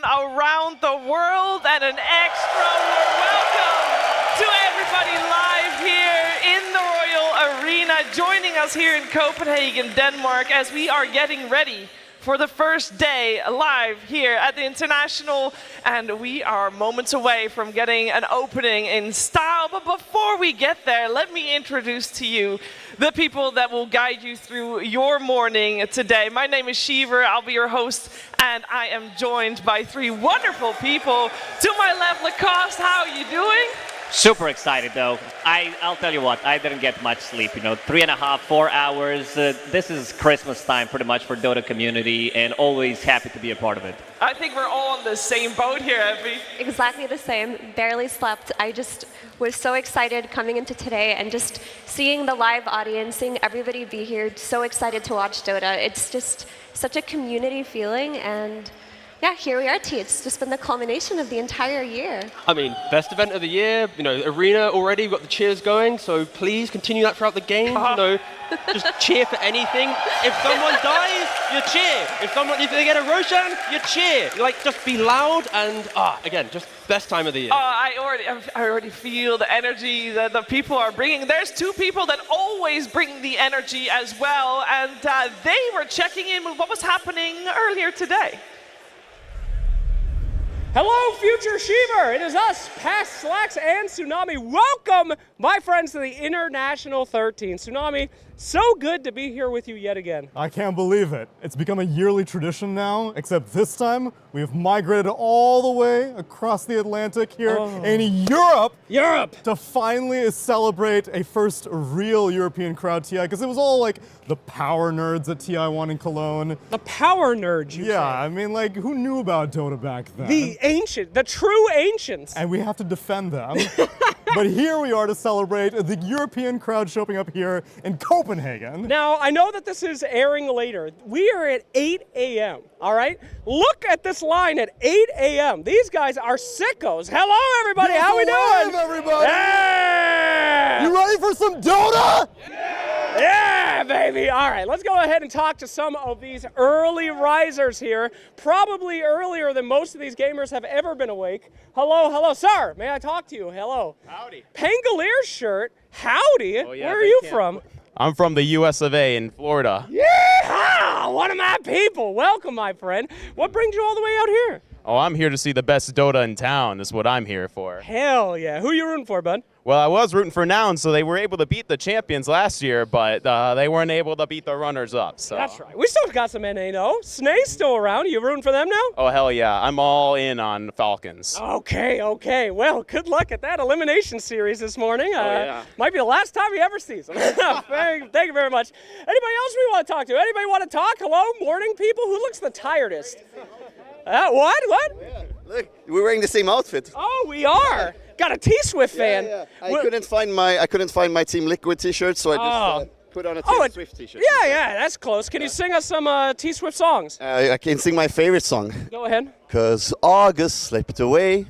everyone around the world, and an extra warm welcome to everybody live here in the Royal Arena, joining us here in Copenhagen, Denmark, as we are getting ready for the first day live here at the International, and we are moments away from getting an opening in style. But before we get there, let me introduce to you the people that will guide you through your morning today. My name is Shiver, I'll be your host, and I am joined by three wonderful people. To my left, Lacoste, how are you doing? Super excited though. I'll tell you what, I didn't get much sleep, 3.5, 4 hours. This is Christmas time pretty much for Dota community, and always happy to be a part of it. I think we're all on the same boat here, Effie. Exactly the same, barely slept. I just was so excited coming into today and just seeing the live audience, seeing everybody be here, so excited to watch Dota. It's just such a community feeling, and yeah, here we are, T. It's just been the culmination of the entire year. I mean, best event of the year, arena already, we've got the cheers going, so please continue that throughout the game, just cheer for anything. If someone dies, you cheer. If they get a Roshan, you cheer. Just be loud and, again, just best time of the year. I already feel the energy that the people are bringing. There's two people that always bring the energy as well, and they were checking in with what was happening earlier today. Hello, future Shiver! It is us, Past Slacks and Tsunami. Welcome, my friends, to the International 13. Tsunami, so good to be here with you yet again. I can't believe it. It's become a yearly tradition now, except this time we have migrated all the way across the Atlantic here in Europe to finally celebrate a first real European crowd TI, because it was all like the power nerds at TI1 in Cologne. The power nerds, you say? I mean, who knew about Dota back then? The true ancients. And we have to defend them. But here we are to celebrate the European crowd showing up here in Copenhagen. Now, I know that this is airing later. We are at 8 a.m., all right? Look at this line at 8 a.m. These guys are sickos. Hello, everybody. How we doing? Everybody. Yeah! You ready for some Dota? Yeah, baby. All right, let's go ahead and talk to some of these early risers here. Probably earlier than most of these gamers have ever been awake. Hello, sir. May I talk to you? Hello. Howdy. Pangolier shirt. Howdy. Oh, yeah, Where are you from? I'm from the US of A in Florida. Yeah, one of my people. Welcome, my friend. What brings you all the way out here? Oh, I'm here to see the best Dota in town. That's what I'm here for. Hell yeah. Who are you rooting for, bud? Well, I was rooting for Noun, so they were able to beat the champions last year, but they weren't able to beat the runners-up. So. That's right. We still got some NA, though. Snake's still around. You rooting for them now? Oh, hell yeah. I'm all in on Falcons. Okay. Well, good luck at that elimination series this morning. Yeah. Might be the last time you ever see them. Thank you very much. Anybody else we want to talk to? Anybody want to talk? Hello, morning people? Who looks the tiredest? What? Yeah, look, we're wearing the same outfit. Oh, we are. Got a T-Swift fan. Yeah. I couldn't find my Team Liquid T-shirt, so I just put on a Team Swift T-shirt. Yeah, that's close. Can you sing us some T-Swift songs? I can sing my favorite song. Go ahead. 'Cause August slipped away.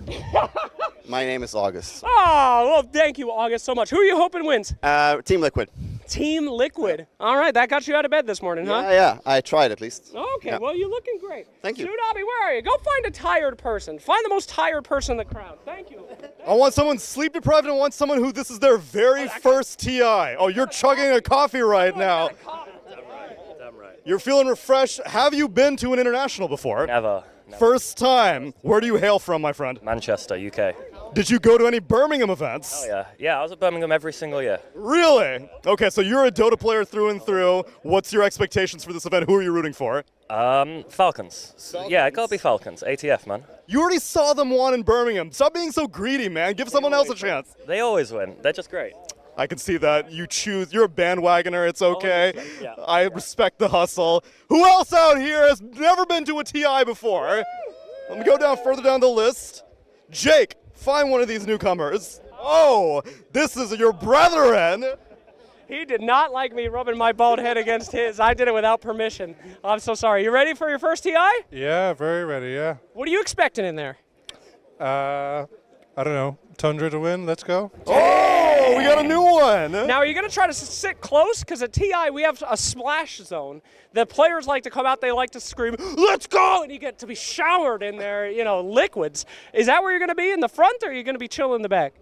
My name is August. Oh, well, thank you, August, so much. Who are you hoping wins? Team Liquid. Team Liquid. All right, that got you out of bed this morning, huh? Yeah, I tried at least. Okay, Yeah. well, you're looking great. Thank you. Tsunami, where are you? Go find a tired person. Find the most tired person in the crowd. Thank you. I want someone sleep deprived, and I want someone who this is their very first TI. Oh, you're chugging a coffee right now. Damn right. You're feeling refreshed. Have you been to an international before? Never. First time. Where do you hail from, my friend? Manchester, UK. Did you go to any Birmingham events? Oh yeah. Yeah, I was at Birmingham every single year. Really? Okay, so you're a Dota player through and through. What's your expectations for this event? Who are you rooting for? Falcons. Yeah, it gotta be Falcons. ATF, man. You already saw them won in Birmingham. Stop being so greedy, man. Give someone else a chance. They always win. They're just great. I can see that. You're a bandwagoner. It's okay. Yeah. I respect the hustle. Who else out here has never been to a TI before? Let me go further down the list. Jake, find one of these newcomers. Oh, this is your brethren. He did not like me rubbing my bald head against his. I did it without permission. I'm so sorry. You ready for your first TI? Yeah, very ready, yeah. What are you expecting in there? I don't know. Tundra to win, let's go. Oh! Oh, we got a new one. Now, are you going to try to sit close? Because at TI, we have a splash zone. The players like to come out, they like to scream, let's go! And you get to be showered in their, liquids. Is that where you're going to be, in the front, or are you going to be chilling in the back?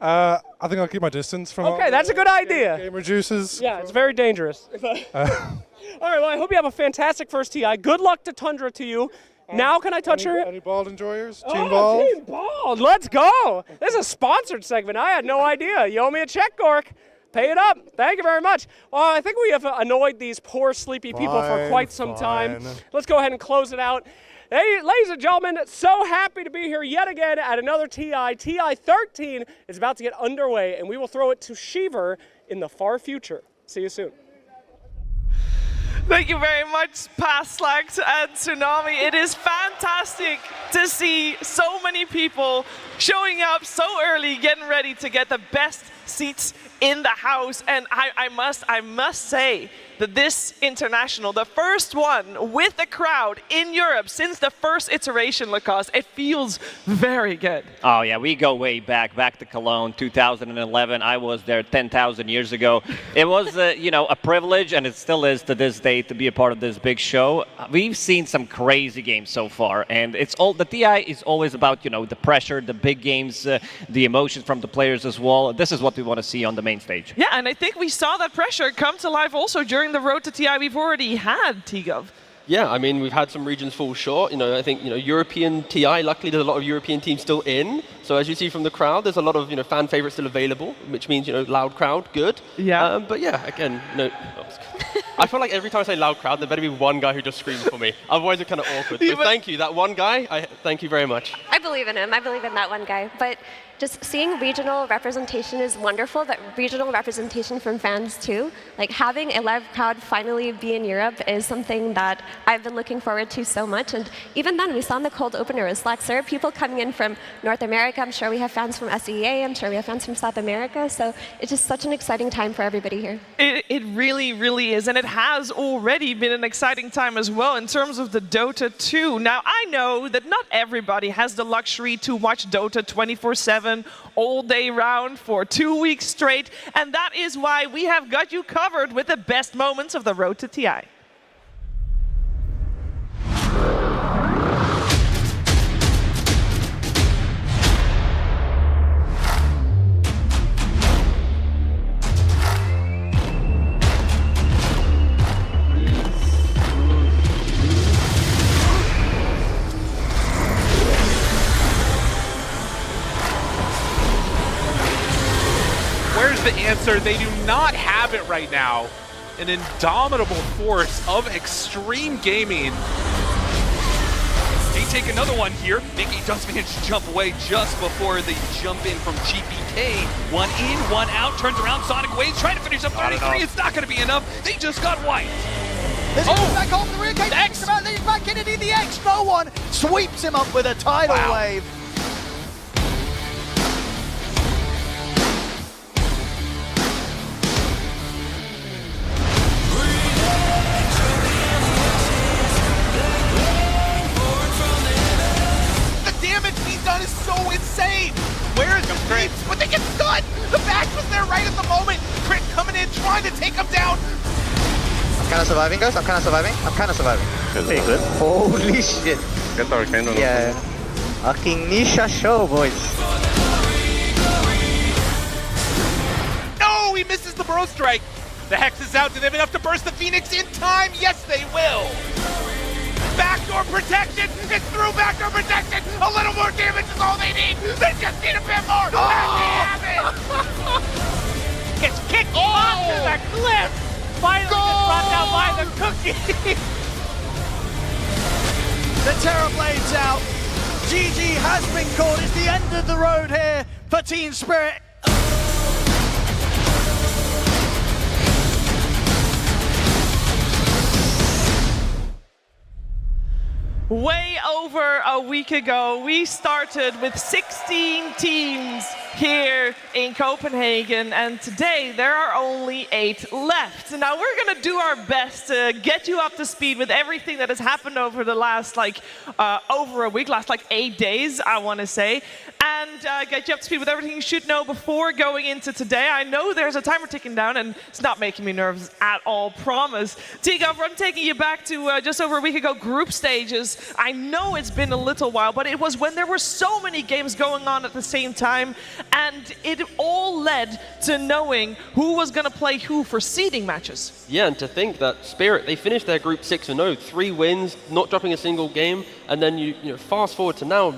I think I'll keep my distance from Okay, that's a good idea. gamer juices. Yeah, it's very dangerous. All right, well, I hope you have a fantastic first TI. Good luck to Tundra to you. Now can I touch her? Any ball enjoyers? Oh, Team ball? Team Ball, let's go. This is a sponsored segment. I had no idea. You owe me a check, Gork. Pay it up. Thank you very much. Well, I think we have annoyed these poor sleepy people for quite some time. Let's go ahead and close it out. Hey, ladies and gentlemen, so happy to be here yet again at another TI. TI 13 is about to get underway, and we will throw it to Shiver in the far future. See you soon. Thank you very much, Paslax and Tsunami. It is fantastic to see so many people showing up so early, getting ready to get the best seats in the house. And I must say that this international, the first one with a crowd in Europe since the first iteration, Lacoste, it feels very good. Oh yeah, we go way back to Cologne, 2011. I was there 10,000 years ago. It was, a privilege, and it still is to this day, to be a part of this big show. We've seen some crazy games so far, and the TI is always about, the pressure, the big games, the emotions from the players as well. This is what we want to see on the main stage. Yeah, and I think we saw that pressure come to life also during the road to TI we've already had, T-Gov. Yeah, I mean, we've had some regions fall short. I think, European TI, luckily there's a lot of European teams still in. So as you see from the crowd, there's a lot of, fan favorites still available, which means, loud crowd, good. Yeah. But yeah, again, I feel like every time I say loud crowd, there better be one guy who just screams for me. Otherwise it's kind of awkward. So thank you, that one guy, thank you very much. I believe in him. I believe in that one guy. But just seeing regional representation is wonderful, but regional representation from fans too. Like having a live crowd finally be in Europe is something that I've been looking forward to so much. And even then, we saw in the cold opener with Slack, there are people coming in from North America. I'm sure we have fans from SEA. I'm sure we have fans from South America. So it's just such an exciting time for everybody here. It really, really is. And it has already been an exciting time as well in terms of the Dota 2. Now, I know that not everybody has the luxury to watch Dota 24/7 all day round for 2 weeks straight. And that is why we have got you covered with the best moments of the road to TI. Where's the answer? They do not have it right now. An indomitable force of Xtreme Gaming. They take another one here. Mickey does manage to jump away just before the jump in from GPK. One in, one out, turns around, Sonic Waves, trying to finish up 33. It's not going to be enough. They just got wiped. Back off the rear cage. X about leads back in, the X. No one sweeps him up with a tidal wave. Is so insane. Where is the creeps? But they get stunned. The back was there right at the moment. Crit coming in, trying to take him down. I'm kind of surviving, guys. I'm kind of surviving. Pretty good. Holy shit. Get the arcane on. Yeah. Fucking Nisha show, boys. No, he misses the Bro Strike. The Hex is out. Do they have enough to burst the Phoenix in time? Yes, they will. Backdoor protection! It's through backdoor protection! A little more damage is all they need! They just need a bit more! And they have it! Gets kicked onto the cliff! Finally gets brought down by the cookie! The Terror Blade's out. GG has been called. It's the end of the road here for Team Spirit. Way over a week ago, we started with 16 teams here in Copenhagen, and today there are only 8 left. Now we're going to do our best to get you up to speed with everything that has happened over the last over a week, last 8 days, I want to say, and get you up to speed with everything you should know before going into today. I know there's a timer ticking down, and it's not making me nervous at all, promise. T-Gov, I'm taking you back to just over a week ago, group stages. I know it's been a little while, but it was when there were so many games going on at the same time, and it all led to knowing who was going to play who for seeding matches. Yeah, and to think that Spirit, they finished their group 6-0, 3 wins, not dropping a single game, and then you fast forward to now,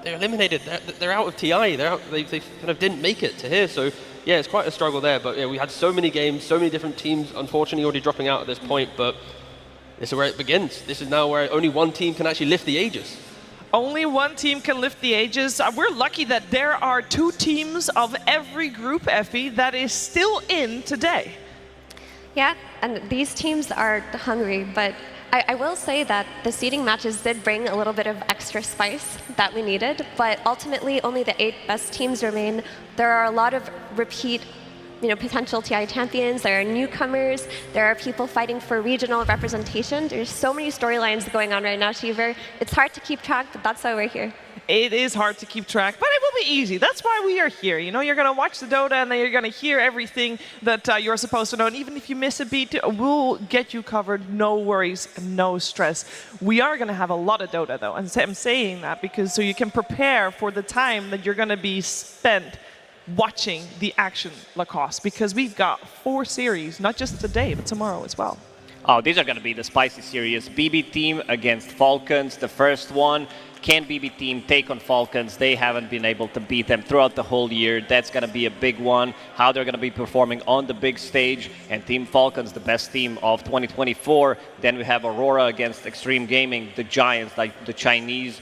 they're eliminated. They're out of TI. They kind of didn't make it to here. So yeah, it's quite a struggle there. But yeah, we had so many games, so many different teams, unfortunately already dropping out at this point. But this is where it begins. This is now where only one team can actually lift the Aegis. Only one team can lift the Aegis. We're lucky that there are 2 teams of every group, Effie, that is still in today. Yeah, and these teams are hungry, but I will say that the seeding matches did bring a little bit of extra spice that we needed, but ultimately only the 8 best teams remain. There are a lot of repeat potential TI champions, there are newcomers, there are people fighting for regional representation. There's so many storylines going on right now, Shiver. It's hard to keep track, but that's why we're here. It is hard to keep track, but it will be easy. That's why we are here. You're going to watch the Dota, and then you're going to hear everything that you're supposed to know. And even if you miss a beat, we'll get you covered. No worries, no stress. We are going to have a lot of Dota, though. And I'm saying that because so you can prepare for the time that you're going to be spent watching the action Lacoste, because we've got 4 series, not just today, but tomorrow as well. Oh, these are going to be the spicy series. BB team against Falcons, the first one. Can BB team take on Falcons? They haven't been able to beat them throughout the whole year. That's going to be a big one. How they're going to be performing on the big stage. And Team Falcons, the best team of 2024. Then we have Aurora against Xtreme Gaming, the giants, like the Chinese.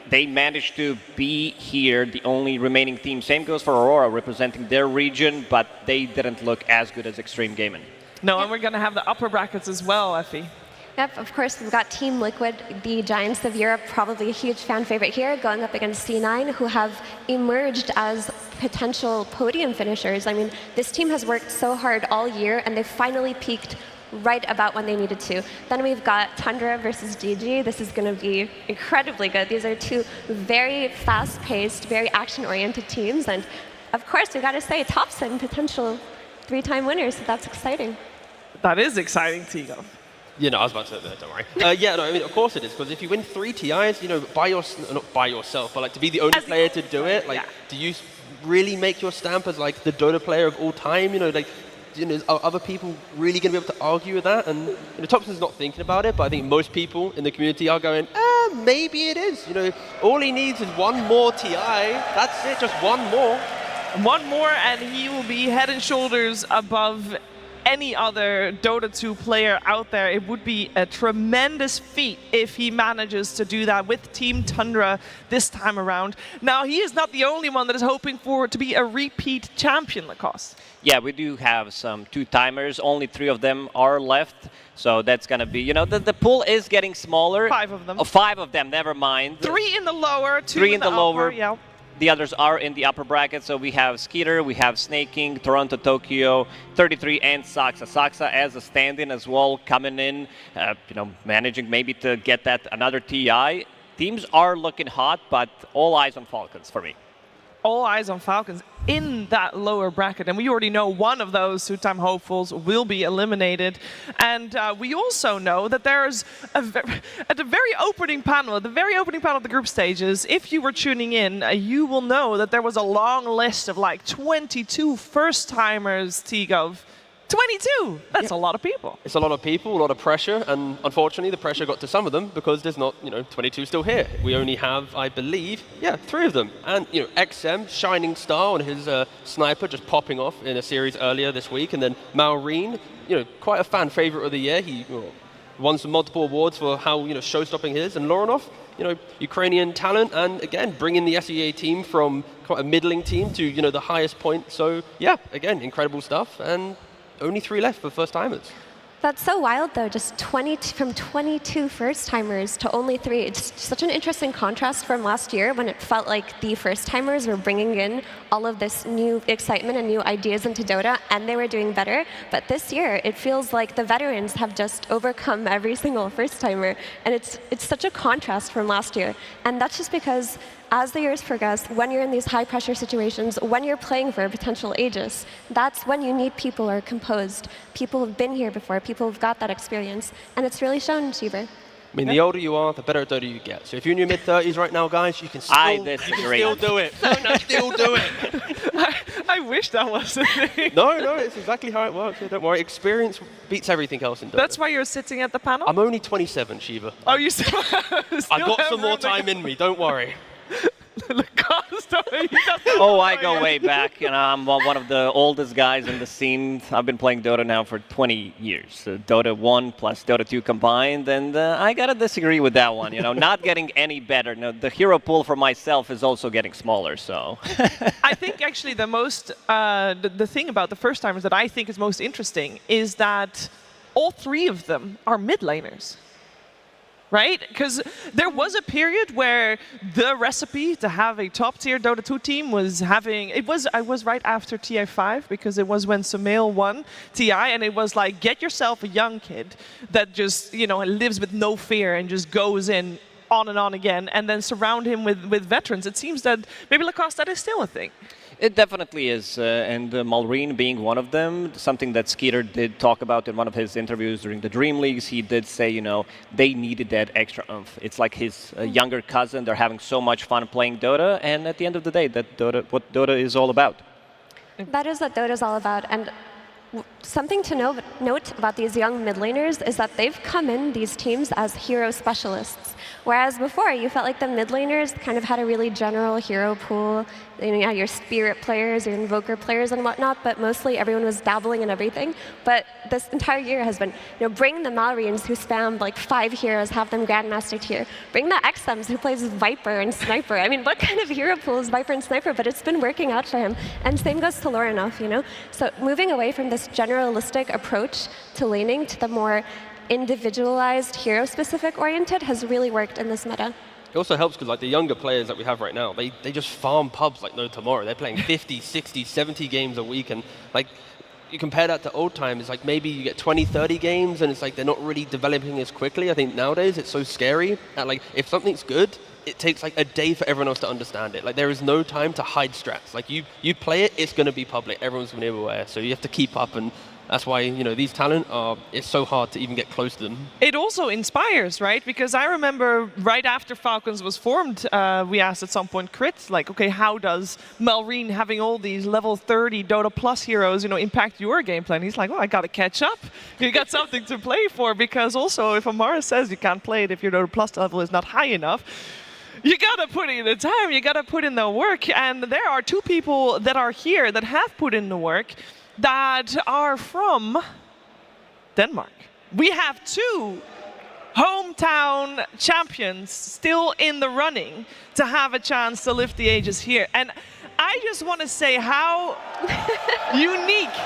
They managed to be here, the only remaining team. Same goes for Aurora, representing their region, but they didn't look as good as Xtreme Gaming. No, and we're going to have the upper brackets as well, Effie. Yep, of course, we've got Team Liquid, the Giants of Europe, probably a huge fan favorite here, going up against C9, who have emerged as potential podium finishers. I mean, this team has worked so hard all year, and they finally peaked right about when they needed to. Then we've got Tundra versus GG. This is going to be incredibly good. These are 2 very fast-paced, very action-oriented teams, and of course, we got to say, Topson, potential 3-time winners, so that's exciting. That is exciting, Tigo. I was about to say that, don't worry. Of course it is, because if you win 3 TIs, not by yourself, but to be the only player to do it, do you really make your stamp as the Dota player of all time? Are other people really going to be able to argue with that? And Thompson's not thinking about it, but I think most people in the community are going, maybe it is. All he needs is 1 more TI. That's it, just 1 more. 1 more, and he will be head and shoulders above any other Dota 2 player out there. It would be a tremendous feat if he manages to do that with Team Tundra this time around. Now, he is not the only one that is hoping for to be a repeat champion, Lacoste. Yeah, we do have some 2-timers. Only 3 of them are left. So that's going to be, the pool is getting smaller. 5 of them. Oh, 5 of them, never mind. 3 in the lower, 2 3 in the lower. upper, yeah. The others are in the upper bracket, so we have Skeeter, we have Snake King, Toronto, Tokyo, 33, and Saxa. Saxa as a stand-in as well, coming in, managing maybe to get that another TI. Teams are looking hot, but all eyes on Falcons for me. All eyes on Falcons in that lower bracket, and we already know one of those 2-time hopefuls will be eliminated. And we also know that there's at the very opening panel of the group stages, if you were tuning in, you will know that there was a long list of 22 first-timers, T-Gov. 22! That's a lot of people. It's a lot of people, a lot of pressure, and unfortunately the pressure got to some of them because there's not, 22 still here. We only have, I believe, 3 of them. And, XM, shining star on his sniper, just popping off in a series earlier this week, and then Maureen, quite a fan favorite of the year. He won some multiple awards for how, show-stopping he is, and Loranov, Ukrainian talent, and again, bringing the SEA team from quite a middling team to, the highest point. So, yeah, again, incredible stuff, and only 3 left for first-timers. That's so wild, though, just from 22 first-timers to only 3. It's such an interesting contrast from last year when it felt like the first-timers were bringing in all of this new excitement and new ideas into Dota, and they were doing better. But this year, it feels like the veterans have just overcome every single first-timer, and it's such a contrast from last year. And that's just because as the years progress, when you're in these high-pressure situations, when you're playing for potential Aegis, that's when you need people who are composed. People who've been here before, people who've got that experience. And it's really shown, Cheever. I mean, the older you are, the better Dota you get. So if you're in your mid-30s right now, guys, you can still do it. Still do it. I wish that was the thing. No, it's exactly how it works. Don't worry. Experience beats everything else in Dota. That's why you're sitting at the panel? I'm only 27, Shiva. Oh, you still I got some more time in me, don't worry. Oh, I go way back. I'm one of the oldest guys in the scene. I've been playing Dota now for 20 years. Dota 1 plus Dota 2 combined, and I gotta disagree with that one. Not getting any better. No, the hero pool for myself is also getting smaller. So I think actually the thing about the first timers that I think is most interesting is that all 3 of them are mid laners. Right? Because there was a period where the recipe to have a top-tier Dota 2 team was I was right after TI5, because it was when Sumail won TI, and it was like, get yourself a young kid that just, lives with no fear and just goes in on and on again, and then surround him with veterans. It seems that maybe Lacoste, that is still a thing. It definitely is, and Malrine being one of them, something that Skeeter did talk about in one of his interviews during the Dream Leagues. He did say, they needed that extra oomph. It's like his younger cousin. They're having so much fun playing Dota, and at the end of the day, what Dota is all about. That is what Dota is all about, and something to note about these young mid laners is that they've come in these teams as hero specialists. Whereas before, you felt like the mid laners kind of had a really general hero pool. You had your spirit players, your invoker players and whatnot, but mostly everyone was dabbling in everything. But this entire year has been, bring the Malrians who spam like 5 heroes, have them Grandmaster tier. Bring the XMs who plays Viper and Sniper. I mean, what kind of hero pool is Viper and Sniper? But it's been working out for him. And same goes to Lorinov, So moving away from this generalistic approach to laning to the more individualized, hero-specific oriented has really worked in this meta. It also helps because the younger players that we have right now, they just farm pubs like no tomorrow. They're playing 50, 60, 70 games a week, and you compare that to old times, it's maybe you get 20, 30 games, and it's they're not really developing as quickly. I think nowadays it's so scary that if something's good, it takes a day for everyone else to understand it. There is no time to hide strats. You play it, it's going to be public. Everyone's going to be aware, so you have to keep up, and that's why these talent it's so hard to even get close to them. It also inspires, right? Because I remember right after Falcons was formed, we asked at some point Crit, okay, how does Malrine having all these level 30 Dota Plus heroes, impact your gameplay? And he's like, well, I got to catch up. You got something to play for, because also if Amara says you can't play it if your Dota Plus level is not high enough, you gotta put in the time, you gotta put in the work, and there are 2 people that are here that have put in the work that are from Denmark. We have 2 hometown champions still in the running to have a chance to lift the Aegis here. And I just want to say how unique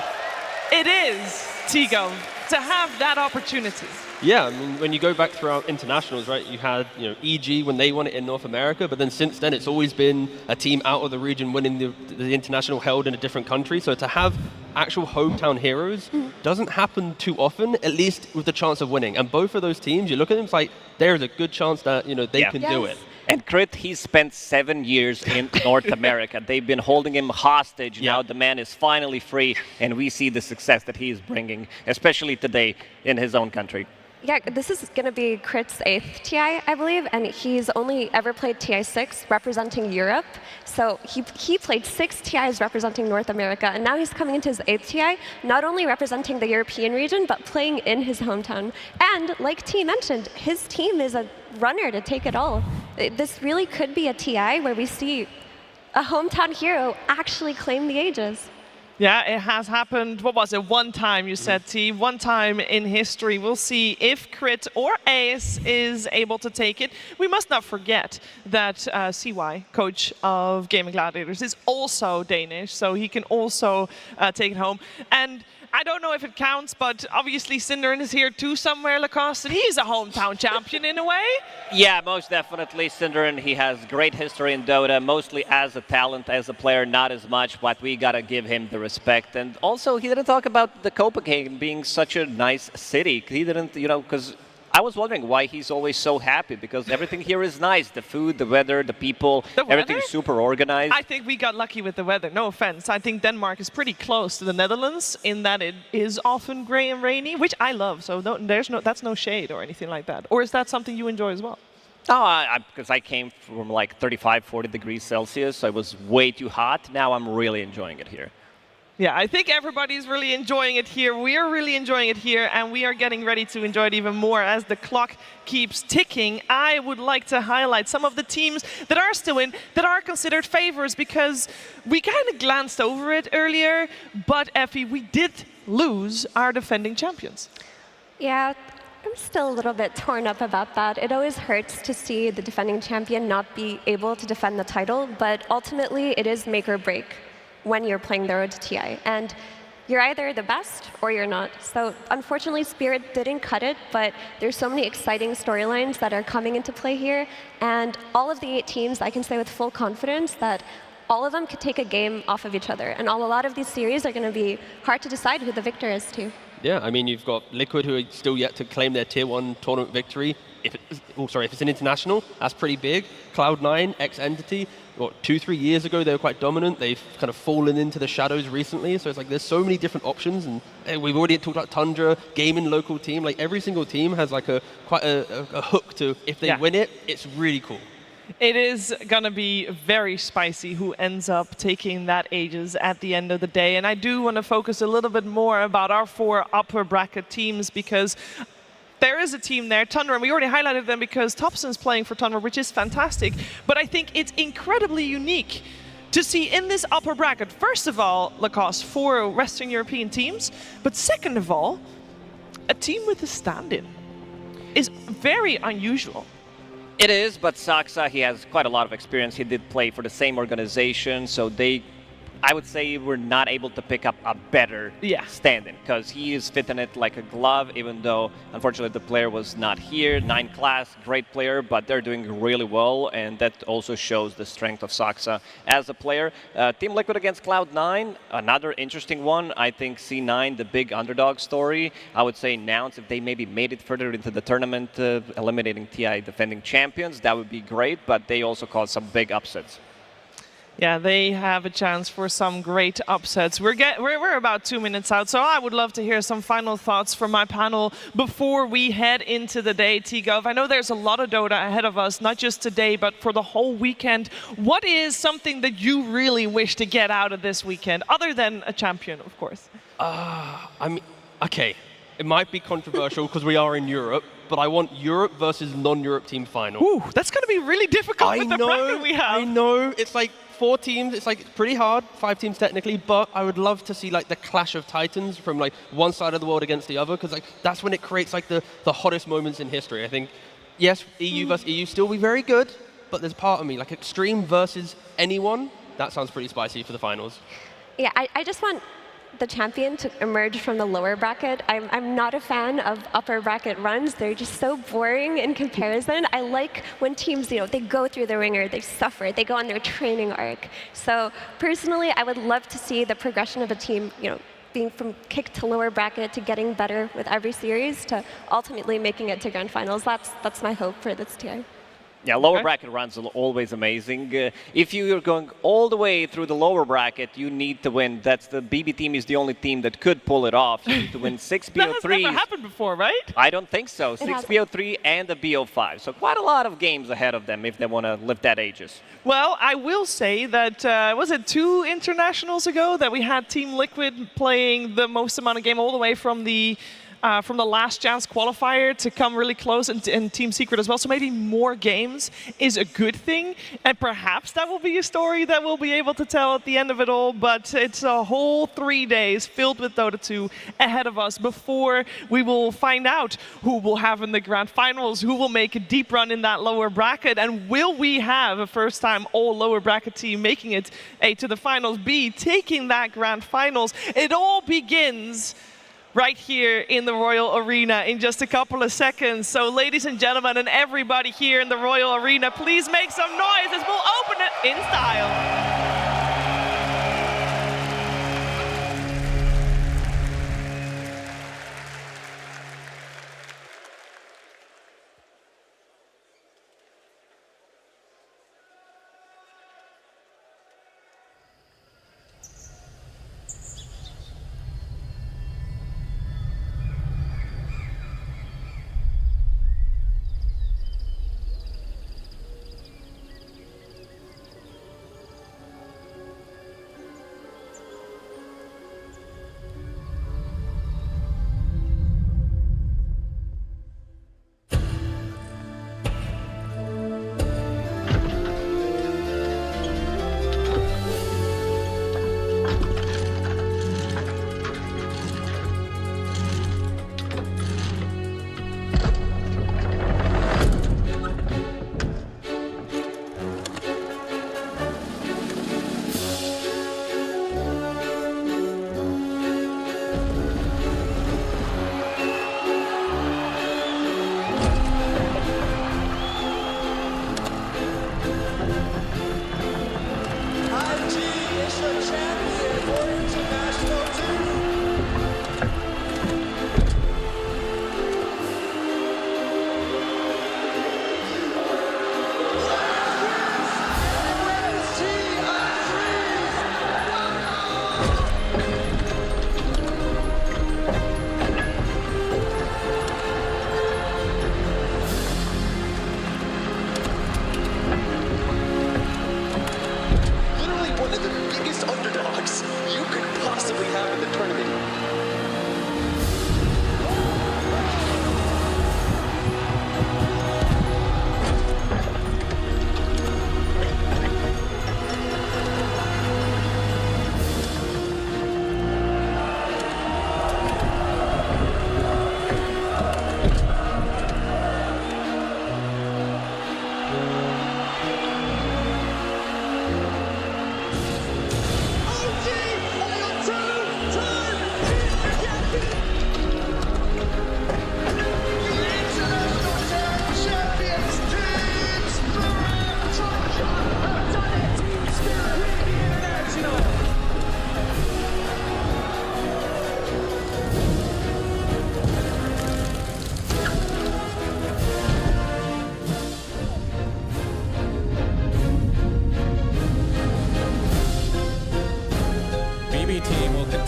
it is, Tigo, to have that opportunity. Yeah, I mean, when you go back throughout internationals, right, you had EG when they won it in North America, but then since then it's always been a team out of the region winning the international held in a different country. So to have actual hometown heroes doesn't happen too often, at least with the chance of winning. And both of those teams, you look at them, it's there's a good chance that they can do it. And Crit, he's spent 7 years in North America. They've been holding him hostage. Now the man is finally free, and we see the success that he is bringing, especially today in his own country. Yeah, this is going to be Crit's 8th TI, I believe, and he's only ever played TI6 representing Europe. So he played 6 TIs representing North America, and now he's coming into his 8th TI, not only representing the European region, but playing in his hometown. And like T mentioned, his team is a runner to take it all. This really could be a TI where we see a hometown hero actually claim the Aegis. Yeah, it has happened. What was it? One time, you said, T. One time in history. We'll see if Crit or Ace is able to take it. We must not forget that CY, coach of Gaimin Gladiators, is also Danish, so he can also take it home. And I don't know if it counts, but obviously Synderen is here too somewhere, Lacoste, and he's a hometown champion in a way. Yeah, most definitely. Synderen, he has great history in Dota, mostly as a talent, as a player, not as much, but we gotta give him the respect. And also, he didn't talk about the Copenhagen being such a nice city. He didn't, because I was wondering why he's always so happy, because everything here is nice. The food, the weather, the people, everything's super organized. I think we got lucky with the weather, no offense. I think Denmark is pretty close to the Netherlands in that it is often gray and rainy, which I love, so that's no shade or anything like that. Or is that something you enjoy as well? Oh, because I came from like 35, 40 degrees Celsius, so it was way too hot. Now I'm really enjoying it here. Yeah, I think everybody's really enjoying it here. We are really enjoying it here, and we are getting ready to enjoy it even more as the clock keeps ticking. I would like to highlight some of the teams that are still in, that are considered favorites, because we kind of glanced over it earlier, but Effie, we did lose our defending champions. Yeah, I'm still a little bit torn up about that. It always hurts to see the defending champion not be able to defend the title, but ultimately it is make or break when you're playing the road to TI. And you're either the best or you're not. So unfortunately, Spirit didn't cut it, but there's so many exciting storylines that are coming into play here. And all of the 8 teams, I can say with full confidence that all of them could take a game off of each other. And a lot of these series are going to be hard to decide who the victor is too. Yeah, I mean, you've got Liquid, who are still yet to claim their Tier 1 tournament victory. If it's an international, that's pretty big. Cloud9, ex-Entity, 2-3 years ago, they were quite dominant. They've kind of fallen into the shadows recently. So it's like there's so many different options. And we've already talked about Tundra, Gaimin local team. Like every single team has like quite a hook to, if they win it, it's really cool. It is going to be very spicy who ends up taking that Aegis at the end of the day. And I do want to focus a little bit more about our 4 upper bracket teams, because there is a team there, Tundra, and we already highlighted them because Topson's playing for Tundra, which is fantastic. But I think it's incredibly unique to see in this upper bracket, first of all, Lacoste, 4 Western European teams, but second of all, a team with a stand-in is very unusual. It is, but Saxa, he has quite a lot of experience. He did play for the same organization, so I would say we're not able to pick up a better stand-in, because he is fitting it like a glove, even though, unfortunately, the player was not here. 9 class, great player, but they're doing really well, and that also shows the strength of Saxa as a player. Team Liquid against Cloud9, another interesting one. I think C9, the big underdog story, I would say Nouns, if they maybe made it further into the tournament, eliminating TI defending champions, that would be great, but they also caused some big upsets. Yeah, they have a chance for some great upsets. We're about 2 minutes out, so I would love to hear some final thoughts from my panel before we head into the day. T-Gov, I know there's a lot of Dota ahead of us, not just today, but for the whole weekend. What is something that you really wish to get out of this weekend, other than a champion, of course? I mean, okay, it might be controversial because we are in Europe, but I want Europe versus non-Europe team final. Ooh, that's going to be really difficult with the bracket we have. I know, it's like 4 teams, it's like pretty hard, 5 teams technically, but I would love to see like the clash of titans from like one side of the world against the other, because like that's when it creates like the hottest moments in history. I think, yes, EU versus EU still be very good, but there's part of me, like Xtreme versus anyone, that sounds pretty spicy for the finals. Yeah, I just want the champion to emerge from the lower bracket. I'm not a fan of upper bracket runs. They're just so boring in comparison. I like when teams, they go through the ringer, they suffer, they go on their training arc. So personally, I would love to see the progression of a team, being from kick to lower bracket to getting better with every series to ultimately making it to grand finals. That's my hope for this tier. Yeah, lower bracket runs are always amazing. If you're going all the way through the lower bracket, you need to win. That's the BB team is the only team that could pull it off. You need to win 6 BO3s. That has never happened before, right? I don't think so. 6 BO3 and a BO5. So quite a lot of games ahead of them if they want to lift that Aegis. Well, I will say that, was it 2 internationals ago that we had Team Liquid playing the most amount of game all the way from the from the last chance qualifier to come really close in Team Secret as well. So maybe more games is a good thing, and perhaps that will be a story that we'll be able to tell at the end of it all. But it's a whole 3 days filled with Dota 2 ahead of us before we will find out who we'll have in the grand finals, who will make a deep run in that lower bracket, and will we have a first-time all lower bracket team making it A, to the finals, B, taking that grand finals. It all begins right here in the Royal Arena in just a couple of seconds. So ladies and gentlemen, and everybody here in the Royal Arena, please make some noise as we'll open it in style.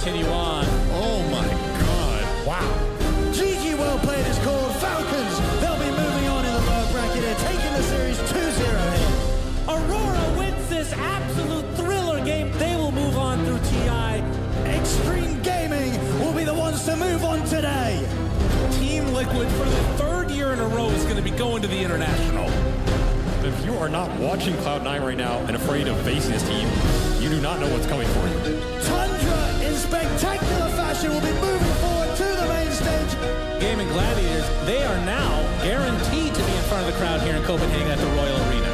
continue on. Oh my God. Wow. GG well played is called Falcons. They'll be moving on in the lower bracket and taking the series 2-0 here. Aurora wins this absolute thriller game. They will move on through TI. Xtreme Gaming will be the ones to move on today. Team Liquid for the third year in a row is going to be going to the International. If you are not watching Cloud9 right now and afraid of facing this team, you do not know what's coming for you. Tundra, in spectacular fashion, will be moving forward to the main stage. Gaimin Gladiators, they are now guaranteed to be in front of the crowd here in Copenhagen at the Royal Arena.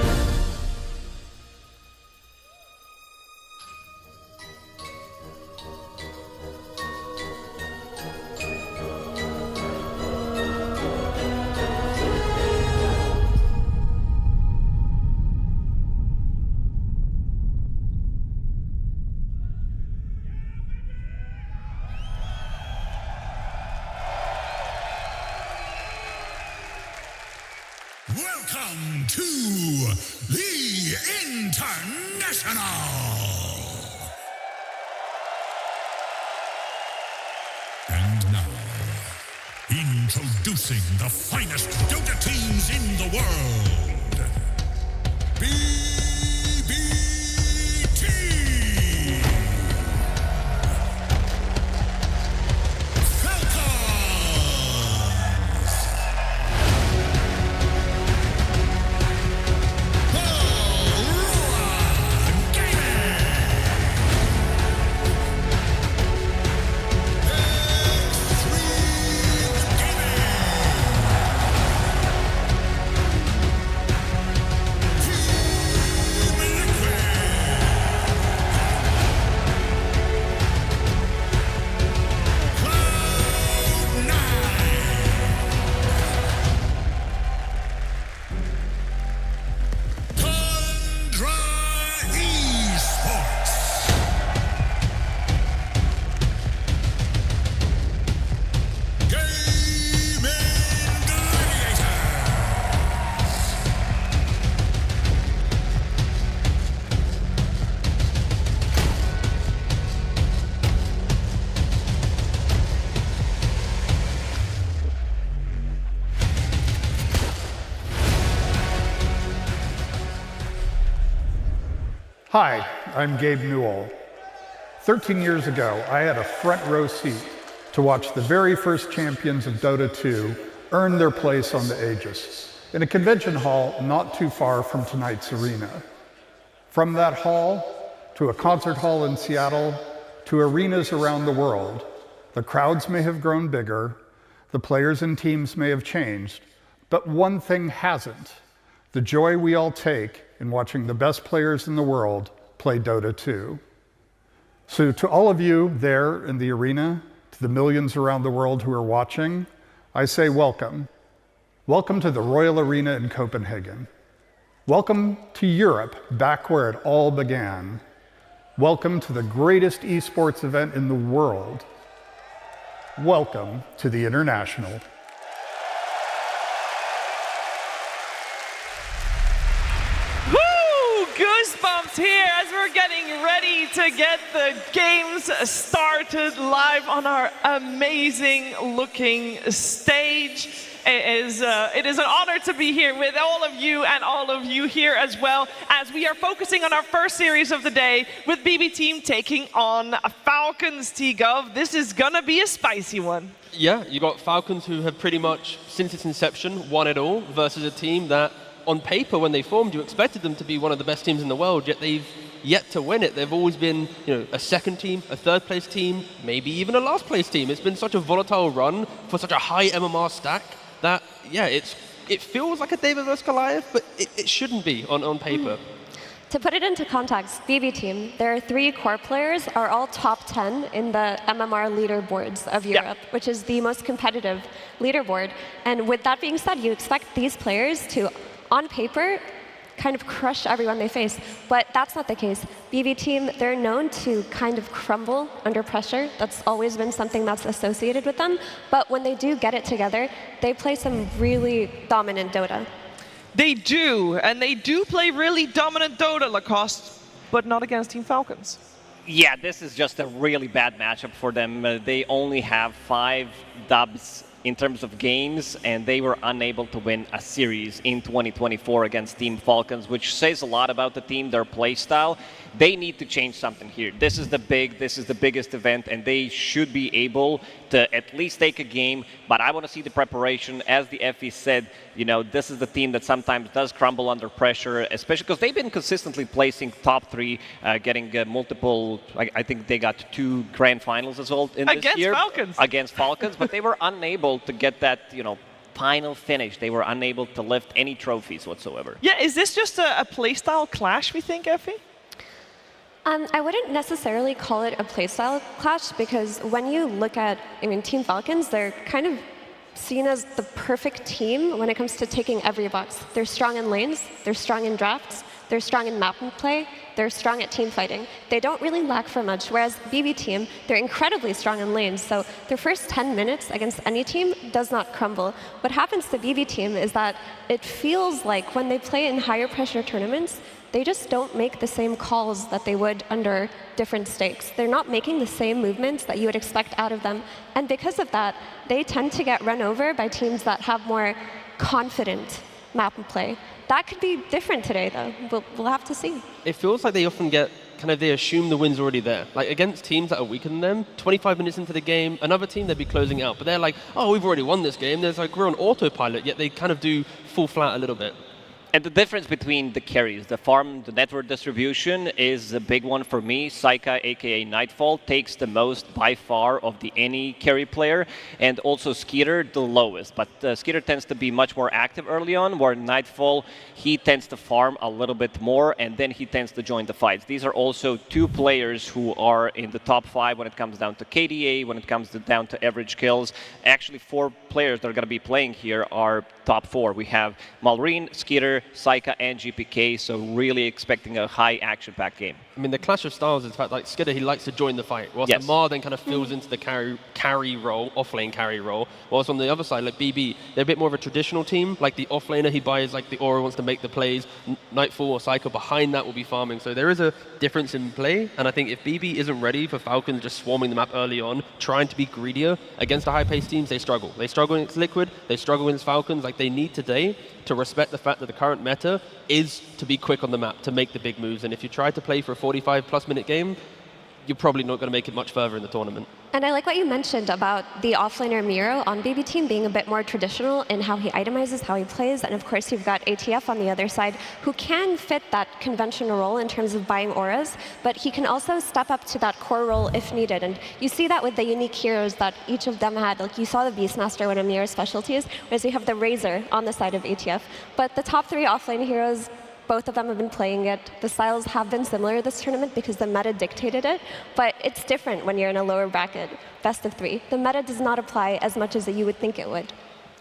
Welcome to the International! And now, introducing the finest Dota teams in the world. BBT! Falcons! Hi, I'm Gabe Newell. 13 years ago, I had a front row seat to watch the very first champions of Dota 2 earn their place on the Aegis in a convention hall not too far from tonight's arena. From that hall to a concert hall in Seattle to arenas around the world, the crowds may have grown bigger, the players and teams may have changed, but one thing hasn't: the joy we all take in watching the best players in the world play Dota 2. So to all of you there in the arena, to the millions around the world who are watching, I say welcome. Welcome to the Royal Arena in Copenhagen. Welcome to Europe, back where it all began. Welcome to the greatest esports event in the world. Welcome to the International. Goosebumps here as we're getting ready to get the games started live on our amazing looking stage. It is an honor to be here with all of you and all of you here as well, as we are focusing on our first series of the day with BB Team taking on Falcons. T-Gov, this is gonna be a spicy one. Yeah, you got Falcons who have pretty much, since its inception, won it all, versus a team that, on paper, when they formed, you expected them to be one of the best teams in the world, yet they've yet to win it. They've always been, a second team, a third place team, maybe even a last place team. It's been such a volatile run for such a high MMR stack that, yeah, it feels like a David vs. Goliath, but it shouldn't be on paper. To put it into context, BB Team, their 3 core players are all top 10 in the MMR leaderboards of Europe, which is the most competitive leaderboard. And with that being said, you expect these players to, on paper, kind of crush everyone they face. But that's not the case. BB Team, they're known to kind of crumble under pressure. That's always been something that's associated with them. But when they do get it together, they play some really dominant Dota. They do, and they do play really dominant Dota, Lacoste, but not against Team Falcons. Yeah, this is just a really bad matchup for them. They only have 5 dubs in terms of games, and they were unable to win a series in 2024 against Team Falcons, which says a lot about the team, their play style. They need to change something here. This is the biggest event, and they should be able to at least take a game, but I want to see the preparation. As the FE said, this is the team that sometimes does crumble under pressure, especially because they've been consistently placing top 3, getting multiple, I think they got 2 grand finals as well in this year. Against Falcons, but they were unable to get that, final finish. They were unable to lift any trophies whatsoever. Yeah, is this just a playstyle clash, we think, Effie? I wouldn't necessarily call it a playstyle clash, because when you look at, Team Falcons, they're kind of seen as the perfect team when it comes to taking every box. They're strong in lanes, they're strong in drafts, they're strong in map and play, they're strong at team fighting. They don't really lack for much, whereas BB Team, they're incredibly strong in lanes, so their first 10 minutes against any team does not crumble. What happens to BB Team is that it feels like when they play in higher pressure tournaments, they just don't make the same calls that they would under different stakes. They're not making the same movements that you would expect out of them. And because of that, they tend to get run over by teams that have more confident map and play. That could be different today, though. We'll have to see. It feels like they often get, they assume the win's already there. Like against teams that are weaker than them, 25 minutes into the game, another team, they'd be closing out. But they're like, oh, we've already won this game. There's we're on autopilot, yet they kind of do fall flat a little bit. And the difference between the carries, the farm, the network distribution is a big one for me. Saika, aka Nightfall, takes the most by far of any carry player, and also Skeeter the lowest. But Skeeter tends to be much more active early on, where Nightfall, he tends to farm a little bit more, and then he tends to join the fights. These are also 2 players who are in the top 5 when it comes down to KDA, when it comes down to average kills. Actually, 4 players that are going to be playing here are top 4. We have Malrine, Skeeter, Saika, and GPK, so really expecting a high action-packed game. I mean, the clash of styles is the fact like Skidder, he likes to join the fight, whilst Yes. Amar then kind of fills into the carry role, off-lane carry role, whilst on the other side, like BB, they're a bit more of a traditional team. Like the off-laner, he buys like the Aura, wants to make the plays, Nightfall or Psycho behind that will be farming. So there is a difference in play, and I think if BB isn't ready for Falcons just swarming the map early on, trying to be greedier against the high-paced teams, they struggle. They struggle against Liquid, they struggle against Falcons. Like they need today to respect the fact that the current meta is to be quick on the map, to make the big moves. And if you try to play for a 45+ minute game, you're probably not going to make it much further in the tournament. And I like what you mentioned about the offlaner Miro on BB Team being a bit more traditional in how he itemizes, how he plays. And of course, you've got ATF on the other side who can fit that conventional role in terms of buying auras, but he can also step up to that core role if needed. And you see that with the unique heroes that each of them had. Like you saw the Beastmaster, one of Miro's specialties, whereas you have the Razor on the side of ATF. But the top 3 offlane heroes, both of them have been playing it. The styles have been similar this tournament because the meta dictated it, but it's different when you're in a lower bracket, best of 3. The meta does not apply as much as you would think it would.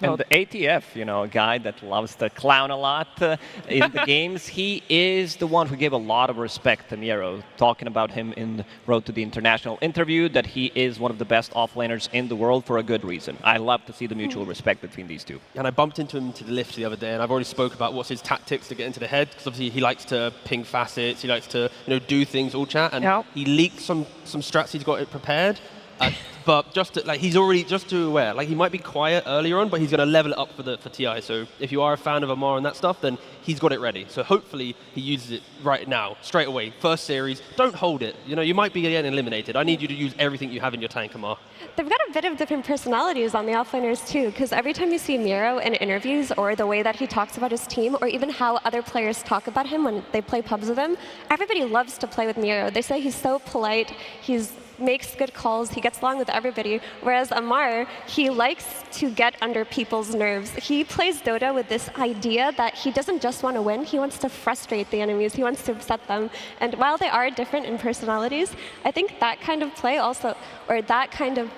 And the ATF, you know, a guy that loves to clown a lot in the games, he is the one who gave a lot of respect to Miro, talking about him in the Road to the International interview, that he is one of the best offlaners in the world for a good reason. I love to see the mutual respect between these two. And I bumped into him to the lift the other day, and I've already spoke about what's his tactics to get into the head, because obviously he likes to ping facets, he likes to do things all chat, and he leaked some strats he's got it prepared. But just to, like he's already just too aware. Like he might be quiet earlier on, but he's going to level it up for TI. So if you are a fan of Amar and that stuff, then he's got it ready. So hopefully he uses it right now, straight away. First series, don't hold it. You know, you might be getting eliminated. I need you to use everything you have in your tank, Amar. They've got a bit of different personalities on the offlaners too, because every time you see Miro in interviews or the way that he talks about his team, or even how other players talk about him when they play pubs with him, everybody loves to play with Miro. They say he's so polite, makes good calls, he gets along with everybody, whereas Amar, he likes to get under people's nerves. He plays Dota with this idea that he doesn't just want to win, he wants to frustrate the enemies, he wants to upset them. And while they are different in personalities, I think that kind of play also, or that kind of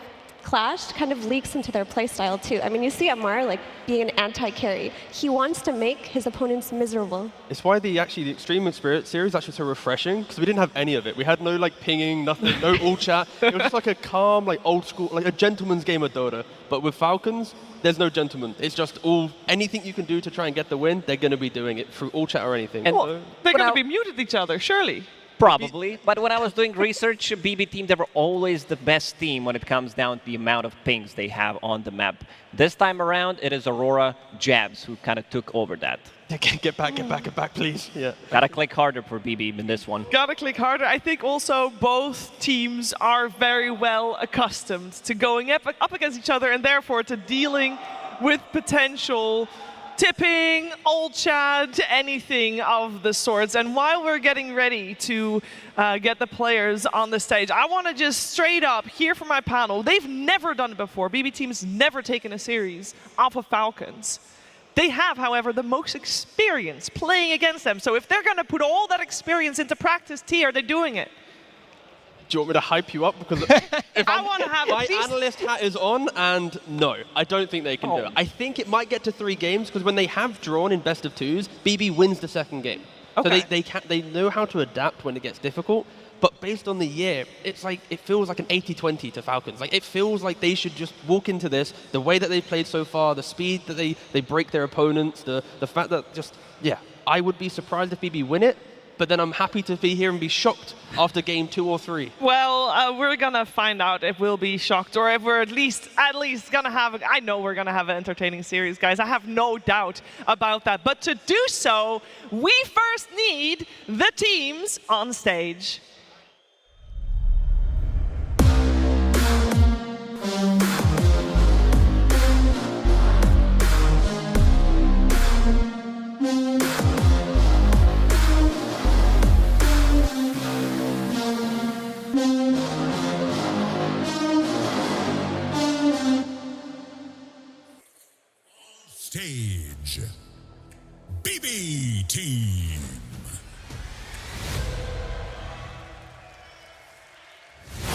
clash kind of leaks into their playstyle too. I mean, you see Amar like being an anti-carry. He wants to make his opponents miserable. It's why the Xtreme Spirit series is actually so refreshing, because we didn't have any of it. We had no like pinging, nothing, no all chat. It was just like a calm, like old school, like a gentleman's game of Dota. But with Falcons, there's no gentleman. It's just anything you can do to try and get the win, they're going to be doing it through all chat or anything. And they're going to be muted each other, surely. Probably, but when I was doing research, BB Team, they were always the best team when it comes down to the amount of pings they have on the map. This time around, it is Aurora Jabs who kind of took over that. Get back, please. Yeah. Gotta click harder for BB in this one. Gotta click harder. I think also both teams are very well accustomed to going up against each other and therefore to dealing with potential tipping, old chat, anything of the sorts. And while we're getting ready to get the players on the stage, I want to just straight up hear from my panel. They've never done it before. BB Team's never taken a series off of Falcons. They have, however, the most experience playing against them. So if they're going to put all that experience into practice, T, are they doing it? Do you want me to hype you up? Because if I want to have my analyst hat is on, and no, I don't think they can do it. I think it might get to 3 games, because when they have drawn in best of 2s, BB wins the second game. Okay. So they know how to adapt when it gets difficult. But based on the year, it's like it feels like an 80-20 to Falcons. Like it feels like they should just walk into this, the way that they've played so far, the speed that they break their opponents, the fact that I would be surprised if BB win it. But then I'm happy to be here and be shocked after game 2 or 3. Well, we're going to find out if we'll be shocked, or if we're at least going to have, I know we're going to have an entertaining series, guys. I have no doubt about that. But to do so, we first need the teams on stage. Stage. BB Team.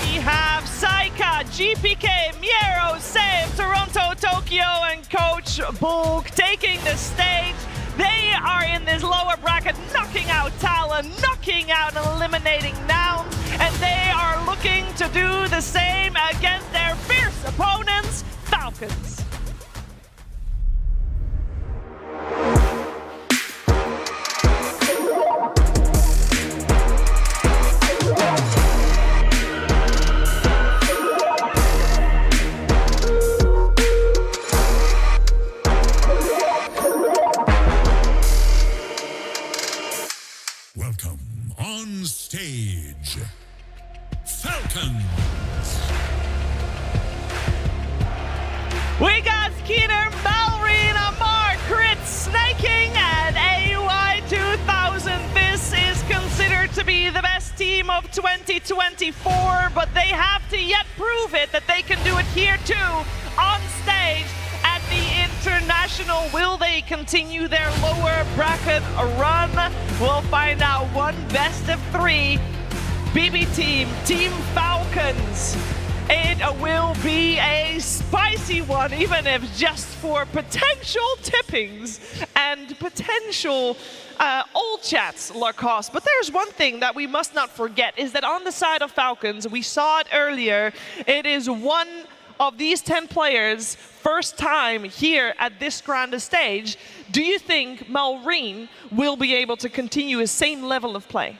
We have Saika, GPK, Miero, Same, Toronto, Tokyo, and Coach Bulk taking the stage. They are in this lower bracket, knocking out Talon, knocking out and eliminating Nouns, and they are looking to do the same against their fierce opponents, Falcons. Welcome on stage, Falcons. We got Skeeter, Malrine, Amar, Crit, Snaking, and AY 2000. This is considered to be the best team of 2024, but they have to yet prove it that they can do it here too, on stage at the International. Will they continue their lower bracket run? We'll find out. One best of three. BB team, Team Falcons. It will be a spicy one, even if just for potential tippings and potential old chats, Lacoste. But there's one thing that we must not forget, is that on the side of Falcons, we saw it earlier, it is one of these 10 players' first time here at this grand stage. Do you think Malrine will be able to continue his same level of play?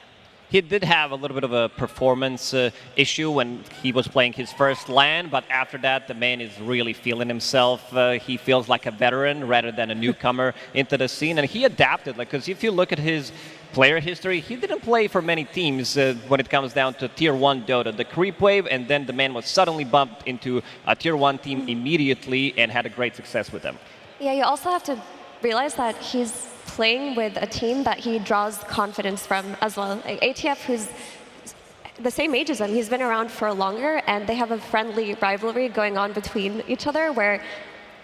He did have a little bit of a performance issue when he was playing his first LAN, but after that, the man is really feeling himself. He feels like a veteran rather than a newcomer into the scene, and he adapted. Because if you look at his player history, he didn't play for many teams when it comes down to Tier 1 Dota. The creep wave, and then the man was suddenly bumped into a Tier 1 team immediately and had a great success with them. Yeah, you also have to realize that he's playing with a team that he draws confidence from as well. Like ATF, who's the same age as him, he's been around for longer, and they have a friendly rivalry going on between each other where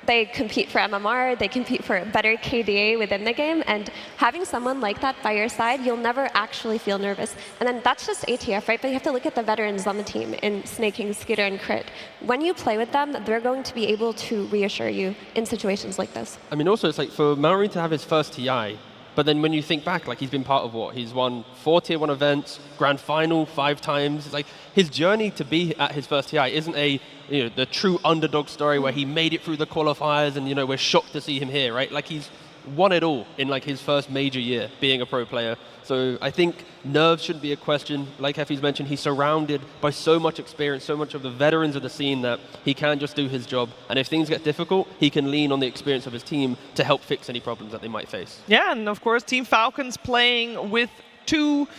they compete for MMR, they compete for better KDA within the game, and having someone like that by your side, you'll never actually feel nervous. And then that's just ATF, right? But you have to look at the veterans on the team in Snaking, Skeeter, and Crit. When you play with them, they're going to be able to reassure you in situations like this. I mean, also, it's like for Malrine to have his first TI, but then when you think back, like he's been part of what? He's won 4 Tier 1 events, Grand Final 5 times. It's like his journey to be at his first TI isn't the true underdog story where he made it through the qualifiers and, we're shocked to see him here, right? Like he's won it all in like his first major year being a pro player. So I think nerves shouldn't be a question. Like Heffy's mentioned, he's surrounded by so much experience, so much of the veterans of the scene that he can just do his job. And if things get difficult, he can lean on the experience of his team to help fix any problems that they might face. Yeah, and of course, Team Falcons playing with 2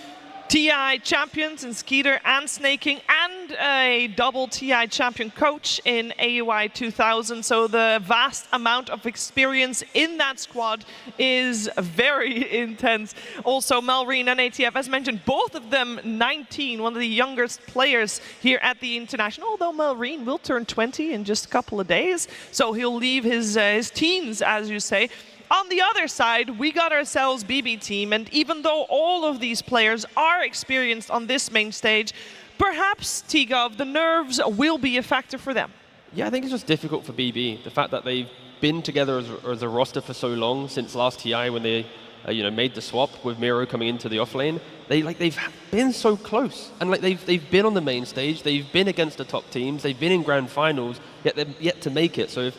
TI champions in Skeeter and Snaking, and a double TI champion coach in AUI 2000. So the vast amount of experience in that squad is very intense. Also, Malrine and ATF, as mentioned, both of them 19, one of the youngest players here at the International, although Malrine will turn 20 in just a couple of days. So he'll leave his teens, as you say. On the other side, we got ourselves BB team, and even though all of these players are experienced on this main stage, perhaps, Tigov, the nerves will be a factor for them. Yeah, I think it's just difficult for BB. The fact that they've been together as a roster for so long, since last TI when they made the swap with Miro coming into the offlane. They've been so close, and they've been on the main stage, they've been against the top teams, they've been in grand finals, yet they're yet to make it. So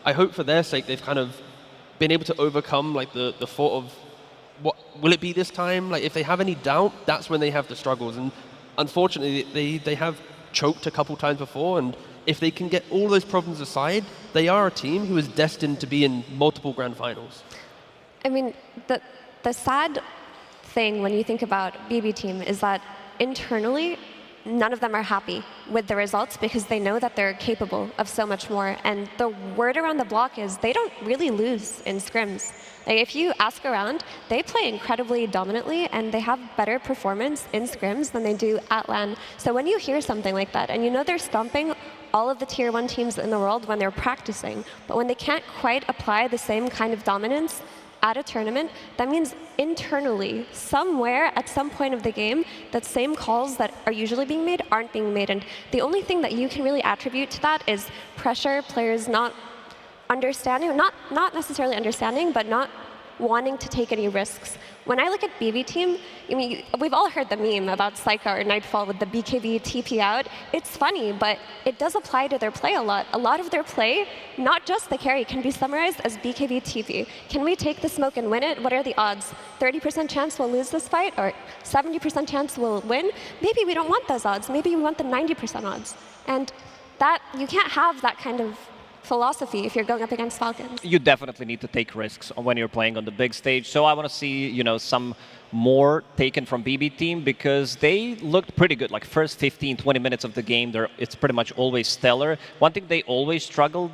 I hope for their sake they've kind of been able to overcome the thought of what will it be this time. Like if they have any doubt, that's when they have the struggles. And unfortunately, they have choked a couple times before. And if they can get all those problems aside, they are a team who is destined to be in multiple grand finals. I mean, the sad thing when you think about BB team is that internally, none of them are happy with the results because they know that they're capable of so much more. And the word around the block is they don't really lose in scrims. Like if you ask around, they play incredibly dominantly and they have better performance in scrims than they do at LAN. So when you hear something like that and you know they're stomping all of the Tier 1 teams in the world when they're practicing, but when they can't quite apply the same kind of dominance at a tournament, that means internally, somewhere at some point of the game, that same calls that are usually being made aren't being made. And the only thing that you can really attribute to that is pressure, players not understanding, not necessarily understanding, but not wanting to take any risks. When I look at BB Team, I mean, we've all heard the meme about Psycho or Nightfall with the BKB TP out. It's funny, but it does apply to their play a lot. A lot of their play, not just the carry, can be summarized as BKB TP. Can we take the smoke and win it? What are the odds? 30% chance we'll lose this fight, or 70% chance we'll win? Maybe we don't want those odds. Maybe we want the 90% odds. And that, you can't have that kind of philosophy if you're going up against Falcons. You definitely need to take risks when you're playing on the big stage. So I want to see, some more taken from BB Team, because they looked pretty good. Like first 15, 20 minutes of the game, it's pretty much always stellar. One thing they always struggled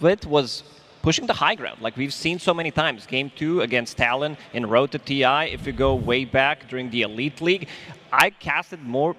with was pushing the high ground. Like we've seen so many times. Game 2 against Talon in Road to TI, if you go way back during the Elite League, I casted more,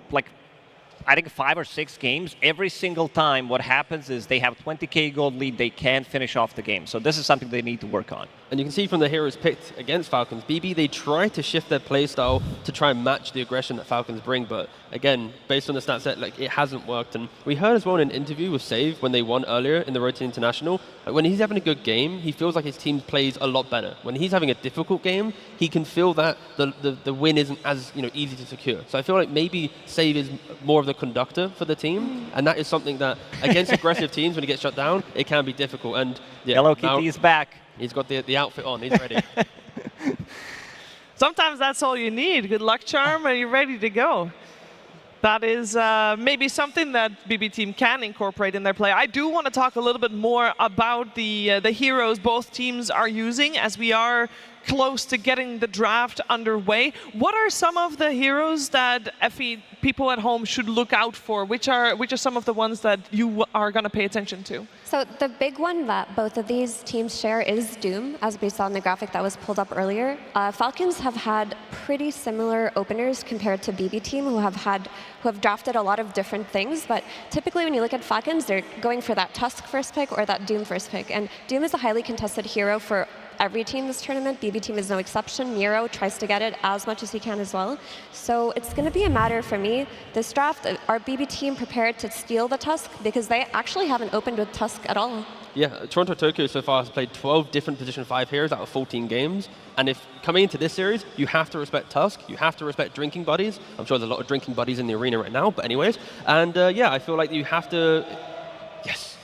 I think 5 or 6 games. Every single time what happens is they have 20k gold lead, they can't finish off the game. So this is something they need to work on. And you can see from the heroes picked against Falcons, BB, they try to shift their playstyle to try and match the aggression that Falcons bring. But again, based on the stat set, it hasn't worked. And we heard as well in an interview with Save when they won earlier in the Road to International, when he's having a good game, he feels like his team plays a lot better. When he's having a difficult game, he can feel that the win isn't as easy to secure. So I feel like maybe Save is more of the conductor for the team, and that is something that against aggressive teams, when he gets shut down, it can be difficult. And yeah, Hello Kitty is back. He's got the outfit on. He's ready. Sometimes that's all you need. Good luck charm, and you're ready to go. That is maybe something that BB Team can incorporate in their play. I do want to talk a little bit more about the heroes both teams are using, as we are close to getting the draft underway. What are some of the heroes that FE people at home should look out for? Which are some of the ones that you are going to pay attention to? So the big one that both of these teams share is Doom, as we saw in the graphic that was pulled up earlier. Falcons have had pretty similar openers compared to BB Team, who have drafted a lot of different things. But typically when you look at Falcons, they're going for that Tusk first pick or that Doom first pick. And Doom is a highly contested hero for every team this tournament. BB Team is no exception. Nero tries to get it as much as he can as well. So it's going to be a matter for me, this draft, are BB Team prepared to steal the Tusk? Because they actually haven't opened with Tusk at all. Yeah, Toronto Tokyo so far has played 12 different Position 5 heroes out of 14 games. And if coming into this series, you have to respect Tusk, you have to respect drinking buddies. I'm sure there's a lot of drinking buddies in the arena right now, but anyways. And yeah, I feel like you have to... Yes.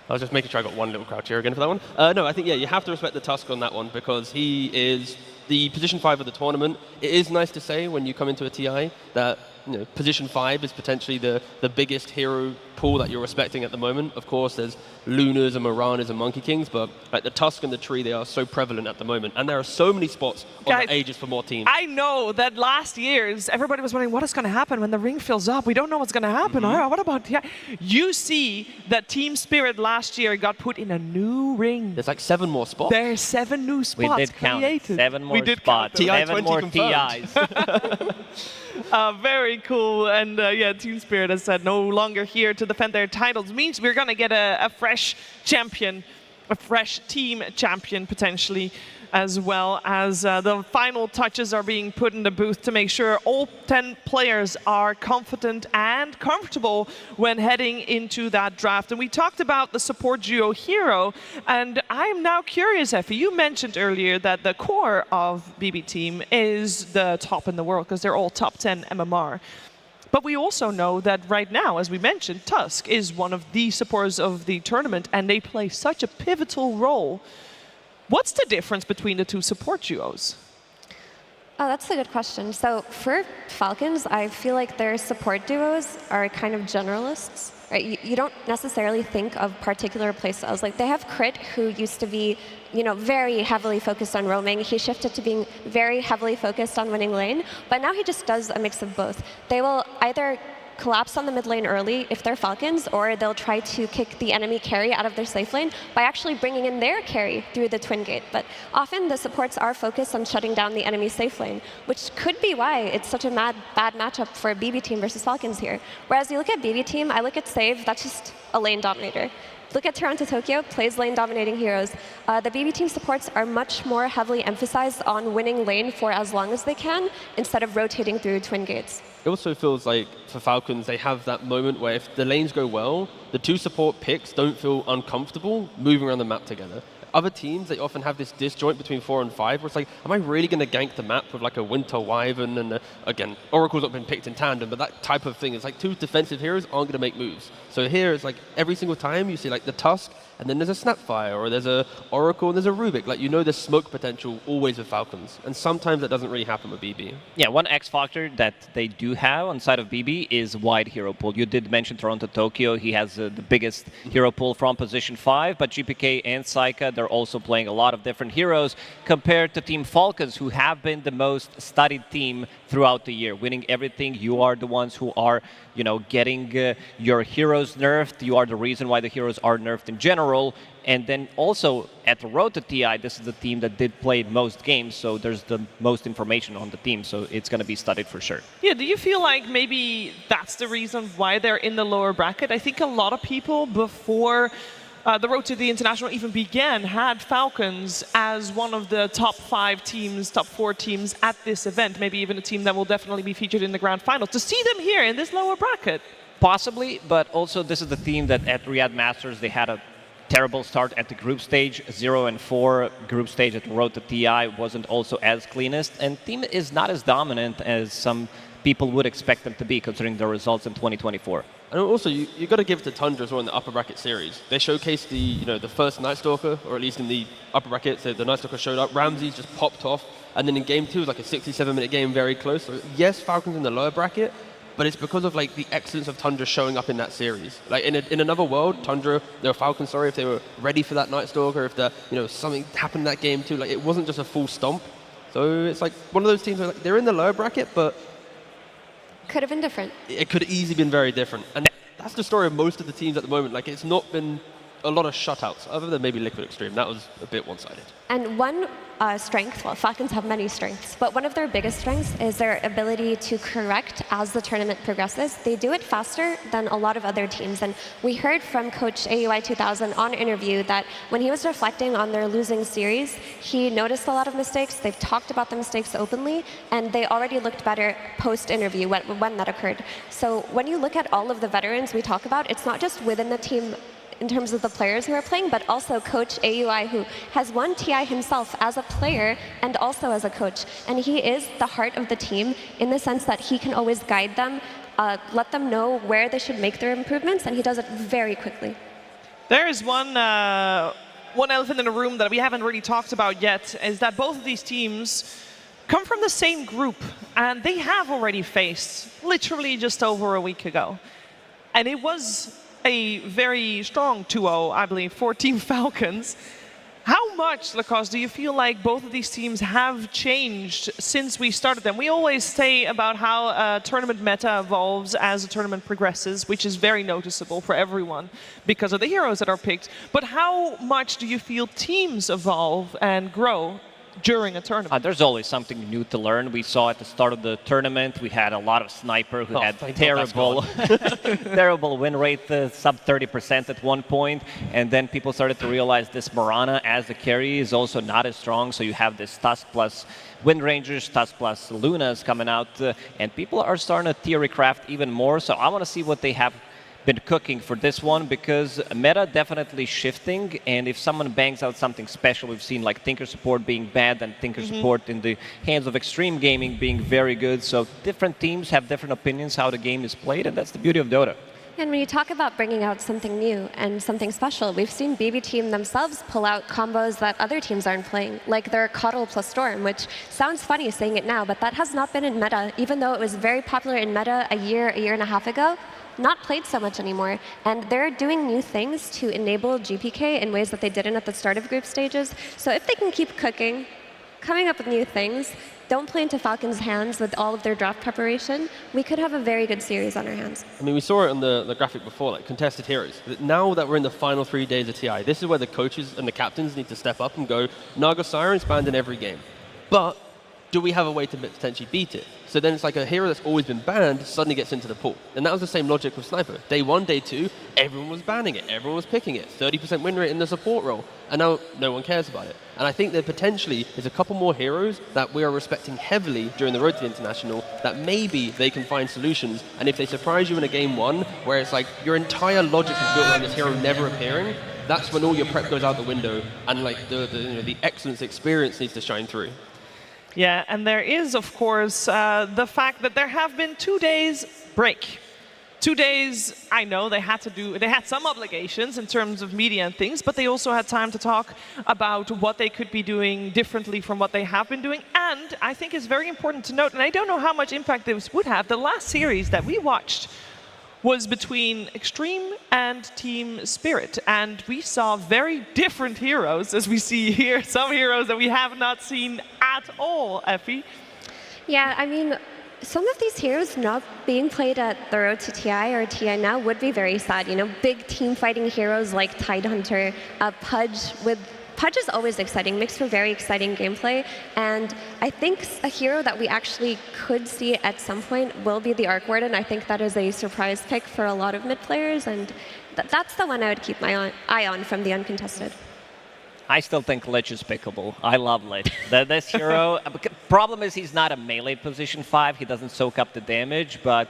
I was just making sure I got one little crouch here again for that one. No, I think, yeah, you have to respect the Tusk on that one, because he is the Position 5 of the tournament. It is nice to say when you come into a TI that Position 5 is potentially the biggest hero pool that you're respecting at the moment. Of course, there's Lunas and Miranas and Monkey Kings, but like the Tusk and the Tree, they are so prevalent at the moment. And there are so many spots on the Aegis for more teams. I know that last year's, everybody was wondering what is going to happen when the ring fills up. We don't know what's going to happen. What about... Yeah. You see that Team Spirit last year got put in a new ring. There's like 7 more spots. There's 7 new spots We did created. Count 7 more spots. 7 more TIs. Very cool. And yeah, Team Spirit has said no longer here to defend their titles. Means we're going to get a fresh champion, a fresh team champion potentially, as well as the final touches are being put in the booth to make sure all 10 players are confident and comfortable when heading into that draft. And we talked about the support duo hero, and I'm now curious, Effie, you mentioned earlier that the core of BB Team is the top in the world because they're all top 10 MMR. But we also know that right now, as we mentioned, Tusk is one of the supporters of the tournament, and they play such a pivotal role. What's the difference between the two support duos? Oh, that's a good question. So for Falcons, I feel like their support duos are kind of generalists. Right? You don't necessarily think of particular playstyles. Like they have Crit, who used to be, very heavily focused on roaming. He shifted to being very heavily focused on winning lane, but now he just does a mix of both. They will either collapse on the mid lane early if they're Falcons, or they'll try to kick the enemy carry out of their safe lane by actually bringing in their carry through the twin gate. But often the supports are focused on shutting down the enemy safe lane, which could be why it's such a bad matchup for BB Team versus Falcons here. Whereas you look at BB Team, I look at Save, that's just a lane dominator. Look at Toronto Tokyo, plays lane dominating heroes. The BB Team supports are much more heavily emphasized on winning lane for as long as they can, instead of rotating through twin gates. It also feels like for Falcons, they have that moment where if the lanes go well, the two support picks don't feel uncomfortable moving around the map together. other teams, they often have this disjoint between 4 and 5, where it's like, am I really going to gank the map with like a Winter Wyvern? And again, Oracle's not been picked in tandem, but that type of thing is like 2 defensive heroes aren't going to make moves. So here it's like every single time you see like the Tusk, and then there's a Snapfire, or there's a Oracle, and there's a Rubik. Like, you know there's smoke potential always with Falcons. And sometimes that doesn't really happen with BB. Yeah, one X factor that they do have on side of BB is wide hero pool. You did mention Toronto Tokyo. He has the biggest hero pool from position 5, but GPK and Saika, they're also playing a lot of different heroes compared to Team Falcons, who have been the most studied team throughout the year, winning everything. You are the ones who are, getting your heroes nerfed. You are the reason why the heroes are nerfed in general. And then also at the road to TI, this is the team that did play most games, so there's the most information on the team, so it's going to be studied for sure. Yeah, do you feel like maybe that's the reason why they're in the lower bracket? I think a lot of people before the road to the international even began had Falcons as one of the top 5 teams, top 4 teams at this event, maybe even a team that will definitely be featured in the grand final. To see them here in this lower bracket. Possibly, but also this is the team that at Riyadh Masters they had a terrible start at the group stage. 0-4 group stage at the road to TI wasn't also as cleanest, and team is not as dominant as some people would expect them to be, considering their results in 2024. And also, you got to give it to Tundra as well in the upper bracket series. They showcased the first Night Stalker, or at least in the upper bracket, so the Night Stalker showed up. Ramses just popped off, and then in game 2, it was like a 67-minute game, very close. So yes, Falcons in the lower bracket, but it's because of like the excellence of Tundra showing up in that series. Like in another world, Tundra, Falcons, sorry, if they were ready for that Night Stalker, if something happened in that game too, like it wasn't just a full stomp. So it's like one of those teams where like, they're in the lower bracket, but could have been different. It could have easily been very different. And that's the story of most of the teams at the moment. Like, it's not been a lot of shutouts, other than maybe Liquid Xtreme. That was a bit one-sided. And one strength, well, Falcons have many strengths, but one of their biggest strengths is their ability to correct as the tournament progresses. They do it faster than a lot of other teams. And we heard from Coach AUI 2000 on interview that when he was reflecting on their losing series, he noticed a lot of mistakes. They've talked about the mistakes openly, and they already looked better post-interview when that occurred. So when you look at all of the veterans we talk about, it's not just within the team in terms of the players who are playing, but also Coach AUI, who has won TI himself as a player and also as a coach. And he is the heart of the team in the sense that he can always guide them, let them know where they should make their improvements, and he does it very quickly. There is one elephant in the room that we haven't really talked about yet, is that both of these teams come from the same group, and they have already faced literally just over a week ago. And it was a very strong 2-0, I believe, for Team Falcons. How much, Lacoste, do you feel like both of these teams have changed since we started them? We always say about how tournament meta evolves as the tournament progresses, which is very noticeable for everyone because of the heroes that are picked. But how much do you feel teams evolve and grow during a tournament? There's always something new to learn. We saw at the start of the tournament, we had a lot of Sniper who had terrible terrible win rate, sub 30% at one point, and then people started to realize this Morana as the carry is also not as strong, so you have this Tusk plus Wind Rangers, Tusk plus Lunas coming out, and people are starting to theory craft even more, so I want to see what they have been cooking for this one, because meta definitely shifting, and if someone bangs out something special, we've seen like Tinker support being bad and Tinker support in the hands of Xtreme Gaming being very good, so different teams have different opinions how the game is played, and that's the beauty of Dota. And when you talk about bringing out something new and something special, we've seen BB Team themselves pull out combos that other teams aren't playing, like their Coddle plus Storm, which sounds funny saying it now, but that has not been in meta, even though it was very popular in meta a year and a half ago. Not played so much anymore, and they're doing new things to enable GPK in ways that they didn't at the start of group stages. So if they can keep cooking, coming up with new things, don't play into Falcons' hands with all of their draft preparation, we could have a very good series on our hands. I mean, we saw it on the graphic before, like contested heroes. Now that we're in the final 3 days of TI, this is where the coaches and the captains need to step up and go, Naga Siren's banned in every game. But do we have a way to potentially beat it? So then it's like a hero that's always been banned suddenly gets into the pool. And that was the same logic with Sniper. Day 1, day 2, everyone was banning it. Everyone was picking it. 30% win rate in the support role. And now no one cares about it. And I think there potentially is a couple more heroes that we are respecting heavily during the Road to the International that maybe they can find solutions. And if they surprise you in a game 1 where it's like your entire logic is built around this hero never appearing, that's when all your prep goes out the window, and like the excellence experience needs to shine through. Yeah, and there is, of course, the fact that there have been 2 days break. 2 days, I know they had some obligations in terms of media and things, but they also had time to talk about what they could be doing differently from what they have been doing. And I think it's very important to note, and I don't know how much impact this would have, the last series that we watched was between Xtreme and Team Spirit. And we saw very different heroes, as we see here, some heroes that we have not seen at all, Effie. Yeah, I mean, some of these heroes not being played at the road to TI or TI now would be very sad. You know, big team fighting heroes like Tidehunter, Pudge is always exciting, makes for very exciting gameplay, and I think a hero that we actually could see at some point will be the Arc Warden. I think that is a surprise pick for a lot of mid players, and that's the one I would keep my eye on from the uncontested. I still think Lich is pickable. I love Lich. This hero, problem is he's not a melee position 5. He doesn't soak up the damage, but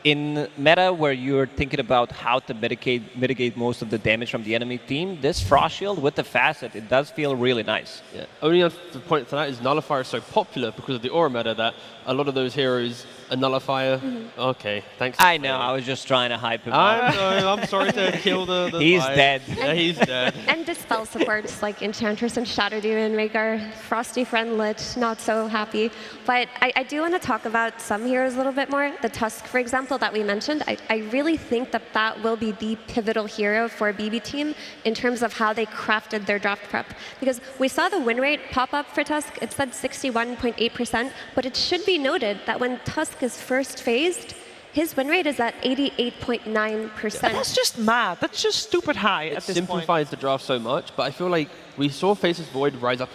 in meta where you're thinking about how to mitigate most of the damage from the enemy team, this Frost Shield with the Facet, it does feel really nice. Yeah. Only the point to that is Nullifier is so popular because of the Aura meta that a lot of those heroes are Nullifier. Okay, thanks. I know, I was just trying to hype him up. I'm sorry to kill the He's vibe. dead. Yeah, he's dead. And Dispel supports like Enchantress and Shadow Demon make our Frosty friend Lich not so happy. But I do want to talk about some heroes a little bit more. The Tusk, for example, that we mentioned, I really think that will be the pivotal hero for BB Team in terms of how they crafted their draft prep. Because we saw the win rate pop up for Tusk. It said 61.8%, but it should be noted that when Tusk is first phased, his win rate is at 88.9%. That's just mad. That's just stupid high at this point. It simplifies the draft so much, but I feel like we saw Faceless Void rise up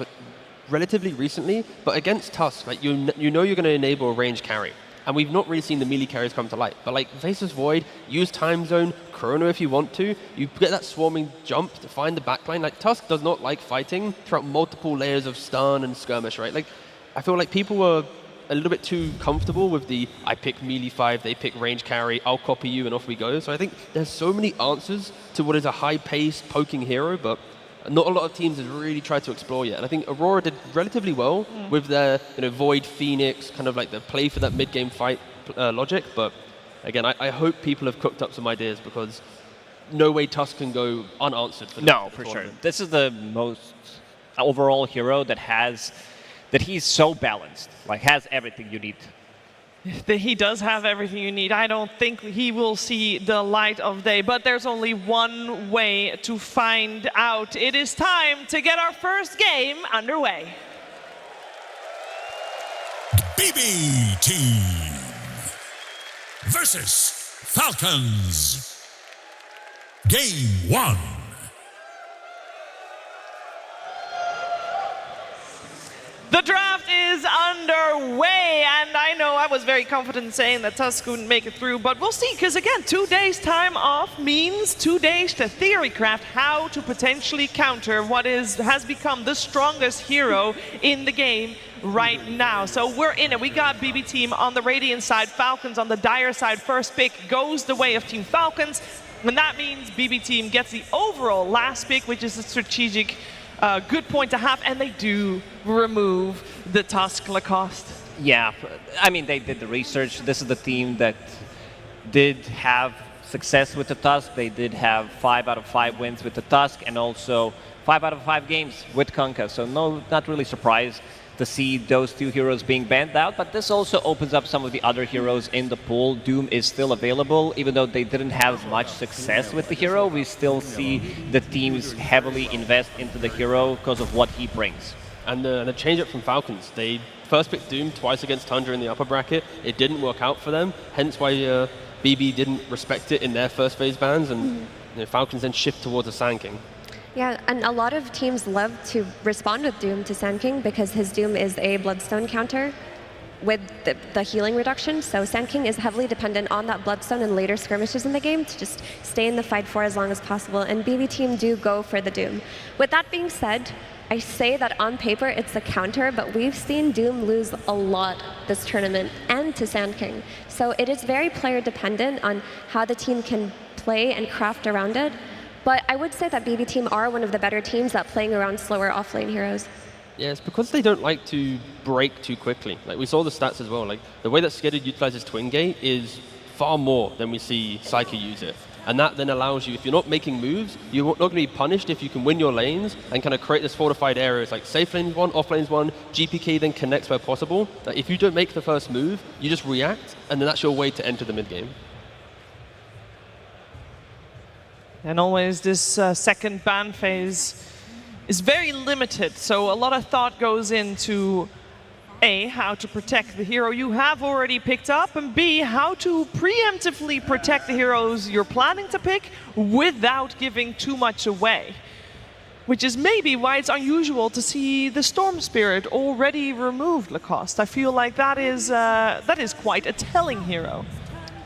relatively recently, but against Tusk, like you know you're going to enable a range carry. And we've not really seen the melee carries come to light. But like Faceless Void, use Time Zone, Chrono if you want to. You get that swarming jump to find the backline. Like Tusk does not like fighting throughout multiple layers of stun and skirmish, right? Like I feel like people were a little bit too comfortable with the I pick melee 5, they pick range carry, I'll copy you and off we go. So I think there's so many answers to what is a high-paced poking hero, but not a lot of teams have really tried to explore yet. And I think Aurora did relatively well with their Void, Phoenix, kind of like the play for that mid-game fight logic. But again, I hope people have cooked up some ideas because no way Tusk can go unanswered. For sure. This is the most overall hero that he's so balanced, like has everything you need. He does have everything you need. I don't think he will see the light of day, but there's only one way to find out. It is time to get our first game underway. BB Team versus Falcons. Game 1. The draft is underway, and I know I was very confident in saying that Tusk wouldn't make it through, but we'll see, because again, 2 days time off means 2 days to theory craft how to potentially counter what has become the strongest hero in the game right now. So we're in it. We got BB Team on the Radiant side, Falcons on the Dire side. First pick goes the way of Team Falcons, and that means BB Team gets the overall last pick, which is a strategic good point to have, and they do remove the Tusk Lacoste. Yeah, I mean, they did the research. This is the team that did have success with the Tusk. They did have 5 out of 5 wins with the Tusk, and also 5 out of 5 games with Kunkka. So no, not really surprised to see those 2 heroes being banned out, but this also opens up some of the other heroes in the pool. Doom is still available, even though they didn't have much success with the hero. We still see the teams heavily invest into the hero because of what he brings. And the change up from Falcons, they first picked Doom twice against Tundra in the upper bracket. It didn't work out for them, hence why BB didn't respect it in their first phase bans, and Falcons then shift towards a Sand King. Yeah, and a lot of teams love to respond with Doom to Sand King because his Doom is a Bloodstone counter with the healing reduction. So Sand King is heavily dependent on that Bloodstone in later skirmishes in the game to just stay in the fight for as long as possible. And BB Team do go for the Doom. With that being said, I say that on paper it's a counter, but we've seen Doom lose a lot this tournament and to Sand King. So it is very player dependent on how the team can play and craft around it. But I would say that BB Team are one of the better teams at playing around slower offlane heroes. Yeah, it's because they don't like to break too quickly. Like we saw the stats as well. Like the way that Skittered utilizes Twin Gate is far more than we see Psyche use it. And that then allows you, if you're not making moves, you're not going to be punished if you can win your lanes and kind of create this fortified areas like safe lanes one, off lanes one, GPK then connects where possible. Like if you don't make the first move, you just react, and then that's your way to enter the mid game. And always this second ban phase is very limited, so a lot of thought goes into A, how to protect the hero you have already picked up, and B, how to preemptively protect the heroes you're planning to pick without giving too much away. Which is maybe why it's unusual to see the Storm Spirit already removed, Lacoste. I feel like that is quite a telling hero.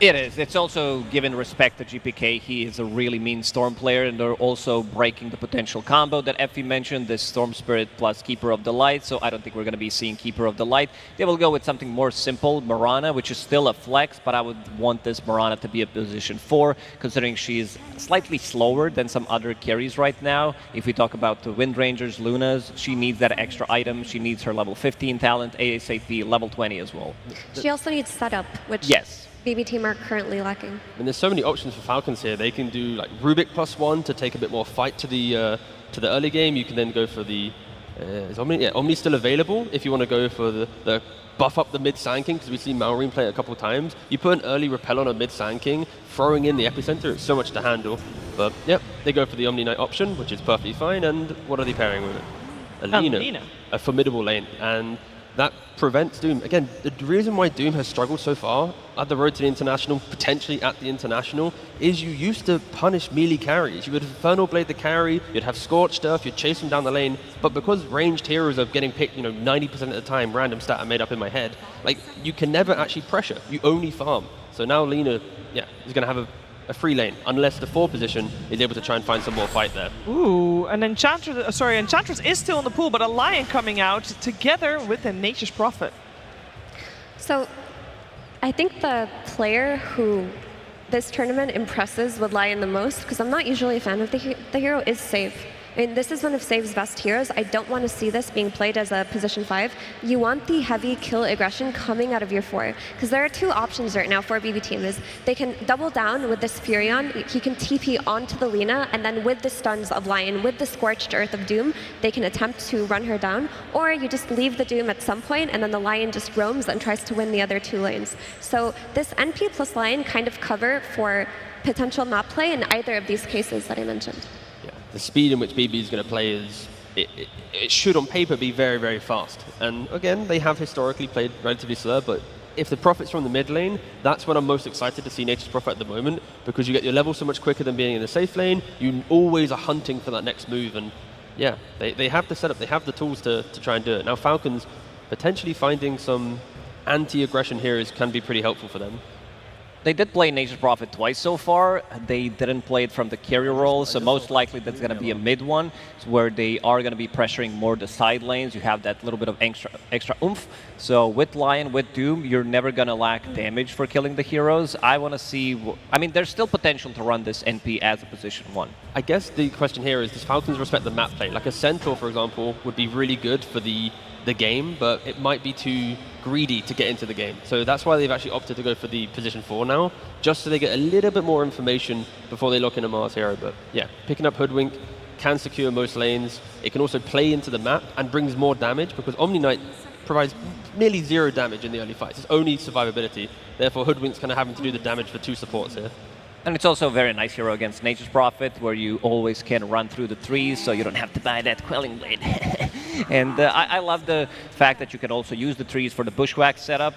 It is. It's also given respect to GPK. He is a really mean Storm player, and they're also breaking the potential combo that Effie mentioned, this Storm Spirit plus Keeper of the Light, so I don't think we're going to be seeing Keeper of the Light. They will go with something more simple, Mirana, which is still a flex, but I would want this Mirana to be a position 4, considering she's slightly slower than some other carries right now. If we talk about the Wind Rangers, Lunas, she needs that extra item. She needs her level 15 talent, ASAP, level 20 as well. She also needs setup, which yes. BB Team are currently lacking. And there's so many options for Falcons here. They can do like Rubik +1 to take a bit more fight to the early game. You can then go for the is Omni? Yeah, Omni's still available if you want to go for the buff up the mid Sand King, because we've seen Malrine play it a couple of times. You put an early repel on a mid Sand King, throwing in the epicenter, it's so much to handle. But yep, they go for the Omni Knight option, which is perfectly fine. And what are they pairing with it? Alina, a formidable lane, and that prevents Doom. Again, the reason why Doom has struggled so far at the road to the International, potentially at the International, is you used to punish melee carries. You would Infernal Blade the carry, you'd have Scorched Earth, you'd chase them down the lane, but because ranged heroes are getting picked, 90% of the time, random stat I made up in my head, like, you can never actually pressure, you only farm. So now Lina, is going to have a free lane, unless the 4 position is able to try and find some more fight there. Ooh, and Enchantress is still in the pool, but a Lion coming out together with a Nature's Prophet. So I think the player who this tournament impresses with Lion the most, because I'm not usually a fan of the hero, is Save. I mean, this is one of Save's best heroes. I don't want to see this being played as a position 5. You want the heavy kill aggression coming out of your 4. Because there are 2 options right now for BB Team. Is they can double down with this Furion. He can TP onto the Lina, and then with the stuns of Lion, with the Scorched Earth of Doom, they can attempt to run her down. Or you just leave the Doom at some point, and then the Lion just roams and tries to win the other 2 lanes. So this NP plus Lion kind of cover for potential map play in either of these cases that I mentioned. The speed in which BB is going to play is, it should on paper be very, very fast. And again, they have historically played relatively slow, but if the Prophet's from the mid lane, that's when I'm most excited to see Nature's Prophet at the moment, because you get your level so much quicker than being in the safe lane. You always are hunting for that next move, and yeah, they have the setup, they have the tools to try and do it. Now Falcons, potentially finding some anti-aggression heroes can be pretty helpful for them. They did play Nature's Prophet twice so far. They didn't play it from the carrier role, so most likely that's going to be a mid one, where they are going to be pressuring more the side lanes. You have that little bit of extra oomph. So with Lion, with Doom, you're never going to lack damage for killing the heroes. I want to see... I mean, there's still potential to run this NP as a position 1. I guess the question here is, does Falcons respect the map play? Like a Centaur, for example, would be really good for the game, but it might be too greedy to get into the game. So that's why they've actually opted to go for the position 4 now, just so they get a little bit more information before they lock in a Mars hero. But yeah, picking up Hoodwink can secure most lanes. It can also play into the map and brings more damage, because Omni Knight provides nearly 0 damage in the early fights. It's only survivability. Therefore, Hoodwink's kind of having to do the damage for 2 supports here. And it's also a very nice hero against Nature's Prophet, where you always can run through the trees, so you don't have to buy that Quelling Blade. And I love the fact that you can also use the trees for the Bushwhack setup.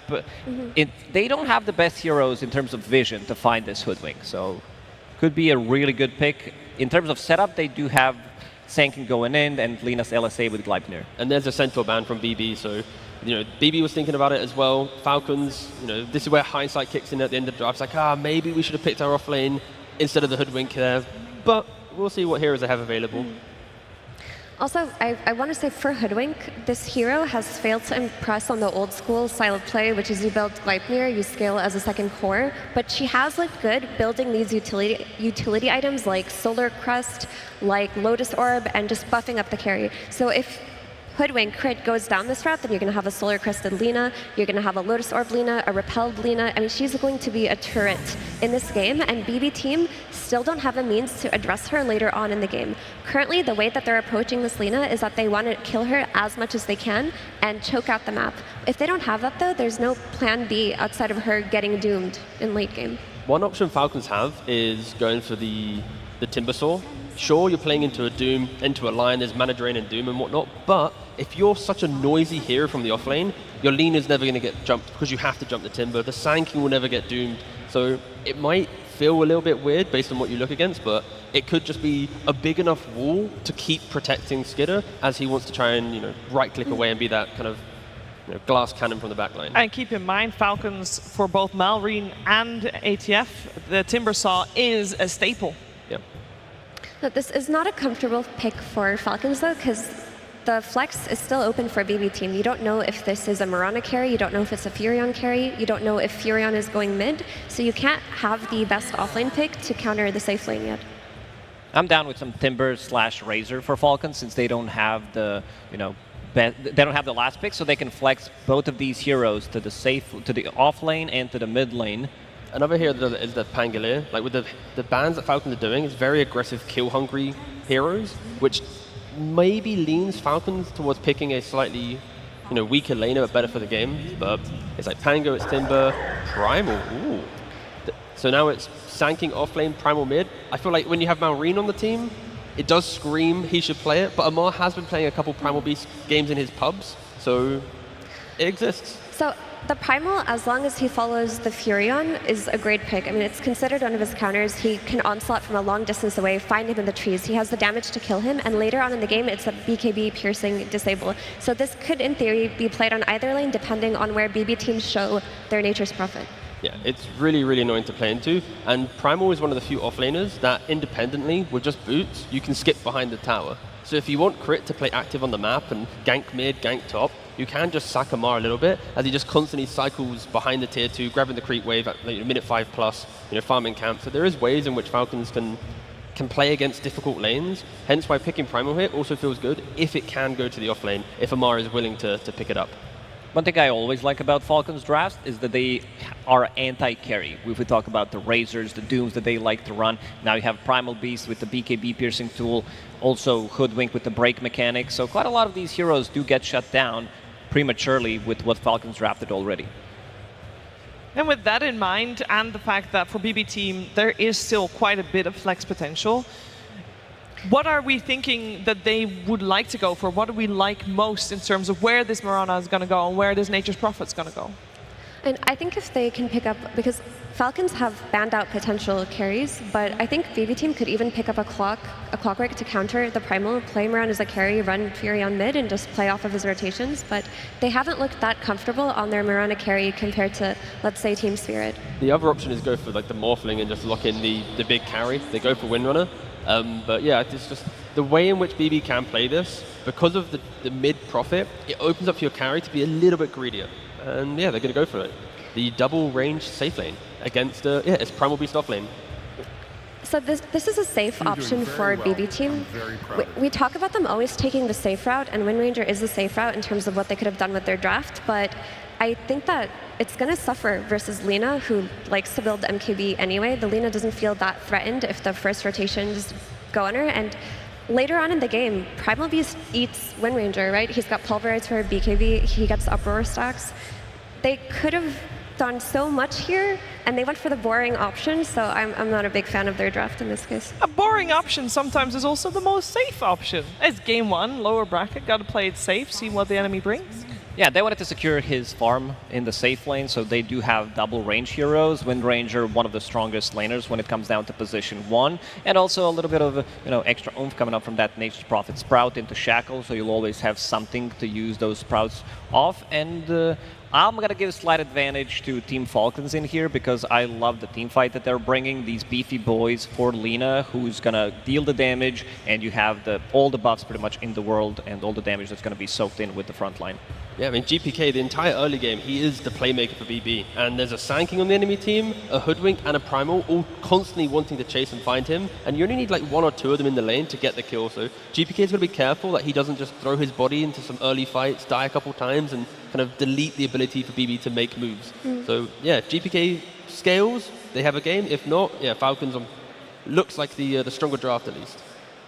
They don't have the best heroes in terms of vision to find this Hoodwink, so could be a really good pick. In terms of setup, they do have Sankin going in and Lina's LSA with Gleipnir. And there's a Centaur ban from BB, so BB was thinking about it as well. Falcons, this is where hindsight kicks in at the end of the draft. It's like, maybe we should have picked our off lane instead of the Hoodwink there. But we'll see what heroes they have available. Also, I want to say for Hoodwink, this hero has failed to impress on the old school style of play, which is you build Gleipnir, you scale as a second core, but she has looked good building these utility items like Solar Crust, like Lotus Orb, and just buffing up the carry. So if Hoodwink crit goes down this route, then you're going to have a Solar Crested Lina, you're going to have a Lotus Orb Lina, a Repelled Lina. I mean, she's going to be a turret in this game, and BB team still don't have a means to address her later on in the game. Currently, the way that they're approaching this Lina is that they want to kill her as much as they can and choke out the map. If they don't have that, though, there's no plan B outside of her getting doomed in late game. One option Falcons have is going for the Timbersaw. Sure, you're playing into a Doom, into a Lion, there's Mana Drain and Doom and whatnot, but if you're such a noisy hero from the offlane, your Lina's never going to get jumped because you have to jump the Timber. The Sand King will never get doomed, so it might feel a little bit weird based on what you look against, but it could just be a big enough wall to keep protecting Skidder as he wants to try and right-click away and be that kind of glass cannon from the back line. And keep in mind, Falcons, for both Malrine and ATF, the Timbersaw is a staple. Yeah. This is not a comfortable pick for Falcons, though, because the flex is still open for BB team. You don't know if this is a Mirana carry, you don't know if it's a Furion carry, you don't know if Furion is going mid, so you can't have the best offlane pick to counter the safe lane yet. I'm down with some Timber/Razor for Falcons since they don't have the, they don't have the last pick, so they can flex both of these heroes to the off lane and to the mid lane. Another hero is the Pangolier. Like with the bans that Falcons are doing, it's very aggressive, kill-hungry heroes, which maybe leans Falcons towards picking a slightly, weaker laner but better for the game. But it's like Pango, it's Timber, Primal. Ooh. So now it's Sand King offlane, Primal mid. I feel like when you have Malrine on the team, it does scream he should play it. But Amar has been playing a couple Primal Beast games in his pubs, so it exists. So the Primal, as long as he follows the Furion, is a great pick. I mean, it's considered one of his counters. He can onslaught from a long distance away, find him in the trees. He has the damage to kill him, and later on in the game, it's a BKB piercing disable. So this could, in theory, be played on either lane, depending on where BB teams show their Nature's Prophet. Yeah, it's really, really annoying to play into. And Primal is one of the few offlaners that independently, with just boots, you can skip behind the tower. So if you want Crit to play active on the map and gank mid, gank top, you can just sack Amar a little bit as he just constantly cycles behind the tier 2, grabbing the creep wave at minute 5+, farming camp. So there is ways in which Falcons can play against difficult lanes, hence why picking Primal here also feels good if it can go to the offlane, if Amar is willing to pick it up. One thing I always like about Falcons drafts is that they are anti-carry. If we talk about the Razors, the Dooms that they like to run, now you have Primal Beast with the BKB piercing tool, also Hoodwink with the break mechanic. So quite a lot of these heroes do get shut down prematurely with what Falcons drafted already. And with that in mind, and the fact that for BB team, there is still quite a bit of flex potential, what are we thinking that they would like to go for? What do we like most in terms of where this Mirana is going to go and where this Nature's Prophet is going to go? And I think if they can pick up, because Falcons have banned out potential carries, but I think BB team could even pick up a Clockwork to counter the Primal, play him around as a carry, run Fury on mid, and just play off of his rotations. But they haven't looked that comfortable on their Mirana carry compared to, let's say, Team Spirit. The other option is go for like the Morphling and just lock in the big carry. They go for Windrunner. But yeah, it's just the way in which BB can play this, because of the mid profit, it opens up your carry to be a little bit greedier. And yeah, they're going to go for it. The double range safe lane against, it's Primal Beast off lane. So this is a safe option for BB team. We talk about them always taking the safe route, and Wind Ranger is the safe route in terms of what they could have done with their draft, but I think that it's going to suffer versus Lina, who likes to build MKB anyway. The Lina doesn't feel that threatened if the first rotations go on her, and later on in the game, Primal Beast eats Wind Ranger, right? He's got Pulverize for BKB, he gets Uproar stacks. They could have done so much here, and they went for the boring option, so I'm not a big fan of their draft in this case. A boring option sometimes is also the most safe option. It's game one, lower bracket, got to play it safe, see what the enemy brings. Yeah, they wanted to secure his farm in the safe lane, so they do have double range heroes. Wind Ranger, one of the strongest laners when it comes down to position 1, and also a little bit of extra oomph coming up from that Nature's Prophet Sprout into Shackle, so you'll always have something to use those sprouts off. And I'm going to give slight advantage to Team Falcons in here because I love the team fight that they're bringing. These beefy boys for Lina, who's going to deal the damage, and you have all the buffs pretty much in the world and all the damage that's going to be soaked in with the front line. Yeah, I mean, GPK, the entire early game, he is the playmaker for BB. And there's a Sanking on the enemy team, a Hoodwink, and a Primal, all constantly wanting to chase and find him. And you only need like 1 or 2 of them in the lane to get the kill. So GPK's got to be careful that he doesn't just throw his body into some early fights, die a couple times, and kind of delete the ability for BB to make moves. So yeah, if GPK scales, they have a game. If not, yeah, Falcons looks like the stronger draft at least.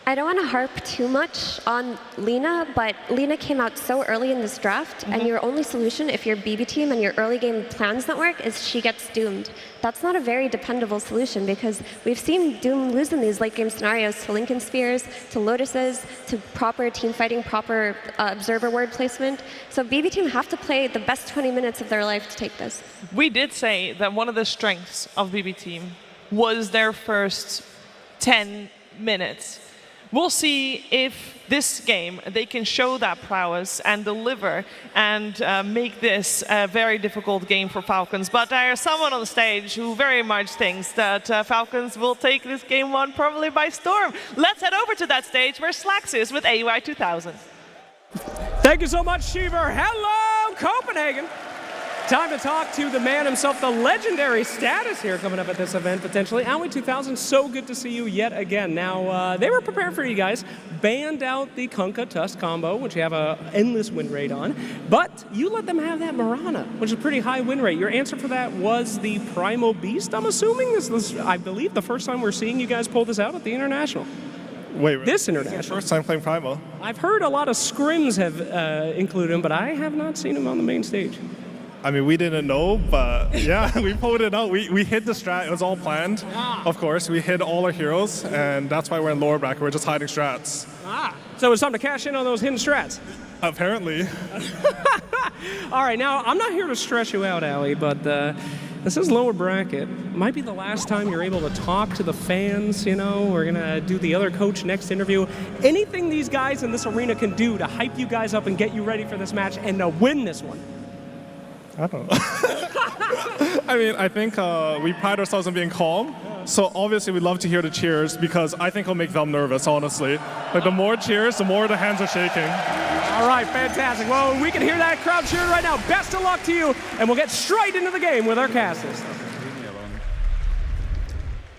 I don't want to harp too much on Lina, but Lina came out so early in this draft, and your only solution if you're BB team and your early game plans don't work is she gets doomed. That's not a very dependable solution because we've seen Doom lose in these late game scenarios to Lincoln Spheres, to Lotuses, to proper team fighting, proper observer word placement. So BB team have to play the best 20 minutes of their life to take this. We did say that one of the strengths of BB team was their first 10 minutes. We'll see if this game they can show that prowess and deliver and make this a very difficult game for Falcons. But there is someone on the stage who very much thinks that Falcons will take this game one probably by storm. Let's head over to that stage where Slacks is with AUI 2000. Thank you so much, Shiver. Hello, Copenhagen. Time to talk to the man himself, the legendary status here coming up at this event, potentially. AUI 2000, so good to see you yet again. Now, they were prepared for you guys, banned out the Kunkka Tusk combo, which you have an endless win rate on, but you let them have that Mirana, which is a pretty high win rate. Your answer for that was the Primal Beast, I'm assuming? This was, I believe, the first time we're seeing you guys pull this out at the International. Wait, this International. First time playing Primal. I've heard a lot of scrims have included him, but I have not seen him on the main stage. I mean, we didn't know, but yeah, we pulled it out. We hit the strat. It was all planned, of course. We hit all our heroes, and that's why we're in lower bracket. We're just hiding strats. So it's time to cash in on those hidden strats. Apparently. All right, now, I'm not here to stress you out, Ali, but this is lower bracket. Might be the last time you're able to talk to the fans, you know. We're going to do the other coach next interview. Anything these guys in this arena can do to hype you guys up and get you ready for this match and to win this one? I don't know. I mean, I think we pride ourselves on being calm. So obviously we'd love to hear the cheers because I think it'll make them nervous, honestly. Like the more cheers, the more the hands are shaking. All right, fantastic. Well, we can hear that crowd cheering right now. Best of luck to you, and we'll get straight into the game with our casters.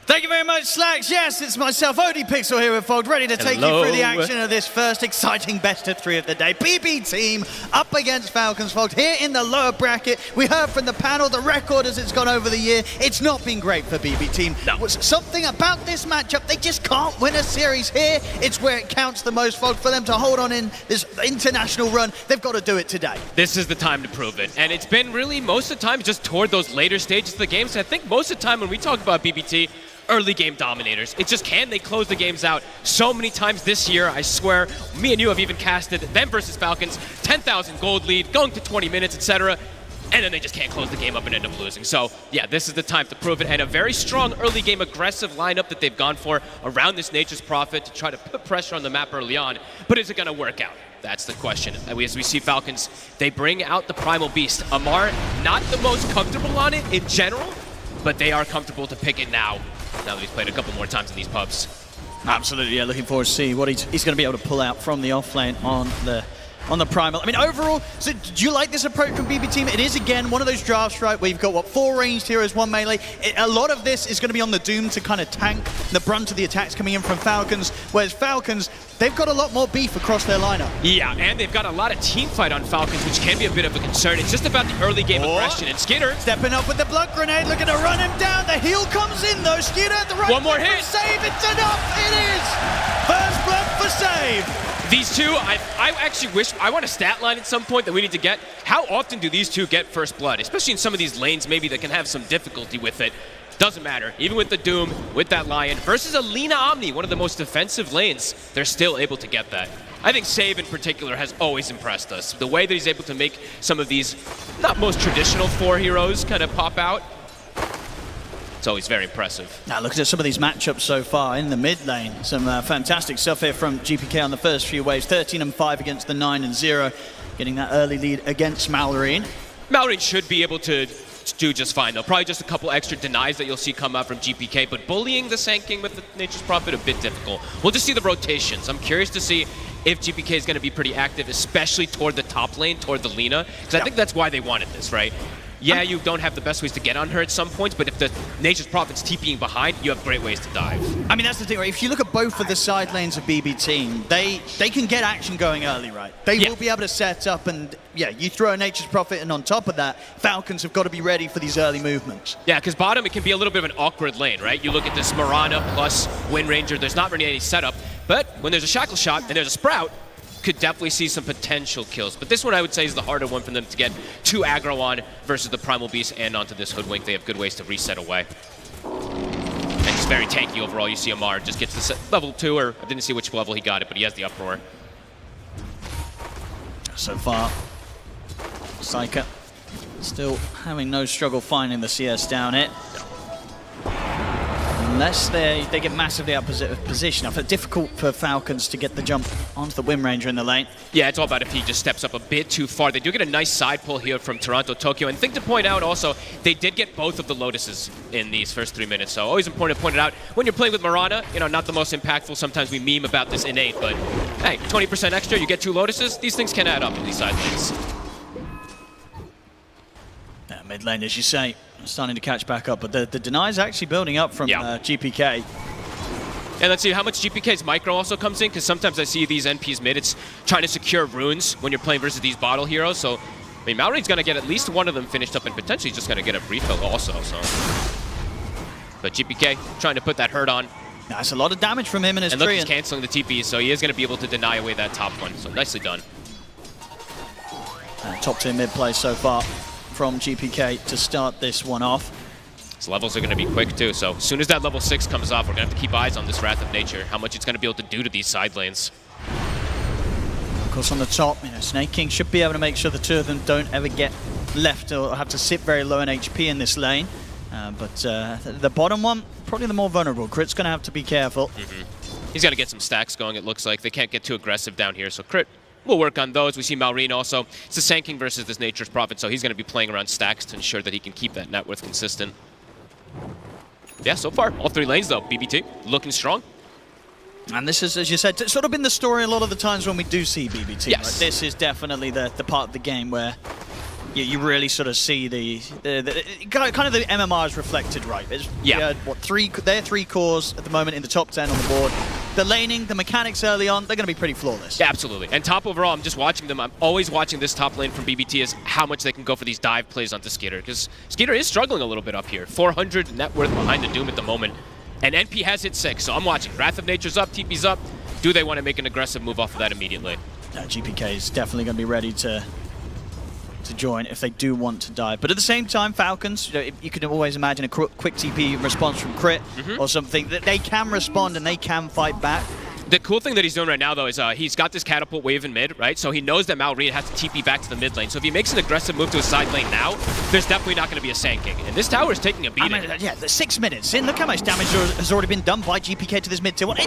Thank you very much, Slacks. Yes, it's myself, ODPixel here with Fold, ready to take you through the action of this first exciting best of 3 of the day. BB team up against Falcons, Fold, here in the lower bracket. We heard from the panel, the record as it's gone over the year, it's not been great for BB team. No. Something about this matchup, they just can't win a series here. It's where it counts the most, Fold. For them to hold on in this international run, they've got to do it today. This is the time to prove it. And it's been really most of the time just toward those later stages of the game. So I think most of the time when we talk about BBT, early game dominators. It's just, can they close the games out? So many times this year, I swear, me and you have even casted them versus Falcons, 10,000 gold lead, going to 20 minutes, etc. And then they just can't close the game up and end up losing. So yeah, this is the time to prove it. And a very strong early game aggressive lineup that they've gone for around this Nature's Prophet to try to put pressure on the map early on. But is it gonna work out? That's the question. As we see Falcons, they bring out the Primal Beast. Amar, not the most comfortable on it in general, but they are comfortable to pick it now that he's played a couple more times in these pubs. Absolutely, yeah. Looking forward to see what he's going to be able to pull out from the offlane on the Primal. I mean, overall, so do you like this approach from BB team? It is, again, one of those drafts, right, where you've got, 4 ranged heroes, 1 melee. A lot of this is going to be on the Doom to kind of tank the brunt of the attacks coming in from Falcons, whereas Falcons, they've got a lot more beef across their lineup. Yeah, and they've got a lot of team fight on Falcons, which can be a bit of a concern. It's just about the early game aggression. And Skinner stepping up with the blood grenade, looking to run him down. The heal comes in, though. Skinner at the right. One more hit. Save, it's enough. It is. First blood for save. These two, I actually wish, I want a stat line at some point that we need to get. How often do these two get first blood? Especially in some of these lanes maybe that can have some difficulty with it. Doesn't matter. Even with the Doom, with that Lion, versus a Lina Omni, one of the most defensive lanes, they're still able to get that. I think Save in particular has always impressed us. The way that he's able to make some of these, not most traditional 4 heroes kind of pop out, it's always very impressive. Now looking at some of these matchups so far in the mid lane, some fantastic stuff here from GPK on the first few waves. 13 and 5 against the 9 and 0, getting that early lead against Mallory. Malrine should be able to do just fine, though. Probably just a couple extra denies that you'll see come out from GPK, but bullying the Sand King with the Nature's Prophet, a bit difficult. We'll just see the rotations. I'm curious to see if GPK is going to be pretty active, especially toward the top lane, toward the Lina, because I think that's why they wanted this, right? Yeah, you don't have the best ways to get on her at some points, but if the Nature's Prophet's TPing behind, you have great ways to dive. I mean, that's the thing, right? If you look at both of the side lanes of BB Team, they can get action going early, right? They will be able to set up, and yeah, you throw a Nature's Prophet, and on top of that, Falcons have got to be ready for these early movements. Yeah, because bottom, it can be a little bit of an awkward lane, right? You look at this Mirana plus Wind Ranger, there's not really any setup, but when there's a Shackle Shot and there's a Sprout, could definitely see some potential kills. But this one, I would say, is the harder one for them to get too aggro on versus the Primal Beast and onto this Hoodwink. They have good ways to reset away. And just very tanky overall. You see Amar just gets to level 2, or I didn't see which level he got it, but he has the Uproar. So far, Psyker still having no struggle finding the CS down hit. Unless they get massively out of position. I feel difficult for Falcons to get the jump onto the Wind Ranger in the lane. Yeah, it's all about if he just steps up a bit too far. They do get a nice side pull here from Toronto, Tokyo. And thing to point out also, they did get both of the Lotuses in these first 3 minutes. So always important to point it out. When you're playing with Mirana, you know, not the most impactful. Sometimes we meme about this innate, but hey, 20% extra, you get 2 Lotuses. These things can add up in these side lanes. Mid lane, as you say, starting to catch back up, but the denies actually building up from GPK. And let's see how much GPK's micro also comes in, because sometimes I see these NPs mid, it's trying to secure runes when you're playing versus these bottle heroes. So, I mean, Malrine's going to get at least one of them finished up, and potentially just going to get a refill also. So, but GPK trying to put that hurt on. That's a lot of damage from him in his tree. And look, he's canceling the TP, so he is going to be able to deny away that top one. So nicely done. Top tier mid play so far from GPK to start this one off. His levels are going to be quick too, so as soon as that level 6 comes off, we're going to have to keep eyes on this Wrath of Nature, how much it's going to be able to do to these side lanes. Of course, on the top, you know, Snake King should be able to make sure the 2 of them don't ever get left or have to sit very low in HP in this lane. But the bottom one, probably the more vulnerable. Crit's going to have to be careful. He's got to get some stacks going, it looks like. They can't get too aggressive down here, so Crit we'll work on those. We see Malrine also. It's a Sand King versus this Nature's Prophet, so he's going to be playing around stacks to ensure that he can keep that net worth consistent. Yeah, so far, all 3 lanes though. BBT looking strong. And this is, as you said, sort of been the story a lot of the times when we do see BBT. Yes. Right? This is definitely the part of the game where you really sort of see the kind of the MMRs reflected, right? Yeah. What, 3 cores at the moment in the top 10 on the board. The laning, the mechanics early on, they're going to be pretty flawless. Yeah, absolutely. And top overall, I'm just watching them. I'm always watching this top lane from BBT as how much they can go for these dive plays onto Skeeter, because Skeeter is struggling a little bit up here. 400 net worth behind the Doom at the moment. And NP has hit 6, so I'm watching. Wrath of Nature's up, TP's up. Do they want to make an aggressive move off of that immediately? GPK is definitely going to be ready to join if they do want to dive. But at the same time, Falcons, you can always imagine a quick TP response from Crit or something, that they can respond and they can fight back. The cool thing that he's doing right now, though, is he's got this catapult wave in mid, right? So he knows that Malrine has to TP back to the mid lane. So if he makes an aggressive move to his side lane now, there's definitely not going to be a Sand King. And this tower is taking a beating. I mean, yeah, the 6 minutes in. Look how much damage has already been done by GPK to this mid tier 1.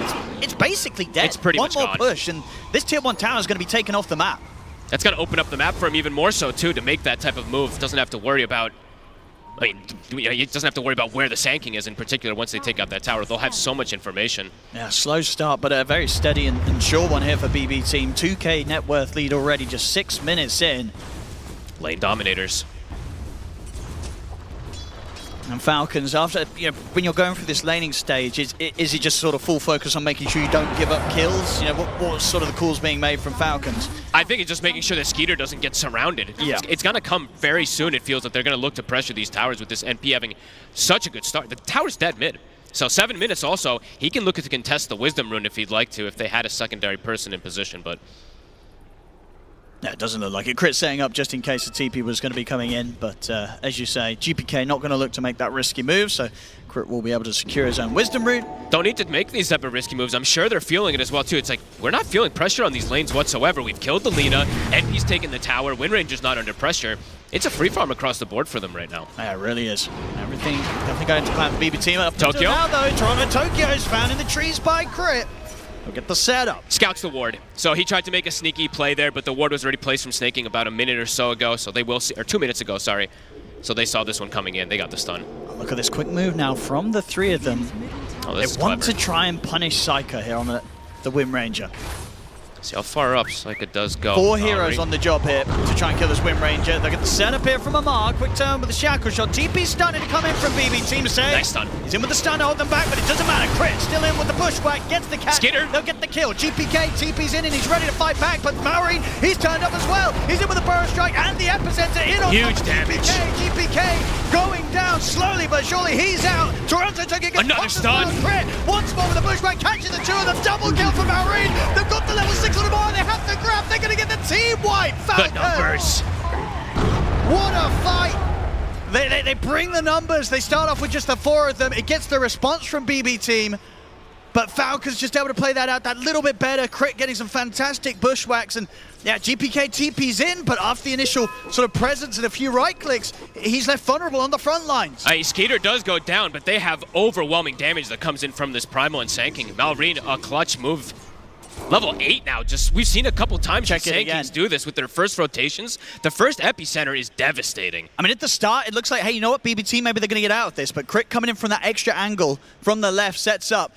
It's basically dead. It's pretty much gone. One more gone. push, and this tier 1 tower is going to be taken off the map. That's going to open up the map for him even more so, too, to make that type of move. Doesn't have to worry about... I mean, he doesn't have to worry about where the Sand King is in particular once they take out that tower. They'll have so much information. Yeah, slow start, but a very steady and sure one here for BB Team. 2K net worth lead already, just 6 minutes in. Lane dominators. And Falcons, after when you're going through this laning stage, is it just sort of full focus on making sure you don't give up kills? What's sort of the calls being made from Falcons? I think it's just making sure that Skeeter doesn't get surrounded. Yeah. It's going to come very soon. It feels that they're going to look to pressure these towers with this NP having such a good start. The tower's dead mid. So 7 minutes also, he can look to contest the Wisdom Rune if he'd like to, if they had a secondary person in position, but... Yeah, it doesn't look like it. Crit setting up just in case the TP was going to be coming in, but as you say, GPK not going to look to make that risky move, so Crit will be able to secure his own Wisdom Rune. Don't need to make these type of risky moves. I'm sure they're feeling it as well, too. It's like, we're not feeling pressure on these lanes whatsoever. We've killed the Lina, NP's taken the tower, Wind Ranger's not under pressure. It's a free farm across the board for them right now. Yeah, it really is. Everything definitely going to plan for BB Team up Tokyo. Now, though, Toronto Tokyo is found in the trees by Crit. Look at the setup. Scouts the ward. So he tried to make a sneaky play there, but the ward was already placed from snaking about a minute or so ago. So they will see, or 2 minutes ago, sorry. So they saw this one coming in. They got the stun. Look at this quick move now from the three of them. Oh, they want to try and punish Psyker here on the Wind Ranger. See how far up Psyker does go. 4 heroes on the job here to try and kill this Wind Ranger. Look at the setup here from Amar. Quick turn with the shackle shot. TP starting to come in from BB Team save. Nice stun. He's in with the stun to hold them back, but it doesn't matter. Crit still in with the bushwhack. Gets the catch. Skitter. They'll get the kill. GPK, TP's in and he's ready to fight back, but Maureen, he's turned up as well. He's in with the burst strike and the epicenter in on huge damage. GPK going down slowly, but surely he's out. Toronto taking another stun. Crit. Once more with the bushwhack, catching the two of them. Double kill for Maureen. They've got the level 6 on the bar. They have to grab. They're going to get the team wipe. Falcons. The numbers. What a fight. They bring the numbers. They start off with just the 4 of them. It gets the response from BB Team. But Falcons just able to play that out that little bit better. Crit getting some fantastic bushwhacks. And yeah, GPK TP's in, but after the initial sort of presence and a few right clicks, he's left vulnerable on the front lines. Skater does go down, but they have overwhelming damage that comes in from this Primal and Sanking. Malrine, a clutch move. Level 8 now, we've seen a couple times Sankings do this with their first rotations. The first epicenter is devastating. I mean, at the start, it looks like, hey, you know what, BBT, maybe they're going to get out of this, but Crit coming in from that extra angle from the left sets up.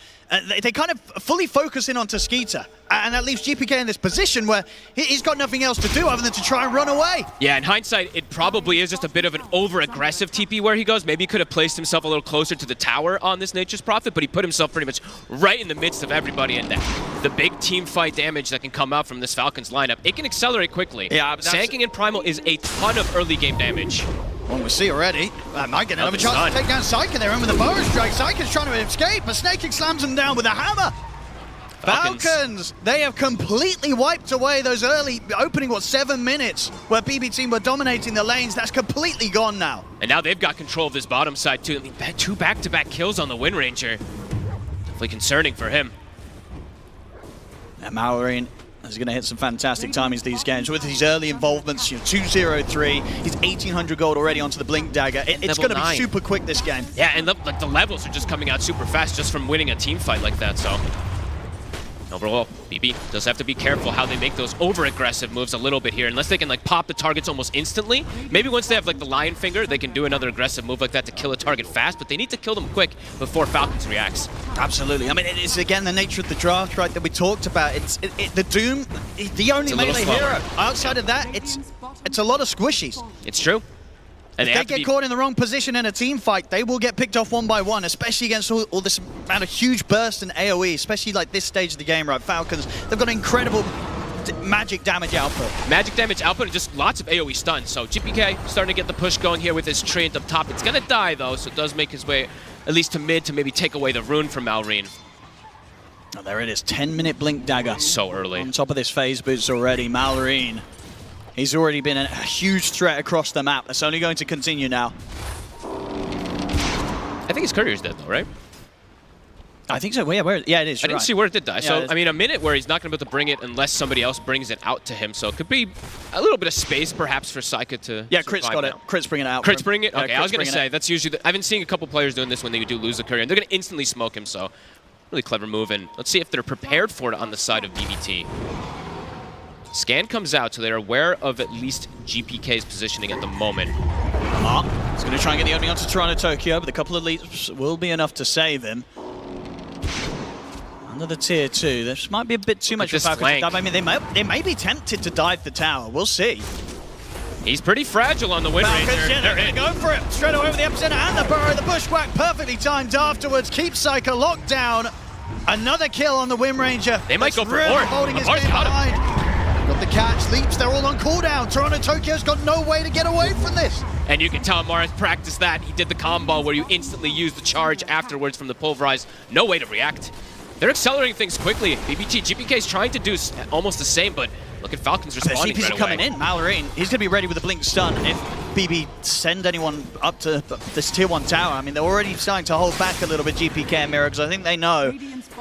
They kind of fully focus in on Skeeter, and that leaves GPK in this position where he's got nothing else to do other than to try and run away. Yeah, in hindsight, it probably is just a bit of an over-aggressive TP where he goes. Maybe he could have placed himself a little closer to the tower on this Nature's Prophet, but he put himself pretty much right in the midst of everybody, and the big team fight damage that can come out from this Falcons lineup, it can accelerate quickly. Yeah, Sanking and Primal is a ton of early game damage. Well, we see already. Might get another chance to take down Psyker there, and with the bow strike, Psyker's trying to escape, but Snaking slams him down with a hammer. Falcons, they have completely wiped away those early opening, 7 minutes where BB Team were dominating the lanes. That's completely gone now. And now they've got control of this bottom side too. I mean, 2 back-to-back kills on the Wind Ranger. Definitely concerning for him. And Maureen is going to hit some fantastic timings these games with his early involvements. 2-0-3. He's 1,800 gold already onto the Blink Dagger. It's going to be super quick this game. Yeah, and the levels are just coming out super fast just from winning a team fight like that. So overall, BB does have to be careful how they make those over-aggressive moves a little bit here. Unless they can pop the targets almost instantly. Maybe once they have the Lion Finger, they can do another aggressive move like that to kill a target fast, but they need to kill them quick before Falcons reacts. Absolutely. I mean, it's again the nature of the draft, right, that we talked about. The Doom, the only melee hero. Outside of that, it's a lot of squishies. It's true. And if they get caught in the wrong position in a team fight, they will get picked off one by one, especially against all this amount of huge burst and AoE, especially like this stage of the game, right? Falcons, they've got incredible magic damage output. Magic damage output and just lots of AoE stuns. So GPK starting to get the push going here with his Treant up top. It's going to die, though, so it does make his way at least to mid to maybe take away the rune from Malrine. Oh, there it is, 10-minute Blink Dagger. So early. On top of this phase boost already, Malrine. He's already been a huge threat across the map. That's only going to continue now. I think his courier's dead, though, right? I think so. Yeah, it is. I didn't see where it did die. Yeah, so, I mean, a minute where he's not going to be able to bring it unless somebody else brings it out to him. So it could be a little bit of space, perhaps, for Psyker to Crit's got it. Crit's bringing it out. Crit's bringing it? Okay, I was going to say, that's usually... I've been seeing a couple players doing this when they do lose the courier, and they're going to instantly smoke him, so really clever move. And let's see if they're prepared for it on the side of BBT. Scan comes out, so they're aware of at least GPK's positioning at the moment. He's going to try and get the opening onto Toronto Tokyo, but a couple of leaps will be enough to save him. Under the tier 2, this might be a bit too much for Falcons to dive. I mean, they may be tempted to dive the tower. We'll see. He's pretty fragile on the Wind Ranger. Yeah, they're going to go for it. Straight away with the epicenter and the burrow. The bushwhack perfectly timed afterwards. Keeps Psyker locked down. Another kill on the Wind Ranger. They might go for really more. Holding his game behind. Got the catch, leaps, they're all on cooldown. Toronto Tokyo's got no way to get away from this. And you can tell Morris practiced that. He did the combo where you instantly use the charge afterwards from the pulverize. No way to react. They're accelerating things quickly. GPK's trying to do almost the same, but look at Falcons responding right away. Coming in. Malrine, he's going to be ready with a blink stun. If BB send anyone up to this tier 1 tower, I mean, they're already starting to hold back a little bit, GPK and Mira, because I think they know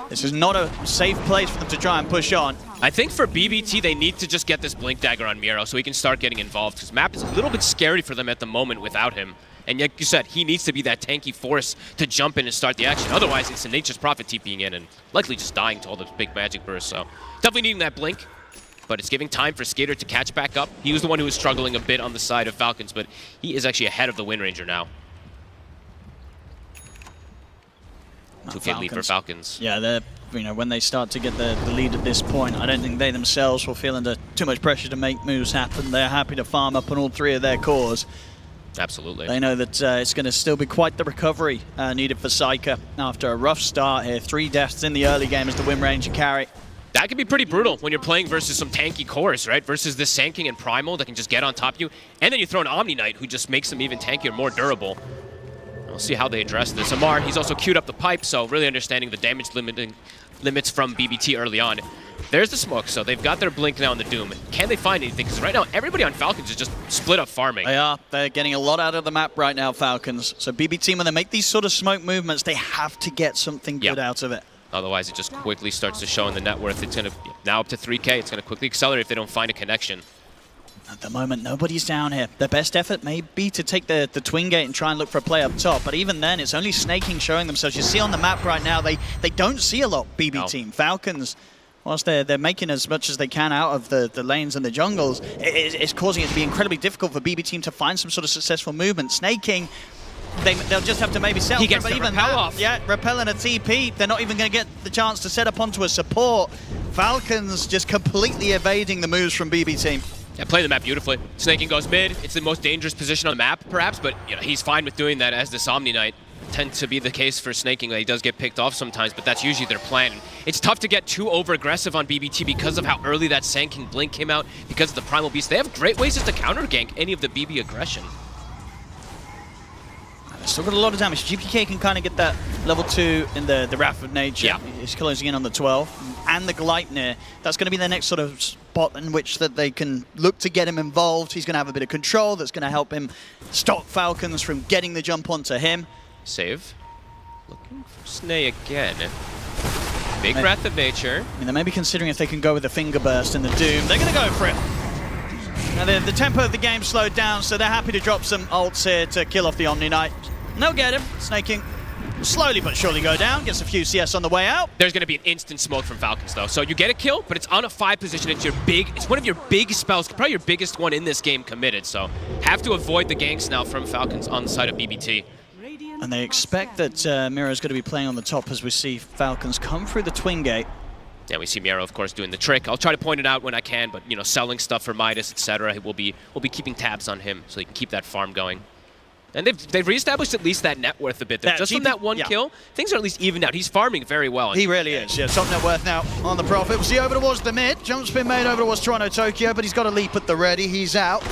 this is not a safe place for them to try and push on. I think for BBT, they need to just get this Blink Dagger on Miro so he can start getting involved, because map is a little bit scary for them at the moment without him. And like you said, he needs to be that tanky force to jump in and start the action. Otherwise, it's a Nature's Prophet TPing in and likely just dying to all those big magic bursts. So definitely needing that blink, but it's giving time for Skater to catch back up. He was the one who was struggling a bit on the side of Falcons, but he is actually ahead of the Wind Ranger now. 2K lead for Falcons. Yeah, they're, when they start to get the lead at this point, I don't think they themselves will feel under too much pressure to make moves happen. They're happy to farm up on all 3 of their cores. Absolutely. They know that it's going to still be quite the recovery needed for Psyker after a rough start here. 3 deaths in the early game as the Wind Ranger carry. That can be pretty brutal when you're playing versus some tanky cores, right? Versus this Sand King and Primal that can just get on top of you. And then you throw an Omni Knight who just makes them even tankier, more durable. We'll see how they address this. Amar, he's also queued up the pipe, so really understanding the damage limits from BBT early on. There's the smoke, so they've got their blink now on the Doom. Can they find anything? Because right now, everybody on Falcons is just split up farming. They are. They're getting a lot out of the map right now, Falcons. So BBT, when they make these sort of smoke movements, they have to get something good out of it. Otherwise, it just quickly starts to show in the net worth. It's going to, now up to 3K, it's going to quickly accelerate if they don't find a connection. At the moment, nobody's down here. Their best effort may be to take the Twin Gate and try and look for a play up top, but even then, it's only Snaking showing themselves. You see on the map right now, they don't see a lot, BB team. Falcons, whilst they're making as much as they can out of the lanes and the jungles, it's causing it to be incredibly difficult for BB team to find some sort of successful movement. Snaking, they'll just have to maybe settle. He gets the repel off. Yeah, repel and a TP. They're not even going to get the chance to set up onto a support. Falcons just completely evading the moves from BB team. Yeah, play the map beautifully. Snaking goes mid. It's the most dangerous position on the map, perhaps, but he's fine with doing that as this Omni Knight. Tends to be the case for Snaking. He does get picked off sometimes, but that's usually their plan. It's tough to get too over-aggressive on BBT because of how early that Sand King blink came out, because of the Primal Beast. They have great ways just to counter-gank any of the BB aggression. Still got a lot of damage. GPK can kind of get that level 2 in the Wrath of Nature. Yeah. He's closing in on the 12. And the Gleipnir. That's going to be the next sort of spot in which that they can look to get him involved. He's going to have a bit of control that's going to help him stop Falcons from getting the jump onto him. Save. Looking for Snay again. Big Wrath of Nature. I mean, they may be considering if they can go with a Finger Burst in the Doom. They're going to go for it. Now, the tempo of the game slowed down, so they're happy to drop some ults here to kill off the Omni Knight. And they'll get him. Snaking slowly but surely go down. Gets a few CS on the way out. There's going to be an instant smoke from Falcons, though. So you get a kill, but it's on a 5 position. It's one of your big spells, probably your biggest one in this game committed. So have to avoid the ganks now from Falcons on the side of BBT. And they expect that Miro's going to be playing on the top as we see Falcons come through the Twin Gate. Yeah, we see Miro, of course, doing the trick. I'll try to point it out when I can, but selling stuff for Midas, etc. We'll be keeping tabs on him so he can keep that farm going. And they've reestablished at least that net worth a bit. Just from that one kill, things are at least evened out. He's farming very well. He really is. Yeah, top net worth now on the Prophet. We'll see over towards the mid. Jump spin made over towards Toronto, Tokyo, but he's got a leap at the ready. He's out.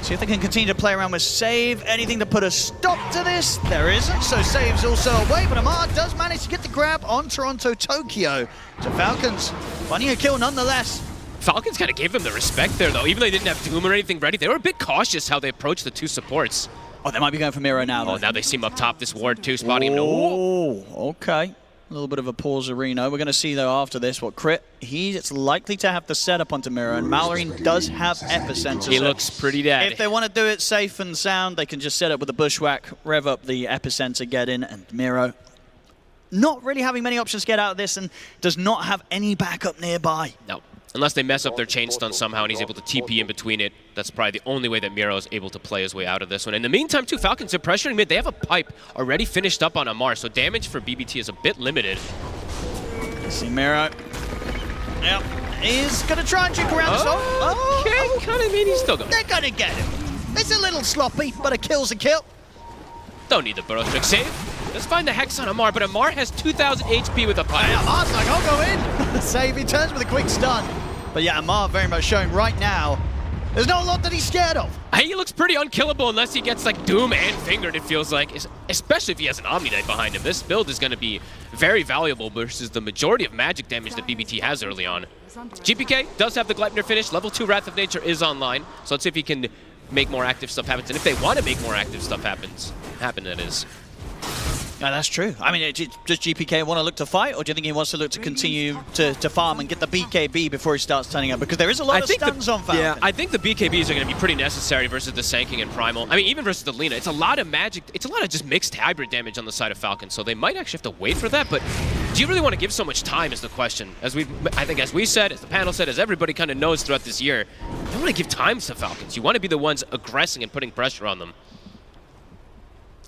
See if they can continue to play around with Save. Anything to put a stop to this? There isn't, so Save's also away, but Amar does manage to get the grab on Toronto, Tokyo. So Falcons finding a kill nonetheless. Falcons kind of gave him the respect there, though. Even though they didn't have Doom or anything ready, they were a bit cautious how they approached the 2 supports. Oh, they might be going for Miro now, though. Oh, now they see him up top, this Ward 2 spotting him. Oh, okay. A little bit of a pause, Reno. We're going to see, though, after this, what Crit, he's likely to have to set up onto Miro, and Mallory does have Epicenter. He looks pretty dead. If they want to do it safe and sound, they can just set up with the Bushwhack, rev up the Epicenter, get in, and Miro not really having many options to get out of this, and does not have any backup nearby. No. Unless they mess up their chain stun somehow and he's able to TP in between it. That's probably the only way that Miro is able to play his way out of this one. In the meantime, too, Falcons are pressuring mid. They have a pipe already finished up on Amar, so damage for BBT is a bit limited. See Miro. Yep. He's going to try and juke around this. Okay, kind of mean he's still going. They're going to get him. It's a little sloppy, but a kill's a kill. Don't need the burrow trick. Save. Let's find the Hex on Amar, but Amar has 2,000 HP with a pipe. Yeah, Amar's like, I'll go in. Save, he turns with a quick stun. But yeah, Amar very much showing right now, there's not a lot that he's scared of. He looks pretty unkillable unless he gets like Doom and Fingered, it feels like. Especially if he has an Omni Knight behind him. This build is going to be very valuable versus the majority of magic damage that BBT has early on. GPK does have the Gleipnir finish. Level 2 Wrath of Nature is online. So let's see if he can make more active stuff happen. And if they want to make more active stuff happen, that is. Yeah, that's true. I mean, does GPK want to look to fight, or do you think he wants to look to continue to farm and get the BKB before he starts turning up? Because there is a lot of stuns on Falcon. Yeah, I think the BKBs are going to be pretty necessary versus the Sanking and Primal. I mean, even versus the Lina. It's a lot of magic. It's a lot of just mixed hybrid damage on the side of Falcon, so they might actually have to wait for that. But do you really want to give so much time is the question. I think as we said, as the panel said, as everybody kind of knows throughout this year, you don't want to give time to Falcons. You want to be the ones aggressing and putting pressure on them.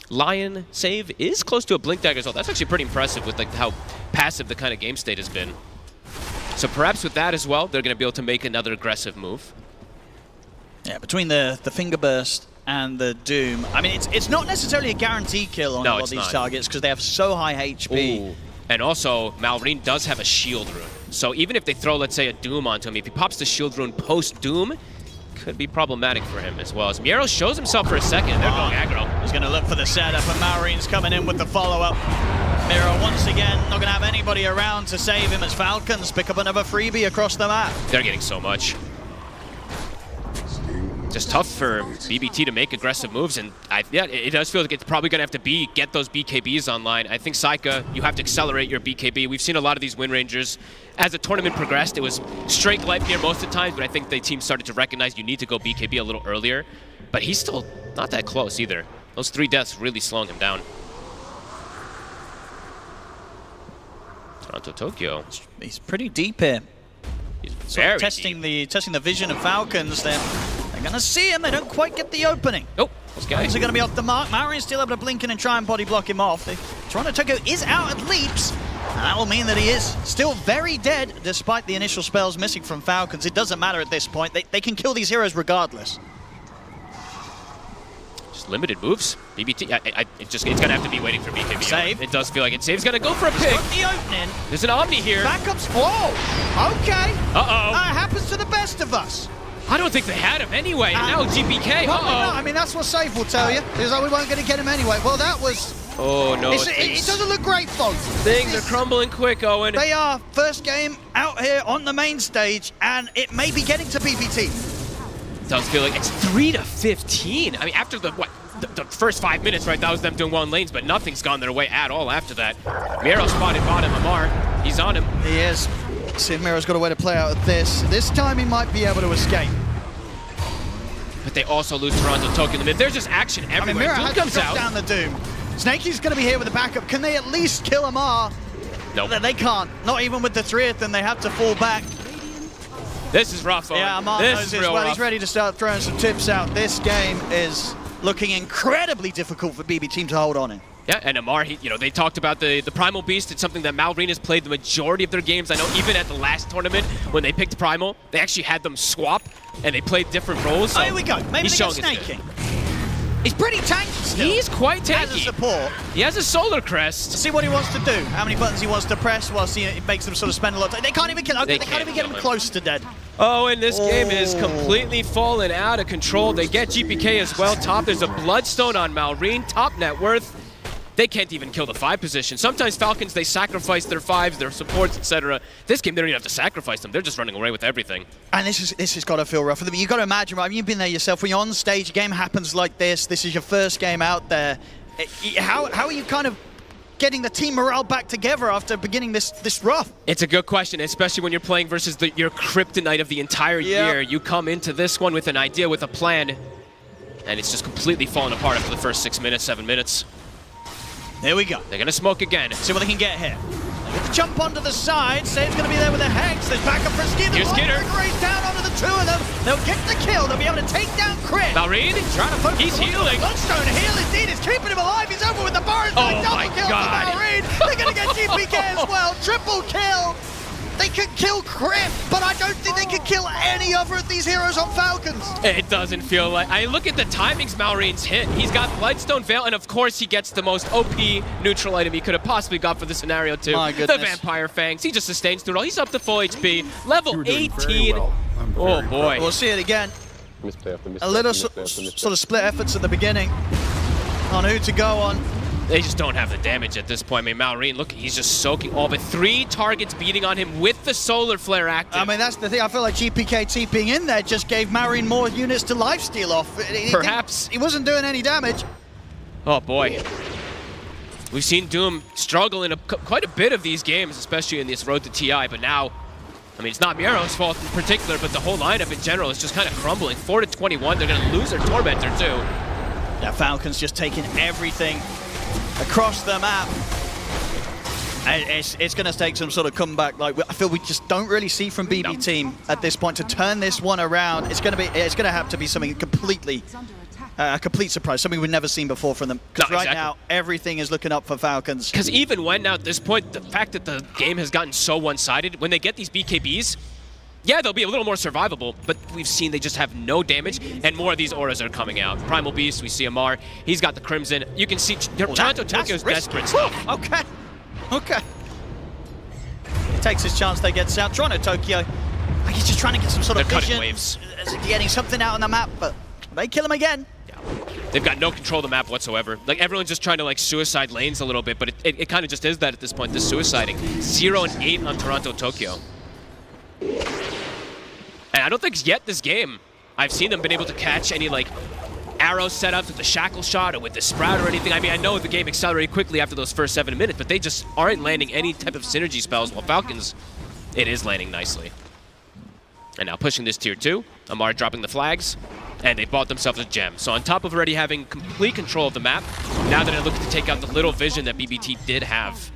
Lion save is close to a Blink Dagger as well. That's actually pretty impressive with like how passive the kind of game state has been. So perhaps with that as well, they're going to be able to make another aggressive move. Yeah, between the Finger Burst and the Doom, I mean, it's not necessarily a guaranteed kill on a lot of these targets because they have so high HP. Ooh. And also, Malrine does have a shield rune. So even if they throw, let's say, a Doom onto him, if he pops the shield rune post-Doom, could be problematic for him as well. As Miero shows himself for a second, and they're going aggro. He's going to look for the setup, and Malrine's coming in with the follow-up. Miero, once again, not going to have anybody around to save him as Falcons pick up another freebie across the map. They're getting so much. Just tough for BBT to make aggressive moves, and yeah, it does feel like it's probably going to have to get those BKBs online. I think Saika, you have to accelerate your BKB. We've seen a lot of these Wind Rangers. As the tournament progressed, it was straight Gleipnir most of the time, but I think the team started to recognize you need to go BKB a little earlier. But he's still not that close either. Those 3 deaths really slowing him down. Toronto Tokyo. He's pretty deep here. He's very testing the vision of Falcons. They're going to see him. They don't quite get the opening. Nope. Those guys are going to be off the mark. Malrine's still able to blink in and try and body block him off. Toronto Tokyo is out at leaps. And that will mean that he is still very dead, despite the initial spells missing from Falcons. It doesn't matter at this point. They can kill these heroes regardless. Just limited moves. BBT, it's going to have to be waiting for BKB. Save. It does feel like it. Save's going to go for a pick. The opening. There's an Omni here. Backups. Whoa. Okay. Uh-oh. That happens to the best of us. I don't think they had him anyway. And now GPK. Well, no, I mean, that's what Save will tell you. Is that we weren't going to get him anyway. Well, that was... Oh, no. It doesn't look great, folks. Things are crumbling quick, Owen. They are first game out here on the main stage, and it may be getting to BBT. It does feel like it's 3-15. I mean, after the first 5 minutes, right, that was them doing well in lanes, but nothing's gone their way at all after that. Miero spotted bottom. Amar, he's on him. He is. See if Miero's got a way to play out of this. This time he might be able to escape. But they also lose Toronto Tokyo in the mid. There's just action everywhere. I mean, Miero Doom comes out. Down the Doom. Snakey's going to be here with a backup. Can they at least kill Amar? Nope. They can't. Not even with the 3th, and they have to fall back. This is rough, Owen. Yeah, Amar knows this well. He's ready to start throwing some tips out. This game is looking incredibly difficult for BB Team to hold on in. Yeah, and Amar, they talked about the Primal Beast. It's something that Malrine has played the majority of their games. I know even at the last tournament, when they picked Primal, they actually had them swap, and they played different roles. So here we go. Maybe they go snaking. He's pretty tanky still. He's quite tanky. As a support. He has a Solar Crest. See what he wants to do. How many buttons he wants to press whilst he makes them sort of spend a lot of time. They can't even kill him. They can't even get him close to dead. Oh, and this game is completely fallen out of control. They get GPK as well. Top, there's a Bloodstone on Malrine. Top net worth. They can't even kill the 5 position. Sometimes Falcons, they sacrifice their 5s, their supports, etc. This game, they don't even have to sacrifice them. They're just running away with everything. And this has got to feel rough for them. You've got to imagine, right? You've been there yourself. When you're on stage, a game happens like this. This is your first game out there. How are you kind of getting the team morale back together after beginning this rough? It's a good question, especially when you're playing versus your kryptonite of the entire year. You come into this one with an idea, with a plan, and it's just completely fallen apart after the first 6 minutes, 7 minutes. There we go. They're going to smoke again. See what they can get here. Jump onto the side. Save's going to be there with a Hex. There's backup for Skidder. Here's Skidder. Race down onto the 2 of them. They'll get the kill. They'll be able to take down Crit. Malrine. Trying to focus. He's healing. Bloodstone heal indeed. It's keeping him alive. He's over with the bars. Oh double kill for Malrine. They're going to get GPK as well. Triple kill. They could kill Crit, but I don't think they could kill any other of these heroes on Falcons. It doesn't feel like... I look at the timings Malrine's hit. He's got Bloodstone Veil, and of course he gets the most OP neutral item he could have possibly got for the scenario too. My goodness. The Vampire Fangs. He just sustains through it all. He's up to full HP. Level 18. Oh boy. We'll see it again. A little sort of split efforts at the beginning on who to go on. They just don't have the damage at this point. I mean, Malrine, look, he's just soaking all but 3 targets beating on him with the Solar Flare active. I mean, that's the thing. I feel like GPK being in there just gave Malrine more units to lifesteal off. Perhaps. He wasn't doing any damage. Oh, boy. We've seen Doom struggle in quite a bit of these games, especially in this road to TI, but now, I mean, it's not Miero's fault in particular, but the whole lineup in general is just kind of crumbling. 4-21, they're going to lose their Tormentor too. Yeah, Falcons just taking everything across the map. It's going to take some sort of comeback. Like I feel we just don't really see from BB Team at this point to turn this one around. It's going to have to be something completely, a complete surprise, something we've never seen before from them. Because right now everything is looking up for Falcons. Because even when now at this point, the fact that the game has gotten so one-sided, when they get these BKBs, yeah, they'll be a little more survivable, but we've seen they just have no damage, and more of these auras are coming out. Primal Beast, we see Amar, he's got the Crimson. You can see Toronto Tokyo's desperate stuff. Okay. He takes his chance, they get out. Toronto Tokyo, he's just trying to get some sort of vision. Waves. Getting something out on the map, but they kill him again. Yeah. They've got no control of the map whatsoever. Like, everyone's just trying to, like, suicide lanes a little bit, but it kind of just is that at this point, this suiciding. 0-8 on Toronto Tokyo. And I don't think yet this game, I've seen them been able to catch any, like, arrow setups with the shackle shot or with the sprout or anything. I mean, I know the game accelerated quickly after those first 7 minutes, but they just aren't landing any type of synergy spells, while Falcons, it is landing nicely. And now pushing this tier 2, Amar dropping the flags, and they bought themselves a gem. So on top of already having complete control of the map, now they're looking to take out the little vision that BBT did have.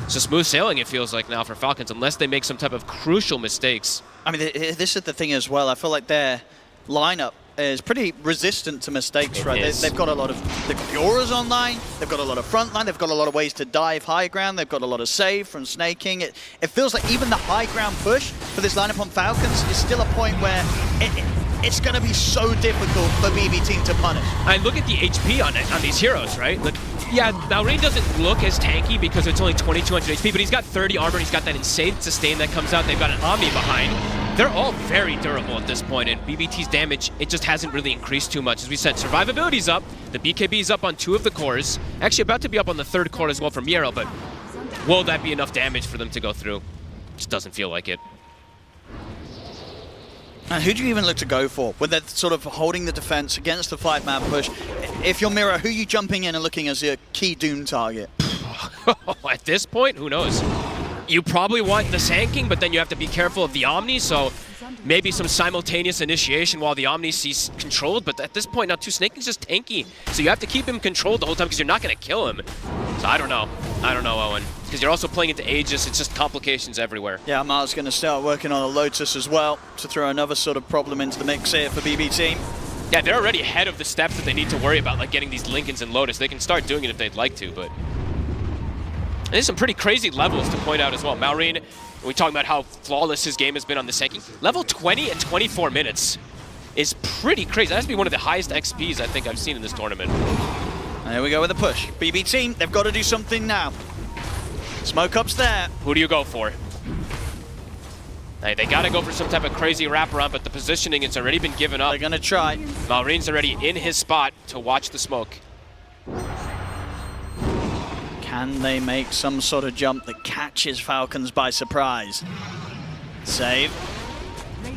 So smooth sailing, it feels like now for Falcons, unless they make some type of crucial mistakes. I mean, this is the thing as well. I feel like their lineup is pretty resistant to mistakes, right? They've got a lot of the auras online, they've got a lot of front line, they've got a lot of ways to dive high ground, they've got a lot of save from snaking. It feels like even the high ground push for this lineup on Falcons is still a point where it's going to be so difficult for BB Team to punish. I look at the HP on these heroes, right? Like, yeah, Malrine doesn't look as tanky because it's only 2200 HP, but he's got 30 armor, he's got that insane sustain that comes out, they've got an Omni behind. They're all very durable at this point, and BBT's damage, it just hasn't really increased too much. As we said, survivability's up, the BKB's up on 2 of the cores, actually about to be up on the 3rd core as well from Miero, but will that be enough damage for them to go through? Just doesn't feel like it. And who do you even look to go for? When they're sort of holding the defense against the 5-man push, if you're Miero, who are you jumping in and looking as your key Doom target? At this point, who knows? You probably want the Sand King, but then you have to be careful of the Omni, so maybe some simultaneous initiation while the Omni sees controlled, but at this point now, Snake King's just tanky, so you have to keep him controlled the whole time because you're not going to kill him. So I don't know, Owen, because you're also playing into Aegis, it's just complications everywhere. Yeah, Amar's going to start working on a Lotus as well to throw another sort of problem into the mix here for BB Team. Yeah, they're already ahead of the steps that they need to worry about, like getting these Lincolns and Lotus. They can start doing it if they'd like to, but there's some pretty crazy levels to point out as well. Malrine, we talking about how flawless his game has been on the Sand King. Level 20 in 24 minutes is pretty crazy. That has to be one of the highest XPs I think I've seen in this tournament. And here we go with the push. BB Team, they've got to do something now. Smoke up's there. Who do you go for? Hey, they got to go for some type of crazy wraparound, but the positioning, it's already been given up. They're going to try. Malrine's already in his spot to watch the smoke. Can they make some sort of jump that catches Falcons by surprise? Save.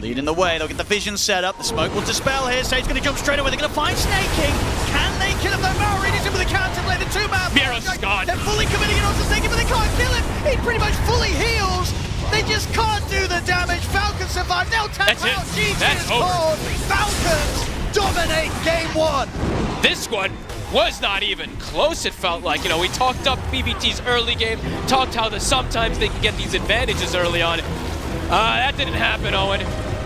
Leading the way, they'll get the vision set up. The smoke will dispel here. Sage's going to jump straight away. They're going to find Snake King. Can they kill him though? Malrine is in with the counter play. The 2-man. Miero's gone. They're fully committing it onto Snake King, but they can't kill him. He pretty much fully heals. They just can't do the damage. Falcons survive. They'll tap out. GG is called. Falcons dominate game 1. This one was not even close, it felt like. You know, we talked up BBT's early game, talked how sometimes they can get these advantages early on. That didn't happen, Owen.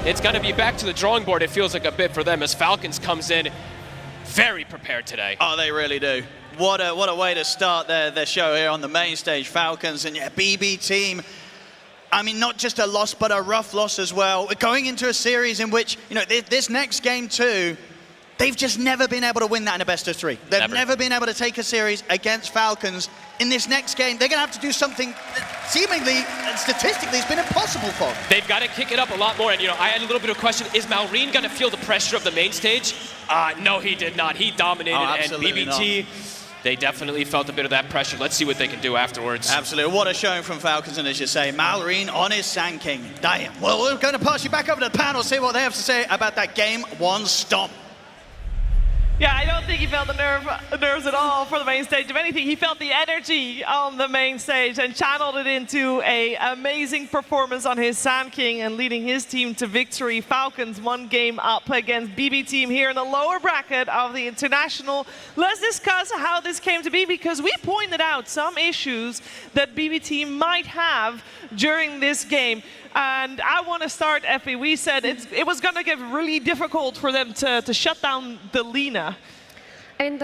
It's going to be back to the drawing board, it feels like a bit for them, as Falcons comes in very prepared today. Oh, they really do. What a way to start their show here on the main stage, Falcons. And yeah, BB Team, I mean, not just a loss, but a rough loss as well. We're going into a series in which, you know, this next game too, they've just never been able to win that in a best of 3. They've never been able to take a series against Falcons. In this next game, they're going to have to do something that seemingly and statistically has been impossible for them. They've got to kick it up a lot more. And, you know, I had a little bit of a question. Is Malrine going to feel the pressure of the main stage? No, he did not. He dominated. And BBT, they definitely felt a bit of that pressure. Let's see what they can do afterwards. Absolutely. What a showing from Falcons. And as you say, Malrine on his Sand King. Damn. Well, we're going to pass you back over to the panel, see what they have to say about that game 1 stomp. Yeah, I don't think he felt the nerves at all for the main stage. If anything, he felt the energy on the main stage and channeled it into an amazing performance on his Sand King and leading his team to victory. Falcons 1 game up against BB Team here in the lower bracket of the International. Let's discuss how this came to be, because we pointed out some issues that BB Team might have during this game. And I want to start, Effie. We said it was going to get really difficult for them to shut down the Lina. And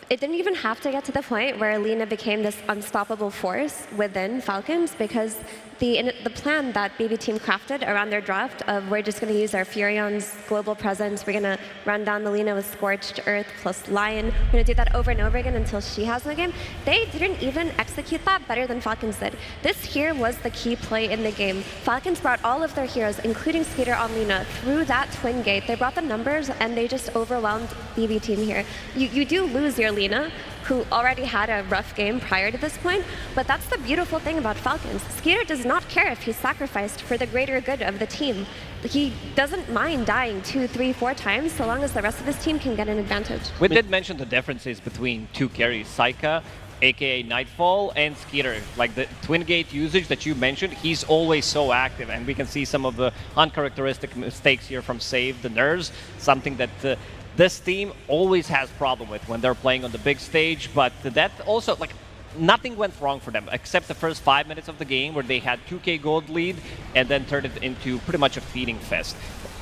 it didn't even have to get to the point where Lina became this unstoppable force within Falcons, because the plan that BB Team crafted around their draft of we're just going to use our Furion's global presence, we're going to run down the Lina with Scorched Earth plus Lion, we're going to do that over and over again until she has no game. They didn't even execute that better than Falcons did. This here was the key play in the game. Falcons brought all of their heroes, including Skater on Lina, through that twin gate. They brought the numbers and they just overwhelmed BB Team here. You do lose your Lina, who already had a rough game prior to this point, but that's the beautiful thing about Falcons. Skater does not care if he's sacrificed for the greater good of the team. He doesn't mind dying 2, 3, 4 times so long as the rest of his team can get an advantage. We did mention the differences between two carries, Saika, aka Nightfall, and Skeeter. Like the twin gate usage that you mentioned, he's always so active, and we can see some of the uncharacteristic mistakes here from Save, the nerves, something that this team always has problem with when they're playing on the big stage. But that also, like, nothing went wrong for them except the first 5 minutes of the game where they had 2k gold lead and then turned it into pretty much a feeding fest.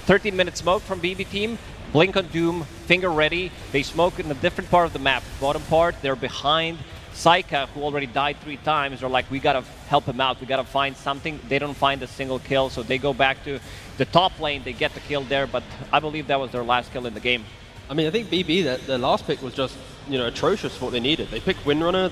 13-minute smoke from BB Team, Blink on Doom, Finger ready. They smoke in a different part of the map. Bottom part, they're behind Saika, who already died 3 times. They're like, we gotta help him out, we gotta find something. They don't find a single kill, so they go back to the top lane, they get the kill there, but I believe that was their last kill in the game. I mean, I think BB, their last pick was just, atrocious for what they needed. They picked Windrunner,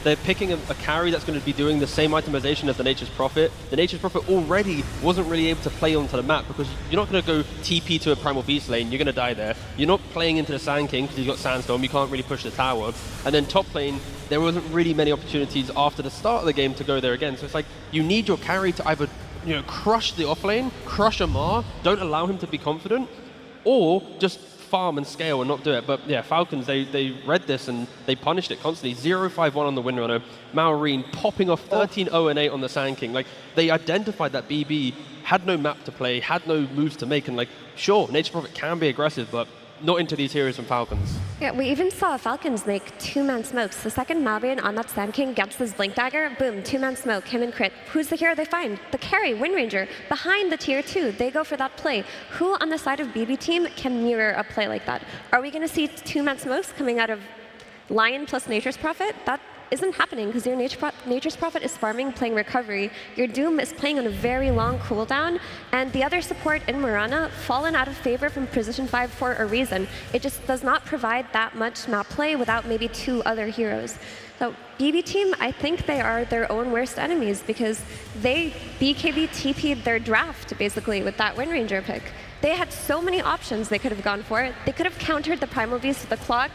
they're picking a carry that's going to be doing the same itemization as the Nature's Prophet. The Nature's Prophet already wasn't really able to play onto the map because you're not going to go TP to a Primal Beast lane, you're going to die there. You're not playing into the Sand King because you've got Sandstorm, you can't really push the tower. And then top lane, there wasn't really many opportunities after the start of the game to go there again. So it's like, you need your carry to either crush the offlane, crush Amar, don't allow him to be confident, or just farm and scale and not do it. But yeah, Falcons, they read this and they punished it constantly. 0-5-1 on the Windrunner, Maureen popping off 13-0-8 on the Sand King. Like, they identified that BB had no map to play, had no moves to make, and like, sure, Nature's Prophet can be aggressive, but not into these heroes from Falcons. Yeah, we even saw Falcons make 2-man smokes. The second Malbian on that Sand King gets his Blink Dagger, boom, 2-man smoke, him and crit. Who's the hero they find? The carry, Wind Ranger, behind the tier 2. They go for that play. Who on the side of BB Team can mirror a play like that? Are we going to see 2-man smokes coming out of Lion plus Nature's Prophet? That isn't happening because your Nature's Prophet is farming, playing Recovery. Your Doom is playing on a very long cooldown, and the other support in Mirana fallen out of favor from position 5 for a reason. It just does not provide that much map play without maybe 2 other heroes. So BB Team, I think they are their own worst enemies because they BKB TP'd their draft basically with that Wind Ranger pick. They had so many options they could have gone for. They could have countered the Primal Beast with the clock,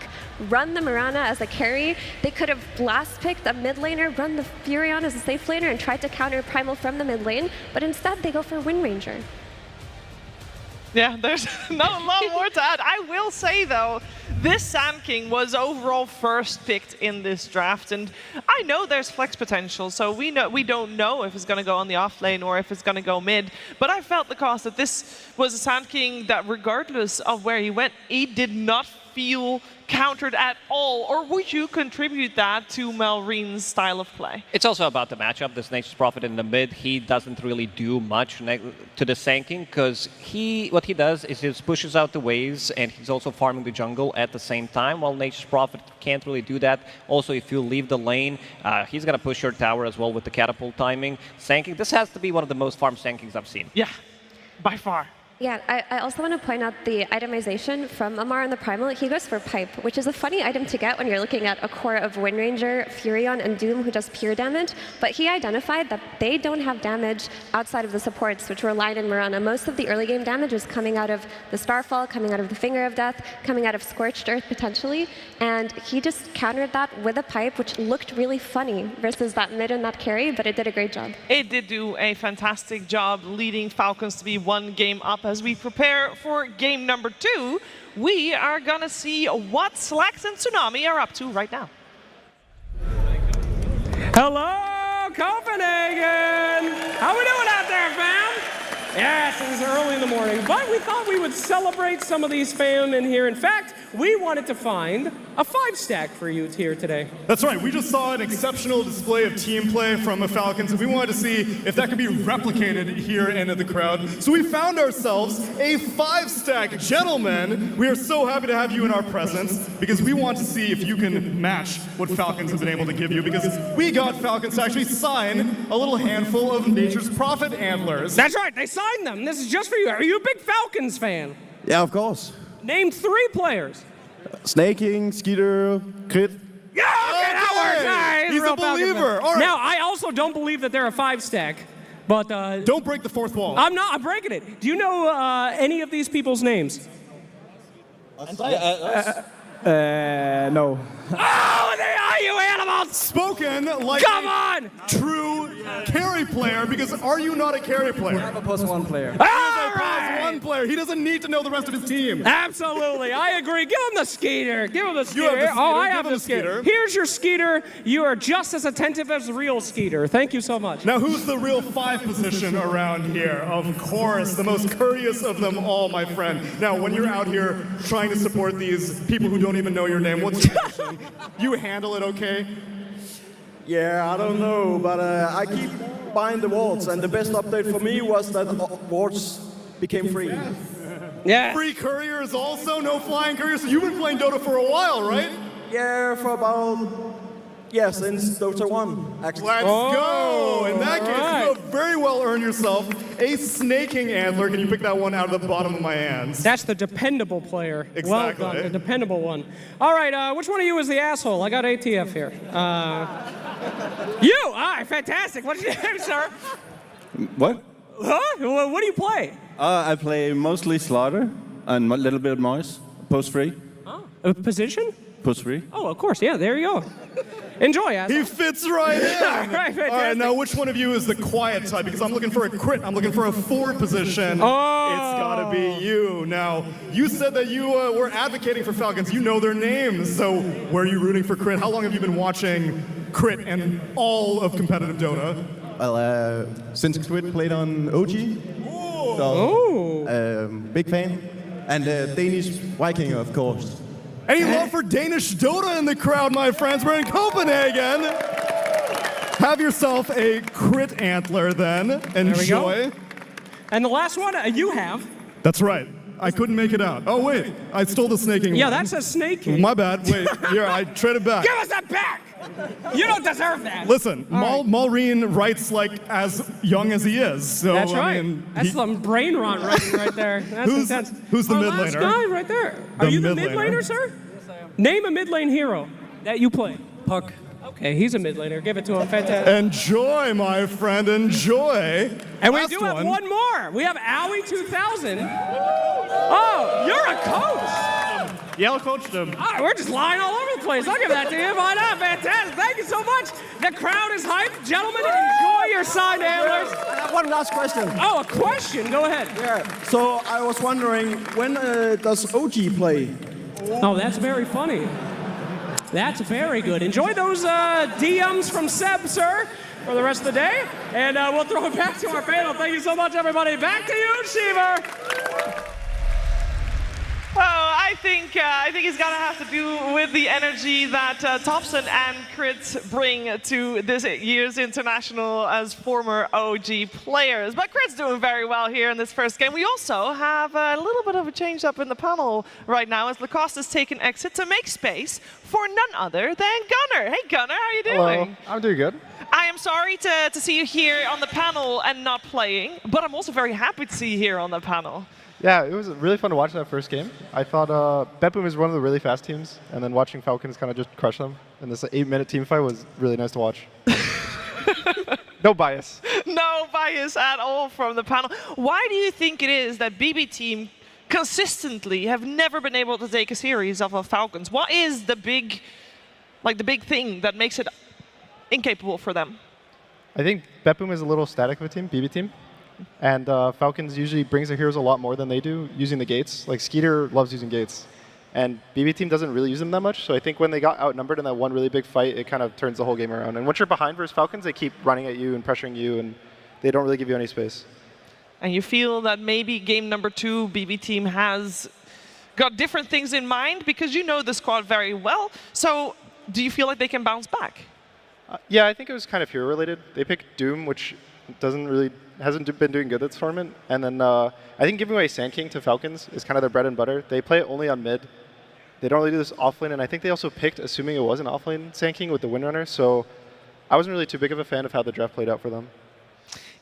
run the Mirana as a carry. They could have blast picked a mid laner, run the Furion as a safe laner, and tried to counter Primal from the mid lane. But instead, they go for Wind Ranger. Yeah, there's not a lot more to add. I will say, though, this Sand King was overall first picked in this draft, and I know there's flex potential, so we don't know if it's going to go on the off lane or if it's going to go mid, but I felt the cost that this was a Sand King that regardless of where he went, he did not feel countered at all. Or would you contribute that to Maureen's style of play? It's also about the matchup. This Nature's Prophet in the mid, he doesn't really do much to the Sand King because what he does is he pushes out the waves and he's also farming the jungle at the same time, while Nature's Prophet can't really do that. Also, if you leave the lane, he's going to push your tower as well with the catapult timing. Sand King, this has to be one of the most farmed Sand Kings I've seen. Yeah, by far. Yeah, I also want to point out the itemization from Amar on the Primal. He goes for Pipe, which is a funny item to get when you're looking at a core of Wind Ranger, Furion, and Doom who does pure damage. But he identified that they don't have damage outside of the supports, which were Lion and Mirana. Most of the early game damage is coming out of the Starfall, coming out of the Finger of Death, coming out of Scorched Earth potentially. And he just countered that with a Pipe, which looked really funny versus that mid and that carry, but it did a great job. It did do a fantastic job leading Falcons to be 1 game up as we prepare for game number 2, we are gonna see what Slacks and Tsunami are up to right now. Hello, Copenhagen! How we doing out there, fam? Yes, it is early in the morning, but we thought we would celebrate some of these fam in here. In fact, we wanted to find a 5-stack for you here today. That's right. We just saw an exceptional display of team play from the Falcons, and we wanted to see if that could be replicated here in the crowd. So we found ourselves a 5-stack. Gentlemen, we are so happy to have you in our presence because we want to see if you can match what Falcons have been able to give you, because we got Falcons to actually sign a little handful of Nature's Prophet antlers. That's right, they signed them. This is just for you. Are you a big Falcons fan? Yeah, of course. Name 3 players. Snaking, Skeeter, Crit. Yeah, okay, that works. All right, He's a believer. All right. Now, I also don't believe that they're a 5-stack, but... don't break the fourth wall. I'm not. I'm breaking it. Do you know any of these people's names? No. Oh, they are, you animals! Spoken like Come on! True carry player, because are you not a carry player? I'm a +1 player. All right! +1 player. He doesn't need to know the rest of his team. Absolutely, I agree. Give him the Skeeter. Give him the Skeeter. You have the Skeeter. Oh, I Give have him the Skeeter. Here's your Skeeter. You are just as attentive as the real Skeeter. Thank you so much. Now, who's the real 5 position around here? Of course, the most courteous of them all, my friend. Now, when you're out here trying to support these people who don't even know your name, what's your position? You handle it okay? Yeah, I don't know, but I keep buying the wards, and the best update for me was that wards became free. Yeah. Free couriers also? No flying couriers? So you've been playing Dota for a while, right? Yeah, for about... Yeah, since Dota 1, actually. Let's go! In that case, you have very well earned yourself a snaking antler. Can you pick that one out of the bottom of my hands? That's the dependable player. Exactly. Well done, the dependable one. All right, which one of you is the asshole? I got ATF here. You! All right, fantastic. What's your name, sir? What? Huh? What do you play? I play mostly Slaughter and a little bit of Noise. Post free. Oh. A position? Post free. Oh, of course. Yeah, there you go. Enjoy, asshole. He fits right in. All right, fantastic. All right, now which one of you is the quiet type? Because I'm looking for a crit. I'm looking for a 4 position. Oh. It's gotta be you. Now, you said that you were advocating for Falcons. You know their names. So where are you rooting for crit? How long have you been watching crit and all of competitive Dota? Well, since Crit played on OG. So, big fan. And Danish Viking, of course. Any love for Danish Dota in the crowd, my friends? We're in Copenhagen. Have yourself a crit antler then. Enjoy. And the last one you have. That's right. I couldn't make it out. Oh, wait. I stole the snaking Yeah, one. that's a snaking. My bad. Wait. Here, I traded back. Give us that back! You don't deserve that. Listen, Maureen writes like as young as he is. So, That's right. I mean, That's some brain rot right there. That's intense. Who's the Our mid last laner? guy right there. Are you the mid laner, sir? Yes, I am. Name a mid lane hero that you play. Puck. Okay, he's a mid laner. Give it to him. Fantastic. Enjoy, my friend. Enjoy. And we Last do have one more. We have Owie 2000. Oh, you're a coach. Yell coached him. All right, we're just lying all over the place. I'll give that to you. Why not? Fantastic. Thank you so much. The crowd is hyped. Gentlemen, enjoy your signed antlers. One last question. Oh, a question. Go ahead. Yeah. So I was wondering, when does OG play? Oh, that's very funny. That's very good. Enjoy those DMs from Seb, sir, for the rest of the day. And we'll throw it back to our panel. Thank you so much, everybody. Back to you, Shiver. Well, I think it's got to have to do with the energy that Thompson and Crits bring to this year's international as former OG players. But Crit's doing very well here in this first game. We also have a little bit of a change up in the panel right now as Lacoste has taken exit to make space for none other than Gunnar. Hey, Gunnar, how are you doing? Hello, I'm doing good. I am sorry to see you here on the panel and not playing, but I'm also very happy to see you here on the panel. Yeah, it was really fun to watch that first game. I thought Beppoom is one of the really fast teams, and then watching Falcons kind of just crush them. And this 8-minute team fight was really nice to watch. No bias. No bias at all from the panel. Why do you think it is that BB team consistently have never been able to take a series of Falcons? What is the big thing that makes it incapable for them? I think Beppoom is a little static of a team, BB team. And Falcons usually brings their heroes a lot more than they do using the gates. Like Skeeter loves using gates. And BB team doesn't really use them that much. So I think when they got outnumbered in that one really big fight, it kind of turns the whole game around. And once you're behind versus Falcons, they keep running at you and pressuring you, and they don't really give you any space. And you feel that maybe game number 2, BB team has got different things in mind because you know the squad very well. So do you feel like they can bounce back? Yeah, I think it was kind of hero related. They picked Doom, which hasn't been doing good this tournament. And then I think giving away Sand King to Falcons is kind of their bread and butter. They play it only on mid. They don't really do this offlane, and I think they also picked, assuming it was an offlane Sand King with the Windrunner. So I wasn't really too big of a fan of how the draft played out for them.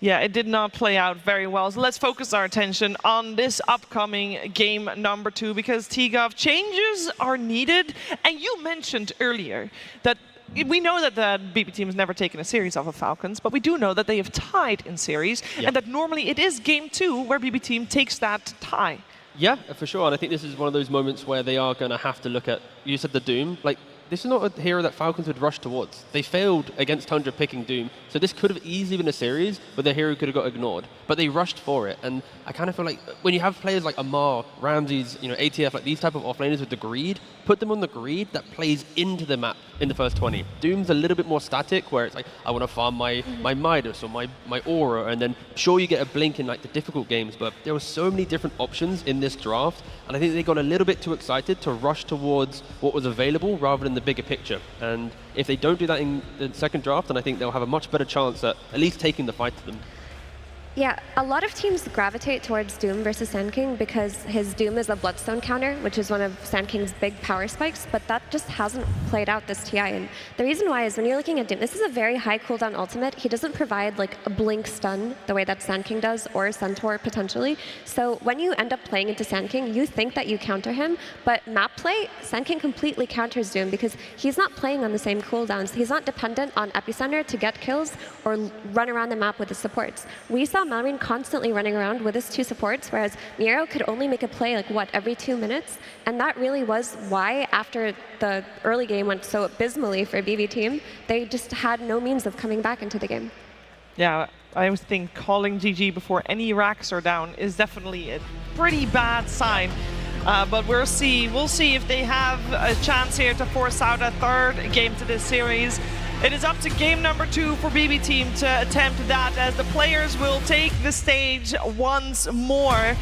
Yeah, it did not play out very well. So let's focus our attention on this upcoming game number 2 because TGov, changes are needed. And you mentioned earlier that we know that the BB team has never taken a series off of Falcons, but we do know that they have tied in series, and that normally it is game 2 where BB team takes that tie. Yeah, for sure. And I think this is one of those moments where they are going to have to look at, you said the Doom, like, this is not a hero that Falcons would rush towards. They failed against Tundra picking Doom, so this could have easily been a series where the hero could have got ignored. But they rushed for it, and I kind of feel like when you have players like Amar, Ramses, ATF, like these type of offlaners with the greed, put them on the greed that plays into the map in the first 20. Doom's a little bit more static, where it's like, I want to farm my Midas or my Aura, and then sure you get a blink in like the difficult games, but there were so many different options in this draft, and I think they got a little bit too excited to rush towards what was available rather than the bigger picture. And if they don't do that in the second draft, then I think they'll have a much better chance at least taking the fight to them. Yeah, a lot of teams gravitate towards Doom versus Sand King because his Doom is a Bloodstone counter, which is one of Sand King's big power spikes, but that just hasn't played out this TI. And the reason why is when you're looking at Doom, this is a very high cooldown ultimate. He doesn't provide like a blink stun the way that Sand King does, or Centaur potentially. So when you end up playing into Sand King, you think that you counter him, but map play, Sand King completely counters Doom because he's not playing on the same cooldowns. He's not dependent on Epicenter to get kills or run around the map with his supports. We saw Malrine constantly running around with his 2 supports, whereas Miro could only make a play like, what, every 2 minutes? And that really was why, after the early game went so abysmally for BB team, they just had no means of coming back into the game. Yeah, I always think calling GG before any racks are down is definitely a pretty bad sign. But we'll see if they have a chance here to force out a third game to this series. It is up to game number 2 for BB team to attempt that as the players will take the stage once more.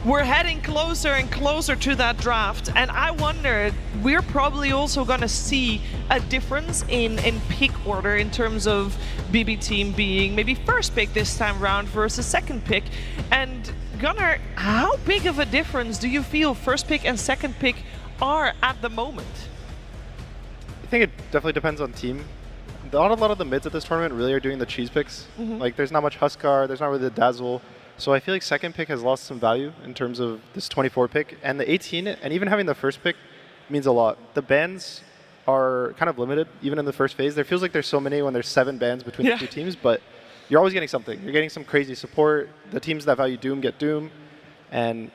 We're heading closer and closer to that draft, and I wonder, we're probably also going to see a difference in pick order in terms of BB team being maybe first pick this time around versus second pick. And Gunnar, how big of a difference do you feel first pick and second pick are at the moment? I think it definitely depends on team. Not a lot of the mids at this tournament really are doing the cheese picks. Like, there's not much Huskar, there's not really the Dazzle. So I feel like second pick has lost some value in terms of this 24 pick. And the 18, and even having the first pick means a lot. The bans are kind of limited, even in the first phase. There feels like there's so many when there's 7 bans between the 2 teams, but you're always getting something. You're getting some crazy support. The teams that value Doom get Doom. And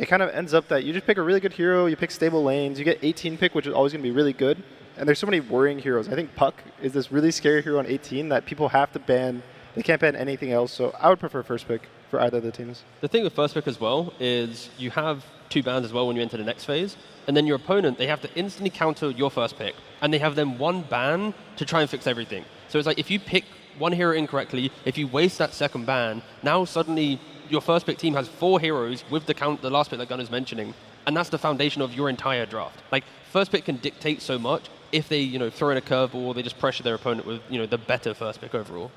it kind of ends up that you just pick a really good hero, you pick stable lanes, you get 18 pick, which is always going to be really good. And there's so many worrying heroes. I think Puck is this really scary hero on 18 that people have to ban. They can't ban anything else, so I would prefer first pick for either of the teams. The thing with first pick as well is you have 2 bans as well when you enter the next phase, and then your opponent, they have to instantly counter your first pick, and they have then 1 ban to try and fix everything. So it's like if you pick one hero incorrectly, if you waste that second ban, now suddenly your first pick team has 4 heroes with the last pick that Gunnar's mentioning, and that's the foundation of your entire draft. Like, first pick can dictate so much. If they, throw in a curveball, they just pressure their opponent with, the better first pick overall.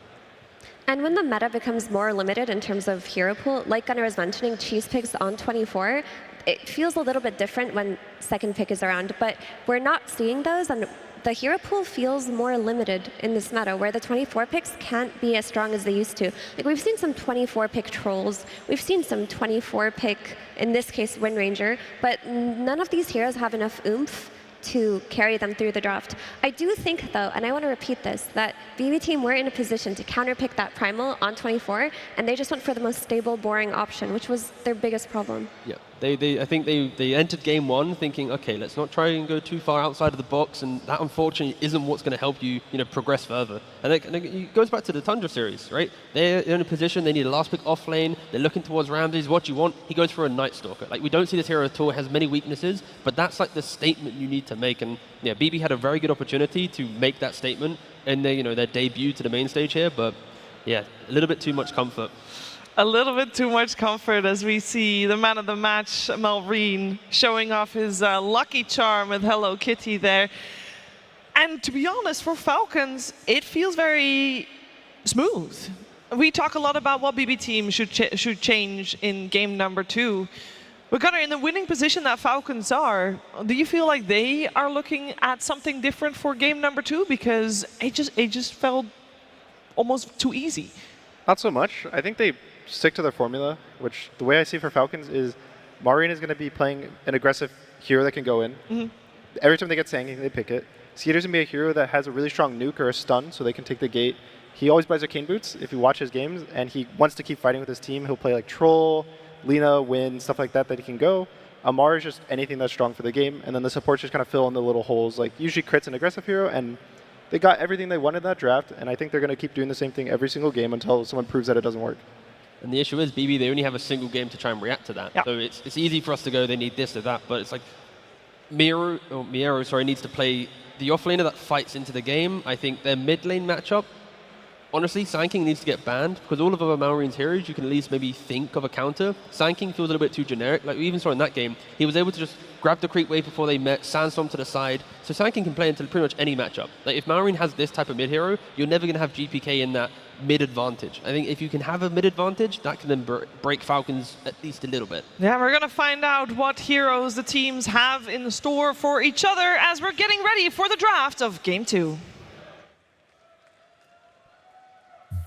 And when the meta becomes more limited in terms of hero pool, like Gunnar was mentioning, cheese picks on 24, it feels a little bit different when second pick is around, but we're not seeing those, and the hero pool feels more limited in this meta, where the 24 picks can't be as strong as they used to. Like, we've seen some 24 pick trolls, we've seen some 24 pick, in this case, Wind Ranger, but none of these heroes have enough oomph to carry them through the draft. I do think, though, and I want to repeat this, that BB team were in a position to counterpick that Primal on 24, and they just went for the most stable, boring option, which was their biggest problem. Yeah, I think they entered game one thinking, okay, let's not try and go too far outside of the box, and that unfortunately isn't what's going to help you, progress further. And it goes back to the Tundra series, right? They're in a position, they need a last pick off lane, they're looking towards Ramses, what do you want? He goes for a Night Stalker. Like, we don't see this hero at all, it has many weaknesses, but that's like the statement you need to make. And yeah, BB had a very good opportunity to make that statement in their debut to the main stage here, but yeah, a little bit too much comfort. A little bit too much comfort as we see the man of the match, Malrine, showing off his lucky charm with Hello Kitty there. And to be honest, for Falcons, it feels very smooth. We talk a lot about what BB team should change in game number 2. But Gunnar, in the winning position that Falcons are, do you feel like they are looking at something different for game number 2? Because it just felt almost too easy. Not so much. I think they stick to their formula, which the way I see for Falcons is Malrine is going to be playing an aggressive hero that can go in. Mm-hmm. Every time they get Sanking, they pick it. Skeeter's going to be a hero that has a really strong nuke or a stun, so they can take the gate. He always buys Arcane Boots if you watch his games, and he wants to keep fighting with his team. He'll play like Troll, Lina, Win, stuff like that he can go. Amar is just anything that's strong for the game, and then the supports just kind of fill in the little holes, like usually Crit's an aggressive hero, and they got everything they wanted in that draft, and I think they're going to keep doing the same thing every single game until someone proves that it doesn't work. And the issue is, BB, they only have a single game to try and react to that. Yep. So it's easy for us to go, they need this or that, but it's like Miero needs to play the offlaner that fights into the game. I think their mid lane matchup, honestly, Sanking needs to get banned, because all of our Malrine's heroes, you can at least maybe think of a counter. Sanking feels a little bit too generic. Like we even saw in that game, he was able to just grab the creep wave before they met, Sandstorm to the side. So Sanking can play into pretty much any matchup. Like if Malrine has this type of mid hero, you're never going to have GPK in that mid advantage. I think if you can have a mid advantage, that can then break Falcons at least a little bit. Yeah, we're going to find out what heroes the teams have in store for each other as we're getting ready for the draft of Game 2.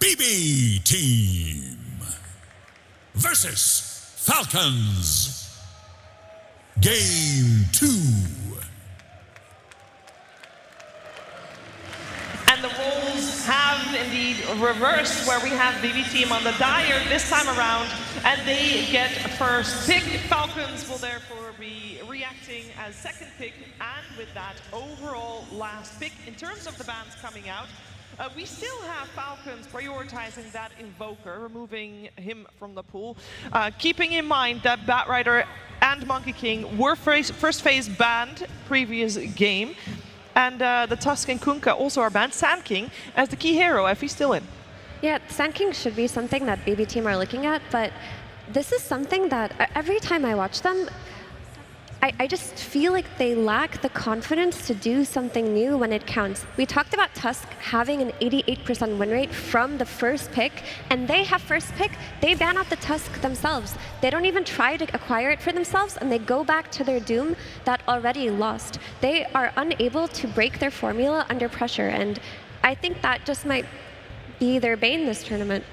BB Team versus Falcons. Game 2. And the roles have indeed reversed, where we have BB Team on the Dire this time around, and they get first pick. Falcons will therefore be reacting as second pick, and with that overall last pick. In terms of the bans coming out, we still have Falcons prioritizing that Invoker, removing him from the pool, keeping in mind that Batrider and Monkey King were first phase banned previous game, and the Tusk and Kunkka also are banned. Sand King as the key hero, if he's still in. Yeah, Sand King should be something that BB Team are looking at, but this is something that every time I watch them, I just feel like they lack the confidence to do something new when it counts. We talked about Tusk having an 88% win rate from the first pick, and they have first pick. They ban out the Tusk themselves. They don't even try to acquire it for themselves, and they go back to their Doom that already lost. They are unable to break their formula under pressure, and I think that just might be their bane this tournament.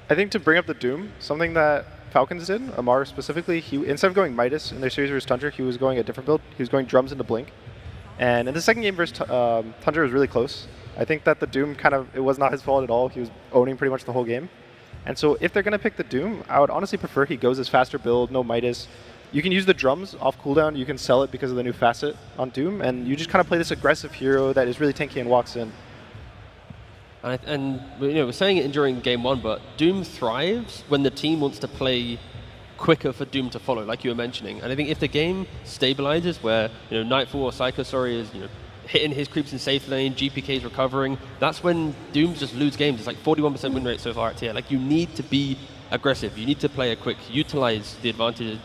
I think to bring up the Doom, something that Falcons did, Amar specifically, he instead of going Midas in their series versus Tundra, he was going a different build. He was going Drums into Blink. And in the second game versus Tundra was really close. I think that the Doom it was not his fault at all. He was owning pretty much the whole game. And so if they're going to pick the Doom, I would honestly prefer he goes his faster build, no Midas. You can use the Drums off cooldown, you can sell it because of the new facet on Doom, and you just kind of play this aggressive hero that is really tanky and walks in. And we're saying it during game 1, but Doom thrives when the team wants to play quicker for Doom to follow, like you were mentioning. And I think if the game stabilizes, where Nightfall or Psycho, is hitting his creeps in safe lane, GPK's recovering, that's when Dooms just lose games. It's like 41% win rate so far at tier. Like, you need to be aggressive. You need to play a quick, utilize the advantages.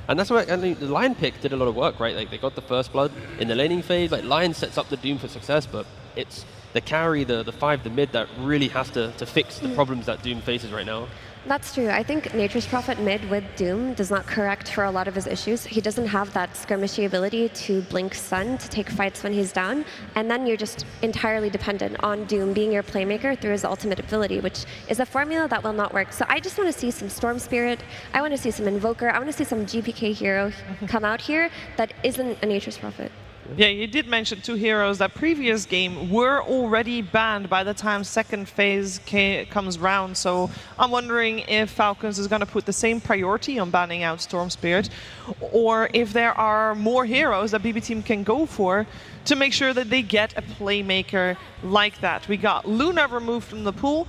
And that's why the Lion pick did a lot of work, right? Like, they got the first blood in the laning phase. Like, Lion sets up the Doom for success, but it's the carry, the 5, the mid that really has to fix the problems that Doom faces right now. That's true. I think Nature's Prophet mid with Doom does not correct for a lot of his issues. He doesn't have that skirmishy ability to blink stun to take fights when he's down, and then you're just entirely dependent on Doom being your playmaker through his ultimate ability, which is a formula that will not work. So I just want to see some Storm Spirit, I want to see some Invoker, I want to see some GPK hero come out here that isn't a Nature's Prophet. Yeah, you did mention 2 heroes that previous game were already banned by the time second phase comes round. So I'm wondering if Falcons is going to put the same priority on banning out Storm Spirit, or if there are more heroes that BB Team can go for to make sure that they get a playmaker like that. We got Luna removed from the pool.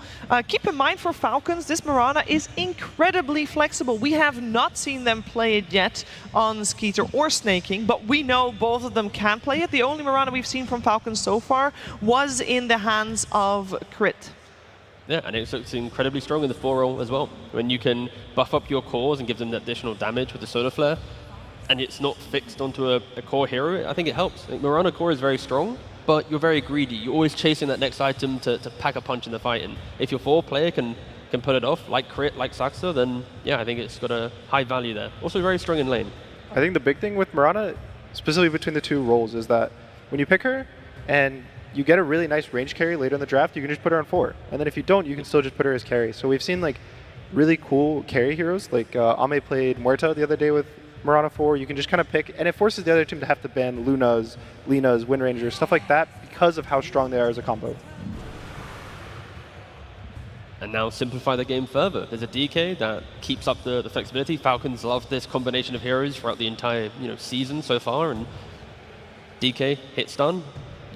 Keep in mind for Falcons, this Mirana is incredibly flexible. We have not seen them play it yet on Skeeter or Snaking, but we know both of them can play it. The only Mirana we've seen from Falcons so far was in the hands of Crit. Yeah, and it's incredibly strong in the 4-roll as well. When you can buff up your cores and give them additional damage with the Solar Flare, and it's not fixed onto a core hero, I think it helps. I think Mirana core is very strong, but you're very greedy. You're always chasing that next item to pack a punch in the fight. And if your 4-player can pull it off, like Crit, like Saxa, then yeah, I think it's got a high value there. Also very strong in lane. I think the big thing with Mirana, specifically between the 2 roles, is that when you pick her and you get a really nice range carry later in the draft, you can just put her on 4. And then if you don't, you can still just put her as carry. So we've seen like really cool carry heroes, like Ame played Muerta the other day with Mirana 4. You can just kind of pick, and it forces the other team to have to ban Lunas, Linas, Wind Rangers, stuff like that, because of how strong they are as a combo. And now simplify the game further. There's a DK that keeps up the flexibility. Falcons love this combination of heroes throughout the entire season so far, and DK hit stun,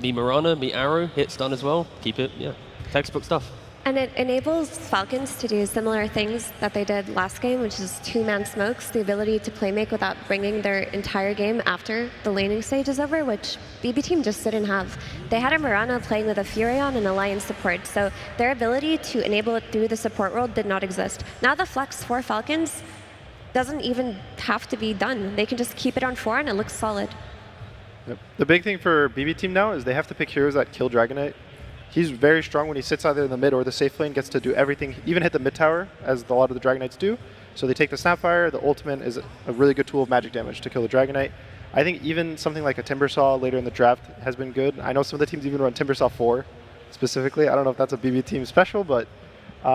me Mirana, me Arrow hit stun as well. Keep it, yeah, textbook stuff. And it enables Falcons to do similar things that they did last game, which is 2-man smokes, the ability to playmake without bringing their entire game after the laning stage is over, which BB Team just didn't have. They had a Mirana playing with a Furion and Alliance support, so their ability to enable it through the support role did not exist. Now the flex for Falcons doesn't even have to be done. They can just keep it on 4 and it looks solid. Yep. The big thing for BB Team now is they have to pick heroes that kill Dragonite. He's very strong when he sits either in the mid or the safe lane, gets to do everything, even hit the mid tower, as a lot of the Dragonites do. So they take the Snapfire. The ultimate is a really good tool of magic damage to kill the Dragonite. I think even something like a Timbersaw later in the draft has been good. I know some of the teams even run Timbersaw 4 specifically. I don't know if that's a BB Team special, but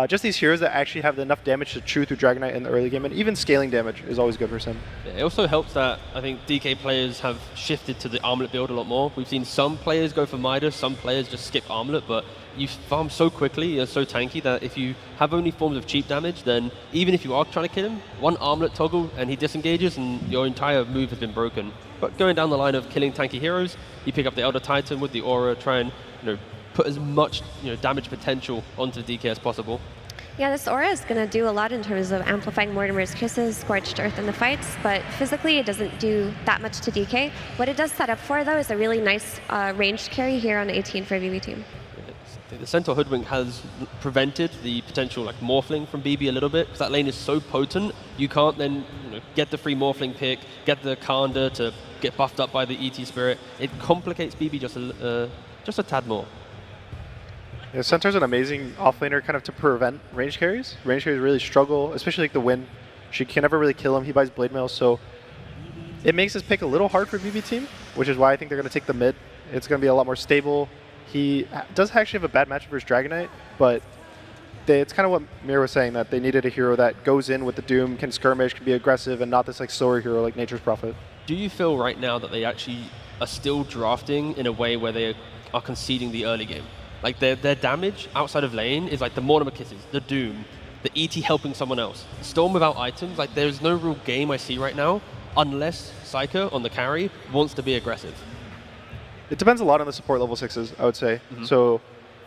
just these heroes that actually have enough damage to chew through Dragonite in the early game, and even scaling damage is always good for Sim. It also helps that I think DK players have shifted to the Armlet build a lot more. We've seen some players go for Midas, some players just skip Armlet, but you farm so quickly, you're so tanky that if you have only forms of cheap damage, then even if you are trying to kill him, one Armlet toggle and he disengages and your entire move has been broken. But going down the line of killing tanky heroes, you pick up the Elder Titan with the Aura, try and put as much damage potential onto the DK as possible. Yeah, this Aura is going to do a lot in terms of amplifying Mortimer's Kisses, Scorched Earth in the fights, but physically it doesn't do that much to DK. What it does set up for, though, is a really nice ranged carry here on 18 for BB Team. The Centaur Hoodwink has prevented the potential morphling from BB a little bit, because that lane is so potent, you can't then get the free morphling pick, get the Kanda to get buffed up by the ET Spirit. It complicates BB just a tad more. Yeah, Centaur's an amazing offlaner kind of to prevent range carries. Range carries really struggle, especially like the Wind. She can never really kill him. He buys Blade Mail, so it makes this pick a little hard for BB Team, which is why I think they're going to take the mid. It's going to be a lot more stable. He does actually have a bad matchup versus Dragonite, but it's kind of what Mir was saying, that they needed a hero that goes in with the Doom, can skirmish, can be aggressive, and not this slower hero like Nature's Prophet. Do you feel right now that they actually are still drafting in a way where they are conceding the early game? Like their damage outside of lane is like the Mortimer Kisses, the Doom, the ET helping someone else. Storm without items, like there's no real game I see right now unless Psyker on the carry wants to be aggressive. It depends a lot on the support level 6s, I would say. So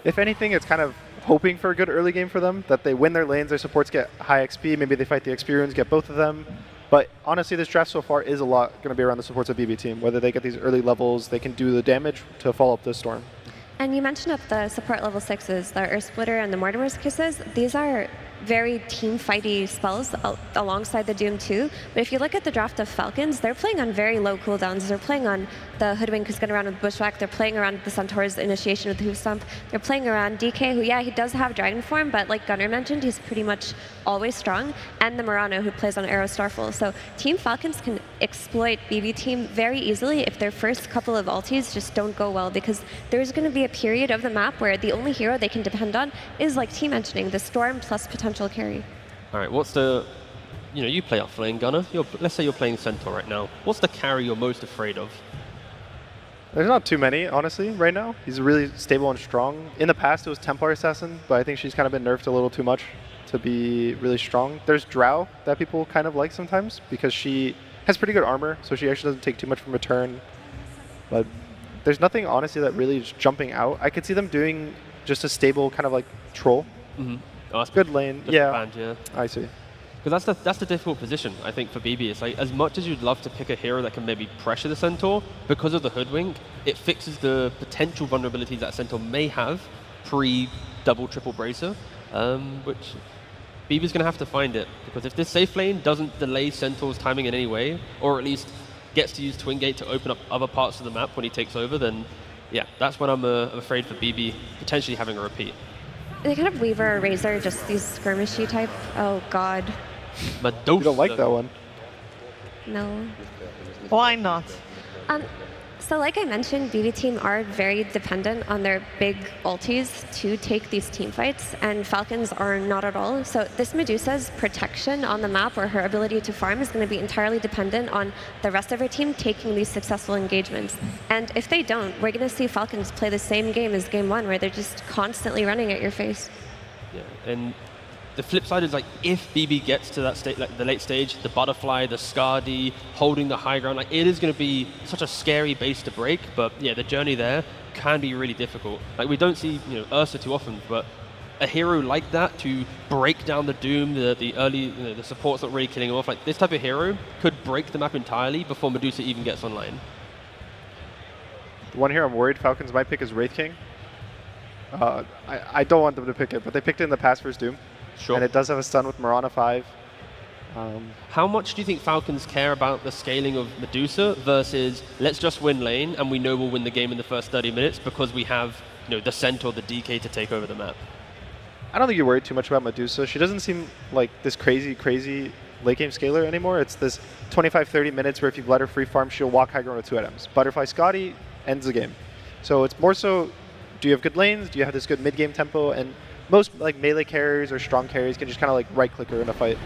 if anything, it's kind of hoping for a good early game for them, that they win their lanes, their supports get high XP, maybe they fight the XP runes, get both of them. But honestly, this draft so far is a lot going to be around the supports of BB Team. Whether they get these early levels, they can do the damage to follow up the Storm. And you mentioned up the support level 6s, the Earth Splitter and the Mortimer's Kisses. These are very team fighty spells alongside the Doom too. But if you look at the draft of Falcons, they're playing on very low cooldowns. They're playing on the Hoodwink who's going around with Bushwhack. They're playing around the Centaur's initiation with the Hoof Stomp. They're playing around DK, who, yeah, he does have Dragon Form, but like Gunnar mentioned, he's pretty much always strong. And the Murano, who plays on Arrow Starfall. So Team Falcons can exploit BB Team very easily if their first couple of ultis just don't go well, because there's going to be a period of the map where the only hero they can depend on is, like Team mentioning, the Storm plus potential carry. All right, what's the, you play off lane, Gunnar. Let's say you're playing Centaur right now. What's the carry you're most afraid of? There's not too many, honestly, right now. He's really stable and strong. In the past, it was Templar Assassin, but I think she's kind of been nerfed a little too much to be really strong. There's Drow that people kind of like sometimes because she has pretty good armor, so she actually doesn't take too much from a turn. But there's nothing, honestly, that really is jumping out. I could see them doing just a stable kind of like troll. Mm-hmm. Oh, that's good lane. Yeah. Band, yeah. I see. Because that's the difficult position, I think, for BB. It's like, as much as you'd love to pick a hero that can maybe pressure the Centaur, because of the Hoodwink, it fixes the potential vulnerabilities that a Centaur may have pre-double, triple bracer, which BB's going to have to find it. Because if this safe lane doesn't delay Centaur's timing in any way, or at least gets to use Twin Gate to open up other parts of the map when he takes over, then yeah, that's when I'm afraid for BB potentially having a repeat. They kind of Weaver or Razor, just these skirmishy type. Oh god. Medusa. You don't like that one? No. Why not? So like I mentioned, BB team are very dependent on their big ultis to take these team fights, and Falcons are not at all. So this Medusa's protection on the map, or her ability to farm, is going to be entirely dependent on the rest of her team taking these successful engagements. And if they don't, we're going to see Falcons play the same game as game one, where they're just constantly running at your face. Yeah, and the flip side is, like, if BB gets to that state, like the late stage, the butterfly, the Skadi, holding the high ground, like, it is going to be such a scary base to break. But yeah, the journey there can be really difficult. Like, we don't see, you know, Ursa too often, but a hero like that to break down the Doom, the early, you know, the support's not really killing him off. Like, this type of hero could break the map entirely before Medusa even gets online. The one here I'm worried Falcons might pick is Wraith King. I don't want them to pick it, but they picked it in the past versus Doom. Sure. And it does have a stun with Mirana 5. How much do you think Falcons care about the scaling of Medusa versus let's just win lane and we know we'll win the game in the first 30 minutes because we have, you know, the Centaur, the DK to take over the map? I don't think you're worried too much about Medusa. She doesn't seem like this crazy late game scaler anymore. It's this 25-30 minutes where if you let her free farm, she'll walk high ground with 2 items. Butterfly Skadi ends the game. So it's more so, do you have good lanes? Do you have this good mid-game tempo? And most like melee carriers or strong carriers can just kind of like right-click her in a fight.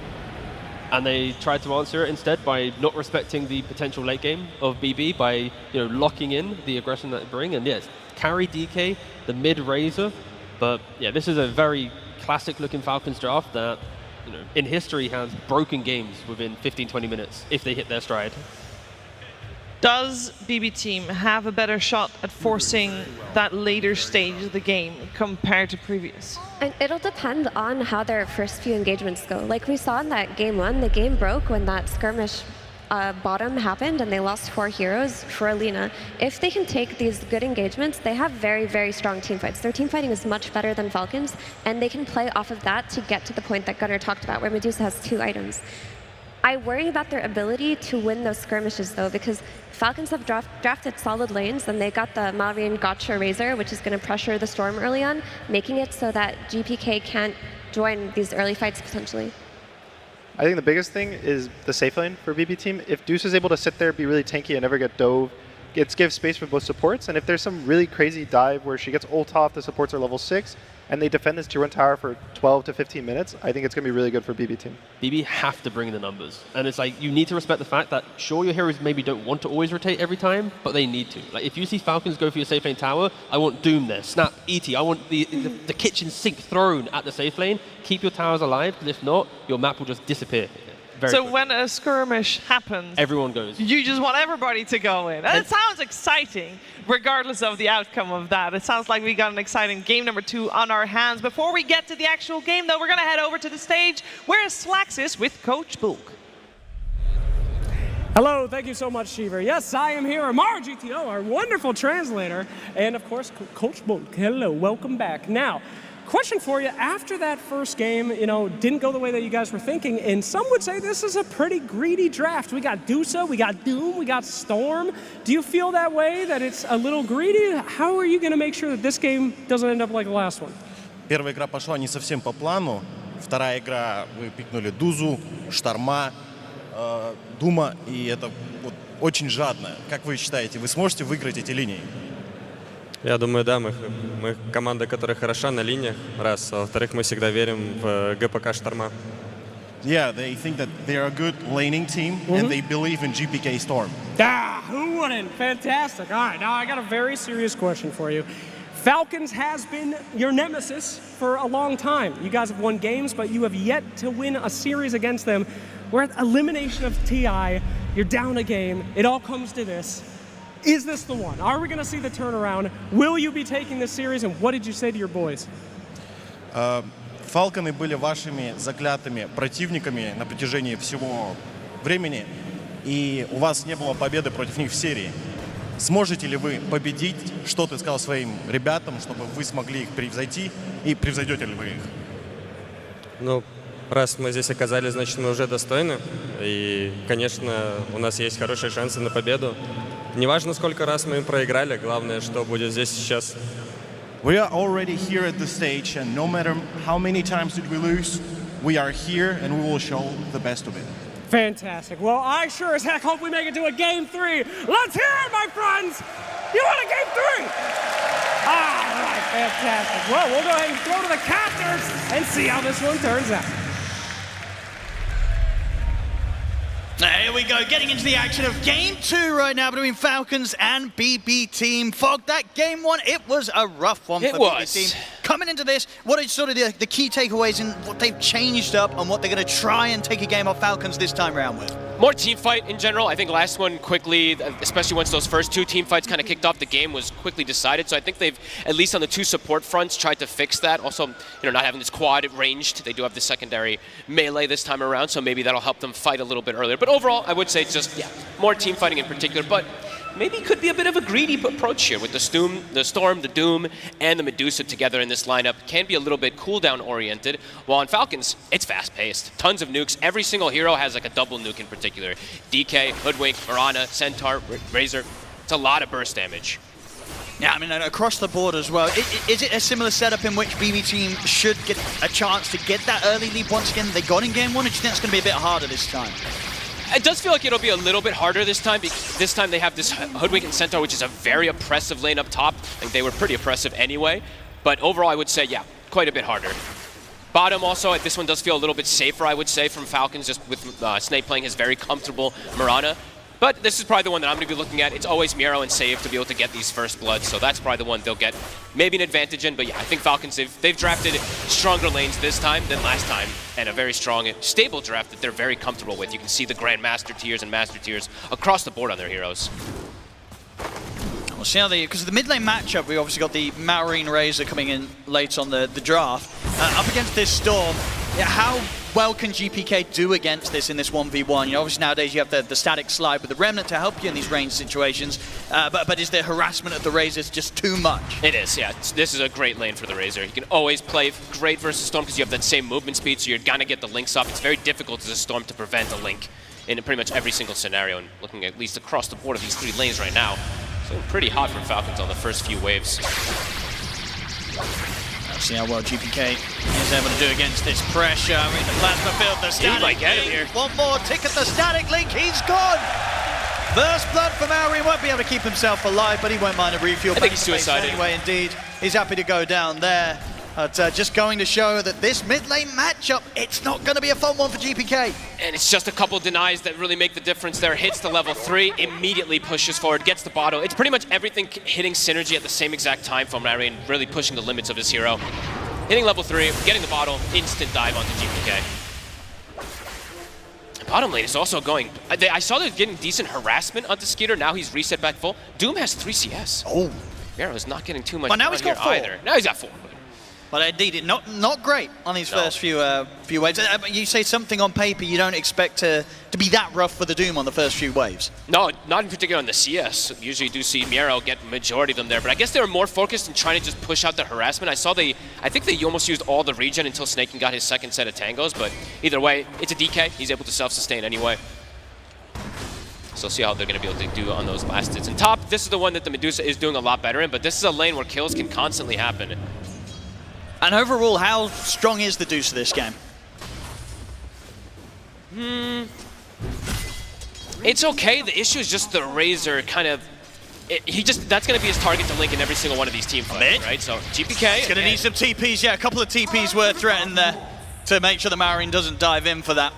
And they tried to answer it instead by not respecting the potential late game of BB by, you know, locking in the aggression that they bring. And yes, carry DK, the mid Razor. But yeah, this is a very classic-looking Falcons draft that, you know, in history has broken games within 15-20 minutes if they hit their stride. Does BB team have a better shot at forcing that later stage of the game compared to previous? And it'll depend on how their first few engagements go. Like we saw in that game one, the game broke when that skirmish bottom happened and they lost 4 heroes for Alina. If they can take these good engagements, they have very, very strong team fights. Their team fighting is much better than Falcons, and they can play off of that to get to the point that Gunnar talked about, where Medusa has 2 items. I worry about their ability to win those skirmishes, though, because Falcons have drafted solid lanes, and they got the Malrine Gotcha Razor, which is going to pressure the Storm early on, making it so that GPK can't join these early fights, potentially. I think the biggest thing is the safe lane for BB team. If Deuce is able to sit there, be really tanky, and never get dove, give space for both supports, and if there's some really crazy dive where she gets ult off, the supports are level 6, and they defend this tier 1 tower for 12 to 15 minutes, I think it's going to be really good for BB team. BB have to bring the numbers. And it's like, you need to respect the fact that, sure, your heroes maybe don't want to always rotate every time, but they need to. Like, if you see Falcons go for your safe lane tower, I want Doom there, Snap, ET, I want the kitchen sink thrown at the safe lane. Keep your towers alive, because if not, your map will just disappear. So when a skirmish happens, everyone goes. You just want everybody to go in. And it sounds exciting, regardless of the outcome of that. It sounds like we got an exciting game number 2 on our hands. Before we get to the actual game, though, we're going to head over to the stage. Where is Slaxis with Coach Bulk? Hello, thank you so much, Shiver. Yes, I am here, Amar GTO, our wonderful translator, and of course, Coach Bulk. Hello, welcome back. Now, question for you, after that first game, you know, didn't go the way that you guys were thinking, and some would say this is a pretty greedy draft. We got Dusa, we got Doom, we got Storm. Do you feel that way, that it's a little greedy? How are you going to make sure that this game doesn't end up like the last one? Первая игра пошла не совсем по плану. Вторая игра вы пикнули Дузу, Шторма, Дума, и это вот очень жадно. Как вы считаете, вы сможете выиграть эти линии? Я думаю, да, мы команда, которая хороша на линиях, раз. А во-вторых, мы всегда верим в ГПК Шторма. Yeah, they think that they're a good laning team, and they believe in GPK Storm. Who wouldn't? Fantastic. All right, now I got a very serious question for you. Falcons has been your nemesis for a long time. You guys have won games, but you have yet to win a series against them. We're at elimination of TI. You're down a game. It all comes to this. Is this the one? Are we going to see the turnaround? Will you be taking this series? And what did you say to your boys? Фалконы были вашими заклятыми противниками на протяжении всего времени, и у вас не было победы против них в серии. Сможете ли вы победить? Что ты сказал своим ребятам, чтобы вы смогли их превзойти? И превзойдете ли вы их? Ну, раз мы здесь оказались, значит, мы уже достойны. И, конечно, у нас есть хорошие шансы на победу. Неважно, сколько раз мы им проиграли, главное, что будет здесь сейчас. We are already here at the stage, and no matter how many times did we lose, we are here and we will show the best of it. Fantastic. Well, I sure as heck hope we make it to a Game 3. Let's hear it, my friends! You want a Game 3? All right, fantastic. Well, we'll go ahead and go to the captors and see how this one turns out. Here we go, getting into the action of Game 2 right now between Falcons and BB Team. Fog, that Game 1, it was a rough one for BB Team. Coming into this, what are sort of the key takeaways and what they've changed up and what they're going to try and take a game off Falcons this time around with? More team fight in general. I think last one quickly, especially once those first two team fights kind of kicked off, the game was quickly decided. So I think they've, at least on the two support fronts, tried to fix that. Also, not having this quad ranged. They do have the secondary melee this time around, so maybe that'll help them fight a little bit earlier. But overall, I would say just, more team fighting in particular. But maybe it could be a bit of a greedy approach here with the Storm, the Doom, and the Medusa together in this lineup. Can be a little bit cooldown oriented, while on Falcons, it's fast-paced. Tons of nukes. Every single hero has like a double nuke in particular. DK, Hoodwink, Mirana, Centaur, Razor. It's a lot of burst damage. Yeah, I mean, across the board as well. Is it a similar setup in which BB Team should get a chance to get that early lead once again they got in Game 1, or do you think it's going to be a bit harder this time? It does feel like it'll be a little bit harder this time. This time they have this Hoodwink and Centaur, which is a very oppressive lane up top. I think they were pretty oppressive anyway. But overall, I would say, quite a bit harder. Bottom also, this one does feel a little bit safer, I would say, from Falcons, just with Snake playing his very comfortable Mirana. But this is probably the one that I'm going to be looking at. It's always Miero and Save to be able to get these first bloods, so that's probably the one they'll get maybe an advantage in. But I think Falcons, they've drafted stronger lanes this time than last time, and a very strong, stable draft that they're very comfortable with. You can see the Grandmaster tiers and Master tiers across the board on their heroes. We'll see how because the mid lane matchup, we obviously got the Marine Razor coming in late on the draft. Up against this Storm, how well can GPK do against this in this 1v1? Obviously nowadays you have the static slide with the Remnant to help you in these range situations, but is the harassment of the Razors just too much? It is, this is a great lane for the Razor. You can always play great versus Storm because you have that same movement speed, so you're gonna get the links up. It's very difficult as a Storm to prevent a link in pretty much every single scenario, and looking at least across the board of these three lanes right now. So pretty hot for Falcons on the first few waves. Let's see how well GPK is able to do against this pressure. I mean, the plasma field, the static link. One more tick at the static link, he's gone! First blood from Maori, won't be able to keep himself alive, but he won't mind a refuel. I think he's suicided. Anyway, indeed, he's happy to go down there. But just going to show that this mid lane matchup, it's not going to be a fun one for GPK. And it's just a couple denies that really make the difference there. Hits the level 3, immediately pushes forward, gets the bottle. It's pretty much everything hitting synergy at the same exact time for Mary and really pushing the limits of his hero. Hitting level 3, getting the bottle, instant dive onto GPK. Bottom lane is also going. I saw they're getting decent harassment onto Skeeter. Now he's reset back full. Doom has 3 CS. Oh. Miro's not getting too much But now he's got 4. either. Now he's got 4. But indeed, not great on these first few waves. You say something on paper, you don't expect to be that rough for the Doom on the first few waves. No, not in particular on the CS. Usually you do see Miero get majority of them there, but I guess they were more focused in trying to just push out the harassment. I think they almost used all the regen until Snaken got his second set of tangos, but either way, it's a DK. He's able to self-sustain anyway. So see how they're going to be able to do on those last hits. And top, this is the one that the Medusa is doing a lot better in, but this is a lane where kills can constantly happen. And overall, how strong is the Deuce this game? It's okay. The issue is just the Razor kind of... that's going to be his target to link in every single one of these team fights, right? So GPK... He's going to need some TPs, a couple of TPs were threatened there. to make sure the Marine doesn't dive in for that.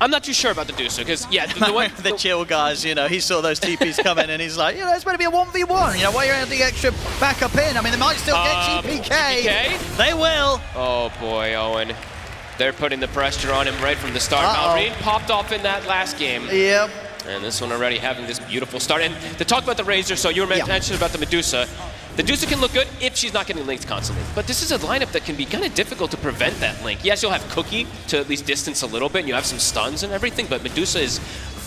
I'm not too sure about the DOTA, because, yeah, the one... the chill guys, you know, he saw those TPs come in and he's like, you know, it's going to be a 1v1. You know, why are you adding the extra backup in? I mean, they might still get GPK. GPK? They will. Oh, boy, Owen. They're putting the pressure on him right from the start. Malrine popped off in that last game. Yep. And this one already having this beautiful start. And to talk about the Razor, so you were mentioning about the Medusa. The Medusa can look good if she's not getting linked constantly. But this is a lineup that can be kind of difficult to prevent that link. Yes, you'll have Cookie to at least distance a little bit, and you have some stuns and everything, but Medusa is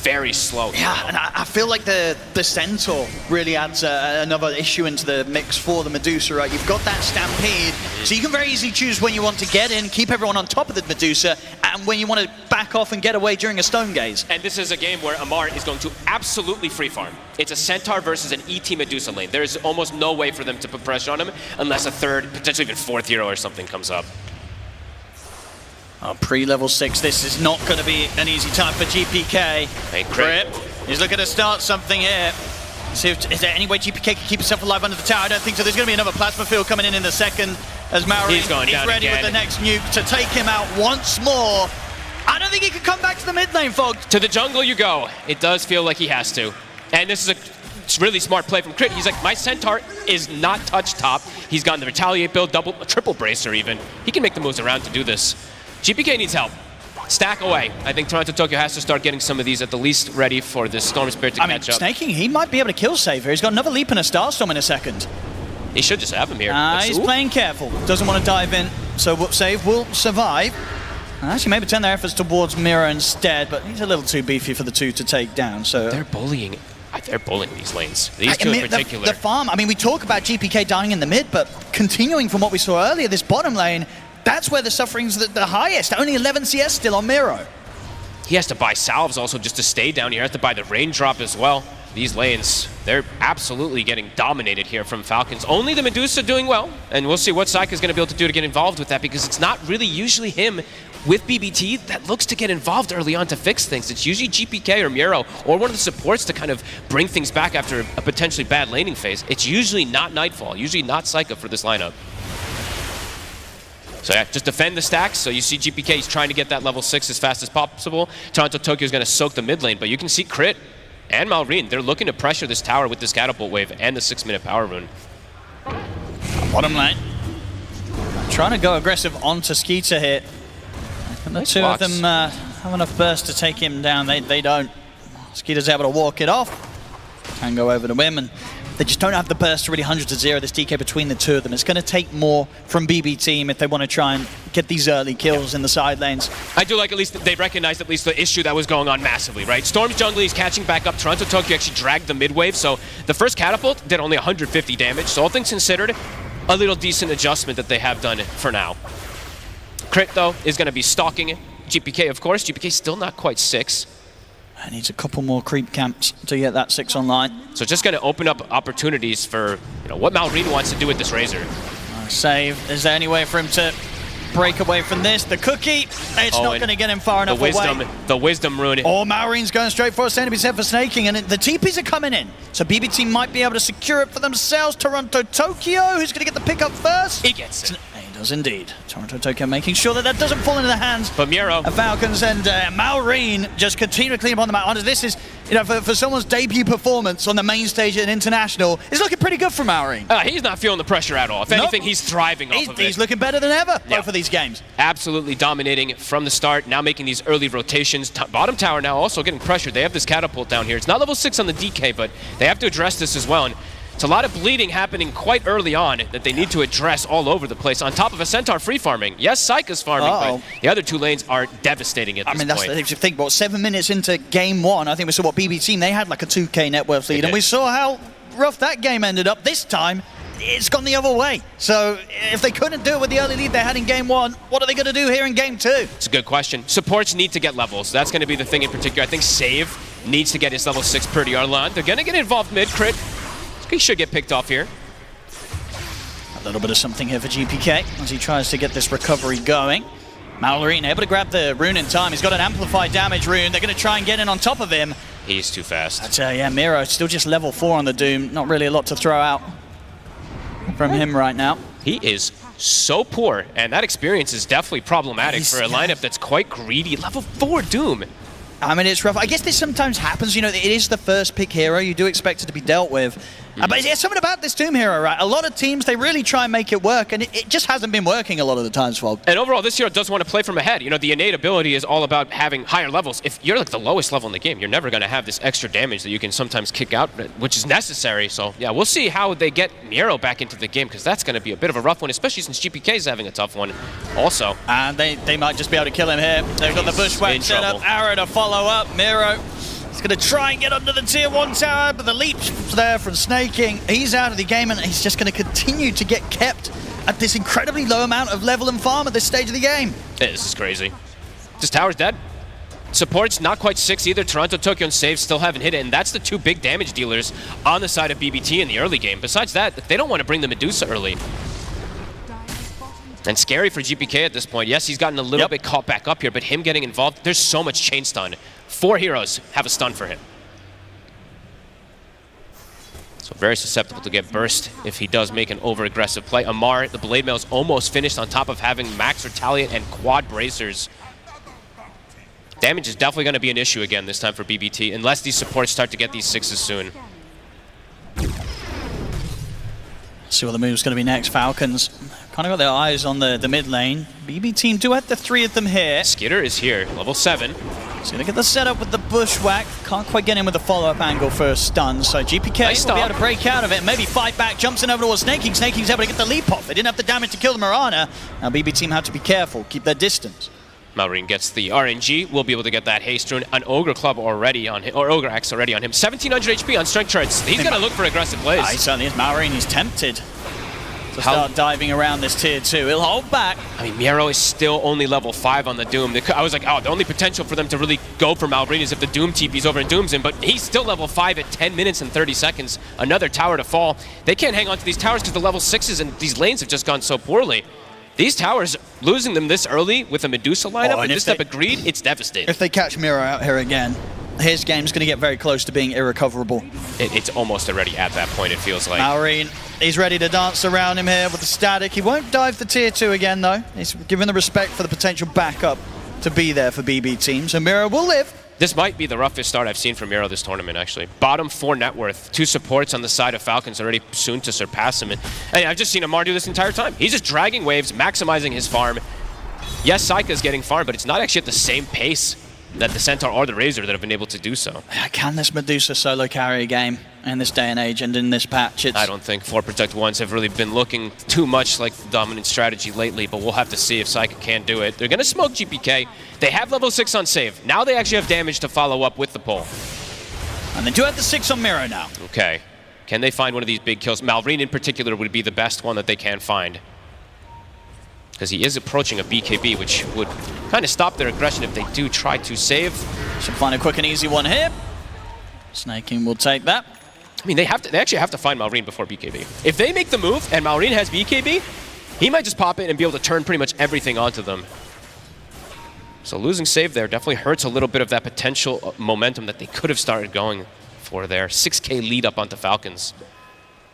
very slow. Yeah, and I feel like the Centaur really adds another issue into the mix for the Medusa, right? You've got that Stampede, so you can very easily choose when you want to get in, keep everyone on top of the Medusa, and when you want to back off and get away during a Stone Gaze. And this is a game where Amar is going to absolutely free farm. It's a Centaur versus an ET Medusa lane. There is almost no way for them to put pressure on him unless a third, potentially even fourth hero or something comes up. Pre-level 6, this is not going to be an easy time for GPK. Hey, Crit. He's looking to start something here. See if, is there any way GPK can keep himself alive under the tower? I don't think so. There's going to be another plasma field coming in the second as Maori is ready with the next nuke to take him out once more. I don't think he can come back to the mid lane, folks. To the jungle you go. It does feel like he has to. And this is a really smart play from Crit. He's like, my Centaur is not touch top. He's gotten the Retaliate build, triple bracer even. He can make the moves around to do this. GPK needs help. Stack away. I think Toronto Tokyo has to start getting some of these at the least ready for this Storm Spirit to catch up. Snaking, he might be able to kill Save here. He's got another leap and a Starstorm in a second. He should just have him here. He's playing careful. Doesn't want to dive in, so Save will survive. Actually, maybe turn their efforts towards Mira instead, but he's a little too beefy for the two to take down. So they're bullying these lanes. These two in particular. The farm, I mean, we talk about GPK dying in the mid, but continuing from what we saw earlier, this bottom lane, that's where the suffering's the highest. Only 11 CS still on Miro. He has to buy salves also just to stay down here. He has to buy the raindrop as well. These lanes, they're absolutely getting dominated here from Falcons. Only the Medusa doing well, and we'll see what Saika's going to be able to do to get involved with that, because it's not really usually him with BBT that looks to get involved early on to fix things. It's usually GPK or Miro or one of the supports to kind of bring things back after a potentially bad laning phase. It's usually not Nightfall, usually not Saika for this lineup. So yeah, just defend the stacks. So you see GPK is trying to get that level 6 as fast as possible. Toronto Tokyo is going to soak the mid lane, but you can see Crit and Malrine, they're looking to pressure this tower with this catapult wave and the 6-minute power rune. Bottom lane. Trying to go aggressive onto Skeeter here. And the two of them have enough burst to take him down. They don't. Skeeter's able to walk it off. Can go over to him, and they just don't have the burst to really 100-0 this DK between the two of them. It's going to take more from BB Team if they want to try and get these early kills in the side lanes. I do like at least they recognized at least the issue that was going on massively, right? Storm's jungle is catching back up. Toronto Tokyo actually dragged the mid wave, so the first catapult did only 150 damage. So all things considered, a little decent adjustment that they have done for now. Crit, though, is going to be stalking GPK, of course. GPK still not quite 6. Needs a couple more creep camps to get that 6 online. So just going to open up opportunities for what Malrine wants to do with this Razor. Save. Is there any way for him to break away from this? The cookie, it's not going to get him far enough away. The wisdom rune. Oh, Malrine's going straight for a stand to be set for snaking, and the TPs are coming in. So BBT might be able to secure it for themselves. Toronto Tokyo, who's going to get the pick up first? He gets it. He does indeed. Toronto Tokyo making sure that doesn't fall into the hands of Miro. Falcons, and Malrine just continue to clean up on the map. This is, for someone's debut performance on the main stage at International, it's looking pretty good for Malrine. He's not feeling the pressure at all. If anything, he's thriving off of it. He's looking better than ever both of these games. Absolutely dominating from the start, now making these early rotations. Bottom tower now also getting pressured. They have this catapult down here. It's not level 6 on the DK, but they have to address this as well. And it's a lot of bleeding happening quite early on that they need to address all over the place. On top of a Centaur free farming. Yes, Saika's farming, but the other two lanes are devastating at this point. That's if you think about 7 minutes into game 1, I think we saw what BB Team, they had like a 2k net worth lead, and we saw how rough that game ended up. This time, it's gone the other way. So if they couldn't do it with the early lead they had in game 1, what are they going to do here in game 2? It's a good question. Supports need to get levels. That's going to be the thing in particular. I think Save needs to get his level 6 pretty early on. They're going to get involved mid-crit. He should get picked off here. A little bit of something here for GPK as he tries to get this recovery going. Malrine able to grab the rune in time. He's got an amplified damage rune. They're going to try and get in on top of him. He's too fast. But yeah, Miro still just level 4 on the Doom. Not really a lot to throw out from him right now. He is so poor, and that experience is definitely problematic for a lineup that's quite greedy. Level 4 Doom. I mean, it's rough. I guess this sometimes happens. You know, it is the first pick hero. You do expect it to be dealt with. But there's something about this Doom hero, right? A lot of teams, they really try and make it work, and it just hasn't been working a lot of the times, Fold. And overall, this hero does want to play from ahead. You know, the innate ability is all about having higher levels. If you're like the lowest level in the game, you're never going to have this extra damage that you can sometimes kick out, which is necessary. So, yeah, we'll see how they get Miro back into the game, because that's going to be a bit of a rough one, especially since GPK is having a tough one also. And they might just be able to kill him here. They've got the bushwhack set up, arrow to follow up, Miro. He's going to try and get under the tier 1 tower, but the leap's there from Snaking. He's out of the game, and he's just going to continue to get kept at this incredibly low amount of level and farm at this stage of the game. This is crazy. This tower's dead. Support's not quite 6 either. Toronto, Tokyo, and Save still haven't hit it, and that's the 2 big damage dealers on the side of BBT in the early game. Besides that, they don't want to bring the Medusa early. And scary for GPK at this point. Yes, he's gotten a little bit caught back up here, but him getting involved, there's so much chain stun. 4 heroes have a stun for him. So very susceptible to get burst if he does make an over-aggressive play. Amar, the Blade Mail is almost finished on top of having Max Retaliate and Quad Bracers. Damage is definitely going to be an issue again this time for BBT, unless these supports start to get these 6s soon. See what the move's going to be next. Falcons kind of got their eyes on the mid lane. BB team do have the 3 of them here. Skitter is here, level 7. So they get the setup with the bushwhack. Can't quite get in with the follow-up angle for a stun. So GPK will be able to break out of it. Maybe fight back, jumps in over towards Snaking. Snaking's able to get the leap off. They didn't have the damage to kill the Mirana. Now BB team have to be careful, keep their distance. Malrine gets the RNG. We'll be able to get that haste rune. An Ogre Club already on him, or Ogre Axe already on him. 1700 HP on strength charts. He's going to look for aggressive plays. He certainly is. Malrine, he's tempted to start diving around this tier 2. He'll hold back. I mean, Miro is still only level 5 on the Doom. I was like, oh, the only potential for them to really go for Malrine is if the Doom TP's over and dooms him, but he's still level 5 at 10 minutes and 30 seconds. Another tower to fall. They can't hang on to these towers because the level 6s and these lanes have just gone so poorly. These towers, losing them this early with a Medusa lineup and this type of greed, it's devastating. If they catch Miro out here again, his game's going to get very close to being irrecoverable. It's almost already at that point, it feels like. Malrine, he's ready to dance around him here with the static. He won't dive the tier 2 again, though. He's given the respect for the potential backup to be there for BB team, so Miro will live. This might be the roughest start I've seen from Miro this tournament, actually. Bottom 4 net worth, 2 supports on the side of Falcons already soon to surpass him. And I've just seen Amar do this entire time. He's just dragging waves, maximizing his farm. Yes, Saika's getting farm, but it's not actually at the same pace that the Centaur or the Razor that have been able to do so. Can this Medusa solo carry a game in this day and age and in this patch? I don't think 4 Protect 1s have really been looking too much like the dominant strategy lately, but we'll have to see if Saika can do it. They're going to smoke GPK. They have level 6 on save. Now they actually have damage to follow up with the pull. And they do have the 6 on Miro now. Okay. Can they find one of these big kills? Malrine in particular would be the best one that they can find, because he is approaching a BKB, which would kind of stop their aggression if they do try to save. Should find a quick and easy one here. Snaking will take that. I mean, they actually have to find Malrine before BKB. If they make the move and Malrine has BKB, he might just pop in and be able to turn pretty much everything onto them. So losing save there definitely hurts a little bit of that potential momentum that they could have started going for there. 6K lead up onto Falcons.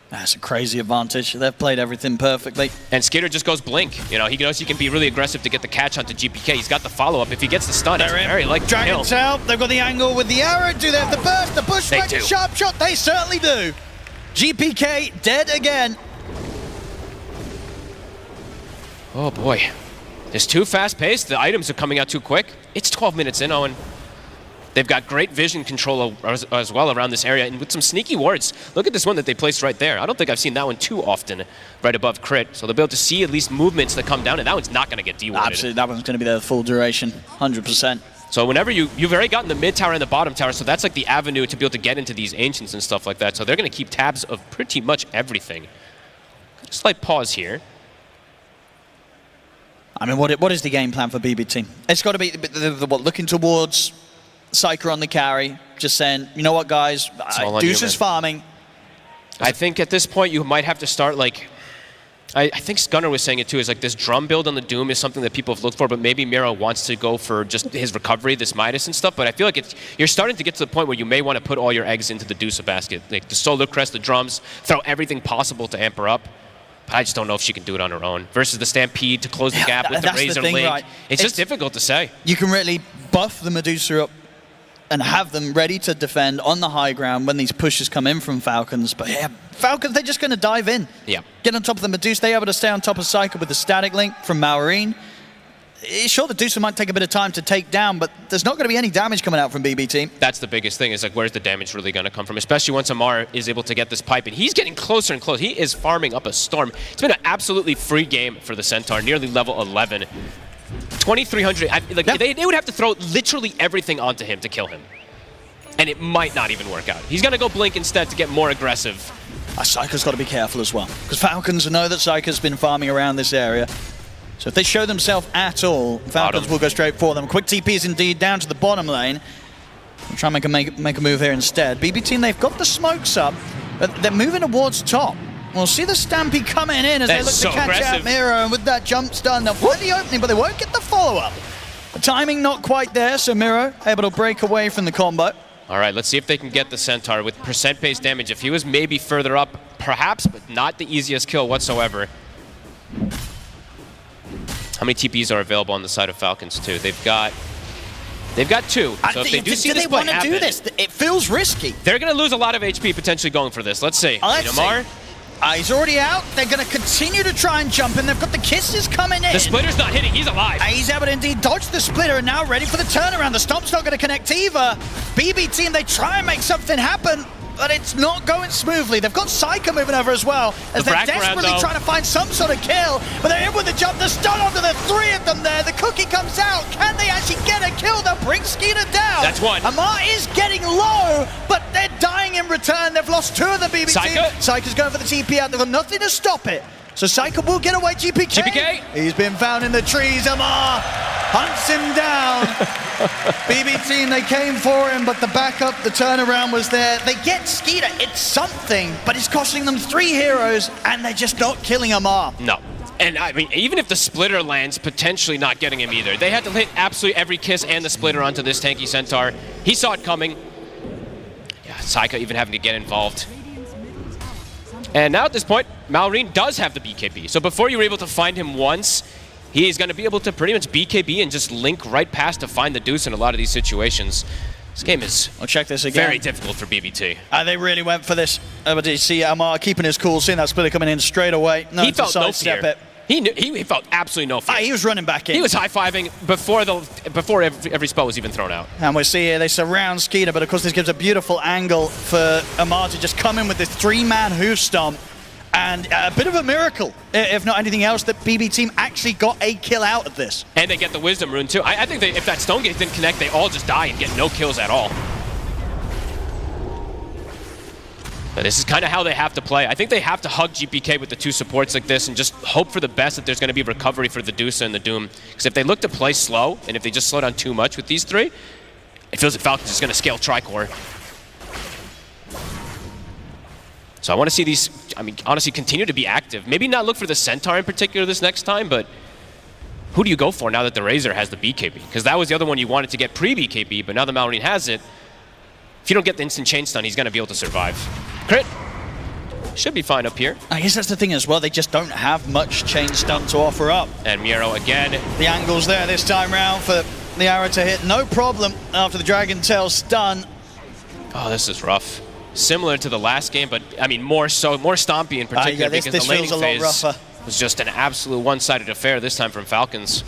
That's a crazy advantage. They've played everything perfectly. And Skitter just goes blink. You know, he knows he can be really aggressive to get the catch onto GPK. He's got the follow-up. If he gets the stun, it's very likely to kill. Dragon's out. They've got the angle with the arrow. Do they have the burst? The bushwhack, the sharp shot? They certainly do. GPK dead again. Oh boy. It's too fast-paced. The items are coming out too quick. It's 12 minutes in, Owen. They've got great vision control as well around this area, and with some sneaky wards. Look at this one that they placed right there. I don't think I've seen that one too often, right above crit. So they'll be able to see at least movements that come down, and that one's not going to get de-warded. Absolutely, that one's going to be there the full duration, 100%. So whenever you've already gotten the mid tower and the bottom tower, so that's like the avenue to be able to get into these Ancients and stuff like that. So they're going to keep tabs of pretty much everything. Slight pause here. I mean, what is the game plan for BB team? It's got to be looking towards Psyker on the carry, just saying, you know what, guys, Deuce is farming. I think at this point you might have to start, like, I think Gunnar was saying it too, is like this drum build on the Doom is something that people have looked for, but maybe Miro wants to go for just his recovery, this Midas and stuff, but I feel like you're starting to get to the point where you may want to put all your eggs into the Deuce basket. Like the Solar Crest, the drums, throw everything possible to amp her up. But I just don't know if she can do it on her own. Versus the Stampede to close the gap with the that's Razor the thing, Link. right? It's just difficult to say. You can really buff the Medusa up and have them ready to defend on the high ground when these pushes come in from Falcons. But yeah, Falcons, they're just going to dive in. Yeah. Get on top of the Medusa. They're able to stay on top of Psycho with the static link from Maureen. Sure, the Medusa might take a bit of time to take down, but there's not going to be any damage coming out from BB Team. That's the biggest thing, is like, where's the damage really going to come from? Especially once Amar is able to get this pipe, and he's getting closer and closer. He is farming up a storm. It's been an absolutely free game for the Centaur, nearly level 11. 2,300, they would have to throw literally everything onto him to kill him. And it might not even work out. He's going to go Blink instead to get more aggressive. Psycho's got to be careful as well, because Falcons know that Psycho's been farming around this area. So if they show themselves at all, Falcons will go straight for them. Quick TP is indeed down to the bottom lane. We'll try and make a move here instead. BB Team, they've got the smokes up, but they're moving towards top. We'll see the Stampede coming in as they look to catch out Miro, and with that jump stun, they'll find the opening, but they won't get the follow-up. The timing not quite there, so Miro able to break away from the combo. All right, let's see if they can get the Centaur with percent-based damage. If he was maybe further up, perhaps, but not the easiest kill whatsoever. How many TPs are available on the side of Falcons too? They've got 2. So if they do see this play happen, do this? It feels risky. They're going to lose a lot of HP potentially going for this. Let's see. Amar. He's already out. They're going to continue to try and jump in. They've got the kisses coming in. The splitter's not hitting. He's alive. He's able to indeed dodge the splitter and now ready for the turnaround. The stomp's not going to connect either. BB Team, they try and make something happen, but it's not going smoothly. They've got Psycho moving over as well, as they're desperately trying to find some sort of kill, but they're in with the jump. The stun onto the 3 of them there. The cookie comes out. Can they actually get a kill? They'll bring Skeeter down. That's one. Amar is getting low, but they're dying in return. They've lost 2 of the BB Team. Psycho's going for the TP out. They've got nothing to stop it. So Psycho will get away. GPK. He's been found in the trees. Amar hunts him down. BB Team, they came for him, but the backup, the turnaround was there. They get Skeeter. It's something, but it's costing them 3 heroes, and they're just not killing Amar. No. And I mean, even if the splitter lands, potentially not getting him either. They had to hit absolutely every kiss and the splitter onto this tanky Centaur. He saw it coming. Yeah, Psycho even having to get involved. And now at this point, Maureen does have the BKB. So before you were able to find him once, he's going to be able to pretty much BKB and just link right past to find the deuce in a lot of these situations. This game is check this again. Very difficult for BBT. They really went for this. But you see Amar keeping his cool, seeing that splitter coming in straight away. No, he felt no fear. He felt absolutely no fear. He was running back in. He was high-fiving before every spell was even thrown out. And we see here they surround Skeeter, but of course this gives a beautiful angle for Amar to just come in with this 3-man hoof stomp. And a bit of a miracle, if not anything else, that BB Team actually got a kill out of this. And they get the Wisdom Rune too. I think if that Stone Gate didn't connect, they all just die and get no kills at all. But this is kind of how they have to play. I think they have to hug GPK with the 2 supports like this and just hope for the best that there's going to be recovery for the Deuce and the Doom. Because if they look to play slow, and if they just slow down too much with these 3, it feels like Falcons is going to scale Tricore. So I want to see these, honestly, continue to be active. Maybe not look for the Centaur in particular this next time, but who do you go for now that the Razor has the BKB? Because that was the other one you wanted to get pre-BKB, but now the Maureen has it. If you don't get the instant chain stun, he's going to be able to survive. Crit. Should be fine up here. I guess that's the thing as well. They just don't have much chain stun to offer up. And Miro again. The angle's there this time round for the arrow to hit. No problem after the Dragon Tail stun. Oh, this is rough. Similar to the last game, but I mean more so, more stompy in particular, because the laning phase was just an absolute one-sided affair this time from Falcons.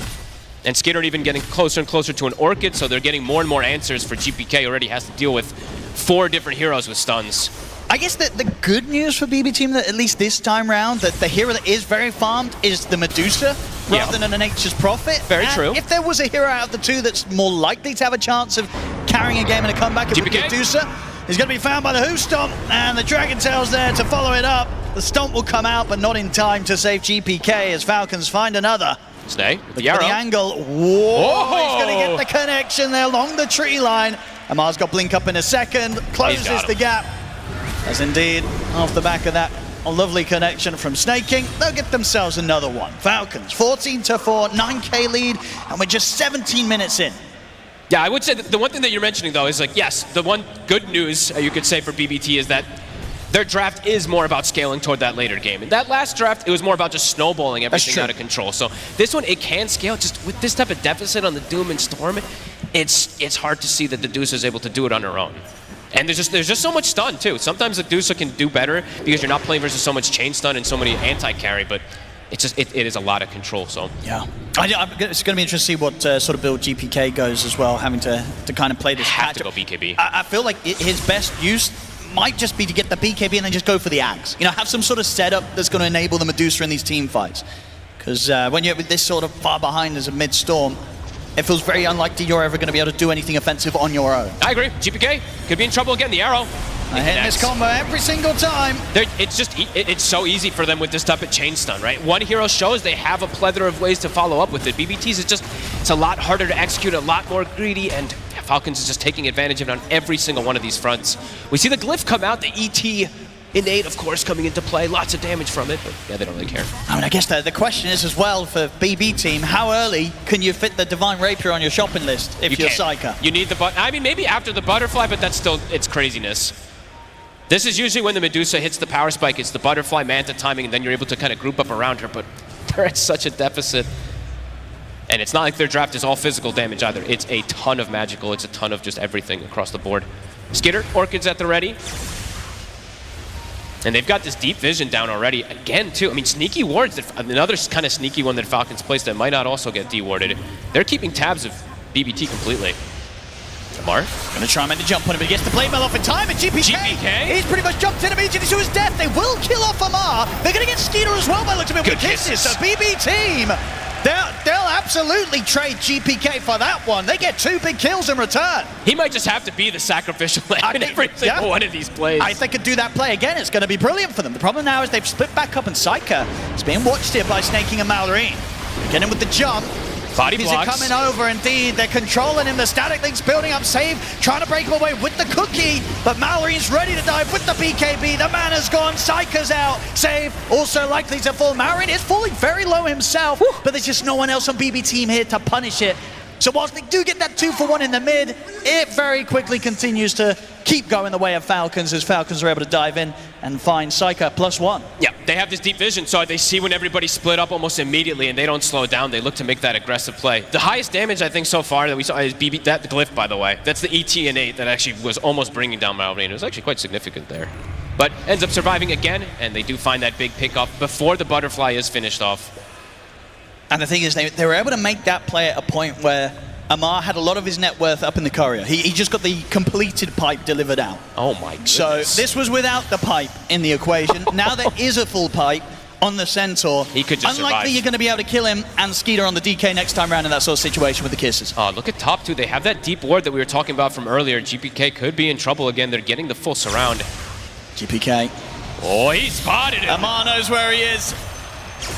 And Skeeter even getting closer and closer to an Orchid, so they're getting more and more answers for GPK. Already has to deal with 4 different heroes with stuns. I guess the good news for BB Team, that at least this time round, that the hero that is very farmed is the Medusa, rather than a Nature's Prophet. Very true. If there was a hero out of the 2 that's more likely to have a chance of carrying a game in a comeback, it would be Medusa. He's going to be found by the Hoof Stomp, and the Dragon Tail's there to follow it up. The Stomp will come out, but not in time to save GPK as Falcons find another. Snake with the angle. Whoa! He's going to get the connection there along the tree line. Amar's got Blink up in a second, closes the gap. As indeed, off the back of that, a lovely connection from Snake King, they'll get themselves another one. Falcons, 14-4, 9K lead, and we're just 17 minutes in. Yeah, I would say that the one thing that you're mentioning, though, is like, yes, the one good news you could say for BBT is that Their draft is more about scaling toward that later game. In that last draft, it was more about just snowballing everything out of control. So this one, it can scale. Just with this type of deficit on the Doom and Storm, it's hard to see that the Deuce is able to do it on her own. And there's just so much stun too. Sometimes the Deuce can do better because you're not playing versus so much chain stun and so many anti-carry, but it is a lot of control. So yeah, it's going to be interesting to see what sort of build GPK goes as well, having to kind of play this. Have to go BKB. I feel like his best use might just be to get the BKB and then just go for the Axe. You know, have some sort of setup that's going to enable the Medusa in these team fights. Because when you're this sort of far behind as a mid-storm, it feels very unlikely you're ever going to be able to do anything offensive on your own. I agree. GPK could be in trouble again. The arrow. I hit this combo every single time. It's so easy for them with this type of chain stun, right? One hero shows they have a plethora of ways to follow up with it. BBTs, it's a lot harder to execute, a lot more greedy, and Falcons is just taking advantage of it on every single one of these fronts. We see the glyph come out, the ET innate, of course, coming into play. Lots of damage from it, but yeah, they don't really care. I mean, I guess the question is as well for BB team, how early can you fit the Divine Rapier on your shopping list if you're Psyker? You need the I mean, maybe after the Butterfly, but that's still, it's craziness. This is usually when the Medusa hits the power spike. It's the Butterfly Manta timing, and then you're able to kind of group up around her, but they're at such a deficit. And it's not like their draft is all physical damage either. It's a ton of magical. It's a ton of just everything across the board. Skitter, Orchids at the ready. And they've got this deep vision down already. Again, too, I mean, sneaky wards, another kind of sneaky one that Falcons placed that might not also get dewarded. They're keeping tabs of BBT completely. Tamar? Gonna try and make the jump on him, but he gets the blade mail off in time, and GPK? He's pretty much jumped in immediately to his death. They will kill off Amar. They're gonna get Skeeter as well by looking at it with kisses. So BB team, they'll absolutely trade GPK for that one. They get 2 big kills in return. He might just have to be the sacrificial lamb in every single one of these plays. If they could do that play again, it's going to be brilliant for them. The problem now is they've split back up, and Psyker is being watched here by Snaking and Mallory. Get him with the jump. Body He's blocks. coming over, indeed. They're controlling him. The Static Link's building up. Save, trying to break him away with the cookie, but Mallory's ready to dive with the BKB. The mana's gone. Psyker's out. Save, also likely to fall. Mallory is falling very low himself, but there's just no one else on BB team here to punish it. So whilst they do get that 2-for-1 in the mid, it very quickly continues to keep going the way of Falcons as Falcons are able to dive in and find Psyker +1. Yeah, they have this deep vision, so they see when everybody's split up almost immediately, and they don't slow down. They look to make that aggressive play. The highest damage I think so far that we saw is BB, that glyph, by the way. That's the ET innate that actually was almost bringing down Malvern. It was actually quite significant there. But ends up surviving again, and they do find that big pickup before the Butterfly is finished off. And the thing is, they were able to make that play at a point where Amar had a lot of his net worth up in the courier. He just got the completed pipe delivered out. Oh my goodness. So this was without the pipe in the equation. Now there is a full pipe on the Centaur. He could just Unlikely survive. you're going to be able to kill him and Skeeter on the DK next time around in that sort of situation with the kisses. Oh, look at top two. They have that deep ward that we were talking about from earlier. GPK could be in trouble again. They're getting the full surround. GPK. Oh, he spotted him. Amar knows where he is.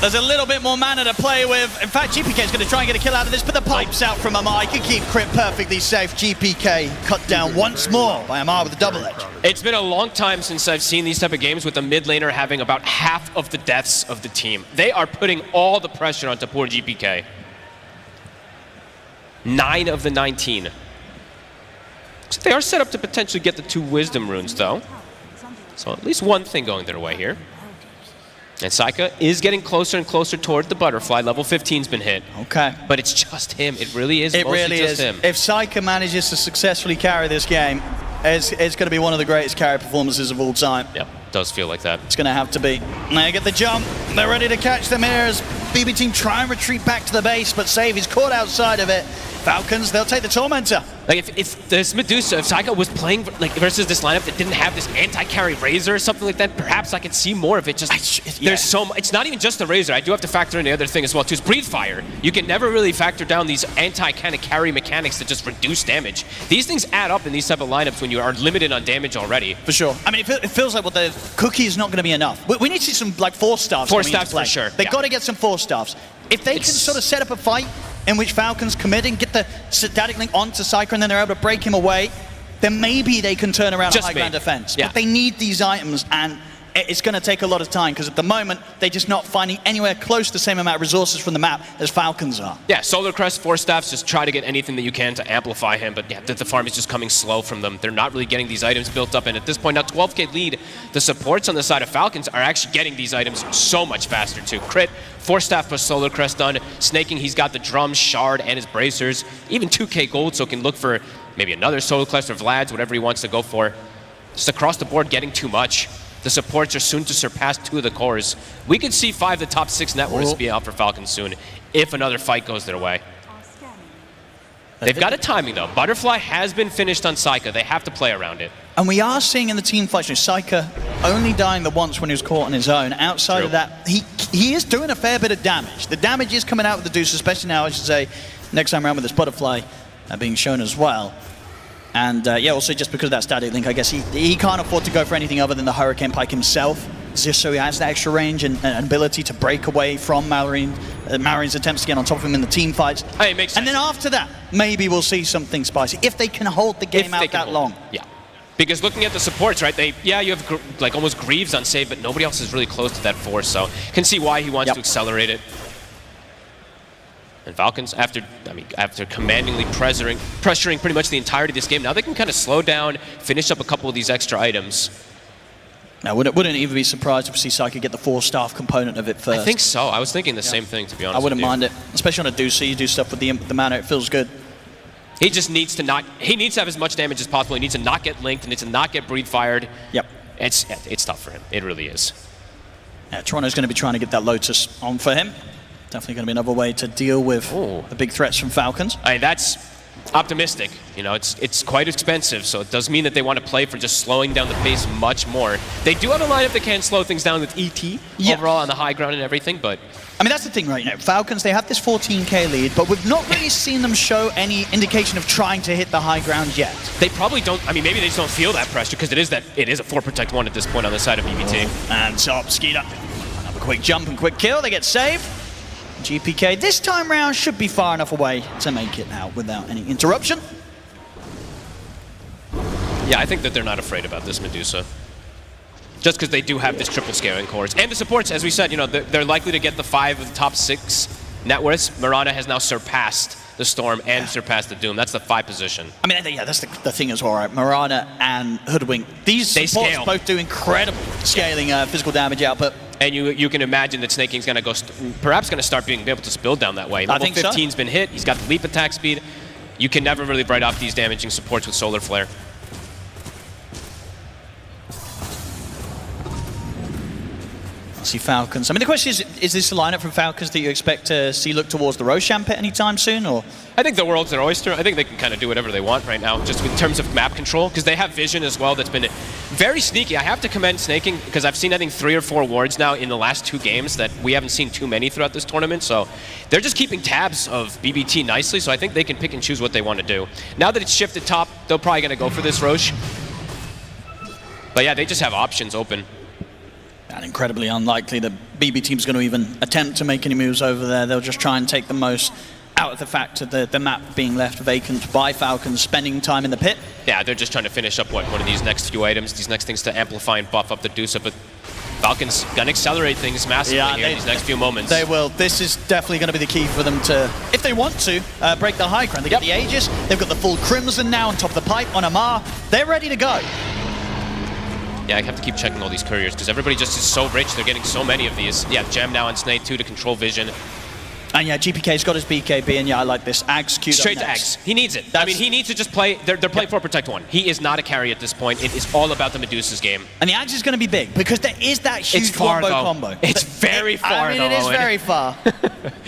There's a little bit more mana to play with. In fact, GPK is going to try and get a kill out of this, but the pipe's out from Amar. He can keep Crypt perfectly safe. GPK cut down once more by Amar with a double edge. It's been a long time since I've seen these type of games with the mid laner having about half of the deaths of the team. They are putting all the pressure onto poor GPK. 9 of the 19. So they are set up to potentially get the 2 Wisdom runes, though. So at least one thing going their way here. And Psyker is getting closer and closer toward the Butterfly. Level 15's been hit. Okay. But it's just him. It really is It mostly really just is. him. If Psyker manages to successfully carry this game, it's going to be one of the greatest carry performances of all time. Yep, does feel like that. It's going to have to be. They get the jump. They're ready to catch them here as BB team try and retreat back to the base, but Save is caught outside of it. Falcons, they'll take the Tormentor. Like if this Medusa, if Psyker was playing like versus this lineup that didn't have this anti-carry Razor or something like that, perhaps I could see more of it. Just there's so much. It's not even just the Razor. I do have to factor in the other thing as well too. Is Breathe Fire. You can never really factor down these anti-kind of carry mechanics that just reduce damage. These things add up in these type of lineups when you are limited on damage already. For sure. I mean, it feels like the cookie is not going to be enough. We need to see some like 4 staffs. 4 staffs for sure. They've got to get some 4 staffs. If they can sort of set up a fight in which Falcons commit and get the Static Link onto Psyker and then they're able to break him away, then maybe they can turn around a high ground defense. Yeah. But they need these items, and it's going to take a lot of time because at the moment, they're just not finding anywhere close to the same amount of resources from the map as Falcons are. Yeah, Solar Crest, Force Staffs, just try to get anything that you can to amplify him, but yeah, the farm is just coming slow from them. They're not really getting these items built up, and at this point, now 12k lead, the supports on the side of Falcons are actually getting these items so much faster too. Crit, Force Staff plus Solar Crest done. Snaking, he's got the drums, shard, and his bracers. Even 2k gold, so can look for maybe another Solar Crest or Vlad's, whatever he wants to go for. Just across the board, getting too much. The supports are soon to surpass 2 of the cores. We could see 5 of the top 6 net worths be out for Falcons soon if another fight goes their way. They've got a timing though. Butterfly has been finished on Saika. They have to play around it. And we are seeing in the team fights, Saika only dying the once when he was caught on his own. Outside of that, he is doing a fair bit of damage. The damage is coming out with the Deuce, especially now, I should say, next time around with this Butterfly being shown as well. And yeah, also just because of that static link, I guess he can't afford to go for anything other than the Hurricane Pike himself, just so he has that extra range and ability to break away from Mallory's attempts to get on top of him in the team fights. Hey, it makes sense. And then after that, maybe we'll see something spicy, if they can hold the game out that long. Yeah. Because looking at the supports, right, you have like almost Greaves on save, but nobody else is really close to that force, so can see why he wants to accelerate it. And Falcons, after commandingly pressuring pretty much the entirety of this game, now they can kind of slow down, finish up a couple of these extra items. Now, wouldn't even be surprised if we see Saika get the 4-staff component of it first. I think so. I was thinking the same thing, to be honest. I wouldn't mind it, especially on a Deuce. You do stuff with the mana, it feels good. He just needs to have as much damage as possible. He needs to not get linked, and needs to not get breathe fired. Yep. It's tough for him. It really is. Yeah, Toronto's going to be trying to get that Lotus on for him. Definitely going to be another way to deal with the big threats from Falcons. I mean, that's optimistic. You know, it's quite expensive, so it does mean that they want to play for just slowing down the pace much more. They do have a lineup that can slow things down with ET overall on the high ground and everything, but... I mean, that's the thing right now. Falcons, they have this 14k lead, but we've not really seen them show any indication of trying to hit the high ground yet. They probably don't. I mean, maybe they just don't feel that pressure because it is a 4 protect 1 at this point on the side of BBT. And top Skeeter. Another quick jump and quick kill. They get saved. GPK this time round should be far enough away to make it out without any interruption. Yeah, I think that they're not afraid about this Medusa. Just because they do have this triple scaling cores. And the supports, as we said, you know, they're likely to get the 5 of the top 6 net worths. Mirana has now surpassed the Storm and surpassed the Doom. That's the 5 position. I mean, yeah, that's the thing as well, right? Mirana and Hoodwink, these supports both do incredible scaling physical damage output. And you can imagine that Snaking's going to go, perhaps going to start being able to spill down that way. Level 15's been hit. He's got the leap attack speed. You can never really write off these damaging supports with Solar Flare. See Falcons. I mean, the question is this a lineup from Falcons that you expect to see look towards the Roshan pit anytime soon, or? I think the world's their oyster. I think they can kind of do whatever they want right now, just in terms of map control, because they have vision as well that's been very sneaky. I have to commend Snaking, because I've seen, I think, 3 or 4 wards now in the last 2 games that we haven't seen too many throughout this tournament, so they're just keeping tabs of BBT nicely, so I think they can pick and choose what they want to do. Now that it's shifted top, they're probably going to go for this Roche. But yeah, they just have options open. And incredibly unlikely that BB Team's going to even attempt to make any moves over there. They'll just try and take the most out of the fact of the map being left vacant by Falcons spending time in the pit. Yeah, they're just trying to finish up one of these next few items, these next things to amplify and buff up the Deuce, but Falcons going to accelerate things massively here in these next few moments. They will. This is definitely going to be the key for them to, if they want to, break the high ground. They got the Aegis, they've got the full Crimson now on top of the pipe on Amar. They're ready to go. Yeah, I have to keep checking all these couriers because everybody just is so rich. They're getting so many of these. Yeah, Gem now on Snake too to control vision. And yeah, GPK's got his BKB, and yeah, I like this. Ags queued straight up to next. Ags. He needs it. I mean, he needs to just play. They're playing for Protect 1. He is not a carry at this point. It is all about the Medusa's game. And the Ags is going to be big because there is that huge combo. It's very far, I mean, it is very far.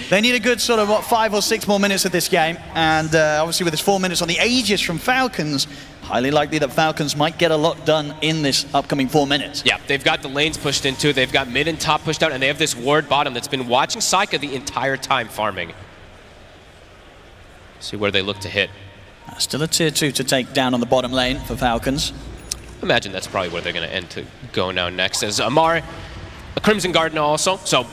They need a good sort of, 5 or 6 more minutes of this game. And obviously with this 4 minutes on the Aegis from Falcons, highly likely that Falcons might get a lot done in this upcoming 4 minutes. Yeah, they've got the lanes pushed into, they've got mid and top pushed out, and they have this ward bottom that's been watching Saika the entire time farming. See where they look to hit. Still a tier 2 to take down on the bottom lane for Falcons. Imagine that's probably where they're going to end to go now next. As Amar, a Crimson Garden also, so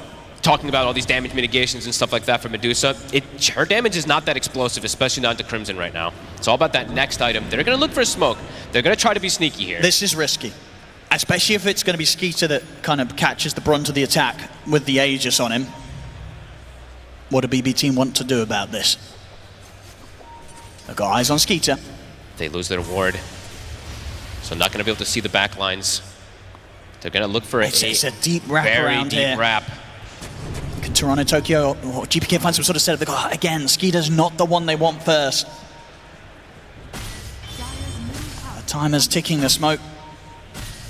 talking about all these damage mitigations and stuff like that for Medusa, her damage is not that explosive, especially not to Crimson right now. It's all about that next item. They're going to look for a smoke. They're going to try to be sneaky here. This is risky. Especially if it's going to be Skeeter that kind of catches the brunt of the attack with the Aegis on him. What do BB team want to do about this? They've got eyes on Skeeter. They lose their ward, so not going to be able to see the back lines. They're going to look for it's a deep wrap very around deep here. wrap. Can Toronto, Tokyo, or GPK find some sort of setup? They go, again, Skeeter's not the one they want first. The timer's ticking, the smoke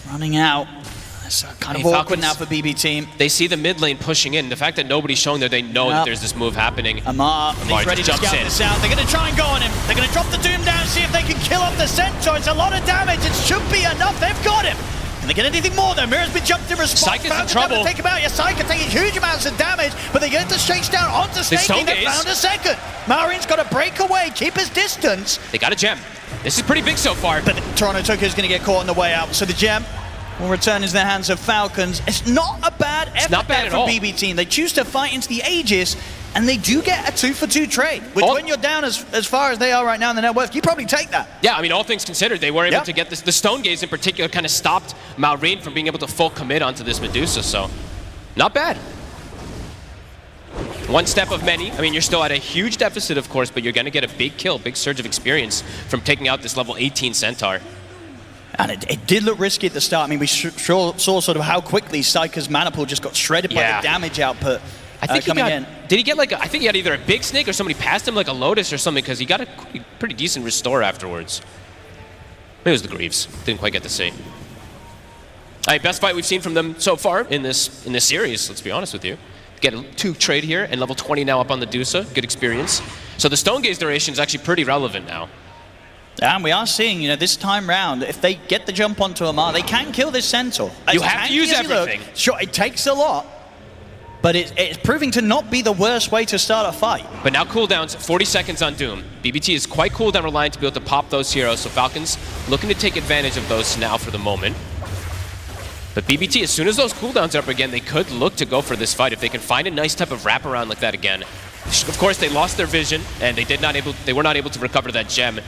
running out. It's kind of awkward now for BB team. They see the mid lane pushing in. The fact that nobody's showing there, they know that there's this move happening. Amar he's ready to jumps scout in. this out. They're going to try and go on him. They're going to drop the Doom down, see if they can kill off the Centaur. It's a lot of damage. It should be enough. They've got him. Can they get anything more though? Mira's been jumped in response. Syka's in trouble. Take him out. Yeah, Syka taking huge amounts of damage, but they get the chase down onto Snaking. They found a second. Marin's got to break away, keep his distance. They got a gem. This is pretty big so far. But Toronto Tokyo's going to get caught on the way out. So the gem will return into the hands of Falcons. It's not a bad effort there from BB team. They choose to fight into the Aegis, and they do get a 2-for-2 trade. Which when you're down as far as they are right now in the net worth, you probably take that. Yeah, I mean, all things considered, they were able to get this. The Stone Gaze in particular kind of stopped Maureen from being able to full commit onto this Medusa, so not bad. One step of many. I mean, you're still at a huge deficit, of course, but you're going to get a big kill, big surge of experience from taking out this level 18 Centaur. And it did look risky at the start. I mean, we saw sort of how quickly Syka's mana pool just got shredded by the damage output. I think coming in. Did he get like I think he had either a big snake or somebody passed him like a Lotus or something, because he got a pretty decent restore afterwards. Maybe it was the Greaves. Didn't quite get to see. All right, best fight we've seen from them so far in this series, let's be honest with you. Get a 2 trade here and level 20 now up on the Medusa. Good experience. So the Stone Gaze duration is actually pretty relevant now. And we are seeing, this time round, if they get the jump onto Amar, they can kill this Centaur. You have to use everything. Sure, it takes a lot, but it's proving to not be the worst way to start a fight. But now cooldowns, 40 seconds on Doom. BBT is quite cooldown reliant to be able to pop those heroes, so Falcons looking to take advantage of those now for the moment. But BBT, as soon as those cooldowns are up again, they could look to go for this fight if they can find a nice type of wraparound like that again. Of course, they lost their vision, and they were not able to recover that gem.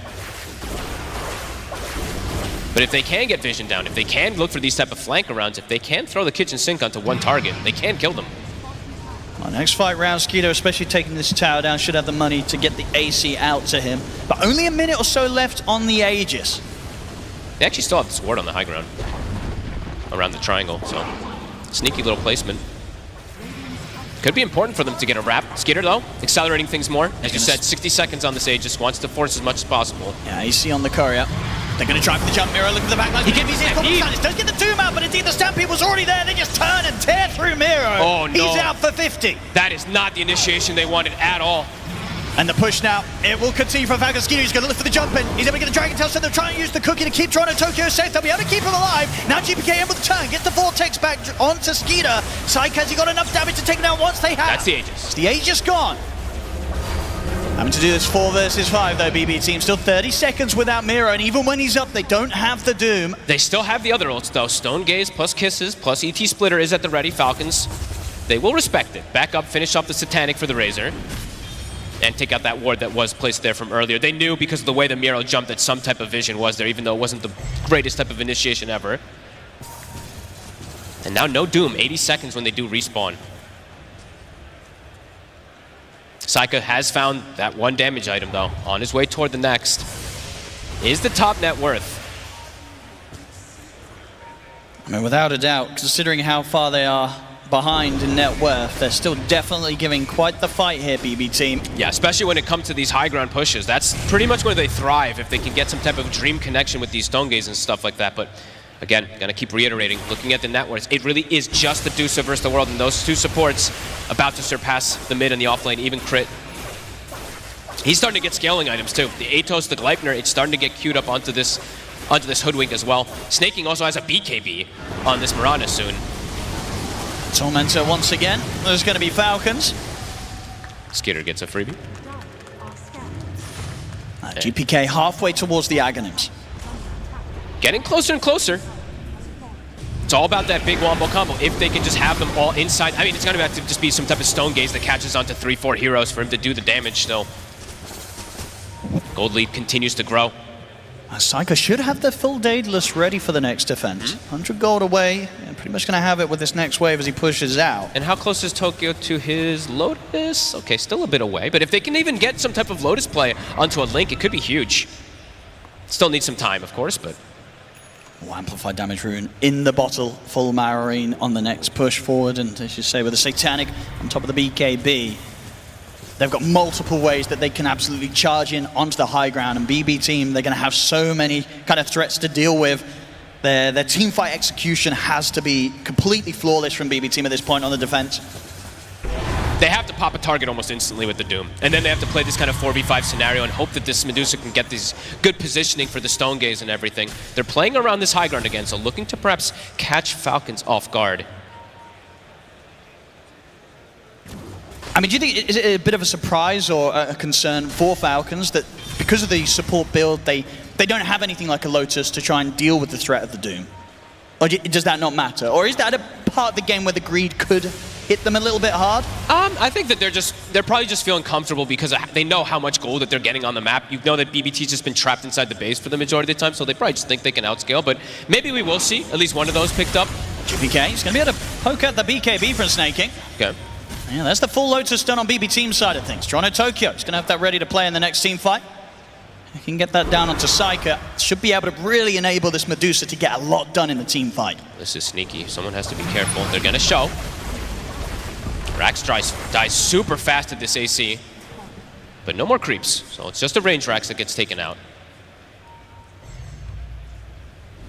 But if they can get vision down, if they can look for these type of flank rounds, if they can throw the kitchen sink onto one target, they can kill them. Well, next fight round, Skeeter, especially taking this tower down, should have the money to get the AC out to him. But only a minute or so left on the Aegis. They actually still have this ward on the high ground around the triangle, so sneaky little placement. Could be important for them to get a wrap. Skeeter, though, accelerating things more. As you said, 60 seconds on this Aegis, wants to force as much as possible. Yeah, AC on the courier. They're going to try for the jump Miro, look at the back line. He gives his Stampede. Does get the Doom out, but it's the Stampede was already there. They just turn and tear through Miro. Oh, no. He's out for 50. That is not the initiation they wanted at all. And the push now, it will continue for Falcons. Skeeter, he's going to look for the jump in. He's able to get the Dragon Tail, so they're trying to use the cookie to keep Toronto Tokyo safe. They'll be able to keep him alive. Now GPK able to turn, get the Vortex back onto Skeeter. Syke, has he got enough damage to take him down once they have? That's the Aegis. It's the Aegis gone. Having to do this 4 versus 5 though, BB team. Still 30 seconds without Miro, and even when he's up, they don't have the Doom. They still have the other ults though. Stone Gaze plus Kisses plus ET Splitter is at the ready. Falcons, they will respect it. Back up, finish off the Satanic for the Razor, and take out that ward that was placed there from earlier. They knew because of the way the Miro jumped that some type of vision was there, even though it wasn't the greatest type of initiation ever. And now no Doom, 80 seconds when they do respawn. Syka has found that 1 damage item, though. On his way toward the next. Is the top net worth? I mean, without a doubt, considering how far they are behind in net worth, they're still definitely giving quite the fight here, BB team. Yeah, especially when it comes to these high ground pushes. That's pretty much where they thrive, if they can get some type of dream connection with these Stone Gaze and stuff like that. But again, gonna keep reiterating, looking at the net worth, it really is just the Dusa versus the world, and those 2 supports about to surpass the mid and the offlane, even Crit. He's starting to get scaling items too. The Atos, the Gleipnir, it's starting to get queued up onto this Hoodwink as well. Snaking also has a BKB on this Mirana soon. Tormentor once again. There's gonna be Falcons. Skitter gets a freebie. GPK halfway towards the Aghanims. Getting closer and closer. It's all about that big wombo combo. If they can just have them all inside. I mean, it's going to have to just be some type of Stone Gaze that catches onto 3-4 heroes for him to do the damage still. Gold lead continues to grow. Saika should have the full Daedalus ready for the next defense. 100 gold away, and pretty much going to have it with this next wave as he pushes out. And how close is Tokyo to his Lotus? Okay, still a bit away, but if they can even get some type of Lotus play onto a Link, it could be huge. Still needs some time, of course, but... Amplified damage rune in the bottle, full Marine on the next push forward, and as you say, with the Satanic on top of the BKB, they've got multiple ways that they can absolutely charge in onto the high ground, and BB team, they're going to have so many kind of threats to deal with. Their team fight execution has to be completely flawless from BB team at this point on the defense. They have to pop a target almost instantly with the Doom. And then they have to play this kind of 4v5 scenario and hope that this Medusa can get these good positioning for the Stone Gaze and everything. They're playing around this high ground again, so looking to perhaps catch Falcons off guard. I mean, do you think, is it a bit of a surprise or a concern for Falcons that because of the support build, they don't have anything like a Lotus to try and deal with the threat of the Doom? Or does that not matter? Or is that a part of the game where the greed could hit them a little bit hard? I think that they're probably just feeling comfortable because they know how much gold that they're getting on the map. You know that BBT's just been trapped inside the base for the majority of the time, so they probably just think they can outscale, but maybe we will see at least one of those picked up. GPK is going to be able to poke at the BKB from snaking. Okay. Yeah, that's the full Lotus done on BB team side of things. Toronto Tokyo is going to have that ready to play in the next team fight. He can get that down onto Saika. Should be able to really enable this Medusa to get a lot done in the team fight. This is sneaky. Someone has to be careful. They're going to show. Rax dies super fast at this AC, but no more creeps. So it's just a range Rax that gets taken out.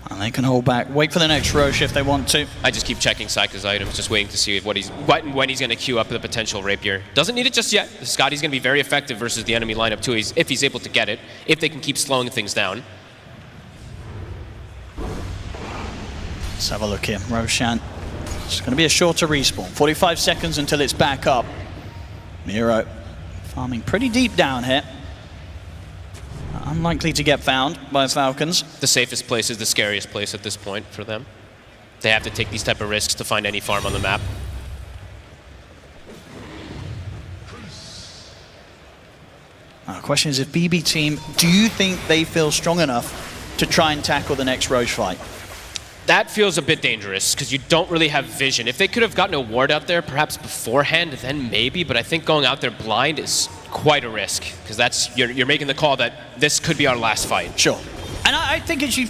And they can hold back. Wait for the next Roche if they want to. I just keep checking Saika's items, just waiting to see when he's going to queue up the potential Rapier. Doesn't need it just yet. Scotty's going to be very effective versus the enemy lineup too, if he's able to get it, if they can keep slowing things down. Let's have a look here. Roshan. It's going to be a shorter respawn. 45 seconds until it's back up. Miro farming pretty deep down here. Unlikely to get found by Falcons. The safest place is the scariest place at this point for them. They have to take these type of risks to find any farm on the map. The question is, if BB team, do you think they feel strong enough to try and tackle the next Roche fight? That feels a bit dangerous because you don't really have vision. If they could have gotten a ward out there perhaps beforehand, then maybe, but I think going out there blind is quite a risk because that's you're making the call that this could be our last fight. Sure. And I think as you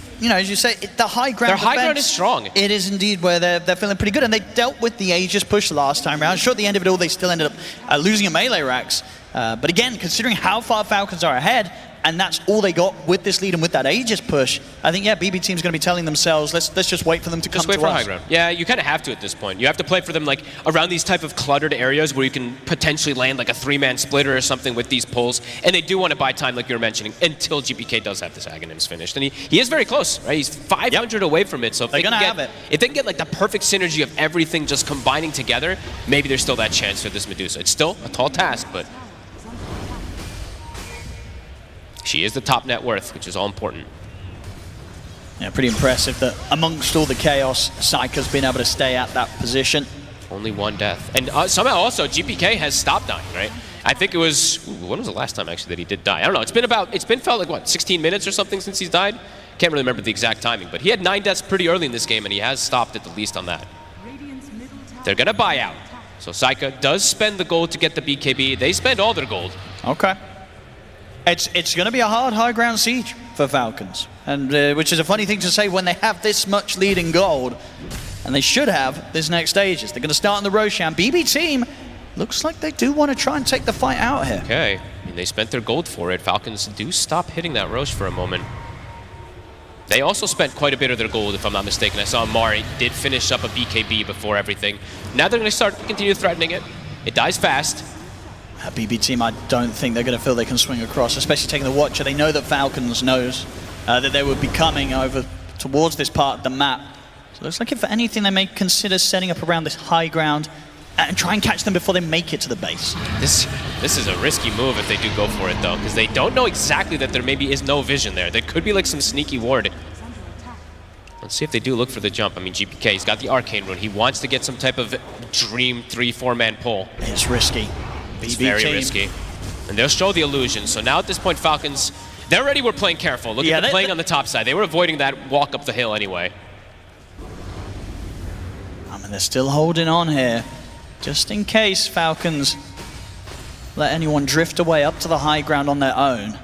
say, the high ground Their high ground is strong. It is indeed where they're feeling pretty good, and they dealt with the Aegis push last time around. Sure, at the end of it all, they still ended up losing a melee Rax. But again, considering how far Falcons are ahead, and that's all they got with this lead and with that Aegis push, I think, yeah, BB team's going to be telling themselves, let's just wait for them to come to us. Just wait for high ground. Yeah, you kind of have to at this point. You have to play for them like around these type of cluttered areas where you can potentially land like a 3-man splitter or something with these pulls. And they do want to buy time, like you were mentioning, until GPK does have this Aghanims finished. And he is very close, right? He's 500 away from it. So if they can get like the perfect synergy of everything just combining together, maybe there's still that chance for this Medusa. It's still a tall task, but she is the top net worth, which is all important. Yeah, pretty impressive that amongst all the chaos, Saika's been able to stay at that position. Only one death. And somehow also GPK has stopped dying, right? I think it was, when was the last time actually that he did die? I don't know, it's been felt like what, 16 minutes or something since he's died? Can't really remember the exact timing, but he had 9 deaths pretty early in this game and he has stopped at the least on that. They're gonna buy out. So Saika does spend the gold to get the BKB. They spend all their gold. Okay. It's going to be a hard high ground siege for Falcons, and which is a funny thing to say when they have this much lead in gold, and they should have this next stages. They're going to start in the Roshan. BB team looks like they do want to try and take the fight out here. Okay, I mean, they spent their gold for it. Falcons do stop hitting that Roche for a moment. They also spent quite a bit of their gold, if I'm not mistaken. I saw Mari did finish up a BKB before everything. Now they're going to continue threatening it. It dies fast. BB team, I don't think they're going to feel they can swing across, especially taking the Watcher. They know that Falcons knows that they would be coming over towards this part of the map. So it looks like if for anything, they may consider setting up around this high ground and try and catch them before they make it to the base. This is a risky move if they do go for it, though, because they don't know exactly that there maybe is no vision there. There could be like some sneaky ward. Let's see if they do look for the jump. I mean, GPK, he's got the Arcane Rune. He wants to get some type of dream 3-4-man pull. It's risky. It's very risky. And they'll show the illusion. So now at this point, Falcons, They already were playing careful. Look at them playing on the top side. They were avoiding that walk up the hill anyway. I mean, they're still holding on here, just in case Falcons let anyone drift away up to the high ground on their own.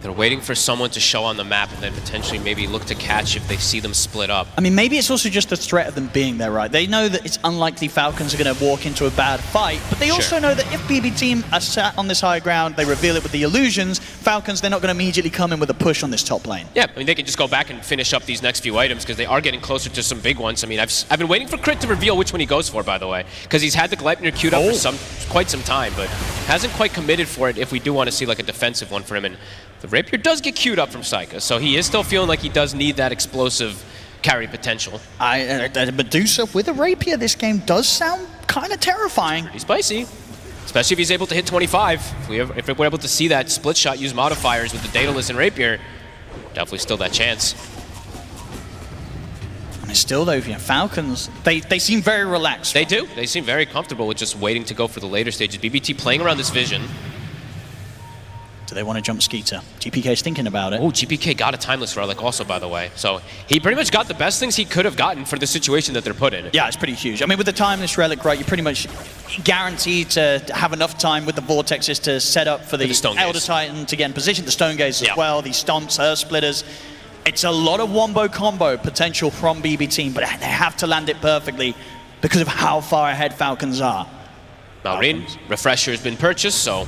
They're waiting for someone to show on the map and then potentially maybe look to catch if they see them split up. I mean, maybe it's also just the threat of them being there, right? They know that it's unlikely Falcons are going to walk into a bad fight, but they also know that if BB Team are sat on this high ground, they reveal it with the illusions, Falcons, they're not going to immediately come in with a push on this top lane. Yeah, I mean, they can just go back and finish up these next few items because they are getting closer to some big ones. I mean, I've been waiting for Crit to reveal which one he goes for, by the way, because he's had the Gleipnir queued up for quite some time, but hasn't quite committed for it if we do want to see like a defensive one for him. And the Rapier does get queued up from Saika, so he is still feeling like he does need that explosive carry potential. Medusa with a Rapier this game does sound kind of terrifying. Pretty spicy, especially if he's able to hit 25. If we're able to see that split shot use modifiers with the Daedalus and Rapier, definitely still that chance. I mean, still though, Falcons, they seem very relaxed. They do. They seem very comfortable with just waiting to go for the later stages. BBT playing around this vision. Do they want to jump Skeeter? GPK's thinking about it. Oh, GPK got a timeless relic also, by the way. So he pretty much got the best things he could have gotten for the situation that they're put in. Yeah, it's pretty huge. I mean, with the timeless relic, right, you're pretty much guaranteed to have enough time with the vortexes to set up for the Elder Titan to get in position, the Stone Gaze as well, these stomps, Earth Splitters. It's a lot of wombo combo potential from BB Team, but they have to land it perfectly because of how far ahead Falcons are. Malrine, Refresher has been purchased, so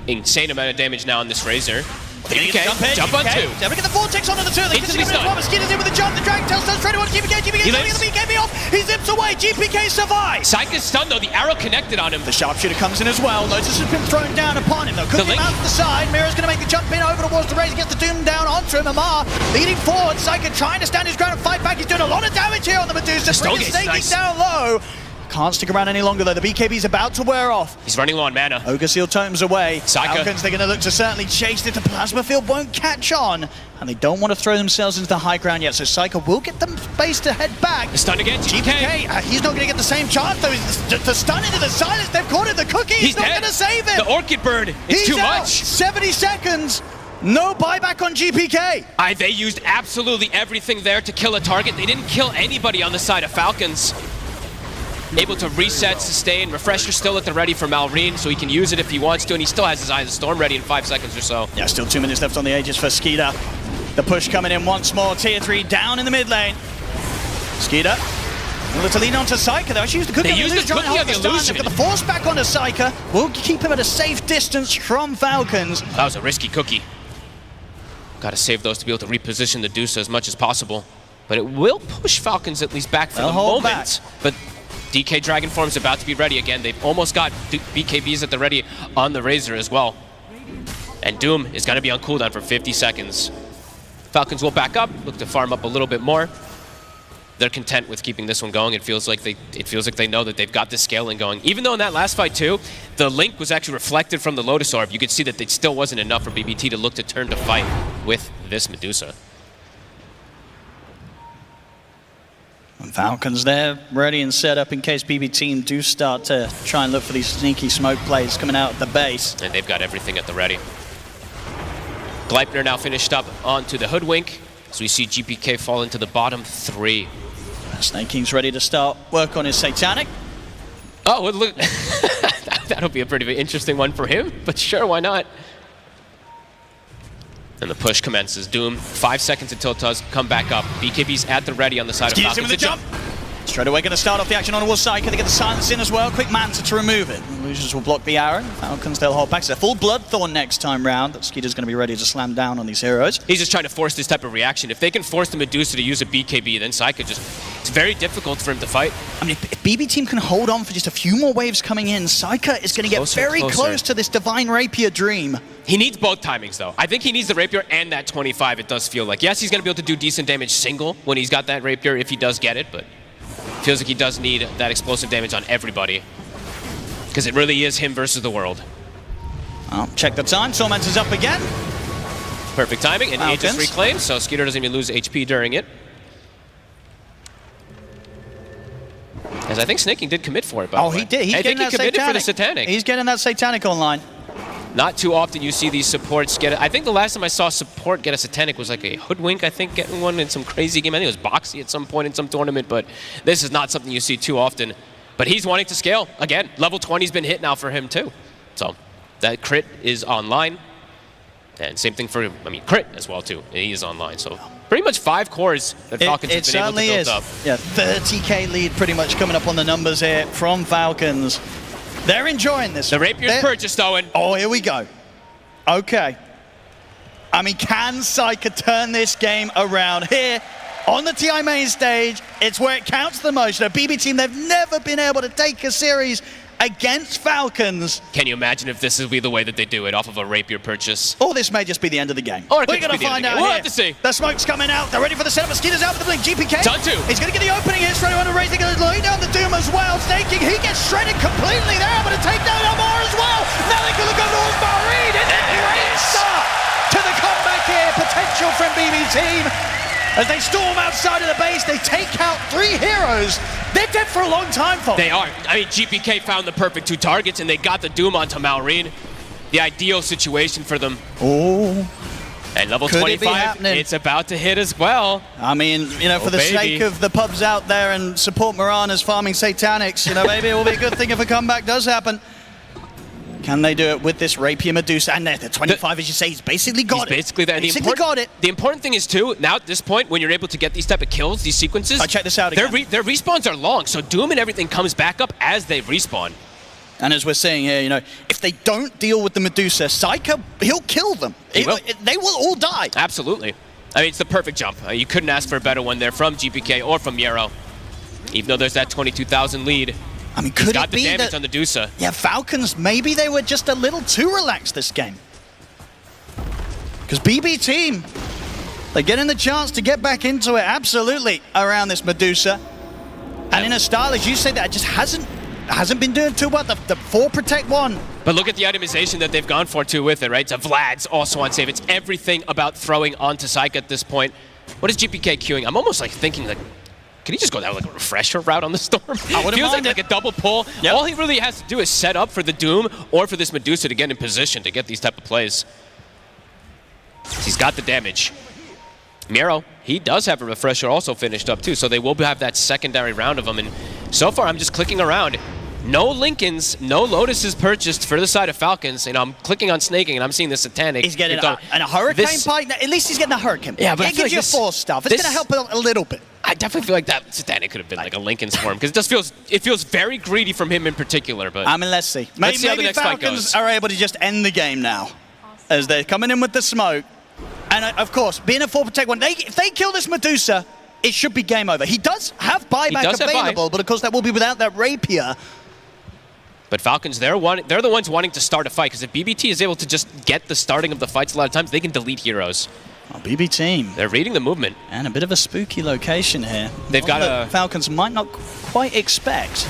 insane amount of damage now on this Razor. GPK, jump on 2. They're going to get the vortex onto the 2. They Instantly stunned. Skeeter's in with the jump. The Dragon Tail stuns straight away. GPK trying to get the BKB off. He zips away. GPK survives. Saika's stunned though. The arrow connected on him. The sharpshooter comes in as well. Lotus has been thrown down upon him though. Cooking him out to the side. Mira's going to make the jump in over towards the Razor. Gets the Doom down onto him. Amar leading forward. Saika trying to stand his ground and fight back. He's doing a lot of damage here on the Medusa. Snaking down low. Can't stick around any longer though. The BKB's about to wear off. He's running low on mana. Ogre Seal totems away. Saika. Falcons, they're going to look to certainly chase it. The Plasma Field won't catch on. And they don't want to throw themselves into the high ground yet. So Saika will get them space to head back. The stun again, GPK. He's not going to get the same chance though. The stun into the silence. They've caught it. The cookie. He's not going to save it. The Orchid Bird. It's too much. 70 seconds. No buyback on GPK. They used absolutely everything there to kill a target. They didn't kill anybody on the side of Falcons. Able to reset, sustain. Refresher still at the ready for Malrine, so he can use it if he wants to, and he still has his Eye of the Storm ready in 5 seconds or so. Yeah, still 2 minutes left on the Aegis for Skeeter. The push coming in once more. Tier 3 down in the mid lane. Skeeter. To lean onto Saika though. She used the cookie. They used the cookie on the illusion. They've got the force back onto Saika. We'll keep him at a safe distance from Falcons. That was a risky cookie. Gotta save those to be able to reposition the Medusa as much as possible. But it will push Falcons at least back for the moment. But DK Dragon Form's about to be ready again. They've almost got BKBs at the ready on the Razor as well. And Doom is going to be on cooldown for 50 seconds. Falcons will back up, look to farm up a little bit more. They're content with keeping this one going. It feels like they know that they've got this scaling going. Even though in that last fight too, the link was actually reflected from the Lotus Orb. You could see that it still wasn't enough for BBT to look to turn to fight with this Medusa. Falcons there, ready and set up in case BB Team do start to try and look for these sneaky smoke plays coming out of the base. And they've got everything at the ready. Gleipnir now finished up onto the Hoodwink, so we see GPK fall into the bottom 3. Snake King's ready to start work on his Satanic. Oh, well, look. That'll be a pretty interesting one for him, but sure, why not? And the push commences. Doom, 5 seconds until it does come back up. BKB's at the ready on the side of Falcons. With the jump. Straight away going to start off the action on towards Saika. They get the silence in as well. Quick Manta to remove it. Illusions will block the arrow. Falcons, they'll hold back. So they're full Bloodthorn next time round. Skeeter's going to be ready to slam down on these heroes. He's just trying to force this type of reaction. If they can force the Medusa to use a BKB, then Saika just... It's very difficult for him to fight. I mean, if BB Team can hold on for just a few more waves coming in, Saika is going to get very close to this Divine Rapier dream. He needs both timings, though. I think he needs the Rapier and that 25, it does feel like. Yes, he's going to be able to do decent damage single when he's got that Rapier, if he does get it, but it feels like he does need that explosive damage on everybody. Because it really is him versus the world. Oh, check the time. Tormentor's up again. Perfect timing, and Aegis reclaimed, so Skeeter doesn't even lose HP during it. As I think Snaking did commit for it, by the way. He did. He's I getting think he that committed Satanic. for the Satanic. He's getting that Satanic online. Not too often you see these supports get it. I think the last time I saw support get a Satanic was like a Hoodwink, I think, getting one in some crazy game. I think it was Boxy at some point in some tournament, but this is not something you see too often. But he's wanting to scale. Again, level 20's been hit now for him too. So that crit is online. And same thing for, crit as well too. He is online, so pretty much 5 cores that Falcons have been able to build up. Yeah, 30k lead pretty much coming up on the numbers here from Falcons. They're enjoying this. The Rapier's purchased, Owen. Oh, here we go. Okay. Can Psyker turn this game around? Here, on the TI main stage, it's where it counts the most. The BB team, they've never been able to take a series against Falcons. Can you imagine if this will be the way that they do it, off of a Rapier purchase? Or this may just be the end of the game. Or we're going to find out. We'll here. have to see. The smoke's coming out. They're ready for the setup. Mosquito's out for the blink. GPK. Done too. He's going to get the opening here. Straight away to raise. They're going to lay down the Doom as well. Snaking. He gets shredded completely. They're able to take down Aurora as well. Now they're going to go towards Marine. And a great start to the comeback here. Potential from BB team. As they storm outside of the base, they take out 3 heroes. They're dead for a long time, folks. They are. GPK found the perfect 2 targets, and they got the Doom onto Malrine. The ideal situation for them. Oh. And level 25, it's about to hit as well. For the sake of the pubs out there and support Mirana's farming Satanics, maybe it will be a good thing if a comeback does happen. Can they do it with this Rapier Medusa? And the 25, as you say, he's basically got it. He's basically there. The important thing is, too, now at this point, when you're able to get these type of kills, these sequences, check this out again. Their respawns are long, so Doom and everything comes back up as they respawn. And as we're saying here, if they don't deal with the Medusa, Psyker, he'll kill them. They will all die. Absolutely. It's the perfect jump. You couldn't ask for a better one there from GPK or from Yero. Even though there's that 22,000 lead. Could He's got it the be damage that, on the Dusa. Yeah, Falcons, maybe they were just a little too relaxed this game. Because BB team, they're getting the chance to get back into it, absolutely, around this Medusa. And in a style, as you say, that just hasn't been doing too well. The 4 protect 1. But look at the itemization that they've gone for, too, with it, right? So Vlad's also on save. It's everything about throwing onto Psyche at this point. What is GPK queuing? I'm almost thinking can he just go down like a refresher route on the Storm? I wouldn't mind like a double pull. Yep. All he really has to do is set up for the Doom or for this Medusa to get in position to get these type of plays. He's got the damage. Miro, he does have a refresher also finished up too, so they will have that secondary round of them. And so far, I'm just clicking around. No Lincolns, no Lotuses purchased for the side of Falcons. I'm clicking on Snaking and I'm seeing the Satanic. He's getting a Hurricane Pike. At least he's getting a Hurricane Pike. Yeah, but it gives you 4 stuff. It's going to help a little bit. I definitely feel like that Satanic could have been like a Lincoln's for him because it feels very greedy from him in particular. But let's see. Let's see how the next fight Falcons goes. are able to just end the game now as they're coming in with the smoke. And of course, being a 4 protect 1, if they kill this Medusa, it should be game over. He does have buyback available, but of course that will be without that Rapier. But Falcons, they're the ones wanting to start a fight because if BBT is able to just get the starting of the fights a lot of times, they can delete heroes. Oh, BB team. They're reading the movement. And a bit of a spooky location here. They've got a Falcons might not quite expect.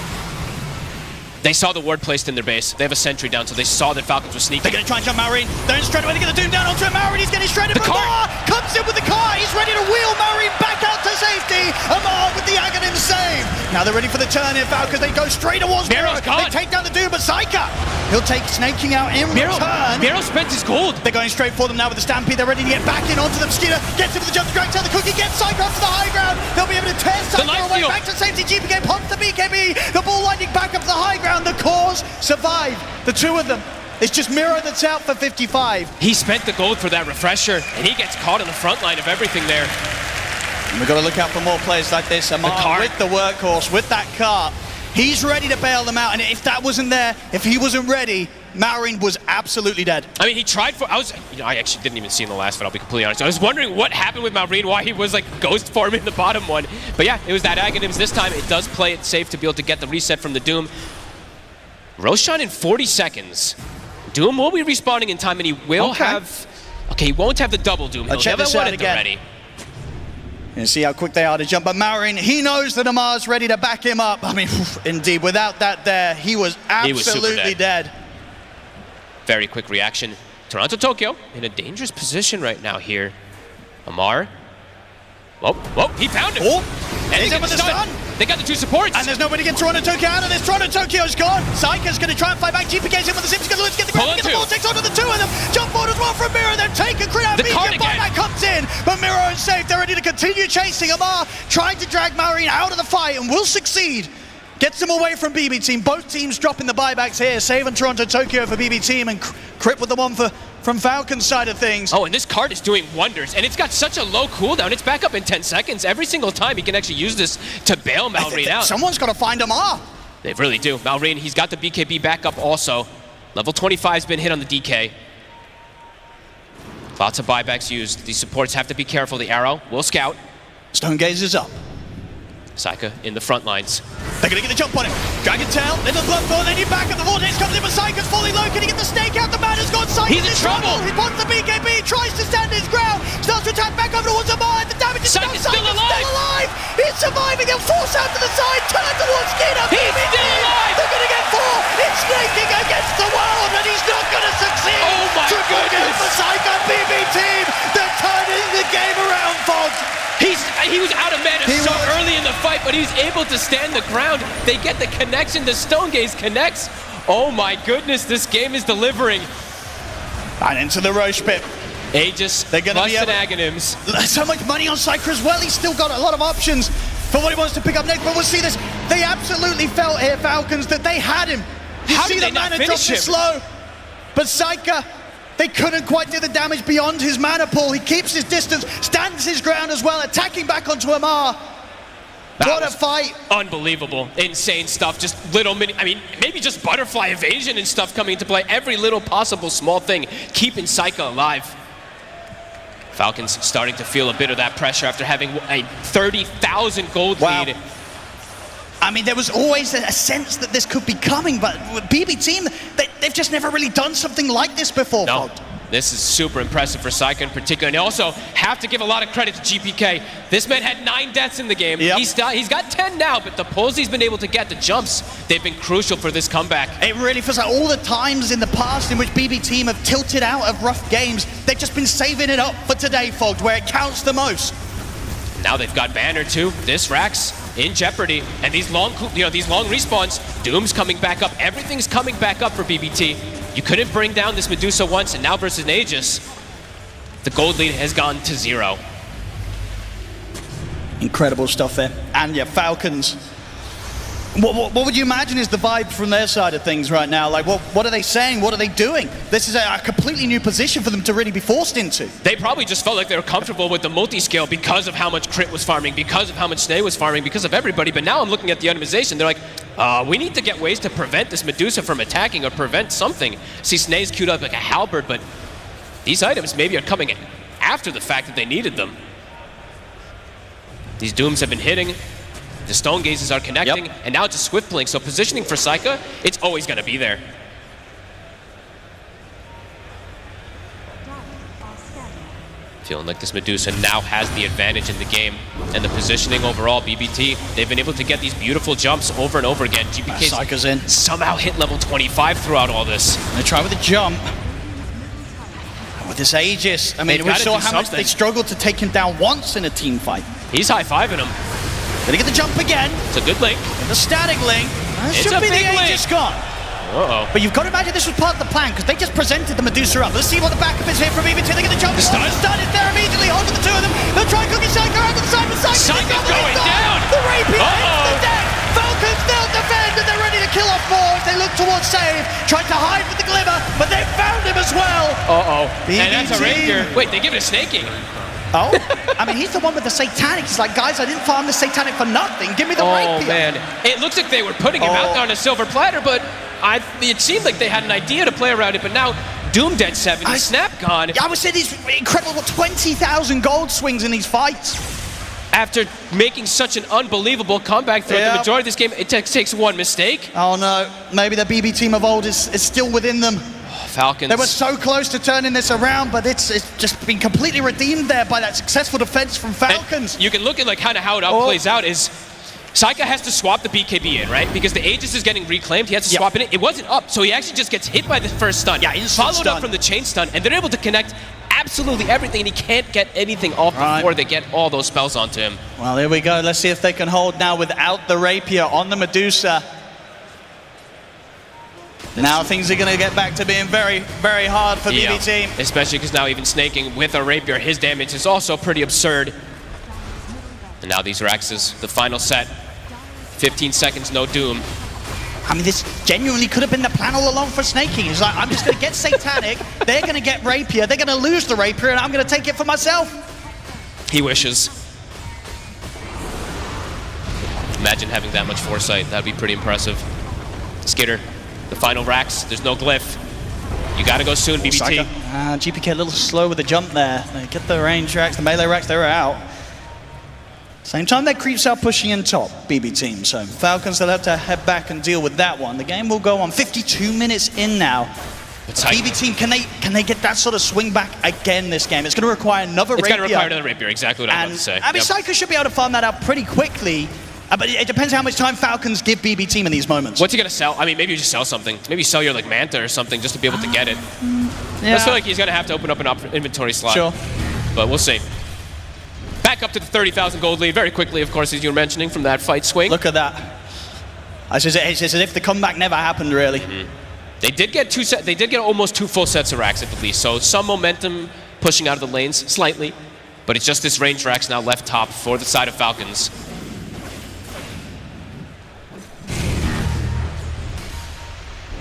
They saw the ward placed in their base. They have a sentry down, so they saw that Falcons were sneaking. They're going to try and jump Marine. They're in straight away to get the Doom down onto Marine. He's getting shredded. Amar comes in with the car. He's ready to wheel Marine back out to safety. Amar with the Aghanim save. Now they're ready for the turn here, Falcons. They go straight towards Miro. They take down the Doom, but Psyker, he'll take Snaking out in return. Miro spent his gold. They're going straight for them now with the Stampede. They're ready to get back in onto the Mosquito. Gets him with the jump to the Cookie. Gets Psyker up to the high ground. They'll be able to tear Psyker away. Back to safety. GPK pops the BKB. The ball lightning back up to the high ground. The cause survive. The 2 of them. It's just Miro that's out for 55. He spent the gold for that refresher, and he gets caught in the front line of everything there. And we've got to look out for more players like this. Amar with the workhorse, with that car. He's ready to bail them out, and if that wasn't there, if he wasn't ready, Marine was absolutely dead. He tried for... I actually didn't even see in the last fight, I'll be completely honest. I was wondering what happened with Marine, why he was like ghost form in the bottom one. But yeah, it was that Aghanims this time. It does play it safe to be able to get the reset from the Doom. Roshan in 40 seconds. Doom will be respawning in time, and he will have... Okay, he won't have the double Doom. He'll check this out again. Ready. And see how quick they are to jump. But Marine, he knows that Amar's ready to back him up. Indeed, without that there, he was absolutely dead. Very quick reaction. Toronto Tokyo in a dangerous position right now here. Amar. Whoa, he found him. He's in with the stun. They got the 2 supports. And there's nobody getting Toronto Tokyo out of this. Toronto Tokyo's gone. Psycha's going to try and fight back. GPK's in with the Sims. He's going to get the grab, get the ball, takes onto the 2 of them. Jump forward as well from Miro. Then take a crit out. The card again. Buyback comes in, but Miro is safe. They're ready to continue chasing. Amar trying to drag Marine out of the fight and will succeed. Gets them away from BB Team. Both teams dropping the buybacks here. Saving Toronto Tokyo for BB Team and Crit with the one from Falcons side of things. Oh, and this card is doing wonders, and it's got such a low cooldown. It's back up in 10 seconds. Every single time he can actually use this to bail Malrine out. Someone's got to find Amar. They really do. Malrine, he's got the BKB back up also. Level 25's been hit on the DK. Lots of buybacks used. These supports have to be careful. The arrow will scout. Stone Gaze is up. Saika in the front lines. They're going to get the jump on him. Dragon Tail, little blood thorn, then you back at the vortex comes in with Saika's fully low. Can he get the snake out? The man has gone. Saika's He's in trouble. He wants the BKB, tries to stand his ground, starts to attack back over towards Amar. The damage is done. Saika's still alive. He's surviving. He'll force out to the side, turn towards Skinner. He's still alive. They're going to get 4. It's snaking against the world, and he's not going to succeed. Oh my goodness. For Saika BB Team, they're turning the game around, folks. He was out of mana early in the fight, but he's able to stand the ground. They get the connection. The Stone Gaze connects. Oh my goodness, this game is delivering. And into the Roche pit. Aegis, they're going to be and Aghanims. So much money on Psyker as well. He's still got a lot of options for what he wants to pick up next. But we'll see this. They absolutely felt here, Falcons, that they had him. You How see did the they not mana drop finish him? slow. But Psyker, they couldn't quite do the damage beyond his mana pool. He keeps his distance, stands his ground as well, attacking back onto Amar. What a fight. Unbelievable. Insane stuff. Just little mini, I mean, maybe just butterfly evasion and stuff coming into play. Every little possible small thing keeping Saika alive. Falcons starting to feel a bit of that pressure after having a 30,000 gold lead. I mean, there was always a sense that this could be coming, but with BB Team, they've just never really done something like this before. No, this is super impressive for Saika in particular. And also, have to give a lot of credit to GPK. This man had 9 deaths in the game. Yep. He's got 10 now, but the pulls he's been able to get, the jumps, they've been crucial for this comeback. It really feels like all the times in the past in which BB Team have tilted out of rough games, they've just been saving it up for today, Fogged, where it counts the most. Now they've got Banner too. This Rax in jeopardy, and these long respawns. Doom's coming back up. Everything's coming back up for BBT. You couldn't bring down this Medusa once, and now versus Aegis, the gold lead has gone to 0. Incredible stuff there. And yeah, Falcons. What would you imagine is the vibe from their side of things right now? Like, what are they saying? What are they doing? This is a completely new position for them to really be forced into. They probably just felt like they were comfortable with the multi-scale because of how much Crit was farming, because of how much Snay was farming, because of everybody. But now I'm looking at the itemization. They're like, we need to get ways to prevent this Medusa from attacking or prevent something. See, Snay's queued up like a halberd, but these items maybe are coming after the fact that they needed them. These Dooms have been hitting. The Stone Gazes are connecting, and now it's a Swift Blink, so positioning for Saika, it's always going to be there. Feeling like this Medusa now has the advantage in the game, and the positioning overall, BBT, they've been able to get these beautiful jumps over and over again. Saika's in. Somehow hit level 25 throughout all this. They try with a jump. And with this Aegis, I mean, we saw how much they struggled to take him down once in a team fight. He's high-fiving him. Gonna get the jump again. It's a good link. The static link. That It's should a be big the Aegis gone. Uh-oh. But you've got to imagine this was part of the plan, because they just presented the Medusa up. Let's see what the backup is here from BB2. They get the jump. The stun is there immediately. Hold the 2 of them. They'll try and cook Saika out to the side. But Saika's going down. The Rapier hits the deck. Falcons still defend, and they're ready to kill off more as they look towards save. Tried to hide with the glimmer, but they found him as well. Uh-oh. And that's a Rapier. Wait, they give it a snaking. Oh, I mean, he's the one with the Satanic. He's like, guys, I didn't farm the Satanic for nothing. Give me the Rapier. Oh, man. It looks like they were putting him out there on a silver platter, but it seemed like they had an idea to play around it, but now Doom dead 70, Snap gone. I would say these incredible 20,000 gold swings in these fights. After making such an unbelievable comeback throughout the majority of this game, it takes one mistake. Oh, no. Maybe the BB Team of old is still within them. Falcons. They were so close to turning this around, but it's just been completely redeemed there by that successful defense from Falcons. And you can look at like kind of how it plays out is Saika has to swap the BKB in, right? Because the Aegis is getting reclaimed. He has to swap in it. It wasn't up, so he actually just gets hit by the first stun. Yeah, instant followed up from the chain stun, and they're able to connect absolutely everything, and he can't get anything off before they get all those spells onto him. Well, here we go. Let's see if they can hold now without the rapier on the Medusa. Now things are going to get back to being very, very hard for BB Team. Especially because now even snaking with a rapier, his damage is also pretty absurd. And now these Rexes, the final set. 15 seconds, no doom. I mean, this genuinely could have been the plan all along for snaking. It's like, I'm just going to get Satanic, they're going to get rapier, they're going to lose the rapier, and I'm going to take it for myself. He wishes. Imagine having that much foresight. That'd be pretty impressive. Skitter, the final racks. There's no glyph. You got to go soon, BBT. GPK a little slow with the jump there. They get the range racks, the melee racks, they're out. Same time, that creeps out pushing in top, BB Team. So Falcons, they'll have to head back and deal with that one. The game will go on 52 minutes in now. BB Team, can they get that sort of swing back again this game? It's going to require another rapier. It's going to require another rapier, exactly what I was about to say. I mean, Psycho should be able to farm that out pretty quickly. But it depends how much time Falcons give BB Team in these moments. What's he going to sell? I mean, maybe you just sell something. Maybe sell your like Manta or something just to be able to get it. Yeah. I feel like he's going to have to open up an inventory slot. Sure. But we'll see. Back up to the 30,000 gold lead very quickly, of course, as you were mentioning, from that fight swing. Look at that. It's as if the comeback never happened, really. They did get They did get almost 2 full sets of racks at the least, so some momentum pushing out of the lanes slightly, but it's just this range racks now left top for the side of Falcons.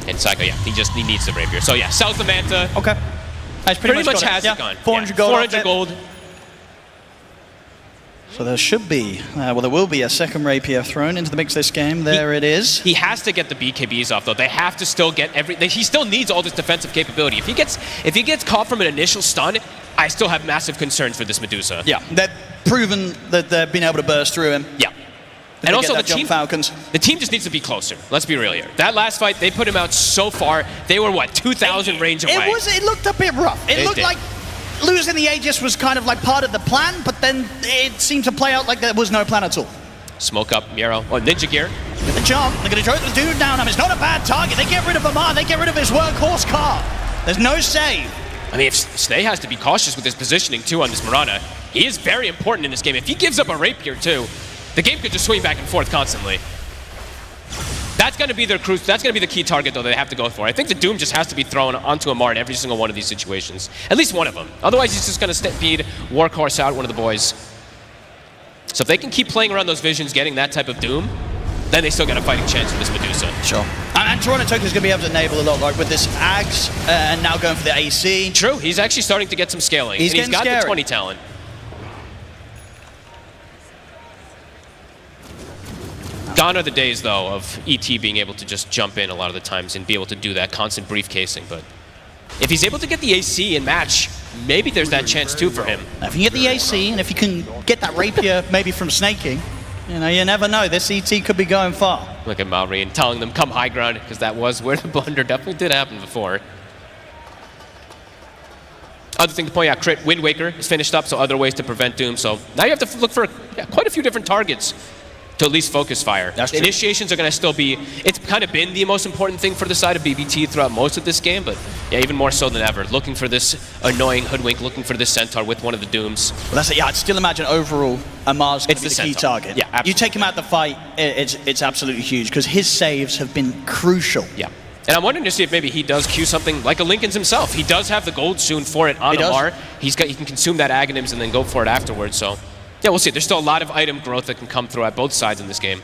And Psycho, yeah, he needs the rapier. So yeah, sells the Manta. Okay. That's pretty much has it gone. 400 gold. 400 gold. So there should be, well, there will be a second rapier thrown into the mix this game. There it is. He has to get the BKBs off, though. They have to still get he still needs all this defensive capability. If he gets caught from an initial stun, I still have massive concerns for this Medusa. Yeah, they've proven that they've been able to burst through him. Yeah. And also the team just needs to be closer. Let's be real here. That last fight, they put him out so far. They were, what, 2,000 range away? It looked a bit rough. It looked like losing the Aegis was kind of like part of the plan, but then it seemed to play out like there was no plan at all. Smoke up, Miro. Oh, Ninja Gear. With the jump, they're going to throw the dude down. I mean, it's not a bad target. They get rid of Amar. They get rid of his workhorse car. There's no save. I mean, if Snay has to be cautious with his positioning, too, on this Mirana, he is very important in this game. If he gives up a rapier, too, the game could just swing back and forth constantly. That's going to be their cruise. That's going to be the key target, though, they have to go for. I think the Doom just has to be thrown onto Amar in every single one of these situations. At least one of them. Otherwise, he's just going to speed Workhorse out, one of the boys. So if they can keep playing around those visions, getting that type of Doom, then they still got a fighting chance with this Medusa. Sure. And Toronto Tokyo's going to be able to enable a lot, like with this Ags, and now going for the AC. True. He's actually starting to get some scaling. He's got the 20 talent. Gone are the days, though, of ET being able to just jump in a lot of the times and be able to do that constant briefcasing. But if he's able to get the AC and match, maybe there's that chance, too, for him. Now, if you get the AC, and if you can get that rapier maybe from snaking, you know, you never know. This ET could be going far. Look at Malry and telling them, come high ground, because that was where the blunder definitely did happen before. Other thing to point out, crit Wind Waker is finished up, so other ways to prevent Doom. So now you have to look for quite a few different targets to at least focus fire. That's Initiations are going to still be, it's kind of been the most important thing for the side of BBT throughout most of this game, but yeah, even more so than ever. Looking for this annoying Hoodwink, looking for this Centaur with one of the Dooms. Well, that's it. Yeah, I'd still imagine overall Amar's going to be the key target. Yeah, absolutely. You take him out the fight, it's absolutely huge, because his saves have been crucial. Yeah. And I'm wondering to see if maybe he does queue something like a Lincoln's himself. He does have the gold soon for it on Amar. He can consume that Aghanims and then go for it afterwards, so yeah, we'll see. There's still a lot of item growth that can come through at both sides in this game.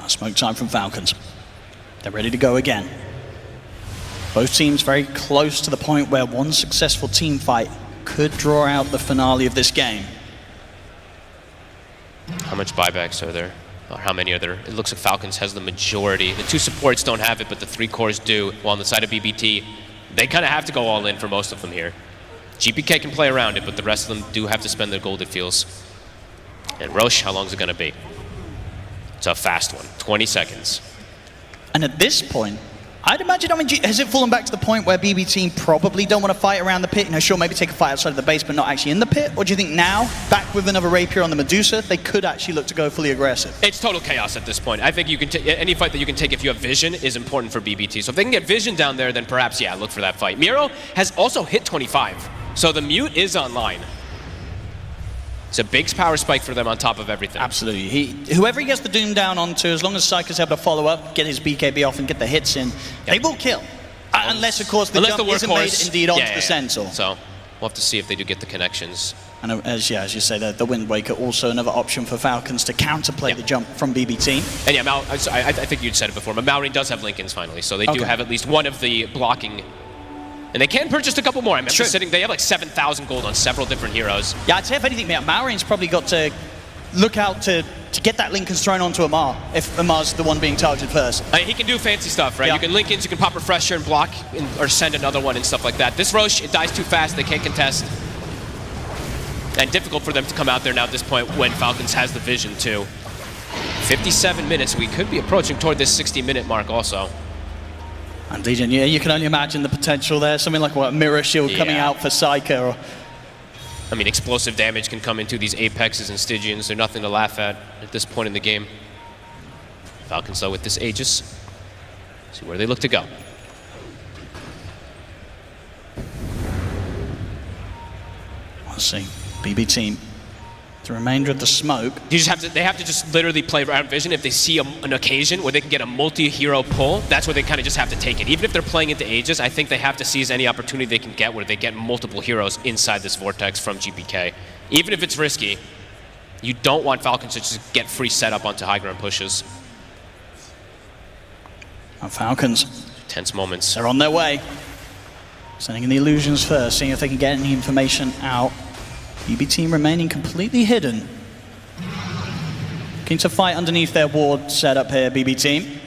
Smoke time from Falcons. They're ready to go again. Both teams very close to the point where one successful team fight could draw out the finale of this game. How much buybacks are there? Or how many are there? It looks like Falcons has the majority. The 2 supports don't have it, but the 3 cores do. While on the side of BBT, they kind of have to go all in for most of them here. GPK can play around it, but the rest of them do have to spend their gold, it feels. And Roche, how long is it going to be? It's a fast one, 20 seconds. And at this point, I'd imagine, has it fallen back to the point where BB Team probably don't want to fight around the pit? Sure, maybe take a fight outside of the base, but not actually in the pit? Or do you think now, back with another Rapier on the Medusa, they could actually look to go fully aggressive? It's total chaos at this point. I think you can any fight that you can take if you have vision is important for BBT. So if they can get vision down there, then perhaps, yeah, look for that fight. Miro has also hit 25, so the mute is online. It's a big power spike for them on top of everything. Absolutely. Whoever he gets the Doom down onto, as long as Psycho's able to follow up, get his BKB off and get the hits in, they will kill. Unless, of course, the jump isn't made indeed onto the Centaur. So we'll have to see if they do get the connections. And as you say, the Wind Waker also another option for Falcons to counterplay the jump from BBT. And yeah, I think you'd said it before, but Maureen does have Lincolns finally, so they do have at least one of the blocking. And they can purchase a couple more. I'm just sitting, they have like 7,000 gold on several different heroes. Yeah, I'd say if anything, Maureen's probably got to look out to get that Lincoln's thrown onto Amar, if Amar's the one being targeted first. He can do fancy stuff, right? You can Lincolns, you can pop Refresher and block, or send another one and stuff like that. This Roche, it dies too fast, they can't contest. And difficult for them to come out there now at this point when Falcons has the vision too. 57 minutes, we could be approaching toward this 60-minute mark also. And Legion, yeah, you can only imagine the potential there. Something like what, Mirror Shield coming out for Psycho. Or... I mean, explosive damage can come into these Apexes and Stygians. They're nothing to laugh at this point in the game. Falcons, though, with this Aegis. See where they look to go. Let's see. BB Team. The remainder of the smoke. They have to just literally play around vision. If they see an occasion where they can get a multi-hero pull, that's where they kind of just have to take it. Even if they're playing into Aegis, I think they have to seize any opportunity they can get where they get multiple heroes inside this vortex from GPK. Even if it's risky, you don't want Falcons to just get free setup onto high ground pushes. And Falcons. Tense moments. They're on their way. Sending in the illusions first, seeing if they can get any information out. BB Team remaining completely hidden. Looking to fight underneath their ward setup here, BB Team.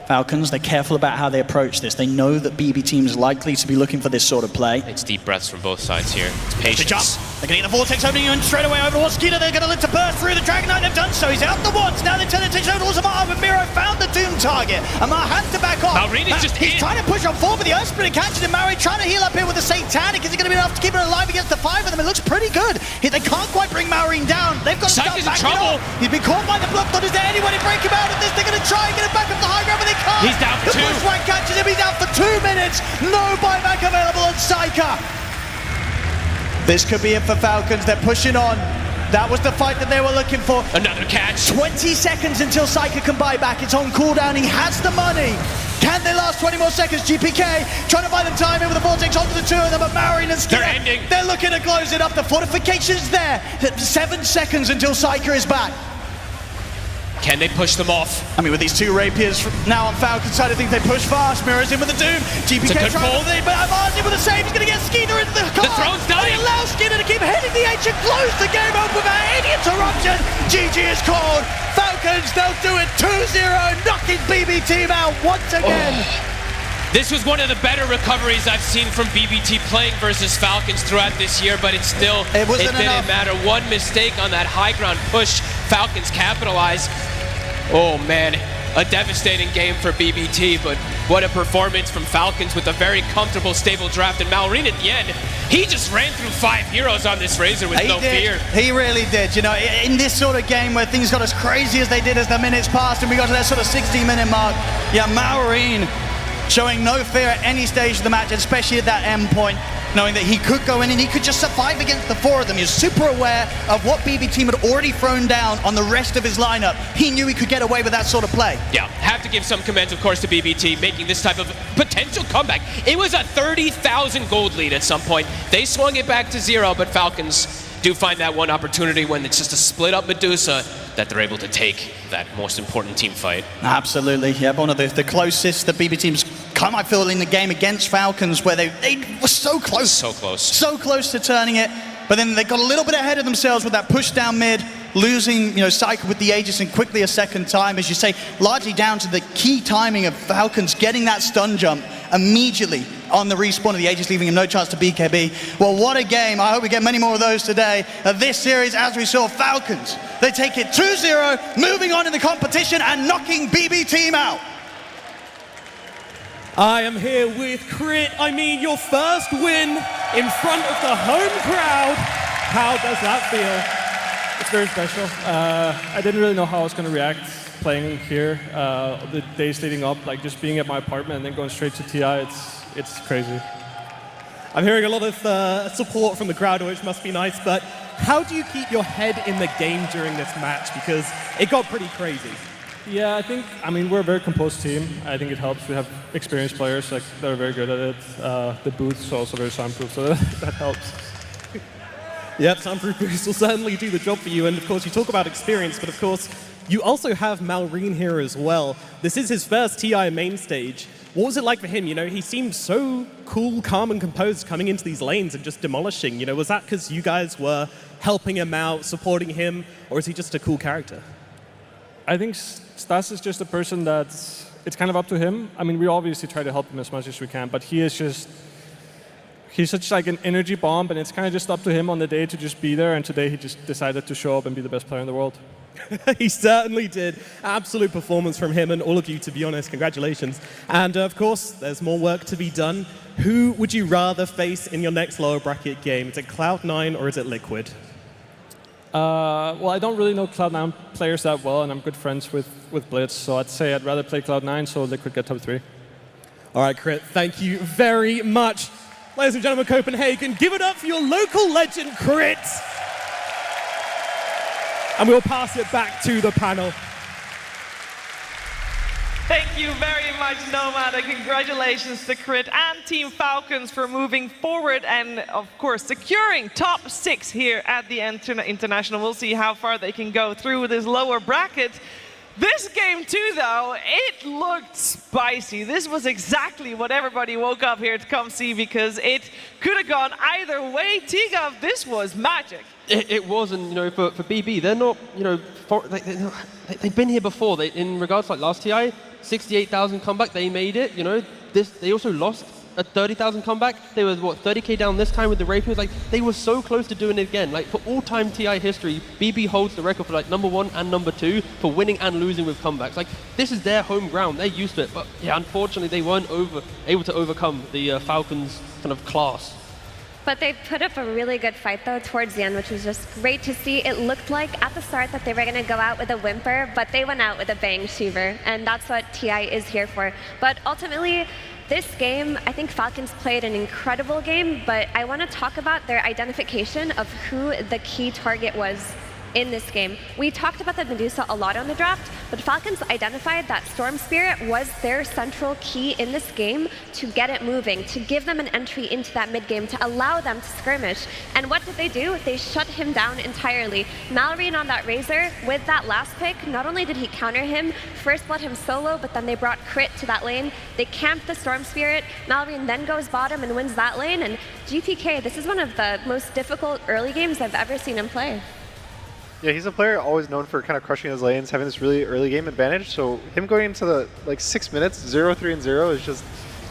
Falcons, they're careful about how they approach this. They know that BB Team is likely to be looking for this sort of play. It's deep breaths from both sides here. It's patience. They're going to get the Vortex opening and straight away over towards Skeeter. They're going to look to burst through the Dragon Knight. They've done so. He's out the once. Now they turn attention over towards Amar, but Miro found the Doom target. Amar has to back off. He's trying to push on forward, but the Earth Spirit catches him. Maori trying to heal up here with the Satanic. Is it going to be enough to keep it alive against the 5 of them? It looks pretty good. They can't quite bring Maureen down. They've got to start backing off. He's been caught by the block. Is there anyone to break him out of this? They're going to try and get it back up the high ground, but they can't. He's down for 2. The pushback catches him. He's out for 2 minutes. No buyback available on Psycha. This could be it for Falcons. They're pushing on. That was the fight that they were looking for. Another catch. 20 seconds until Psycha can buy back. It's on cooldown. He has the money. Can they last 20 more seconds? GPK trying to buy them time in with the Vortex onto the 2 of them, but Maureen and Skeeter, they're ending. They're looking to close it up. The fortification's there. 7 seconds until Psycha is back. Can they push them off? I mean, with these 2 Rapiers now on Falcon's side, I think they push fast. Mirror's in with the Doom. GPK trying with it, but Amar's in with the save. He's going to get Skeeter into the car. The throne's dying. He allows Skeeter to keep hitting the edge and close the game up without any interruption. GG is called. Falcons, they'll do it 2-0, knocking BB Team out once again. This was one of the better recoveries I've seen from BBT playing versus Falcons throughout this year, but it didn't matter. One mistake on that high ground push, Falcons capitalize. Oh man, a devastating game for BBT, but what a performance from Falcons with a very comfortable, stable draft. And Maureen at the end, he just ran through 5 heroes on this Razor with no fear. He really did. You know, in this sort of game where things got as crazy as they did as the minutes passed and we got to that sort of 60-minute mark, yeah, Maureen showing no fear at any stage of the match, especially at that end point, knowing that he could go in and he could just survive against the 4 of them. He was super aware of what BB Team had already thrown down on the rest of his lineup. He knew he could get away with that sort of play. Yeah, have to give some commends, of course, to BBT making this type of potential comeback. It was a 30,000 gold lead at some point. They swung it back to 0, but Falcons do find that one opportunity when it's just a split up Medusa that they're able to take that most important team fight. Absolutely, yeah, one of the closest the BB Team's come, I feel, in the game against Falcons, where they were so close. So close. So close to turning it, but then they got a little bit ahead of themselves with that push down mid, losing, Psycho with the Aegis and quickly a second time, as you say, largely down to the key timing of Falcons getting that stun jump immediately on the respawn of the Aegis, leaving him no chance to BKB. Well, what a game. I hope we get many more of those today. This series, as we saw, Falcons, they take it 2-0, moving on in the competition and knocking BB Team out. I am here with Crit. I mean, your first win in front of the home crowd. How does that feel? It's very special. I didn't really know how I was going to react playing here the days leading up, like just being at my apartment and then going straight to TI. It's crazy. I'm hearing a lot of support from the crowd, which must be nice, but how do you keep your head in the game during this match? Because it got pretty crazy. Yeah, I mean, we're a very composed team. I think it helps. We have experienced players like that are very good at it. The booth's also very soundproof, so that helps. Yep, soundproof booths will certainly do the job for you. And of course, you talk about experience, but of course, you also have Malrine here as well. This is his first TI main stage. What was it like for him? You know, he seemed so cool, calm, and composed coming into these lanes and just demolishing. You know, was that because you guys were helping him out, supporting him, or is he just a cool character? I think Stas is just a person it's kind of up to him. I mean, we obviously try to help him as much as we can, but he's such like an energy bomb, and it's kind of just up to him on the day to just be there, and today he just decided to show up and be the best player in the world. He certainly did. Absolute performance from him and all of you, to be honest. Congratulations. And of course, there's more work to be done. Who would you rather face in your next lower bracket game? Is it Cloud9 or is it Liquid? Well, I don't really know Cloud9 players that well, and I'm good friends with Blitz, so I'd say I'd rather play Cloud9 so Liquid get top 3. All right, Crit, thank you very much. Ladies and gentlemen, Copenhagen, give it up for your local legend, Crit. And we'll pass it back to the panel. Thank you very much, Nomad, and congratulations to Crit and Team Falcons for moving forward and, of course, securing top 6 here at the International. We'll see how far they can go through this lower bracket. This game, too, though, it looked spicy. This was exactly what everybody woke up here to come see because it could have gone either way. Tigov, this was magic. It was, and you know, for BB, they're not, you know, they've been here before. In regards to like last TI, 68,000 comeback, they made it. You know, they also lost a 30,000 comeback. They were what 30k down this time with the Rapiers. Like they were so close to doing it again. Like for all-time TI history, BB holds the record for like #1 and #2 for winning and losing with comebacks. Like this is their home ground. They're used to it. But yeah, unfortunately, they weren't able to overcome the Falcons kind of class. But they put up a really good fight, though, towards the end, which was just great to see. It looked like at the start that they were going to go out with a whimper, but they went out with a bang, Shiver, and that's what TI is here for. But ultimately, this game, I think Falcons played an incredible game, but I want to talk about their identification of who the key target was in this game. We talked about the Medusa a lot on the draft, but Falcons identified that Storm Spirit was their central key in this game to get it moving, to give them an entry into that mid game, to allow them to skirmish. And what did they do? They shut him down entirely. Malrine on that Razor, with that last pick, not only did he counter him, first let him solo, but then they brought Crit to that lane. They camped the Storm Spirit. Malrine then goes bottom and wins that lane. And GPK, this is one of the most difficult early games I've ever seen him play. Yeah, he's a player always known for kind of crushing his lanes, having this really early game advantage. So him going into the 6 minutes, 0-3-0 is just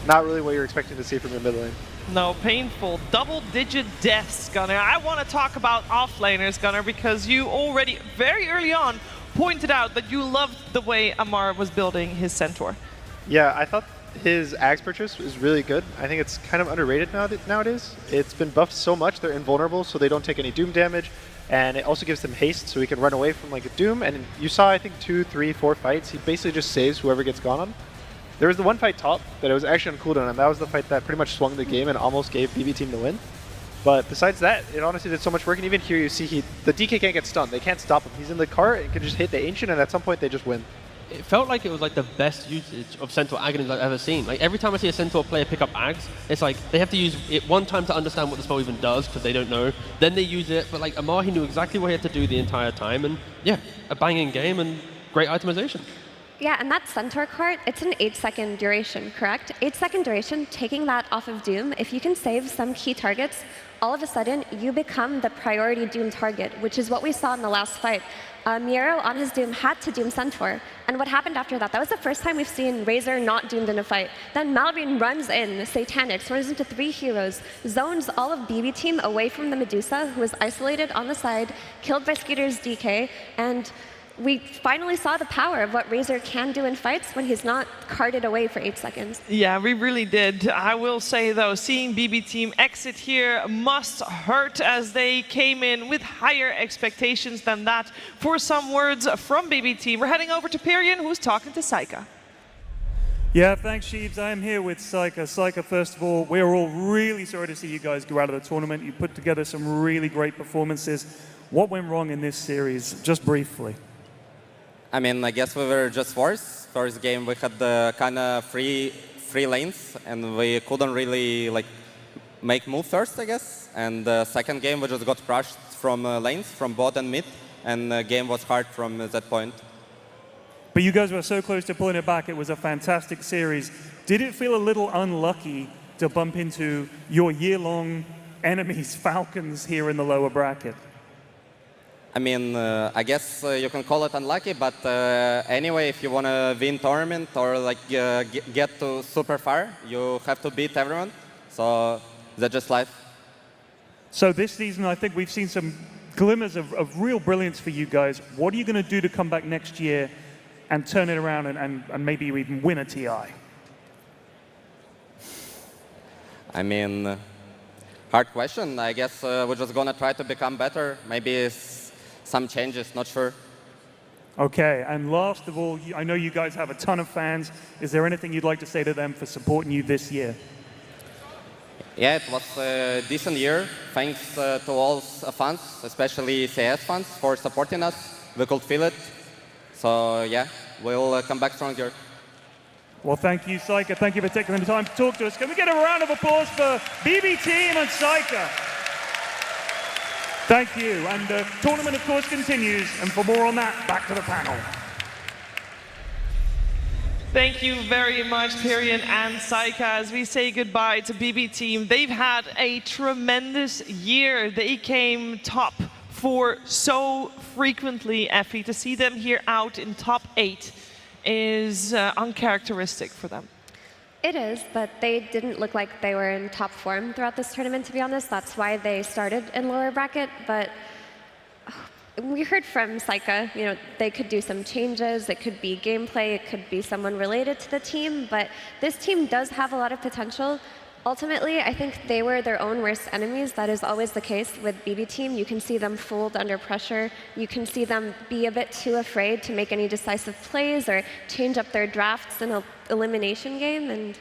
not really what you're expecting to see from your mid lane. No, painful. Double-digit deaths, Gunnar. I want to talk about offlaners, Gunnar, because you already, very early on, pointed out that you loved the way Amar was building his Centaur. Yeah, I thought his Axe purchase was really good. I think it's kind of underrated nowadays. It's been buffed so much, they're invulnerable, so they don't take any Doom damage. And it also gives them haste, so he can run away from like a Doom. And you saw, I think, 2, 3, 4 fights. He basically just saves whoever gets gone on. There was the one fight top, but it was actually on cooldown, and that was the fight that pretty much swung the game and almost gave BB Team the win. But besides that, it honestly did so much work. And even here, you see the DK can't get stunned. They can't stop him. He's in the cart and can just hit the Ancient, and at some point, they just win. It felt like it was like the best usage of Centaur Aghanim's I've ever seen. Like every time I see a Centaur player pick up Ags, it's like they have to use it one time to understand what the spell even does because they don't know. Then they use it, but like Amar, he knew exactly what he had to do the entire time, and yeah, a banging game and great itemization. Yeah, and that Centaur cart, it's an 8-second duration, correct? 8-second duration, taking that off of Doom, if you can save some key targets, all of a sudden, you become the priority Doom target, which is what we saw in the last fight. Miero on his Doom had to Doom Centaur. And what happened after that? That was the first time we've seen Razor not doomed in a fight. Then Malrine runs in, Satanics, runs into 3 heroes, zones all of BB Team away from the Medusa, who was isolated on the side, killed by Skeeter's DK, and we finally saw the power of what Razor can do in fights when he's not carted away for 8 seconds. Yeah, we really did. I will say, though, seeing BB Team exit here must hurt, as they came in with higher expectations than that. For some words from BB Team, we're heading over to Pyrian, who's talking to Saika. Yeah, thanks, Sheebs. I am here with Saika. Saika, first of all, we're all really sorry to see you guys go out of the tournament. You put together some really great performances. What went wrong in this series, just briefly? I mean, I guess we were just forced. First game we had kind of free lanes, and we couldn't really make move first, I guess. And the second game we just got crushed from lanes, from bot and mid, and the game was hard from that point. But you guys were so close to pulling it back. It was a fantastic series. Did it feel a little unlucky to bump into your year-long enemies, Falcons, here in the lower bracket? I mean, I guess you can call it unlucky, but anyway, if you want to win tournament or get to super far, you have to beat everyone. So that's just life. So this season, I think we've seen some glimmers of real brilliance for you guys. What are you going to do to come back next year and turn it around and maybe even win a TI? I mean, hard question. I guess we're just going to try to become better. Maybe some changes, not sure. Okay, and last of all, I know you guys have a ton of fans. Is there anything you'd like to say to them for supporting you this year? Yeah, it was a decent year. Thanks to all fans, especially CS fans, for supporting us. We could feel it. So yeah, we'll come back stronger. Well, thank you, Saika. Thank you for taking the time to talk to us. Can we get a round of applause for BB Team and Saika? Thank you. And the tournament, of course, continues. And for more on that, back to the panel. Thank you very much, Pyrian and Saika. As we say goodbye to BB Team, they've had a tremendous year. They came top 4 so frequently, Effie. To see them here out in top 8 is uncharacteristic for them. It is, but they didn't look like they were in top form throughout this tournament, to be honest. That's why they started in lower bracket. But we heard from Saika, they could do some changes. It could be gameplay. It could be someone related to the team. But this team does have a lot of potential. Ultimately, I think they were their own worst enemies. That is always the case with BB Team. You can see them fold under pressure. You can see them be a bit too afraid to make any decisive plays or change up their drafts in an elimination game. And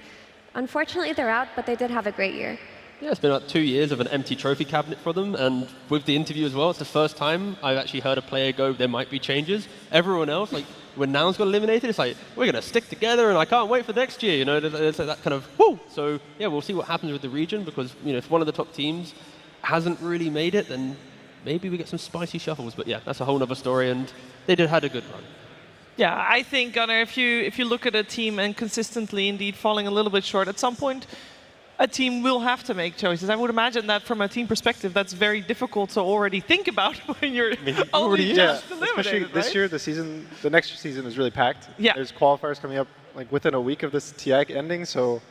unfortunately, they're out, but they did have a great year. Yeah, it's been about 2 years of an empty trophy cabinet for them, and with the interview as well, it's the first time I've actually heard a player go, there might be changes. Everyone else, when Noun's got eliminated, it's like, we're going to stick together, and I can't wait for next year, It's like that kind of, whoo! So, yeah, we'll see what happens with the region, because, if one of the top teams hasn't really made it, then maybe we get some spicy shuffles. But yeah, that's a whole other story, and they had a good run. Yeah, I think, Gunnar, if you look at a team and consistently indeed falling a little bit short, at some point, a team will have to make choices. I would imagine that from a team perspective, that's very difficult to already think about when you're already just eliminated, especially this year, the next season is really packed. Yeah. There's qualifiers coming up within a week of this TI ending, so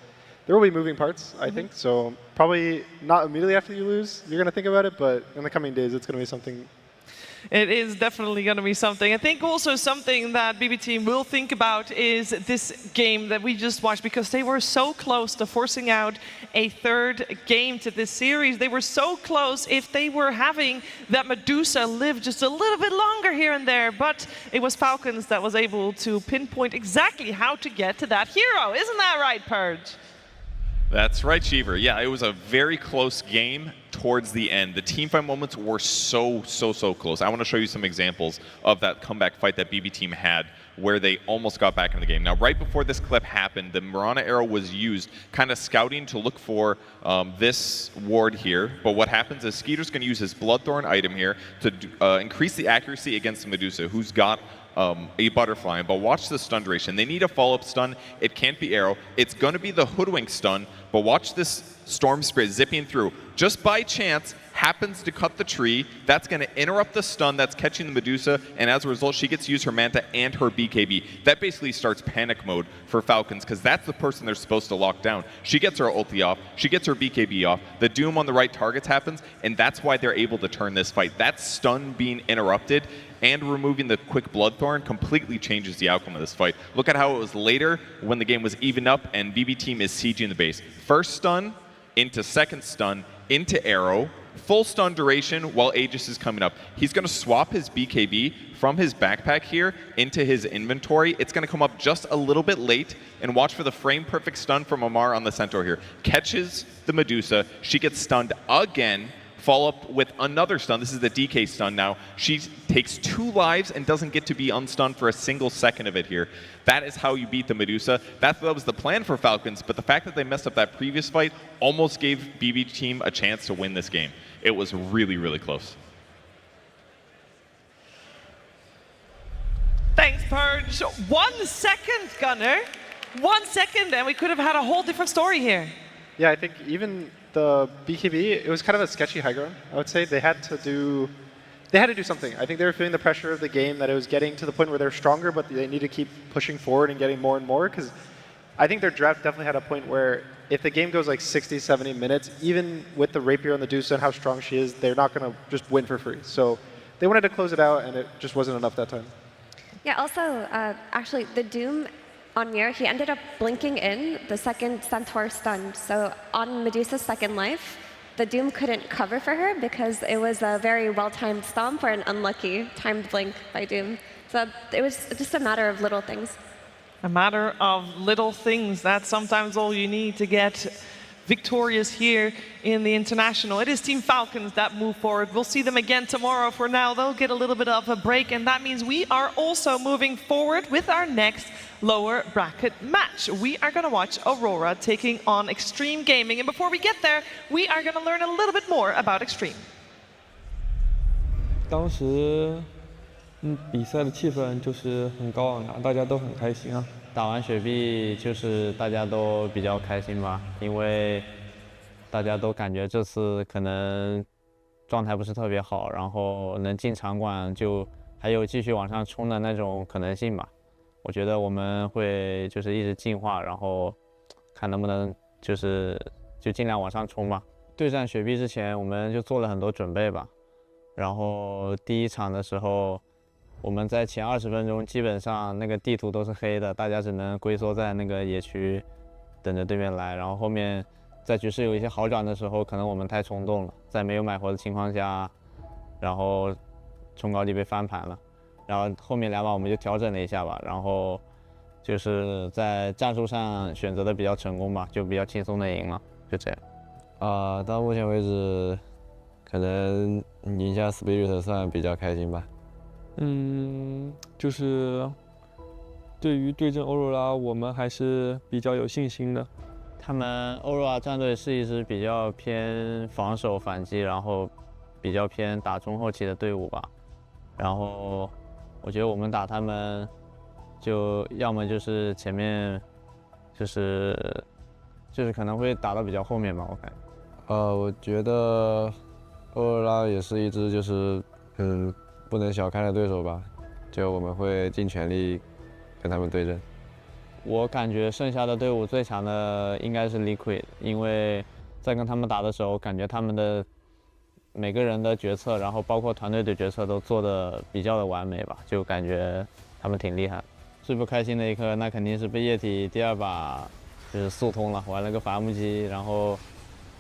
there will be moving parts, I think. So probably not immediately after you lose, you're going to think about it, but in the coming days, it's going to be something. It is definitely going to be something. I think also something that BB Team will think about is this game that we just watched, because they were so close to forcing out a 3rd game to this series. They were so close if they were having that Medusa live just a little bit longer here and there, but it was Falcons that was able to pinpoint exactly how to get to that hero. Isn't that right, Purge? That's right, Cheever. Yeah, it was a very close game towards the end. The teamfight moments were so close. I want to show you some examples of that comeback fight that BB Team had where they almost got back in the game. Now, right before this clip happened, the Mirana arrow was used kind of scouting to look for this ward here. But what happens is Skeeter's going to use his Bloodthorn item here to increase the accuracy against Medusa, who's got a butterfly. But watch the stun duration. They need a follow-up stun. It can't be arrow. It's going to be the hoodwink stun. But watch this Storm Spirit zipping through. Just by chance, happens to cut the tree. That's going to interrupt the stun that's catching the Medusa, and as a result, she gets to use her Manta and her BKB. That basically starts panic mode for Falcons, because that's the person they're supposed to lock down. She gets her ulti off, she gets her BKB off, the Doom on the right targets happens, and that's why they're able to turn this fight. That stun being interrupted and removing the quick Bloodthorn completely changes the outcome of this fight. Look at how it was later when the game was even up and BB team is sieging the base. First stun, into second stun, into arrow, full stun duration while Aegis is coming up. He's going to swap his BKB from his backpack here into his inventory. It's going to come up just a little bit late, and watch for the frame perfect stun from Amar on the Centaur here. Catches the Medusa, she gets stunned again, follow up with another stun. This is the DK stun now. She takes 2 lives and doesn't get to be unstunned for a single second of it here. That is how you beat the Medusa. That was the plan for Falcons, but the fact that they messed up that previous fight almost gave BB team a chance to win this game. It was really, really close. Thanks, Purge. 1 second, Gunner. 1 second, and we could have had a whole different story here. Yeah, I think even the BKB, it was kind of a sketchy high ground, I would say. They had to do something. I think they were feeling the pressure of the game, that it was getting to the point where they're stronger, but they need to keep pushing forward and getting more and more, because I think their draft definitely had a point where if the game goes like 60, 70 minutes, even with the Rapier on the Medusa and how strong she is, they're not going to just win for free. So they wanted to close it out, and it just wasn't enough that time. Yeah, also, actually, the Doom on Mir, he ended up blinking in the second Centaur stun. So on Medusa's second life, the Doom couldn't cover for her because it was a very well-timed stomp or an unlucky timed blink by Doom. So it was just a matter of little things. A matter of little things. That's sometimes all you need to get victorious here in the International. It is Team Falcons that move forward. We'll see them again tomorrow. For now, they'll get a little bit of a break, and that means we are also moving forward with our next lower bracket match. We are going to watch Aurora taking on Xtreme Gaming, and before we get there, we are going to learn a little bit more about Xtreme. 当时比赛的气氛就是很高昂的，大家都很开心啊。打完雪碧就是大家都比较开心吧，因为大家都感觉这次可能状态不是特别好，然后能进场馆就还有继续往上冲的那种可能性吧。我觉得我们会就是一直进化，然后看能不能就尽量往上冲吧。对战雪碧之前我们就做了很多准备吧，然后第一场的时候。我们在前20分钟基本上那个地图都是黑的，大家只能龟缩在那个野区等着对面来。然后后面在局势有一些好转的时候，可能我们太冲动了，在没有买活的情况下，然后冲高地被翻盘了。然后后面2把我们就调整了一下吧，然后就是在战术上选择的比较成功吧，就比较轻松的赢了，就这样。到目前为止，可能赢下 Spirit 算比较开心吧。就是对于对阵欧若拉，我们还是比较有信心的。他们欧若拉战队是一支比较偏防守反击，然后比较偏打中后期的队伍吧。然后我觉得我们打他们，就要么就是前面就是可能会打到比较后面吧，我感觉。我觉得欧若拉也是一支就是不能小看的对手吧，就我们会尽全力跟他们对阵。我感觉剩下的队伍最强的应该是 Liquid， 因为在跟他们打的时候，感觉他们的每个人的决策，然后包括团队的决策都做得比较的完美吧，就感觉他们挺厉害。最不开心的一刻，那肯定是被液体第2把就是速通了，玩了个伐木机，然后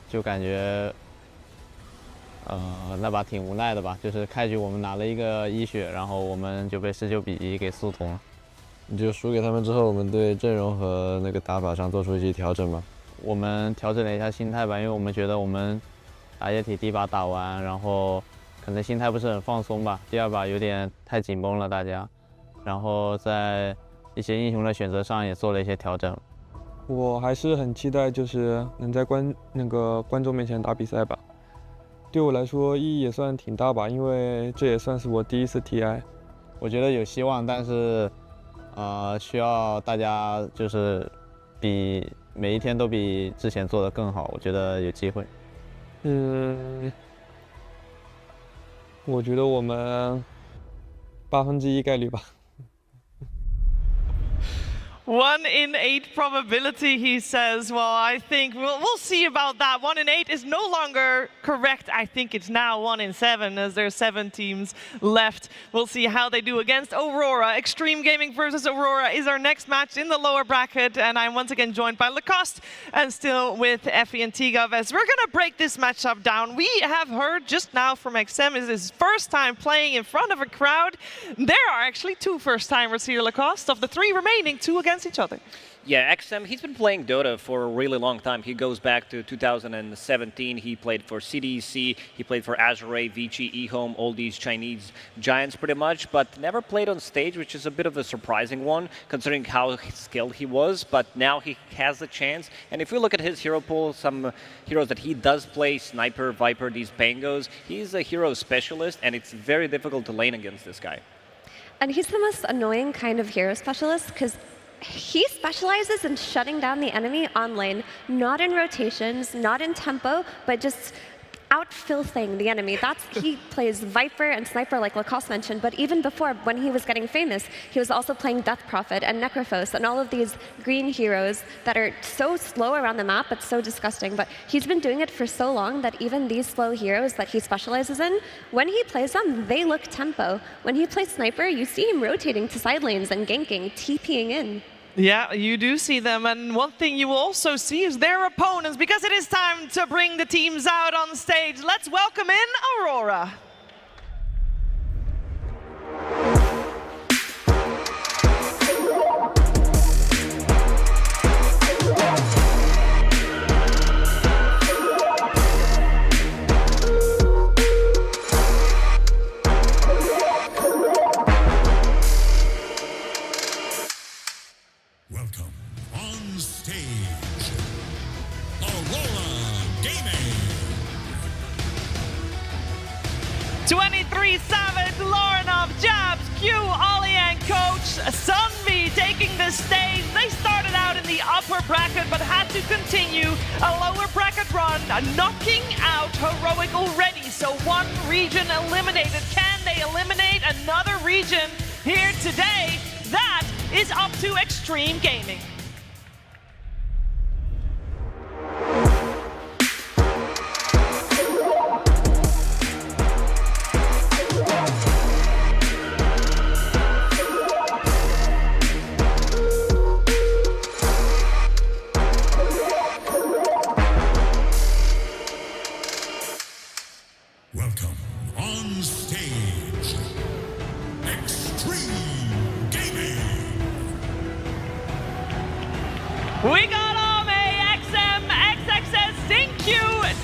就感觉。那把挺无奈的吧，就是开局我们拿了一个1血，然后我们就被19比1给速通了。就输给他们之后，我们对阵容和那个打法上做出一些调整嘛。我们调整了一下心态吧，因为我们觉得我们打液体第1把打完，然后可能心态不是很放松吧，第2把有点太紧绷了大家，然后在一些英雄的选择上也做了一些调整。我还是很期待，就是能在观众面前打比赛吧。对我来说意义也算挺大吧，因为这也算是我第1次 TI。我觉得有希望，但是需要大家就是比每一天都比之前做得更好，我觉得有机会。我觉得我们1/8概率吧。1 in 8 probability, he says. Well, I think we'll see about that. 1 in 8 is no longer correct. I think it's now 1 in 7, as there's 7 teams left. We'll see how they do against Aurora. Xtreme Gaming versus Aurora is our next match in the lower bracket, and I'm once again joined by Lacoste and still with Effie and Tigov, as we're gonna break this matchup down. We have heard just now from XM is his first time playing in front of a crowd. There are actually 2 first-timers here, Lacoste. Of the 3 remaining, 2 against each other. Yeah, XM, he's been playing Dota for a really long time. He goes back to 2017. He played for CDEC, he played for Azure, Vici, eHome, all these Chinese giants pretty much, but never played on stage, which is a bit of a surprising one, considering how skilled he was. But now he has the chance. And if we look at his hero pool, some heroes that he does play, Sniper, Viper, these Pangos, he's a hero specialist, and it's very difficult to lane against this guy. And he's the most annoying kind of hero specialist, because he specializes in shutting down the enemy on lane, not in rotations, not in tempo, but just out-filthing the enemy. He plays Viper and Sniper, like Lacoste mentioned, but even before, when he was getting famous, he was also playing Death Prophet and Necrophos and all of these green heroes that are so slow around the map, but so disgusting. But he's been doing it for so long that even these slow heroes that he specializes in, when he plays them, they look tempo. When he plays Sniper, you see him rotating to side lanes and ganking, TPing in. Yeah, you do see them, and one thing you will also see is their opponents, because it is time to bring the teams out on stage. Let's welcome in Aurora. Welcome on stage, Aurora Gaming. 23 Savage, Laurenov, Jabs, Q, Ollie, and Coach Sunby taking the stage. They started out in the upper bracket, but had to continue a lower bracket run, knocking out Heroic already. So 1 region eliminated. Can they eliminate another region here today? That is up to Xtreme Gaming. Welcome on stage, Xtreme Gaming. We got Ame, XM, XXS, ZinQ,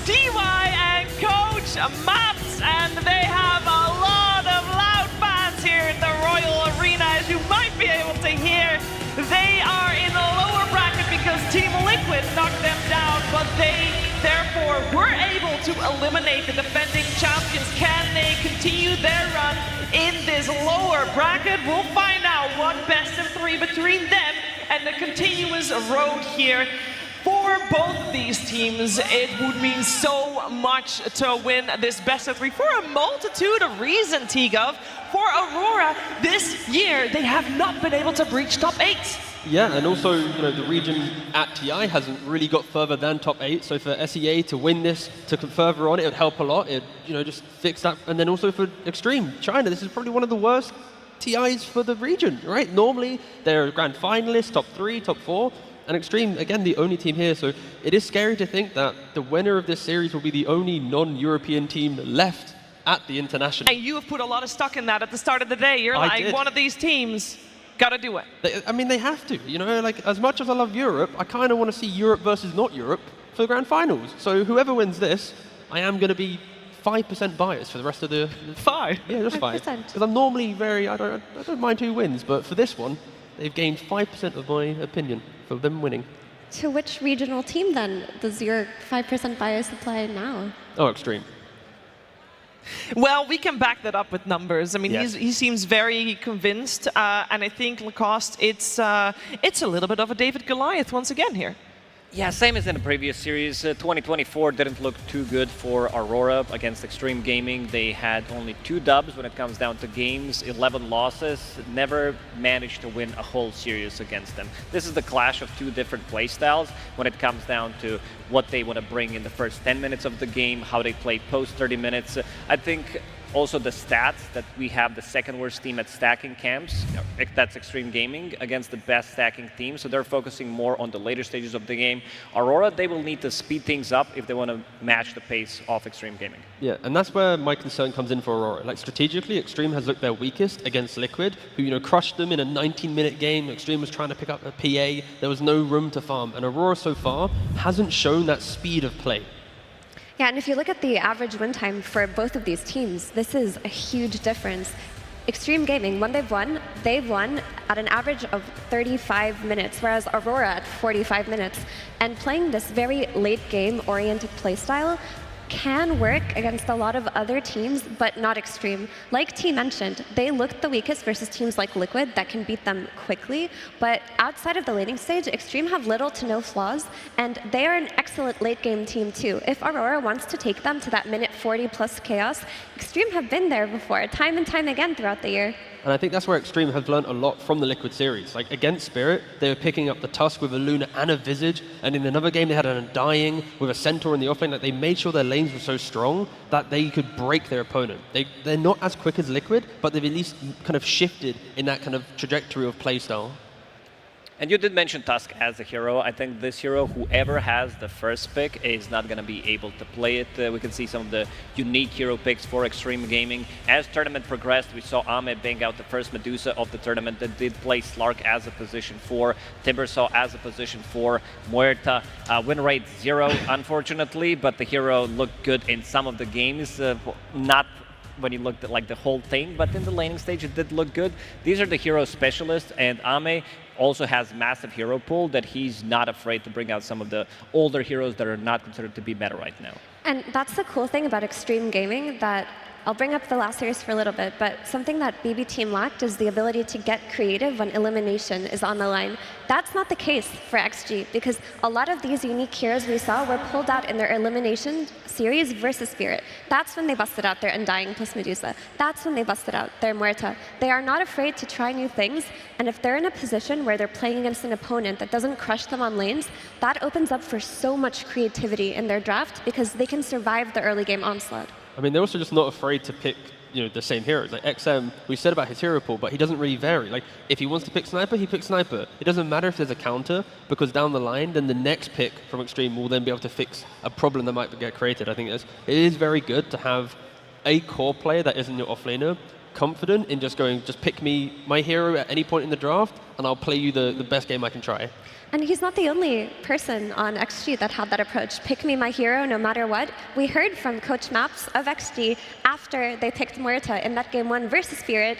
DY, and Coach Maps, and they have a lot of loud fans here in the Royal Arena, as you might be able to hear. They are in the lower bracket because Team Liquid knocked them down, but they therefore were able to eliminate the defending champions. Can they continue their run in this lower bracket? We'll find out. 1 best of 3 between them and the continuous road here. For both of these teams, it would mean so much to win this best of 3 for a multitude of reasons, Tigov. For Aurora, this year, they have not been able to breach top 8. Yeah, and also, the region at TI hasn't really got further than top 8. So for SEA to win this, to come further on, it would help a lot. It, just fix that. And then also for Xtreme, China, this is probably one of the worst TIs for the region, right? Normally, they're grand finalists, top 3, top 4. And Xtreme, again, the only team here. So it is scary to think that the winner of this series will be the only non-European team left at the international. And you have put a lot of stock in that at the start of the day. You're like, one of these teams gotta do it. They have to. As much as I love Europe, I kind of want to see Europe versus not Europe for the grand finals. So whoever wins this, I am going to be 5% biased for the rest of the... 5? Yeah, just 5. Because I'm normally I don't mind who wins, but for this one, they've gained 5% of my opinion for them winning. To which regional team, then, does your 5% bias apply now? Oh, Xtreme. Well, we can back that up with numbers. I mean, Yes. he seems very convinced, and I think Lacoste, it's a little bit of a David Goliath once again here. Yeah, same as in the previous series. 2024 didn't look too good for Aurora against Xtreme Gaming. They had only 2 dubs when it comes down to games, 11 losses, never managed to win a whole series against them. This is the clash of 2 different playstyles when it comes down to what they want to bring in the first 10 minutes of the game, how they play post 30 minutes. I think also the stats that we have the second worst team at stacking camps, that's Xtreme Gaming, against the best stacking team, so they're focusing more on the later stages of the game. Aurora, they will need to speed things up if they want to match the pace of Xtreme Gaming. Yeah, and that's where my concern comes in for Aurora. Like strategically, Xtreme has looked their weakest against Liquid, who crushed them in a 19-minute game. Xtreme was trying to pick up a PA, there was no room to farm, and Aurora so far hasn't shown that speed of play. Yeah, and if you look at the average win time for both of these teams, this is a huge difference. Xtreme Gaming, when they've won at an average of 35 minutes, whereas Aurora at 45 minutes. And playing this very late game-oriented playstyle can work against a lot of other teams, but not Xtreme. Like T mentioned, they looked the weakest versus teams like Liquid that can beat them quickly, but outside of the laning stage, Xtreme have little to no flaws, and they are an excellent late game team too. If Aurora wants to take them to that minute 40 plus chaos, Xtreme have been there before, time and time again throughout the year. And I think that's where Xtreme have learned a lot from the Liquid series. Like against Spirit, they were picking up the Tusk with a Luna and a Visage, and in another game they had an Undying with a Centaur in the offlane. Like they made sure their lanes were so strong that they could break their opponent. They're not as quick as Liquid, but they've at least kind of shifted in that kind of trajectory of playstyle. And you did mention Tusk as a hero. I think this hero, whoever has the first pick, is not going to be able to play it. We can see some of the unique hero picks for Xtreme Gaming. As tournament progressed, we saw Ame bang out the first Medusa of the tournament that did play Slark as a position 4, Timbersaw as a position 4, Muerta. Win rate 0, unfortunately, but the hero looked good in some of the games. Not when you looked at like the whole thing, but in the laning stage it did look good. These are the hero specialists, and Ame also has massive hero pool that he's not afraid to bring out some of the older heroes that are not considered to be meta right now. And that's the cool thing about Xtreme Gaming, that I'll bring up the last series for a little bit, but something that BB Team lacked is the ability to get creative when elimination is on the line. That's not the case for XG, because a lot of these unique heroes we saw were pulled out in their elimination series versus Spirit. That's when they busted out their Undying plus Medusa. That's when they busted out their Muerta. They are not afraid to try new things, and if they're in a position where they're playing against an opponent that doesn't crush them on lanes, that opens up for so much creativity in their draft because they can survive the early game onslaught. I mean, they're also just not afraid to pick, the same heroes. Like XM, we said about his hero pool, but he doesn't really vary. Like, if he wants to pick Sniper, he picks Sniper. It doesn't matter if there's a counter, because down the line, then the next pick from Xtreme will then be able to fix a problem that might get created. I think it is very good to have a core player that isn't your offlaner confident in just pick me my hero at any point in the draft, and I'll play you the best game I can try. And he's not the only person on XG that had that approach. Pick me my hero no matter what. We heard from Coach Maps of XG after they picked Muerta in that game 1 versus Spirit.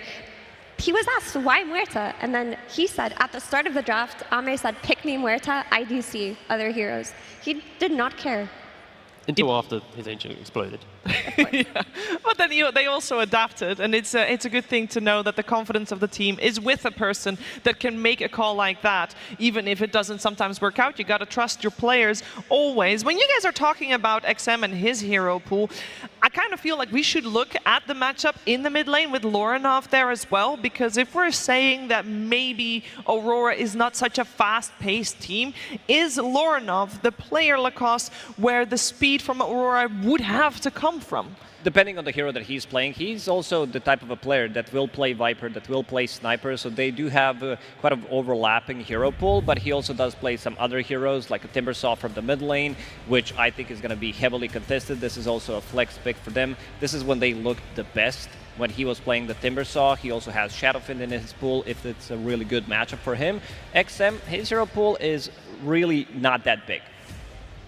He was asked, why Muerta? And then he said, at the start of the draft, Ame said, pick me Muerta, IDC, other heroes. He did not care. Until after his ancient exploded. Yeah. But then they also adapted, and it's a good thing to know that the confidence of the team is with a person that can make a call like that, even if it doesn't sometimes work out. You got to trust your players always. When you guys are talking about XM and his hero pool, I kind of feel like we should look at the matchup in the mid lane with Lorinov there as well, because if we're saying that maybe Aurora is not such a fast-paced team, is Lorinov the player Lacoste where the speed from Aurora would have to come from? Depending on the hero that he's playing, he's also the type of a player that will play Viper, that will play Sniper, so they do have quite an overlapping hero pool, but he also does play some other heroes, like a Timbersaw from the mid lane, which I think is going to be heavily contested. This is also a flex pick for them. This is when they look the best. When he was playing the Timbersaw, he also has Shadowfin in his pool if it's a really good matchup for him. XM, his hero pool is really not that big.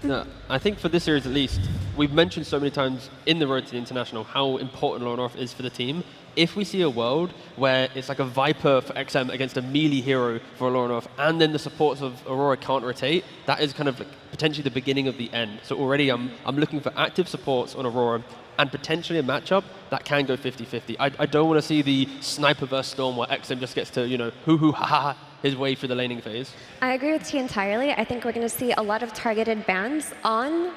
No, I think for this series at least, we've mentioned so many times in the road to the International how important Lorinov is for the team. If we see a world where it's like a Viper for XM against a melee hero for Lorinov, and then the supports of Aurora can't rotate, that is kind of like potentially the beginning of the end. So already I'm looking for active supports on Aurora, and potentially a matchup that can go 50-50. I don't want to see the Sniper versus Storm where XM just gets to, hoo-hoo, ha-ha, his way through the laning phase. I agree with T entirely. I think we're going to see a lot of targeted bans on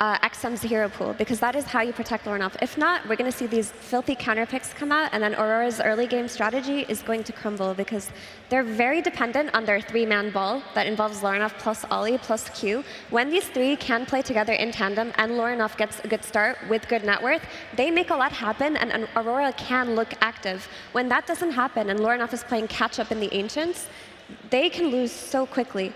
XM's hero pool, because that is how you protect Lornoff. If not, we're going to see these filthy counter picks come out, and then Aurora's early game strategy is going to crumble because they're very dependent on their 3-man ball that involves Lornoff plus Ollie plus Q. When these three can play together in tandem and Lornoff gets a good start with good net worth, they make a lot happen, and Aurora can look active. When that doesn't happen and Lornoff is playing catch up in the Ancients, they can lose so quickly.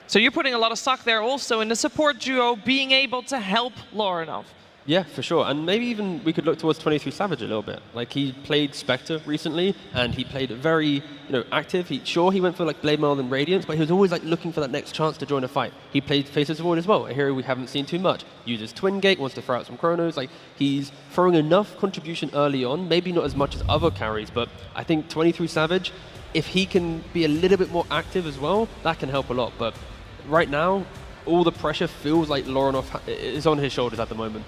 So you're putting a lot of stock there also in the support duo being able to help Lornoff. Yeah, for sure. And maybe even we could look towards 23 Savage a little bit. Like, he played Spectre recently, and he played very, active. He went for like Blade Mail and Radiance, but he was always like looking for that next chance to join a fight. He played Faceless Void as well, a hero we haven't seen too much. Uses Twin Gate, wants to throw out some Chronos. Like, he's throwing enough contribution early on, maybe not as much as other carries, but I think 23 Savage, if he can be a little bit more active as well, that can help a lot. But right now, all the pressure feels like Lornoff is on his shoulders at the moment.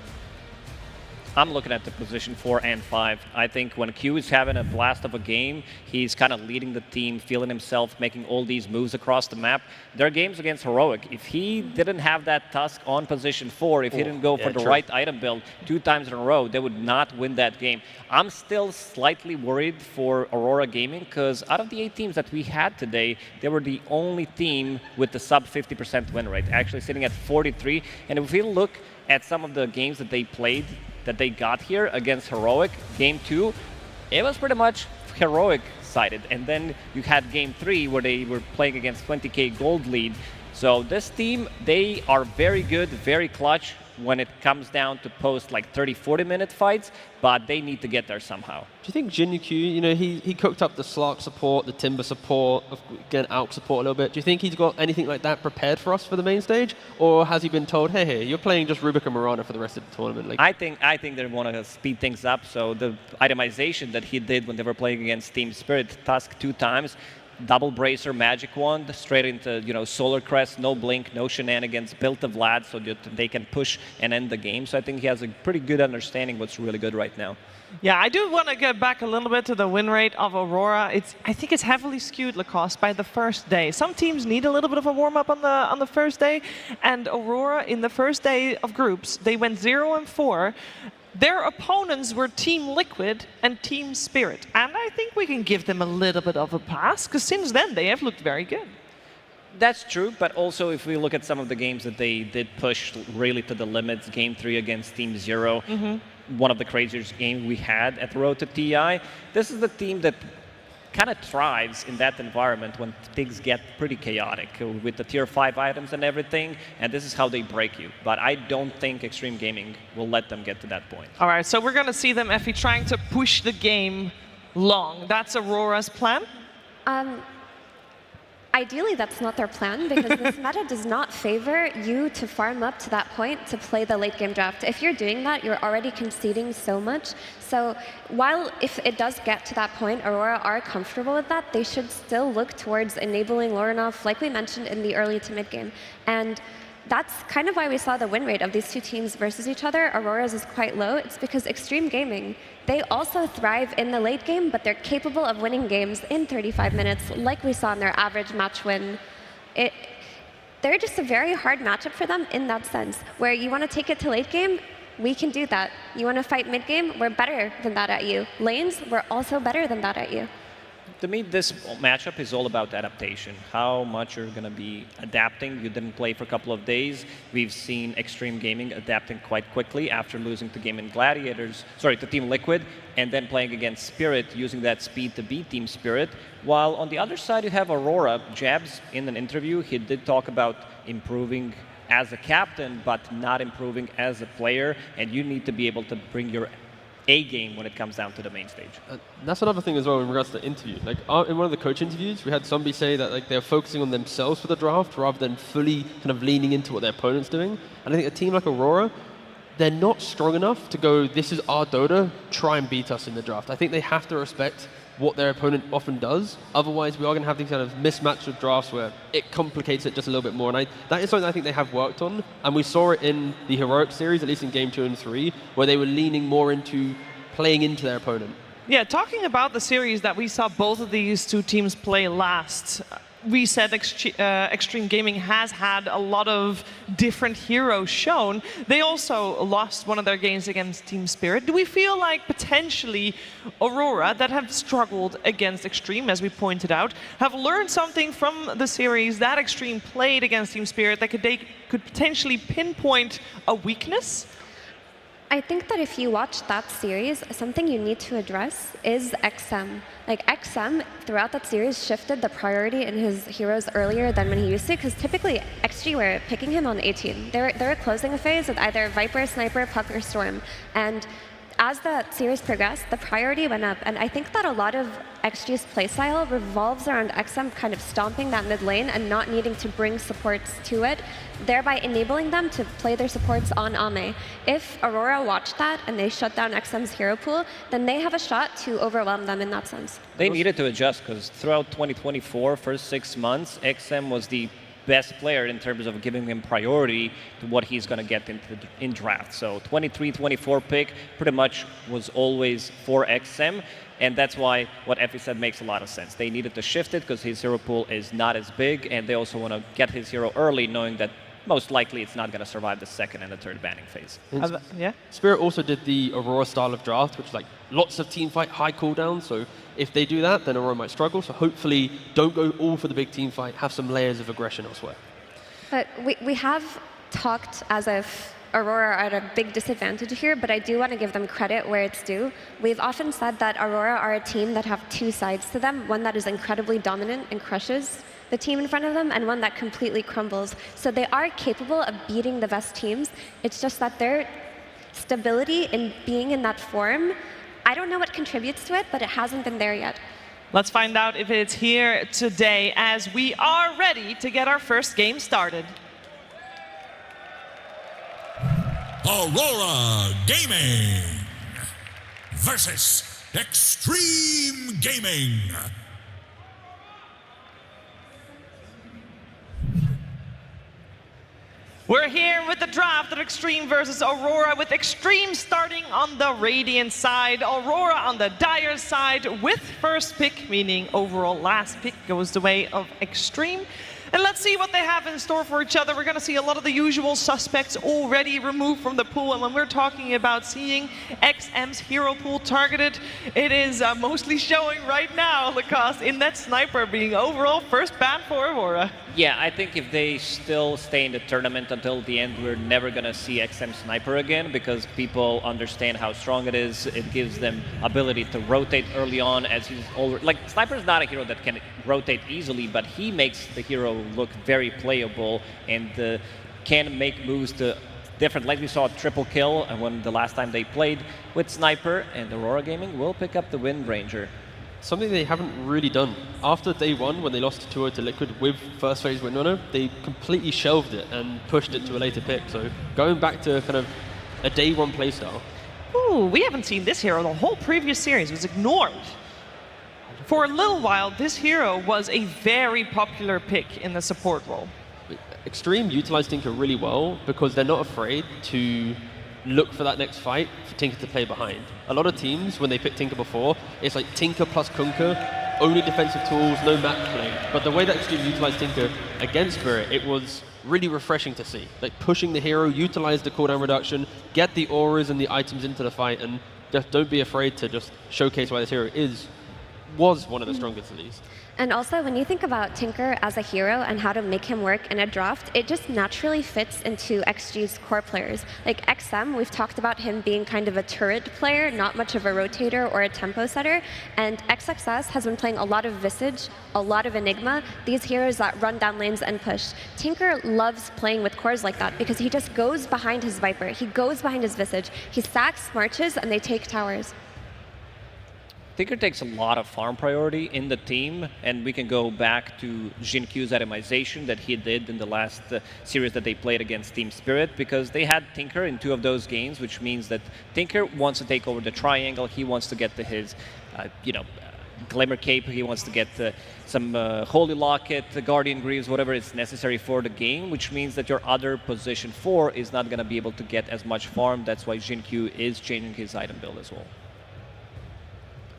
I'm looking at the position 4 and 5. I think when Q is having a blast of a game, he's kind of leading the team, feeling himself, making all these moves across the map. There are games against Heroic. If he didn't have that Tusk on position 4, if he didn't go for the right item build 2 times in a row, they would not win that game. I'm still slightly worried for Aurora Gaming, because out of the 8 teams that we had today, they were the only team with the sub 50% win rate, actually sitting at 43. And if we look at some of the games that they played, that they got here against Heroic, Game 2, it was pretty much Heroic-sided. And then you had Game 3, where they were playing against 20k gold lead. So this team, they are very good, very clutch when it comes down to post like 30-40 minute fights, but they need to get there somehow. Do you think Jin Q, he cooked up the Slark support, the Timber support, again, Alk support a little bit. Do you think he's got anything like that prepared for us for the main stage? Or has he been told, hey, you're playing just Rubik and Mirana for the rest of the tournament? Like, I think they want to speed things up. So the itemization that he did when they were playing against Team Spirit, Tusk 2 times, double bracer magic wand straight into Solar Crest, no blink, no shenanigans, built to Vlad so that they can push and end the game. So I think he has a pretty good understanding what's really good right now. Yeah, I do want to get back a little bit to the win rate of Aurora. I think it's heavily skewed, Lacoste, by the first day. Some teams need a little bit of a warm-up on the first day, and Aurora, in the first day of groups, they went 0-4. Their opponents were Team Liquid and Team Spirit, and I think we can give them a little bit of a pass, because since then they have looked very good. That's true, but also if we look at some of the games that they did push really to the limits, Game 3 against Team Zero, one of the craziest games we had at the Road to TI, this is the team that kind of thrives in that environment when things get pretty chaotic with the tier 5 items and everything, and this is how they break you. But I don't think Xtreme Gaming will let them get to that point. All right, so we're going to see them, Effie, trying to push the game long. That's Aurora's plan? Ideally, that's not their plan, because this meta does not favor you to farm up to that point to play the late game draft. If you're doing that, you're already conceding so much. So while if it does get to that point, Aurora are comfortable with that, they should still look towards enabling Lornoff, like we mentioned in the early to mid game. And that's kind of why we saw the win rate of these 2 teams versus each other. Aurora's is quite low. It's because Xtreme Gaming, they also thrive in the late game, but they're capable of winning games in 35 minutes, like we saw in their average match win. They're just a very hard matchup for them in that sense, where you want to take it to late game, we can do that. You want to fight mid game, we're better than that at you. Lanes, we're also better than that at you. To me, this matchup is all about adaptation. How much you're going to be adapting. You didn't play for a couple of days. We've seen Xtreme Gaming adapting quite quickly after losing to Gaimin Gladiators, sorry, to Team Liquid, and then playing against Spirit, using that speed to beat Team Spirit. While on the other side, you have Aurora. Jabs, in an interview, he did talk about improving as a captain, but not improving as a player, and you need to be able to bring your A game when it comes down to the main stage. That's another thing as well in regards to the interview. Like in one of the coach interviews, we had somebody say that like they're focusing on themselves for the draft rather than fully kind of leaning into what their opponent's doing. And I think a team like Aurora, they're not strong enough to go, this is our Dota, try and beat us in the draft. I think they have to respect what their opponent often does. Otherwise, we are going to have these kind of mismatched of drafts where it complicates it just a little bit more. And that is something I think they have worked on. And we saw it in the Heroic series, at least in Game 2 and 3, where they were leaning more into playing into their opponent. Yeah, talking about the series that we saw both of these 2 teams play last, we said Xtreme Gaming has had a lot of different heroes shown. They also lost one of their games against Team Spirit. Do we feel like potentially Aurora, that have struggled against Xtreme, as we pointed out, have learned something from the series that Xtreme played against Team Spirit that they could potentially pinpoint a weakness? I think that if you watch that series, something you need to address is XM. Like XM, throughout that series, shifted the priority in his heroes earlier than when he used to, because typically XG were picking him on 18. They were closing a phase with either Viper, Sniper, Puck, or Storm. And as the series progressed, the priority went up. And I think that a lot of XG's playstyle revolves around XM kind of stomping that mid lane and not needing to bring supports to it, thereby enabling them to play their supports on Ame. If Aurora watched that and they shut down XM's hero pool, then they have a shot to overwhelm them in that sense. They needed to adjust because throughout 2024, first 6 months, XM was the best player in terms of giving him priority to what he's going to get in draft. So 23-24 pick pretty much was always for XM, and that's why what Effie said makes a lot of sense. They needed to shift it because his hero pool is not as big, and they also want to get his hero early, knowing that most likely it's not going to survive the second and the third banning phase. Yeah. Spirit also did the Aurora style of draft, which is like lots of team fight, high cooldown. So if they do that, then Aurora might struggle. So hopefully don't go all for the big team fight, have some layers of aggression elsewhere. But we have talked as if Aurora are at a big disadvantage here, but I do want to give them credit where it's due. We've often said that Aurora are a team that have two sides to them, one that is incredibly dominant and crushes the team in front of them, and one that completely crumbles. So they are capable of beating the best teams. It's just that their stability in being in that form, I don't know what contributes to it, but it hasn't been there yet. Let's find out if it's here today as we are ready to get our first game started. Aurora Gaming versus Xtreme Gaming. We're here with the draft of Xtreme versus Aurora, with Xtreme starting on the Radiant side, Aurora on the Dire side, with first pick, meaning overall last pick goes the way of Xtreme. And let's see what they have in store for each other. We're going to see a lot of the usual suspects already removed from the pool. And when we're talking about seeing XM's hero pool targeted, it is mostly showing right now, Lacoste, in that Sniper being overall first ban for Aurora. Yeah, I think if they still stay in the tournament until the end, we're never going to see XM Sniper again, because people understand how strong it is. It gives them ability to rotate early on, as he's already... Like, Sniper is not a hero that can rotate easily, but he makes the hero look very playable and can make moves to different... Like we saw a triple kill when the last time they played with Sniper, and Aurora Gaming will pick up the Wind Ranger. Something they haven't really done. After day one, when they lost 2-0 to Liquid with first phase Windrunner, they completely shelved it and pushed it to a later pick. So going back to kind of a day one playstyle. Ooh, we haven't seen this hero. The whole previous series was ignored. For a little while, this hero was a very popular pick in the support role. Xtreme utilized Tinker really well because they're not afraid to look for that next fight for Tinker to play behind. A lot of teams, when they pick Tinker before, it's like Tinker plus Kunkka, only defensive tools, no map play. But the way that Xtreme utilized Tinker against Spirit, it was really refreshing to see. Like pushing the hero, utilize the cooldown reduction, get the auras and the items into the fight, and just don't be afraid to just showcase why this hero was one of the strongest of these. And also, when you think about Tinker as a hero and how to make him work in a draft, it just naturally fits into XG's core players. Like XM, we've talked about him being kind of a turret player, not much of a rotator or a tempo setter. And XXS has been playing a lot of Visage, a lot of Enigma, these heroes that run down lanes and push. Tinker loves playing with cores like that because he just goes behind his Viper, he goes behind his Visage, he stacks marches, and they take towers. Tinker takes a lot of farm priority in the team, and we can go back to Jinkyu's itemization that he did in the last series that they played against Team Spirit, because they had Tinker in 2 of those games, which means that Tinker wants to take over the triangle. He wants to get to his, Glimmer Cape. He wants to get some Holy Locket, Guardian Greaves, whatever is necessary for the game, which means that your other position 4 is not going to be able to get as much farm. That's why Jinkyu is changing his item build as well.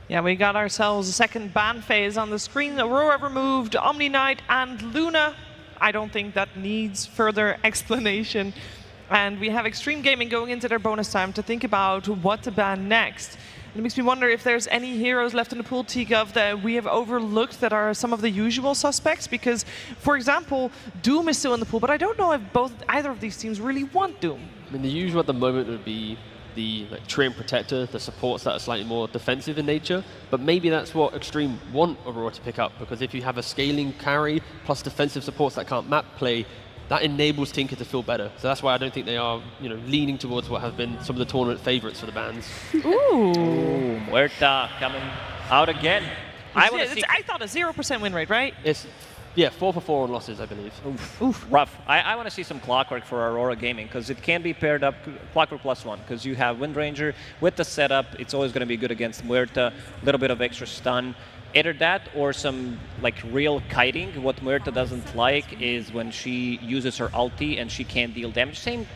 Yeah, we got ourselves a second ban phase on the screen. Aurora removed, Omni Knight and Luna. I don't think that needs further explanation. And we have Xtreme Gaming going into their bonus time to think about what to ban next. It makes me wonder if there's any heroes left in the pool, T-Gov, that we have overlooked that are some of the usual suspects. Because, for example, Doom is still in the pool, but I don't know if either of these teams really want Doom. I mean, the usual at the moment would be the Tree and Protector, the supports that are slightly more defensive in nature, but maybe that's what Xtreme want Aurora to pick up, because if you have a scaling carry plus defensive supports that can't map play, that enables Tinker to feel better. So that's why I don't think they are, leaning towards what have been some of the tournament favorites for the bans. Ooh. Muerta coming out again. I thought a 0% win rate, right? It's 4 for 4 on losses, I believe. Oof. Rough. I want to see some Clockwork for Aurora Gaming, because it can be paired up, Clockwork +1, because you have Windranger with the setup. It's always going to be good against Muerta. A little bit of extra stun. Either that or some real kiting. What Muerta doesn't like is when she uses her ulti and she can't deal damage. Same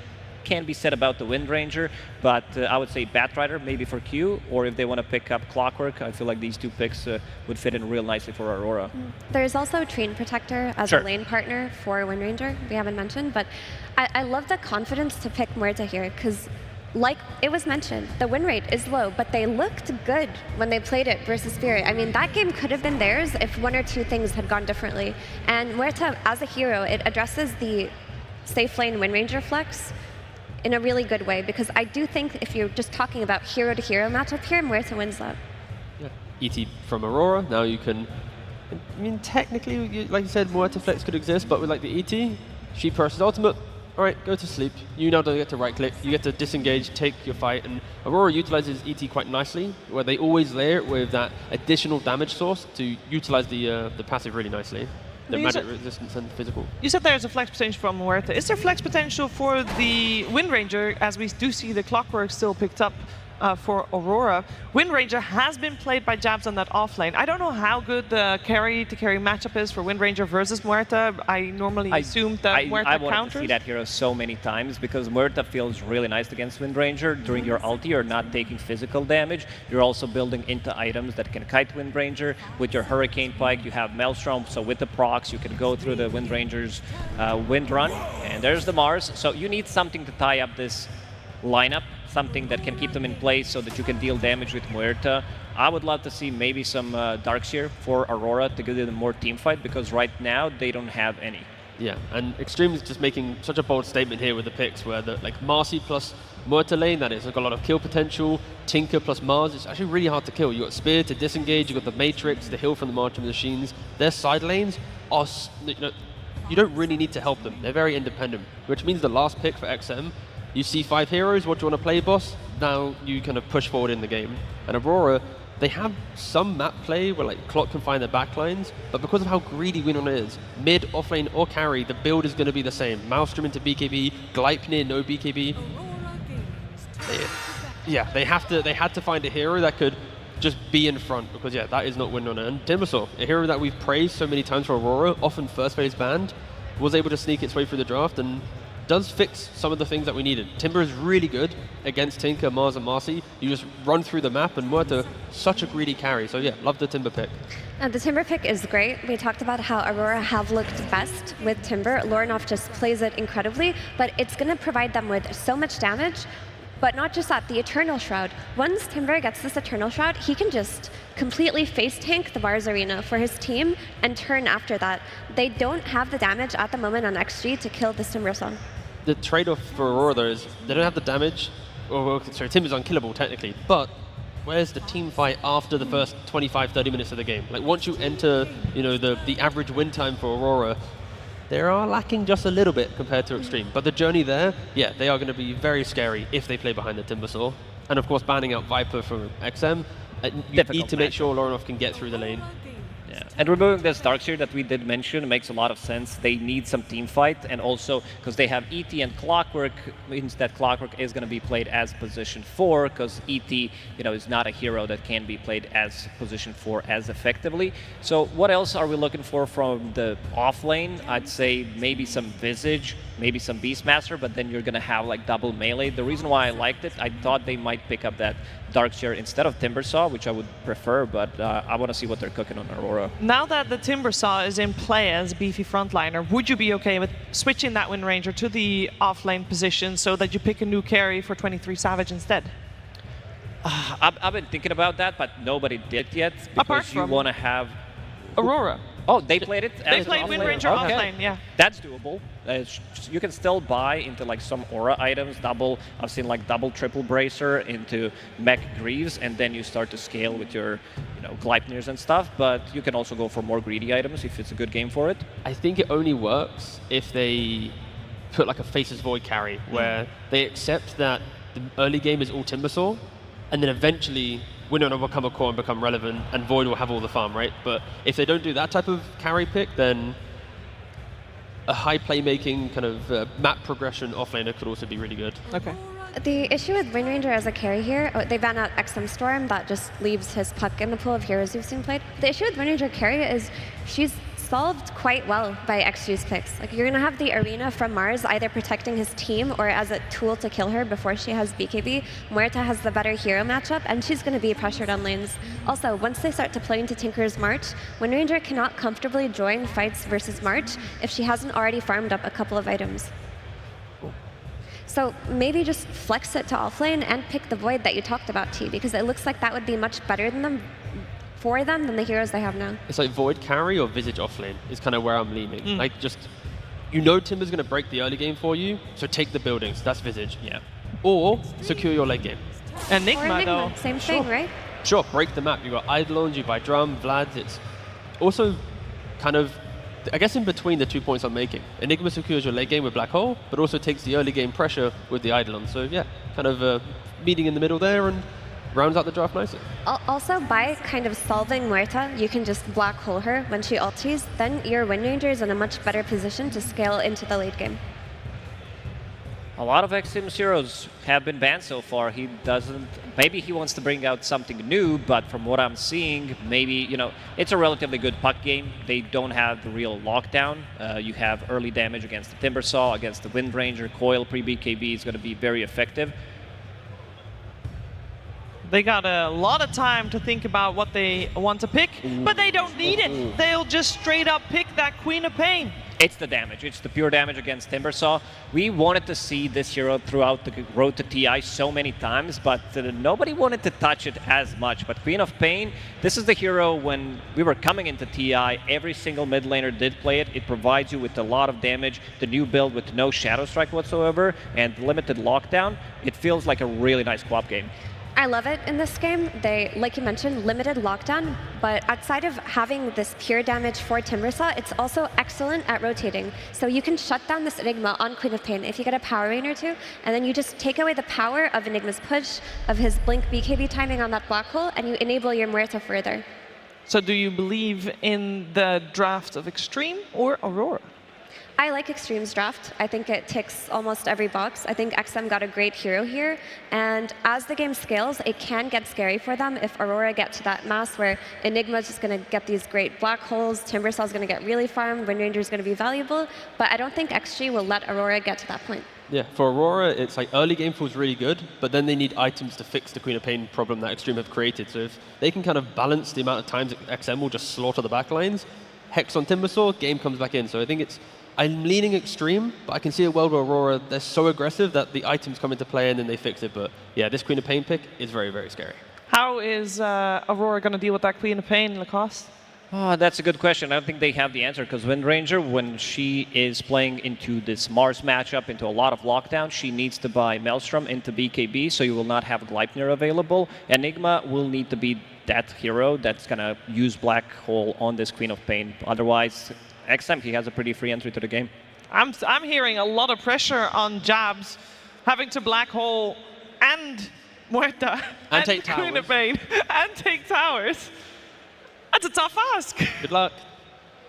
can be said about the Windranger, but I would say Batrider maybe for Q, or if they want to pick up Clockwork, I feel like these two picks would fit in real nicely for Aurora. There's also Tree and Protector as a lane partner for Windranger, we haven't mentioned, but I love the confidence to pick Muerta here, because like it was mentioned, the win rate is low, but they looked good when they played it versus Spirit. I mean, that game could have been theirs if one or two things had gone differently. And Muerta, as a hero, it addresses the safe lane Windranger flex in a really good way, because I do think if you're just talking about hero-to-hero matchup here, Muerta wins that. Yeah. ET from Aurora, now you can, I mean, technically, like you said, Muerta flex could exist, but with the ET, she presses ultimate, all right, go to sleep. You now don't get to right-click, you get to disengage, take your fight, and Aurora utilizes ET quite nicely, where they always layer it with that additional damage source to utilize the passive really nicely. The magic resistance and physical. You said there's a flex potential from Muerta. Is there flex potential for the Windranger, as we do see the Clockwork still picked up for Aurora? Windranger has been played by Jabs on that offlane. I don't know how good the carry-to-carry matchup is for Windranger versus Muerta. I normally assumed that Muerta I wanted counters. to see that hero so many times, because Muerta feels really nice against Windranger. During your ulti, you're not taking physical damage. You're also building into items that can kite Windranger. With your Hurricane Pike, you have Maelstrom, so with the procs, you can go through the Windranger's wind run. And there's the Mars. So you need something to tie up this lineup, something that can keep them in place so that you can deal damage with Muerta. I would love to see maybe some Darkseer for Aurora to give them more team fight, because right now they don't have any. Yeah, and Xtreme is just making such a bold statement here with the picks, where Marcy plus Muerta lane, that is, got a lot of kill potential. Tinker plus Mars, it's actually really hard to kill. You got Spear to disengage, you got the Matrix, the heal from the March of Machines. Their side lanes are, you don't really need to help them. They're very independent, which means the last pick for XM, you see 5 heroes, what do you want to play, boss? Now you kind of push forward in the game. And Aurora, they have some map play where Clock can find their backlines, but because of how greedy Winona is, mid, offlane, or carry, the build is going to be the same. Maelstrom into BKB, Gleipnir, no BKB. They had to find a hero that could just be in front, because that is not Winona. And Timbersaw, a hero that we've praised so many times for Aurora, often first phase banned, was able to sneak its way through the draft and does fix some of the things that we needed. Timber is really good against Tinker, Mars, and Marcy. You just run through the map, and Muerta, such a greedy carry. So love the Timber pick. The Timber pick is great. We talked about how Aurora have looked best with Timber. Lorinov just plays it incredibly, but it's going to provide them with so much damage. But not just that, the Eternal Shroud. Once Timber gets this Eternal Shroud, he can just completely face tank the Mars Arena for his team and turn after that. They don't have the damage at the moment on XG to kill this Timbersaw. The trade-off for Aurora, though, is they don't have the damage. Timber's unkillable, technically, but where's the team fight after the first 25-30 minutes of the game? Once you enter, the average win time for Aurora, they are lacking just a little bit compared to Xtreme. But the journey there, they are going to be very scary if they play behind the Timbersaw. And of course, banning out Viper from XM, you need to make sure Lorinov can get through the lane. Yeah, And removing this Darkseer that we did mention makes a lot of sense. They need some team fight, and also because they have ET and Clockwork, means that Clockwork is going to be played as position 4, because ET, is not a hero that can be played as position 4 as effectively. So what else are we looking for from the off lane? I'd say maybe some Visage, maybe some Beastmaster, but then you're going to have like double melee. The reason why I liked it, I thought they might pick up that Darkseer instead of Timbersaw, which I would prefer, but I want to see what they're cooking on Aurora. Now that the Timbersaw is in play as beefy frontliner, would you be okay with switching that Wind Ranger to the offlane position so that you pick a new carry for 23 Savage instead? I've been thinking about that, but nobody did yet, Apart because you from want to have... Aurora. Oh, they played it? They played Wind Ranger offlane, yeah. That's doable. You can still buy into like some Aura items, I've seen like double, triple Bracer into Mech Greaves, and then you start to scale with your Gleipnirs and stuff, but you can also go for more greedy items if it's a good game for it. I think it only works if they put like a Faceless Void carry, where they accept that the early game is all Timbersaw, and then eventually Winner will become a core and become relevant, and Void will have all the farm, right? But if they don't do that type of carry pick, then a high playmaking kind of map progression offlaner could also be really good. Okay. The issue with Wind Ranger as a carry here, they ban out Xtreme Storm, that just leaves his puck in the pool of heroes you've seen played. The issue with Wind Ranger carry is she's solved quite well by XG's picks. Like, you're going to have the Arena from Mars either protecting his team or as a tool to kill her before she has BKB. Muerta has the better hero matchup, and she's going to be pressured on lanes. Also, once they start to play into Tinker's March, Wind Ranger cannot comfortably join fights versus March if she hasn't already farmed up a couple of items. So maybe just flex it to offlane and pick the Void that you talked about, T, because it looks like that would be much better than for them than the heroes they have now. It's like Void carry or Visage offlane is kind of where I'm leaning. Like, just, Timber's going to break the early game for you, so take the buildings. That's Visage. Yeah. Or secure your late game. Enigma, though. Same thing, right? Sure, break the map. You've got Eidolons, you buy Drum, Vlads. It's also kind of, I guess, in between the 2 points I'm making. Enigma secures your late game with Black Hole, but also takes the early game pressure with the Eidolon. So yeah, kind of meeting in the middle there, and rounds out the draft nicely. Also, by kind of solving Muerta, you can just Black Hole her when she ultis, then your Wind Ranger is in a much better position to scale into the late game. A lot of Xtreme's heroes have been banned so far. Maybe he wants to bring out something new, but from what I'm seeing, maybe, it's a relatively good puck game. They don't have the real lockdown. You have early damage against the Timbersaw, against the Wind Ranger. Coil pre-BKB is going to be very effective. They got a lot of time to think about what they want to pick, but they don't need it. They'll just straight up pick that Queen of Pain. It's the damage. It's the pure damage against Timbersaw. We wanted to see this hero throughout the road to TI so many times, but nobody wanted to touch it as much. But Queen of Pain, this is the hero when we were coming into TI, every single mid laner did play it. It provides you with a lot of damage. The new build with no Shadow Strike whatsoever and limited lockdown, it feels like a really nice co-op game. I love it in this game. They, like you mentioned, limited lockdown, but outside of having this pure damage for Timbersaw, it's also excellent at rotating. So you can shut down this Enigma on Queen of Pain if you get a power rain or two, and then you just take away the power of Enigma's push, of his blink BKB timing on that black hole, and you enable your Muerta further. So do you believe in the draft of Xtreme or Aurora? I like Xtreme's draft. I think it ticks almost every box. I think XM got a great hero here, and as the game scales, it can get scary for them if Aurora get to that mass where Enigma's just going to get these great black holes, Timbersaw's going to get really farmed, Wind Ranger's going to be valuable, but I don't think XG will let Aurora get to that point. Yeah, for Aurora, it's like early game feels really good, but then they need items to fix the Queen of Pain problem that Xtreme have created. So if they can kind of balance the amount of times that XM will just slaughter the backlines, Hex on Timbersaw, game comes back in. So I think I'm leaning Xtreme, but I can see a world where Aurora, they're so aggressive that the items come into play and then they fix it. But yeah, this Queen of Pain pick is very, very scary. How is Aurora going to deal with that Queen of Pain, Lacoste? Oh, that's a good question. I don't think they have the answer, because Wind Ranger, when she is playing into this Mars matchup, into a lot of lockdown, she needs to buy Maelstrom into BKB, so you will not have Gleipnir available. Enigma will need to be that hero that's going to use Black Hole on this Queen of Pain. Otherwise, XM, he has a pretty free entry to the game. I'm hearing a lot of pressure on Jabs, having to Black Hole and Muerta and take Queen of towers. Pain and take towers. That's a tough ask. Good luck.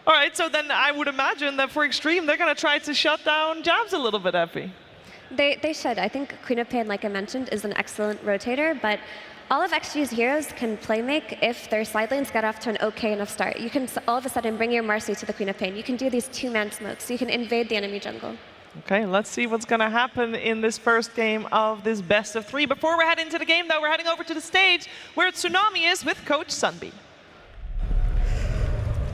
All right, so then I would imagine that for Xtreme, they're going to try to shut down Jabs a little bit, Effie. They should. I think Queen of Pain, like I mentioned, is an excellent rotator, but all of XG's heroes can play make if their side lanes get off to an okay enough start. You can all of a sudden bring your Marcy to the Queen of Pain. You can do these two-man smokes. You can invade the enemy jungle. Okay, let's see what's going to happen in this first game of this best of 3. Before we head into the game, though, we're heading over to the stage where Tsunami is with Coach Sunby.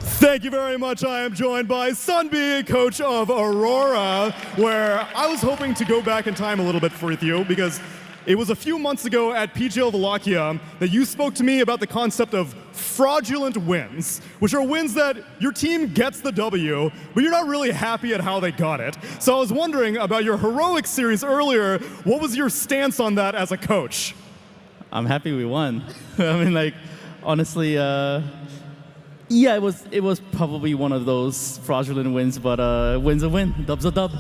Thank you very much. I am joined by Sunby, coach of Aurora, where I was hoping to go back in time a little bit with you because it was a few months ago at PGL Wallachia that you spoke to me about the concept of fraudulent wins, which are wins that your team gets the W, but you're not really happy at how they got it. So I was wondering about your heroic series earlier. What was your stance on that as a coach? I'm happy we won. I mean, like, honestly, yeah, it was probably one of those fraudulent wins, but win's a win, dub's a dub.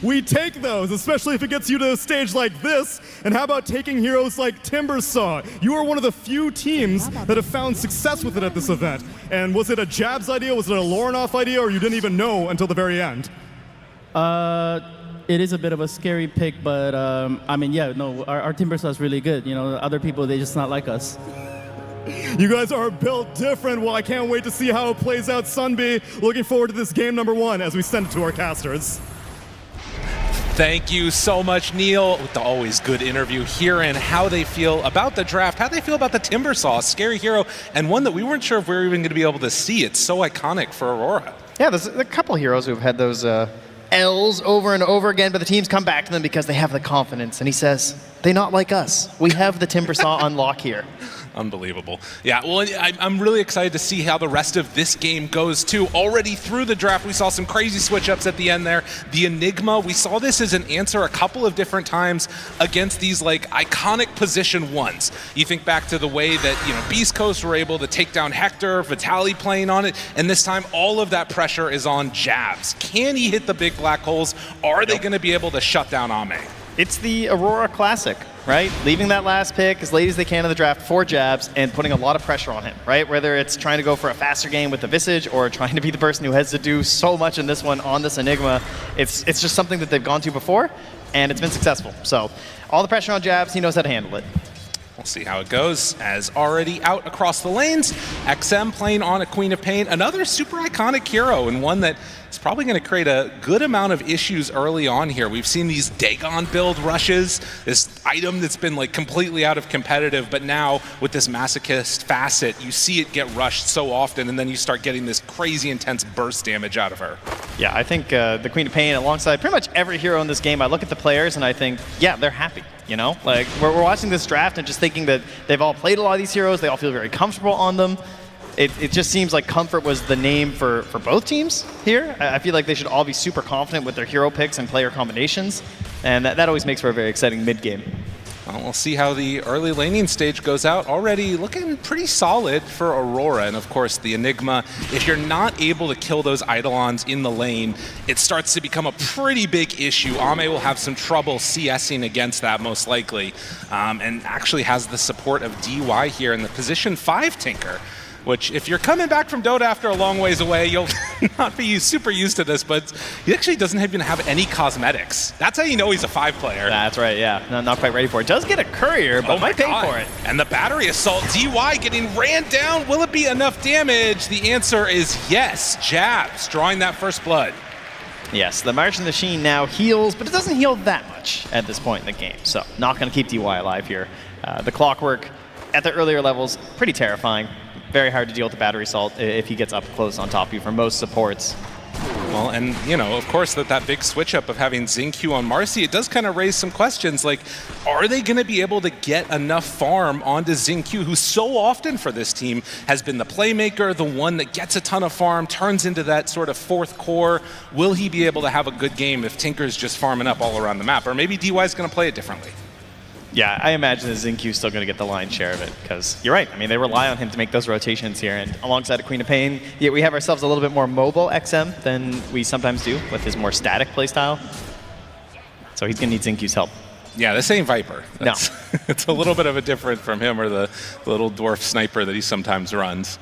We take those, especially if it gets you to a stage like this. And how about taking heroes like Timbersaw? You are one of the few teams that have found success with it at this event. And was it a Jabs idea, was it a Lorenoff idea, or you didn't even know until the very end? It is a bit of a scary pick, but I mean, yeah, no, our Timbersaw is really good. You know, other people, they just not like us. You guys are built different. Well, I can't wait to see how it plays out, Sunby. Looking forward to this game number 1 as we send it to our casters. Thank you so much, Neil, with the always good interview, hearing how they feel about the draft, how they feel about the Timbersaw, scary hero, and one that we weren't sure if we were even going to be able to see. It's so iconic for Aurora. Yeah, there's a couple heroes who've had those L's over and over again, but the teams come back to them because they have the confidence. And he says, they not like us. We have the Timbersaw on lock here. Unbelievable. Yeah, well, I'm really excited to see how the rest of this game goes, too. Already through the draft, we saw some crazy switch-ups at the end there. The Enigma, we saw this as an answer a couple of different times against these, like, iconic position ones. You think back to the way that, you know, Beast Coast were able to take down Hector, Vitaly playing on it, and this time all of that pressure is on Jabs. Can he hit the big black holes? Are they going to be able to shut down Ame? It's the Aurora Classic, right? Leaving that last pick as late as they can in the draft for Jabs and putting a lot of pressure on him, right? Whether it's trying to go for a faster game with the Visage or trying to be the person who has to do so much in this one on this Enigma, it's just something that they've gone to before, and it's been successful. So all the pressure on Jabs, he knows how to handle it. We'll see how it goes. As already out across the lanes, XM playing on a Queen of Pain, another super iconic hero, and one that is probably going to create a good amount of issues early on here. We've seen these Dagon build rushes, this item that's been like completely out of competitive, but now with this masochist facet, you see it get rushed so often, and then you start getting this crazy intense burst damage out of her. Yeah, I think the Queen of Pain, alongside pretty much every hero in this game, I look at the players and I think, yeah, they're happy. You know, like we're watching this draft and just thinking that they've all played a lot of these heroes. They all feel very comfortable on them. It just seems like comfort was the name for both teams here. I feel like they should all be super confident with their hero picks and player combinations. And that always makes for a very exciting mid-game. Well, we'll see how the early laning stage goes out. Already looking pretty solid for Aurora. And of course, the Enigma, if you're not able to kill those Eidolons in the lane, it starts to become a pretty big issue. Ame will have some trouble CSing against that, most likely. And actually has the support of DY here in the position 5 Tinker, which if you're coming back from Dota after a long ways away, you'll not be super used to this, but he actually doesn't even have any cosmetics. That's how you know he's a 5 player. That's right, yeah. No, not quite ready for it. Does get a courier, but might pay for it. And the battery assault, DY getting ran down. Will it be enough damage? The answer is yes. Jabs drawing that first blood. Yes, the Martian Machine now heals, but it doesn't heal that much at this point in the game. So not going to keep DY alive here. The Clockwork at the earlier levels, pretty terrifying. Very hard to deal with the battery assault if he gets up close on top of you for most supports. Well, and, you know, of course, that big switch-up of having Xingqiu on Marcy, it does kind of raise some questions, like, are they going to be able to get enough farm onto Xingqiu, who so often for this team has been the playmaker, the one that gets a ton of farm, turns into that sort of 4th core? Will he be able to have a good game if Tinker's just farming up all around the map? Or maybe DY's going to play it differently. Yeah, I imagine that Xingqiu's still going to get the lion's share of it, because you're right. I mean, they rely on him to make those rotations here, and alongside a Queen of Pain, yeah, we have ourselves a little bit more mobile XM than we sometimes do with his more static playstyle. So he's going to need Xingqiu's help. Yeah, this ain't Viper. It's a little bit of a different from him or the little dwarf sniper that he sometimes runs.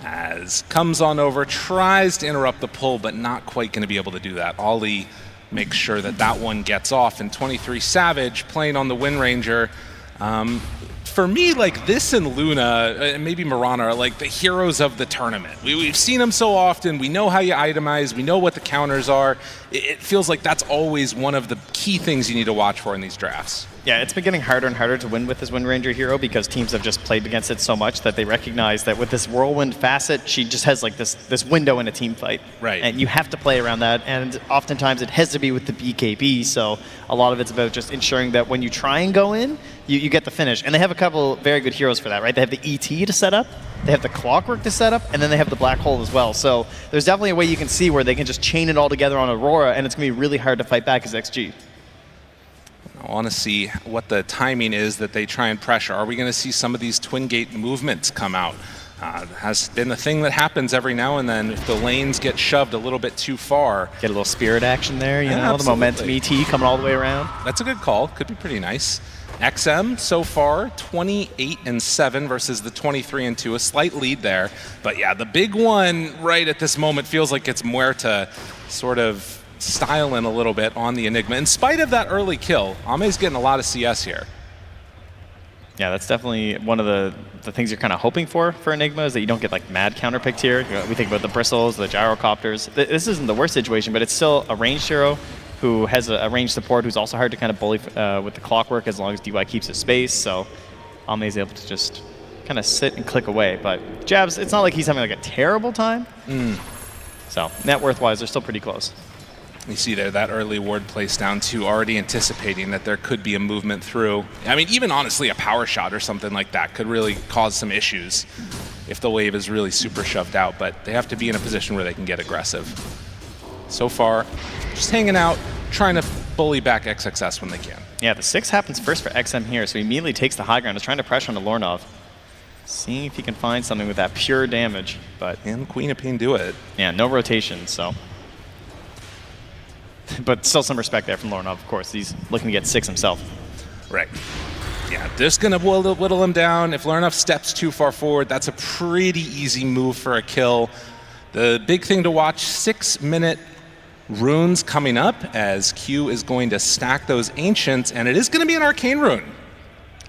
as comes on over, tries to interrupt the pull, but not quite going to be able to do that. Ollie makes sure that that one gets off, and 23 Savage playing on the Wind Ranger. For me, like, this and Luna, and maybe Mirana, are like the heroes of the tournament. We've seen them so often. We know how you itemize. We know what the counters are. It feels like that's always one of the key things you need to watch for in these drafts. Yeah, it's been getting harder and harder to win with this Wind Ranger hero because teams have just played against it so much that they recognize that with this Whirlwind facet, she just has like this window in a team fight. Right. And you have to play around that, and oftentimes it has to be with the BKB, so a lot of it's about just ensuring that when you try and go in, you get the finish. And they have a couple very good heroes for that, right? They have the ET to set up, they have the Clockwork to set up, and then they have the Black Hole as well. So there's definitely a way you can see where they can just chain it all together on Aurora, and it's going to be really hard to fight back as XG. I want to see what the timing is that they try and pressure. Are we going to see some of these twin gate movements come out? Has been a thing that happens every now and then if the lanes get shoved a little bit too far. Get a little spirit action there, you know, absolutely. the momentum ET coming all the way around. That's a good call. Could be pretty nice. XM so far 28-7 versus the 23-2, a slight lead there. But yeah, the big one right at this moment feels like it's Muerta sort of styling a little bit on the Enigma. In spite of that early kill, Ame's getting a lot of CS here. Yeah, that's definitely one of the things you're kind of hoping for Enigma, is that you don't get like mad counterpicked here. You know, we think about the bristles, the gyrocopters. This isn't the worst situation, but it's still a ranged hero who has a ranged support who's also hard to kind of bully with the Clockwork as long as DY keeps his space. So Ame is able to just kind of sit and click away. But Jabs, it's not like he's having like a terrible time. So net worth-wise, they're still pretty close. You see there that early ward place down too, already anticipating that there could be a movement through. I mean, even honestly, a power shot or something like that could really cause some issues if the wave is really super shoved out, but they have to be in a position where they can get aggressive. So far, just hanging out, trying to bully back XXS when they can. Yeah, the 6 happens first for XM here, so he immediately takes the high ground, is trying to pressure on the Lornov. Seeing if he can find something with that pure damage, but... And Queen of Pain do it. Yeah, no rotation, so... But still some respect there from Lornov, of course. He's looking to get 6 himself. Right. Yeah, just going to whittle him down. If Lornov steps too far forward, that's a pretty easy move for a kill. The big thing to watch, 6-minute runes coming up as Q is going to stack those Ancients, and it is going to be an Arcane rune.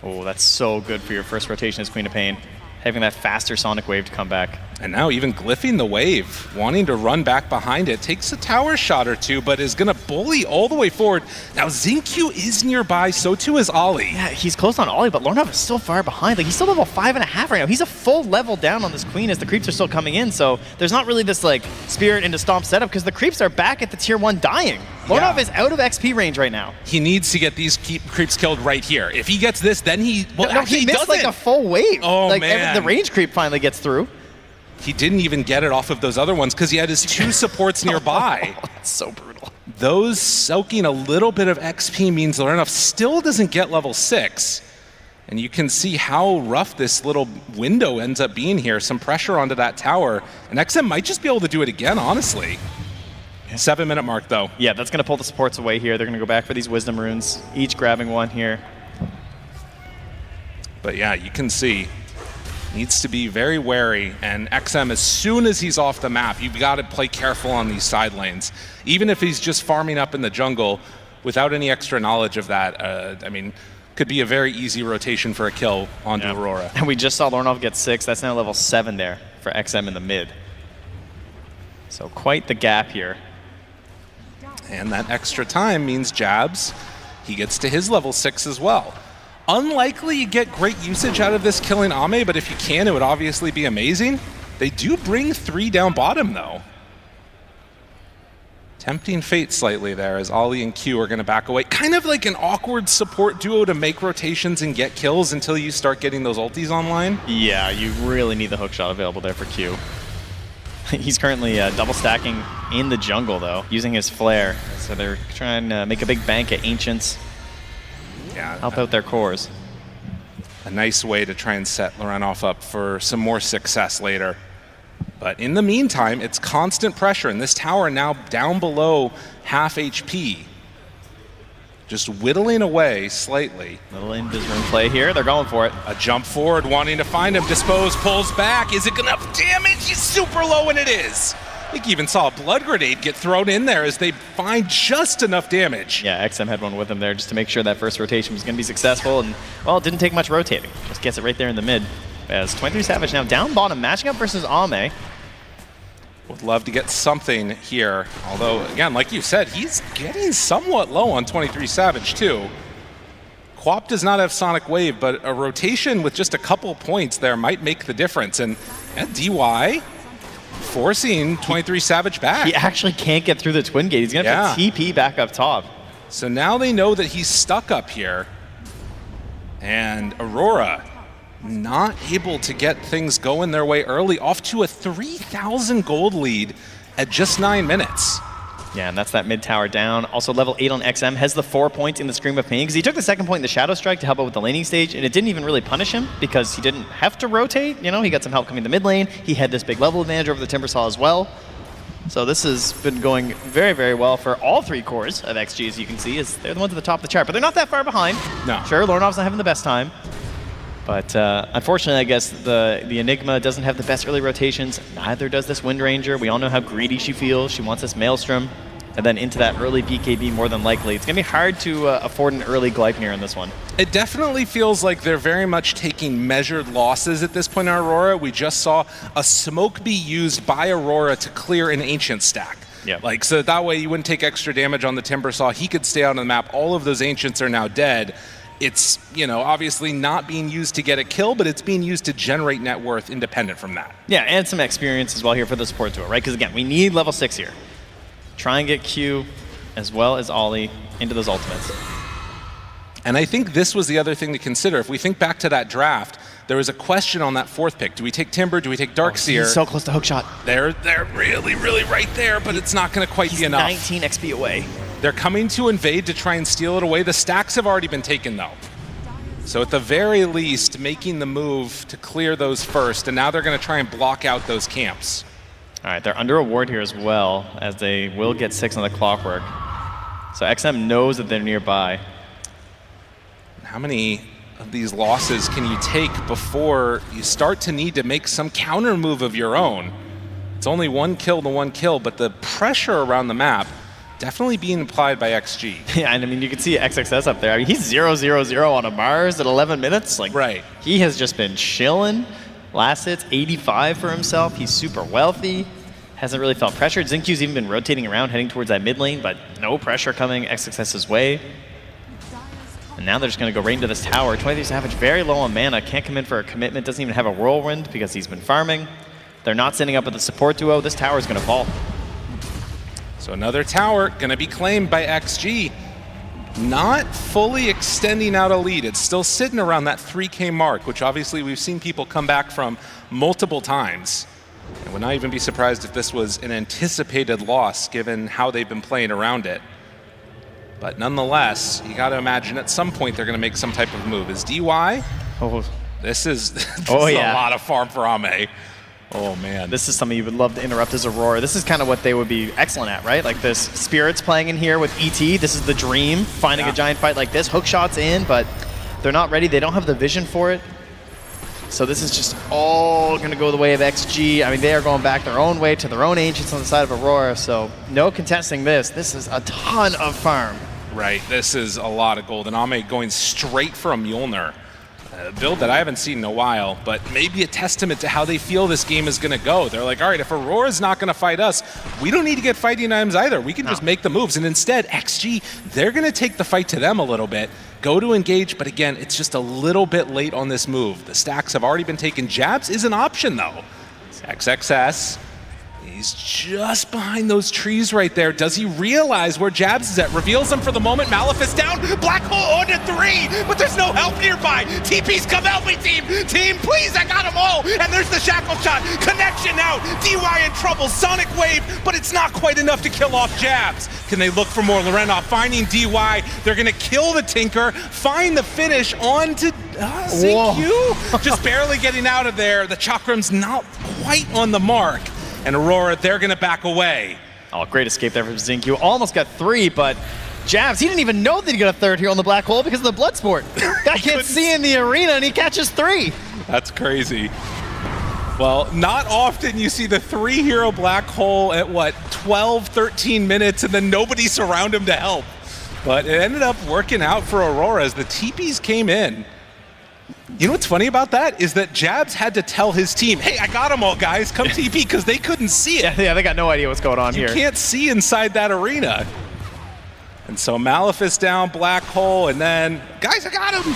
Oh, that's so good for your first rotation as Queen of Pain. Having that faster Sonic Wave to come back. And now even glyphing the wave, wanting to run back behind it, takes a tower shot or two, but is gonna bully all the way forward. Now Xingqiu is nearby, so too is Ollie. Yeah, he's close on Ollie, but Lornov is still far behind. Like, he's still level 5.5 right now. He's a full level down on this Queen as the creeps are still coming in, so there's not really this like Spirit into Stomp setup because the creeps are back at the tier 1 dying. Lornov is out of XP range right now. He needs to get these creeps killed right here. If he gets this, then he... Well, no, he missed like a full wave. Oh, like, man. The range creep finally gets through. He didn't even get it off of those other ones because he had his 2 supports nearby. That's so brutal. Those soaking a little bit of XP means Lornov still doesn't get level 6. And you can see how rough this little window ends up being here. Some pressure onto that tower. And XM might just be able to do it again, honestly. 7-minute mark, though. Yeah, that's going to pull the supports away here. They're going to go back for these Wisdom runes, each grabbing one here. But yeah, you can see, needs to be very wary. And XM, as soon as he's off the map, you've got to play careful on these side lanes. Even if he's just farming up in the jungle, without any extra knowledge of that, I mean, could be a very easy rotation for a kill onto Aurora. And we just saw Lornov get 6. That's now level 7 there for XM in the mid. So quite the gap here. And that extra time means Jabs, he gets to his level 6 as well. Unlikely you get great usage out of this killing Ame, but if you can, it would obviously be amazing. They do bring 3 down bottom, though. Tempting fate slightly there as Ollie and Q are going to back away. Kind of like an awkward support duo to make rotations and get kills until you start getting those ultis online. Yeah, you really need the hookshot available there for Q. He's currently double stacking in the jungle, though, using his flare. So they're trying to make a big bank at Ancients. Yeah, help out their cores. A nice way to try and set Lorenov up for some more success later. But in the meantime, it's constant pressure, and this tower now down below half HP. just whittling away slightly. Little invis-room play here. They're going for it. A jump forward, wanting to find him. Dispose pulls back. Is it enough damage? He's super low, and it is. I think you even saw a blood grenade get thrown in there as they find just enough damage. Yeah, XM had one with him there just to make sure that first rotation was going to be successful. And, well, it didn't take much rotating. Just gets it right there in the mid. As 23 Savage now down bottom, matching up versus Ame. Would love to get something here. Although, again, like you said, he's getting somewhat low on 23 Savage, too. Quap does not have Sonic Wave, but a rotation with just a couple points there might make the difference. And DY forcing 23 Savage back. He actually can't get through the Twin Gate. He's going to have to TP back up top. So now they know that he's stuck up here. And Aurora not able to get things going their way early, off to a 3,000 gold lead at just 9 minutes. Yeah, and that's that mid tower down. Also level 8 on XM, has the 4 points in the Scream of Pain, because he took the second point in the Shadow Strike to help out with the laning stage, and it didn't even really punish him because he didn't have to rotate. You know, he got some help coming to mid lane. He had this big level advantage over the Timbersaw as well. So this has been going very, very well for all 3 cores of XG, as you can see, as they're the ones at the top of the chart, but they're not that far behind. No. Sure, Lornov's not having the best time. But unfortunately, I guess the Enigma doesn't have the best early rotations. Neither does this Wind Ranger. We all know how greedy she feels. She wants this Maelstrom. And then into that early BKB more than likely. It's going to be hard to afford an early Gleipnir in this one. It definitely feels like they're very much taking measured losses at this point in Aurora. We just saw a smoke be used by Aurora to clear an Ancient stack. Yeah. Like, so that way you wouldn't take extra damage on the Timbersaw. He could stay out on the map. All of those Ancients are now dead. It's, you know, obviously not being used to get a kill, but it's being used to generate net worth independent from that. Yeah, and some experience as well here for the support duo, right? Because again, we need level 6 here. Try and get Q as well as Ollie into those ultimates. And I think this was the other thing to consider. If we think back to that draft, there was a question on that 4th pick. Do we take Timber? Do we take Darkseer? He's so close to hookshot. They're really, really right there, but it's not going to quite be enough. 19 XP away. They're coming to invade to try and steal it away. The stacks have already been taken, though. So at the very least, making the move to clear those first, and now they're going to try and block out those camps. All right, they're under a ward here as well, as they will get 6 on the clockwork. So XM knows that they're nearby. How many of these losses can you take before you start to need to make some counter move of your own? It's only 1 kill to 1 kill, but the pressure around the map definitely being applied by XG. Yeah, and I mean, you can see XXS up there. I mean, he's 0-0-0 on a Mars at 11 minutes. Like, right. He has just been chilling. Last hit's 85 for himself. He's super wealthy. Hasn't really felt pressured. Xinq's even been rotating around, heading towards that mid lane, but no pressure coming XXS's way. And now they're just going to go right into this tower. 23 Savage very low on mana. Can't come in for a commitment. Doesn't even have a whirlwind because he's been farming. They're not sending up with the support duo. This tower is going to fall. So another tower going to be claimed by XG. Not fully extending out a lead. It's still sitting around that 3K mark, which obviously we've seen people come back from multiple times. And would not even be surprised if this was an anticipated loss given how they've been playing around it. But nonetheless, you got to imagine at some point they're going to make some type of move. Is DY? Oh, this is a lot of farm for Ame. Oh, man. This is something you would love to interrupt as Aurora. This is kind of what they would be excellent at, right? Like this Spirits playing in here with ET. This is the dream, finding a giant fight like this. Hook shots in, but they're not ready. They don't have the vision for it. So this is just all going to go the way of XG. I mean, they are going back their own way to their own Ancients on the side of Aurora. So no contesting this. This is a ton of farm. Right. This is a lot of gold. And Ame going straight for a Mjolnir. A build that I haven't seen in a while, but maybe a testament to how they feel this game is going to go. They're like, all right, if Aurora's not going to fight us, we don't need to get fighting items either. We can just make the moves. And instead, XG, they're going to take the fight to them a little bit, go to engage, but again, it's just a little bit late on this move. The stacks have already been taken. Jabs is an option, though. XXS. He's just behind those trees right there. Does he realize where Jabs is at? Reveals him for the moment. Malefic's down. Black Hole on to 3, but there's no help nearby. TP's come help me, team. Team, please, I got them all. And there's the shackle shot. Connection out. DY in trouble. Sonic Wave, but it's not quite enough to kill off Jabs. Can they look for more? Lorenov finding DY. They're going to kill the Tinker. Find the finish on to Xinq. Just barely getting out of there. The Chakram's not quite on the mark. And Aurora, they're going to back away. Oh, great escape there from Xinq. Almost got 3, but Jabs, he didn't even know that he got a third here on the black hole because of the blood sport. Guy can't see in the arena and he catches 3. That's crazy. Well, not often you see the 3-hero black hole at, what, 12, 13 minutes, and then nobody surround him to help. But it ended up working out for Aurora as the TPs came in. You know what's funny about that is that Jabs had to tell his team, hey, I got them all, guys. Come TP, because they couldn't see it. Yeah, they got no idea what's going on here. You can't see inside that arena. And so Malefic's down, black hole, and then, guys, I got him.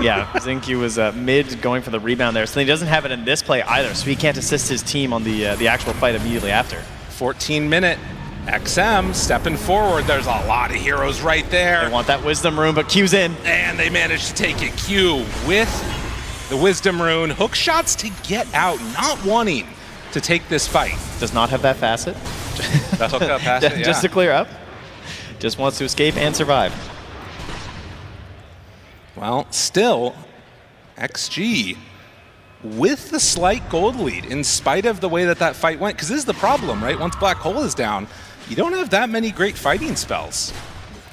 Yeah, Zinky was mid going for the rebound there, so he doesn't have it in this play either, so he can't assist his team on the actual fight immediately after. 14-minute. XM stepping forward. There's a lot of heroes right there. They want that Wisdom Rune, but Q's in. And they managed to take it. Q with the Wisdom Rune. Hook shots to get out, not wanting to take this fight. Does not have that facet. That hook up facet, yeah. Just to clear up. Just wants to escape and survive. Well, still, XG with the slight gold lead in spite of the way that fight went. Because this is the problem, right? Once Black Hole is down, you don't have that many great fighting spells.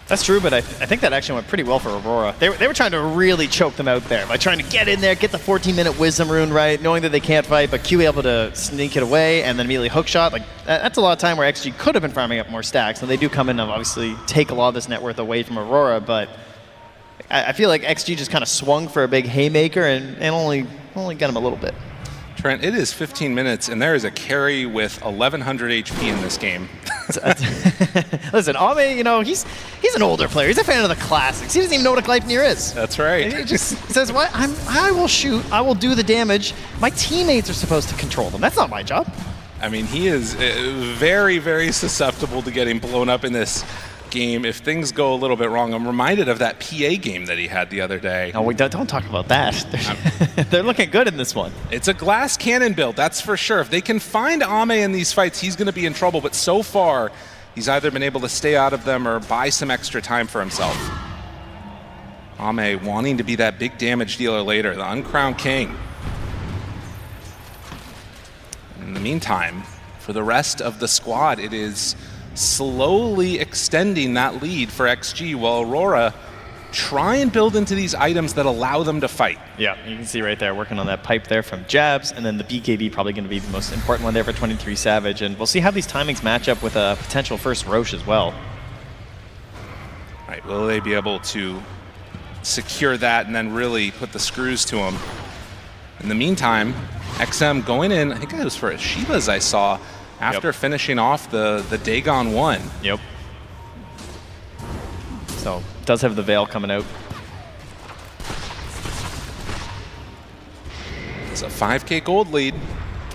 That's true, but I think that actually went pretty well for Aurora. They were trying to really choke them out there by trying to get in there, get the 14-minute Wisdom Rune right, knowing that they can't fight, but Q able to sneak it away and then immediately hook shot. Like that's a lot of time where XG could have been farming up more stacks, and they do come in and obviously take a lot of this net worth away from Aurora, but I feel like XG just kind of swung for a big haymaker and only got him a little bit. Trent, it is 15 minutes, and there is a carry with 1,100 HP in this game. Listen, Ame, you know, he's an older player. He's a fan of the classics. He doesn't even know what a Gleipnir is. That's right. And he just says, "What? I will shoot. I will do the damage. My teammates are supposed to control them. That's not my job." I mean, he is very, very susceptible to getting blown up in this game if things go a little bit wrong. I'm reminded of that PA game that he had the other day. No, don't talk about that. They're looking good in this one. It's a glass cannon build, that's for sure. If they can find Ame in these fights, he's going to be in trouble. But so far, he's either been able to stay out of them or buy some extra time for himself. Ame wanting to be that big damage dealer later, the uncrowned king. In the meantime, for the rest of the squad, it is slowly extending that lead for XG while Aurora try and build into these items that allow them to fight. Yeah, you can see right there working on that pipe there from Jabs, and then the BKB probably going to be the most important one there for 23 Savage, and we'll see how these timings match up with a potential first Roche as well. All right, will they be able to secure that and then really put the screws to them? In the meantime, XM going in, I think it was for Shivas I saw, after finishing off the Dagon 1. Yep. So, does have the Veil coming out. It's a 5K gold lead.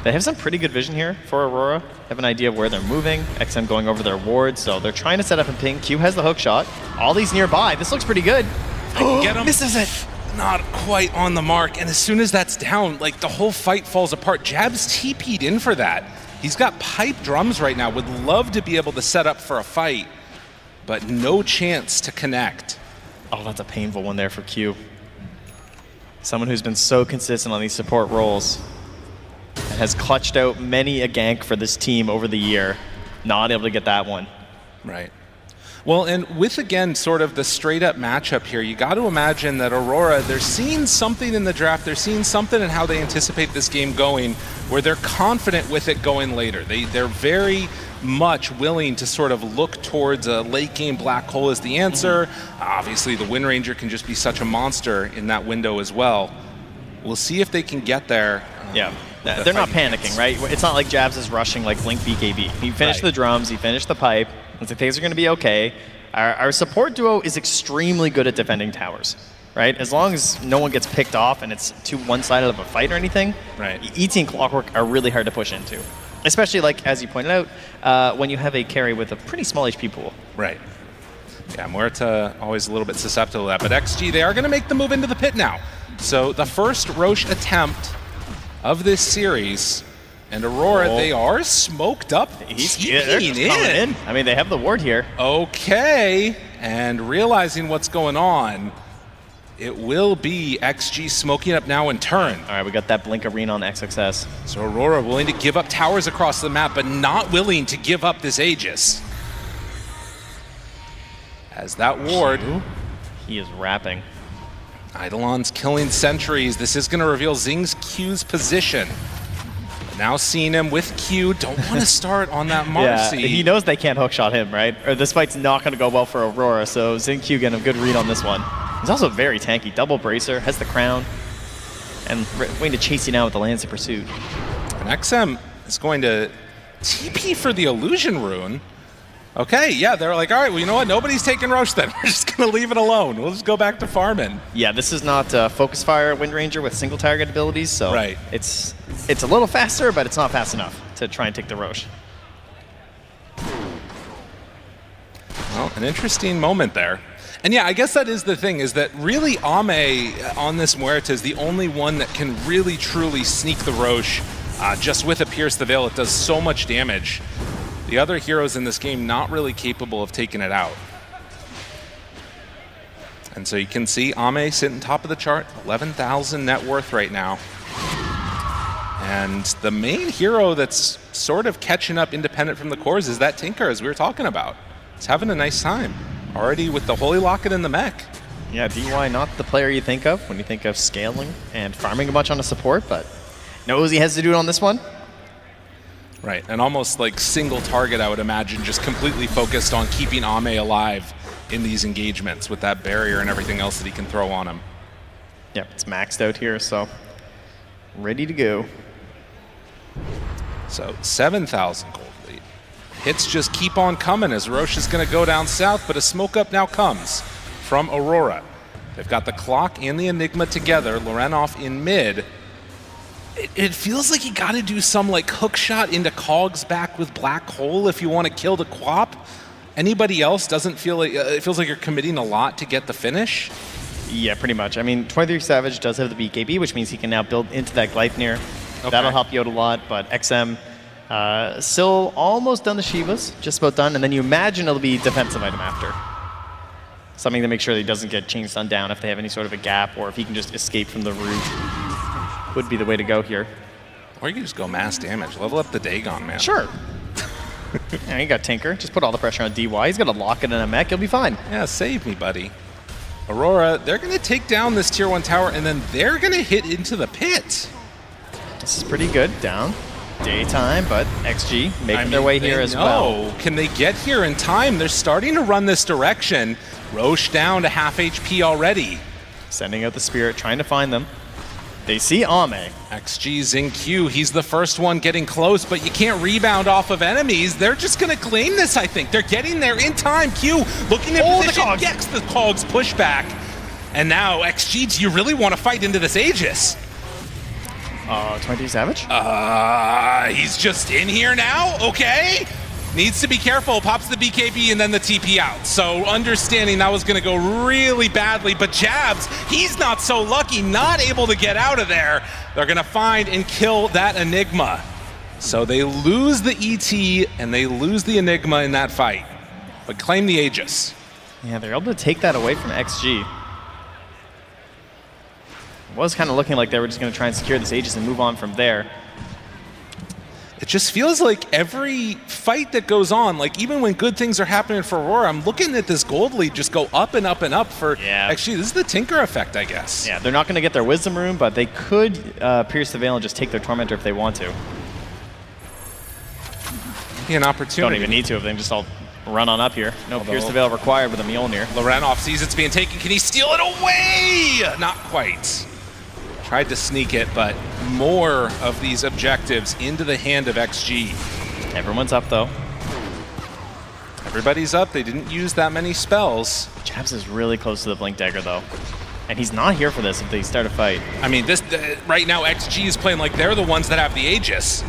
They have some pretty good vision here for Aurora. Have an idea of where they're moving. XM going over their ward, so they're trying to set up a ping. Q has the hook shot. All these nearby. This looks pretty good. Get him. Misses it. Not quite on the mark, and as soon as that's down, like the whole fight falls apart. Jabs TP'd in for that. He's got pipe drums right now, would love to be able to set up for a fight, but no chance to connect. Oh, that's a painful one there for Q. Someone who's been so consistent on these support roles and has clutched out many a gank for this team over the year, not able to get that one. Right. Well, and with, again, sort of the straight-up matchup here, you got to imagine that Aurora, they're seeing something in the draft, they're seeing something in how they anticipate this game going, where they're confident with it going later. They're very much willing to sort of look towards a late-game black hole as the answer. Obviously, the Wind Ranger can just be such a monster in that window as well. We'll see if they can get there. Yeah. They're not panicking, right? It's not like Jabs is rushing like Blink BKB. He finished the drums, he finished the pipe. I think things are going to be okay. Our support duo is extremely good at defending towers, right? As long as no one gets picked off and it's too one-sided of a fight or anything, right. ET and Clockwork are really hard to push into. Especially, like, as you pointed out, when you have a carry with a pretty small HP pool. Right. Yeah, Muerta always a little bit susceptible to that. But XG, they are going to make the move into the pit now. So the first Roche attempt of this series. And Aurora, they are smoked up. He's coming in. I mean, they have the ward here. Okay, and realizing what's going on, it will be XG smoking up now in turn. All right, we got that Blink Arena on XXS. So Aurora willing to give up towers across the map, but not willing to give up this Aegis. Has that ward. He is wrapping. Eidolon's killing sentries. This is going to reveal Xing's Q's position. Now seeing him with Q, don't want to start on that Marcy. Yeah, he knows they can't hookshot him, right? Or this fight's not going to go well for Aurora, so Xing Q getting a good read on this one. He's also very tanky. Double bracer, has the crown, and waiting to chase you down with the Lance of Pursuit. And XM is going to TP for the Illusion Rune. Okay, yeah, they're like, all right, well, you know what? Nobody's taking Roche then. We're just going to leave it alone. We'll just go back to farming. Yeah, this is not Focus Fire Wind Ranger with single target abilities, so right. It's a little faster, but it's not fast enough to try and take the Roche. Well, an interesting moment there. And yeah, I guess that is the thing, is that really Ame on this Muerta is the only one that can really, truly sneak the Roche. Just with a Pierce the Veil, it does so much damage. The other heroes in this game not really capable of taking it out. And so you can see Ame sitting top of the chart, 11,000 net worth right now. And the main hero that's sort of catching up independent from the cores is that Tinker, as we were talking about. He's having a nice time, already with the Holy Locket in the mech. Yeah, DY not the player you think of when you think of scaling and farming a bunch on a support, but knows he has to do it on this one. Right, and almost like single target, I would imagine, just completely focused on keeping Ame alive in these engagements with that barrier and everything else that he can throw on him. Yep, it's maxed out here, so ready to go. So 7,000 gold lead. Hits just keep on coming as Roche is going to go down south, but a smoke up now comes from Aurora. They've got the Clock and the Enigma together, Lorenov in mid. It feels like you got to do some like hook shot into Cog's back with Black Hole if you want to kill the Quap. Anybody else doesn't feel like, it feels like you're committing a lot to get the finish. Yeah, pretty much. I mean, 23 Savage does have the BKB, which means he can now build into that Gleipnir. Okay. That'll help you out a lot, but XM still almost done the Shivas, just about done, and then you imagine it'll be defensive item after. Something to make sure that he doesn't get chain stun down if they have any sort of a gap, or if he can just escape from the root. Would be the way to go here. Or you can just go mass damage. Level up the Dagon, man. Sure. Yeah, you got Tinker. Just put all the pressure on DY. He's got a Locket and a mech. He'll be fine. Yeah, save me, buddy. Aurora, they're going to take down this tier 1 tower, and then they're going to hit into the pit. This is pretty good. Down. Daytime, but XG making their way here as well. Can they get here in time? They're starting to run this direction. Roche down to half HP already. Sending out the Spirit, trying to find them. They see Ame. XG's in Q. He's the first one getting close, but you can't rebound off of enemies. They're just going to claim this, I think. They're getting there in time. Q looking at position, gets the Cogs pushback. And now, XG, do you really want to fight into this Aegis? 23 Savage? He's just in here now? Okay. Needs to be careful, pops the BKB and then the TP out. So understanding that was gonna go really badly, but Jabs, he's not so lucky, not able to get out of there. They're gonna find and kill that Enigma. So they lose the ET and they lose the Enigma in that fight, but claim the Aegis. Yeah, they're able to take that away from XG. It was kind of looking like they were just gonna try and secure this Aegis and move on from there. It just feels like every fight that goes on, like even when good things are happening for Aurora, I'm looking at this gold lead just go up and up and up for, actually, this is the Tinker effect, I guess. Yeah, they're not going to get their Wisdom Rune, but they could pierce the veil and just take their Tormentor if they want to. Be an opportunity. Don't even need to if they just all run on up here. No pierce the veil required with a Mjolnir. Lorenov sees it's being taken. Can he steal it away? Not quite. Tried to sneak it, but more of these objectives into the hand of XG. Everyone's up, though. Everybody's up. They didn't use that many spells. Jabs is really close to the Blink Dagger, though. And he's not here for this if they start a fight. I mean, this right now, XG is playing like they're the ones that have the Aegis.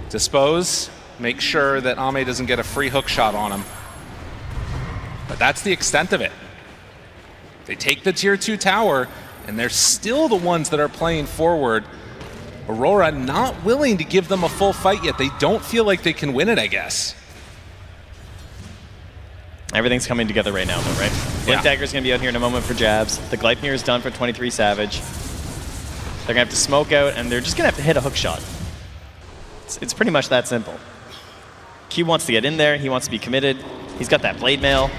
Dispose. Make sure that Ame doesn't get a free hook shot on him. But that's the extent of it. They take the tier 2 tower, and they're still the ones that are playing forward. Aurora not willing to give them a full fight yet. They don't feel like they can win it, I guess. Everything's coming together right now, though, right? Blink Dagger's going to be out here in a moment for Jabs. The Gleipnir is done for 23 Savage. They're going to have to smoke out, and they're just going to have to hit a hook shot. It's pretty much that simple. Q wants to get in there. He wants to be committed. He's got that Blade Mail.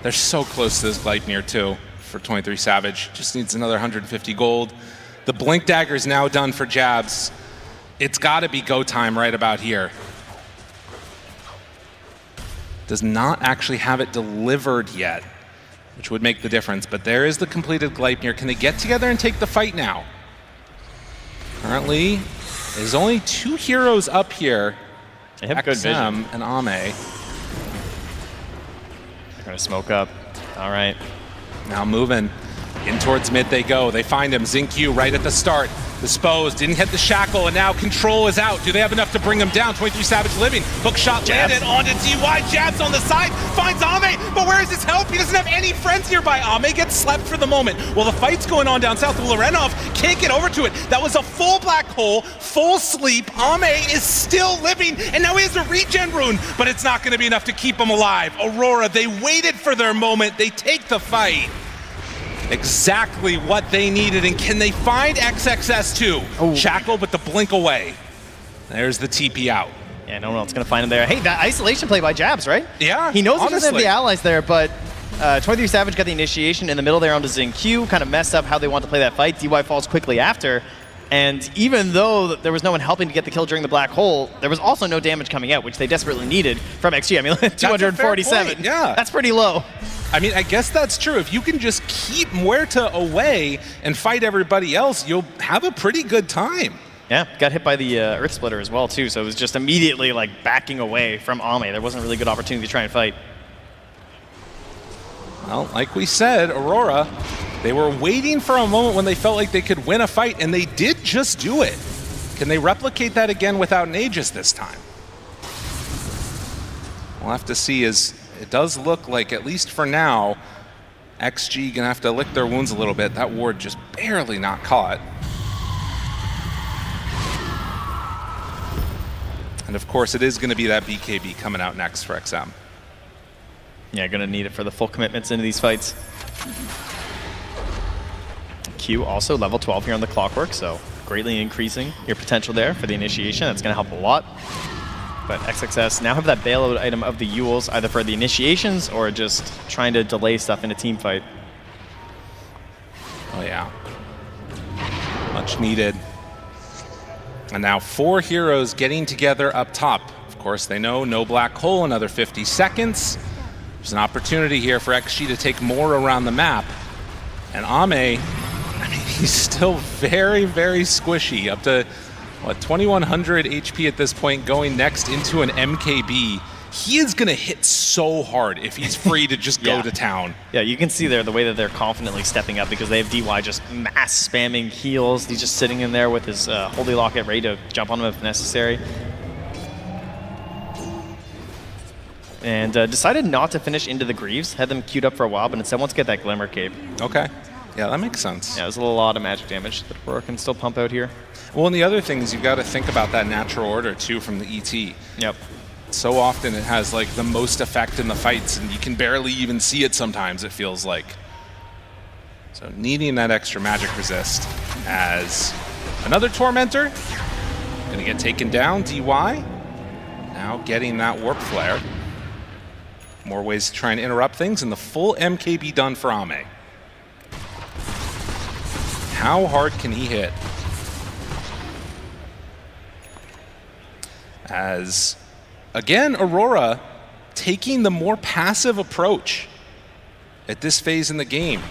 They're so close to this Gleipnir too for 23 Savage. Just needs another 150 gold. The Blink Dagger is now done for Jabs. It's got to be go time right about here. Does not actually have it delivered yet, which would make the difference. But there is the completed Gleipnir. Can they get together and take the fight now? Currently, there's only 2 heroes up here. They have good vision. And Ame. They're going to smoke up. All right. Now moving. In towards mid they go. They find him. Xingqiu right at the start. Disposed. Didn't hit the shackle, and now Control is out. Do they have enough to bring him down? 23 Savage living. Hook shot landed onto DY. Jabs on the side. Finds Ame, but where is his help? He doesn't have any friends nearby. Ame gets slept for the moment. Well, the fight's going on down south. Lorenov can't get over to it. That was a full black hole, full sleep. Ame is still living, and now he has a regen rune, but it's not going to be enough to keep him alive. Aurora, they waited for their moment. They take the fight. Exactly what they needed, and can they find XXS2? Oh. Shackle, but the blink away. There's the TP out. Yeah, no one else going to find him there. Hey, that isolation play by Jabs, right? Yeah, he knows he doesn't have the allies there, but 23 Savage got the initiation in the middle there onto Xingqiu, kind of messed up how they want to play that fight. DY falls quickly after, and even though there was no one helping to get the kill during the black hole, there was also no damage coming out, which they desperately needed from XG. I mean, 247. Yeah. That's pretty low. I mean, I guess that's true. If you can just keep Muerta away and fight everybody else, you'll have a pretty good time. Yeah, got hit by the Earth Splitter as well, too, so it was just immediately like backing away from Ame. There wasn't really good opportunity to try and fight. Well, like we said, Aurora, they were waiting for a moment when they felt like they could win a fight, and they did just do it. Can they replicate that again without an Aegis this time? We'll have to see. As it does look like, at least for now, XG gonna have to lick their wounds a little bit. That ward just barely not caught. And of course, it is gonna be that BKB coming out next for XM. Yeah, gonna need it for the full commitments into these fights. Q also level 12 here on the Clockwork, so greatly increasing your potential there for the initiation. That's gonna help a lot. But XXS now have that bailout item of the Yules, either for the initiations or just trying to delay stuff in a team fight. Oh yeah. Much needed. And now 4 heroes getting together up top. Of course, they know no black hole, another 50 seconds. There's an opportunity here for XG to take more around the map. And Ame, I mean, he's still very, very squishy, up to, what, 2100 HP at this point, going next into an MKB. He is going to hit so hard if he's free to just go to town. Yeah, you can see there the way that they're confidently stepping up because they have DY just mass spamming heals. He's just sitting in there with his Holy Locket ready to jump on him if necessary. And decided not to finish into the Greaves. Had them queued up for a while, but instead wants to get that Glimmer Cape. Okay. Yeah, that makes sense. Yeah, there's a lot of magic damage that Aurora can still pump out here. Well, and the other thing is you've got to think about that natural order, too, from the ET. Yep. So often it has, like, the most effect in the fights, and you can barely even see it sometimes, it feels like. So needing that extra magic resist as another Tormentor. Going to get taken down, DY. Now getting that Warp Flare. More ways to try and interrupt things, and the full MKB done for Ame. How hard can he hit? As, again, Aurora taking the more passive approach at this phase in the game.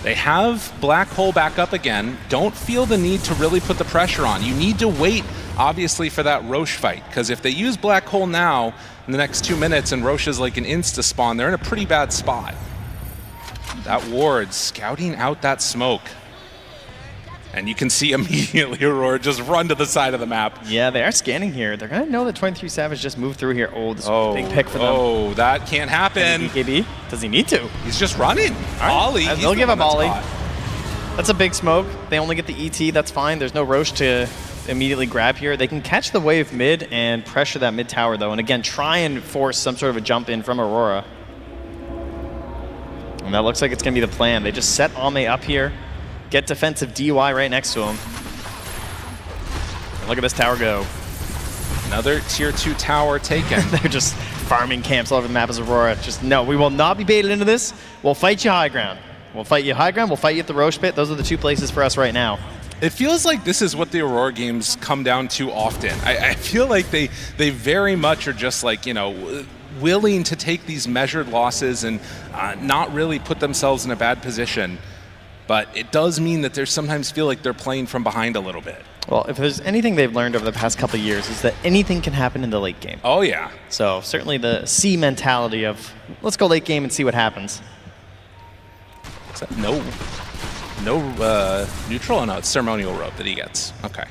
They have Black Hole back up again. Don't feel the need to really put the pressure on. You need to wait, obviously, for that Roche fight, because if they use Black Hole now in the next 2 minutes and Roche is like an insta-spawn, they're in a pretty bad spot. That ward scouting out that smoke. And you can see immediately Aurora just run to the side of the map. Yeah, they are scanning here. They're going to know that 23 Savage just moved through here. Oh, this is a big pick for them. Oh, that can't happen. BKB? Does he need to? He's just running. Right. Ollie. They'll give him Ollie. That's a big smoke. They only get the ET. That's fine. There's no Roche to immediately grab here. They can catch the wave mid and pressure that mid tower, though. And again, try and force some sort of a jump in from Aurora. And that looks like it's going to be the plan. They just set Ame up here. Get defensive DY right next to him. And look at this tower go. Another tier 2 tower taken. They're just farming camps all over the map as Aurora. Just no, we will not be baited into this. We'll fight you high ground. We'll fight you high ground. We'll fight you at the Roche pit. Those are the two places for us right now. It feels like this is what the Aurora games come down to often. I feel like they very much are just like, you know, willing to take these measured losses and not really put themselves in a bad position. But it does mean that they sometimes feel like they're playing from behind a little bit. Well, if there's anything they've learned over the past couple of years is that anything can happen in the late game. Oh, yeah. So certainly the C mentality of let's go late game and see what happens. Is that no neutral? Oh, no, it's ceremonial rope that he gets. Okay.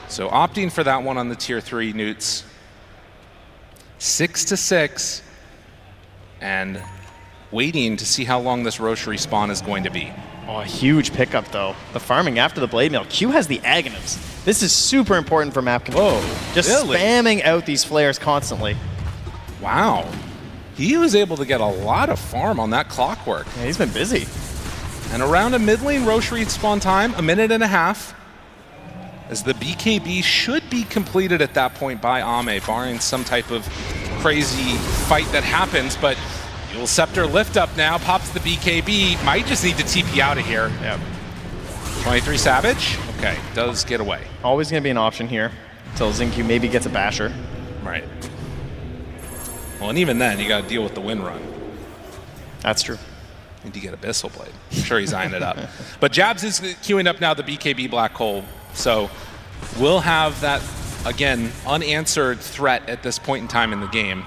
So opting for that one on the tier 3 Newts. 6-6. And waiting to see how long this Roche respawn is going to be. Oh, a huge pickup, though. The farming after the Blade Mail. Q has the Aghanims. This is super important for map control. Whoa, just really? spamming out these flares constantly. Wow. He was able to get a lot of farm on that clockwork. Yeah, he's been busy. And around a mid lane Roche respawn time, 1.5 minutes, as the BKB should be completed at that point by Ame, barring some type of crazy fight that happens, but Dual Scepter lift up now, pops the BKB, might just need to TP out of here. Yeah. 23 Savage, okay, does get away. Always gonna be an option here, until Xingqiu maybe gets a basher. Right. Well, and even then, you gotta deal with the win run. That's true. Need to get Abyssal Blade. I'm sure he's eyeing it up. But Jabs is queuing up now the BKB Black Hole, so we'll have that, again, unanswered threat at this point in time in the game.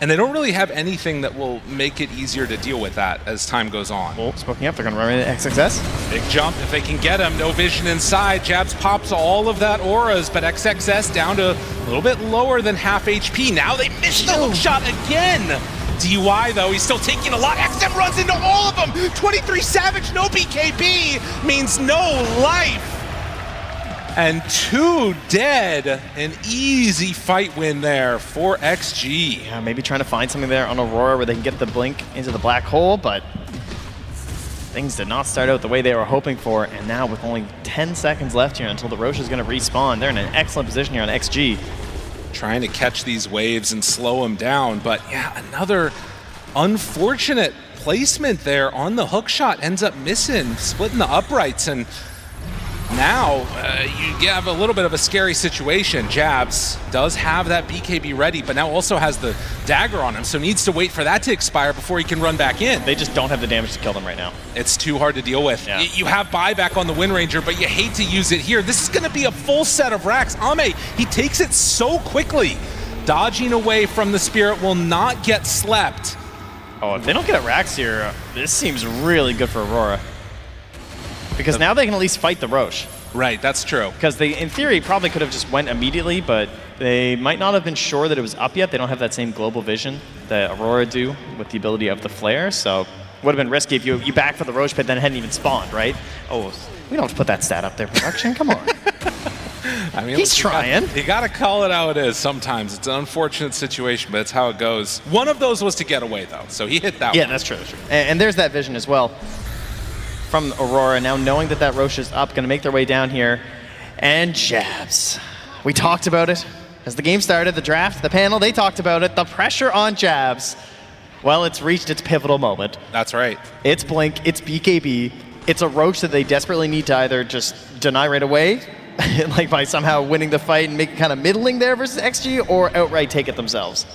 And they don't really have anything that will make it easier to deal with that as time goes on. Well, smoking up, they're gonna run into XXS. Big jump if they can get him. No vision inside. Jabs pops all of that auras, but XXS down to a little bit lower than half HP. Now they missed the hook shot again. DY though, he's still taking a lot. XM runs into all of them. 23 Savage, no BKB means no life. And 2 dead. An easy fight win there for XG. Yeah, maybe trying to find something there on Aurora where they can get the blink into the black hole, but things did not start out the way they were hoping for. And now with only 10 seconds left here until the Roche is going to respawn, they're in an excellent position here on XG. Trying to catch these waves and slow them down, but yeah, another unfortunate placement there on the hook shot. Ends up missing, splitting the uprights, and now you have a little bit of a scary situation. Jabs does have that BKB ready, but now also has the dagger on him, so needs to wait for that to expire before he can run back in. They just don't have the damage to kill them right now. It's too hard to deal with. Yeah. You have buyback on the Wind Ranger, but you hate to use it here. This is going to be a full set of racks. Ame, he takes it so quickly. Dodging away from the Spirit will not get slept. Oh, if they don't get a racks here, this seems really good for Aurora. Because now they can at least fight the Roche. Right, that's true. Because they, in theory, probably could have just went immediately, but they might not have been sure that it was up yet. They don't have that same global vision that Aurora do with the ability of the flare, so would have been risky if you back for the Roche pit then hadn't even spawned, right? Oh, we don't have to put that stat up there, production, come on. I mean, he's trying. You got to call it how it is sometimes. It's an unfortunate situation, but it's how it goes. One of those was to get away, though, so he hit that one. Yeah, that's true, that's true. And there's that vision as well from Aurora, now knowing that that Roche is up, going to make their way down here. And Jabs. We talked about it. As the game started, the draft, the panel, they talked about it. The pressure on Jabs. Well, it's reached its pivotal moment. That's right. It's Blink, it's BKB. It's a Roche that they desperately need to either just deny right away, like by somehow winning the fight and make it kind of middling there versus XG, or outright take it themselves.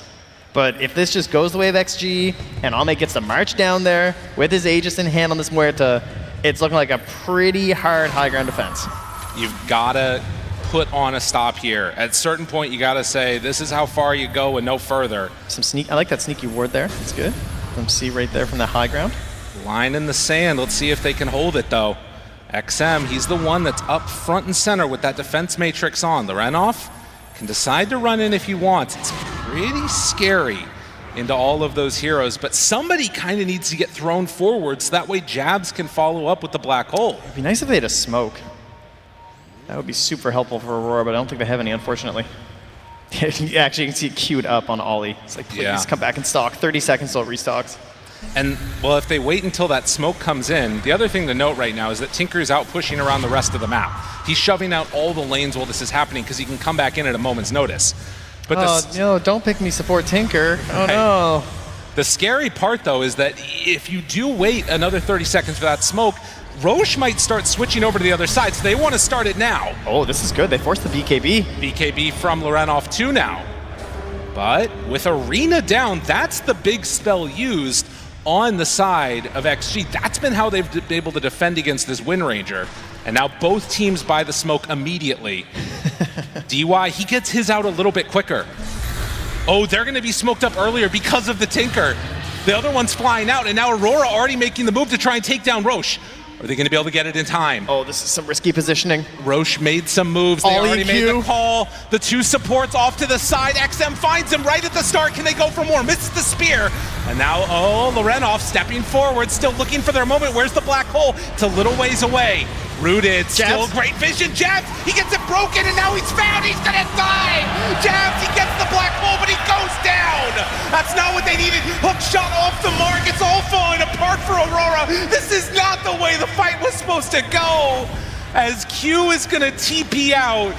But if this just goes the way of XG, and Ame gets to march down there with his Aegis in hand on this Muerta, it's looking like a pretty hard high ground defense. You've got to put on a stop here. At a certain point, you got to say, this is how far you go and no further. Some sneak. I like that sneaky ward there. That's good. From C right there from the high ground. Line in the sand. Let's see if they can hold it, though. XM, he's the one that's up front and center with that defense matrix on. The Renoff can decide to run in if he wants. It's pretty scary into all of those heroes, but somebody kind of needs to get thrown forward so that way Jabs can follow up with the black hole. It'd be nice if they had a smoke. That would be super helpful for Aurora, but I don't think they have any, unfortunately. Actually, you can see it queued up on Ollie. It's like, please come back and stock. 30 seconds till it restocks. And, well, if they wait until that smoke comes in, the other thing to note right now is that Tinker's out pushing around the rest of the map. He's shoving out all the lanes while this is happening because he can come back in at a moment's notice. But no, don't pick me support Tinker. Oh no. The scary part, though, is that if you do wait another 30 seconds for that smoke, Roche might start switching over to the other side, so they want to start it now. Oh, this is good. They forced the BKB. BKB from Lorenov 2 now. But with Arena down, that's the big spell used on the side of XG. That's been how they've been able to defend against this Wind Ranger. And now both teams buy the smoke immediately. DY, he gets his out a little bit quicker. Oh, they're going to be smoked up earlier because of the Tinker. The other one's flying out, and now Aurora already making the move to try and take down Roche. Are they going to be able to get it in time? Oh, this is some risky positioning. Roche made some moves. They already made the call. The two supports off to the side. XM finds him right at the start. Can they go for more? Misses the spear. And now, Lorenov stepping forward, still looking for their moment. Where's the black hole? It's a little ways away. Rooted, still great vision. Jabs, he gets it broken, and now he's found. He's gonna die. Jabs, he gets the black hole, but he goes down. That's not what they needed. Hook shot off the mark. It's all falling apart for Aurora. This is not the way the fight was supposed to go. As Q is gonna TP out,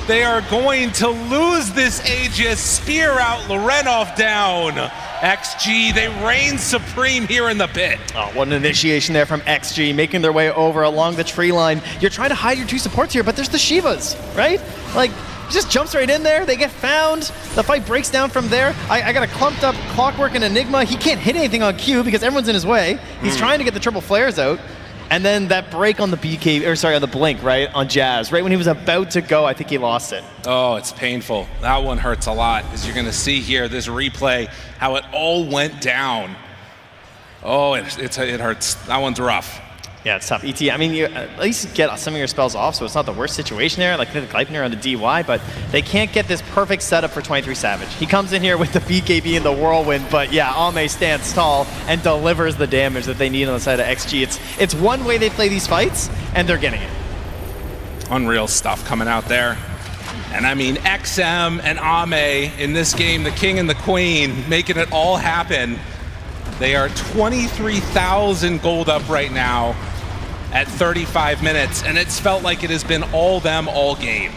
they are going to lose this Aegis. Spear out, Lorenov down. XG, they reign supreme here in the pit. Oh, what an initiation there from XG, making their way over along the tree line. You're trying to hide your two supports here, but there's the Shivas, right? Like, just jumps right in there. They get found. The fight breaks down from there. I got a clumped up Clockwork and Enigma. He can't hit anything on Q because everyone's in his way. He's trying to get the triple flares out. And then that break on the on the Blink, right, on Jazz, right when he was about to go, I think he lost it. Oh, it's painful. That one hurts a lot, as you're gonna see here, this replay, how it all went down. Oh, it hurts. That one's rough. Yeah, it's tough. ET, I mean, you at least get some of your spells off, so it's not the worst situation there, like the Gleipnir on the DY, but they can't get this perfect setup for 23 Savage. He comes in here with the BKB and the Whirlwind, but yeah, Ame stands tall and delivers the damage that they need on the side of XG. It's one way they play these fights, and they're getting it. Unreal stuff coming out there. And I mean, XM and Ame in this game, the king and the queen, making it all happen. They are 23,000 gold up right now at 35 minutes, and it's felt like it has been all them all game.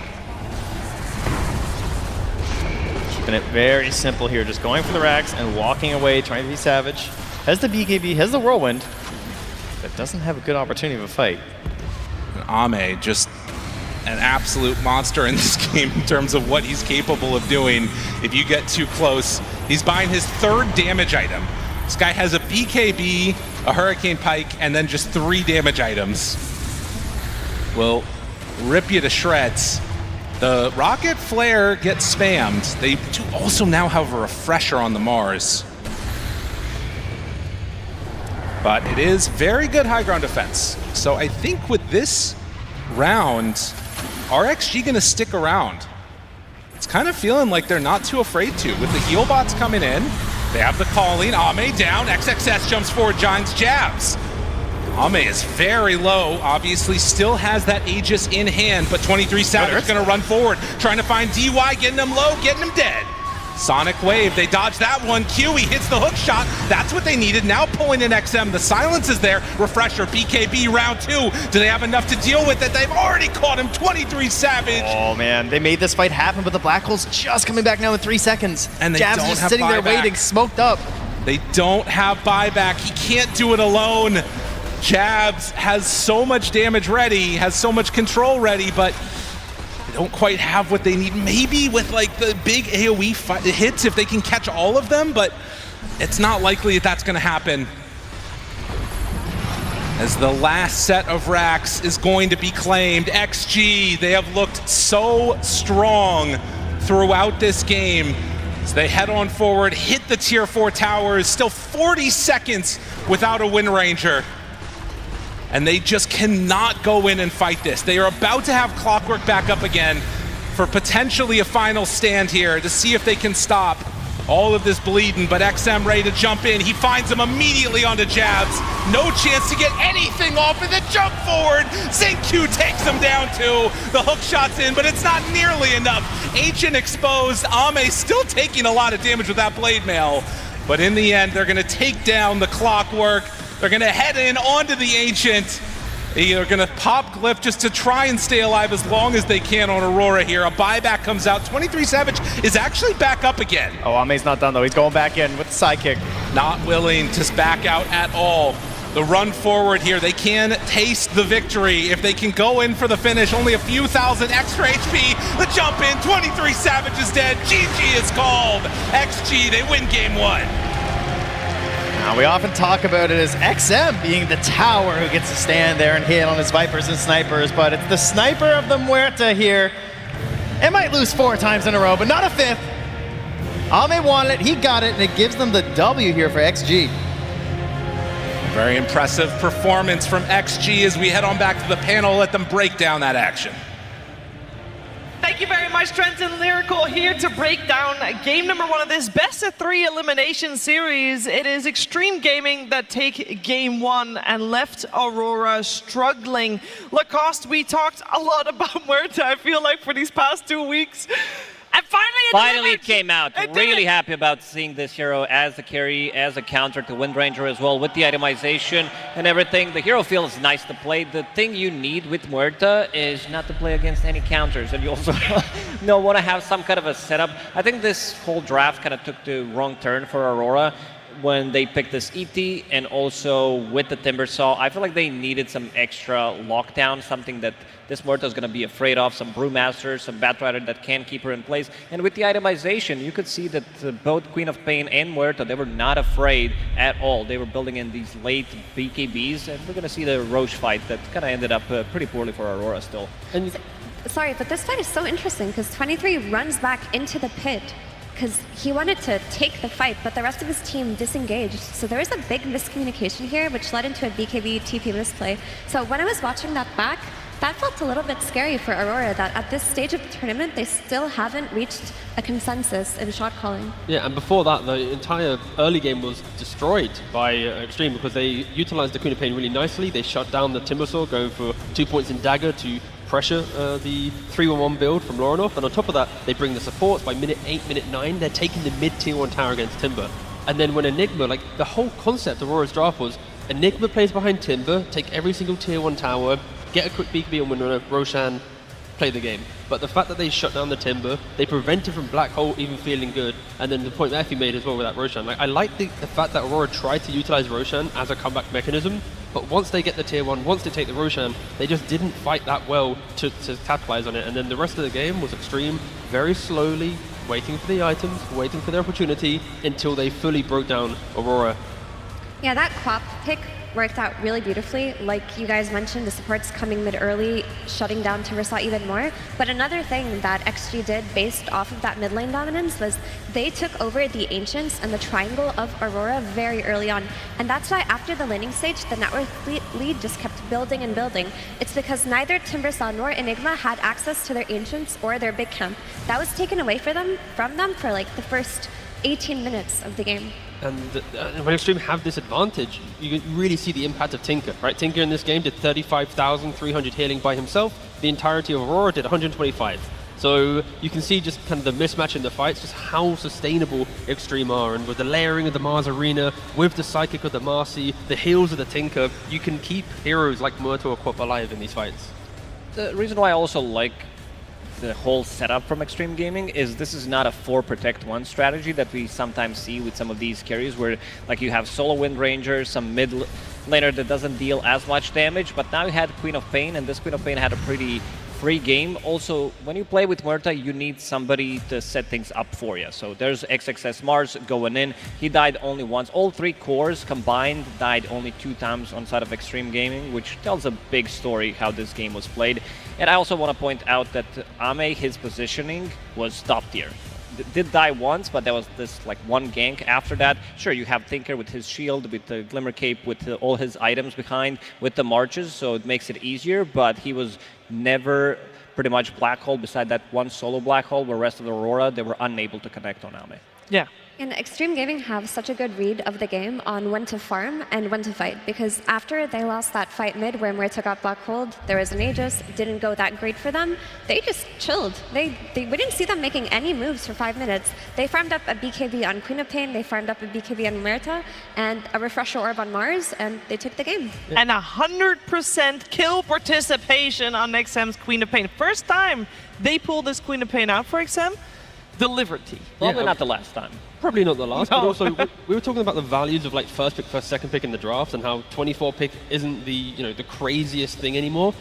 Keeping it very simple here, just going for the racks and walking away, trying to be savage. Has the BKB, has the Whirlwind, but doesn't have a good opportunity of a fight. Ame, just an absolute monster in this game in terms of what he's capable of doing. If you get too close, he's buying his third damage item. This guy has a BKB, a Hurricane Pike, and then just 3 damage items. Will rip you to shreds. The Rocket Flare gets spammed. They do also now have a Refresher on the Mars. But it is very good high ground defense. So I think with this round, are XG gonna stick around? It's kind of feeling like they're not too afraid to. With the heal bots coming in, they have the calling. Ame down. XXS jumps forward. Giants jabs. Ame is very low. Obviously still has that Aegis in hand, but 23 Savage is going to run forward, trying to find DY, getting him low, getting him dead. Sonic Wave, they dodge that one. Q, he hits the hook shot. That's what they needed. Now pulling in XM. The silence is there. Refresher, BKB, round 2. Do they have enough to deal with it? They've already caught him. 23 Savage. Oh, man. They made this fight happen, but the Black Hole's just coming back now in 3 seconds. And they Jabs don't just have sitting there buyback. waiting, smoked up. They don't have buyback. He can't do it alone. Jabs has so much damage ready, has so much control ready, but they don't quite have what they need. Maybe with like the big AoE hits if they can catch all of them, but it's not likely that that's going to happen. As the last set of racks is going to be claimed. XG, they have looked so strong throughout this game. As they head on forward, hit the tier 4 towers, still 40 seconds without a Wind Ranger. And they just cannot go in and fight this. They are about to have Clockwork back up again for potentially a final stand here to see if they can stop all of this bleeding, but XM ready to jump in. He finds him immediately onto Jabs. No chance to get anything off of the jump forward. Q takes him down too. The hook shot's in, but it's not nearly enough. Ancient exposed. Ame still taking a lot of damage with that blade mail. But in the end, they're gonna take down the Clockwork. They're gonna head in onto the Ancient. They're going to pop Glyph just to try and stay alive as long as they can on Aurora here. A buyback comes out. 23 Savage is actually back up again. Oh, Ame's not done though. He's going back in with the sidekick. Not willing to back out at all. The run forward here, they can taste the victory if they can go in for the finish. Only a few thousand extra HP. The jump in, 23 Savage is dead. GG is called. XG, they win game 1. Now, we often talk about it as XM being the tower who gets to stand there and hit on his Vipers and Snipers, but it's the Sniper of the Muerta here. It might lose 4 times in a row, but not a 5th. Ame wanted it, he got it, and it gives them the W here for XG. Very impressive performance from XG as we head on back to the panel. Let them break down that action. Thank you very much, Trent and Lyrical, here to break down game number 1 of this best-of-3 elimination series. It is Xtreme Gaming that take game 1 and left Aurora struggling. Lacoste, we talked a lot about Muerta, I feel like, for these past 2 weeks. And finally it came out. Really happy about seeing this hero as a carry, as a counter to Wind Ranger as well, with the itemization and everything. The hero feels nice to play. The thing you need with Muerta is not to play against any counters, and you also want to have some kind of a setup. I think this whole draft kind of took the wrong turn for Aurora when they picked this ET, and also with the Timber Saw. I feel like they needed some extra lockdown, something that this Muerta is going to be afraid of, some Brewmaster, some Batrider that can keep her in place. And with the itemization, you could see that both Queen of Pain and Muerta, they were not afraid at all. They were building in these late BKBs, and we're going to see the Roche fight that kind of ended up pretty poorly for Aurora still. Sorry, but this fight is so interesting because 23 runs back into the pit because he wanted to take the fight, but the rest of his team disengaged. So there was a big miscommunication here, which led into a BKB TP misplay. So when I was watching that back, that felt a little bit scary for Aurora, that at this stage of the tournament, they still haven't reached a consensus in shot calling. Yeah, and before that, the entire early game was destroyed by Xtreme because they utilized the Queen of Pain really nicely. They shut down the Timbersaw, going for 2 points in Dagger to pressure the 3-1-1 build from Lorinov, and on top of that, they bring the supports. By minute 8, minute 9, they're taking the mid-tier 1 tower against Timber. And then when Enigma, like the whole concept of Aurora's draft was Enigma plays behind Timber, take every single tier 1 tower, get a quick BKB on winner, Roshan, play the game. But the fact that they shut down the Timber, they prevented from Black Hole even feeling good, and then the point that Effie made as well with that Roshan. Like, I like the fact that Aurora tried to utilize Roshan as a comeback mechanism, but once they get the tier 1, once they take the Roshan, they just didn't fight that well to capitalize on it. And then the rest of the game was Xtreme, very slowly, waiting for the items, waiting for their opportunity, until they fully broke down Aurora. Yeah, that Quap pick worked out really beautifully. Like you guys mentioned, the supports coming mid-early, shutting down Timbersaw even more. But another thing that XG did based off of that mid lane dominance was they took over the Ancients and the triangle of Aurora very early on. And that's why after the laning stage, the network lead just kept building and building. It's because neither Timbersaw nor Enigma had access to their Ancients or their big camp. That was taken away from them for like the first 18 minutes of the game. And when Xtreme have this advantage, you can really see the impact of Tinker, right? Tinker in this game did 35,300 healing by himself. The entirety of Aurora did 125. So you can see just kind of the mismatch in the fights, just how sustainable Xtreme are. And with the layering of the Mars Arena, with the Psychic of the Marcy, the heals of the Tinker, you can keep heroes like Muerta or Quap alive in these fights. The reason why I also like the whole setup from Xtreme Gaming is this is not a 4 protect 1 strategy that we sometimes see with some of these carries where like you have solo Wind Ranger, some mid laner that doesn't deal as much damage, but now you had Queen of Pain, and this Queen of Pain had a pretty free game. Also, when you play with Muerta, you need somebody to set things up for you. So there's XXS Mars going in. He died only once. All 3 cores combined died only 2 times on side of Xtreme Gaming, which tells a big story how this game was played. And I also want to point out that Ame, his positioning was top tier. Did die once, but there was this like 1 gank after that. Sure, you have Tinker with his shield, with the Glimmer Cape, with all his items behind, with the marches, so it makes it easier, but he was never pretty much Black Hole beside that 1 solo Black Hole, where the rest of the Aurora, they were unable to connect on Ame. Yeah. And Xtreme Gaming have such a good read of the game on when to farm and when to fight, because after they lost that fight mid where Muerta got black hold, there was an Aegis, it didn't go that great for them. They just chilled. We didn't see them making any moves for 5 minutes. They farmed up a BKB on Queen of Pain, they farmed up a BKB on Muerta, and a Refresher Orb on Mars, and they took the game. And 100% kill participation on XM's Queen of Pain. First time they pulled this Queen of Pain out for XM, delivered T. Probably not the last time. Probably not the last, No. but also we were talking about the values of like first pick, second pick in the draft, and how 24 pick isn't the the craziest thing anymore.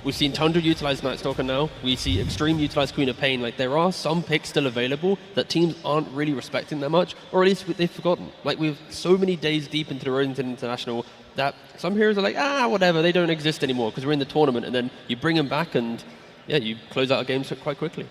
We've seen Tundra utilize Night Stalker now. We see Xtreme utilize Queen of Pain. Like there are some picks still available that teams aren't really respecting that much, or at least they've forgotten. Like we're so many days deep into the Rosenton International that some heroes are like, whatever, they don't exist anymore because we're in the tournament, and then you bring them back and yeah, you close out a game quite quickly.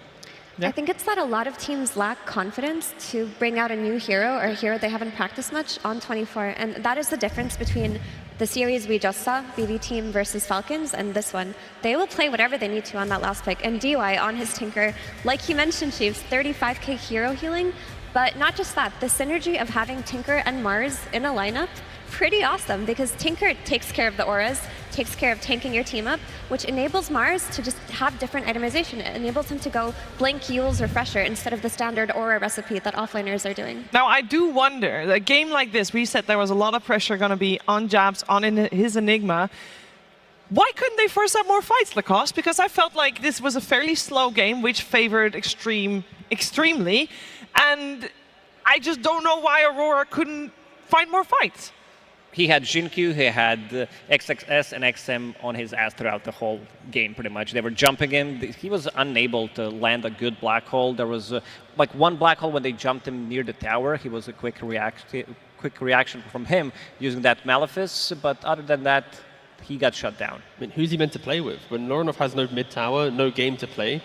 I think it's that a lot of teams lack confidence to bring out a new hero or a hero they haven't practiced much on 24. And that is the difference between the series we just saw, BB Team versus Falcons, and this one. They will play whatever they need to on that last pick. And DY on his Tinker, like you mentioned, Chiefs, 35k hero healing. But not just that, the synergy of having Tinker and Mars in a lineup, pretty awesome, because Tinker takes care of the auras, takes care of tanking your team up, which enables Mars to just have different itemization. It enables him to go Blink, Yule's, Refresher instead of the standard aura recipe that offlaners are doing. Now, I do wonder, a game like this, we said there was a lot of pressure going to be on Jabs, on his Enigma. Why couldn't they force up more fights, Lacoste? Because I felt like this was a fairly slow game, which favored Xtreme extremely, and I just don't know why Aurora couldn't find more fights. He had Jinkyu, he had XXS and XM on his ass throughout the whole game, pretty much. They were jumping him. He was unable to land a good black hole. There was like one black hole when they jumped him near the tower. He was a quick reaction from him using that Malefice, but other than that, he got shut down. I mean, who's he meant to play with? When Lorinov has no mid tower, no game to play,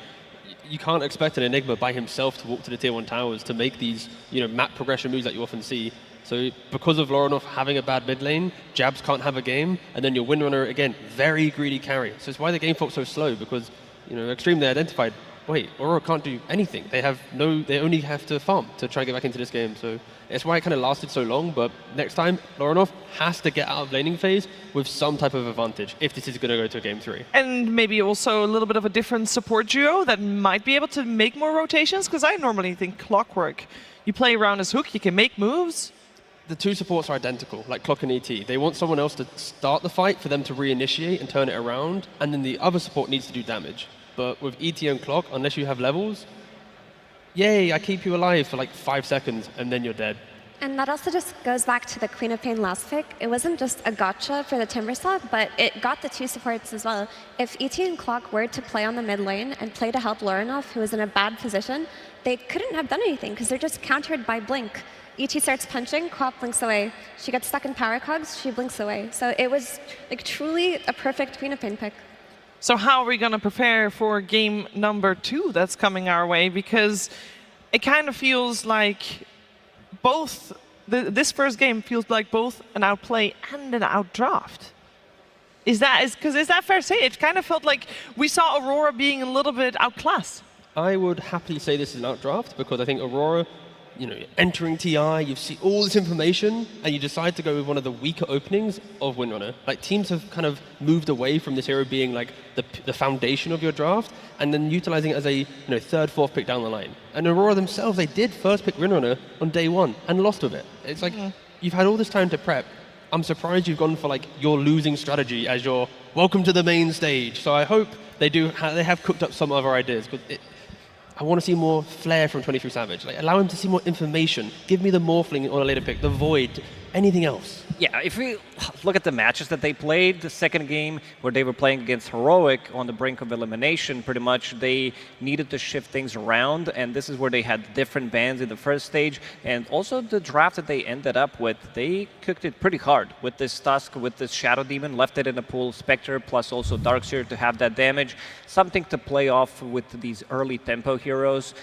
you can't expect an Enigma by himself to walk to the tier 1 towers to make these map progression moves that you often see. So because of Lorinov having a bad mid lane, Jabs can't have a game, and then your Windrunner, again, very greedy carry. So it's why the game felt so slow, because Xtreme, they identified, wait, Aurora can't do anything. They only have to farm to try and get back into this game. So it's why it kind of lasted so long, but next time, Lorinov has to get out of laning phase with some type of advantage if this is going to go to game 3. And maybe also a little bit of a different support duo that might be able to make more rotations, because I normally think Clockwork, you play around as Hook, you can make moves. The two supports are identical, like Clock and ET. They want someone else to start the fight for them to reinitiate and turn it around, and then the other support needs to do damage. But with ET and Clock, unless you have levels, yay, I keep you alive for like 5 seconds, and then you're dead. And that also just goes back to the Queen of Pain last pick. It wasn't just a gotcha for the Timber slot, but it got the two supports as well. If ET and Clock were to play on the mid lane and play to help Lorinov, who was in a bad position, they couldn't have done anything because they're just countered by Blink. ET starts punching, Clock blinks away. She gets stuck in power cogs, she blinks away. So it was like truly a perfect Queen of Pain pick. So how are we going to prepare for game number 2 that's coming our way? Because it kind of feels like both, this first game feels like both an outplay and an outdraft. Is that fair to say? It kind of felt like we saw Aurora being a little bit outclassed. I would happily say this is an outdraft, because I think Aurora, entering TI, you see all this information, and you decide to go with one of the weaker openings of Windrunner. Like, teams have kind of moved away from this hero being like the foundation of your draft, and then utilizing it as a third, fourth pick down the line. And Aurora themselves, they did first pick Windrunner on day 1 and lost with it. It's like, you've had all this time to prep. I'm surprised you've gone for like your losing strategy as your welcome to the main stage. So I hope they have cooked up some other ideas. I want to see more flair from 23 Savage. Like, allow him to see more information. Give me the Morphling on a later pick, the Void, anything else. Yeah, if we look at the matches that they played, the second game where they were playing against Heroic on the brink of elimination, pretty much they needed to shift things around, and this is where they had different bans in the first stage, and also the draft that they ended up with, they cooked it pretty hard with this Tusk, with this Shadow Demon, left it in the pool, Spectre, plus also Darkseer to have that damage, something to play off with these early tempo heroes.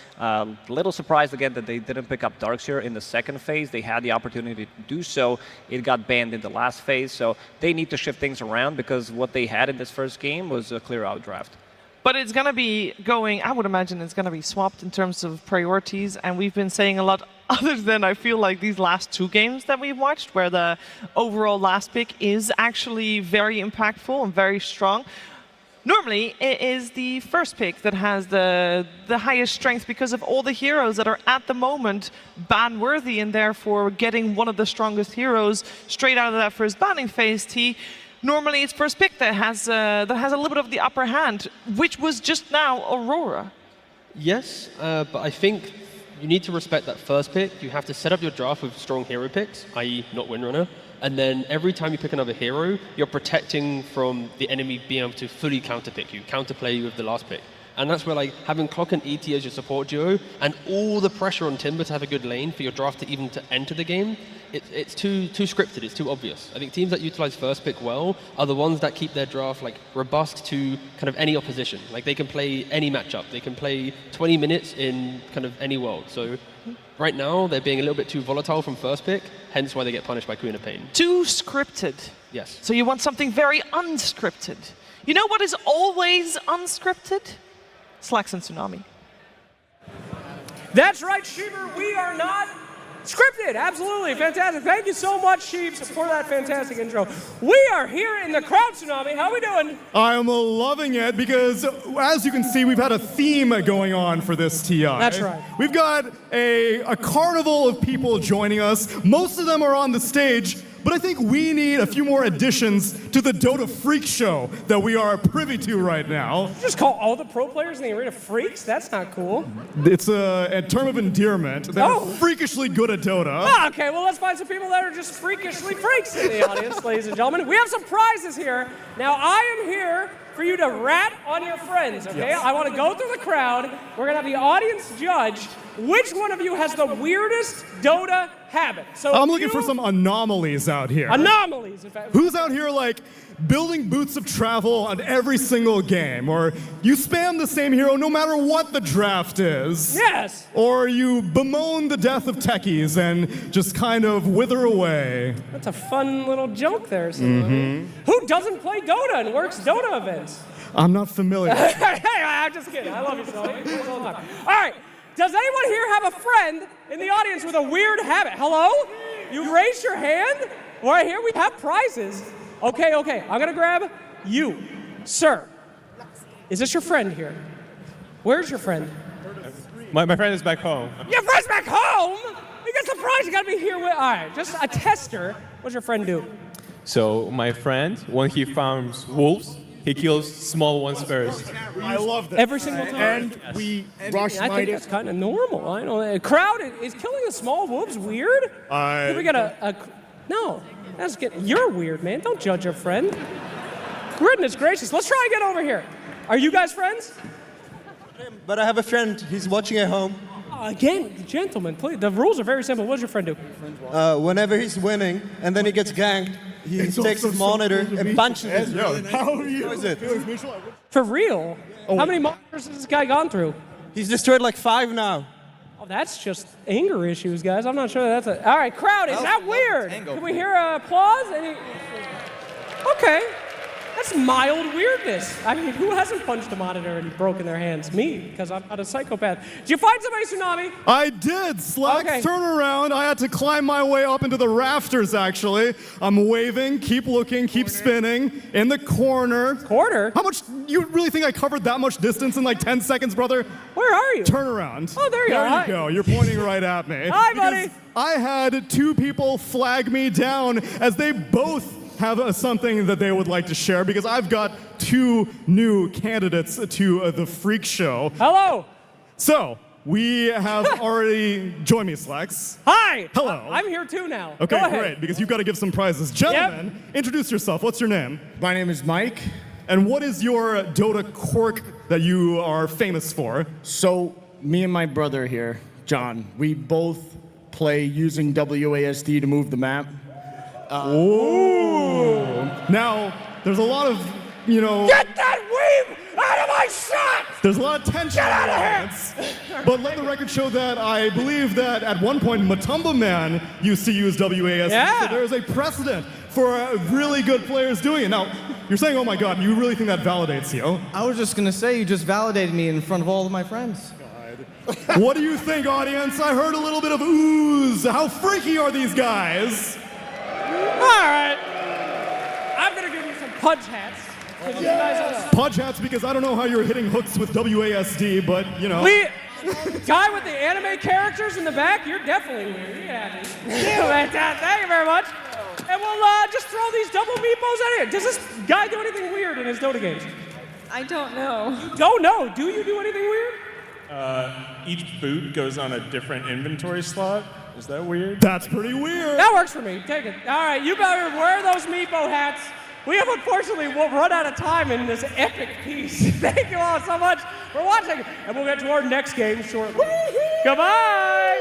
Little surprised again that they didn't pick up Darkseer in the second phase. They had the opportunity to do so. It got banned in the last phase, so they need to shift things around because what they had in this first game was a clear outdraft. But it's going to be going, I would imagine it's going to be swapped in terms of priorities. And we've been saying a lot other than I feel like these last 2 games that we've watched, where the overall last pick is actually very impactful and very strong. Normally, it is the first pick that has the highest strength because of all the heroes that are at the moment ban-worthy, and therefore getting one of the strongest heroes straight out of that first banning phase. Normally, it's first pick that has a little bit of the upper hand, which was just now Aurora. Yes, but I think you need to respect that first pick. You have to set up your draft with strong hero picks, i.e. not Windrunner. And then every time you pick another hero, you're protecting from the enemy being able to fully counterpick you, counterplay you with the last pick. And that's where like having Clock and ET as your support duo and all the pressure on Timber to have a good lane for your draft to even to enter the game, it's too scripted, it's too obvious. I think teams that utilize first pick well are the ones that keep their draft like robust to kind of any opposition. Like they can play any matchup, they can play 20 minutes in kind of any world. So right now they're being a little bit too volatile from first pick, hence why they get punished by Queen of Pain. Too scripted. Yes. So you want something very unscripted. You know what is always unscripted? Slacks and Tsunami. That's right, Sheever. We are not scripted. Absolutely. Fantastic. Thank you so much, Sheeves, for that fantastic intro. We are here in the crowd tsunami. How are we doing? I'm loving it because, as you can see, we've had a theme going on for this TI. That's right. We've got a carnival of people joining us. Most of them are on the stage, but I think we need a few more additions to the Dota freak show that we are privy to right now. You just call all the pro players in the arena freaks? That's not cool. It's a term of endearment. They're freakishly good at Dota. Oh, okay, well, let's find some people that are just freakishly freaks in the audience, ladies and gentlemen. We have some prizes here. Now, I am here for you to rat on your friends, okay? Yes. I want to go through the crowd. We're going to have the audience judge which one of you has the weirdest Dota habit. So I'm looking for some anomalies out here. Anomalies, in fact. Who's out here like building boots of travel on every single game? Or you spam the same hero no matter what the draft is? Yes. Or you bemoan the death of techies and just kind of wither away? That's a fun little joke there. Who doesn't play Dota and works Dota events? I'm not familiar. Hey, I'm just kidding. I love you, Shelly. All right. Does anyone here have a friend in the audience with a weird habit? Hello? You raised your hand? Right here, we have prizes. Okay. I'm going to grab you. Sir, is this your friend here? Where's your friend? My friend is back home. Your friend's back home? You get surprised. You got to be here with... All right, just a tester. What's your friend do? So my friend, when he farms wolves, he kills small ones first. I love that. Every single time. And we rush I think that's kind of normal. I know. A crowd is killing the small wolves weird? Did we get a... No. You're weird, man. Don't judge your friend. Goodness gracious. Let's try again over here. Are you guys friends? But I have a friend. He's watching at home. Again, gentlemen, please. The rules are very simple. What does your friend do? Whenever he's winning and then he gets ganked, he takes his monitor and punches it. How are you? How is it? For real? How many monitors has this guy gone through? He's destroyed like 5 now. Oh, that's just anger issues, guys. I'm not sure that's a... All right, crowd, is that weird? Can we hear applause? Okay. That's mild weirdness. I mean, who hasn't punched a monitor and broken their hands? Me, because I'm not a psychopath. Did you find somebody, Tsunami? I did. Slacks, turn around. I had to climb my way up into the rafters, actually. I'm waving, keep looking, keep spinning. In the corner. Corner? How much, you really think I covered that much distance in like 10 seconds, brother? Where are you? Turn around. Oh, there you are. There you go. You're pointing right at me. Hi, buddy. I had 2 people flag me down as they both have something that they would like to share because I've got 2 new candidates to the freak show. Hello. So, we have already joined me, Slacks. Hi. Hello. I'm here too now. Okay, Go ahead. great, because you've got to give some prizes. Gentlemen, introduce yourself. What's your name? My name is Mike. And what is your Dota quirk that you are famous for? So, me and my brother here, John, we both play using WASD to move the map. Ooh. Now, there's a lot of, Get that weeb out of my shot! There's a lot of tension in the audience. But let the record show that I believe that at one point Matumba Man used to use WASD. Yeah. So there is a precedent for really good players doing it. Now, you're saying, oh my God, you really think that validates you? I was just gonna say, you just validated me in front of all of my friends. What do you think, audience? I heard a little bit of ooze. How freaky are these guys? All right. I'm going to give you some punch hats. Punch hats, because I don't know how you're hitting hooks with WASD, but, you know. Guy with the anime characters in the back, you're definitely weird. You can have these. Thank you very much. And we'll just throw these double meepos at it. Does this guy do anything weird in his Dota games? I don't know. You don't know. Do you do anything weird? Each boot goes on a different inventory slot. Is that weird? That's pretty weird. That works for me. Take it. All right, you better wear those meepo hats. We have unfortunately run out of time in this epic piece. Thank you all so much for watching, and we'll get to our next game shortly. Goodbye.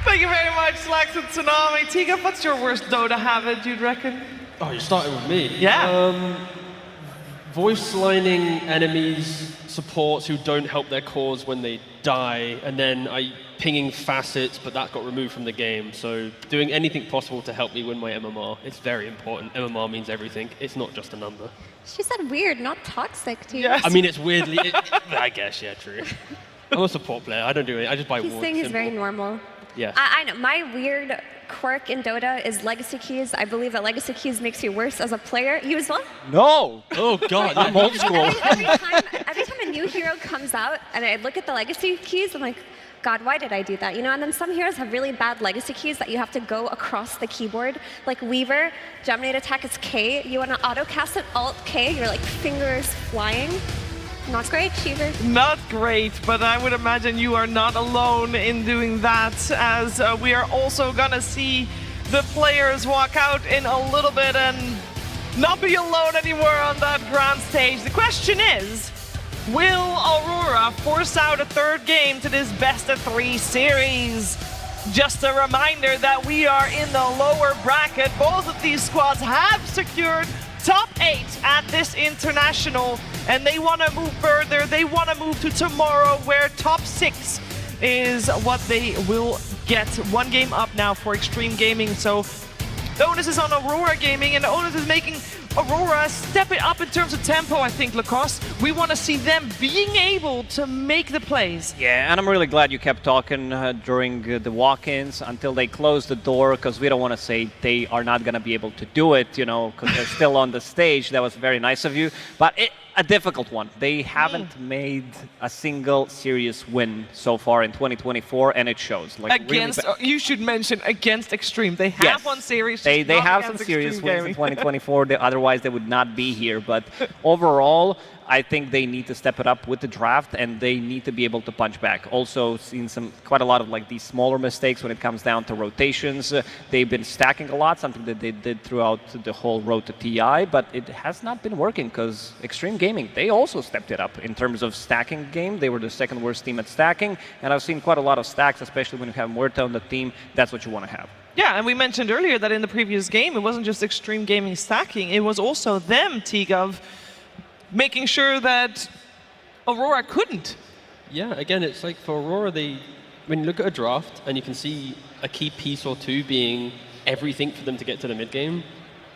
Thank you very much, Slax and Tsunami. Tiga, what's your worst Dota habit, you'd reckon? Oh, you're starting with me? Yeah. Voice lining enemies, supports who don't help their cause when they die, and then pinging facets, but that got removed from the game. So doing anything possible to help me win my MMR. It's very important. MMR means everything. It's not just a number. She said weird, not toxic to you. I mean, it's weirdly, I guess, yeah, true. I'm a support player. I don't do it. I just buy He's wards. saying he's Simple. very normal. Yeah. I know. My weird quirk in Dota is legacy keys. I believe that legacy keys makes you worse as a player. You as well? No! Oh God, I'm old school. Every time a new hero comes out and I look at the legacy keys, I'm like, God, why did I do that? You know, and then some heroes have really bad legacy keys that you have to go across the keyboard. Like Weaver, Geminate attack is K. You want to auto-cast it, Alt K, your like fingers flying. Not great, Cheever. Not great, but I would imagine you are not alone in doing that, as we are also gonna see the players walk out in a little bit and not be alone anymore on that grand stage. The question is, will Aurora force out a third game to this best-of-3 series? Just a reminder that we are in the lower bracket. Both of these squads have secured top 8 at this international, and they want to move further. They want to move to tomorrow, where top 6 is what they will get. One game up now for Xtreme Gaming, so the onus is on Aurora Gaming, and the onus is making Aurora step it up in terms of tempo, I think, Lacoste. We want to see them being able to make the plays. Yeah, and I'm really glad you kept talking during the walk-ins until they closed the door, because we don't want to say they are not going to be able to do it, you know, because they're still on the stage. That was very nice of you. But a difficult one. They haven't made a single serious win so far in 2024, and it shows. Like, Against, really you should mention against Xtreme. They have one series. They not have some against serious Xtreme wins Gaming. in 2024. Otherwise, they would not be here. But overall, I think they need to step it up with the draft, and they need to be able to punch back. Also, seen quite a lot of like these smaller mistakes when it comes down to rotations. They've been stacking a lot, something that they did throughout the whole road to TI, but it has not been working because Xtreme Gaming, they also stepped it up in terms of stacking game. They were the second worst team at stacking, and I've seen quite a lot of stacks, especially when you have Muerta on the team. That's what you want to have. Yeah, and we mentioned earlier that in the previous game, it wasn't just Xtreme Gaming stacking, it was also them, T-Gov, making sure that Aurora couldn't. Yeah, again, it's like for Aurora, when you look at a draft and you can see a key piece or two being everything for them to get to the mid game,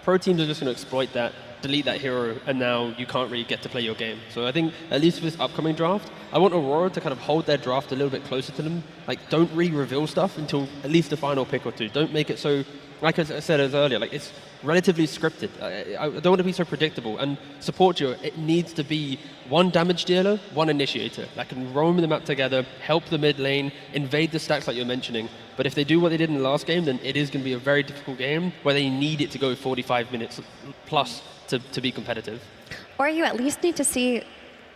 pro teams are just going to exploit that, delete that hero, and now you can't really get to play your game. So I think, at least for this upcoming draft, I want Aurora to kind of hold their draft a little bit closer to them. Like, don't reveal stuff until at least the final pick or two. Don't make it so, like I said earlier, like it's relatively scripted. I don't want to be so predictable. And support duo, it needs to be one damage dealer, one initiator that can roam the map together, help the mid lane, invade the stacks like you're mentioning. But if they do what they did in the last game, then it is going to be a very difficult game where they need it to go 45 minutes plus to be competitive. Or you at least need to see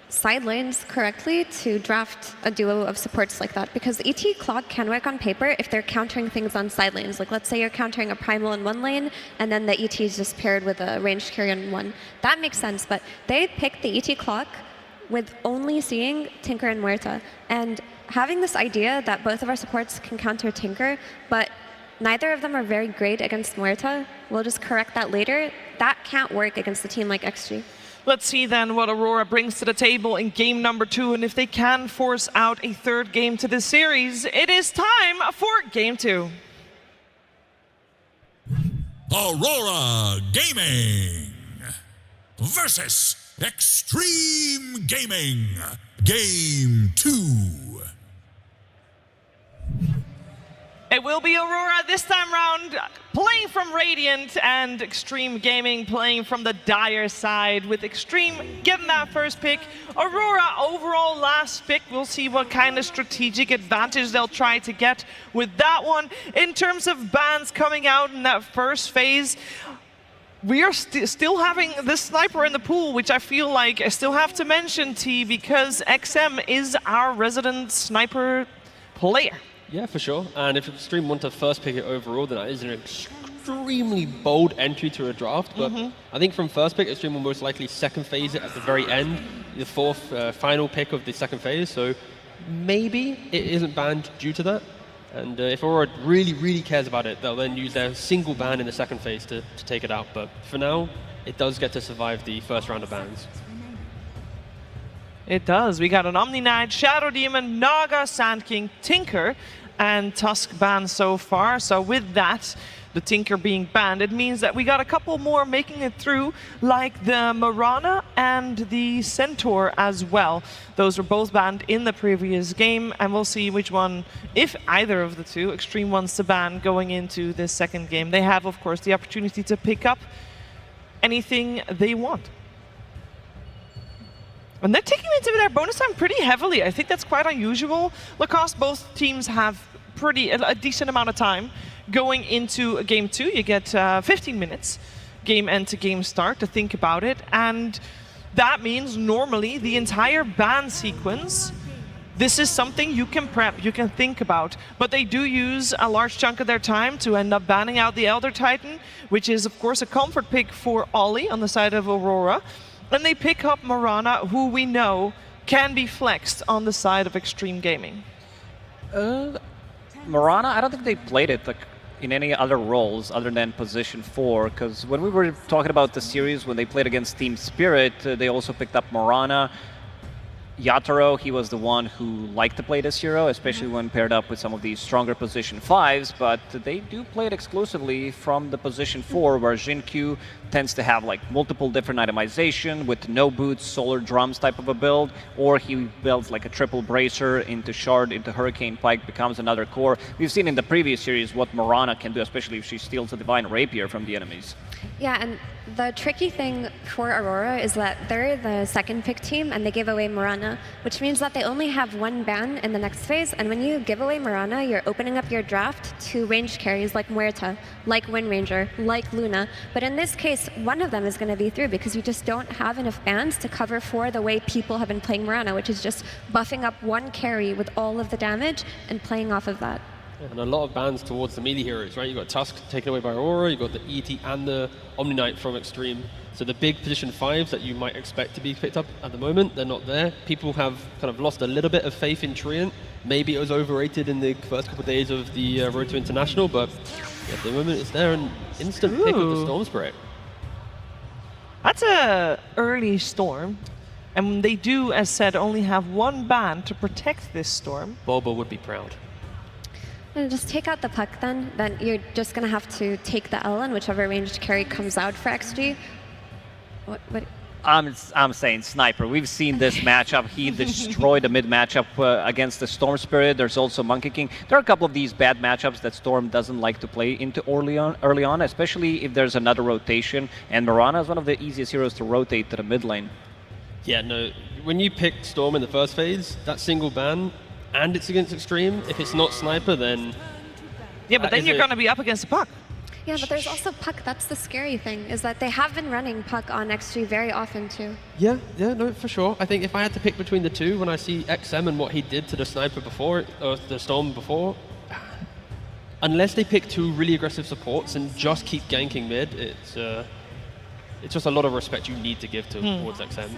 side lanes correctly to draft a duo of supports like that, because the ET clock can work on paper if they're countering things on side lanes. Like, let's say you're countering a primal in one lane and then the ET is just paired with a ranged carry in one. That makes sense, but they picked the ET clock with only seeing Tinker and Muerta, and having this idea that both of our supports can counter Tinker, but neither of them are very great against Muerta. We'll just correct that later. That can't work against a team like XG. Let's see then what Aurora brings to the table in game number 2, and if they can force out a third game to this series, it is time for game 2. Aurora Gaming versus Xtreme Gaming. Game 2. It will be Aurora this time round, playing from Radiant, and Xtreme Gaming playing from the Dire side, with Xtreme getting that first pick. Aurora overall last pick. We'll see what kind of strategic advantage they'll try to get with that one. In terms of bans coming out in that first phase, we are still having the sniper in the pool, which I feel like I still have to mention, T, because XM is our resident sniper player. Yeah, for sure. And if Xtreme want to first pick it overall, then that is an extremely bold entry to a draft. But I think from first pick, Xtreme will most likely second phase it at the very end, the fourth final pick of the second phase. So maybe it isn't banned due to that. And if Aurora really, really cares about it, they'll then use their single ban in the second phase to take it out. But for now, it does get to survive the first round of bans. It does. We got an Omni Knight, Shadow Demon, Naga, Sand King, Tinker, and Tusk banned so far. So with that, the Tinker being banned, it means that we got a couple more making it through, like the Marana and the Centaur as well. Those were both banned in the previous game, and we'll see which one, if either of the two, Xtreme wants to ban going into this second game. They have, of course, the opportunity to pick up anything they want. And they're taking into their bonus time pretty heavily. I think that's quite unusual. Lacoste, both teams have a decent amount of time going into game 2. You get 15 minutes, game end to game start, to think about it. And that means normally the entire ban sequence, this is something you can prep, you can think about. But they do use a large chunk of their time to end up banning out the Elder Titan, which is, of course, a comfort pick for Ollie on the side of Aurora. And they pick up Marana, who we know can be flexed on the side of Xtreme Gaming. Marana, I don't think they played it like in any other roles other than position 4, because when we were talking about the series, when they played against Team Spirit, they also picked up Marana. Yatoro, he was the one who liked to play this hero, especially when paired up with some of these stronger position 5s, but they do play it exclusively from the position 4, where Jinkyu tends to have like multiple different itemization with no boots, solar drums type of a build, or he builds like a triple bracer into Shard, into Hurricane Pike, becomes another core. We've seen in the previous series what Marana can do, especially if she steals a Divine Rapier from the enemies. Yeah, and the tricky thing for Aurora is that they're the second pick team and they give away Marana, which means that they only have one ban in the next phase. And when you give away Marana, you're opening up your draft to ranged carries like Muerta, like Wind Ranger, like Luna. But in this case, one of them is going to be through because you just don't have enough bans to cover for the way people have been playing Marana, which is just buffing up one carry with all of the damage and playing off of that. And a lot of bans towards the melee heroes, right? You've got Tusk taken away by Aurora, you've got the ET and the Omni Knight from Xtreme. So the big position 5s that you might expect to be picked up at the moment, they're not there. People have kind of lost a little bit of faith in Treant. Maybe it was overrated in the first couple of days of the Road to International, but at the moment it's there, an instant pick of the Storm Spirit. That's a early Storm. And they do, as said, only have one ban to protect this Storm. Boba would be proud. And just take out the puck then you're just going to have to take the L and whichever ranged carry comes out for XG. What? I'm saying Sniper. We've seen this matchup. He destroyed the mid matchup against the Storm Spirit. There's also Monkey King. There are a couple of these bad matchups that Storm doesn't like to play into early on, especially if there's another rotation. And Marana is one of the easiest heroes to rotate to the mid lane. Yeah, no. When you pick Storm in the first phase, that single ban, and it's against Xtreme, if it's not Sniper, then... Yeah, but then you're going to be up against the puck. Yeah, but there's also puck. That's the scary thing, is that they have been running puck on XG very often too. Yeah, no, for sure. I think if I had to pick between the two, when I see XM and what he did to the Sniper before, or the Storm before, unless they pick two really aggressive supports and just keep ganking mid, it's just a lot of respect you need to give towards XM.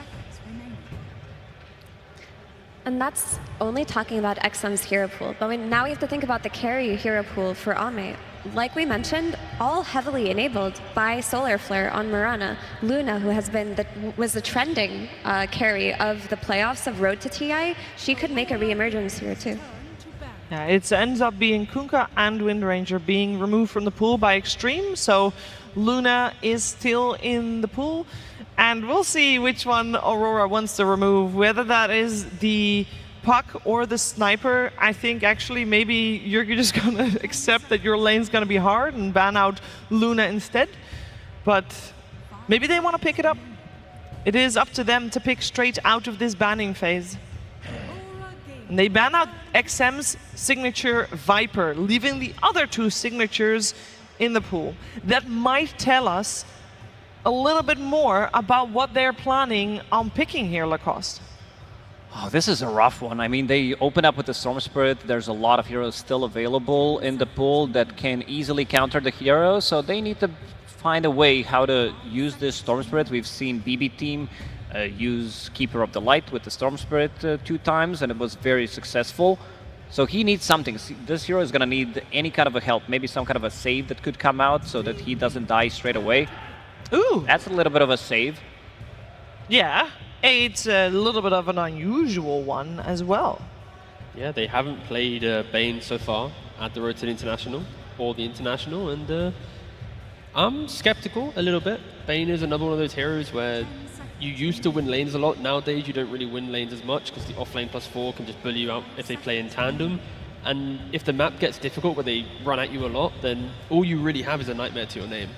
And that's only talking about XM's hero pool. But now we have to think about the carry hero pool for Ame. Like we mentioned, all heavily enabled by Solar Flare on Marana. Luna, who was the trending carry of the playoffs of Road to TI, she could make a re-emergence here too. Yeah, it ends up being Kunkka and Wind Ranger being removed from the pool by Xtreme, so Luna is still in the pool. And we'll see which one Aurora wants to remove, whether that is the puck or the sniper. I think actually maybe you're just going to accept that your lane's going to be hard and ban out Luna instead. But maybe they want to pick it up. It is up to them to pick straight out of this banning phase. And they ban out XM's signature Viper, leaving the other two signatures in the pool. That might tell us a little bit more about what they're planning on picking here, Lacoste. Oh, this is a rough one. I mean, they open up with the Storm Spirit. There's a lot of heroes still available in the pool that can easily counter the hero, so they need to find a way how to use this Storm Spirit. We've seen BB team use Keeper of the Light with the Storm Spirit 2 times, and it was very successful. So he needs something. This hero is going to need any kind of a help, maybe some kind of a save that could come out so that he doesn't die straight away. Ooh! That's a little bit of a save. Yeah, it's a little bit of an unusual one as well. Yeah, they haven't played Bane so far at the Road International or the International, and I'm skeptical a little bit. Bane is another one of those heroes where you used to win lanes a lot. Nowadays, you don't really win lanes as much because the offlane +4 can just bully you out if they play in tandem. And if the map gets difficult where they run at you a lot, then all you really have is a nightmare to your name.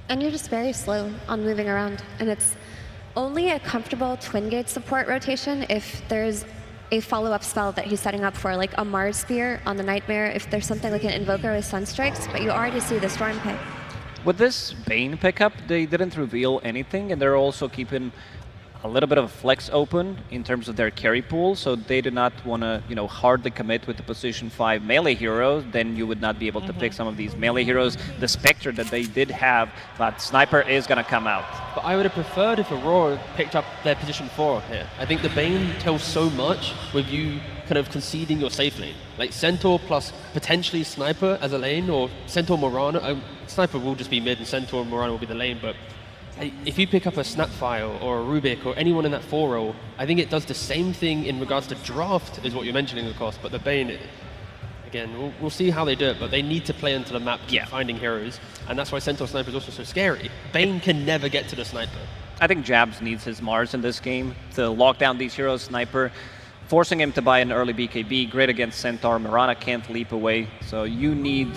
And you're just very slow on moving around. And it's only a comfortable Twin Gate support rotation if there's a follow-up spell that he's setting up for, like a Mars Spear on the Nightmare, if there's something like an Invoker with Sunstrikes, but you already see the Storm pick. With this Bane pickup, they didn't reveal anything, and they're also keeping a little bit of a flex open in terms of their carry pool, so they do not want to, hardly commit with the position 5 melee hero. Then you would not be able to pick some of these melee heroes. The Spectre that they did have, but Sniper is going to come out. But I would have preferred if Aurora picked up their position 4 here. I think the Bane tells so much with you kind of conceding your safe lane. Like Centaur plus potentially Sniper as a lane, or Centaur Morana. Sniper will just be mid and Centaur and Morana will be the lane, but if you pick up a Snapfire or a Rubik or anyone in that 4 role, I think it does the same thing in regards to draft, is what you're mentioning, of course. But the Bane, again, we'll see how they do it, but they need to play into the map, keep finding heroes, and that's why Centaur Sniper is also so scary. Bane can never get to the Sniper. I think Jabs needs his Mars in this game to lock down these heroes. Sniper, forcing him to buy an early BKB, great against Centaur. Mirana can't leap away, so you need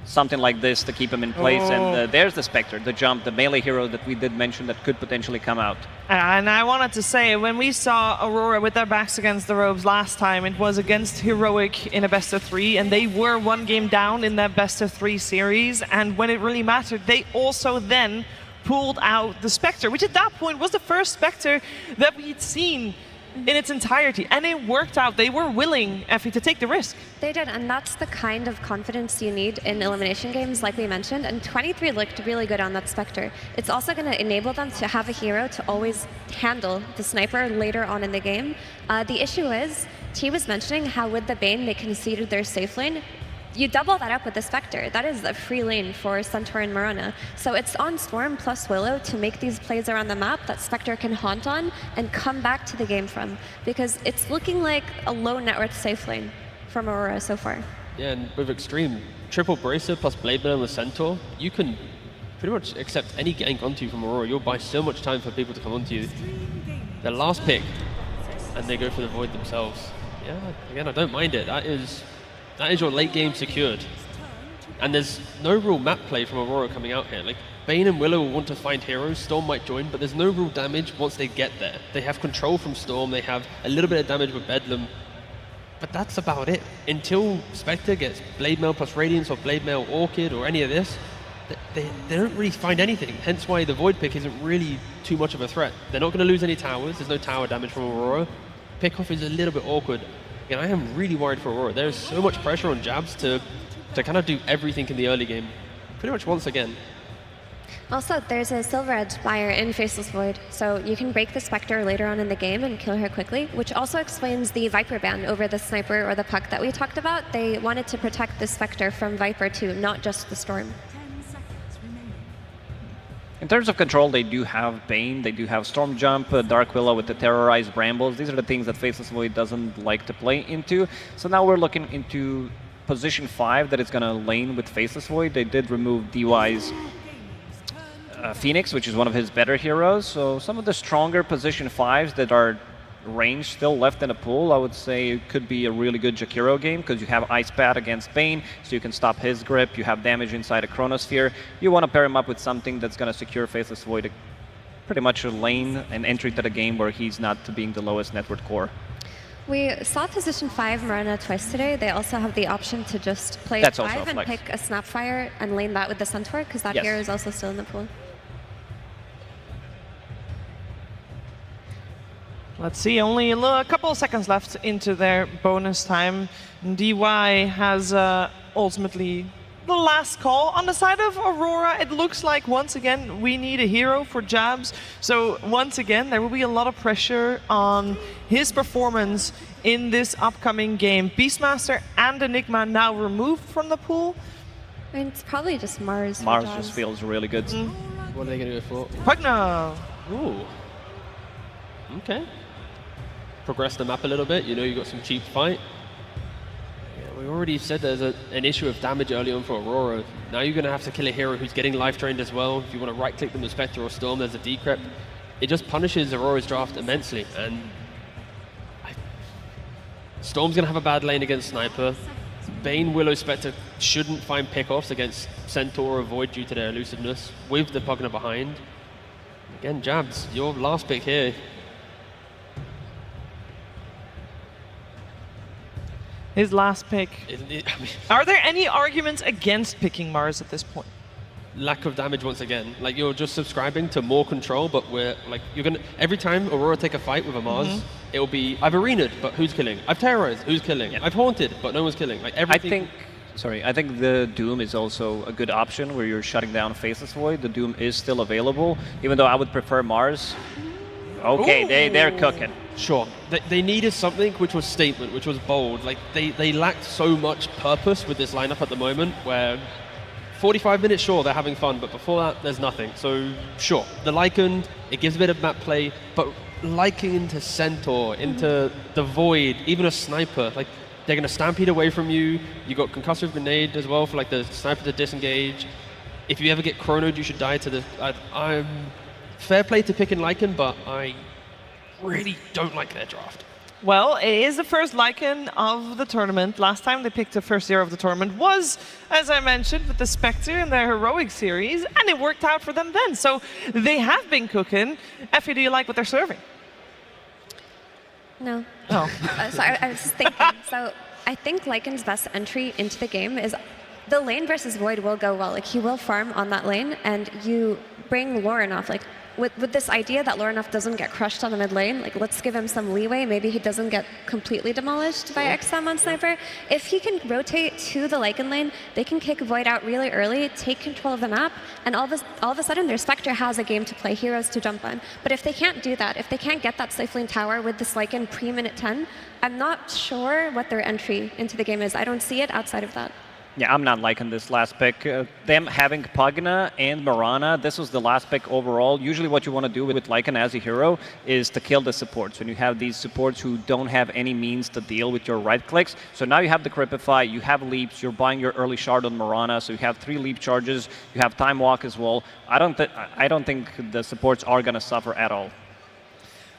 something like this to keep him in place. And there's the Spectre, the jump, the melee hero that we did mention that could potentially come out. And I wanted to say, when we saw Aurora with their backs against the ropes last time, it was against Heroic in a best of 3, and they were 1 game down in that best of 3 series. And when it really mattered, they also then pulled out the Spectre, which at that point was the first Spectre that we'd seen in its entirety, and it worked out. They were willing, Effie, to take the risk. They did, and that's the kind of confidence you need in elimination games, like we mentioned, and 23 looked really good on that Spectre. It's also going to enable them to have a hero to always handle the Sniper later on in the game. The issue is, T was mentioning how with the Bane they conceded their safe lane. You double that up with the Spectre. That is a free lane for Centaur and Mirana. So it's on Storm plus Willow to make these plays around the map that Spectre can haunt on and come back to the game from, because it's looking like a low net worth safe lane from Aurora so far. Yeah, and with Xtreme, triple Bracer plus Blade Mail with Centaur, you can pretty much accept any gank onto you from Aurora. You'll buy so much time for people to come onto you. Their last pick, and they go for the Void themselves. Yeah, again, I don't mind it. That is your late game secured. And there's no real map play from Aurora coming out here. Like, Bane and Willow will want to find heroes, Storm might join, but there's no real damage once they get there. They have control from Storm, they have a little bit of damage with Bedlam, but that's about it. Until Spectre gets Blade Mail plus Radiance or Blade Mail Orchid or any of this, they don't really find anything. Hence why the Void pick isn't really too much of a threat. They're not going to lose any towers, there's no tower damage from Aurora. Pickoff is a little bit awkward. And I am really worried for Aurora. There's so much pressure on Jabs to kind of do everything in the early game, pretty much once again. Also, there's a Silver Edge Buyer in Faceless Void, so you can break the Spectre later on in the game and kill her quickly, which also explains the Viper ban over the Sniper or the Puck that we talked about. They wanted to protect the Spectre from Viper too, not just the Storm. In terms of control, they do have Bane, they do have Storm Jump, Dark Willow with the Terrorized Brambles. These are the things that Faceless Void doesn't like to play into. So now we're looking into position 5 that is going to lane with Faceless Void. They did remove DY's Phoenix, which is one of his better heroes. So some of the stronger position 5s that are range still left in the pool, I would say it could be a really good Jakiro game because you have Ice Bat against Bane, so you can stop his grip. You have damage inside a Chronosphere. You want to pair him up with something that's going to secure Faceless Void pretty much a lane and entry to the game where he's not being the lowest network core. We saw position 5 Marana twice today. They also have the option to just play That's 5 and pick a Snapfire and lane that with the Centaur, because that hero is also still in the pool. Let's see, only a couple of seconds left into their bonus time. DY has ultimately the last call. On the side of Aurora, it looks like once again we need a hero for jabs. So once again, there will be a lot of pressure on his performance in this upcoming game. Beastmaster and Enigma now removed from the pool. I mean, it's probably just Mars. Mars just feels really good. What are they going to go for? Pugna! Ooh. Okay. Progress the map a little bit. You know you got some cheap fight. Yeah, we already said there's an issue of damage early on for Aurora. Now you're going to have to kill a hero who's getting life drained as well. If you want to right-click them with Spectre or Storm, there's a decrep. It just punishes Aurora's draft immensely. And Storm's going to have a bad lane against Sniper. Bane, Willow, Spectre shouldn't find pickoffs against Centaur or Void due to their elusiveness with the Pugna behind. Again, Jabs, your last pick here. His last pick. Are there any arguments against picking Mars at this point? Lack of damage once again. Like, you're just subscribing to more control, but you're gonna, every time Aurora take a fight with a Mars, it'll be, I've arenaed, but who's killing? I've terrorized, who's killing? I've haunted, but no one's killing. Like, everything. I think the Doom is also a good option where you're shutting down Faceless Void. The Doom is still available, even though I would prefer Mars. Okay, they're cooking. Sure. They needed something which was statement, which was bold. Like, they lacked so much purpose with this lineup at the moment where 45 minutes, sure, they're having fun, but before that, there's nothing. So, sure, the Lycan, it gives a bit of map play, but Lycan into Centaur, into the Void, even a Sniper, like, they're going to stampede away from you. You got Concussive Grenade as well for, like, the Sniper to disengage. If you ever get chronoed, you should die to the... I'm fair play to picking Lycan, but I really don't like their draft. Well, it is the first Lycan of the tournament. Last time they picked the first hero of the tournament was, as I mentioned, with the Spectre in their Heroic series, and it worked out for them then. So they have been cooking. Effie, do you like what they're serving? No. Oh. So I was just thinking, so I think Lycan's best entry into the game is the lane versus Void will go well. Like, he will farm on that lane, and you bring Lauren off. Like, with this idea that Lauren doesn't get crushed on the mid lane, like, let's give him some leeway. Maybe he doesn't get completely demolished by XM on Sniper. If he can rotate to the Lycan lane, they can kick Void out really early, take control of the map, and all of a sudden their Spectre has a game to play, heroes to jump on. But if they can't do that, if they can't get that Stifling Tower with this Lycan pre-minute 10, I'm not sure what their entry into the game is. I don't see it outside of that. Yeah, I'm not liking this last pick. Them having Pugna and Marana, this was the last pick overall. Usually what you want to do with Lycan as a hero is to kill the supports. When you have these supports who don't have any means to deal with your right clicks. So now you have the Cripify, you have leaps, you're buying your early shard on Marana, so you have 3 leap charges, you have Time Walk as well. I don't think the supports are going to suffer at all.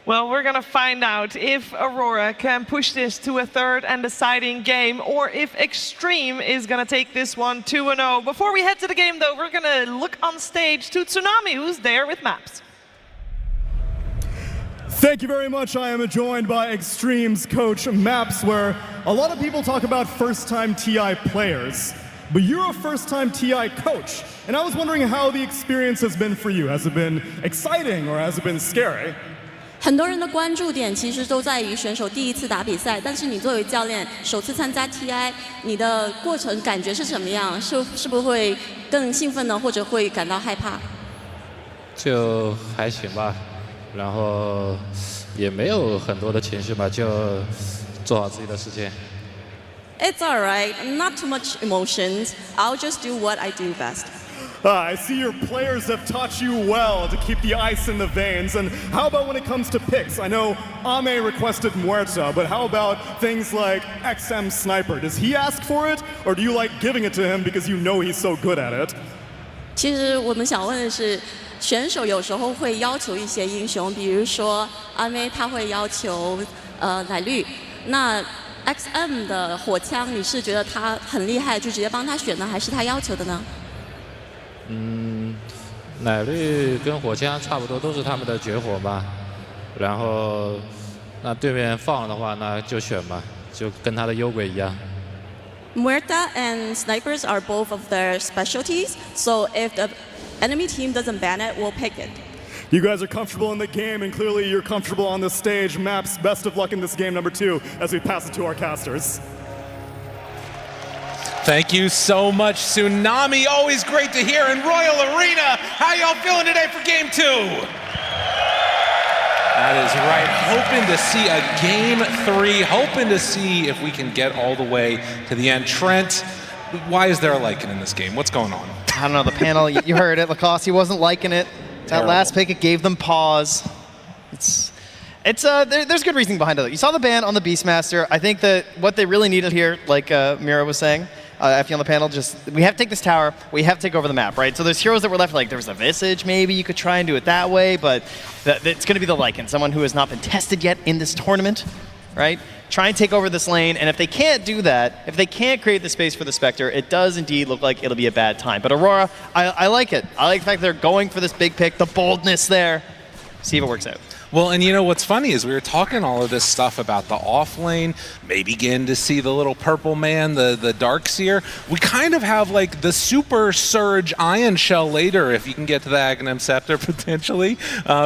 Well, we're going to find out if Aurora can push this to a third and deciding game, or if Xtreme is going to take this one 2-0. Before we head to the game, though, we're going to look on stage to Tsunami, who's there with maps. Thank you very much. I am joined by Xtreme's coach, Maps, where a lot of people talk about first-time TI players, but you're a first-time TI coach. And I was wondering how the experience has been for you. Has it been exciting or has it been scary? 很多人的关注点其实都在于选手第一次打比赛，但是你作为教练，首次参加 TI， 你的过程感觉是什么样？是不是会更兴奋呢，或者会感到害怕？就还行吧，然后也没有很多的情绪吧，就做好自己的事情。It's alright, not too much emotions. I'll just do what I do best. I see your players have taught you well to keep the ice in the veins. And how about when it comes to picks? I know Ame requested Muerta, but how about things like XM Sniper? Does he ask for it, or do you like giving it to him because you know he's so good at it? 其实我们想问的是，选手有时候会要求一些英雄，比如说阿妹他会要求奶绿，那 XM 的火枪，你是觉得他很厉害，就直接帮他选呢，还是他要求的呢？奶绿跟火枪差不多，都是他们的绝活吧。然后，那对面放的话，那就选吧，就跟他的幽鬼一样。Muerta and snipers are both of their specialties, so if the enemy team doesn't ban it, we'll pick it. You guys are comfortable in the game, and clearly you're comfortable on the stage. Maps, best of luck in this game number 2 as we pass it to our casters. Thank you so much, Tsunami. Always great to hear in Royal Arena. How y'all feeling today for game 2? That is right. Hoping to see a game 3. Hoping to see if we can get all the way to the end. Trent, why is there a Lycan in this game? What's going on? I don't know, the panel, you heard it, Lacoste, he wasn't liking it. That last pick, it gave them pause. There's good reasoning behind it. You saw the ban on the Beastmaster. I think that what they really needed here, like Mira was saying, FE on the panel, we have to take this tower, we have to take over the map, right? So there's heroes that were left, like there was a Visage, maybe you could try and do it that way, but it's going to be the Lycan, someone who has not been tested yet in this tournament, right? Try and take over this lane, and if they can't do that, if they can't create the space for the Spectre, it does indeed look like it'll be a bad time. But Aurora, I like it. I like the fact they're going for this big pick, the boldness there. See if it works out. Well, and you know what's funny is we were talking all of this stuff about the off lane, maybe getting to see the little purple man, the Darkseer. We kind of have like the super surge Ion Shell later if you can get to the Aghanim Scepter potentially.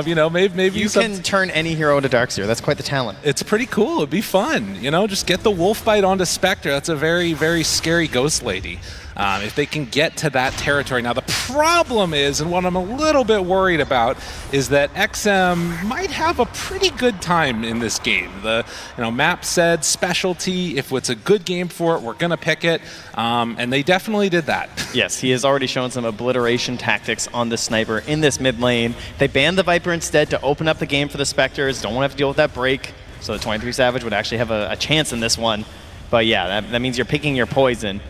You know, maybe you can turn any hero into Darkseer. That's quite the talent. It's pretty cool. It'd be fun. You know, just get the Wolf Bite onto Spectre. That's a very, very scary Ghost Lady. If they can get to that territory. Now the problem is, and what I'm a little bit worried about, is that XM might have a pretty good time in this game. The map said specialty, if it's a good game for it, we're gonna pick it, and they definitely did that. Yes, he has already shown some obliteration tactics on the sniper in this mid lane. They banned the Viper instead to open up the game for the Spectres. Don't want to have to deal with that break, so the 23 Savage would actually have a chance in this one. But yeah, that means you're picking your poison.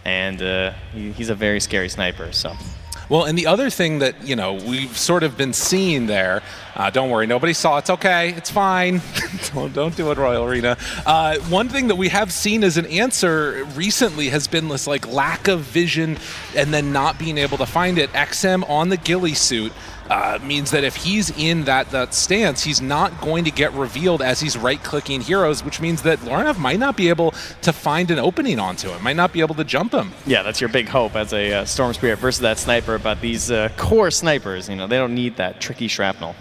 And he's a very scary sniper, so. Well, and the other thing that, we've sort of been seeing there, don't worry, nobody saw, it's okay, it's fine, don't do it, Royal Arena. One thing that we have seen as an answer recently has been this like lack of vision and then not being able to find it. XM on the ghillie suit means that if he's in that stance, he's not going to get revealed as he's right-clicking heroes, which means that Laurev might not be able to find an opening onto him, might not be able to jump him. Yeah, that's your big hope as a Storm Spirit versus that sniper, but these core snipers, they don't need that tricky shrapnel.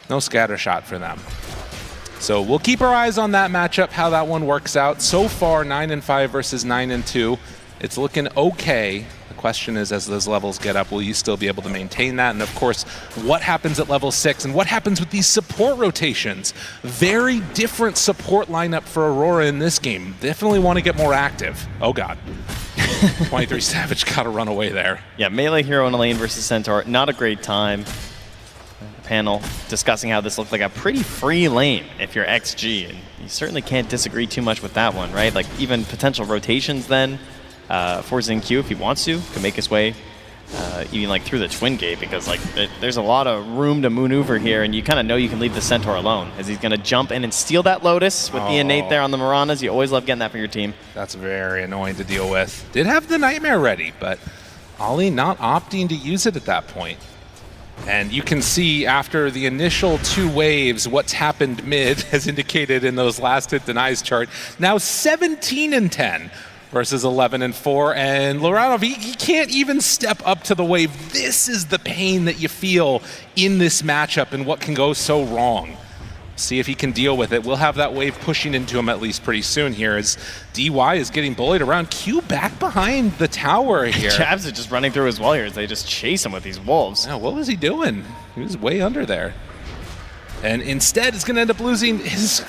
No scatter shot for them. So we'll keep our eyes on that matchup, how that one works out. So far, 9-5 versus 9-2. It's looking okay. The question is, as those levels get up, will you still be able to maintain that? And of course, what happens at level 6 and what happens with these support rotations? Very different support lineup for Aurora in this game. Definitely want to get more active. Oh God. 23 Savage got to run away there. Yeah, melee hero in a lane versus Centaur, not a great time. Panel discussing how this looked like a pretty free lane if you're XG, and you certainly can't disagree too much with that one, right? Like even potential rotations then for XinQ, if he wants to, can make his way even like through the Twin Gate, because like there's a lot of room to maneuver here, and you kind of know you can leave the Centaur alone, as he's going to jump in and steal that Lotus with the innate there on the Miranas. You always love getting that for your team. That's very annoying to deal with. Did have the Nightmare ready, but Ollie not opting to use it at that point. And you can see after the initial 2 waves, what's happened mid, as indicated in those last hit denies chart. Now 17-10 versus 11-4, and Loranov, he can't even step up to the wave. This is the pain that you feel in this matchup and what can go so wrong. See if he can deal with it. We'll have that wave pushing into him at least pretty soon here, as DY is getting bullied around. Q back behind the tower here. Chavs are just running through his wall here as they just chase him with these wolves. Yeah, what was he doing? He was way under there. And instead, it's going to end up losing his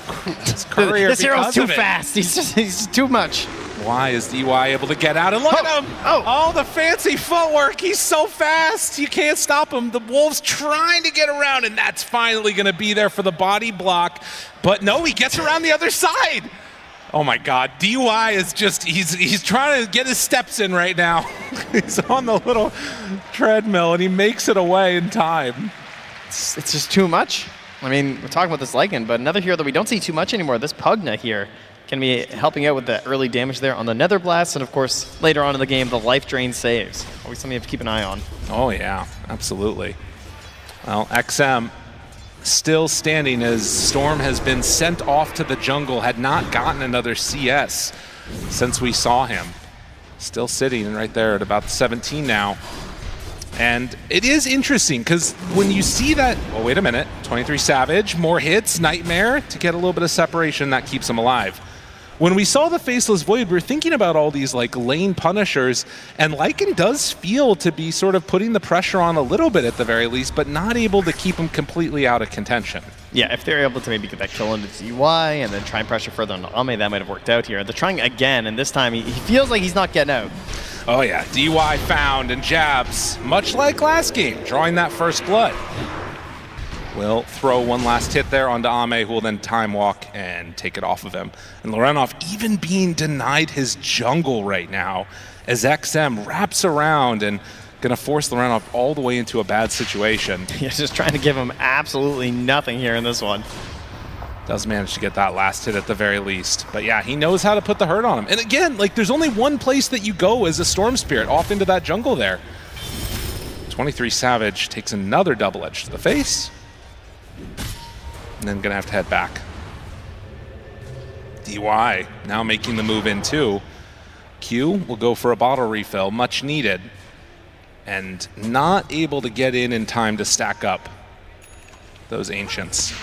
career. This hero's too fast. He's too much. Why is DY able to get out? And look at him! Oh, the fancy footwork. He's so fast. You can't stop him. The Wolves trying to get around, and that's finally going to be there for the body block. But no, he gets around the other side. Oh my God, DY is just, he's trying to get his steps in right now. He's on the little treadmill and he makes it away in time. It's just too much. I mean, we're talking about this Lycan, but another hero that we don't see too much anymore, this Pugna here, can be helping out with the early damage there on the Nether Blast, and of course, later on in the game, the life drain saves. Always something you have to keep an eye on. Oh yeah, absolutely. Well, XM still standing as Storm has been sent off to the jungle, had not gotten another CS since we saw him. Still sitting right there at about 17 now. And it is interesting because when you see that, oh wait a minute, 23 Savage, more hits, Nightmare to get a little bit of separation, that keeps him alive. When we saw the Faceless Void, we were thinking about all these like lane punishers, and Lycan does feel to be sort of putting the pressure on a little bit at the very least, but not able to keep him completely out of contention. Yeah, if they're able to maybe get that kill into DY and then try and pressure further on Ame, that might have worked out here. They're trying again, and this time he feels like he's not getting out. Oh yeah, DY found and jabs, much like last game, drawing that first blood. Will throw one last hit there onto Ame, who will then time walk and take it off of him. And Lorenov even being denied his jungle right now as XM wraps around and gonna force Lorenov all the way into a bad situation. He's just trying to give him absolutely nothing here in this one. Does manage to get that last hit at the very least. But yeah, he knows how to put the hurt on him. And again, like there's only one place that you go as a Storm Spirit, off into that jungle there. 23 Savage takes another double edge to the face. And then gonna have to head back. DY now making the move in too. Q will go for a bottle refill, much needed. And not able to get in time to stack up those Ancients.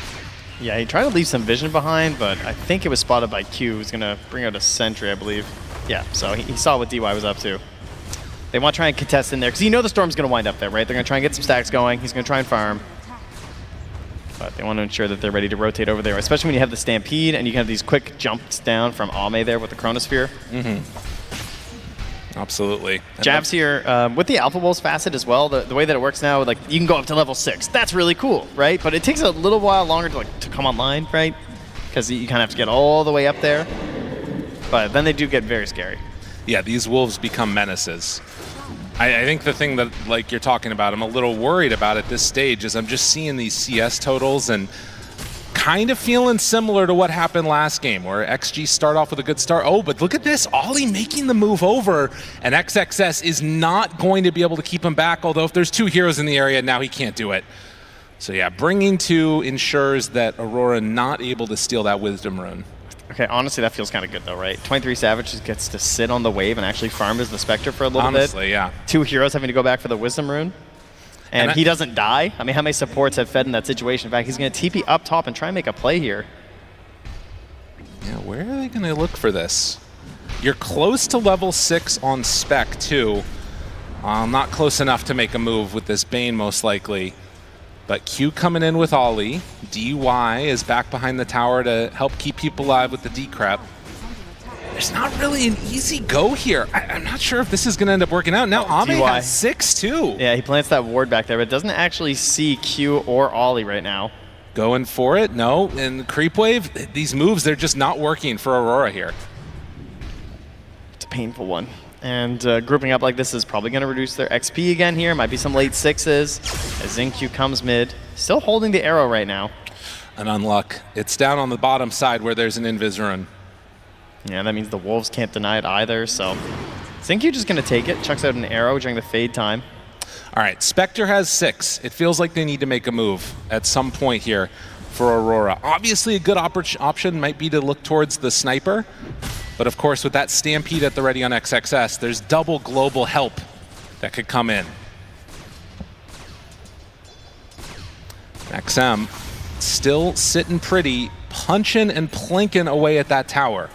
Yeah, he tried to leave some vision behind, but I think it was spotted by Q, who's going to bring out a sentry, I believe. Yeah, so he saw what DY was up to. They want to try and contest in there, because you know the Storm's going to wind up there, right? They're going to try and get some stacks going. He's going to try and farm. But they want to ensure that they're ready to rotate over there, especially when you have the Stampede and you can have these quick jumps down from Ame there with the Chronosphere. Absolutely. Jabs here with the Alpha Wolves facet as well. The way that it works now, like you can go up to level 6. That's really cool, right? But it takes a little while longer to come online, right? Because you kind of have to get all the way up there. But then they do get very scary. Yeah, these Wolves become menaces. I think the thing that like you're talking about, I'm a little worried about at this stage is I'm just seeing these CS totals and kind of feeling similar to what happened last game where XG start off with a good start. Oh, but look at this, Ollie making the move over, and XXS is not going to be able to keep him back, although if there's two heroes in the area, now he can't do it. So yeah, bringing two ensures that Aurora not able to steal that Wisdom Rune. Okay, honestly, that feels kind of good though, right? 23 Savage just gets to sit on the wave and actually farm as the Spectre for a little bit. Honestly, yeah. Two heroes having to go back for the Wisdom Rune. And he doesn't die. I mean, how many supports have fed in that situation? In fact, he's going to TP up top and try and make a play here. Yeah, where are they going to look for this? You're close to level 6 on spec too. Not close enough to make a move with this Bane most likely. But Q coming in with Ollie. DY is back behind the tower to help keep people alive with the decrep. There's not really an easy go here. I'm not sure if this is going to end up working out. Now Ame has 6 too. Yeah, he plants that ward back there, but doesn't actually see Q or Ollie right now. Going for it? No. And Creep Wave, these moves, they're just not working for Aurora here. It's a painful one. And grouping up like this is probably going to reduce their XP again here. Might be some late 6s as XinQ comes mid. Still holding the arrow right now. An unluck. It's down on the bottom side where there's an Invis Rune. Yeah, that means the Wolves can't deny it either, so XinQ just going to take it, chucks out an arrow during the fade time. All right, Spectre has 6. It feels like they need to make a move at some point here for Aurora. Obviously, a good option might be to look towards the Sniper, but of course, with that Stampede at the ready on XXS, there's double global help that could come in. XM still sitting pretty, punching and plinking away at that tower.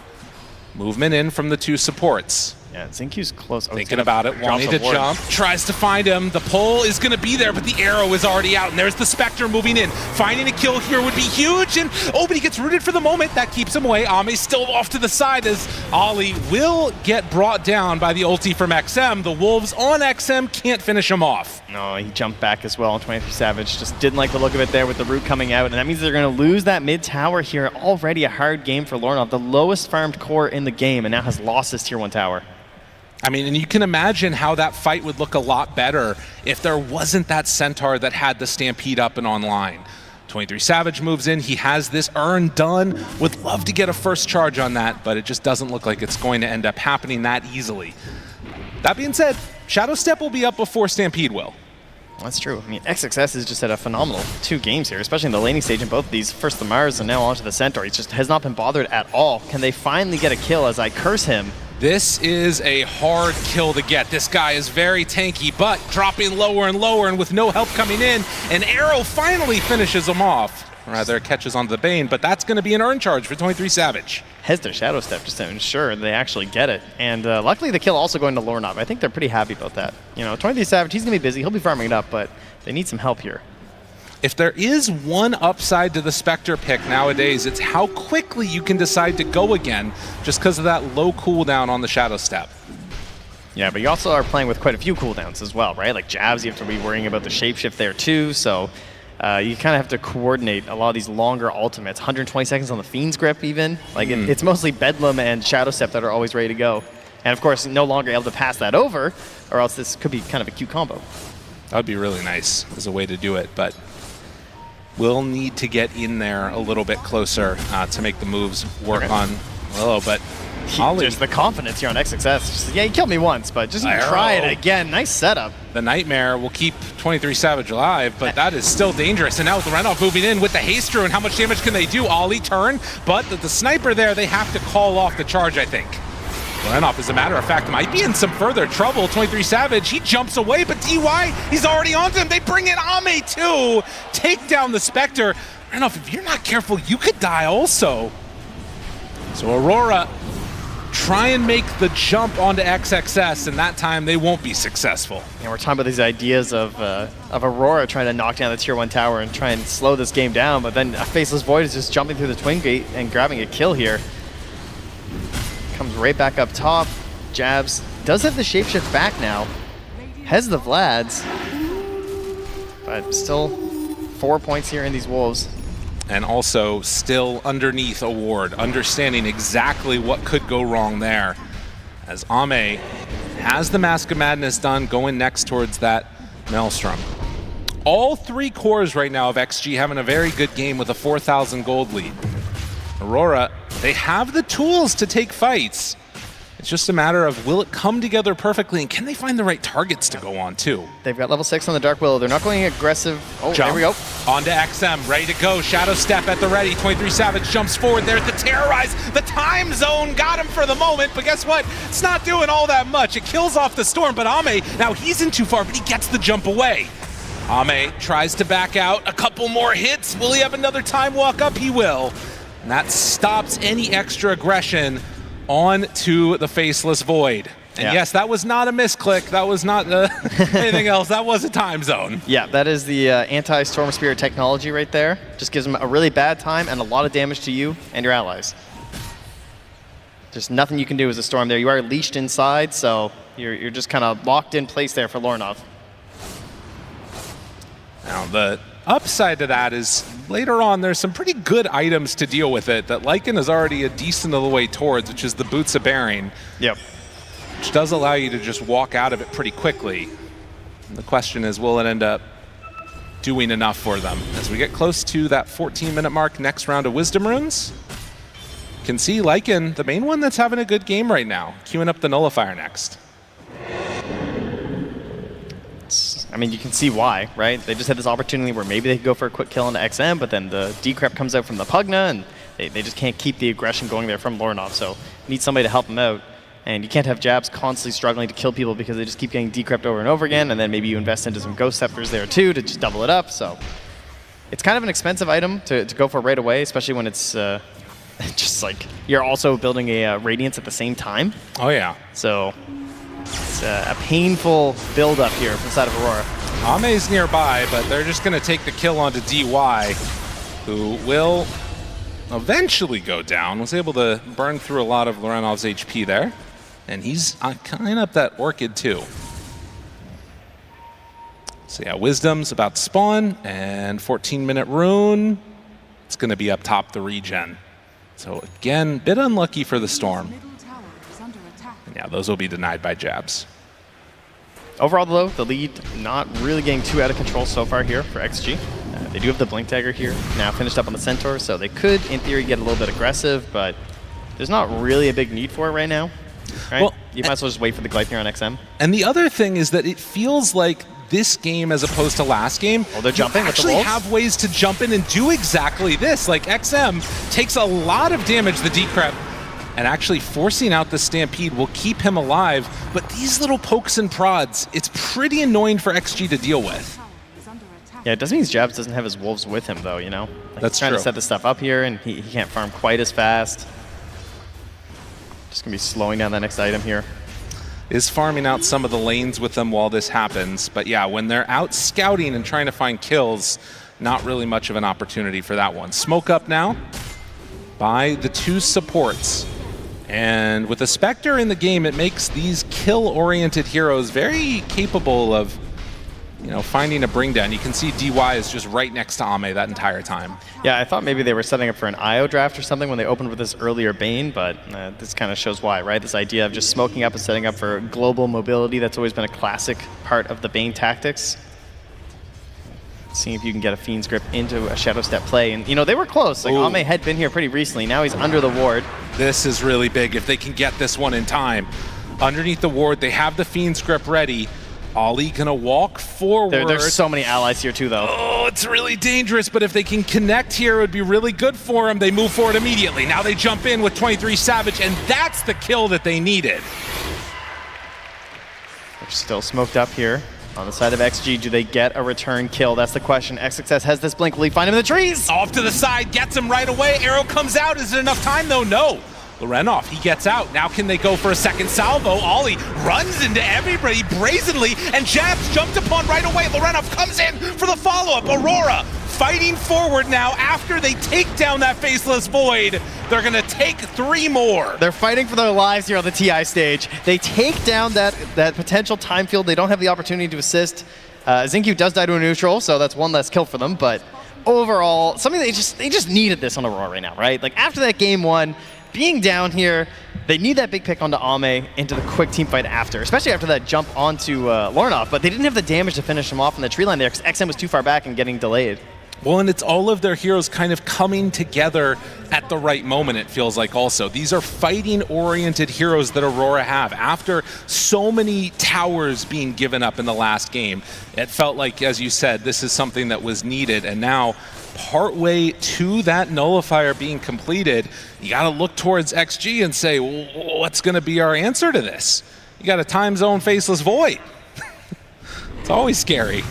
Movement in from the two supports. Yeah, Xinq's close. Thinking about it, wanting to jump, tries to find him. The pole is going to be there, but the arrow is already out, and there's the Spectre moving in. Finding a kill here would be huge, and but he gets rooted for the moment. That keeps him away. Ame's still off to the side as Ollie will get brought down by the ulti from XM. The Wolves on XM can't finish him off. No, he jumped back as well on 23 Savage. Just didn't like the look of it there with the root coming out, and that means they're going to lose that mid tower here. Already a hard game for Lornov, the lowest farmed core in the game, and now has lost his tier 1 tower. I mean, and you can imagine how that fight would look a lot better if there wasn't that Centaur that had the Stampede up and online. 23 Savage moves in, he has this urn done, would love to get a first charge on that, but it just doesn't look like it's going to end up happening that easily. That being said, Shadow Step will be up before Stampede will. That's true. I mean, XXS has just had a phenomenal 2 games here, especially in the laning stage in both of these. First the Mars and now onto the Centaur. He just has not been bothered at all. Can they finally get a kill as I curse him? This is a hard kill to get. This guy is very tanky, but dropping lower and lower, and with no help coming in, an arrow finally finishes him off. Rather, catches onto the Bane, but that's going to be an urn charge for 23 Savage. Has their Shadow Step just to ensure they actually get it. And luckily the kill also going to Lornov. I think they're pretty happy about that. You know, 23 Savage, he's going to be busy. He'll be farming it up, but they need some help here. If there is one upside to the Spectre pick nowadays, it's how quickly you can decide to go again just because of that low cooldown on the Shadow Step. Yeah, but you also are playing with quite a few cooldowns as well, right? Like jabs, you have to be worrying about the shapeshift there too, so you kind of have to coordinate a lot of these longer ultimates. 120 seconds on the Fiend's Grip even. Like it's mostly Bedlam and Shadow Step that are always ready to go. And of course, no longer able to pass that over, or else this could be kind of a cute combo. That would be really nice as a way to do it, but we'll need to get in there a little bit closer to make the moves work on Willow, but Ollie. Just the confidence here on XXS. Just, yeah, he killed me once, but just try it again. Nice setup. The Nightmare will keep 23 Savage alive, but that is still dangerous. And now with Renov moving in with the Haste Rune, how much damage can they do? Ollie turn, but the sniper there, they have to call off the charge, I think. Renov, as a matter of fact, might be in some further trouble. 23 Savage, he jumps away, but DY, he's already onto him. They bring in Ame too. Take down the Spectre. Renov, if you're not careful, you could die also. So Aurora try and make the jump onto XXS, and that time they won't be successful. And we're talking about these ideas of Aurora trying to knock down the tier 1 tower and try and slow this game down, but then a Faceless Void is just jumping through the Twin Gate and grabbing a kill here. Comes right back up top, jabs, does have the shapeshift back now, has the Vlads, but still 4 points here in these Wolves. And also still underneath a ward, understanding exactly what could go wrong there. As Ame has the Mask of Madness done, going next towards that Maelstrom. All 3 cores right now of XG having a very good game with a 4,000 gold lead. Aurora, they have the tools to take fights. It's just a matter of will it come together perfectly, and can they find the right targets to go on too? They've got level 6 on the Dark Willow. They're not going aggressive. Oh, Jump. There we go. Onto XM, ready to go. Shadow Step at the ready. 23 Savage jumps forward. There's the Terrorize. The time zone got him for the moment, but guess what? It's not doing all that much. It kills off the Storm, but Ame, now he's in too far, but he gets the jump away. Ame tries to back out. A couple more hits. Will he have another time walk up? He will. And that stops any extra aggression onto the Faceless Void. And yes, that was not a misclick. That was not anything else. That was a time zone. Yeah, that is the anti-Storm Spirit technology right there. Just gives them a really bad time and a lot of damage to you and your allies. Just nothing you can do as a Storm there. You are leashed inside, so you're just kind of locked in place there for Lornov. Now, the upside to that is later on there's some pretty good items to deal with it that Lycan is already a decent of the way towards, which is the Boots of Bearing. Yep. Which does allow you to just walk out of it pretty quickly. And the question is, will it end up doing enough for them? As we get close to that 14-minute mark, next round of Wisdom Runes, you can see Lycan, the main one that's having a good game right now, queuing up the Nullifier next. I mean, you can see why, right? They just had this opportunity where maybe they could go for a quick kill into XM, but then the decrep comes out from the Pugna, and they just can't keep the aggression going there from Lornov, so need somebody to help them out. And you can't have Jabs constantly struggling to kill people because they just keep getting decrept over and over again, and then maybe you invest into some Ghost Scepters there too to just double it up, so it's kind of an expensive item to go for right away, especially when it's just like you're also building a Radiance at the same time. Oh yeah. So it's a painful build-up here from the side of Aurora. Ame's nearby, but they're just going to take the kill onto DY, who will eventually go down. Was able to burn through a lot of Lorenov's HP there. And he's kind of that Orchid too. So yeah, Wisdom's about to spawn, and 14-minute rune. It's going to be up top the regen. So again, bit unlucky for the Storm. And yeah, those will be denied by jabs. Overall, though, the lead not really getting too out of control so far here for XG. They do have the Blink Dagger here, now finished up on the Centaur, so they could, in theory, get a little bit aggressive, but there's not really a big need for it right now. Right? Well, you might as well just wait for the Gleipnir on XM. And the other thing is that it feels like this game, as opposed to last game, they're jumping with the wolves. Have ways to jump in and do exactly this. Like XM takes a lot of damage, the Decrep, and actually forcing out the Stampede will keep him alive. But these little pokes and prods, it's pretty annoying for XG to deal with. Yeah, it doesn't mean Jabs doesn't have his wolves with him, though, you know? Like, That's he's trying true. to set this stuff up here, and he can't farm quite as fast. Just going to be slowing down that next item here. Is farming out some of the lanes with them while this happens. But yeah, when they're out scouting and trying to find kills, not really much of an opportunity for that one. Smoke up now by the two supports. And with a Spectre in the game, it makes these kill-oriented heroes very capable of, you know, finding a bring down. You can see DY is just right next to Ame that entire time. Yeah, I thought maybe they were setting up for an IO draft or something when they opened with this earlier Bane, but this kind of shows why, right? This idea of just smoking up and setting up for global mobility, that's always been a classic part of the Bane tactics. Seeing if you can get a Fiend's Grip into a Shadow Step play. And, you know, they were close. Like, Ame had been here pretty recently. Now he's under the ward. This is really big if they can get this one in time. Underneath the ward, they have the Fiend's Grip ready. Ollie gonna walk forward. There's so many allies here too, though. Oh, it's really dangerous, but if they can connect here, it would be really good for them. They move forward immediately. Now they jump in with 23 Savage, and that's the kill that they needed. They're still smoked up here. On the side of XG, do they get a return kill? That's the question. XXS has this blink. Will he find him in the trees? Off to the side, gets him right away. Arrow comes out. Is it enough time, though? No. Lorenov, he gets out. Now can they go for a second salvo? Ollie runs into everybody brazenly, and Jabs jumped upon right away. Lorenov comes in for the follow-up. Aurora fighting forward now after they take down that Faceless Void. They're going to take 3 more. They're fighting for their lives here on the TI stage. They take down that potential time field. They don't have the opportunity to assist. Xingqiu does die to a neutral, so that's one less kill for them, but overall, something they just needed this on Aurora right now, right? Like after that game 1, being down here, they need that big pick onto Ame into the quick team fight after, especially after that jump onto Lorenov, but they didn't have the damage to finish him off in the tree line there because XM was too far back and getting delayed. Well, and it's all of their heroes kind of coming together at the right moment, it feels like also. These are fighting-oriented heroes that Aurora have. After so many towers being given up in the last game, it felt like, as you said, this is something that was needed, and now partway to that nullifier being completed, you got to look towards XG and say, well, what's going to be our answer to this? You got a time zone Faceless Void. It's always scary.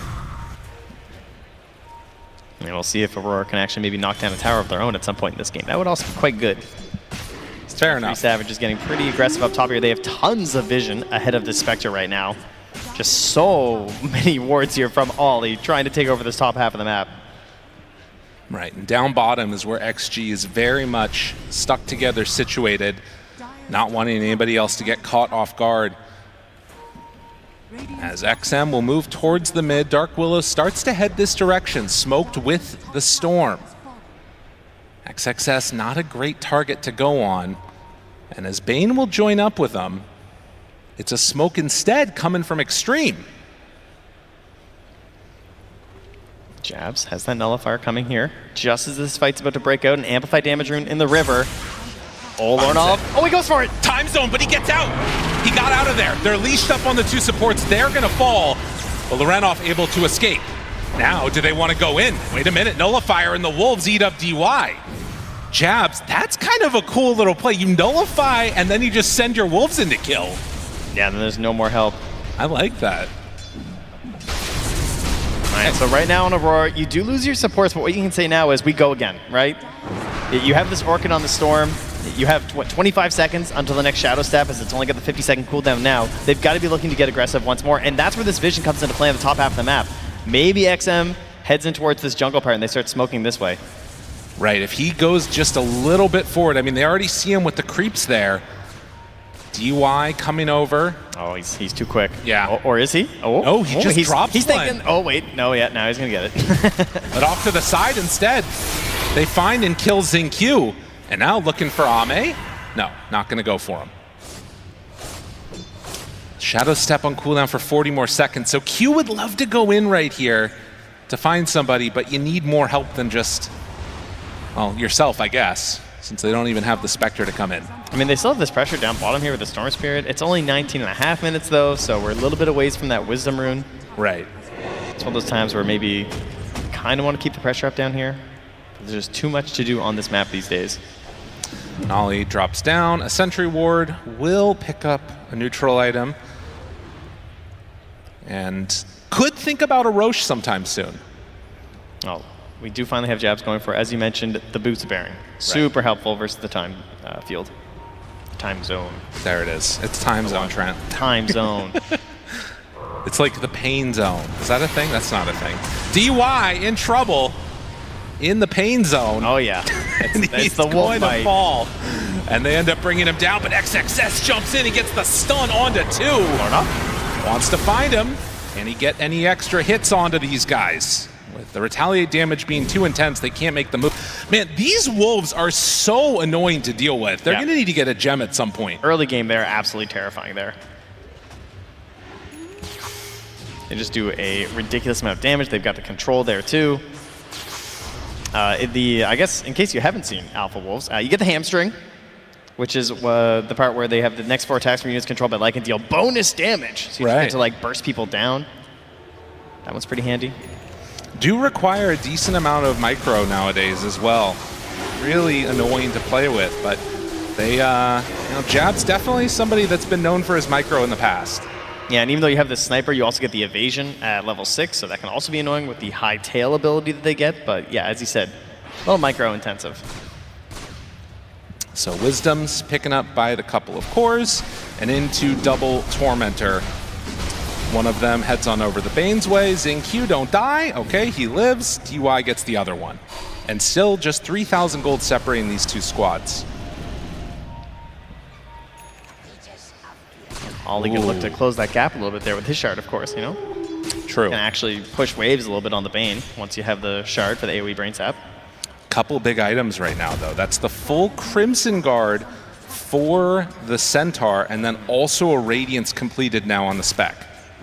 And we'll see if Aurora can actually maybe knock down a tower of their own at some point in this game. That would also be quite good. Fair enough. Savage is getting pretty aggressive up top here. They have tons of vision ahead of this Spectre right now. Just so many wards here from Ollie trying to take over this top half of the map. Right, and down bottom is where XG is very much stuck together, situated, not wanting anybody else to get caught off guard. As XM will move towards the mid, Dark Willow starts to head this direction, smoked with the Storm. XXS not a great target to go on, and as Bane will join up with them, it's a smoke instead coming from Xtreme. Jabs has that nullifier coming here. Just as this fight's about to break out, an amplified damage rune in the river. Oh, Lorenov. Oh, he goes for it. Time zone, but he gets out. He got out of there. They're leashed up on the two supports. They're going to fall. But Lorenov able to escape. Now, do they want to go in? Wait a minute. Nullifier and the Wolves eat up DY. Jabs, that's kind of a cool little play. You nullify, and then you just send your Wolves in to kill. Yeah, then there's no more help. I like that. All right, so right now on Aurora, you do lose your supports, but what you can say now is we go again, right? You have this Orchid on the Storm. You have, what, 25 seconds until the next Shadow Step, as it's only got the 50-second cooldown now. They've got to be looking to get aggressive once more, and that's where this vision comes into play on the top half of the map. Maybe XM heads in towards this jungle part and they start smoking this way. Right, if he goes just a little bit forward, I mean, they already see him with the creeps there. DY coming over. Oh, he's too quick. Yeah. Or is he? Oh, he just drops He's one. thinking, oh, wait, no, yeah, now he's going to get it. But off to the side instead. They find and kill Xingqiu. And now looking for Ame. No, not going to go for him. Shadow Step on cooldown for 40 more seconds. So Q would love to go in right here to find somebody, but you need more help than just, well, yourself, I guess, since they don't even have the Spectre to come in. I mean, they still have this pressure down bottom here with the Storm Spirit. It's only 19.5 minutes, though, so we're a little bit away from that Wisdom Rune. Right. It's one of those times where maybe you kind of want to keep the pressure up down here. There's just too much to do on this map these days. Nolly drops down. A Sentry Ward will pick up a neutral item. And could think about a Roche sometime soon. Oh, we do finally have jabs going for, as you mentioned, the Boots Bearing. Super helpful versus the time field. Time zone. There it is. It's time zone, Trent. Time zone. It's like the pain zone. Is that a thing? That's not a thing. DY in trouble in the pain zone. Oh, yeah. He's the wolf going to bite. fall. And they end up bringing him down, but XXS jumps in. He gets the stun onto 2. Wants to find him. Can he get any extra hits onto these guys? With the retaliate damage being too intense, they can't make the move. Man, these wolves are so annoying to deal with. They're going to need to get a gem at some point. Early game, they're absolutely terrifying there. They just do a ridiculous amount of damage. They've got the control there, too. I guess, in case you haven't seen Alpha Wolves, you get the hamstring, which is the part where they have the next 4 attacks from units controlled by Lycan deal bonus damage. So you just get to like burst people down. That one's pretty handy. Do require a decent amount of micro nowadays as well. Really annoying to play with, but they, Jab's definitely somebody that's been known for his micro in the past. Yeah, and even though you have the sniper, you also get the evasion at level 6, so that can also be annoying with the high tail ability that they get. But yeah, as you said, a little micro intensive. So Wisdom's picking up by the couple of cores and into double Tormentor. One of them heads on over the Bane's way. Xingqiu don't die. Okay, he lives. DY gets the other one. And still just 3,000 gold separating these two squads. Ollie can look to close that gap a little bit there with his shard, of course, you know? True. Can actually push waves a little bit on the Bane once you have the shard for the AoE Brain Sap. Couple big items right now, though. That's the full Crimson Guard for the Centaur, and then also a Radiance completed now on the spec.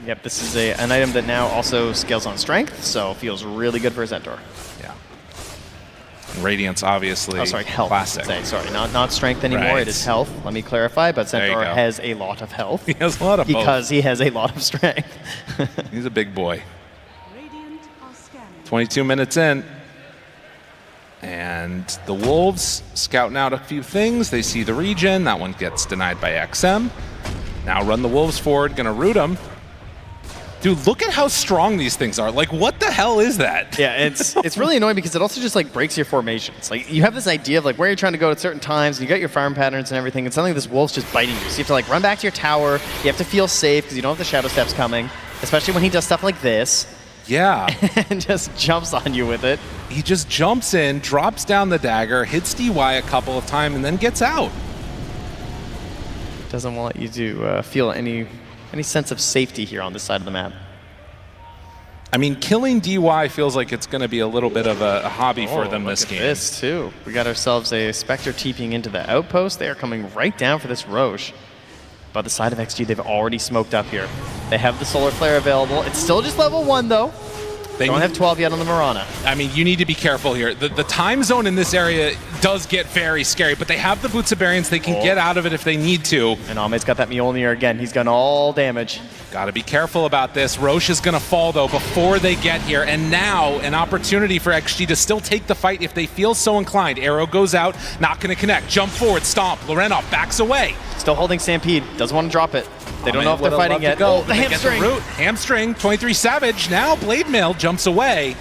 Yep, this is an item that now also scales on strength, so feels really good for a Centaur. Yeah. Radiance, obviously, health. classic. Sorry, not strength anymore. Right. It is health. Let me clarify. But Centaur has a lot of health. He has a lot of because he has a lot of strength. He's a big boy. 22 minutes in. And the Wolves scouting out a few things. They see the regen. That one gets denied by XM. Now run the Wolves forward. Gonna root them. Dude, look at how strong these things are. Like, what the hell is that? Yeah, it's really annoying because it also just like breaks your formations. Like, you have this idea of like where you're trying to go at certain times, and you got your farm patterns and everything, and suddenly this wolf's just biting you. So you have to like run back to your tower. You have to feel safe because you don't have the shadow steps coming, especially when he does stuff like this. Yeah. And just jumps on you with it. He just jumps in, drops down the dagger, hits DY a couple of times, and then gets out. Doesn't want you to feel any sense of safety here on this side of the map. I mean, killing DY feels like it's going to be a little bit of a hobby for them this game. This too. We got ourselves a Spectre TPing into the outpost. They are coming right down for this Roche. But the side of XG, they've already smoked up here. They have the Solar Flare available. It's still just level 1 though. They don't have 12 yet on the Mirana. I mean, you need to be careful here. The time zone in this area does get very scary, but they have the Boots of Barians. They can get out of it if they need to. And Ame's got that Mjolnir again. He's got all damage. Got to be careful about this. Roche is going to fall, though, before they get here. And now an opportunity for XG to still take the fight if they feel so inclined. Arrow goes out, not going to connect. Jump forward, stomp. Lorenov backs away. Still holding Stampede. Doesn't want to drop it. They don't know if they're fighting yet. Go, the hamstring. Hamstring, 23 Savage. Now Blade Mail jumps away.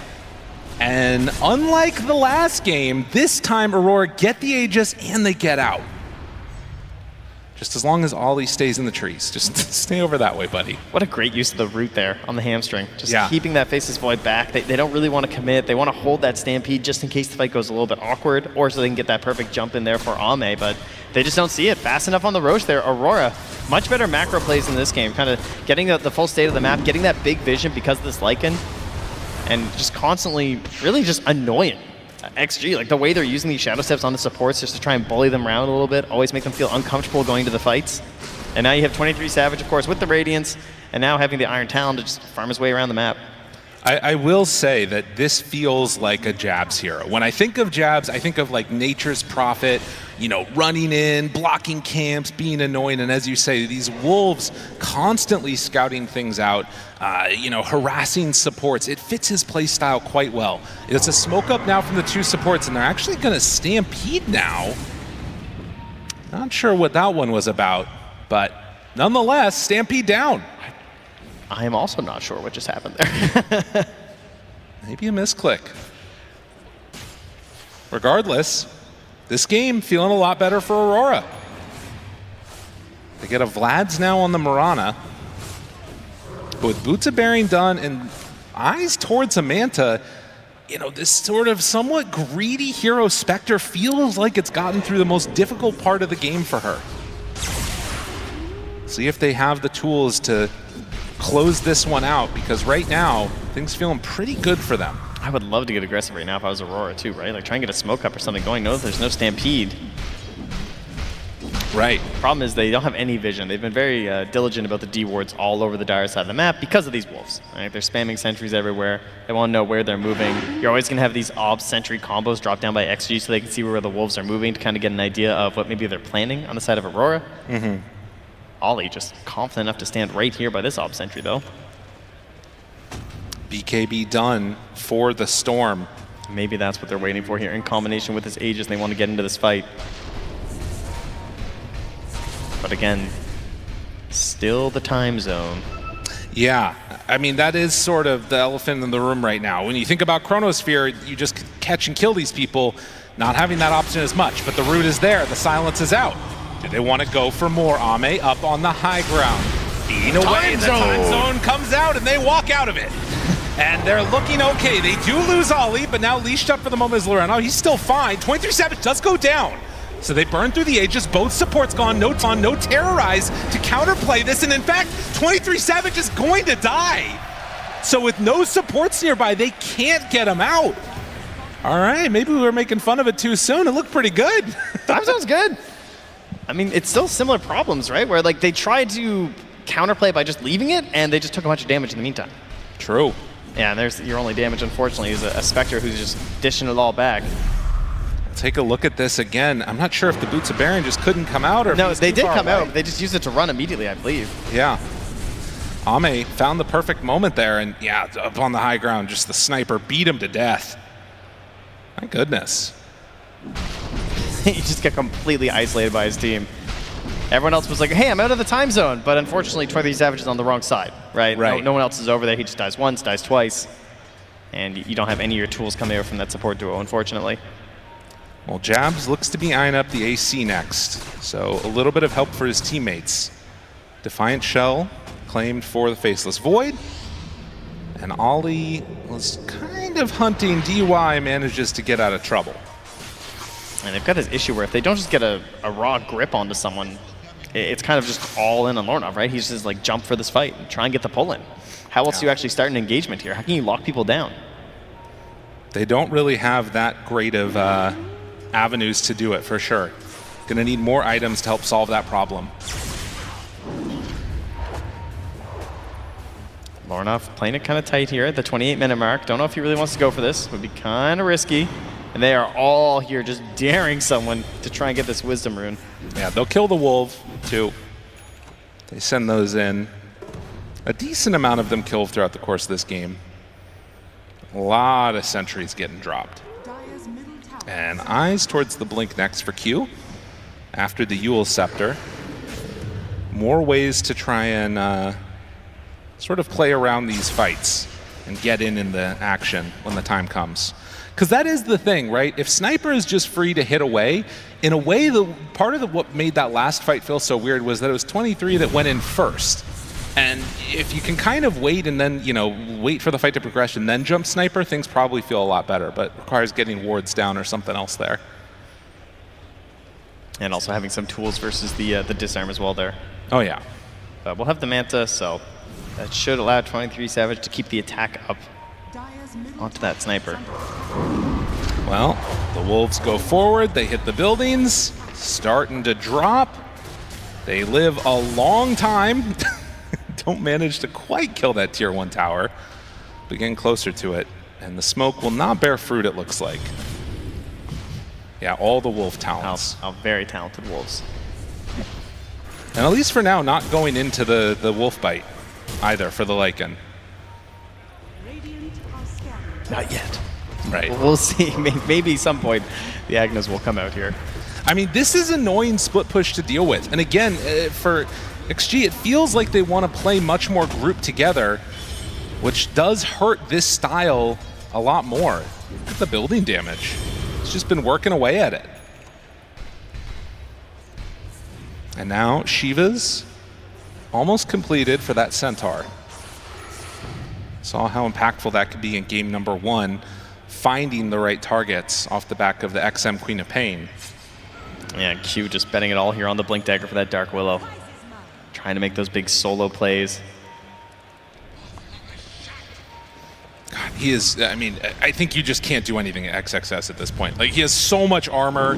And unlike the last game, this time Aurora get the Aegis and they get out. Just as long as Ollie stays in the trees. Just stay over that way, buddy. What a great use of the root there on the hamstring. Just Yeah. keeping that Faceless Void back. They don't really want to commit. They want to hold that Stampede just in case the fight goes a little bit awkward, or so they can get that perfect jump in there for Ame, but they just don't see it fast enough on the Roche there. Aurora, much better macro plays in this game, kind of getting the full state of the map, getting that big vision because of this Lycan, and just constantly really just annoying XG. Like the way they're using these Shadow Steps on the supports just to try and bully them around a little bit, always make them feel uncomfortable going to the fights. And now you have 23 Savage, of course, with the Radiance, and now having the Iron Talon to just farm his way around the map. I will say that this feels like a Jabs hero. When I think of Jabs, I think of like Nature's Prophet, you know, running in, blocking camps, being annoying, and as you say, these wolves constantly scouting things out, you know, harassing supports. It fits his play style quite well. It's a smoke up now from the two supports, and they're actually going to Stampede now. Not sure what that one was about, but nonetheless, Stampede down. I am also not sure what just happened there. Maybe a misclick. Regardless, this game feeling a lot better for Aurora. They get a Vlad's now on the Mirana. But with Boots of Bearing done and eyes towards Amanta, you know, this sort of somewhat greedy hero Spectre feels like it's gotten through the most difficult part of the game for her. See if they have the tools to close this one out, because right now, things feeling pretty good for them. I would love to get aggressive right now if I was Aurora too, right? Like try and get a smoke up or something going. No, there's no Stampede. Right. Problem is they don't have any vision. They've been very diligent about the D wards all over the dire side of the map because of these wolves. Right? They're spamming sentries everywhere. They want to know where they're moving. You're always going to have these obs sentry combos drop down by XG so they can see where the wolves are moving to kind of get an idea of what maybe they're planning on the side of Aurora. Mm-hmm. Ollie just confident enough to stand right here by this ob sentry though. BKB done for the Storm. Maybe that's what they're waiting for here in combination with this Aegis. They want to get into this fight. But again, still the time zone. Yeah, I mean, that is sort of the elephant in the room right now. When you think about Chronosphere, you just catch and kill these people, not having that option as much, but the root is there, the silence is out. Do they want to go for more? Ame up on the high ground. Being away, the time zone comes out and they walk out of it. And they're looking okay. They do lose Ollie, but now leashed up for the moment is Loreno. He's still fine. 23 Savage does go down. So they burn through the Aegis. Both supports gone. No Ton, no Terrorize to counterplay this. And in fact, 23 Savage is going to die. So with no supports nearby, they can't get him out. All right, maybe we were making fun of it too soon. It looked pretty good. Time zone's good. I mean, it's still similar problems, right? Where like they tried to counterplay by just leaving it, and they just took a bunch of damage in the meantime. True. Yeah, and there's your only damage, unfortunately, is a Spectre who's just dishing it all back. Take a look at this again. I'm not sure if the Boots of Baron just couldn't come out, or no, if they did come away. out, but they just used it to run immediately, I believe. Yeah. Ame found the perfect moment there, and yeah, up on the high ground, just the sniper beat him to death. My goodness. He just got completely isolated by his team. Everyone else was like, hey, I'm out of the time zone. But unfortunately, 23 Savage is on the wrong side, right? No one else is over there. He just dies once, dies twice. And you don't have any of your tools coming out from that support duo, unfortunately. Well, Jabs looks to be eyeing up the AC next. So a little bit of help for his teammates. Defiant Shell claimed for the Faceless Void. And Ollie was kind of hunting. DY manages to get out of trouble. And they've got this issue where if they don't just get a raw grip onto someone, it's kind of just all in on Lornov, right? He's just like jump for this fight and try and get the pull in. How else do you actually start an engagement here? How can you lock people down? They don't really have that great of avenues to do it, for sure. Gonna need more items to help solve that problem. Lornov playing it kind of tight here at the 28-minute mark. Don't know if he really wants to go for this. Would be kind of risky. And they are all here just daring someone to try and get this Wisdom Rune. Yeah, they'll kill the Wolf, too. They send those in. A decent amount of them killed throughout the course of this game. A lot of sentries getting dropped. And eyes towards the Blink next for Q. After the Yule Scepter. More ways to try and sort of play around these fights. and get in the action when the time comes. Because that is the thing, right? If Sniper is just free to hit away, in a way, part of what made that last fight feel so weird was that it was 23 that went in first. And if you can kind of wait and then, wait for the fight to progress and then jump Sniper, things probably feel a lot better, but requires getting wards down or something else there. And also having some tools versus the disarm as well there. Oh, yeah. But we'll have the Manta, so that should allow 23 Savage to keep the attack up onto that Sniper. Well, the Wolves go forward, they hit the buildings, starting to drop. They live a long time. Don't manage to quite kill that tier 1 tower, but getting closer to it. And the smoke will not bear fruit, it looks like. Yeah, all the Wolf talents. How very talented Wolves. And at least for now, not going into the Wolf Bite either for the Lycan. Not yet. Right. We'll see. Maybe some point the Agnes will come out here. I mean, this is annoying split push to deal with. And again, for XG, it feels like they want to play much more grouped together, which does hurt this style a lot more. Look at the building damage. It's just been working away at it. And now Shiva's almost completed for that Centaur. Saw how impactful that could be in game number 1, finding the right targets off the back of the XM Queen of Pain. Yeah, Q just betting it all here on the Blink Dagger for that Dark Willow. Trying to make those big solo plays. God, he is, I mean, I think you just can't do anything at XXS at this point. Like, he has so much armor.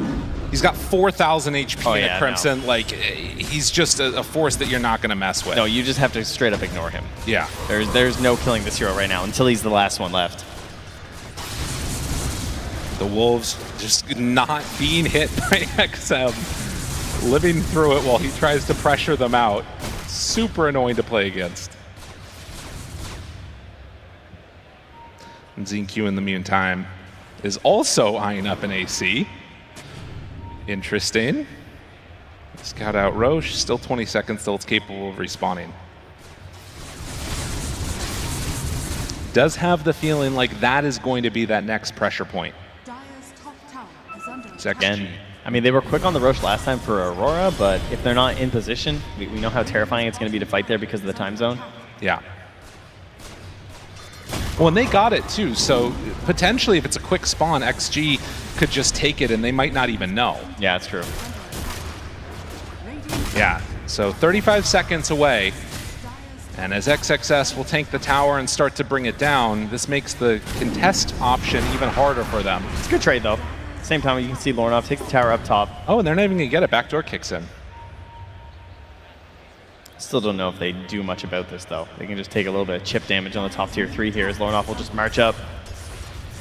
He's got 4,000 HP at Crimson. No. Like, he's just a force that you're not going to mess with. No, you just have to straight up ignore him. Yeah. There's no killing this hero right now until he's the last one left. The Wolves just not being hit by XM, living through it while he tries to pressure them out. Super annoying to play against. And ZQ in the meantime is also eyeing up an AC. Interesting. Scout out Roche, still 20 seconds till it's capable of respawning. Does have the feeling like that is going to be that next pressure point. Again, I mean, they were quick on the Roche last time for Aurora, but if they're not in position, we know how terrifying it's going to be to fight there because of the time zone. Yeah. Well, and they got it too, so potentially if it's a quick spawn, XG could just take it and they might not even know. Yeah, that's true. Yeah, so 35 seconds away. And as XXS will tank the tower and start to bring it down, this makes the contest option even harder for them. It's a good trade, though. Same time, you can see Lornov take the tower up top. Oh, and they're not even going to get it. Backdoor kicks in. Still don't know if they do much about this, though. They can just take a little bit of chip damage on the top tier 3 here as Lornov will just march up,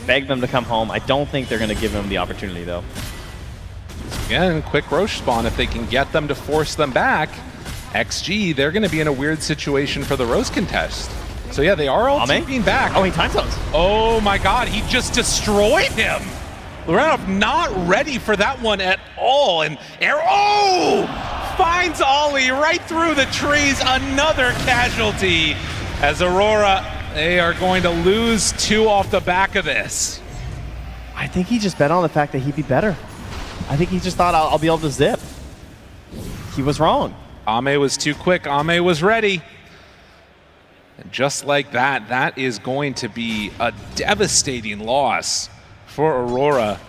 beg them to come home. I don't think they're going to give them the opportunity, though. Again, quick Roche spawn. If they can get them to force them back, XG, they're going to be in a weird situation for the Rose contest. So yeah, they are all taking back. Oh, he time zones. Oh my god, he just destroyed him. Lorenov not ready for that one at all. And finds Ollie right through the trees. Another casualty as Aurora, they are going to lose 2 off the back of this. I think he just bet on the fact that he'd be better. I think he just thought I'll be able to zip. He was wrong. Ame was too quick. Ame was ready. And just like that, that is going to be a devastating loss for Aurora.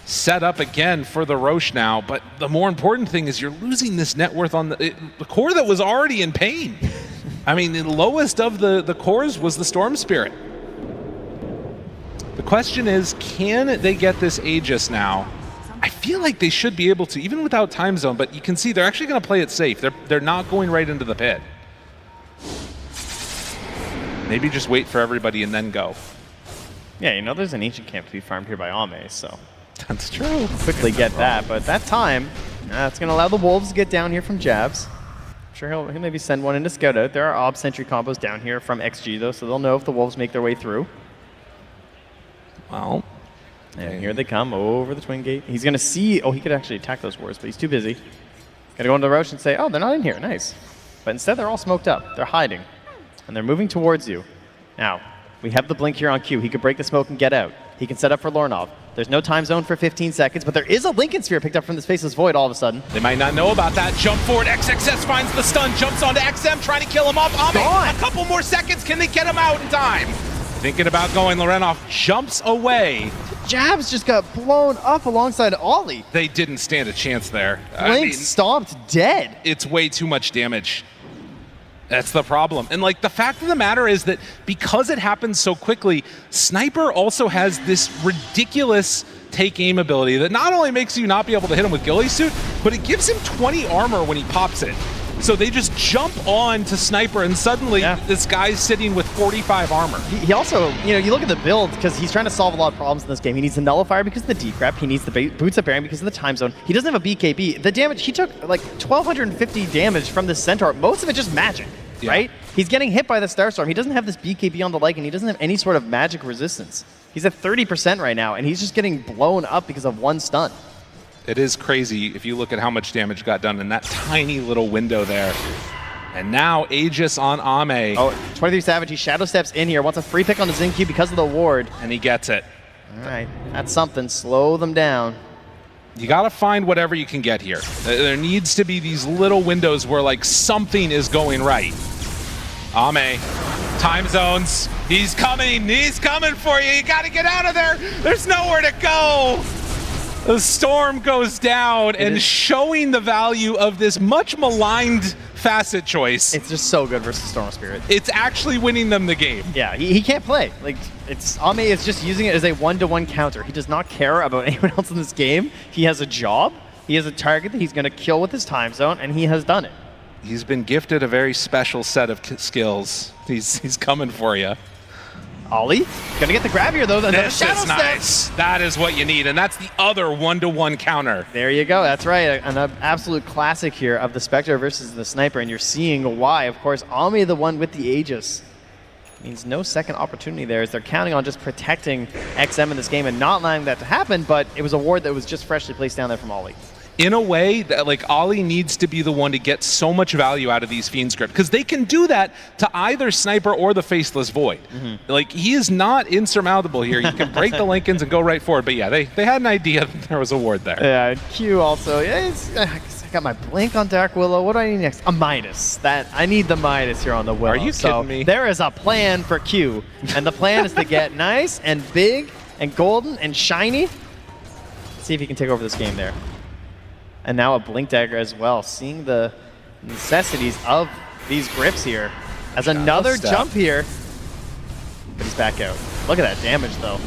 Set up again for the Roche now, but the more important thing is you're losing this net worth on the core that was already in pain. I mean, the lowest of the cores was the Storm Spirit. The question is, can they get this Aegis now? I feel like they should be able to, even without time zone, but you can see they're actually going to play it safe. They're not going right into the pit. Maybe just wait for everybody and then go. Yeah, you know there's an ancient camp to be farmed here by Ame, so. That's true. Quickly get that, but that time, that's going to allow the Wolves to get down here from Jabs. I'm sure he'll maybe send one in to scout out. There are Ob Sentry combos down here from XG, though, so they'll know if the Wolves make their way through. Well. And here they come over the Twin Gate. He's going to see, he could actually attack those wards, but he's too busy. Got to go into the Roche and say, they're not in here, nice. But instead, they're all smoked up. They're hiding, and they're moving towards you. Now, We have the blink here on Q. He could break the smoke and get out. He can set up for Lornov. There's no time zone for 15 seconds, but there is a Lincoln Sphere picked up from this Faceless Void all of a sudden. They might not know about that. Jump forward, XXS finds the stun, jumps onto XM, trying to kill him off. Ame, a couple more seconds, can they get him out in time? Thinking about going, Lorenov jumps away. Jabs just got blown up alongside Ollie. They didn't stand a chance there. Blink stomped dead. It's way too much damage. That's the problem. And like the fact of the matter is that because it happens so quickly, Sniper also has this ridiculous take aim ability that not only makes you not be able to hit him with Ghillie Suit, but it gives him 20 armor when he pops it. So they just jump on to Sniper and suddenly this guy's sitting with 45 armor. He also, you look at the build because he's trying to solve a lot of problems in this game. He needs the Nullifier because of the decrep. He needs the Boots of Bearing because of the time zone. He doesn't have a BKB. The damage, he took like 1,250 damage from this Centaur. Most of it just magic, right? He's getting hit by the Starstorm. He doesn't have this BKB on the leg and he doesn't have any sort of magic resistance. He's at 30% right now and he's just getting blown up because of one stun. It is crazy if you look at how much damage got done in that tiny little window there. And now Aegis on Ame. Oh, 23 Savage, he shadow steps in here, wants a free pick on the Xingqiu because of the ward. And he gets it. All right, that's something. Slow them down. You gotta find whatever you can get here. There needs to be these little windows where like something is going right. Ame, time zones. He's coming for you. You gotta get out of there. There's nowhere to go. The storm goes down and showing the value of this much maligned facet choice. It's just so good versus Storm Spirit. It's actually winning them the game. Yeah, he can't play. Like, Ame is just using it as a one-to-one counter. He does not care about anyone else in this game. He has a job. He has a target that he's going to kill with his time zone, and he has done it. He's been gifted a very special set of skills. He's coming for you. Ollie, gonna get the grab here though. This is nice. That is what you need, and that's the other one-to-one counter. There you go. That's right. An absolute classic here of the Spectre versus the Sniper, and you're seeing why. Of course, Ame, the one with the Aegis, means no second opportunity there as they're counting on just protecting XM in this game and not allowing that to happen, but it was a ward that was just freshly placed down there from Ollie. In a way, that like Ollie needs to be the one to get so much value out of these Fiend Script, because they can do that to either Sniper or the Faceless Void. Like, he is not insurmountable here. You can break the Lincolns and go right forward, but yeah, they had an idea that there was a ward there. Yeah, Q also, I got my blink on Dark Willow. What do I need next? A Midas. I need the Midas here on the Willow. Are you kidding me? There is a plan for Q, and the plan is to get nice and big and golden and shiny. Let's see if he can take over this game there. And now a Blink Dagger as well, seeing the necessities of these grips here. As another jump here, but he's back out. Look at that damage though.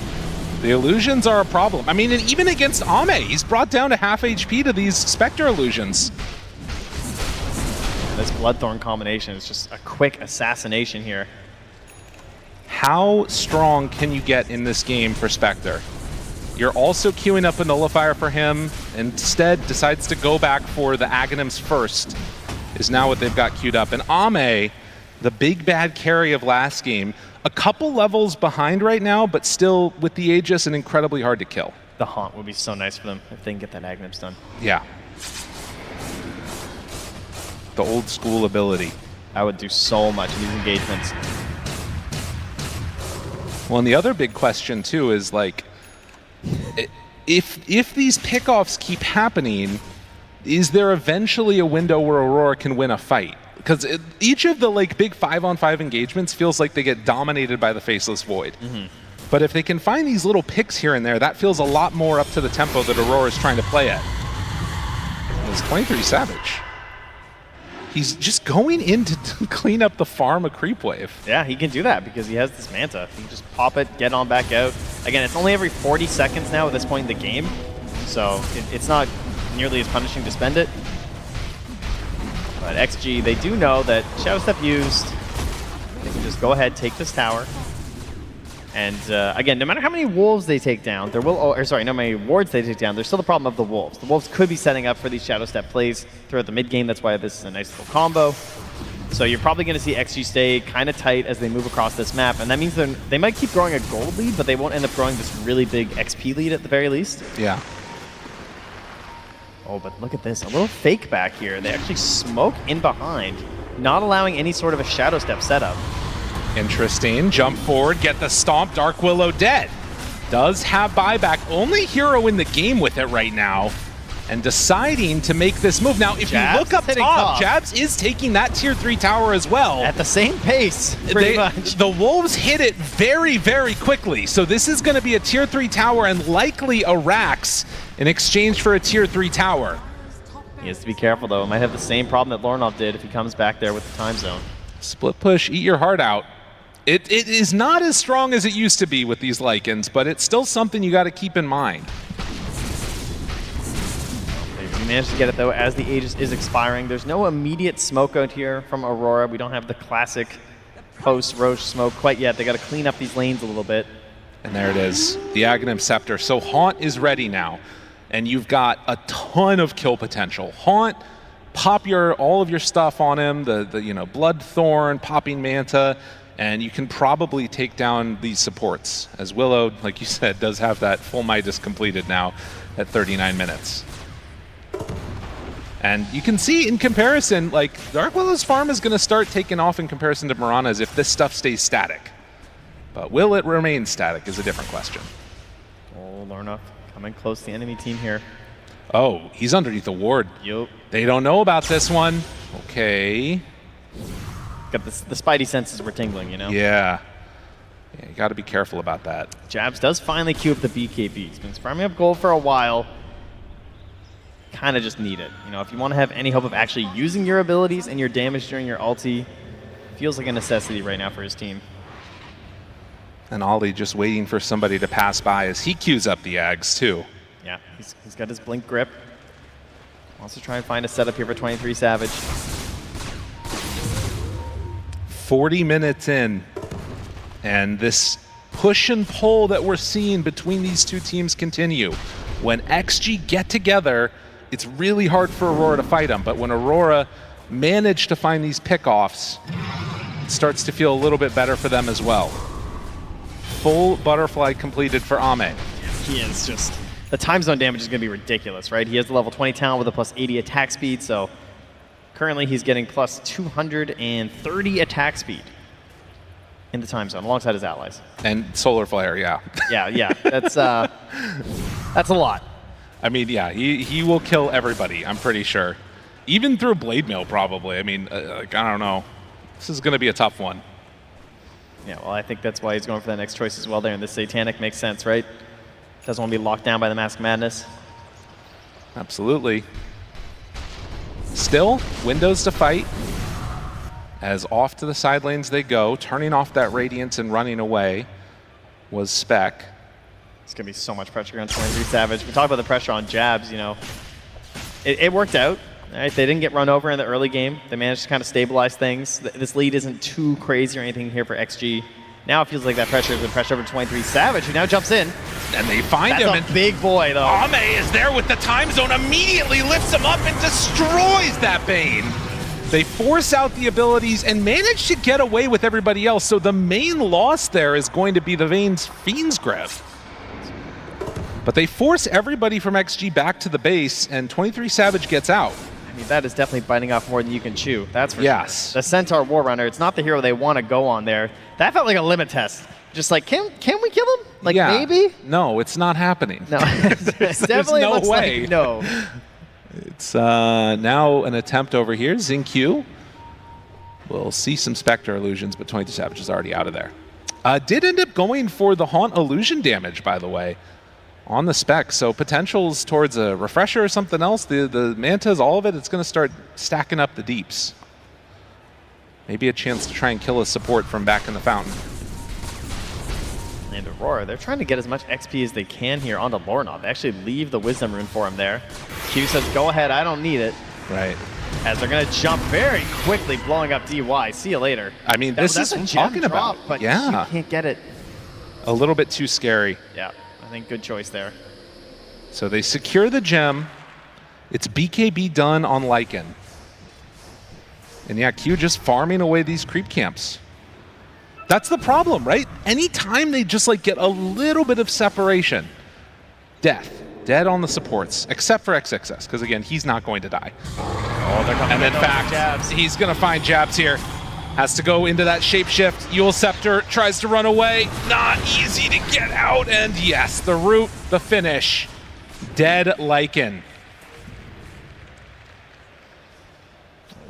The illusions are a problem. I mean, and even against Ame, he's brought down to half HP to these Spectre illusions. And this Bloodthorn combination is just a quick assassination here. How strong can you get in this game for Spectre? You're also queuing up a Nullifier for him. Instead, decides to go back for the Aghanims first, is now what they've got queued up. And Ame, the big bad carry of last game, a couple levels behind right now, but still with the Aegis and incredibly hard to kill. The Haunt would be so nice for them if they can get that Aghanims done. Yeah. The old school ability. I would do so much in these engagements. Well, and the other big question too is like, if these pickoffs keep happening, is there eventually a window where Aurora can win a fight? Because each of the like big 5-on-5 engagements feels like they get dominated by the Faceless Void. But if they can find these little picks here and there, that feels a lot more up to the tempo that Aurora is trying to play at. It's 23 Savage. He's just going in to clean up the farm a creep wave. Yeah, he can do that because he has this Manta. He can just pop it, get on back out. Again, it's only every 40 seconds now at this point in the game, so it's not nearly as punishing to spend it. But XG, they do know that Shadow Step used, they can just go ahead, take this tower. And again, no matter how many wolves they take down, there will, or sorry, no matter how many wards they take down, there's still the problem of the wolves. The wolves could be setting up for these Shadow Step plays throughout the mid game. That's why this is a nice little combo. So you're probably going to see XG stay kind of tight as they move across this map, and that means they might keep growing a gold lead, but they won't end up growing this really big XP lead at the very least. Yeah. Oh, but look at this, a little fake back here. They actually smoke in behind, not allowing any sort of a Shadow Step setup. Interesting. Jump forward, get the stomp. Dark Willow dead. Does have buyback. Only hero in the game with it right now. And deciding to make this move. Now, if Jabs you look up top, Jabs is taking that tier 3 tower as well. At the same pace, pretty much. The Wolves hit it very, very quickly. So this is going to be a tier 3 tower and likely a Rax in exchange for a tier 3 tower. He has to be careful, though. Might have the same problem that Lornov did if he comes back there with the time zone. Split push, eat your heart out. It is not as strong as it used to be with these Lycans, but it's still something you got to keep in mind. We managed to get it, though, as the Aegis is expiring. There's no immediate smoke out here from Aurora. We don't have the classic post-Roche smoke quite yet. They got to clean up these lanes a little bit. And there it is, the Aghanim Scepter. So Haunt is ready now, and you've got a ton of kill potential. Haunt, pop all of your stuff on him, the Bloodthorn, Popping Manta, and you can probably take down these supports, as Willow, like you said, does have that full Midas completed now at 39 minutes. And you can see in comparison, like, Dark Willow's farm is going to start taking off in comparison to Mirana's if this stuff stays static. But will it remain static is a different question. Oh, Lornov coming close to the enemy team here. Oh, he's underneath the ward. Yup. They don't know about this one. Okay. Got the spidey senses were tingling, you know? Yeah. You got to be careful about that. Jabs does finally queue up the BKB. He's been farming up gold for a while. Kind of just need it. You know, if you want to have any hope of actually using your abilities and your damage during your ulti, feels like a necessity right now for his team. And Ollie just waiting for somebody to pass by as he queues up the Ags too. Yeah, he's got his blink grip. Wants to try and find a setup here for 23 Savage. 40 minutes in, and this push and pull that we're seeing between these two teams continue. When XG get together, it's really hard for Aurora to fight them, but when Aurora manage to find these pickoffs, it starts to feel a little bit better for them as well. Full butterfly completed for Ame. He is just... The time zone damage is going to be ridiculous, right? He has the level 20 talent with a plus 80 attack speed, so currently he's getting plus 230 attack speed in the time zone alongside his allies. And Solar Flare, yeah. Yeah, that's a lot. I mean, yeah, he will kill everybody, I'm pretty sure. Even through Blade Mail, probably. I mean, like, I don't know. This is going to be a tough one. Yeah, well, I think that's why he's going for that next choice as well there, and this Satanic makes sense, right? Doesn't want to be locked down by the Mask Madness. Absolutely. Still, windows to fight. As off to the side lanes they go, turning off that Radiance and running away was Spec. It's going to be so much pressure on 23 Savage. We talked about the pressure on Jabs, you know. It worked out. Right? They didn't get run over in the early game. They managed to kind of stabilize things. This lead isn't too crazy or anything here for XG. Now it feels like that pressure has been pressed over to 23 Savage, who now jumps in. And they find him. That's a big boy, though. Ame is there with the time zone, immediately lifts him up and destroys that Bane. They force out the abilities and manage to get away with everybody else. So the main loss there is going to be the Vane's Fiend's Grip. But they force everybody from XG back to the base, and 23 Savage gets out. I mean, that is definitely biting off more than you can chew. That's for yes. sure. The Centaur War Runner, it's not the hero they want to go on there. That felt like a limit test. Just like, can we kill him? Like, yeah. maybe? No, it's not happening. No, definitely no looks way. like no. It's now an attempt over here. Xingqiu will see some Spectre illusions, but 22 Savage is already out of there. Did end up going for the Haunt illusion damage, by the way, on the Spec. So potentials towards a refresher or something else. The Mantas, all of it, it's going to start stacking up the deeps. Maybe a chance to try and kill a support from back in the fountain. And Aurora, they're trying to get as much XP as they can here onto Lornov. They actually leave the Wisdom Rune for him there. Q says, go ahead, I don't need it. Right. As they're going to jump very quickly, blowing up DY. See you later. I mean, this is what I'm talking about. But yeah. you can't get it. A little bit too scary. Yeah, I think good choice there. So they secure the gem. It's BKB done on Lycan. And yeah, Q just farming away these creep camps. That's the problem, right? Anytime they just like get a little bit of separation, death. Dead on the supports, except for XXS, because again, he's not going to die. Oh, they're coming and in in fact, Jabs. he's going to find Jabs here. Has to go into that shapeshift. Yule Scepter tries to run away. Not easy to get out. And yes, the route, the finish. Dead Lycan.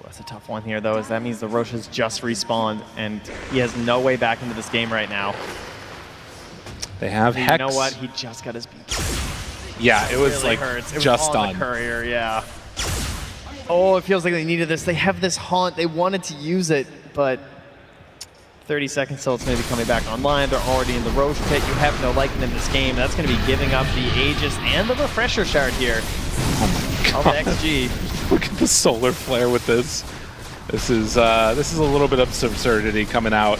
That's a tough one here, though, as that means the Roche has just respawned, and he has no way back into this game right now. They have You Hex. know what? He just got his beat. Yeah, it was really like hurts. It was just on done. the courier, yeah. Oh, it feels like they needed this. They have this haunt. They wanted to use it, but 30 seconds till it's going to be coming back online. They're already in the Roche pit. You have no Lycan in this game. That's going to be giving up the Aegis and the Refresher Shard here. Oh my God. god. Of the XG. Look at the solar flare with this. This is a little bit of absurdity coming out.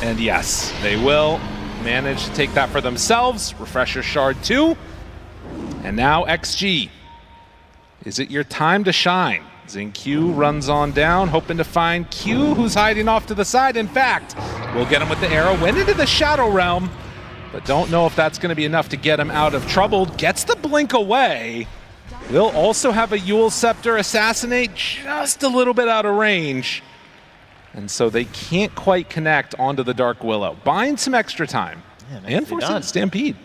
And yes, they will manage to take that for themselves. Refresher Shard 2. And now XG. Is it your time to shine? XinQ runs on down, hoping to find Q, who's hiding off to the side. In fact, we'll get him with the arrow. Went into the Shadow Realm, but don't know if that's going to be enough to get him out of trouble. Gets the blink away. Will also have a Yule Scepter assassinate just a little bit out of range. And so they can't quite connect onto the Dark Willow. Buying some extra time. And forcing the Stampede.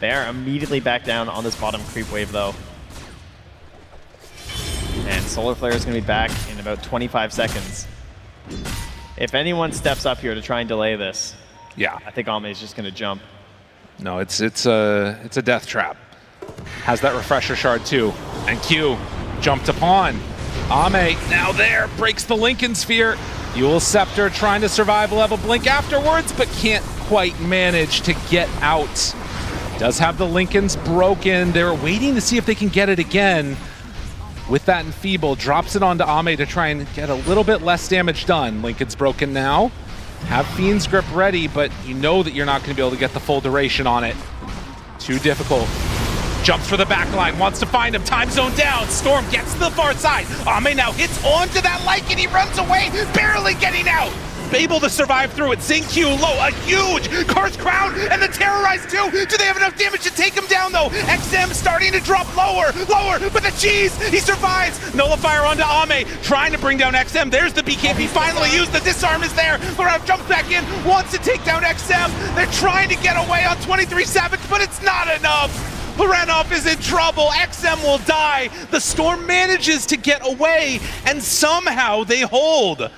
They are immediately back down on this bottom creep wave, though. And Solar Flare is going to be back in about 25 seconds. If anyone steps up here to try and delay this, yeah, I think Ame is just going to jump. No, it's a death trap. Has that Refresher Shard too. And Q jumped upon. Ame now there, breaks the Lincoln Sphere. Yule Scepter trying to survive level blink afterwards, but can't quite manage to get out. Does have the Lincolns broken. They're waiting to see if they can get it again. With that enfeeble, drops it onto Ame to try and get a little bit less damage done. Lincoln's broken now. Have Fiend's Grip ready, but you know that you're not going to be able to get the full duration on it. Too difficult. Jumps for the back line, wants to find him. Time zone down. Storm gets to the far side. Ame now hits onto that Lycan. He runs away, barely getting out. Able to survive through it. XinQ low, a huge Curse Crown, and the Terrorize too. Do they have enough damage to take him down though? XM starting to drop lower, but the cheese, he survives. Nullifier onto Ame, trying to bring down XM. There's the BKB finally used. The disarm is there. Laurent jumps back in, wants to take down XM. They're trying to get away on 23 Savage, but it's not enough. Lorenov is in trouble. XM will die. The Storm manages to get away, and somehow they hold.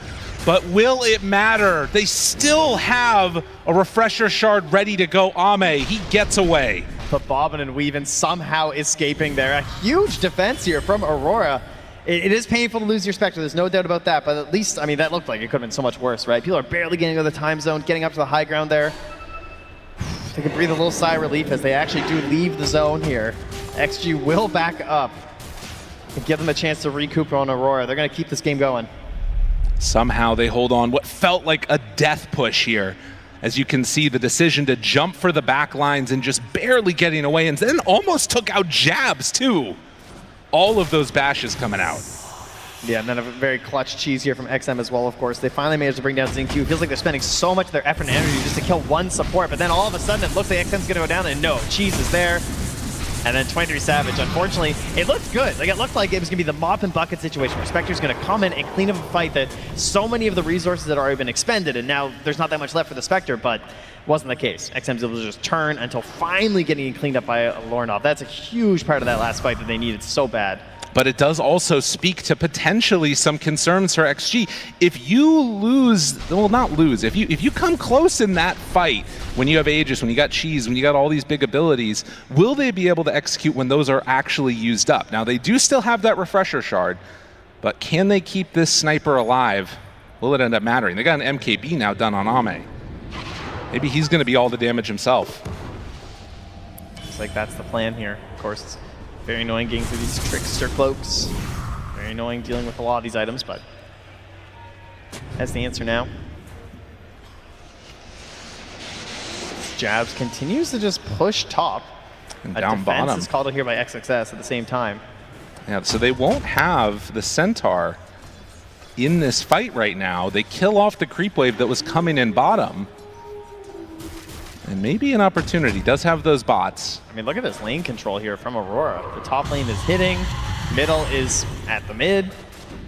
But will it matter? They still have a Refresher Shard ready to go. Ame, he gets away. But Bobbin and Weavin somehow escaping there. A huge defense here from Aurora. It is painful to lose your Spectre, there's no doubt about that, but at least, I mean, that looked like it could have been so much worse, right? People are barely getting out of the time zone, getting up to the high ground there. They can breathe a little sigh of relief as they actually do leave the zone here. XG will back up and give them a chance to recoup on Aurora. They're going to keep this game going. Somehow they hold on what felt like a death push here. As you can see, the decision to jump for the back lines and just barely getting away, and then almost took out Jabs too. All of those bashes coming out. Yeah, and then a very clutch cheese here from XM as well, of course. They finally managed to bring down XinQ. Feels like they're spending so much of their effort and energy just to kill one support, but then all of a sudden it looks like XM's gonna go down, and no, cheese is there. And then 23 Savage, unfortunately, it looked good. Like, it looked like it was gonna be the mop and bucket situation where Spectre's gonna come in and clean up a fight that so many of the resources had already been expended, and now there's not that much left for the Spectre, but wasn't the case. XM's able to just turn until finally getting cleaned up by Lorenov. That's a huge part of that last fight that they needed so bad. But it does also speak to potentially some concerns for XG. If you lose, well, not lose, if you come close in that fight, when you have Aegis, when you got Cheese, when you got all these big abilities, will they be able to execute when those are actually used up? Now, they do still have that Refresher Shard, but can they keep this sniper alive? Will it end up mattering? They got an MKB now done on Ame. Maybe he's going to be all the damage himself. Looks like that's the plan here. Of course, it's very annoying getting through these trickster cloaks. Very annoying dealing with a lot of these items, but that's the answer now. Jabs continues to just push top. And a down defense bottom. is called out here by XXS at the same time. Yeah, so they won't have the Centaur in this fight right now. They kill off the creep wave that was coming in bottom. And maybe an opportunity. Does have those bots. I mean, look at this lane control here from Aurora. The top lane is hitting, middle is at the mid.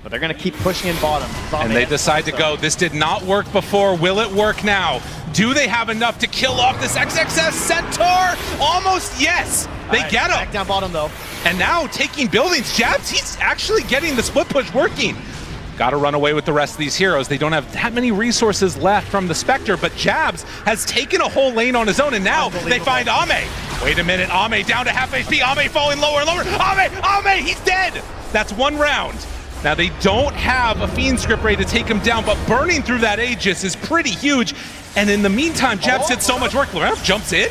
But they're going to keep pushing in bottom. And they decide to go. This did not work before. Will it work now? Do they have enough to kill off this XXS Centaur? Almost, yes. They get him. Back down bottom, though. And now taking buildings. Jabs, he's actually getting the split push working. Got to run away with the rest of these heroes. They don't have that many resources left from the Spectre, but Jabs has taken a whole lane on his own, and now they find Ame. Wait a minute, Ame down to half HP. Ame falling lower and lower. Ame, he's dead. That's one round. Now they don't have a Fiend script ready to take him down, but burning through that Aegis is pretty huge. And in the meantime, Jabs did so much work. Lorenz jumps in.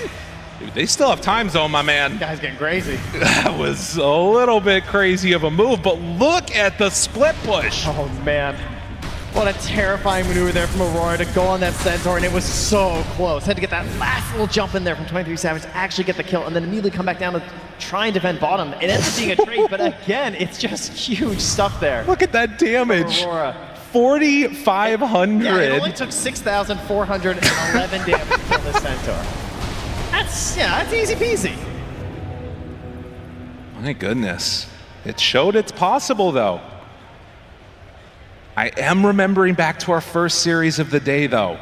Dude, they still have time zone, my man. Guy's getting crazy. That was a little bit crazy of a move, but look at the split push. Oh, man. What a terrifying maneuver there from Aurora to go on that Centaur, and it was so close. Had to get that last little jump in there from 23 Savage to actually get the kill, and then immediately come back down to try and defend bottom. It ends up being a trade, but again, it's just huge stuff there. Look at that damage. Aurora. 4,500. Yeah, it only took 6,411 damage to kill this Centaur. That's easy peasy. My goodness. It showed it's possible, though. I am remembering back to our first series of the day, though,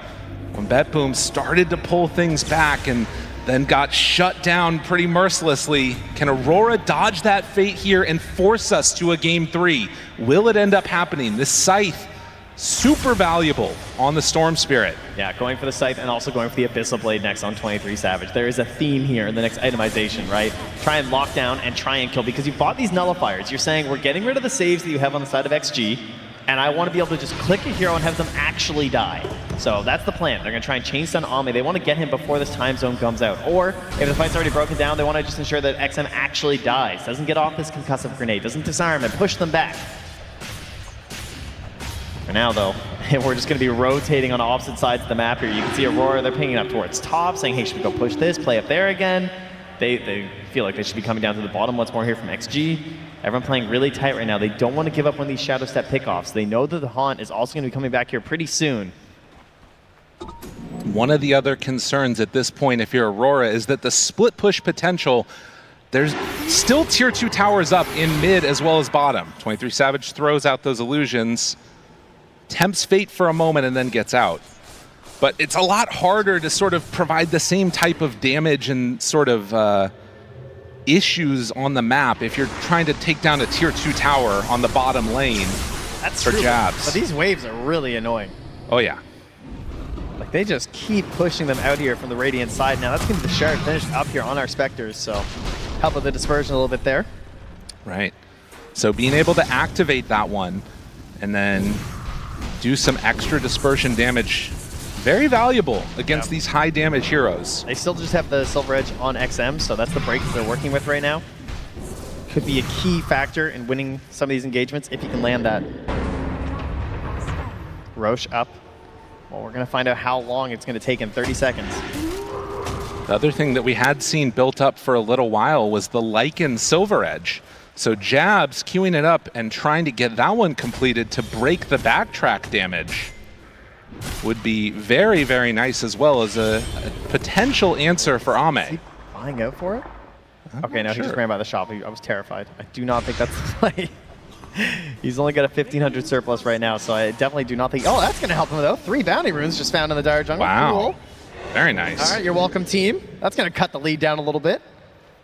when BetBoom started to pull things back and then got shut down pretty mercilessly. Can Aurora dodge that fate here and force us to a Game 3? Will it end up happening? This Scythe, super valuable on the Storm Spirit. Yeah, going for the Scythe and also going for the Abyssal Blade next on 23 Savage. There is a theme here in the next itemization, right? Try and lock down and try and kill, because you bought these nullifiers. You're saying, we're getting rid of the saves that you have on the side of XG, and I want to be able to just click a hero and have them actually die. So that's the plan. They're going to try and chain stun Ame. They want to get him before this time zone comes out. Or if the fight's already broken down, they want to just ensure that XM actually dies, doesn't get off this concussive grenade, doesn't disarm and push them back. For now, though, we're just going to be rotating on opposite sides of the map here. You can see Aurora, they're pinging up towards top, saying, hey, should we go push this, play up there again? They feel like they should be coming down to the bottom once more here from XG. Everyone playing really tight right now. They don't want to give up one of these Shadow Step pickoffs. They know that the Haunt is also going to be coming back here pretty soon. One of the other concerns at this point, if you're Aurora, is that the split push potential, there's still tier 2 towers up in mid as well as bottom. 23 Savage throws out those illusions, tempts fate for a moment and then gets out. But it's a lot harder to sort of provide the same type of damage and sort of issues on the map if you're trying to take down a tier 2 tower on the bottom lane. That's for true, Jabs. but these waves are really annoying. Oh yeah. Like, they just keep pushing them out here from the Radiant side. Now that's going to be the Shard finished up here on our Spectres, so help with the dispersion a little bit there. Right. So being able to activate that one and then do some extra dispersion damage, very valuable against these high damage heroes. They still just have the Silver Edge on XM, so that's the break that they're working with right now. Could be a key factor in winning some of these engagements if you can land that. Roche up. Well, we're going to find out how long it's going to take in 30 seconds. The other thing that we had seen built up for a little while was the Lycan Silver Edge. So Jabs queuing it up and trying to get that one completed to break the backtrack damage would be very, very nice, as well as a potential answer for Ame. Is he buying out for it? Okay, no, he just ran by the shop. I was terrified. I do not think that's the play. He's only got a 1,500 surplus right now, so I definitely do not think... Oh, that's going to help him, though. 3 bounty runes just found in the Dire Jungle. Wow. Cool. Very nice. All right, you're welcome, team. That's going to cut the lead down a little bit.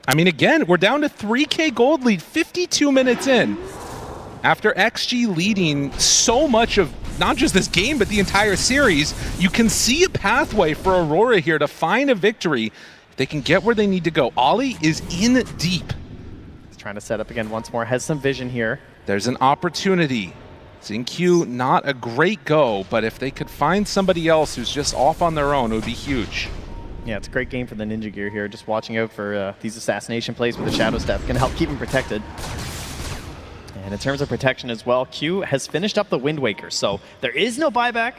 I mean, again, we're down to 3K gold lead 52 minutes in. After XG leading so much of not just this game, but the entire series, you can see a pathway for Aurora here to find a victory. If they can get where they need to go. Ollie is in deep. He's trying to set up again once more. Has some vision here. There's an opportunity. Xingqiu, not a great go, but if they could find somebody else who's just off on their own, it would be huge. Yeah, it's a great game for the Ninja Gear here. Just watching out for these assassination plays with the Shadow Step. Going to help keep him protected. And in terms of protection as well, Q has finished up the Wind Waker. So there is no buyback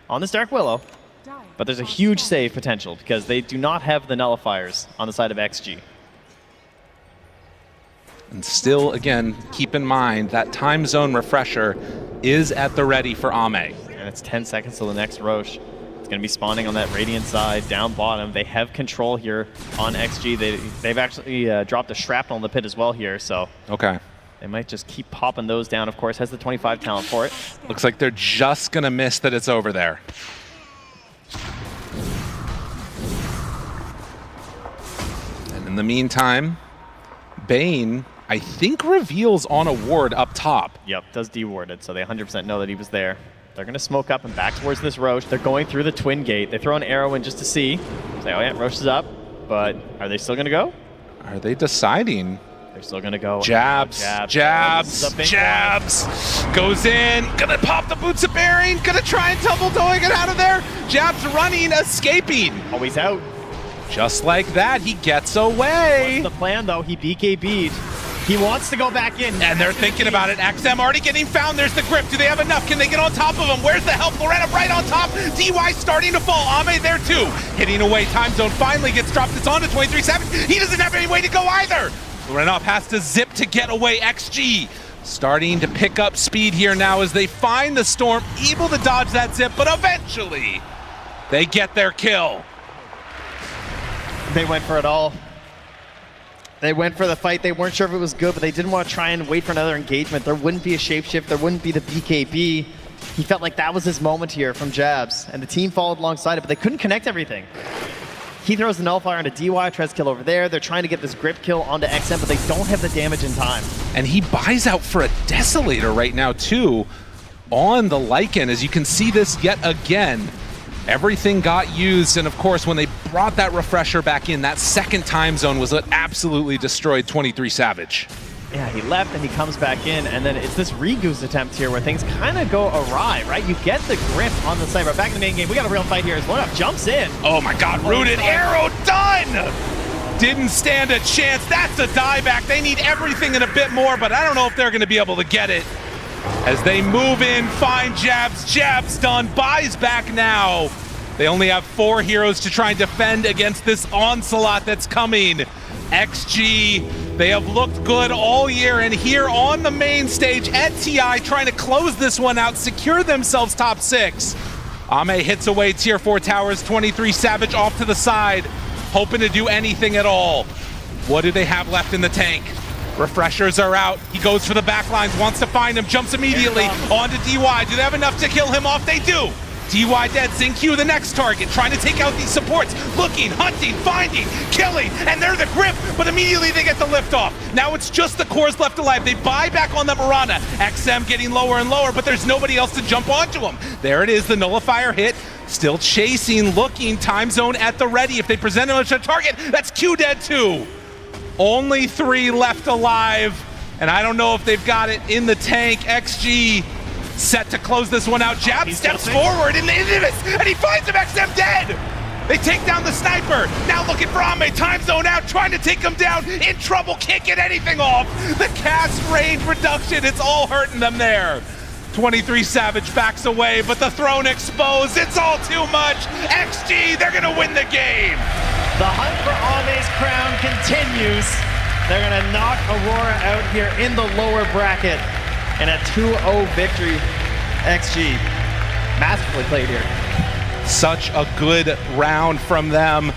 on this Dark Willow, but there's a huge save potential because they do not have the nullifiers on the side of XG. And still, again, keep in mind that time zone refresher is at the ready for Ame. And it's 10 seconds till the next Roche. It's going to be spawning on that Radiant side, down bottom. They have control here on XG. They've actually dropped a shrapnel in the pit as well here, so... Okay. They might just keep popping those down, of course. Has the 25 talent for it. Looks like they're just going to miss that it's over there. And in the meantime, Bane, I think, reveals on a ward up top. Yep, does de-ward it, so they 100% know that he was there. They're going to smoke up and back towards this Roche. They're going through the twin gate. They throw an arrow in just to see. Say, oh yeah, Roche is up. But are they still going to go? Are they deciding? They're still going to go. Jabs, jabs, jabs. Goes in, gonna pop the boots of bearing, gonna try and tumble doing it out of there. Jabs running, escaping. Always out. Just like that, he gets away. What's the plan though? He BKB'd. He wants to go back in. And they're thinking about it. XM already getting found. There's the grip. Do they have enough? Can they get on top of him? Where's the help? Loretta right on top. DY starting to fall. Ame there too. Hitting away. Time zone finally gets dropped. It's on to 23 Savage. He doesn't have any way to go either. Lorenov has to zip to get away. XG starting to pick up speed here now as they find the storm. Able to dodge that zip, but eventually they get their kill. They went for it all. They went for the fight. They weren't sure if it was good, but they didn't want to try and wait for another engagement. There wouldn't be a shapeshift. There wouldn't be the BKB. He felt like that was his moment here from Jabs, and the team followed alongside it, but they couldn't connect everything. He throws the nullifier into DY, tries to kill over there. They're trying to get this grip kill onto XM, but they don't have the damage in time. And he buys out for a Desolator right now, too, on the Lycan. As you can see this yet again. Everything got used, and of course, when they brought that refresher back in, that second time zone was what absolutely destroyed 23 Savage. Yeah, he left and he comes back in, and then it's this Regoose attempt here where things kind of go awry, right? You get the grip on the side, but back in the main game, we got a real fight here as Lorenov jumps in. Oh my god, rooted arrow done! Didn't stand a chance. That's a dieback. They need everything and a bit more, but I don't know if they're going to be able to get it. As they move in, find Jabs. Jabs done, buys back now. They only have 4 heroes to try and defend against this onslaught that's coming. XG, they have looked good all year, and here on the main stage at TI, trying to close this one out, secure themselves top 6. Ame hits away tier 4 towers, 23 Savage off to the side, hoping to do anything at all. What do they have left in the tank? Refreshers are out. He goes for the backlines, wants to find him, jumps immediately onto DY. Do they have enough to kill him off? They do. DY dead, Xingqiu the next target, trying to take out these supports, looking, hunting, finding, killing, and they're the grip, but immediately they get the lift off. Now it's just the cores left alive. They buy back on the Mirana. XM getting lower and lower, but there's nobody else to jump onto him. There it is, the nullifier hit. Still chasing, looking, time zone at the ready. If they present him as a target, that's Q dead too. Only 3 left alive, and I don't know if they've got it in the tank. XG set to close this one out. Jab steps forward and he finds him. XM dead. They take down the sniper. Now looking for Ame. Time zone out, trying to take him down. In trouble, can't get anything off. The cast range reduction, it's all hurting them there. 23 Savage backs away, but the throne exposed. It's all too much. XG, they're gonna win the game. The hunt for Ame's crown continues. They're gonna knock Aurora out here in the lower bracket. And a 2-0 victory. XG. Masterfully played here. Such a good round from them.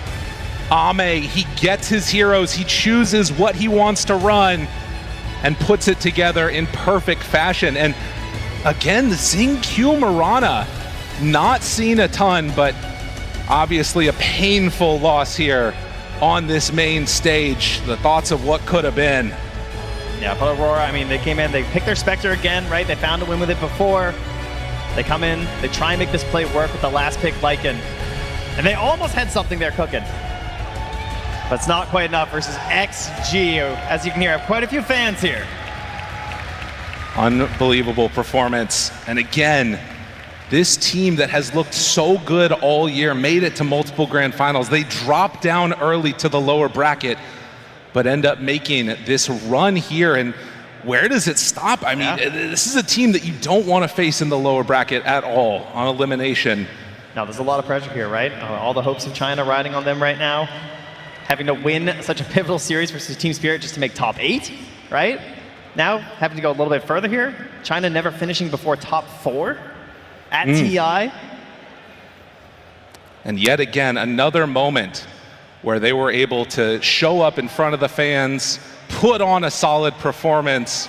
Ame, he gets his heroes. He chooses what he wants to run and puts it together in perfect fashion. And again, the Xingqiu Mirana, not seen a ton, but obviously a painful loss here on this main stage. The thoughts of what could have been. Yeah, but Aurora, I mean, they came in, they picked their Spectre again, right? They found a win with it before. They come in, they try and make this play work with the last pick, Lycan. And they almost had something there cooking. But it's not quite enough versus XG. As you can hear, I have quite a few fans here. Unbelievable performance. And again, this team that has looked so good all year, made it to multiple grand finals. They dropped down early to the lower bracket, but end up making this run here. And where does it stop? I mean, this is a team that you don't want to face in the lower bracket at all on elimination. Now, there's a lot of pressure here, right? All the hopes of China riding on them right now. Having to win such a pivotal series versus Team Spirit just to make top 8, right? Now, having to go a little bit further here. China never finishing before top 4 at TI. And yet again, another moment where they were able to show up in front of the fans, put on a solid performance,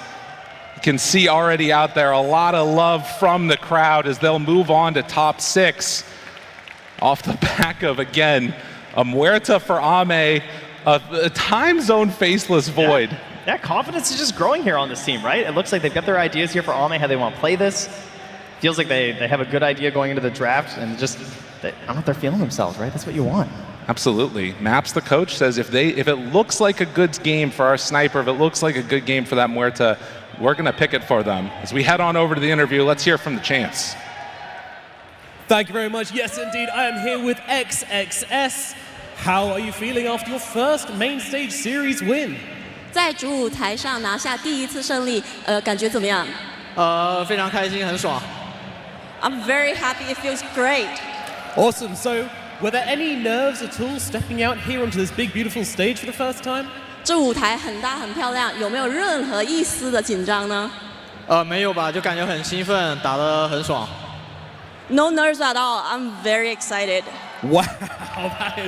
can see already out there a lot of love from the crowd as they'll move on to top 6 off the back of, again, a Muerta for Ame, a time zone faceless void. Yeah, confidence is just growing here on this team, right? It looks like they've got their ideas here for Ame, how they want to play this. Feels like they have a good idea going into the draft, and just, I don't know if they're feeling themselves, right? That's what you want. Absolutely. Maps, the coach, says if it looks like a good game for our sniper, if it looks like a good game for that Muerta, we're going to pick it for them. As we head on over to the interview, let's hear from the champs. Thank you very much. Yes, indeed. I am here with XXS. How are you feeling after your first main stage series win? 在主舞台上拿下第一次胜利，感觉怎么样？非常开心，很爽。I'm very happy. It feels great. Awesome. So, were there any nerves at all stepping out here onto this big, beautiful stage for the first time? 这舞台很大很漂亮，有没有任何一丝的紧张呢？没有吧，就感觉很兴奋，打得很爽。No nerves at all. I'm very excited. Wow, that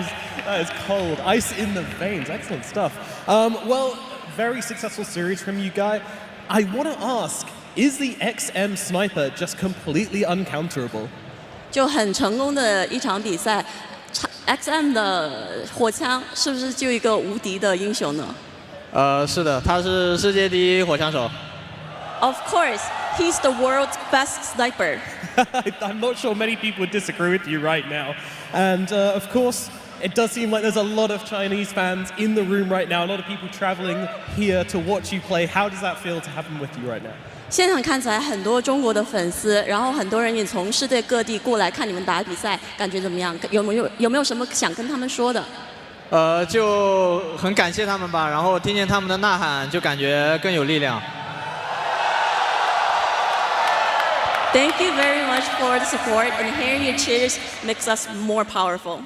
is cold. Ice in the veins. Excellent stuff. Well, very successful series from you guys. I want to ask, is the XM sniper just completely uncounterable? 就很成功的一场比赛 ，XM 的火枪是不是就一个无敌的英雄呢？是的，他是世界第一火枪手。Of course, he's the world's best sniper. I'm not sure many people would disagree with you right now. And of course, it does seem like there's a lot of Chinese fans in the room right now, a lot of people traveling here to watch you play. How does that feel to have them with you right now? 现场看起来很多中国的粉丝，然后很多人也从世界各地过来看你们打比赛，感觉怎么样？有没有什么想跟他们说的？就很感谢他们吧，然后听见他们的呐喊，就感觉更有力量。Thank you very much for the support, and hearing your cheers makes us more powerful.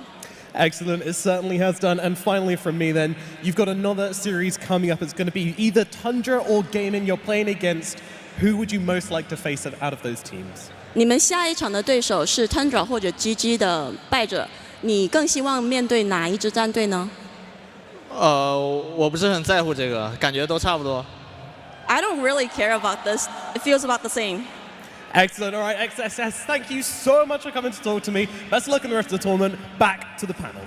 Excellent, it certainly has done. And finally from me then, you've got another series coming up. It's going to be either Tundra or Gaimin you're playing against. Who would you most like to face out of those teams? 你们下一场的对手是 Tundra 或者 GG 的败者，你更希望面对哪一支战队呢？我不是很在乎这个，感觉都差不多。I don't really care about this. It feels about the same. Excellent. All right, XSS, thank you so much for coming to talk to me. Best of luck in the rest of the tournament. Back to the panel.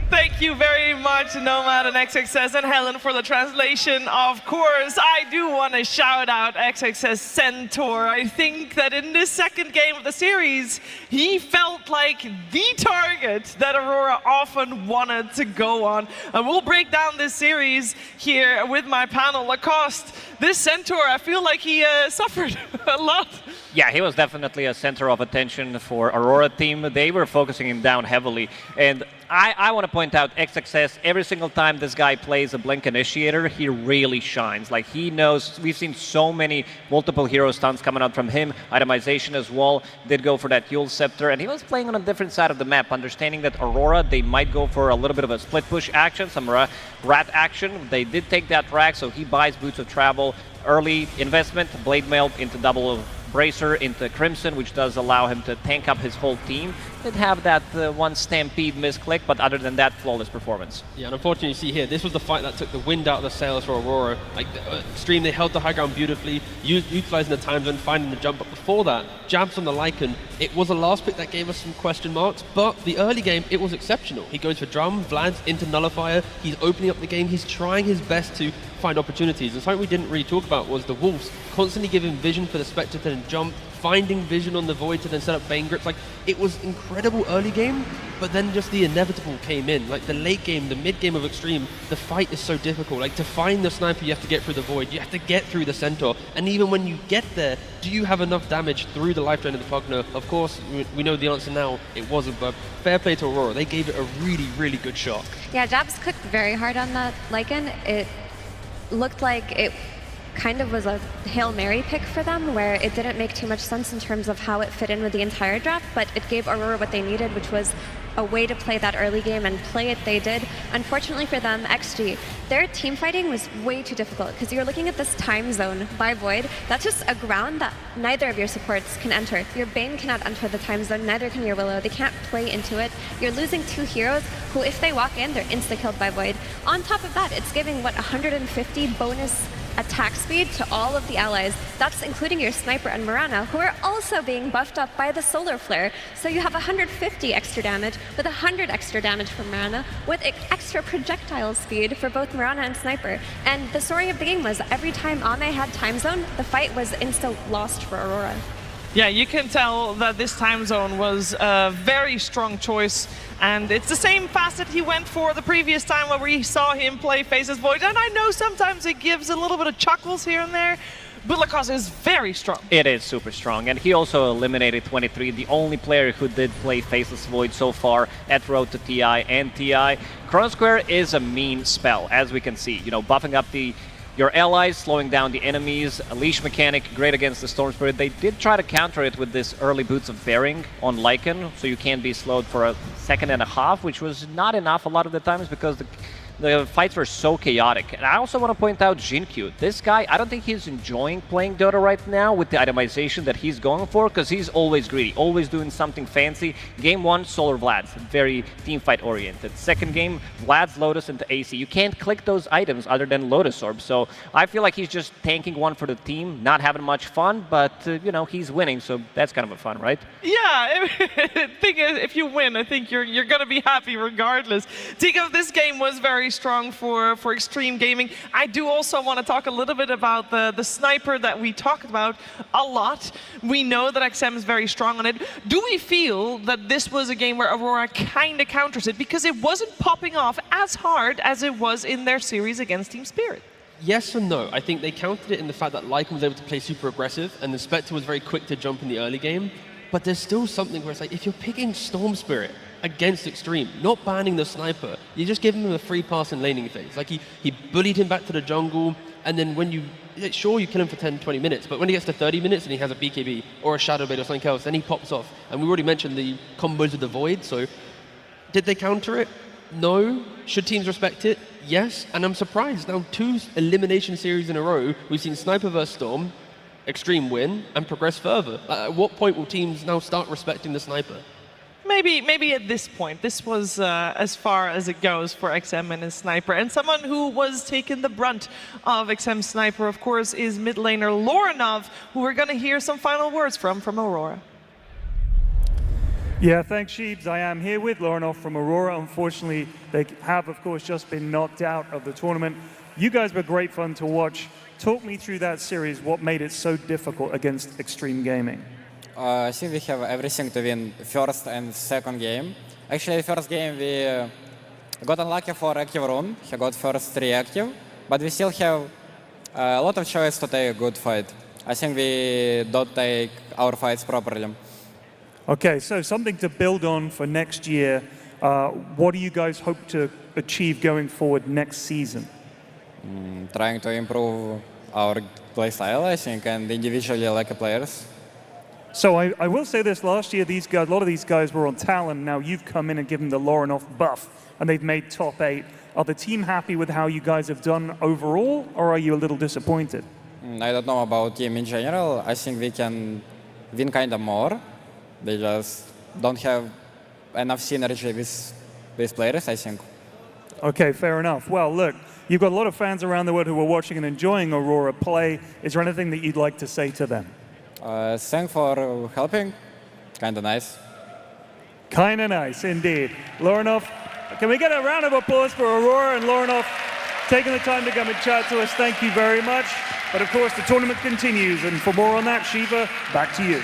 Thank you very much, Nomad and XXS and Helen, for the translation. Of course, I do want to shout out XXS Centaur. I think that in this second game of the series, he felt like the target that Aurora often wanted to go on. And we'll break down this series here with my panel. Lacoste, this Centaur, I feel like he suffered a lot. Yeah, he was definitely a center of attention for Aurora team. They were focusing him down heavily. And I want to point out XXS, every single time this guy plays a Blink Initiator, he really shines. Like, he knows, we've seen so many multiple hero stunts coming out from him. Itemization as well, did go for that Yule Scepter, and he was playing on a different side of the map, understanding that Aurora, they might go for a little bit of a split push action, some rat action. They did take that rack, so he buys Boots of Travel, early investment, Blade Mail into double Bracer into Crimson, which does allow him to tank up his whole team. Did have that one Stampede misclick, but other than that, flawless performance. Yeah, and unfortunately, you see here, this was the fight that took the wind out of the sails for Aurora. Like, Xtreme, they held the high ground beautifully, utilizing the time zone, finding the jump. But before that, jabs on the Lycan. It was a last pick that gave us some question marks, but the early game, it was exceptional. He goes for Drum, Vlad's into Nullifier. He's opening up the game. He's trying his best to find opportunities. And something we didn't really talk about was the Wolves constantly giving vision for the Spectre to then jump, finding vision on the Void to then set up Bane grips. Like, it was incredible early game, but then just the inevitable came in. Like, the late game, the mid game of Xtreme, the fight is so difficult. Like, to find the sniper, you have to get through the Void, you have to get through the Centaur, and even when you get there, do you have enough damage through the life drain of the Pugner? Of course, we know the answer now, it wasn't, but fair play to Aurora. They gave it a really, really good shot. Yeah, Jabs cooked very hard on that Lycan. It looked like it kind of was a Hail Mary pick for them, where it didn't make too much sense in terms of how it fit in with the entire draft, but it gave Aurora what they needed, which was a way to play that early game, and play it they did. Unfortunately for them, XG, their team fighting was way too difficult, because you're looking at this time zone by Void. That's just a ground that neither of your supports can enter. Your Bane cannot enter the time zone, neither can your Willow. They can't play into it. You're losing two heroes who, if they walk in, they're insta-killed by Void. On top of that, it's giving, what, 150 bonus attack speed to all of the allies. That's including your sniper and Mirana, who are also being buffed up by the solar flare. So you have 150 extra damage with 100 extra damage from Mirana with extra projectile speed for both Mirana and sniper. And the story of the game was every time Ame had time zone, the fight was insta lost for Aurora. Yeah, you can tell that this time zone was a very strong choice, and it's the same facet he went for the previous time where we saw him play Faces Void, and I know sometimes it gives a little bit of chuckles here and there, but Lacoste is very strong. It is super strong, and he also eliminated 23, the only player who did play Faceless Void so far at Road to TI and TI. Chrono Square is a mean spell, as we can see, you know, buffing up your allies, slowing down the enemies, a leash mechanic, great against the Storm Spirit. They did try to counter it with this early boots of bearing on Lycan, so you can't be slowed for a second and a half, which was not enough a lot of the times because the fights were so chaotic. And I also want to point out Jinkyu. This guy, I don't think he's enjoying playing Dota right now with the itemization that he's going for, because he's always greedy, always doing something fancy. Game 1, Solar Vlad's, very teamfight oriented. Second game, Vlad's Lotus into AC. You can't click those items other than Lotus Orb, so I feel like he's just tanking one for the team, not having much fun, but you know, he's winning, so that's kind of a fun, right? Yeah, thing is, if you win, I think you're going to be happy regardless. Tika, this game was very strong for Xtreme Gaming. I do also want to talk a little bit about the sniper that we talked about a lot. We know that XM is very strong on it. Do we feel that this was a game where Aurora kind of counters it because it wasn't popping off as hard as it was in their series against Team Spirit? Yes and no. I think they countered it in the fact that Lycan was able to play super aggressive and the Spectre was very quick to jump in the early game. But there's still something where it's like, if you're picking Storm Spirit against Xtreme, not banning the sniper, you're just giving him a free pass in laning phase. Like he bullied him back to the jungle, and then when you kill him for 10, 20 minutes, but when he gets to 30 minutes and he has a BKB or a Shadow Blade or something else, then he pops off. And we already mentioned the combos with the Void, so did they counter it? No. Should teams respect it? Yes. And I'm surprised. Now 2 elimination series in a row, we've seen Sniper vs Storm, Xtreme win, and progress further. At what point will teams now start respecting the sniper? Maybe at this point. This was as far as it goes for XM and his sniper. And someone who was taking the brunt of XM's sniper, of course, is mid laner Lorinov, who we're going to hear some final words from Aurora. Yeah, thanks, Sheebs. I am here with Lorinov from Aurora. Unfortunately, they have, of course, just been knocked out of the tournament. You guys were great fun to watch. Talk me through that series, what made it so difficult against Xtreme Gaming? I think we have everything to win first and second game. Actually, first game we got unlucky for active rune. He got first 3 active, but we still have a lot of choice to take a good fight. I think we don't take our fights properly. Okay, so something to build on for next year. What do you guys hope to achieve going forward next season? Trying to improve our playstyle, I think, and individually like players. So I will say this, last year these guys, a lot of these guys were on Talon. Now you've come in and given the Lorinov buff, and they've made top 8. Are the team happy with how you guys have done overall, or are you a little disappointed? I don't know about team in general. I think we can win kind of more. They just don't have enough synergy with players, I think. Okay, fair enough. Well, look, you've got a lot of fans around the world who are watching and enjoying Aurora play. Is there anything that you'd like to say to them? Thanks for helping. Kind of nice. Kind of nice, indeed. Lorinov, can we get a round of applause for Aurora and Lorinov taking the time to come and chat to us? Thank you very much. But of course, the tournament continues. And for more on that, Shiva, back to you.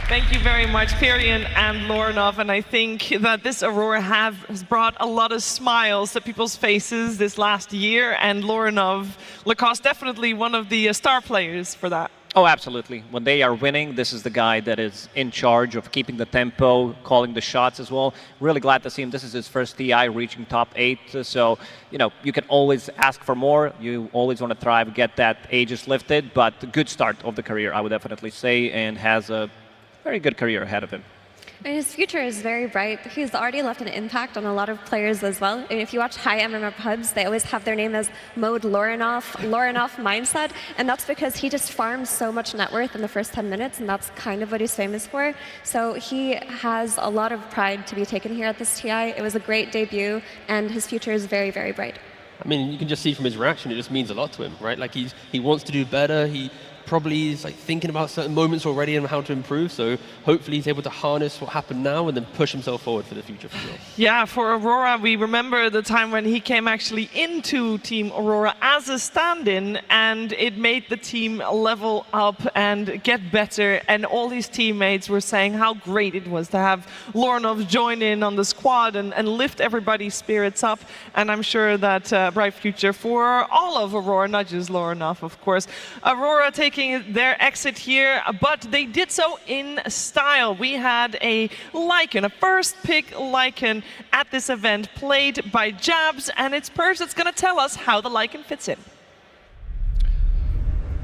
Thank you very much, Perian and Lorinov, and I think that this Aurora has brought a lot of smiles to people's faces this last year, and Lorinov, Lacoste, definitely one of the star players for that. Oh, absolutely. When they are winning, this is the guy that is in charge of keeping the tempo, calling the shots as well. Really glad to see him. This is his first TI reaching top 8, so, you know, you can always ask for more. You always want to thrive, get that aegis lifted, but good start of the career, I would definitely say, and has a very good career ahead of him. And his future is very bright. He's already left an impact on a lot of players as well. And if you watch high MMR pubs, they always have their name as Mode Lorinov Mindset. And that's because he just farms so much net worth in the first 10 minutes, and that's kind of what he's famous for. So he has a lot of pride to be taken here at this TI. It was a great debut, and his future is very, very bright. I mean, you can just see from his reaction, it just means a lot to him, right? Like he wants to do better. He probably is like thinking about certain moments already and how to improve. So hopefully he's able to harness what happened now and then push himself forward for the future for sure. Yeah, for Aurora, we remember the time when he came actually into Team Aurora as a stand-in, and it made the team level up and get better. And all his teammates were saying how great it was to have Lorinov join in on the squad and lift everybody's spirits up. And I'm sure that bright future for all of Aurora, not just Lorinov, of course. Aurora taking their exit here, but they did so in style. We had a Lycan, a first pick Lycan at this event, played by Jabs, and it's Purge that's going to tell us how the Lycan fits in.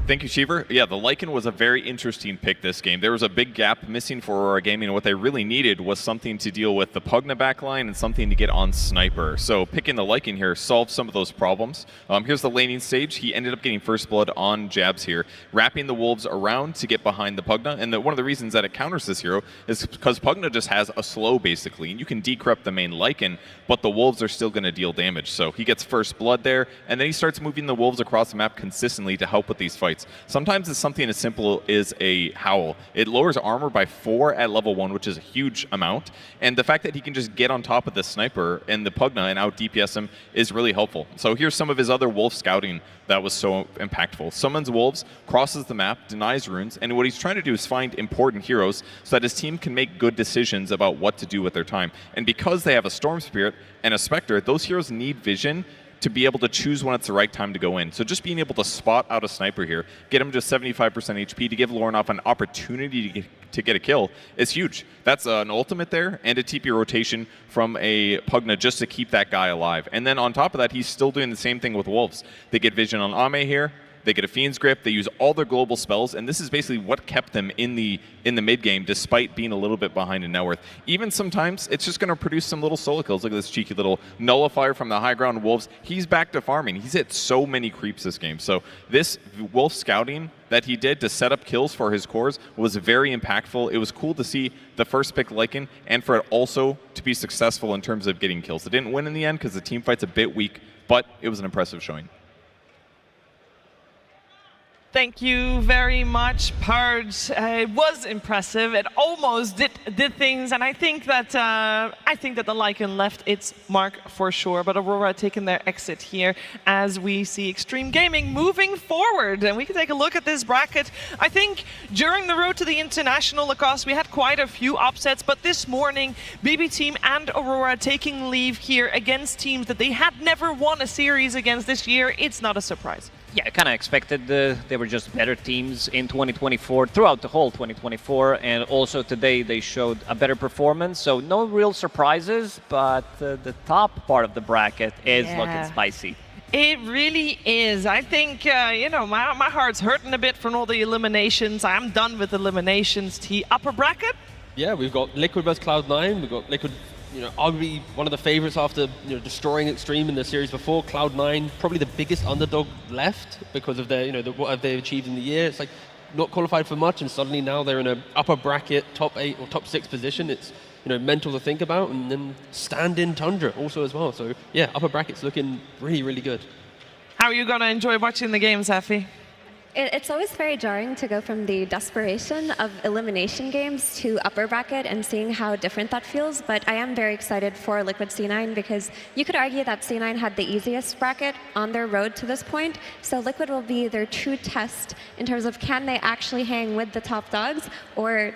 Thank you, Cheever. Yeah, the Lycan was a very interesting pick this game. There was a big gap missing for Aurora Gaming, and what they really needed was something to deal with the Pugna backline and something to get on Sniper. So picking the Lycan here solved some of those problems. Here's the laning stage. He ended up getting first blood on Jabs here, wrapping the Wolves around to get behind the Pugna. And one of the reasons that it counters this hero is because Pugna just has a slow, basically. And you can decrypt the main Lycan, but the Wolves are still going to deal damage. So he gets first blood there, and then he starts moving the Wolves across the map consistently to help with these fights. Sometimes it's something as simple as a Howl. It lowers armor by 4 at level 1, which is a huge amount. And the fact that he can just get on top of the Sniper and the Pugna and out DPS him is really helpful. So here's some of his other Wolf scouting that was so impactful. Summons Wolves, crosses the map, denies runes, and what he's trying to do is find important heroes so that his team can make good decisions about what to do with their time. And because they have a Storm Spirit and a Spectre, those heroes need vision to be able to choose when it's the right time to go in. So just being able to spot out a Sniper here, get him to 75% HP to give Lorinov an opportunity to get a kill is huge. That's an ultimate there and a TP rotation from a Pugna just to keep that guy alive. And then on top of that, he's still doing the same thing with Wolves. They get vision on Ame here. They get a Fiend's Grip, they use all their global spells, and this is basically what kept them in the mid-game despite being a little bit behind in net worth. Even sometimes, it's just going to produce some little solo kills. Look at this cheeky little Nullifier from the high ground Wolves. He's back to farming. He's hit so many creeps this game. So this Wolf scouting that he did to set up kills for his cores was very impactful. It was cool to see the first pick Lycan and for it also to be successful in terms of getting kills. It didn't win in the end because the team fight's a bit weak, but it was an impressive showing. Thank you very much, Purge. It was impressive. It almost did things, and I think that the Lycan left its mark for sure. But Aurora taking their exit here as we see Xtreme Gaming moving forward, and we can take a look at this bracket. I think during the road to the international lacrosse, we had quite a few upsets, but this morning, BB Team and Aurora taking leave here against teams that they had never won a series against this year. It's not a surprise. Yeah, I kind of expected they were just better teams in 2024, throughout the whole 2024, and also today they showed a better performance, so no real surprises, but the top part of the bracket is looking spicy. It really is. I think, my heart's hurting a bit from all the eliminations. I'm done with eliminations. Upper bracket? Yeah, we've got Liquid versus Cloud9, we've got Liquid, arguably one of the favorites after destroying Xtreme in the series before. Cloud9, probably the biggest underdog left because of their, what they've achieved in the year. It's like not qualified for much, and suddenly now they're in an upper bracket, top 8 or top 6 position. It's mental to think about, and then stand-in Tundra also as well. So yeah, upper bracket's looking really, really good. How are you gonna enjoy watching the game, Safi? It's always very jarring to go from the desperation of elimination games to upper bracket and seeing how different that feels, but I am very excited for Liquid C9 because you could argue that C9 had the easiest bracket on their road to this point, so Liquid will be their true test in terms of can they actually hang with the top dogs, or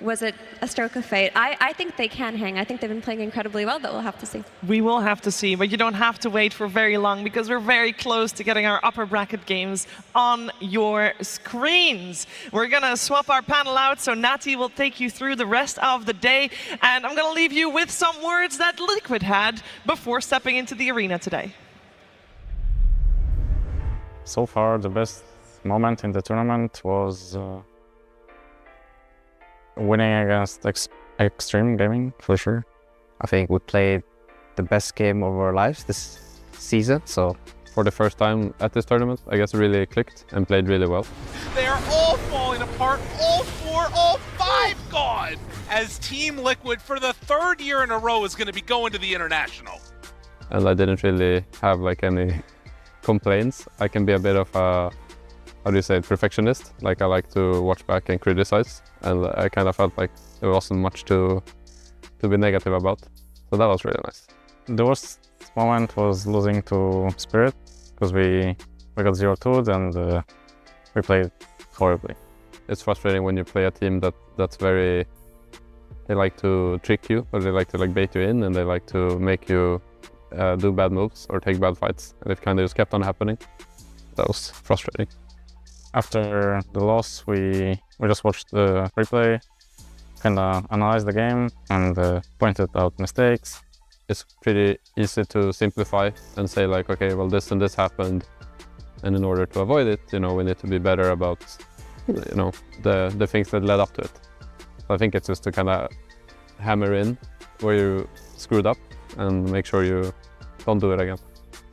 was it a stroke of fate? I think they can hang. I think they've been playing incredibly well, but we'll have to see. We will have to see, but you don't have to wait for very long because we're very close to getting our upper bracket games on your screens. We're going to swap our panel out, so Nati will take you through the rest of the day, and I'm going to leave you with some words that Liquid had before stepping into the arena today. So far, the best moment in the tournament was winning against Xtreme Gaming, for sure. I think we played the best game of our lives this season, so... For the first time at this tournament, I guess really clicked and played really well. They're all falling apart, all 4, all 5 gone! As Team Liquid, for the 3rd year in a row, is going to be going to the International. and I didn't really have like any complaints. I can be a bit of a, how do you say it, perfectionist. Like I like to watch back and criticize, and I kind of felt like there wasn't much to be negative about. So that was really nice. The worst moment was losing to Spirit, because we got 0-2 and we played horribly. It's frustrating when you play a team that's very, they like to trick you, or they like to like bait you in, and they like to make you do bad moves or take bad fights, and it kind of just kept on happening. That was frustrating. After the loss, we just watched the replay, kind of analyzed the game and pointed out mistakes. It's pretty easy to simplify and say like, okay, well this and this happened, and in order to avoid it, you know, we need to be better about, you know, the things that led up to it. So I think it's just to kind of hammer in where you screwed up and make sure you don't do it again.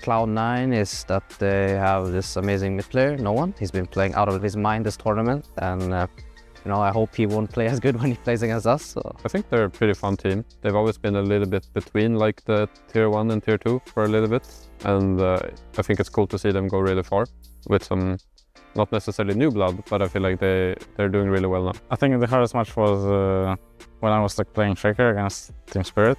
Cloud9 is that they have this amazing mid player, No One. He's been playing out of his mind this tournament, and you know, I hope he won't play as good when he plays against us. So. I think they're a pretty fun team. They've always been a little bit between like the tier 1 and tier 2 for a little bit, and I think it's cool to see them go really far with some, not necessarily new blood, but I feel like they're doing really well now. I think the hardest match was when I was like playing Shaker against Team Spirit,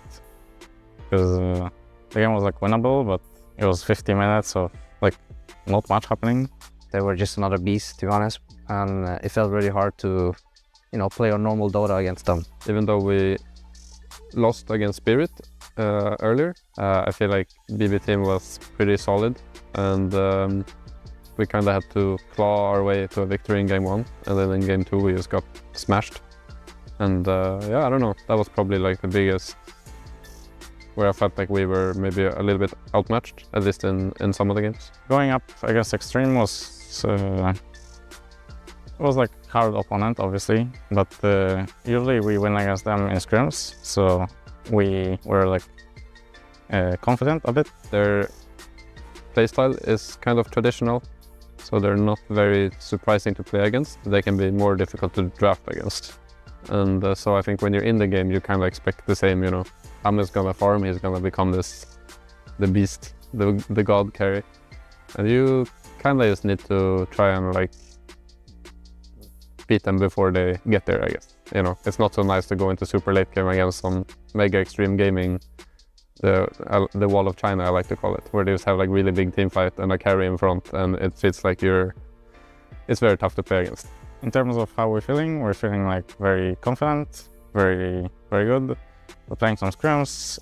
because the game was like winnable, but it was 50 minutes of like not much happening. They were just another beast, to be honest, and it felt really hard to, you know, play on normal Dota against them. Even though we lost against Spirit earlier, I feel like BB team was pretty solid, and we kind of had to claw our way to a victory in game 1, and then in game 2 we just got smashed. And yeah, I don't know, that was probably like the biggest, where I felt like we were maybe a little bit outmatched, at least in some of the games. Going up against Xtreme was like hard opponent, obviously, but usually we win against them in scrims, so we were like confident a bit. Their playstyle is kind of traditional, so they're not very surprising to play against. They can be more difficult to draft against. And so I think when you're in the game, you kind of expect the same, you know. I'm just gonna farm, he's gonna become the beast, the god carry. And you kind of just need to try and like beat them before they get there, I guess. You know, it's not so nice to go into super late game against some mega Xtreme Gaming, the wall of China, I like to call it, where they just have like really big team fight and a carry in front, and it feels like it's very tough to play against. In terms of how we're feeling like very confident, very, very good. We're playing some scrims,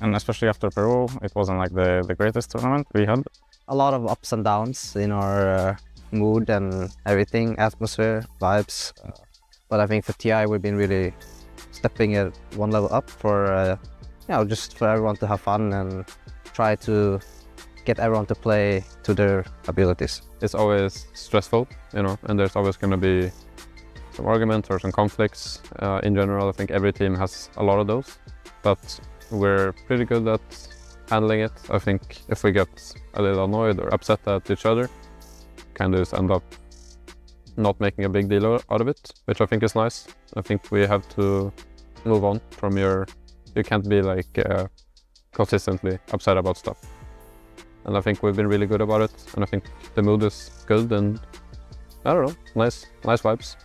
and especially after Peru, it wasn't like the greatest tournament we had. A lot of ups and downs in our mood and everything, atmosphere, vibes. But I think for TI, we've been really stepping it one level up for, you know, just for everyone to have fun and try to get everyone to play to their abilities. It's always stressful, you know, and there's always going to be some arguments or some conflicts. In general, I think every team has a lot of those, but we're pretty good at handling it. I think if we get a little annoyed or upset at each other, kind of just end up not making a big deal out of it, which I think is nice. I think we have to move on from you can't be like consistently upset about stuff. And I think we've been really good about it, and I think the mood is good, and I don't know, nice vibes.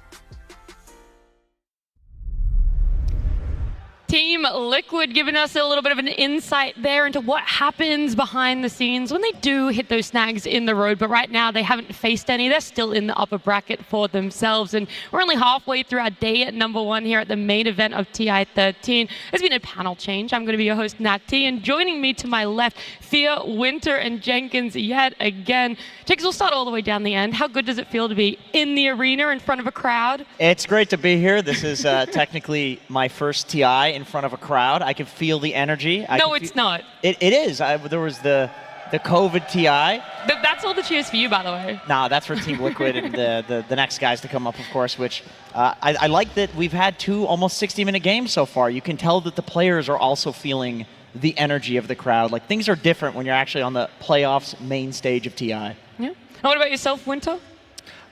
Team Liquid giving us a little bit of an insight there into what happens behind the scenes when they do hit those snags in the road, but right now they haven't faced any. They're still in the upper bracket for themselves, and we're only halfway through our day at #1 here at the main event of TI13. There's been a panel change. I'm going to be your host, Nat T, and joining me to my left, Fia, Winter, and Jenkins yet again. Jenkins, we'll start all the way down the end. How good does it feel to be in the arena in front of a crowd? It's great to be here. This is technically my first TI in front of a crowd. I can feel the energy. No, it's not. It is. There was the COVID TI. That's all the cheers for you, by the way. Nah, that's for Team Liquid and the next guys to come up, of course, which I like that we've had 2 almost 60-minute games so far. You can tell that the players are also feeling the energy of the crowd. Like, things are different when you're actually on the playoffs main stage of TI. Yeah. And what about yourself, Winter?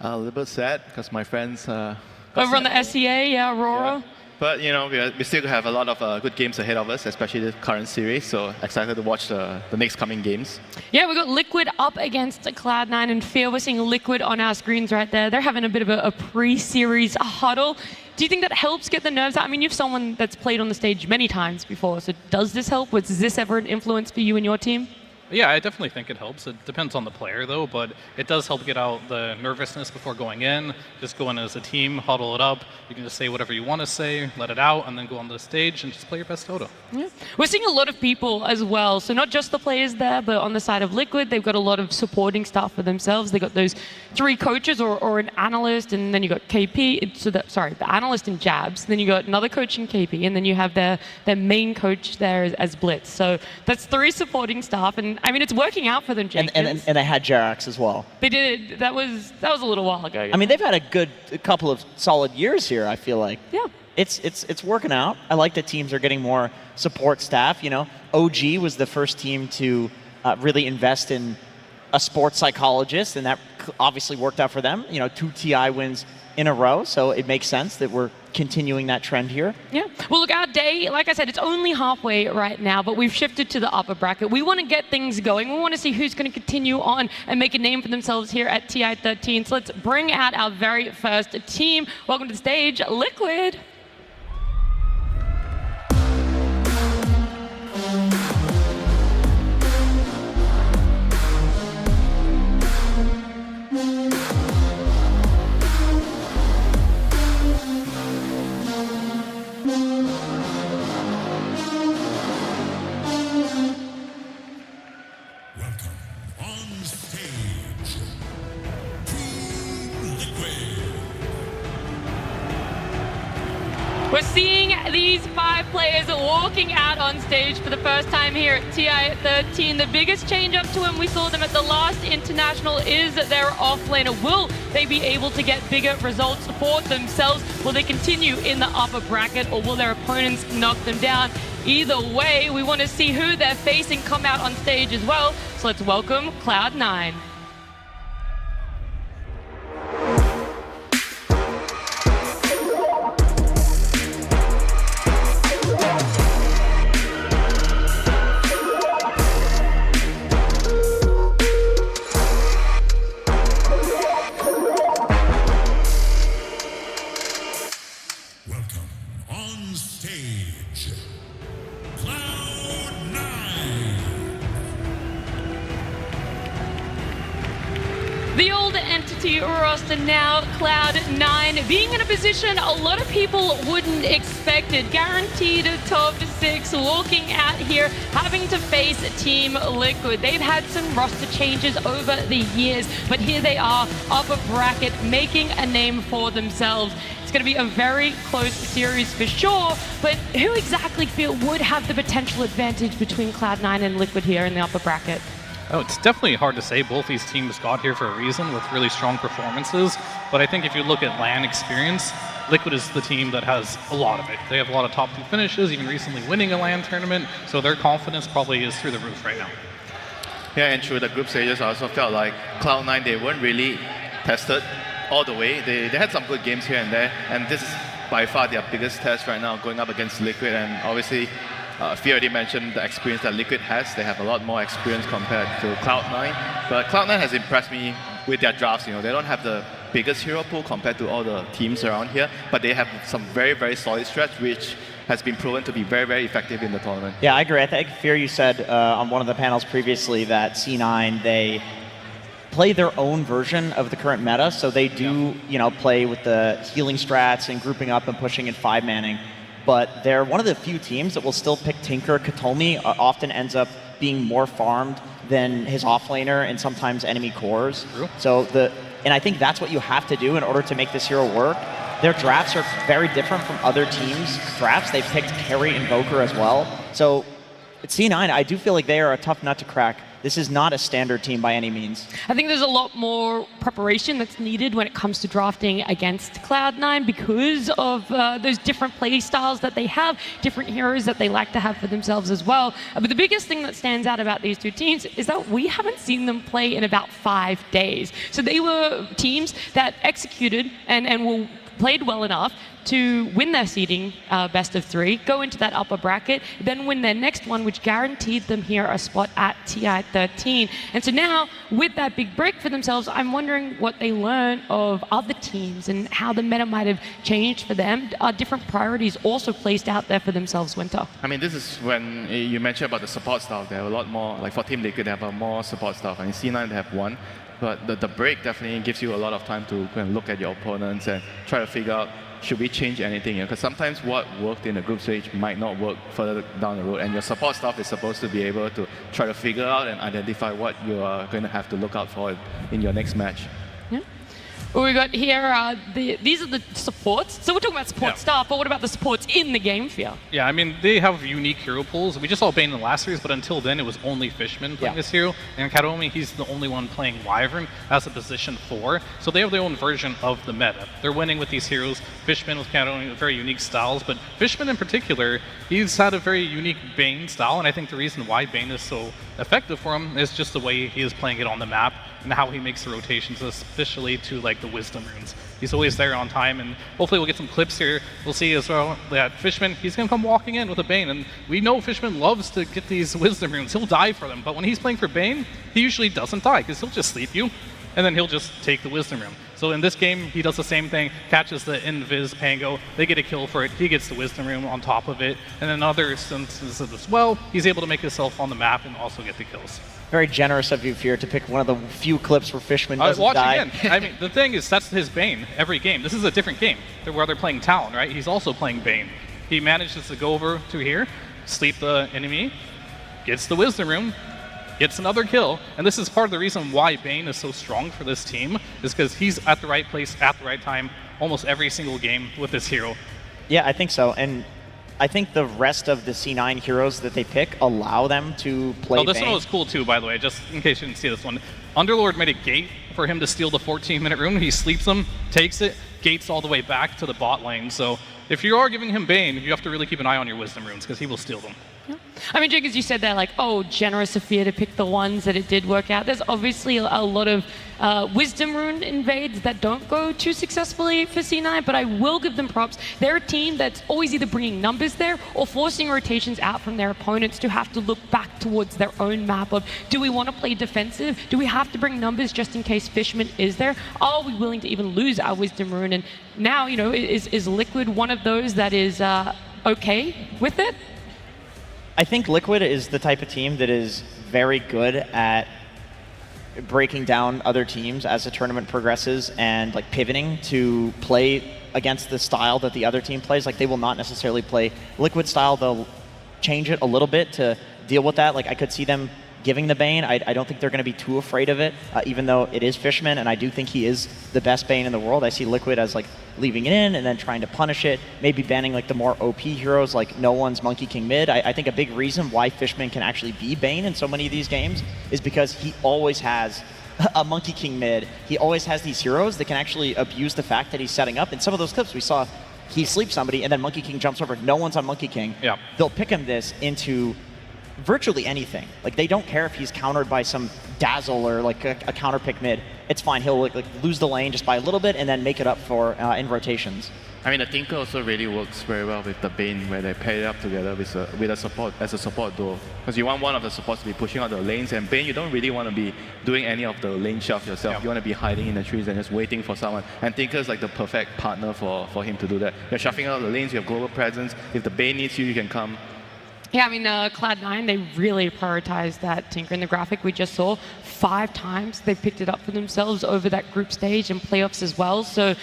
A little bit sad because my friends... Over on the SEA, yeah, Aurora. But you know, we still have a lot of good games ahead of us, especially the current series. So excited to watch the next coming games. Yeah, we've got Liquid up against Cloud9 and Fear. We're seeing Liquid on our screens right there. They're having a bit of a pre-series huddle. Do you think that helps get the nerves out? I mean, you're someone that's played on the stage many times before, so does this help? Is this ever an influence for you and your team? Yeah, I definitely think it helps. It depends on the player, though, but it does help get out the nervousness before going in. Just go in as a team, huddle it up. You can just say whatever you want to say, let it out, and then go on the stage and just play your best Dota. Yeah. We're seeing a lot of people as well, so not just the players there, but on the side of Liquid, they've got a lot of supporting staff for themselves. They've got those 3 coaches or an analyst, and then you got KP, the analyst in Jabs, then you got another coach in KP, and then you have their main coach there as Blitz. So that's 3 supporting staff, and I mean, it's working out for them, Jenkins. And they had Jerax as well. They did. That was a little while ago. Yeah. I mean, they've had a couple of solid years here, I feel like. Yeah. It's working out. I like that teams are getting more support staff. You know, OG was the first team to really invest in a sports psychologist, and that obviously worked out for them. You know, 2 TI wins in a row, so it makes sense that we're continuing that trend here. Yeah. Well, look, our day, like I said, it's only halfway right now, but we've shifted to the upper bracket. We want to get things going. We want to see who's going to continue on and make a name for themselves here at TI13. So let's bring out our very first team. Welcome to the stage, Liquid. We're seeing these 5 players walking out on stage for the first time here at TI13. The biggest change up to them, we saw them at the last international, is their offlaner. Will they be able to get bigger results for themselves? Will they continue in the upper bracket, or will their opponents knock them down? Either way, we want to see who they're facing come out on stage as well. So let's welcome Cloud9. The old entity roster now, Cloud9, being in a position a lot of people wouldn't expect it. Guaranteed top 6, walking out here, having to face Team Liquid. They've had some roster changes over the years, but here they are, upper bracket, making a name for themselves. It's going to be a very close series for sure, but who exactly feel would have the potential advantage between Cloud9 and Liquid here in the upper bracket? Oh, it's definitely hard to say. Both these teams got here for a reason with really strong performances. But I think if you look at LAN experience, Liquid is the team that has a lot of it. They have a lot of top 2 finishes, even recently winning a LAN tournament. So their confidence probably is through the roof right now. Yeah, and through the group stages, I also felt like Cloud9, they weren't really tested all the way. They had some good games here and there. And this is by far their biggest test right now, going up against Liquid. And obviously, Fia already mentioned the experience that Liquid has. They have a lot more experience compared to Cloud9. But Cloud9 has impressed me with their drafts. You know, they don't have the biggest hero pool compared to all the teams around here, but they have some very, very solid strats, which has been proven to be very, very effective in the tournament. Yeah, I agree. I think, Fear, you said on one of the panels previously that C9, they play their own version of the current meta, so they do, play with the healing strats and grouping up and pushing and 5-manning. But they're one of the few teams that will still pick Tinker. Katomi often ends up being more farmed than his offlaner and sometimes enemy cores. True. So and I think that's what you have to do in order to make this hero work. Their drafts are very different from other teams' drafts. They've picked Carry Invoker as well. So at C9, I do feel like they are a tough nut to crack. This is not a standard team by any means. I think there's a lot more preparation that's needed when it comes to drafting against Cloud9 because of those different play styles that they have, different heroes that they like to have for themselves as well. But the biggest thing that stands out about these 2 teams is that we haven't seen them play in about 5 days. So they were teams that executed and were played well enough to win their seeding best of 3, go into that upper bracket, then win their next one, which guaranteed them here a spot at TI 13. And so now, with that big break for themselves, I'm wondering what they learn of other teams and how the meta might have changed for them. Are different priorities also placed out there for themselves, Winter? I mean, this is when you mentioned about the support staff. They have a lot more, like for Team Liquid, they have more support staff. I mean, C9 they have 1. But the break definitely gives you a lot of time to go and look at your opponents and try to figure out, should we change anything? Because sometimes what worked in the group stage might not work further down the road. And your support staff is supposed to be able to try to figure out and identify what you are going to have to look out for in your next match. Yeah. Well, we got here, these are the supports. So we're talking about support staff, but what about the supports in the game field? Yeah, I mean, they have unique hero pools. We just saw Bane in the last series, but until then, it was only Fishman playing this hero. And Karomi, he's the only one playing Wyvern as a position 4. So they have their own version of the meta. They're winning with these heroes. Fishman with Karomi, very unique styles. But Fishman in particular, he's had a very unique Bane style. And I think the reason why Bane is so effective for him is just the way he is playing it on the map and how he makes the rotations, especially to like the Wisdom runes. He's always there on time, and hopefully we'll get some clips here. We'll see as well that Fishman, he's going to come walking in with a Bane, and we know Fishman loves to get these Wisdom runes. He'll die for them, but when he's playing for Bane, he usually doesn't die, because he'll just sleep you, and then he'll just take the Wisdom rune. So in this game, he does the same thing, catches the Invis Pango, they get a kill for it, he gets the Wisdom rune on top of it, and in other instances as well, he's able to make himself on the map and also get the kills. Very generous of you, Fear, to pick one of the few clips where Fishman doesn't watch die. Again. I mean, the thing is, that's his Bane every game. This is a different game where they're playing Talon, right? He's also playing Bane. He manages to go over to here, sleep the enemy, gets the Wisdom rune, gets another kill, and this is part of the reason why Bane is so strong for this team, is because he's at the right place at the right time almost every single game with this hero. Yeah, I think so, and I think the rest of the C9 heroes that they pick allow them to play this Bane. one was cool too, by the way, just in case you didn't see this one. Underlord made a gate for him to steal the 14-minute rune. He sleeps him, takes it, gates all the way back to the bot lane. So if you are giving him Bane, you have to really keep an eye on your Wisdom runes, because he will steal them. I mean, Jake, as you said there, like, oh, generous Sophia to pick the ones that it did work out. There's obviously a lot of Wisdom rune invades that don't go too successfully for C9, but I will give them props. They're a team that's always either bringing numbers there or forcing rotations out from their opponents to have to look back towards their own map of, do we want to play defensive? Do we have to bring numbers just in case Fishman is there? Are we willing to even lose our Wisdom rune? And now, you know, is Liquid one of those that is okay with it? I think Liquid is the type of team that is very good at breaking down other teams as the tournament progresses and like pivoting to play against the style that the other team plays. Like they will not necessarily play Liquid style. They'll change it a little bit to deal with that. Like I could see them giving the Bane. I don't think they're going to be too afraid of it, even though it is Fishman, and I do think he is the best Bane in the world. I see Liquid as like leaving it in and then trying to punish it, maybe banning like the more OP heroes like No One's Monkey King mid. I think a big reason why Fishman can actually be Bane in so many of these games is because he always has a Monkey King mid. He always has these heroes that can actually abuse the fact that he's setting up. In some of those clips we saw he sleeps somebody and then Monkey King jumps over. No one's on Monkey King. Yeah. They'll pick him this into virtually anything. Like they don't care if he's countered by some Dazzle or like a counter pick mid. It's fine. He'll like lose the lane just by a little bit and then make it up for in rotations. I mean, the Tinker also really works very well with the Bane, where they pair it up together with a support as a support duo. Because you want one of the supports to be pushing out the lanes, and Bane, you don't really want to be doing any of the lane shove yourself. Yeah. You want to be hiding in the trees and just waiting for someone. And Tinker's like the perfect partner for him to do that. You're shuffling out the lanes, you have global presence. If the Bane needs you, you can come. Yeah, I mean, Cloud9, they really prioritized that Tinker in the graphic we just saw. 5 times they picked it up for themselves over that group stage and playoffs as well. So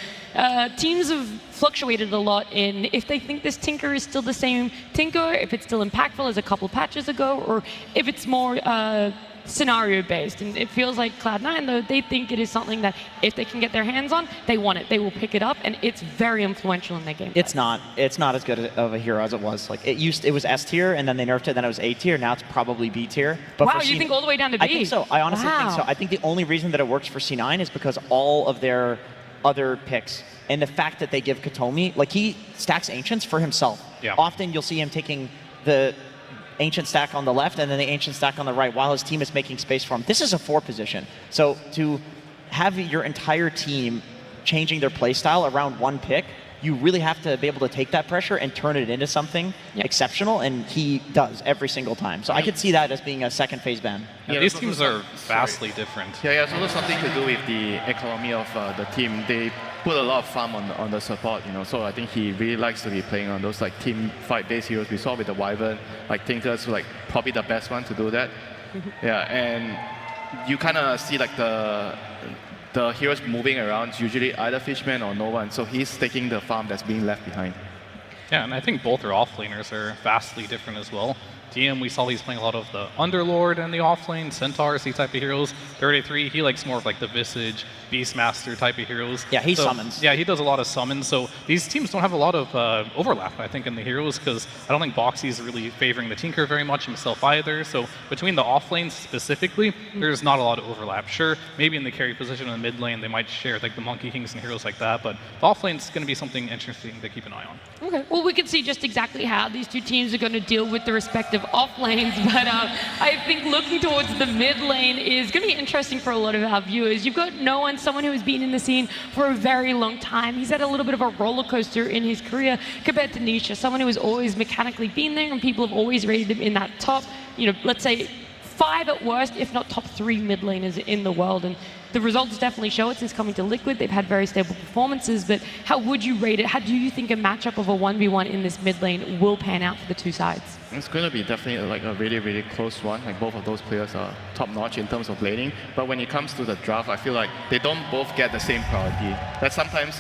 teams have fluctuated a lot in if they think this Tinker is still the same Tinker, if it's still impactful as a couple patches ago, or if it's more scenario-based. And it feels like Cloud9, though, they think it is something that if they can get their hands on, they want it. They will pick it up, and it's very influential in their game. It's not as good of a hero as it was. Like it was S tier, and then they nerfed it, then it was A tier, now it's probably B tier. But wow, you think all the way down to B? I think so. I honestly think so. I think the only reason that it works for C9 is because all of their other picks and the fact that they give Katomi, like he stacks Ancients for himself. Yeah. Often you'll see him taking the Ancient stack on the left and then the Ancient stack on the right while his team is making space for him. This is a 4 position. So to have your entire team changing their play style around one pick, you really have to be able to take that pressure and turn it into something exceptional, and he does every single time. So I could see that as being a second phase ban. Yeah, these teams are vastly different. Yeah, it's also something to do with the economy of the team. They put a lot of farm on the support, so I think he really likes to be playing on those like team fight-based heroes. We saw with the Wyvern, like Tinker's like probably the best one to do that. Yeah, and you kind of see like the heroes moving around, usually either Fishman or no one. So he's taking the farm that's being left behind. Yeah, and I think both their offlaners are vastly different as well. DM, we saw he's playing a lot of the Underlord and the offlane, Centaurs, these type of heroes. 33, he likes more of like the Visage, Beastmaster type of heroes. Yeah, he summons. Yeah, he does a lot of summons. So these teams don't have a lot of overlap, I think, in the heroes, because I don't think Boxy's really favoring the Tinker very much himself either. So between the offlanes specifically, there's not a lot of overlap. Sure, maybe in the carry position in the mid lane, they might share like the Monkey Kings and heroes like that, but the offlane's going to be something interesting to keep an eye on. Okay, well, we can see just exactly how these two teams are going to deal with the respective off lanes, but I think looking towards the mid lane is going to be interesting for a lot of our viewers. You've got No One, someone who has been in the scene for a very long time. He's had a little bit of a roller coaster in his career compared to Nisha, someone who has always mechanically been there, and people have always rated him in that top, let's say 5 at worst, if not top 3 mid laners in the world. And the results definitely show it since coming to Liquid. They've had very stable performances, but how would you rate it? How do you think a matchup of a 1v1 in this mid lane will pan out for the two sides? It's going to be definitely like a really, really close one. Like both of those players are top-notch in terms of laning. But when it comes to the draft, I feel like they don't both get the same priority. That's sometimes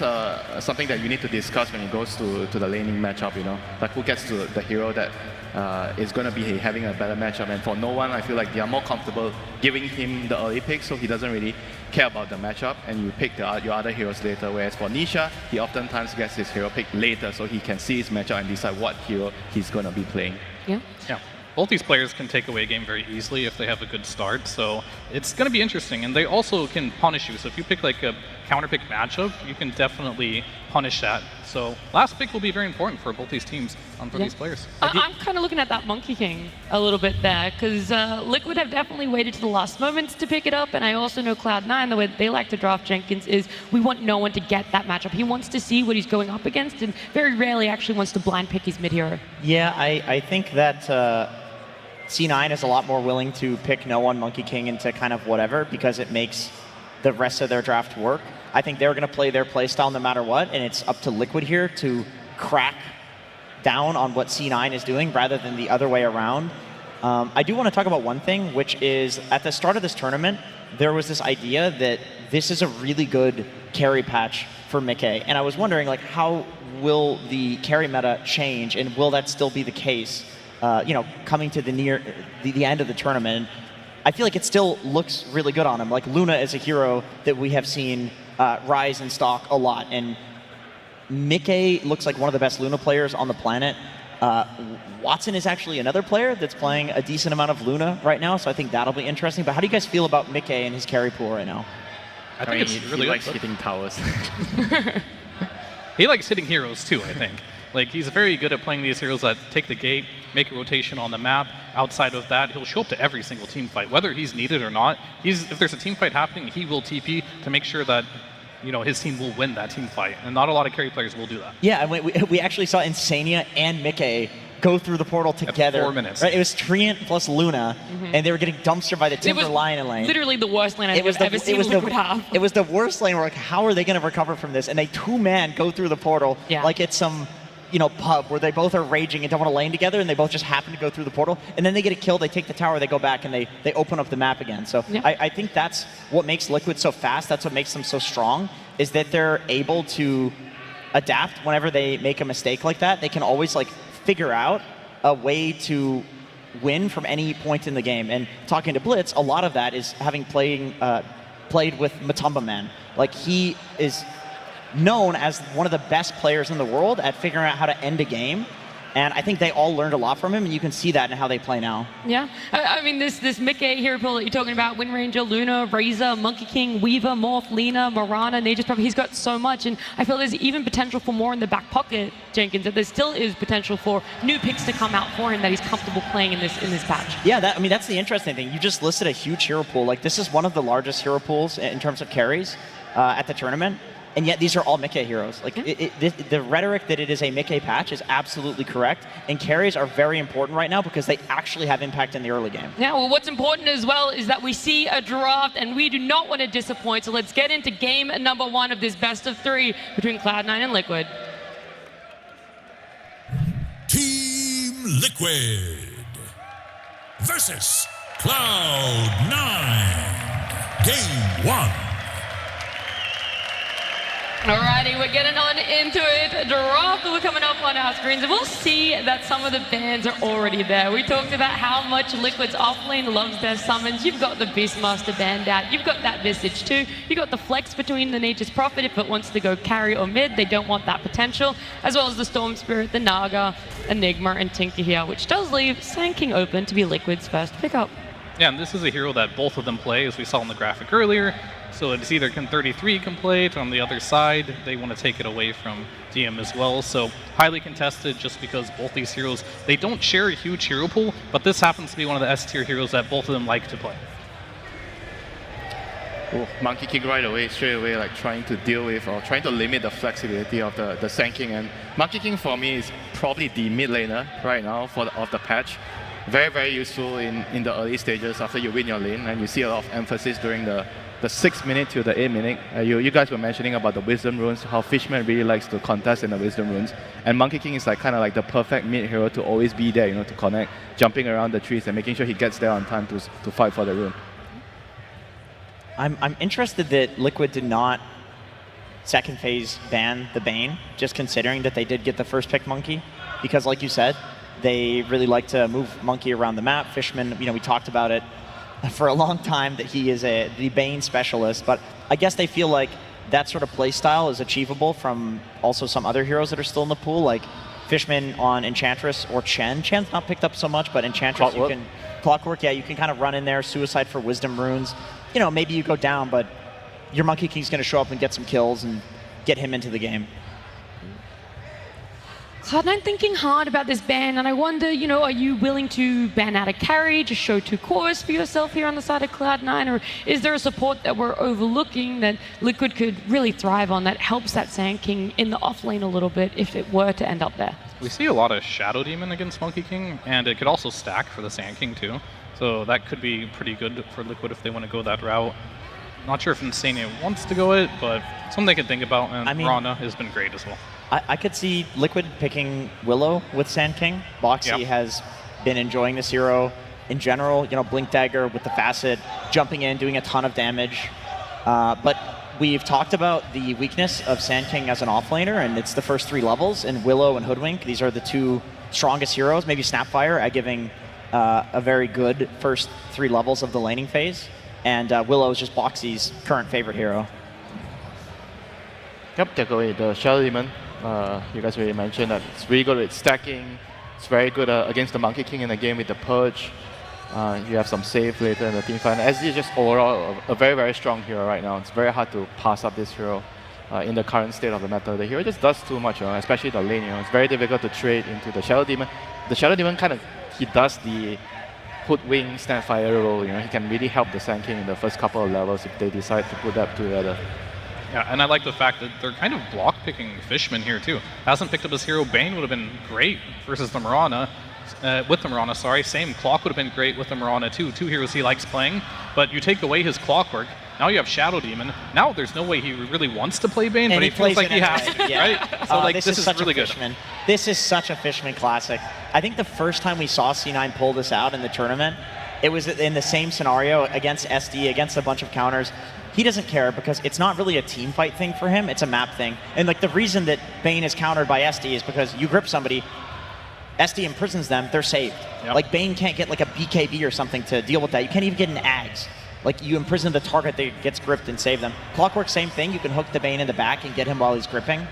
something that you need to discuss when it goes to the laning matchup, Like who gets to the hero that is going to be having a better matchup. And for No One, I feel like they are more comfortable giving him the early pick, so he doesn't really care about the matchup, and you pick your other heroes later. Whereas for Nisha, he oftentimes gets his hero pick later, so he can see his matchup and decide what hero he's going to be playing. Yeah. Both these players can take away a game very easily if they have a good start, so it's going to be interesting. And they also can punish you, so if you pick like a counter pick matchup, you can definitely punish that. So last pick will be very important for both these teams and for these players. I'm kind of looking at that Monkey King a little bit there, because Liquid have definitely waited to the last moments to pick it up, and I also know Cloud9, the way they like to draft Jenkins is we want No One to get that matchup. He wants to see what he's going up against, and very rarely actually wants to blind pick his mid-hero. Yeah, I think that C9 is a lot more willing to pick No One, Monkey King into kind of whatever, because it makes the rest of their draft work. I think they're going to play their playstyle no matter what, and it's up to Liquid here to crack down on what C9 is doing rather than the other way around. I do want to talk about one thing, which is at the start of this tournament, there was this idea that this is a really good carry patch for Mickey, and I was wondering, like, how will the carry meta change, and will that still be the case? Coming to the end of the tournament, I feel like it still looks really good on him. Like Luna is a hero that we have seen rise in stock a lot, and Mickey looks like one of the best Luna players on the planet. Watson is actually another player that's playing a decent amount of Luna right now, so I think that'll be interesting. But how do you guys feel about Mickey and his carry pool right now? I think it's really he likes hitting towers. He likes hitting heroes too, I think. Like, he's very good at playing these heroes that take the gate, make a rotation on the map. Outside of that, he'll show up to every single team fight, whether he's needed or not. If there's a team fight happening, he will TP to make sure that his team will win that team fight. And not a lot of carry players will do that. Yeah, and we actually saw Insania and Mickey go through the portal together. At 4 minutes. Right? It was Treant plus Luna, and they were getting dumpstered by the Timber Lion lane. Literally the worst lane I've ever seen Liquid have. It was the worst lane. We're like, how are they going to recover from this? And they 2-man go through the portal like it's some pub where they both are raging and don't want to lane together, and they both just happen to go through the portal, and then they get a kill, they take the tower, they go back, and they open up the map again. So I think that's what makes Liquid so fast, that's what makes them so strong, is that they're able to adapt whenever they make a mistake like that. They can always figure out a way to win from any point in the game. And talking to Blitz, a lot of that is having played with Matumba Man. Like, he is known as one of the best players in the world at figuring out how to end a game. And I think they all learned a lot from him, and you can see that in how they play now. Yeah, I mean, this Mickey hero pool that you're talking about, Wind Ranger, Luna, Razor, Monkey King, Weaver, Morph, Lina, Mirana, Nature's Prophet, he's got so much, and I feel there's even potential for more in the back pocket, Jenkins, that there still is potential for new picks to come out for him that he's comfortable playing in this patch. Yeah, that's the interesting thing. You just listed a huge hero pool. Like, this is one of the largest hero pools in terms of carries at the tournament. and yet these are all Mickey heroes. Like the rhetoric that it is a Mickey patch is absolutely correct, and carries are very important right now because they actually have impact in the early game. Now, well, what's important as well is that we see a draft, and we do not want to disappoint. So let's get into game number 1 of this best of 3 between Cloud9 and Liquid. Team Liquid versus Cloud9. Game 1. Alrighty, we're getting on into it. Draft will be coming up on our screens, and we'll see that some of the bans are already there. We talked about how much Liquid's offlane loves their summons. You've got the Beastmaster banned out. You've got that Visage too. You've got the Flex between the Nature's Prophet if it wants to go carry or mid. They don't want that potential, as well as the Storm Spirit, the Naga, Enigma, and Tinker here, which does leave Sand King open to be Liquid's first pickup. Yeah, and this is a hero that both of them play, as we saw in the graphic earlier. So it's either can 33 can play it, on the other side, they want to take it away from DM as well. So highly contested just because both these heroes, they don't share a huge hero pool, but this happens to be one of the S tier heroes that both of them like to play. Ooh, Monkey King right away, straight away, like trying to deal with or trying to limit the flexibility of the Sand King. And Monkey King for me is probably the mid laner right now of the patch. Very, very useful in the early stages after you win your lane, and you see a lot of emphasis during the 6 minute to the 8 minute. You guys were mentioning about the Wisdom Runes, how Fishman really likes to contest in the Wisdom Runes. And Monkey King is like kind of like the perfect mid hero to always be there, to connect, jumping around the trees and making sure he gets there on time to fight for the rune. I'm interested that Liquid did not second phase ban the Bane, just considering that they did get the first pick Monkey, because like you said, they really like to move Monkey around the map. Fishman, we talked about it for a long time that he is the Bane specialist, but I guess they feel like that sort of play style is achievable from also some other heroes that are still in the pool, like Fishman on Enchantress or Chen. Chen's not picked up so much, but Enchantress Clockwork, yeah, you can kind of run in there, Suicide for Wisdom Runes. Maybe you go down, but your Monkey King's going to show up and get some kills and get him into the game. Cloud9 thinking hard about this ban, and I wonder, are you willing to ban out a carry, just show 2 cores for yourself here on the side of Cloud9, or is there a support that we're overlooking that Liquid could really thrive on that helps that Sand King in the off lane a little bit if it were to end up there? We see a lot of Shadow Demon against Monkey King, and it could also stack for the Sand King too. So that could be pretty good for Liquid if they want to go that route. Not sure if Insania wants to go it, but something they could think about, and Rana has been great as well. I could see Liquid picking Willow with Sand King. Boxy has been enjoying this hero in general. Blink Dagger with the Facet, jumping in, doing a ton of damage. But we've talked about the weakness of Sand King as an offlaner, and it's the first 3 levels, and Willow and Hoodwink. These are the 2 strongest heroes, maybe Snapfire at giving a very good first 3 levels of the laning phase. And Willow is just Boxy's current favorite hero. Yep, take away the Shadow Demon. You guys already mentioned that it's really good with stacking. It's very good against the Monkey King in the game with the Purge. You have some save later in the team fight. SD is just overall a very, very strong hero right now. It's very hard to pass up this hero in the current state of the meta. The hero just does too much, especially the lane. It's very difficult to trade into the Shadow Demon. The Shadow Demon he does the Hoodwink, Snapfire role. He can really help the Sand King in the first couple of levels if they decide to put that together. Yeah, and I like the fact that they're kind of block picking Fishman here too. Hasn't picked up his hero. Bane would have been great versus the Mirana. With the Mirana, sorry. Same, Clock would have been great with the Mirana too. 2 heroes he likes playing, but you take away his Clockwork. Now you have Shadow Demon. Now there's no way he really wants to play Bane, and but he feels like he has to, right? So this is really good. This is such a Fishman classic. I think the first time we saw C9 pull this out in the tournament, it was in the same scenario against SD, against a bunch of counters. He doesn't care because it's not really a team fight thing for him, it's a map thing. And the reason that Bane is countered by SD is because you grip somebody, SD imprisons them, they're saved. Yep. Bane can't get a BKB or something to deal with that. You can't even get an Ags. You imprison the target that gets gripped and save them. Clockwork, same thing. You can hook the Bane in the back and get him while he's gripping.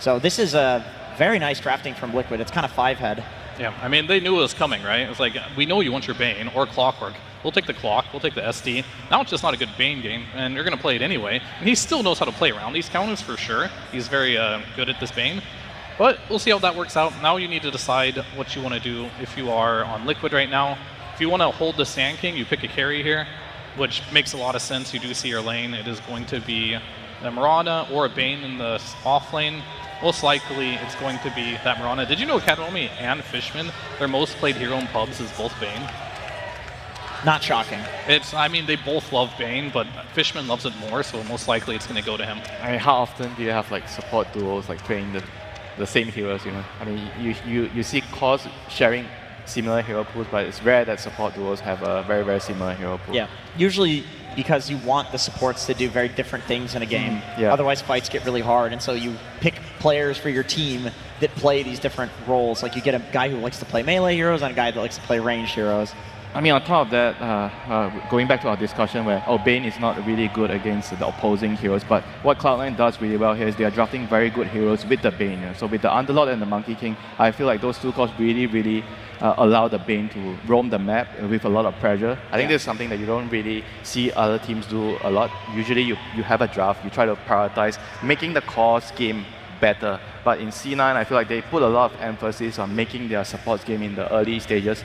So this is a very nice drafting from Liquid. It's kind of 5-head. Yeah, I mean, they knew it was coming, right? It was like, we know you want your Bane or Clockwork. We'll take the Clock, we'll take the SD. Now it's just not a good Bane game, and you're going to play it anyway. And he still knows how to play around these counters for sure. He's very good at this Bane. But we'll see how that works out. Now you need to decide what you want to do if you are on Liquid right now. If you want to hold the Sand King, you pick a carry here, which makes a lot of sense. You do see your lane. It is going to be a Mirana or a Bane in the off lane, most likely it's going to be that Mirana. Did you know Academy and Fishman, their most played hero in pubs is both Bane? Not shocking. I mean, they both love Bane, but Fishman loves it more, so most likely it's going to go to him. I mean, how often do you have like support duos like playing the same heroes? I mean, you see cores sharing similar hero pools, but it's rare that support duos have a very, very similar hero pool. Yeah, usually because you want the supports to do very different things in a game. Yeah. Otherwise, fights get really hard, and so you pick players for your team that play these different roles. Like you get a guy who likes to play melee heroes and a guy that likes to play ranged heroes. I mean, on top of that, going back to our discussion where Bane is not really good against the opposing heroes, but what Cloud9 does really well here is they are drafting very good heroes with the Bane. So with the Underlord and the Monkey King, I feel like those two cores really allow the Bane to roam the map with a lot of pressure. I think this is something that you don't really see other teams do a lot. Usually you have a draft, you try to prioritize making the cores game better. But in C9, I feel like they put a lot of emphasis on making their supports game in the early stages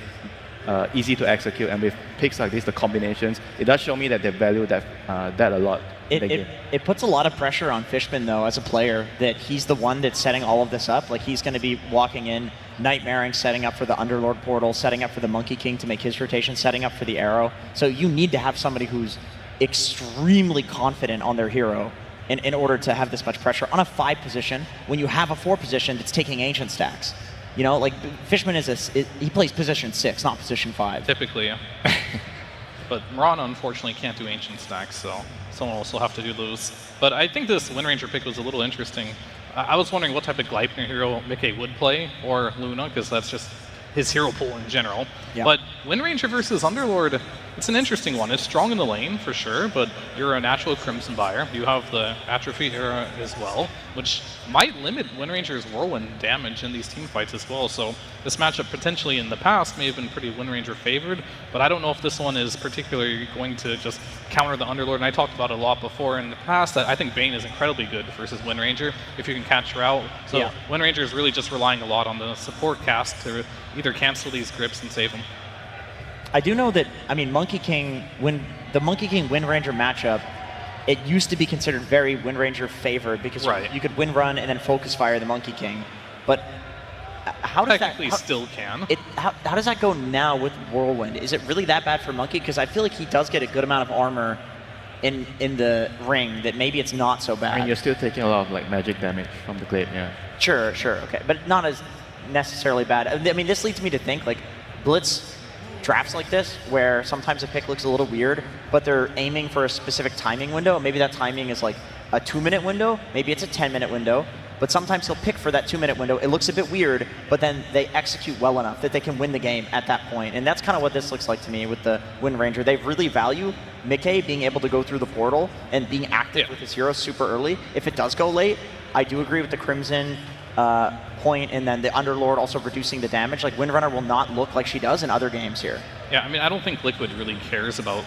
easy to execute, and with picks like this, the combinations, it does show me that they value that a lot. It puts a lot of pressure on Fishman, though, as a player, that he's the one that's setting all of this up. Like, he's going to be walking in, nightmaring, setting up for the Underlord portal, setting up for the Monkey King to make his rotation, setting up for the arrow. So you need to have somebody who's extremely confident on their hero in order to have this much pressure on a 5 position when you have a 4 position that's taking ancient stacks. You know, like Fishman he plays position 6, not position 5. Typically, yeah. But Mirana unfortunately can't do ancient stacks, so someone else will have to do those. But I think this Wind Ranger pick was a little interesting. I was wondering what type of Gleipnir hero Mickey would play, or Luna, because that's just his hero pool in general. Yeah. But Wind Ranger versus Underlord, it's an interesting one. It's strong in the lane, for sure, but you're a natural Crimson buyer. You have the Atrophy era as well, which might limit Wind Ranger's Whirlwind damage in these team fights as well. So this matchup potentially in the past may have been pretty Wind Ranger favored, but I don't know if this one is particularly going to just counter the Underlord. And I talked about it a lot before in the past that I think Bane is incredibly good versus Wind Ranger if you can catch her out. So yeah. Wind Ranger is really just relying a lot on the support cast to either cancel these grips and save them. I do know that, I mean, Monkey King, when the Monkey King Wind Ranger matchup, it used to be considered very Wind Ranger favored because you could Wind Run and then Focus Fire the Monkey King. But how does Technically still can. How does that go now with Whirlwind? Is it really that bad for Monkey? Because I feel like he does get a good amount of armor in the ring that maybe it's not so bad. I mean, you're still taking a lot of like magic damage from the Glade, yeah. Sure, okay. But not as necessarily bad. I mean, this leads me to think like Blitz drafts like this, where sometimes a pick looks a little weird, but they're aiming for a specific timing window. Maybe that timing is like a 2-minute window, maybe it's a 10-minute window, but sometimes he'll pick for that 2-minute window. It looks a bit weird, but then they execute well enough that they can win the game at that point. And that's kind of what this looks like to me with the Wind Ranger. They really value Mickey being able to go through the portal and being active with his hero super early. If it does go late, I do agree with the Crimson point, and then the Underlord also reducing the damage. Like, Windrunner will not look like she does in other games here. Yeah, I mean, I don't think Liquid really cares about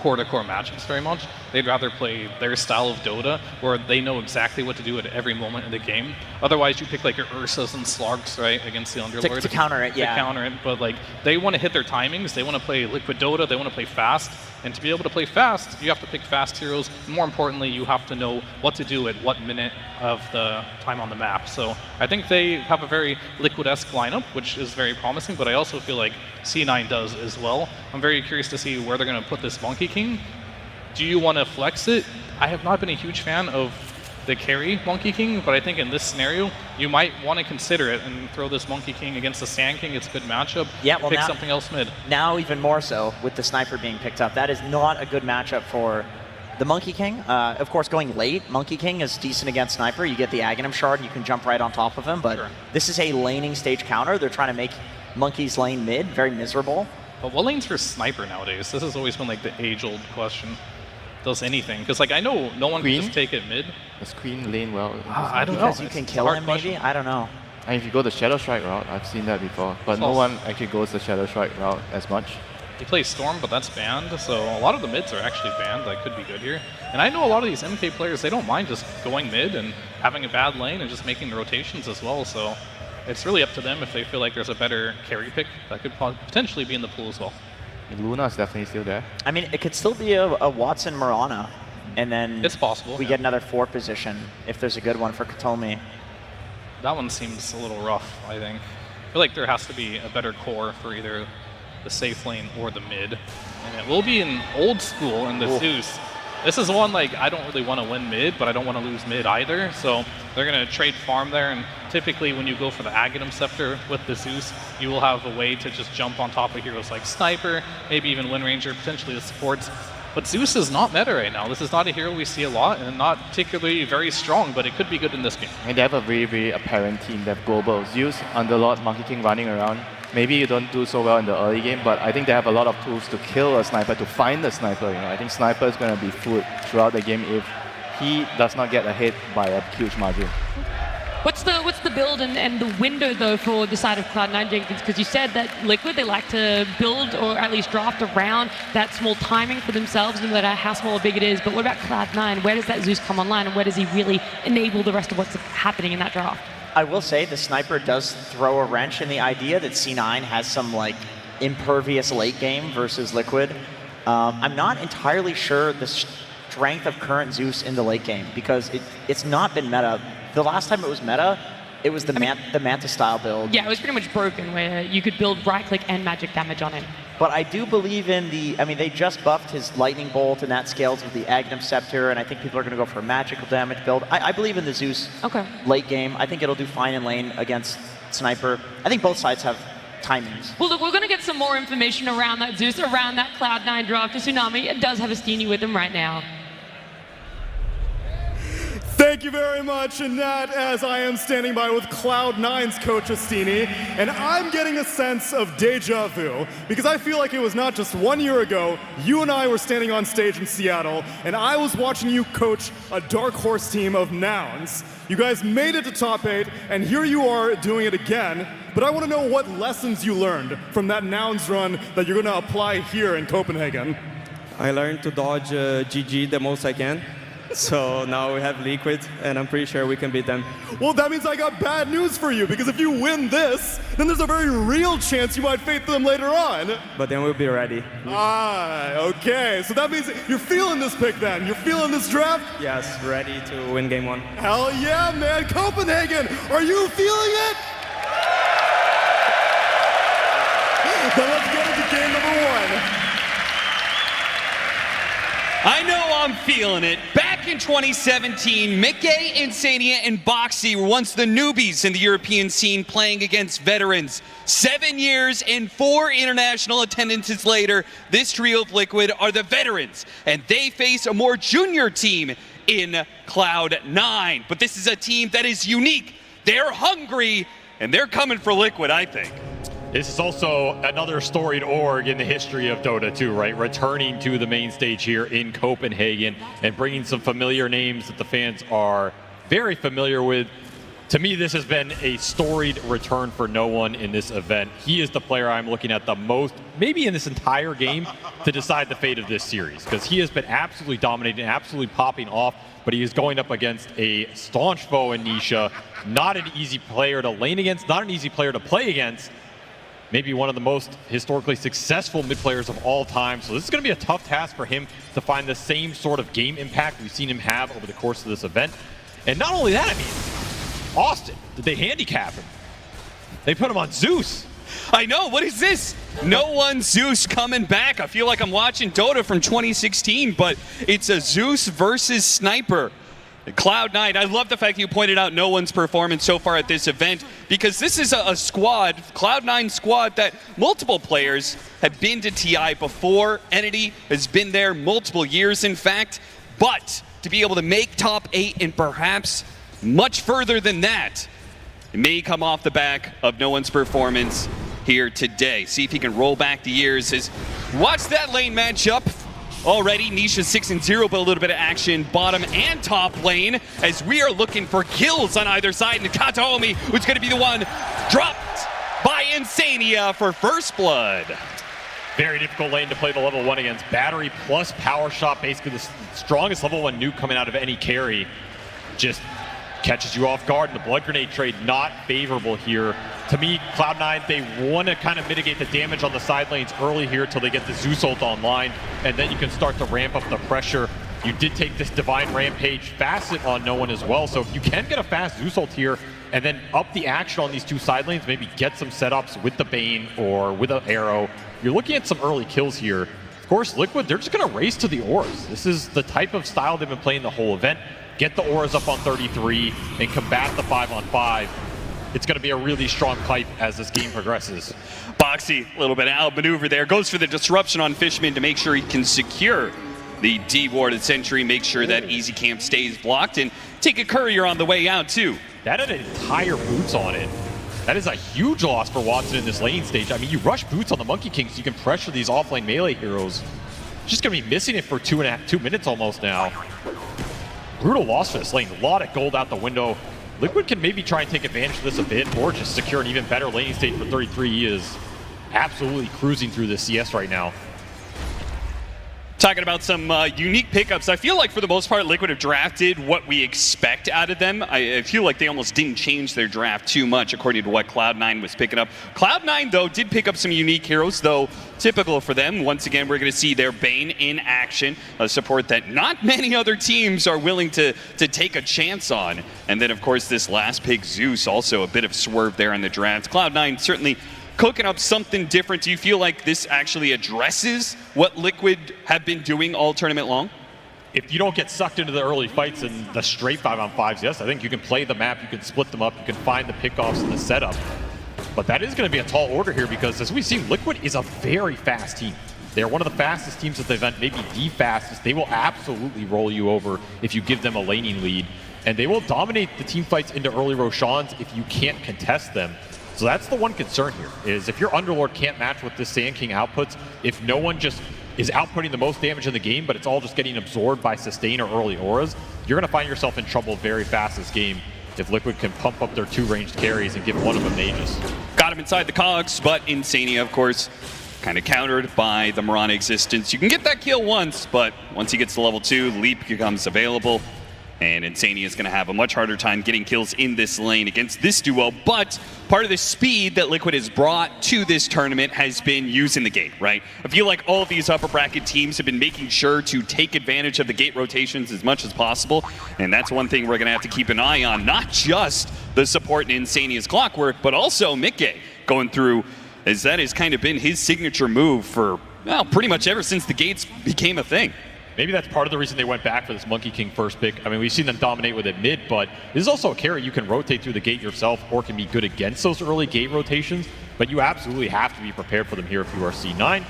core-to-core matchups very much. They'd rather play their style of Dota, where they know exactly what to do at every moment in the game. Otherwise, you pick like your Ursas and Slogs, right, against the Underlord. To counter it, yeah. To counter it, but like, they want to hit their timings, they want to play Liquid Dota, they want to play fast, and to be able to play fast, you have to pick fast heroes. More importantly, you have to know what to do at what minute of the time on the map. So I think they have a very Liquid-esque lineup, which is very promising, but I also feel like C9 does as well. I'm very curious to see where they're going to put this Monkey King. Do you want to flex it? I have not been a huge fan of the carry Monkey King, but I think in this scenario, you might want to consider it and throw this Monkey King against the Sand King. It's a good matchup. Yeah, well, pick now, something else mid. Now even more so with the Sniper being picked up. That is not a good matchup for the Monkey King. Of course, going late, Monkey King is decent against Sniper. You get the Aghanim Shard, and you can jump right on top of him, but this is a laning stage counter. They're trying to make Monkey's lane mid very miserable. But what lane's for Sniper nowadays? This has always been like the age-old question. Does anything? Because like I know no one can just take it mid. Does Queen lane well? I don't know. Because you can kill him, maybe? I don't know. And if you go the Shadow Strike route, I've seen that before, but no one actually goes the Shadow Strike route as much. He plays Storm, but that's banned, so a lot of the mids are actually banned. That could be good here. And I know a lot of these MK players, they don't mind just going mid and having a bad lane and just making the rotations as well, so it's really up to them if they feel like there's a better carry pick that could potentially be in the pool as well. Luna is definitely still there. I mean, it could still be a Watson Mirana and then it's possible. We get another 4 position if there's a good one for Katomi. That one seems a little rough, I think. I feel like there has to be a better core for either the safe lane or the mid. And it will be an old school in the Zeus. This is one, like, I don't really want to win mid, but I don't want to lose mid either. So they're going to trade farm there. And typically when you go for the Aghanim Scepter with the Zeus, you will have a way to just jump on top of heroes like Sniper, maybe even Wind Ranger, potentially the supports. But Zeus is not meta right now. This is not a hero we see a lot, and not particularly very strong, but it could be good in this game. And they have a very, very apparent team. They have global Zeus, Underlord, Monkey King running around. Maybe you don't do so well in the early game, but I think they have a lot of tools to kill a sniper, to find the sniper. You know, I think Sniper is going to be food throughout the game if he does not get ahead by a huge margin. What's the build and the window, though, for the side of Cloud9, Jenkins? Because you said that Liquid, they like to build or at least draft around that small timing for themselves, no matter how small or big it is. But what about Cloud9? Where does that Zeus come online, and where does he really enable the rest of what's happening in that draft? I will say the Sniper does throw a wrench in the idea that C9 has some like impervious late game versus Liquid. I'm not entirely sure the strength of current Zeus in the late game, because it's not been meta. The last time it was meta, it was the Manta style build. Yeah, it was pretty much broken, where you could build right click and magic damage on him. But I do believe in the, I mean, they just buffed his Lightning Bolt, and that scales with the Aghanim Scepter, and I think people are going to go for a magical damage build. I believe in the Zeus late game. I think it'll do fine in lane against Sniper. I think both sides have timings. Well, look, we're going to get some more information around that Zeus, around that Cloud9 draft. Tsunami, it does have a Steenie with him right now. Thank you very much, and that as I am standing by with Cloud9's coach Astini, and I'm getting a sense of deja vu, because I feel like it was not just 1 year ago, you and I were standing on stage in Seattle, and I was watching you coach a dark horse team of Nouns. You guys made it to top 8, and here you are doing it again, but I want to know what lessons you learned from that Nouns run that you're going to apply here in Copenhagen. I learned to dodge GG the most I can. So now we have Liquid, and I'm pretty sure we can beat them. Well, that means I got bad news for you, because if you win this, then there's a very real chance you might fade them later on. But then we'll be ready. Ah, okay. So that means you're feeling this pick then? You're feeling this draft? Yes, ready to win game 1. Hell yeah, man. Copenhagen, are you feeling it? Then let's get into game number 1. I know I'm feeling it. Back in 2017, Mickey, Insania, and Boxy were once the newbies in the European scene playing against veterans. 7 years and 4 international attendances later, this trio of Liquid are the veterans, and they face a more junior team in Cloud9. But this is a team that is unique. They're hungry, and they're coming for Liquid, I think. This is also another storied org in the history of Dota 2, right? Returning to the main stage here in Copenhagen and bringing some familiar names that the fans are very familiar with. To me, this has been a storied return for no one in this event. He is the player I'm looking at the most, maybe in this entire game, to decide the fate of this series, because he has been absolutely dominating, absolutely popping off, but he is going up against a staunch foe in Nisha. Not an easy player to lane against, not an easy player to play against. Maybe one of the most historically successful mid players of all time. So this is going to be a tough task for him to find the same sort of game impact we've seen him have over the course of this event. And not only that, I mean, Austin, did they handicap him? They put him on Zeus. I know, what is this? No one Zeus coming back. I feel like I'm watching Dota from 2016, but it's a Zeus versus Sniper. Cloud9, I love the fact that you pointed out no one's performance so far at this event, because this is a squad, Cloud9 squad, that multiple players have been to TI before. Entity has been there multiple years, in fact, but to be able to make top 8 and perhaps much further than that, it may come off the back of no one's performance here today. See if he can roll back the years. Watch that lane matchup. Already, Nisha 6-0, but a little bit of action bottom and top lane as we are looking for kills on either side. And Kataomi, who's going to be the one dropped by Insania for first blood. Very difficult lane to play the level 1 against. Battery plus power shot, basically the strongest level 1 nuke coming out of any carry. Just catches you off guard, and the blood grenade trade not favorable here. To me, Cloud9, they want to kind of mitigate the damage on the side lanes early here till they get the Zeus ult online, and then you can start to ramp up the pressure You did take this Divine Rampage facet on no one as well, so if you can get a fast Zeus ult here and then up the action on these two side lanes, maybe get some setups with the Bane or with an arrow, you're looking at some early kills here. Of course, Liquid, they're just going to race to the auras. This is the type of style they've been playing the whole event. Get the auras up on 33 and combat the 5-on-5. It's going to be a really strong fight as this game progresses. Boxy, a little bit outmaneuver there, goes for the disruption on Fishman to make sure he can secure the D-warded sentry, make sure that Easy Camp stays blocked, and take a courier on the way out too. That had an entire boots on it. That is a huge loss for Watson in this lane stage. I mean, you rush boots on the Monkey King so you can pressure these offlane melee heroes. Just going to be missing it for 2 minutes almost now. Brutal loss for this lane. A lot of gold out the window. Liquid can maybe try and take advantage of this a bit or just secure an even better laning stage for 33. He is absolutely cruising through the CS right now. Talking about some unique pickups, I feel like for the most part, Liquid have drafted what we expect out of them. I feel like they almost didn't change their draft too much according to what Cloud9 was picking up. Cloud9, though, did pick up some unique heroes, though typical for them. Once again, we're going to see their Bane in action, a support that not many other teams are willing to take a chance on. And then, of course, this last pick, Zeus, also a bit of swerve there in the draft. Cloud9 certainly cooking up something different. Do you feel like this actually addresses what Liquid have been doing all tournament long? If you don't get sucked into the early fights and the straight 5-on-5s, yes, I think you can play the map, you can split them up, you can find the pickoffs and the setup. But that is going to be a tall order here because, as we see, Liquid is a very fast team. They're one of the fastest teams at the event, maybe the fastest. They will absolutely roll you over if you give them a laning lead. And they will dominate the team fights into early Roshans if you can't contest them. So that's the one concern here, is if your Underlord can't match what this Sand King outputs, if no one just is outputting the most damage in the game, but it's all just getting absorbed by sustain or early auras, you're going to find yourself in trouble very fast this game if Liquid can pump up their 2 ranged carries and give one of them Aegis. Got him inside the cogs, but Insania, of course, kind of countered by the Mirana existence. You can get that kill once, but once he gets to level 2, Leap becomes available. And Insania is going to have a much harder time getting kills in this lane against this duo. But part of the speed that Liquid has brought to this tournament has been using the gate, right? I feel like all of these upper bracket teams have been making sure to take advantage of the gate rotations as much as possible. And that's one thing we're going to have to keep an eye on. Not just the support in Insania's Clockwork, but also Mikke going through, as that has kind of been his signature move for, well, pretty much ever since the gates became a thing. Maybe that's part of the reason they went back for this Monkey King first pick. I mean, we've seen them dominate with it mid, but this is also a carry you can rotate through the gate yourself or can be good against those early gate rotations, but you absolutely have to be prepared for them here if you are C9.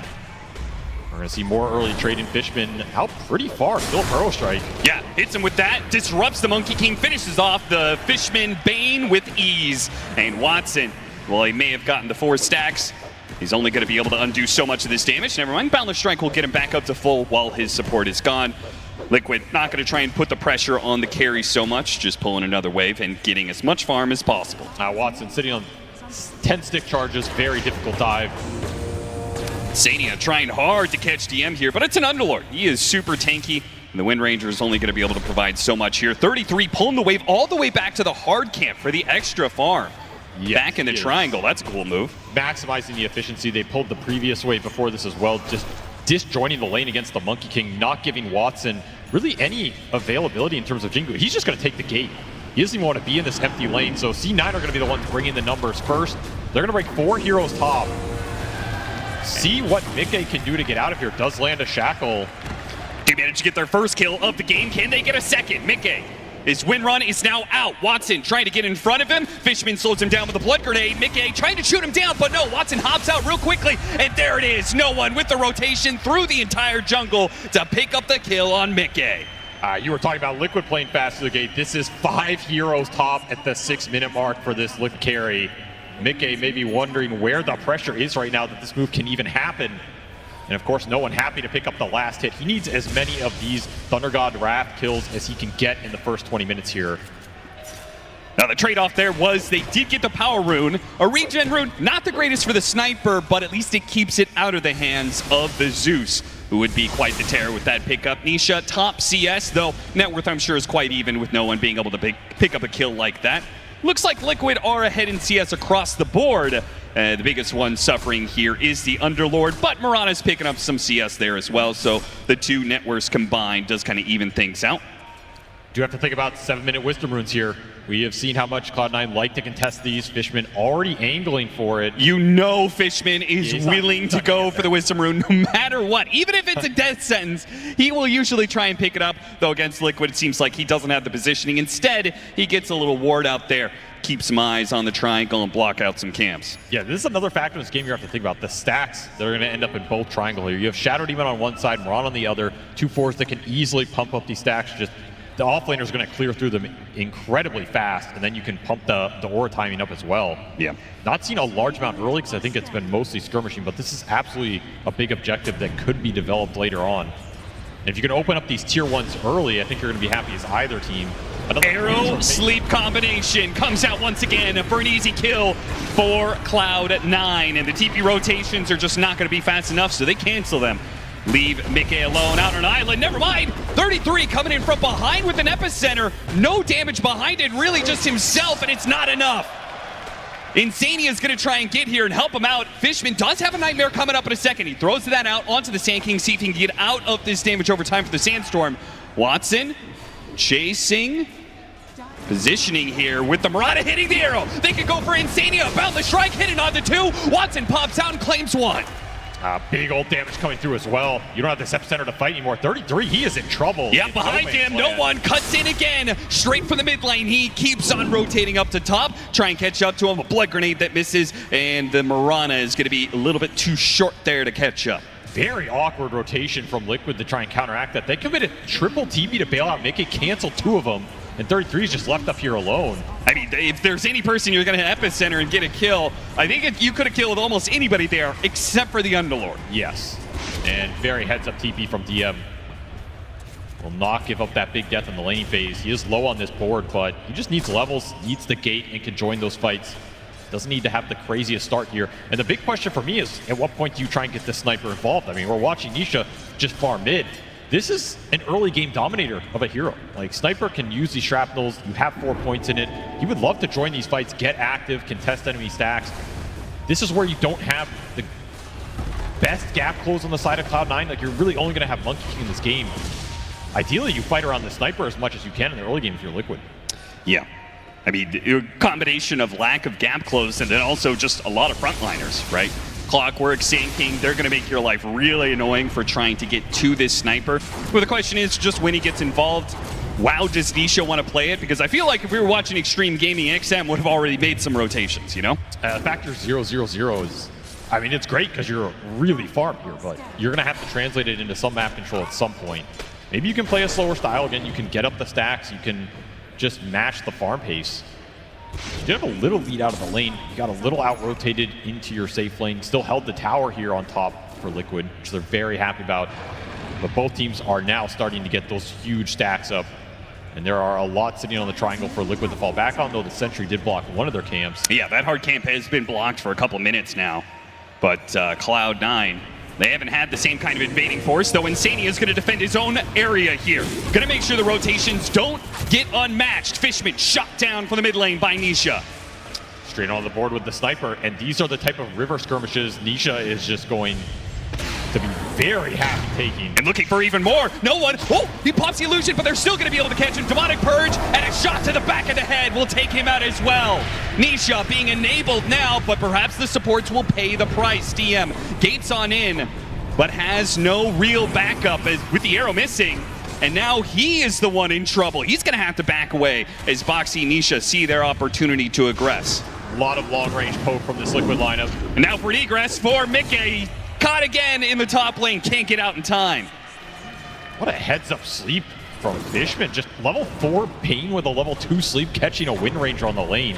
We're going to see more early trade in Fishman out pretty far. Still Burrow Strike. Yeah, hits him with that, disrupts the Monkey King, finishes off the Fishman Bane with ease. And Watson, well, he may have gotten the 4 stacks. He's only going to be able to undo so much of this damage. Never mind, Boundless Strike will get him back up to full while his support is gone. Liquid not going to try and put the pressure on the carry so much, just pulling another wave and getting as much farm as possible. Watson sitting on 10 stick charges, very difficult dive. Insania trying hard to catch DM here, but it's an Underlord. He is super tanky, and the Wind Ranger is only going to be able to provide so much here. 33 pulling the wave all the way back to the hard camp for the extra farm. Yes, back in the triangle, that's a cool move. Maximizing the efficiency. They pulled the previous wave before this as well, just disjoining the lane against the Monkey King, not giving Watson really any availability in terms of Jingu. He's just going to take the gate. He doesn't even want to be in this empty lane, so C9 are going to be the ones bringing the numbers first. They're going to break 4 heroes top. See what Mikke can do to get out of here. Does land a shackle. They managed to get their first kill of the game. Can they get a second? Mikke. His win run is now out. Watson trying to get in front of him. Fishman slows him down with a blood grenade. Mikke trying to shoot him down, but no, Watson hops out real quickly, and there it is. No one with the rotation through the entire jungle to pick up the kill on Mikke. You were talking about Liquid playing fast to the gate. This is 5 heroes top at the 6-minute mark for this Liquid carry. Mikke may be wondering where the pressure is right now that this move can even happen. And of course, no one happy to pick up the last hit. He needs as many of these Thunder God Wrath kills as he can get in the first 20 minutes here. Now the trade-off there was they did get the power rune. A regen rune, not the greatest for the sniper, but at least it keeps it out of the hands of the Zeus, who would be quite the terror with that pickup. Nisha, top CS, though net worth I'm sure is quite even with no one being able to pick up a kill like that. looks like Liquid are ahead in CS across the board. The biggest one suffering here is the Underlord, but Mirana's picking up some CS there as well, so the two networks combined does kind of even things out. Do have to think about 7-minute Wisdom Runes here. We have seen how much Cloud9 like to contest these. Fishman already angling for it. You know Fishman is willing to go for the Wisdom Rune no matter what. Even if it's a death sentence, he will usually try and pick it up. Though against Liquid, it seems like he doesn't have the positioning. Instead, he gets a little ward out there, keep some eyes on the triangle and block out some camps. Yeah, this is another factor in this game you have to think about. The stacks that are going to end up in both triangle here. You have Shadow Demon on one side, Moran on the other. 2 4s that can easily pump up these stacks. Just the offlaner is going to clear through them incredibly fast, and then you can pump the aura timing up as well. Yeah. Not seen a large amount early because I think it's been mostly skirmishing, but this is absolutely a big objective that could be developed later on. And if you can open up these tier 1s early, I think you're going to be happy as either team. Arrow sleep combination comes out once again for an easy kill for Cloud9, and the TP rotations are just not going to be fast enough, so they cancel them. Leave Mickey alone out on an island. Never mind. 33 coming in from behind with an epicenter. No damage behind it, really just himself, and it's not enough. Insania is going to try and get here and help him out. Fishman does have a Nightmare coming up in a second. He throws that out onto the Sand King, see if he can get out of this damage over time for the Sandstorm. Watson chasing, positioning here with the Murata hitting the arrow. They could go for Insania. Boundless Strike hitting on the 2. Watson pops out and claims 1. Big old damage coming through as well. You don't have this epicenter to fight anymore. 33, he is in trouble. Yeah, behind him, no one cuts in again. Straight from the mid lane, he keeps on rotating up to top. Try and catch up to him, a blood grenade that misses, and the Mirana is going to be a little bit too short there to catch up. Very awkward rotation from Liquid to try and counteract that. They committed triple TP to bail out Mickey, cancel 2 of them, and 33 is just left up here alone. I mean, if there's any person you're going to epicenter and get a kill, I think you could have killed almost anybody there except for the Underlord. Yes, and very heads up TP from DM. Will not give up that big death in the laning phase. He is low on this board, but he just needs levels, needs the gate, and can join those fights. Doesn't need to have the craziest start here. And the big question for me is, at what point do you try and get the sniper involved? I mean, we're watching Nisha just farm mid. This is an early game dominator of a hero. Like, Sniper can use these shrapnels. You have 4 points in it. He would love to join these fights, get active, contest enemy stacks. This is where you don't have the best gap close on the side of Cloud9. Like, you're really only going to have Monkey King in this game. Ideally, you fight around the Sniper as much as you can in the early game if you're Liquid. Yeah. I mean, a combination of lack of gap close and then also just a lot of frontliners, right? Clockwork, Sand King, they're going to make your life really annoying for trying to get to this sniper. But the question is just when he gets involved, wow, does Nisha want to play it? Because I feel like if we were watching Xtreme Gaming, XM would have already made some rotations, you know? Factor 000 is, I mean, it's great because you're really farm here, but you're going to have to translate it into some map control at some point. Maybe you can play a slower style again. You can get up the stacks. You can just match the farm pace. You did have a little lead out of the lane. You got a little out-rotated into your safe lane. Still held the tower here on top for Liquid, which they're very happy about. But both teams are now starting to get those huge stacks up. And there are a lot sitting on the triangle for Liquid to fall back on, though the Sentry did block one of their camps. Yeah, that hard camp has been blocked for a couple minutes now. But Cloud9, they haven't had the same kind of invading force, though Insania is going to defend his own area here. Going to make sure the rotations don't get unmatched. Fishman shot down from the mid lane by Nisha. Straight on the board with the sniper, and these are the type of river skirmishes Nisha is just going to be very happy taking. And looking for even more. No one. Oh, he pops the illusion, but they're still going to be able to catch him. Demonic Purge, and a shot to the back of the head will take him out as well. Nisha being enabled now, but perhaps the supports will pay the price. DM gates on in, but has no real backup with the arrow missing. And now he is the one in trouble. He's going to have to back away as Boxy and Nisha see their opportunity to aggress. A lot of long-range poke from this Liquid lineup. And now for an egress for Mickey. Caught again in the top lane, can't get out in time. What a heads-up sleep from Fishman. Just level 4 Pain with a level 2 sleep, catching a Wind Ranger on the lane.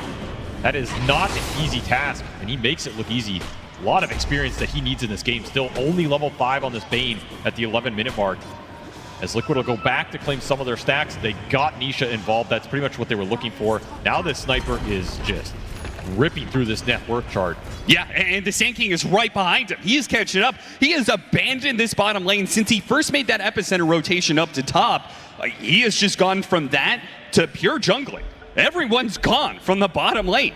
That is not an easy task, and he makes it look easy. A lot of experience that he needs in this game. Still only level 5 on this Bane at the 11-minute mark. As Liquid will go back to claim some of their stacks, they got Nisha involved. That's pretty much what they were looking for. Now this sniper is just ripping through this net worth chart. Yeah, and the Sand King is right behind him. He is catching up. He has abandoned this bottom lane since he first made that epicenter rotation up to top. He has just gone from that to pure jungling. Everyone's gone from the bottom lane.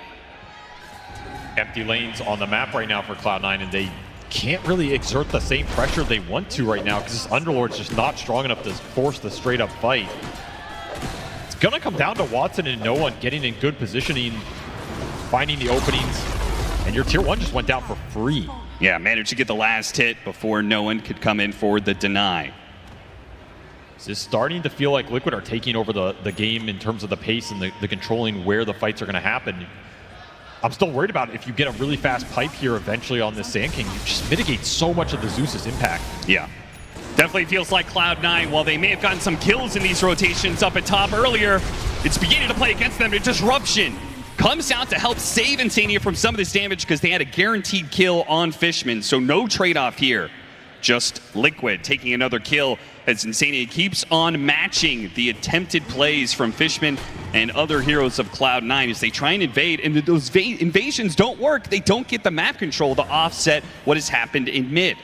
Empty lanes on the map right now for Cloud9, and they can't really exert the same pressure they want to right now because this Underlord's just not strong enough to force the straight up fight. It's gonna come down to Watson and Noah getting in good positioning, finding the openings, and your tier 1 just went down for free. Yeah, managed to get the last hit before no one could come in for the deny. This is starting to feel like Liquid are taking over the game in terms of the pace and the controlling where the fights are going to happen. I'm still worried about it. If you get a really fast pipe here eventually on this Sand King, you just mitigate so much of the Zeus's impact. Yeah. Definitely feels like Cloud9, while they may have gotten some kills in these rotations up at top earlier, it's beginning to play against them. Disruption comes out to help save Insania from some of this damage because they had a guaranteed kill on Fishman, so no trade-off here. Just Liquid taking another kill as Insania keeps on matching the attempted plays from Fishman and other heroes of Cloud9 as they try and invade, and those invasions don't work. They don't get the map control to offset what has happened in mid.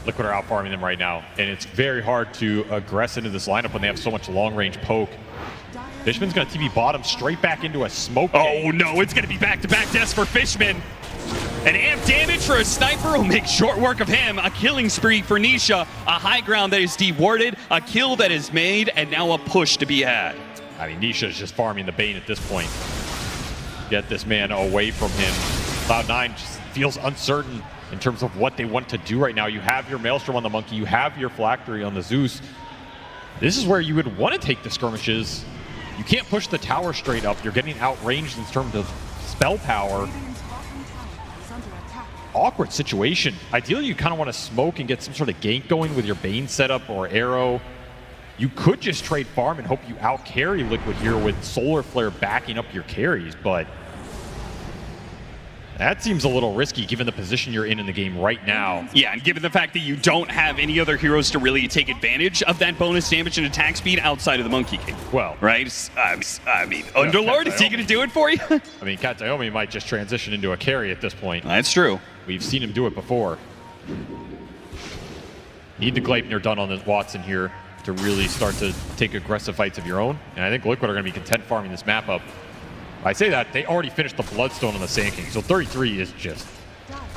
Liquid are out farming them right now, and it's very hard to aggress into this lineup when they have so much long-range poke. Fishman's going to TP bottom straight back into a smoke. Oh no, it's going to be back-to-back deaths for Fishman. An amp damage for a sniper will make short work of him. A killing spree for Nisha. A high ground that is dewarded. A kill that is made, and now a push to be had. I mean, Nisha is just farming the Bane at this point. Get this man away from him. Cloud9 just feels uncertain in terms of what they want to do right now. You have your Maelstrom on the Monkey. You have your Phylactery on the Zeus. This is where you would want to take the skirmishes. You can't push the tower straight up. You're getting outranged in terms of spell power. Awkward situation. Ideally, you kind of want to smoke and get some sort of gank going with your Bane setup or arrow. You could just trade farm and hope you out-carry Liquid here with Solar Flare backing up your carries, but that seems a little risky given the position you're in the game right now. Yeah, and given the fact that you don't have any other heroes to really take advantage of that bonus damage and attack speed outside of the Monkey King. Well, right? I mean, Underlord, is he going to do it for you? I mean, Kataomi might just transition into a carry at this point. That's true. We've seen him do it before. Need the Gleipnir done on this Watson here to really start to take aggressive fights of your own. And I think Liquid are going to be content farming this map up. I say that, they already finished the Bloodstone on the Sand King, so 33 is just,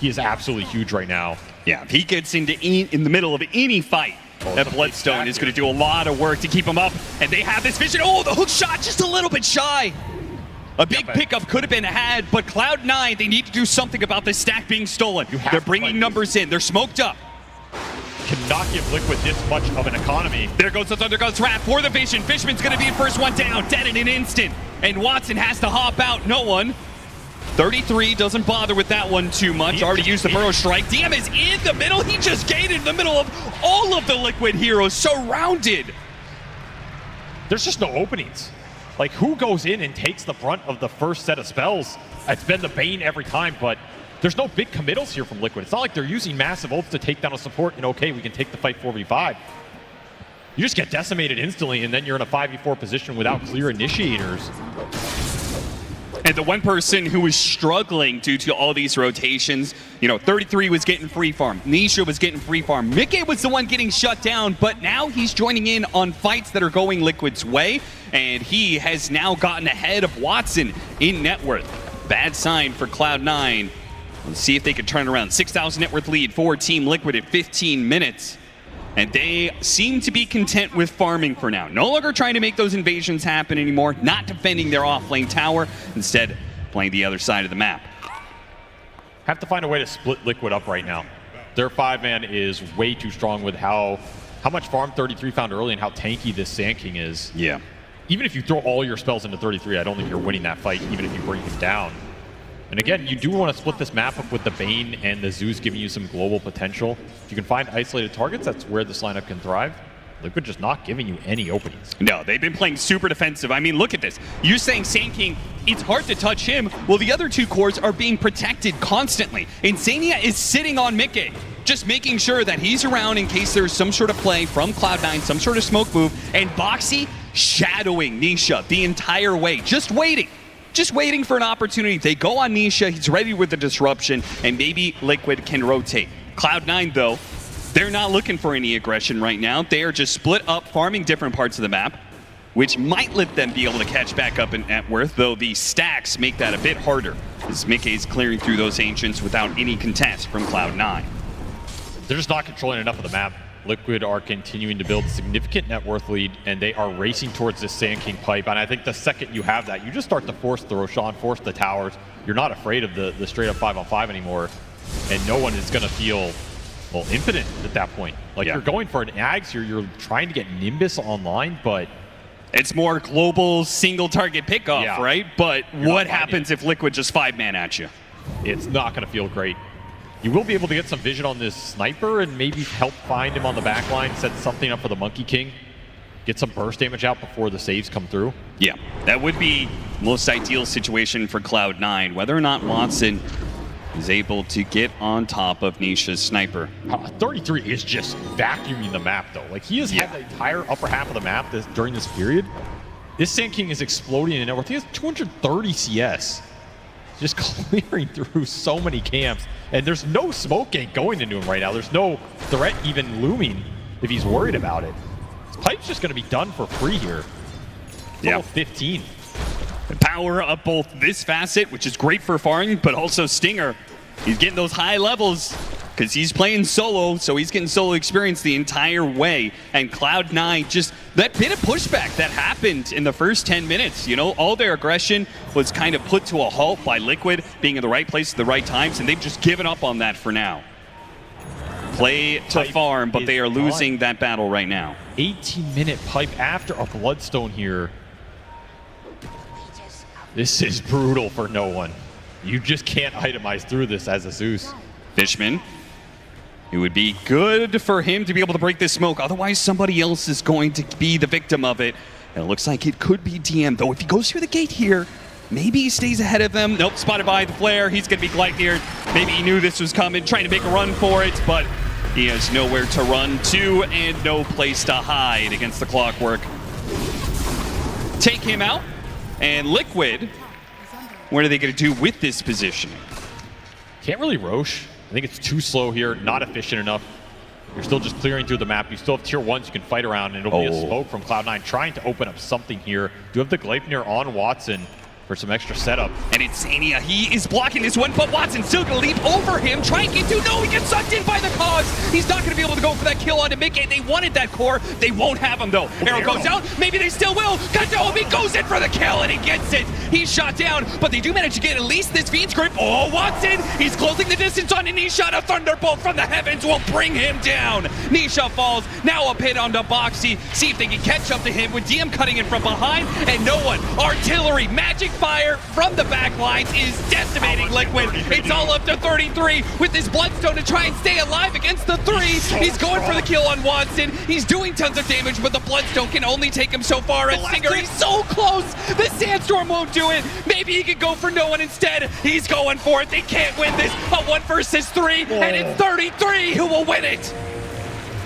he is absolutely huge right now. Yeah, if he gets in the middle of any fight, that Bloodstone is going to do a lot of work to keep him up, and they have this vision. Oh, the hook shot just a little bit shy. A big pickup could have been had, but Cloud9, they need to do something about this stack being stolen. They're bringing numbers in. They're smoked up. Cannot give Liquid this much of an economy. There goes the Thunder God's Wrath for the Vision. Fishman's going to be the first one down, dead in an instant. And Watson has to hop out. No one. 33 doesn't bother with that one too much. Already used the Burrow Strike. DM is in the middle. He just gained in the middle of all of the Liquid heroes. Surrounded. There's just no openings. Like, who goes in and takes the brunt of the first set of spells? It's been the Bane every time, but there's no big committals here from Liquid. It's not like they're using massive ults to take down a support and okay, we can take the fight 4v5. You just get decimated instantly and then you're in a 5v4 position without clear initiators. And the one person who was struggling due to all these rotations, 33 was getting free farm. Nisha was getting free farm. Mickey was the one getting shut down, but now he's joining in on fights that are going Liquid's way, and he has now gotten ahead of Watson in net worth. Bad sign for Cloud9. Let's see if they can turn around. 6,000 net worth lead for Team Liquid at 15 minutes. And they seem to be content with farming for now. No longer trying to make those invasions happen anymore. Not defending their off-lane tower. Instead, playing the other side of the map. Have to find a way to split Liquid up right now. Their 5-man is way too strong with how much farm 33 found early and how tanky this Sand King is. Yeah. Even if you throw all your spells into 33, I don't think you're winning that fight, even if you bring him down. And again, you do want to split this map up with the Bane and the Zeus giving you some global potential. If you can find isolated targets, that's where this lineup can thrive. Liquid just not giving you any openings. No, they've been playing super defensive. I mean, look at this. You're saying Sand King, it's hard to touch him. Well, the other two cores are being protected constantly. Insania is sitting on Mickey, just making sure that he's around in case there's some sort of play from Cloud9, some sort of smoke move. And Boxy shadowing Nisha the entire way, just waiting. Just waiting for an opportunity. They go on Nisha, he's ready with the disruption, and maybe Liquid can rotate. Cloud9, though, they're not looking for any aggression right now. They are just split up, farming different parts of the map. which might let them be able to catch back up in Networth, though the stacks make that a bit harder, as Mickey is clearing through those Ancients without any contest from Cloud9. They're just not controlling enough of the map. Liquid are continuing to build a significant net worth lead, and they are racing towards this Sand King pipe. And I think the second you have that, you just start to force the Roshan, force the towers. You're not afraid of the straight up 5-on-5 anymore, and no one is going to feel, well, impotent at that point. Like, you're going for an Ags here, you're trying to get Nimbus online, but it's more global single target pickoff, right? But what happens if Liquid just 5-man at you? It's not going to feel great. You will be able to get some vision on this sniper and maybe help find him on the back line, set something up for the Monkey King, get some burst damage out before the saves come through. Yeah, that would be most ideal situation for Cloud9. Whether or not Watson is able to get on top of Nisha's sniper. 33 is just vacuuming the map, though. Like, he has had the entire upper half of the map during this period. This Sand King is exploding in network. He has 230 CS. Just clearing through so many camps. And there's no smoke gate going into him right now. There's no threat even looming if he's worried about it. His pipe's just going to be done for free here. Level 15. The power of both this facet, which is great for farming, but also Stinger. He's getting those high levels because he's playing solo, so he's getting solo experience the entire way. And Cloud9, just that bit of pushback that happened in the first 10 minutes, you know, all their aggression was kind of put to a halt by Liquid being in the right place at the right times, and they've just given up on that for now. Play to farm, but they are losing that battle right now. 18-minute pipe after a Bloodstone here. This is brutal for no one. You just can't itemize through this as a Zeus. Fishman. It would be good for him to be able to break this smoke. Otherwise, somebody else is going to be the victim of it. And it looks like it could be DM, though. If he goes through the gate here, maybe he stays ahead of them. Nope, spotted by the flare. He's going to be Gladiator. Maybe he knew this was coming, trying to make a run for it, but he has nowhere to run to and no place to hide against the Clockwork. Take him out, and Liquid, what are they going to do with this position? Can't really Rosh. I think it's too slow here, not efficient enough. You're still just clearing through the map. You still have tier 1s you can fight around, and it'll be a smoke from Cloud9 trying to open up something here. Do have the Gleipnir on Watson for some extra setup. And Insania, he is blocking this one, but Watson's still gonna leap over him, trying to get to, no, he gets sucked in by the Cogs. He's not gonna be able to go for that kill onto Mickey. They wanted that core, they won't have him though. Arrow goes out, maybe they still will. Katomi goes in for the kill and he gets it. He's shot down, but they do manage to get at least this Fiend's Grip. Oh, Watson, he's closing the distance on Nisha. A Thunderbolt from the heavens will bring him down. Nisha falls, now a pit onto Boxy. See if they can catch up to him with DM cutting in from behind, and no one. Artillery, magic fire from the back lines is decimating Liquid. It's all up to 33 with this Bloodstone to try and stay alive against the 3. He's going for the kill on Watson. He's doing tons of damage, but the Bloodstone can only take him so far. At Stinger, he's so close. The Sandstorm won't do it. Maybe he could go for no one instead. He's going for it. They can't win this. A 1 versus 3, and it's 33 who will win it.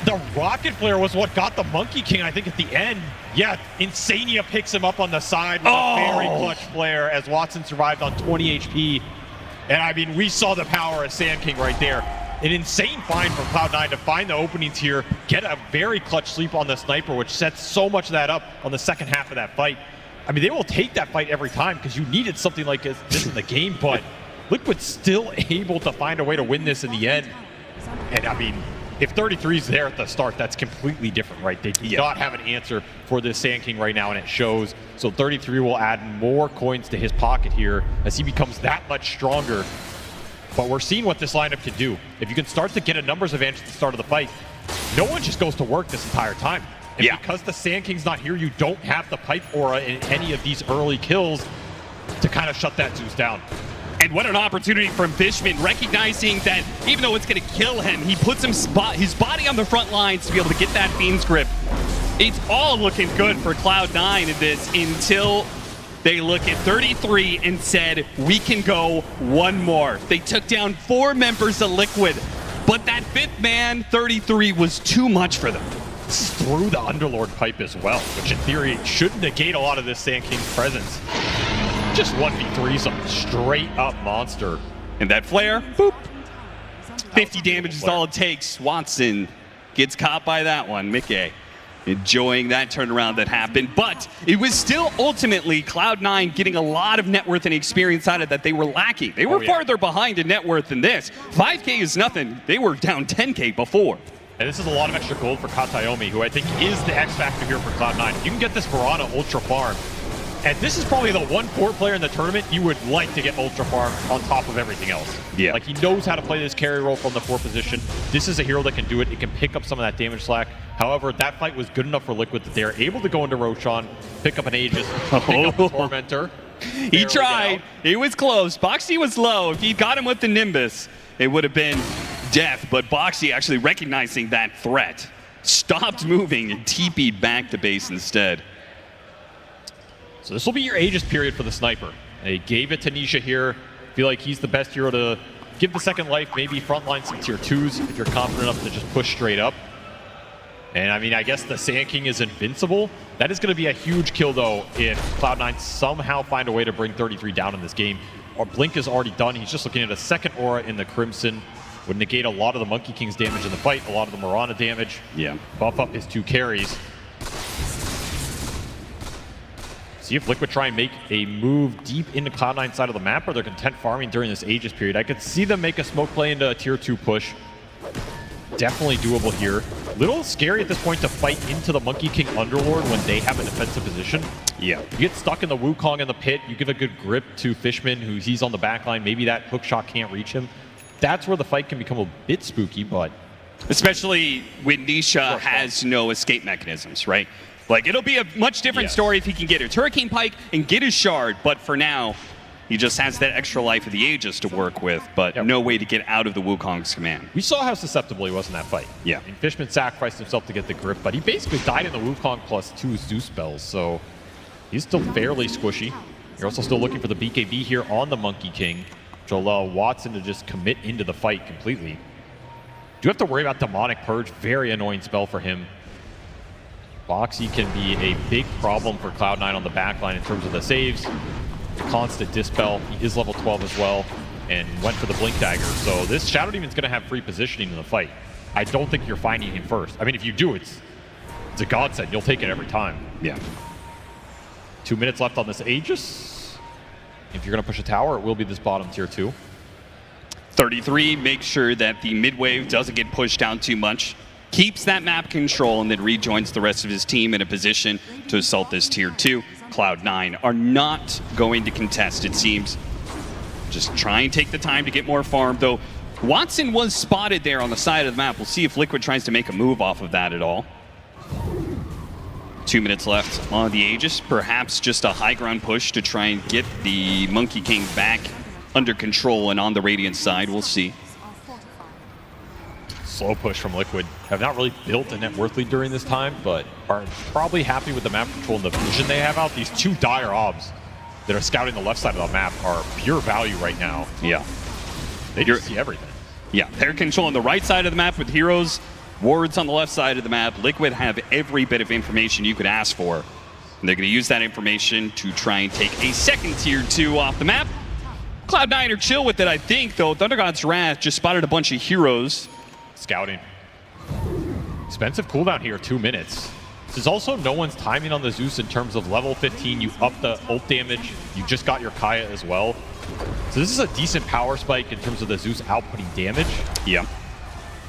The Rocket Flare was what got the Monkey King, I think, at the end. Yeah, Insania picks him up on the side with a very clutch flare as Watson survived on 20 HP. And I mean, we saw the power of Sand King right there. An insane find from Cloud9 to find the openings here, get a very clutch sleep on the sniper, which sets so much of that up on the second half of that fight. I mean, they will take that fight every time because you needed something like this in the game, but Liquid's still able to find a way to win this in the end. And I mean, if 33 is there at the start, that's completely different, right? They do not have an answer for this Sand King right now, and it shows. So 33 will add more coins to his pocket here as he becomes that much stronger. But we're seeing what this lineup can do. If you can start to get a numbers advantage at the start of the fight, no one just goes to work this entire time. And because the Sand King's not here, you don't have the pipe aura in any of these early kills to kind of shut that Zeus down. And what an opportunity from Fishman, recognizing that even though it's going to kill him, he puts his body on the front lines to be able to get that Fiend's Grip. It's all looking good for Cloud9 in this until they look at 33 and said, we can go one more. They took down 4 members of Liquid, but that 5th man, 33, was too much for them. Through the Underlord pipe as well, which in theory should negate a lot of this Sand King's presence. Just 1v3 some straight up monster. And that flare, boop. 50 damage is all it takes. Watson gets caught by that one. Mickey. enjoying that turnaround that happened, but it was still ultimately Cloud9 getting a lot of net worth and experience out of that they were lacking. They were farther behind in net worth than this. 5K is nothing. They were down 10K before. And this is a lot of extra gold for Katayomi, who I think is the X factor here for Cloud9. You can get this Piranha Ultra Farm, and this is probably the one core player in the tournament you would like to get Ultra Farm on top of everything else. Yeah. Like, he knows how to play this carry role from the 4 position. This is a hero that can do it. It can pick up some of that damage slack. However, that fight was good enough for Liquid that they are able to go into Roshan, pick up an Aegis, pick up a Tormentor. He tried. It was close. Boxy was low. If he got him with the Nimbus, it would have been death. But Boxy actually recognizing that threat, stopped moving and TP'd back to base instead. So this will be your Aegis period for the Sniper. They gave it to Nisha here. Feel like he's the best hero to give the second life, maybe frontline some tier 2s if you're confident enough to just push straight up. And I mean, I guess the Sand King is invincible. That is going to be a huge kill, though, if Cloud9 somehow find a way to bring 33 down in this game. Or Blink is already done. He's just looking at a second Aura in the Crimson. Would negate a lot of the Monkey King's damage in the fight, a lot of the Mirana damage. Yeah. Buff up his 2 carries. See if Liquid try and make a move deep into Cloud9 side of the map, or they're content farming during this Aegis period. I could see them make a smoke play into a tier 2 push. Definitely doable here. Little scary at this point to fight into the Monkey King Underlord when they have a defensive position. Yeah. You get stuck in the Wukong in the pit, you give a good grip to Fishman, who he's on the back line. Maybe that hook shot can't reach him. That's where the fight can become a bit spooky, but... Especially when Nisha has no escape mechanisms, right? Like, it'll be a much different story if he can get his Hurricane Pike and get his Shard, but for now, he just has that extra life of the Aegis to work with, but no way to get out of the Wukong's command. We saw how susceptible he was in that fight. Yeah. And Fishman sacrificed himself to get the grip, but he basically died in the Wukong plus 2 Zeus spells, so he's still fairly squishy. You're also still looking for the BKB here on the Monkey King, which will allow Watson to just commit into the fight completely. Do have to worry about Demonic Purge, very annoying spell for him. Boxy can be a big problem for Cloud9 on the backline in terms of the saves. Constant Dispel, he is level 12 as well, and went for the Blink Dagger. So this Shadow Demon's going to have free positioning in the fight. I don't think you're finding him first. I mean, if you do, it's a godsend. You'll take it every time. Yeah. 2 minutes left on this Aegis. If you're going to push a tower, it will be this bottom tier 2. 33, make sure that the mid-wave doesn't get pushed down too much. Keeps that map control and then rejoins the rest of his team in a position to assault this tier 2. Cloud9 are not going to contest, it seems. Just try and take the time to get more farm, though Watson was spotted there on the side of the map. We'll see if Liquid tries to make a move off of that at all. 2 minutes left on the Aegis. Perhaps just a high ground push to try and get the Monkey King back under control and on the Radiant side. We'll see. Slow push from Liquid. Have not really built a net worth lead during this time, but are probably happy with the map control and the vision they have out. These 2 dire obs that are scouting the left side of the map are pure value right now. Yeah. They just see everything. Yeah, they're controlling the right side of the map with heroes, wards on the left side of the map. Liquid have every bit of information you could ask for. And they're going to use that information to try and take a second tier 2 off the map. Cloud9 are chill with it, I think, though. Thunder God's Wrath just spotted a bunch of heroes. Scouting. Expensive cooldown here, 2 minutes. This is also no one's timing on the Zeus in terms of level 15. You up the ult damage. You just got your Kaya as well. So this is a decent power spike in terms of the Zeus outputting damage. Yeah.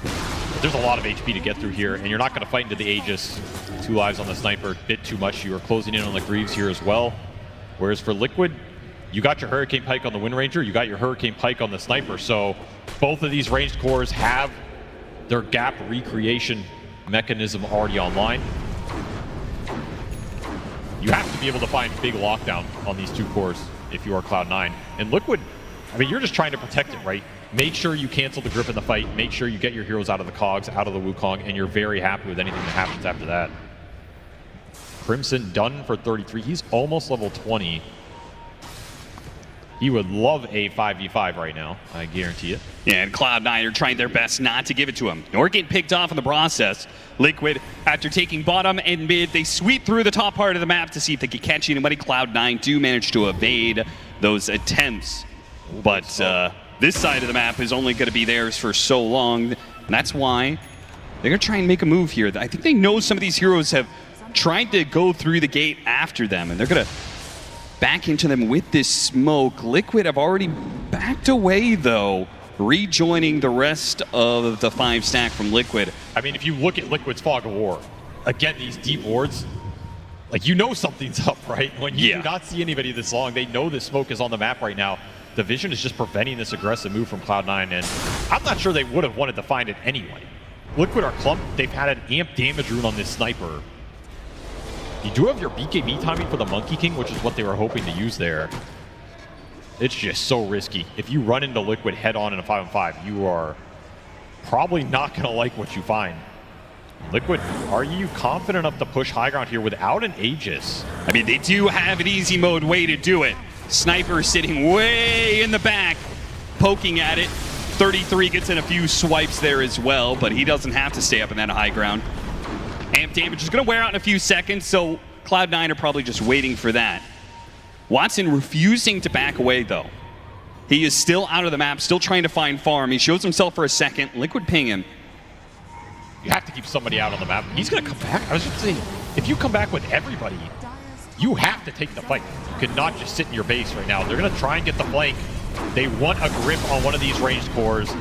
But there's a lot of HP to get through here, and you're not going to fight into the Aegis. 2 lives on the Sniper, bit too much. You are closing in on the Greaves here as well. Whereas for Liquid, you got your Hurricane Pike on the Wind Ranger, you got your Hurricane Pike on the Sniper. So both of these ranged cores have their gap recreation mechanism already online. You have to be able to find big lockdown on these 2 cores if you are Cloud9. And Liquid, I mean, you're just trying to protect it, right? Make sure you cancel the grip in the fight. Make sure you get your heroes out of the cogs, out of the Wukong, and you're very happy with anything that happens after that. Crimson done for 33. He's almost level 20. He would love a 5v5 right now, I guarantee it. Yeah, and Cloud9 are trying their best not to give it to him, nor get picked off in the process. Liquid, after taking bottom and mid, they sweep through the top part of the map to see if they can catch anybody. Cloud9 do manage to evade those attempts, but this side of the map is only going to be theirs for so long, and that's why They're going to try and make a move here. I think they know some of these heroes have tried to go through the gate after them, and they're going to back into them with this smoke. Liquid have already backed away, though, rejoining the rest of the 5 stack from Liquid. I mean, if you look at Liquid's Fog of War, again, these deep wards, like, you know something's up, right? When you do not see anybody this long, they know this smoke is on the map right now. The vision is just preventing this aggressive move from Cloud9, and I'm not sure they would have wanted to find it anyway. Liquid are clumped. They've had an amp damage rune on this sniper. You do have your BKB timing for the Monkey King, which is what they were hoping to use there. It's just so risky. If you run into Liquid head-on in a 5-on-5, you are probably not going to like what you find. Liquid, are you confident enough to push high ground here without an Aegis? I mean, they do have an easy mode way to do it. Sniper sitting way in the back, poking at it. 33 gets in a few swipes there as well, but he doesn't have to stay up in that high ground. Amp damage is going to wear out in a few seconds, so Cloud9 are probably just waiting for that. Watson refusing to back away, though. He is still out of the map, still trying to find farm. He shows himself for a second. Liquid ping him. You have to keep somebody out on the map. He's going to come back. I was just saying, if you come back with everybody, you have to take the fight. You cannot just sit in your base right now. They're going to try and get the flank. They want a grip on one of these ranged cores.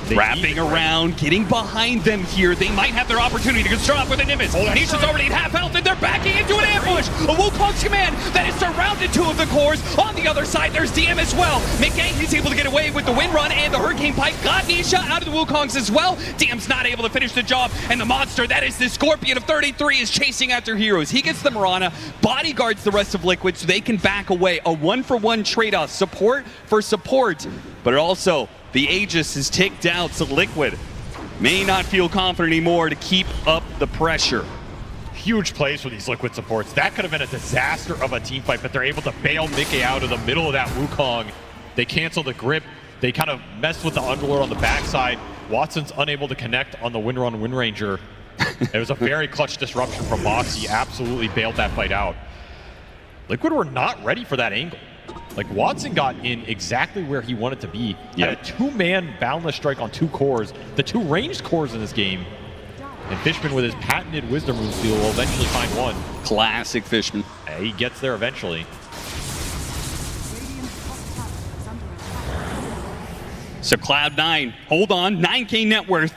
Wrapping around, getting behind them here. They might have their opportunity to start off with a Nimbus. Nisha's already at half health, and they're backing into an ambush. A Wukong's command that is surrounded 2 of the cores. On the other side, there's DM as well. McGay, he's able to get away with the wind run, and the Hurricane Pike got Nisha out of the Wukongs as well. DM's not able to finish the job, and the monster, that is the Scorpion of 33, is chasing after heroes. He gets the Mirana, bodyguards the rest of Liquid so they can back away. A 1-for-1 trade-off, support for support, but it also, the Aegis is ticked out, so Liquid may not feel confident anymore to keep up the pressure. Huge plays for these Liquid supports. That could have been a disaster of a team fight, but they're able to bail Mickey out of the middle of that Wukong. They cancel the grip. They kind of mess with the Underlord on the backside. Watson's unable to connect on the Windrun Wind Ranger. It was a very clutch disruption from Mox. He absolutely bailed that fight out. Liquid were not ready for that angle. Like, Watson got in exactly where he wanted to be. Had a 2-man boundless strike on 2 cores, the 2 ranged cores in this game. And Fishman with his patented Wisdom Rune steal will eventually find one. Classic Fishman. He gets there eventually. So Cloud9, hold on, 9K net worth.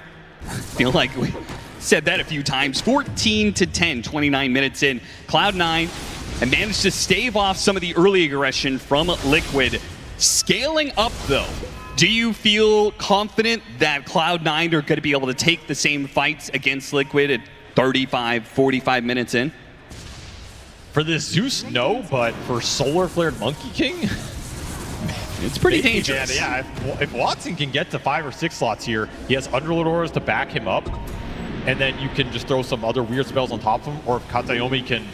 Feel like we said that a few times. 14-10, 29 minutes in. Cloud9 and managed to stave off some of the early aggression from Liquid. Scaling up, though, do you feel confident that Cloud9 are going to be able to take the same fights against Liquid at 35, 45 minutes in? For this Zeus, no, but for Solar Flared Monkey King, it's pretty dangerous. Yeah, if Watson can get to 5 or 6 slots here, he has Underlord auras to back him up, and then you can just throw some other weird spells on top of him, or if Katayomi can,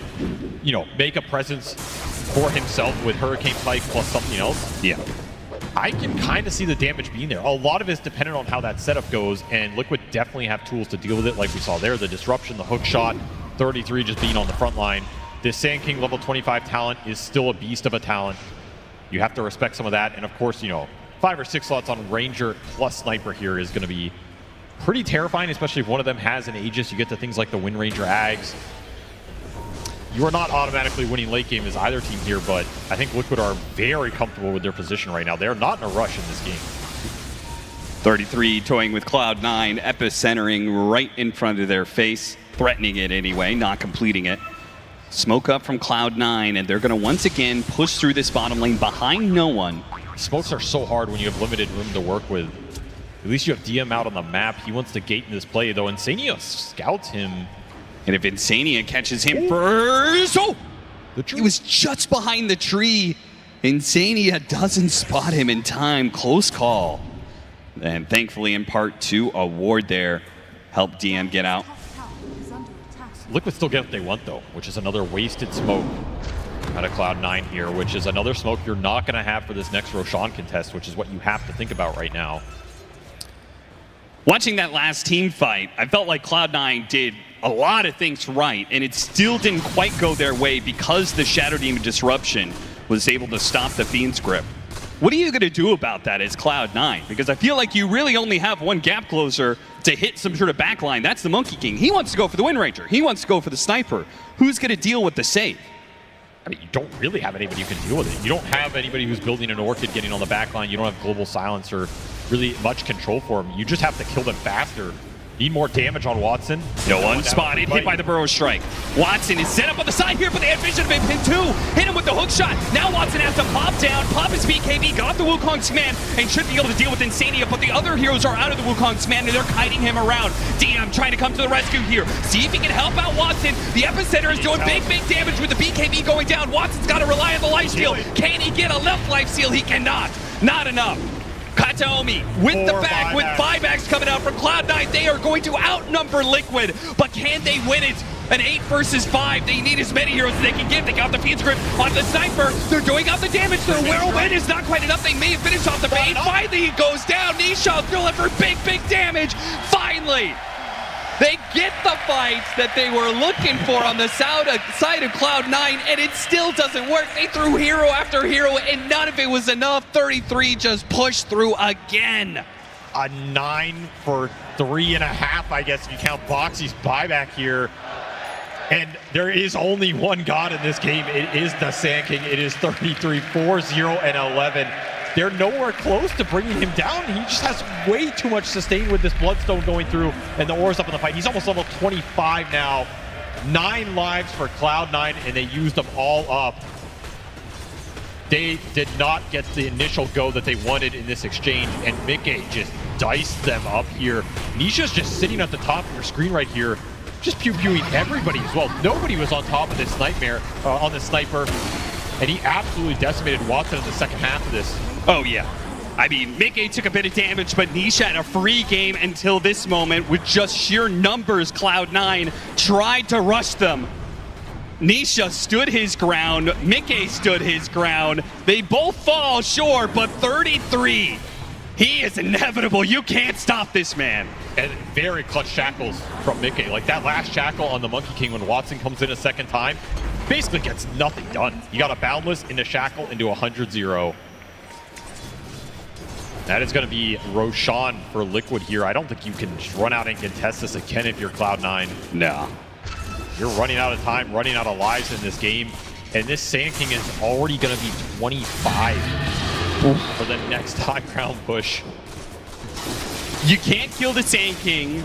you know, make a presence for himself with Hurricane Pike plus something else. Yeah. I can kind of see the damage being there. A lot of it is dependent on how that setup goes, and Liquid definitely have tools to deal with it, like we saw there. The disruption, the hook shot, 33 just being on the front line. This Sand King level 25 talent is still a beast of a talent. You have to respect some of that, and of course, you know, 5 or 6 slots on Ranger plus Sniper here is going to be pretty terrifying, especially if one of them has an Aegis. You get to things like the Wind Ranger Ags. You are not automatically winning late game as either team here, but I think Liquid are very comfortable with their position right now. They're not in a rush in this game. 33 toying with Cloud9, epicentering right in front of their face, threatening it anyway, not completing it. Smoke up from Cloud9, and they're going to once again push through this bottom lane behind no one. Smokes are so hard when you have limited room to work with. At least you have DM out on the map. He wants to gate in this play, though. Insania scouts him. And if Insania catches him first, oh! He was just behind the tree. Insania doesn't spot him in time. Close call. And thankfully, in part 2, a ward there helped DM get out. Liquid still get what they want, though, which is another wasted smoke out of Cloud9 here, which is another smoke you're not going to have for this next Roshan contest, which is what you have to think about right now. Watching that last team fight, I felt like Cloud9 did a lot of things right, and it still didn't quite go their way because the Shadow Demon disruption was able to stop the Fiend's grip. What are you going to do about that as Cloud9? Because I feel like you really only have one gap closer to hit some sort of backline. That's the Monkey King. He wants to go for the Wind Ranger. He wants to go for the Sniper. Who's going to deal with the save? I mean, you don't really have anybody who can deal with it. You don't have anybody who's building an Orchid getting on the back line. You don't have Global Silence or really much control for them. You just have to kill them faster. Need more damage on Watson. No one spotted, hit by the Burrow Strike. Watson is set up on the side here, but they had vision of him too. Hit him with the hook shot. Now Watson has to pop down. Pop his BKB, got the Wukong's command, and should be able to deal with Insania, but the other heroes are out of the Wukong's command, and they're kiting him around. DM trying to come to the rescue here. See if he can help out Watson. The Epicenter is doing big damage with the BKB going down. Watson's got to rely on the life steal. Can he get a left life steal? He cannot. Not enough. Kataomi with the bag, with buybacks coming out from Cloud9. They are going to outnumber Liquid, but can they win it? An 8 versus 5. They need as many heroes as they can give. They got the Fiend's Grip on the Sniper. They're doing out the damage. Their Whirlwind is not quite enough. They may have finished off the bait. Finally, it goes down. Nisha throwing for big damage. Finally, they get the fight that they were looking for on the side of Cloud9, and it still doesn't work. They threw hero after hero, and none of it was enough. 33 just pushed through again. A 9 for 3.5, I guess, if you count Boxy's buyback here. And there is only one god in this game. It is the Sand King. It is 33, 4-0, and 11. They're nowhere close to bringing him down. He just has way too much sustain with this Bloodstone going through, and the Aura's up in the fight. He's almost level 25 now. 9 lives for Cloud9, and they used them all up. They did not get the initial go that they wanted in this exchange, and Mickey just diced them up here. Nisha's just sitting at the top of your screen right here, just pew-pewing everybody as well. Nobody was on top of this Nightmare, on this Sniper, and he absolutely decimated Watson in the second half of this. Oh, yeah. I mean, Mickey took a bit of damage, but Nisha had a free game until this moment with just sheer numbers. Cloud9 tried to rush them. Nisha stood his ground. Mickey stood his ground. They both fall, sure, but 33. He is inevitable. You can't stop this man. And very clutch shackles from Mickey. Like that last shackle on the Monkey King when Watson comes in a second time, basically gets nothing done. You got a Boundless into shackle into 100-0. That is going to be Roshan for Liquid here. I don't think you can just run out and contest this again if you're Cloud9. No. You're running out of time, running out of lives in this game. And this Sand King is already going to be 25 for the next high ground push. You can't kill the Sand King.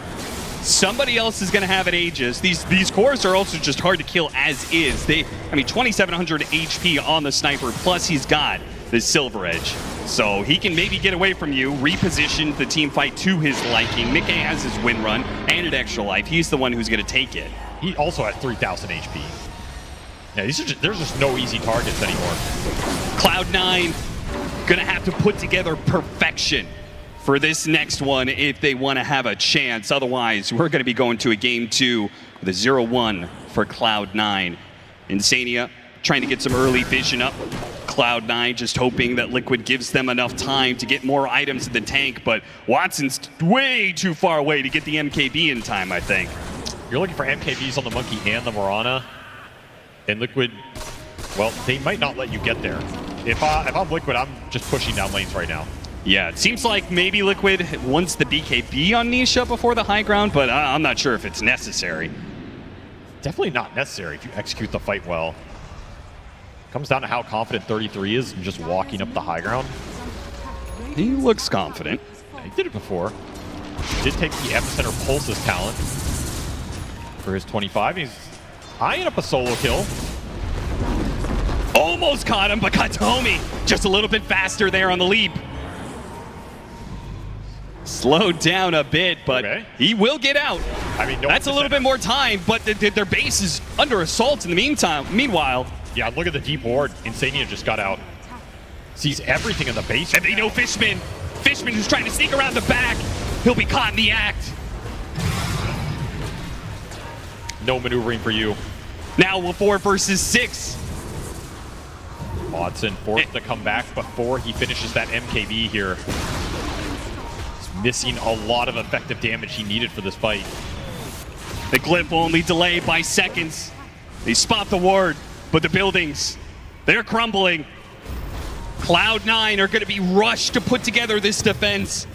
Somebody else is going to have it Aegis. These cores are also just hard to kill as is. I mean, 2,700 HP on the Sniper, plus he's got the Silver Edge. So he can maybe get away from you, reposition the team fight to his liking. Mickey has his win run and an extra life. He's the one who's going to take it. He also has 3,000 HP. Yeah, there's just no easy targets anymore. Cloud9 going to have to put together perfection for this next one if they want to have a chance. Otherwise, we're going to be going to a game 2 with a 0-1 for Cloud9. Insania trying to get some early vision up. Cloud9 just hoping that Liquid gives them enough time to get more items in the tank, but Watson's way too far away to get the MKB in time, I think. You're looking for MKBs on the Monkey and the Morana, and Liquid, well, they might not let you get there. If I'm Liquid, I'm just pushing down lanes right now. Yeah, it seems like maybe Liquid wants the BKB on Nisha before the high ground, but I'm not sure if it's necessary. Definitely not necessary if you execute the fight well. Comes down to how confident 33 is in just walking up the high ground. He looks confident. Yeah, he did it before. He did take the Epicenter Pulse's talent for his 25. He's eyeing up a solo kill. Almost caught him, but Katomi just a little bit faster there on the leap. Slowed down a bit, but he will get out. I mean, that's a little bit more time, but their base is under assault in the meanwhile. Yeah, look at the deep ward. Insania just got out. Sees everything in the base. And they know Fishman. Fishman who's trying to sneak around the back. He'll be caught in the act. No maneuvering for you. Now we're 4 versus 6. Watson forced to come back before he finishes that MKB here. He's missing a lot of effective damage he needed for this fight. The glyph will only delay by seconds. They spot the ward, but the buildings, they're crumbling. Cloud9 are going to be rushed to put together this defense.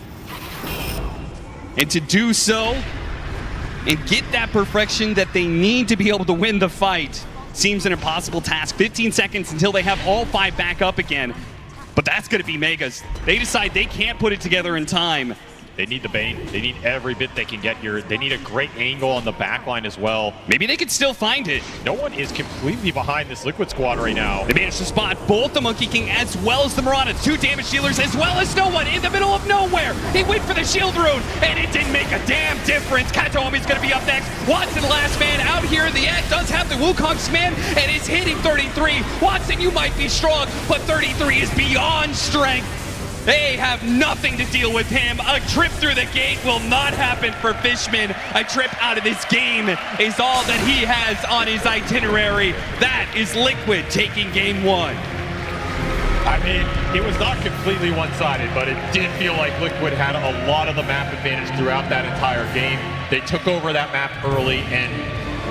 And to do so, and get that perfection that they need to be able to win the fight, seems an impossible task. 15 seconds until they have all 5 back up again. But that's going to be Megas. They decide they can't put it together in time. They need the Bane. They need every bit they can get here. They need a great angle on the backline as well. Maybe they could still find it. No one is completely behind this Liquid squad right now. They managed to spot both the Monkey King as well as the Mirana. 2 damage dealers as well as no one in the middle of nowhere. He went for the shield rune and it didn't make a damn difference. Katomi's going to be up next. Watson, last man out here in the end, does have the Wukong Sman and is hitting 33. Watson, you might be strong, but 33 is beyond strength. They have nothing to deal with him. A trip through the gate will not happen for Fishman. A trip out of this game is all that he has on his itinerary. That is Liquid taking game 1. I mean, it was not completely one-sided, but it did feel like Liquid had a lot of the map advantage throughout that entire game. They took over that map early, and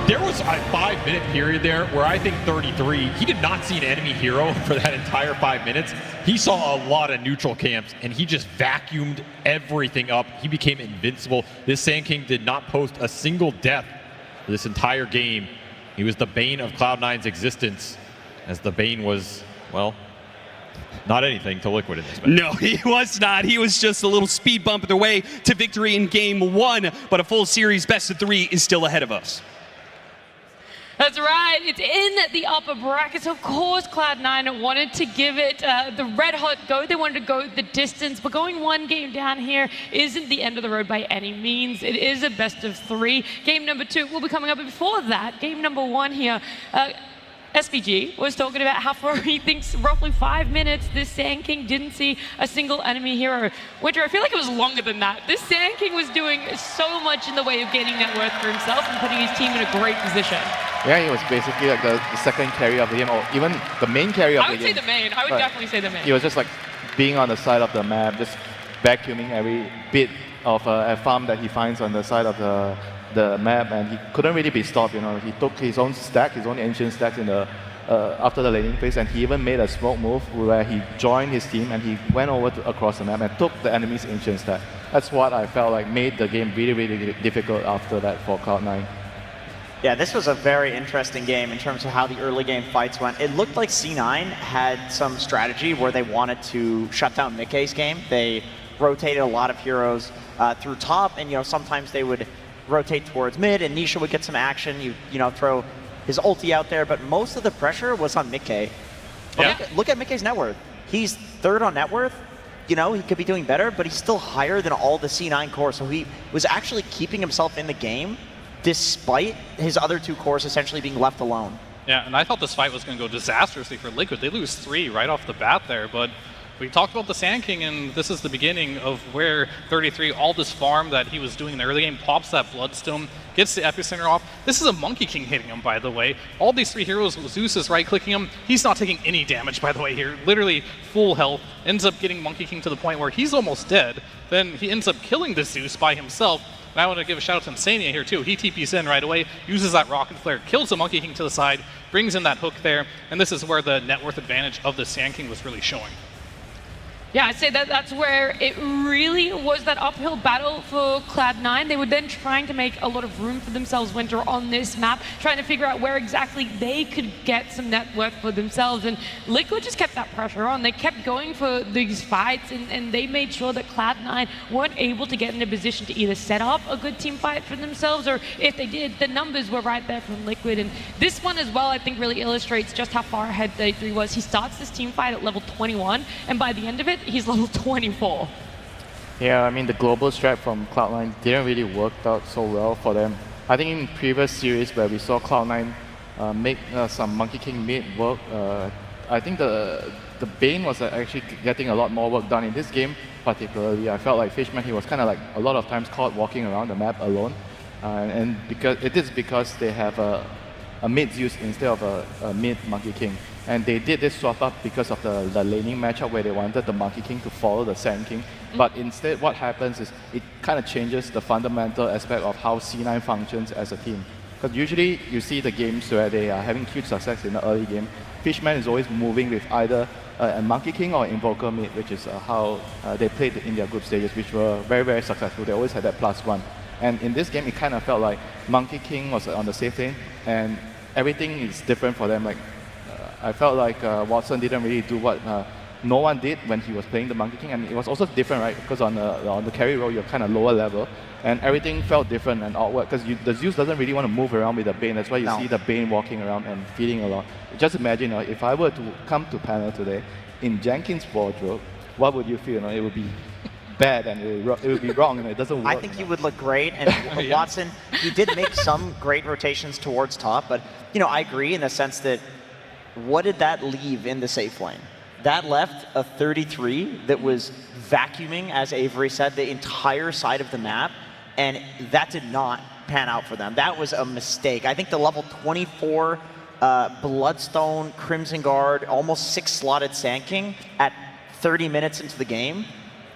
there was a 5-minute period there where I think 33, he did not see an enemy hero for that entire 5 minutes. He saw a lot of neutral camps, and he just vacuumed everything up. He became invincible. This Sand King did not post a single death this entire game. He was the bane of Cloud9's existence, as the bane was, well, not anything to Liquid in this match. No, he was not. He was just a little speed bump their way to victory in game 1, but a full series best of 3 is still ahead of us. That's right, it's in the upper brackets. Of course, Cloud9 wanted to give it the red hot go. They wanted to go the distance, but going 1 game down here isn't the end of the road by any means. It is a best of 3. Game number 2 will be coming up, but before that, game number 1 here, SVG was talking about how for he thinks roughly 5 minutes this Sand King didn't see a single enemy hero. Winter, I feel like it was longer than that. This Sand King was doing so much in the way of gaining net worth for himself and putting his team in a great position. Yeah, he was basically like the second carry of the game, or even the main carry of the game. I would say the main. I would definitely say the main. He was just like being on the side of the map, just vacuuming every bit of a farm that he finds on the side of the map, and he couldn't really be stopped. You know, he took his own stack, his own ancient stacks in the after the laning phase, and he even made a smoke move where he joined his team and he went over across the map and took the enemy's ancient stack. That's what I felt like made the game really, really difficult after that for Cloud9. Yeah, this was a very interesting game in terms of how the early game fights went. It looked like C9 had some strategy where they wanted to shut down Mickey's game. They rotated a lot of heroes through top, and sometimes they would rotate towards mid, and Nisha would get some action. You know, throw his ulti out there, but most of the pressure was on Mickey. Yeah. Look at Mickey's net worth. He's 3rd on net worth. You know, he could be doing better, but he's still higher than all the C9 cores, so he was actually keeping himself in the game despite his other 2 cores essentially being left alone. Yeah, and I thought this fight was going to go disastrously for Liquid. They lose 3 right off the bat there, but we talked about the Sand King, and this is the beginning of where 33, all this farm that he was doing in the early game, pops that Bloodstone, gets the Epicenter off. This is a Monkey King hitting him, by the way. All these 3 heroes, Zeus is right-clicking him. He's not taking any damage, by the way, here. Literally full health. Ends up getting Monkey King to the point where he's almost dead. Then he ends up killing the Zeus by himself. And I want to give a shout out to Insania here too. He TPs in right away, uses that Rocket Flare, kills the Monkey King to the side, brings in that hook there, and this is where the net worth advantage of the Sand King was really showing. Yeah, I'd say that's where it really was that uphill battle for Cloud9. They were then trying to make a lot of room for themselves, Winter, on this map, trying to figure out where exactly they could get some net worth for themselves. And Liquid just kept that pressure on. They kept going for these fights, and they made sure that Cloud9 weren't able to get in a position to either set up a good team fight for themselves, or if they did, the numbers were right there from Liquid. And this one as well, I think, really illustrates just how far ahead 33 was. He starts this team fight at level 21, and by the end of it, he's level 24. Yeah, I mean, the global strat from Cloud9 didn't really work out so well for them. I think in previous series where we saw Cloud9 make some Monkey King mid work, I think the Bane was actually getting a lot more work done in this game. Particularly, I felt like Fishman, he was kind of like a lot of times caught walking around the map alone, and because they have a mid Zeus instead of a mid Monkey King. And they did this swap up because of the laning matchup where they wanted the Monkey King to follow the Sand King. But instead what happens is it kind of changes the fundamental aspect of how C9 functions as a team. Because usually you see the games where they are having huge success in the early game, Fishman is always moving with either a Monkey King or Invoker mid, which is how they played in their group stages, which were very, very successful. They always had that +1. And in this game, it kind of felt like Monkey King was on the safe lane, and everything is different for them. Like I felt like Watson didn't really do what no one did when he was playing the Monkey King, and it was also different, right? Because on the carry role, you're kind of lower level, and everything felt different and awkward. Because the Zeus doesn't really want to move around with the Bane. That's why you see the Bane walking around and feeding a lot. Just imagine, if I were to come to panel today in Jenkins' wardrobe, what would you feel? It would be bad and it would be wrong, and it doesn't work. I think he would look great, and Watson, he did make some great rotations towards top, but I agree in the sense that what did that leave in the safe lane? That left a 33 that was vacuuming, as Avery said, the entire side of the map, and that did not pan out for them. That was a mistake. I think the level 24 Bloodstone, Crimson Guard, almost 6 slotted Sand King at 30 minutes into the game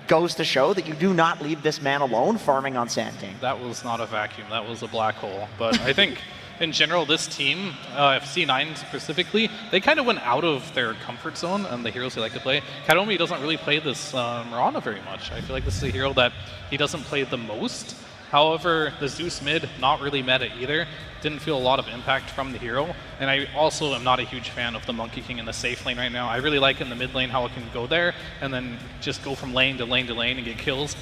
goes to show that you do not leave this man alone farming on Sand King. That was not a vacuum, that was a black hole. But I think in general, this team, FC9 specifically, they kind of went out of their comfort zone and the heroes they like to play. Kadomi doesn't really play this Mirana very much. I feel like this is a hero that he doesn't play the most. However, the Zeus mid, not really meta either. Didn't feel a lot of impact from the hero. And I also am not a huge fan of the Monkey King in the safe lane right now. I really like in the mid lane how it can go there and then just go from lane to lane to lane and get kills.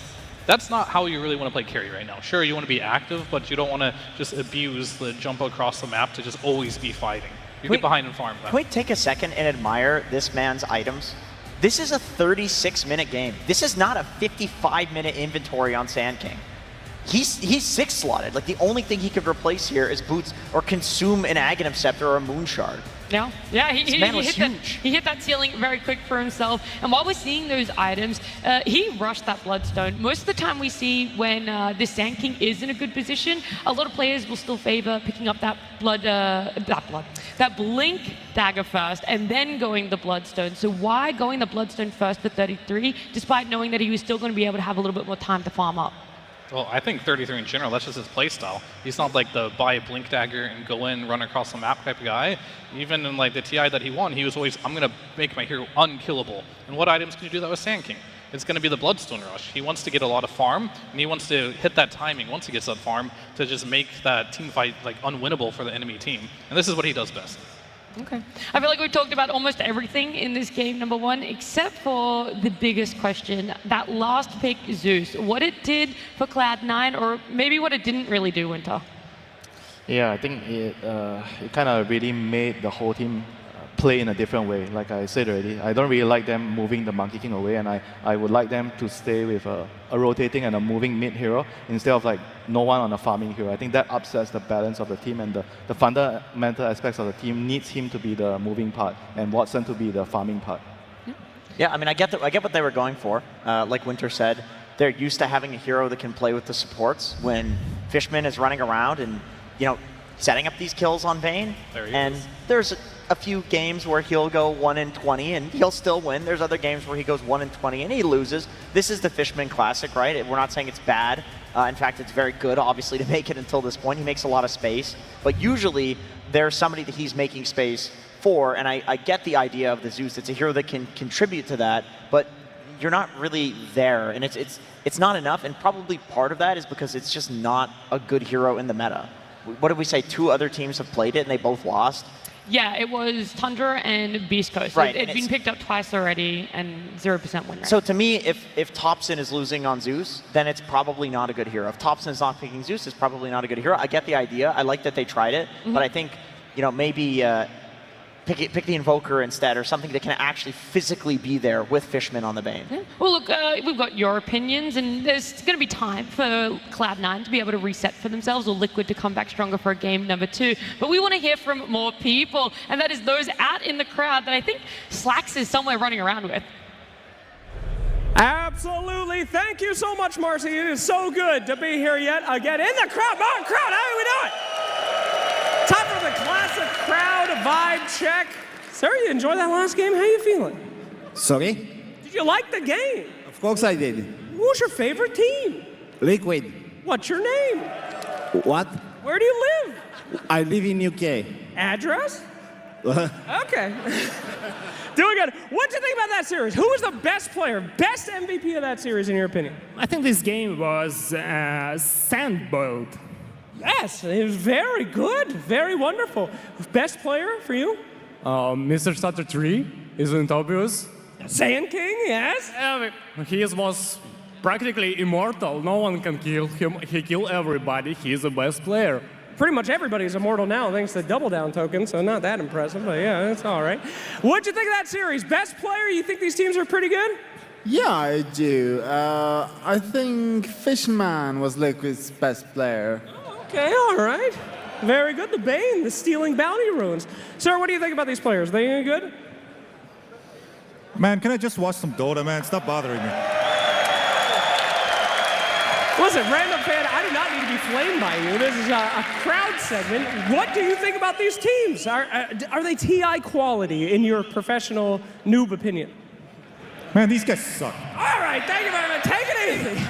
That's not how you really want to play carry right now. Sure, you want to be active, but you don't want to just abuse the jump across the map to just always be fighting. You get behind and farm that. Can we take a second and admire this man's items? This is a 36-minute game. This is not a 55-minute inventory on Sand King. He's 6-slotted. Like, the only thing he could replace here is boots or consume an Aghanim Scepter or a Moon Shard. Yeah, he hit that ceiling very quick for himself. And while we're seeing those items, he rushed that Bloodstone. Most of the time we see when the Sand King is in a good position, a lot of players will still favor picking up that that Blink Dagger first and then going the Bloodstone. So why going the Bloodstone first for 33, despite knowing that he was still going to be able to have a little bit more time to farm up? Well, I think 33 in general, that's just his playstyle. He's not like the buy a Blink Dagger and go in, run across the map type of guy. Even in like the TI that he won, he was always, I'm going to make my hero unkillable. And what items can you do that with Sand King? It's going to be the Bloodstone Rush. He wants to get a lot of farm, and he wants to hit that timing once he gets that farm to just make that team fight like unwinnable for the enemy team. And this is what he does best. Okay. I feel like we talked about almost everything in this game, number one, except for the biggest question, that last pick, Zeus. What it did for Cloud9, or maybe what it didn't really do, Winter? Yeah, I think it kind of really made the whole team play in a different way. Like I said already, I don't really like them moving the Monkey King away, and I would like them to stay with a rotating and a moving mid hero instead of like no one on a farming hero. I think that upsets the balance of the team, and the fundamental aspects of the team needs him to be the moving part and Watson to be the farming part. Yeah, I mean, I get what they were going for. Like Winter said, they're used to having a hero that can play with the supports when Fishman is running around and, setting up these kills on Vayne. There's a few games where he'll go 1 in 20 and he'll still win. There's other games where he goes 1 in 20 and he loses. This is the Fishman Classic, right? We're not saying it's bad. In fact, it's very good, obviously, to make it until this point. He makes a lot of space. But usually, there's somebody that he's making space for, and I get the idea of the Zeus. It's a hero that can contribute to that, but you're not really there, and it's not enough, and probably part of that is because it's just not a good hero in the meta. What did we say? 2 other teams have played it, and they both lost? Yeah, it was Tundra and Beast Coast. Right, It'd been picked up twice already, and 0% win rate. So to me, if Thompson is losing on Zeus, then it's probably not a good hero. If Thompson is not picking Zeus, it's probably not a good hero. I get the idea. I like that they tried it, but I think maybe pick the Invoker instead, or something that can actually physically be there with Fishman on the Bane. Yeah. Well, look, we've got your opinions, and there's going to be time for Cloud9 to be able to reset for themselves, or Liquid to come back stronger for game number 2. But we want to hear from more people, and that is those out in the crowd that I think Slacks is somewhere running around with. Absolutely. Thank you so much, Marcy. It is so good to be here yet again in the crowd. Crowd, how do we do it? Time for the classic crowd vibe check. Sir, you enjoyed that last game? How you feeling? Sorry? Did you like the game? Of course I did. Who's your favorite team? Liquid. What's your name? What? Where do you live? I live in UK. Address? Okay. Doing good. What do you think about that series? Who was the best player, best MVP of that series in your opinion? I think this game was sandboiled. Yes, it was very good, very wonderful. Best player for you? Mr. Stutter 3 isn't obvious. Saiyan King, yes. He was practically immortal. No one can kill him. He killed everybody. He's the best player. Pretty much everybody's immortal now thanks to the double down token, so not that impressive, but yeah, it's all right. What'd you think of that series? Best player? You think these teams are pretty good? Yeah, I do. I think Fishman was Liquid's best player. Okay, all right. Very good. The Bane, the stealing bounty runes. Sir, what do you think about these players? They any good? Man, can I just watch some Dota, man? Stop bothering me. Listen, random fan, I do not need to be flamed by you. This is a crowd segment. What do you think about these teams? Are they TI quality in your professional noob opinion? Man, these guys suck. All right, thank you very much. Take it easy.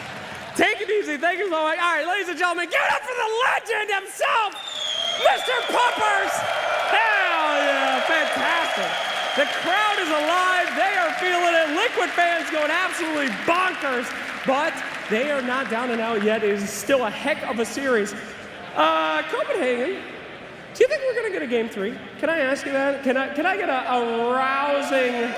Take it easy. Thank you so much. All right, ladies and gentlemen, give it up for the legend himself, Mr. Puppers. Hell yeah, fantastic. The crowd is alive. They are feeling it. Liquid fans going absolutely bonkers, but they are not down and out yet. It is still a heck of a series. Copenhagen, do you think we're going to get a game 3? Can I ask you that? Can I get a rousing...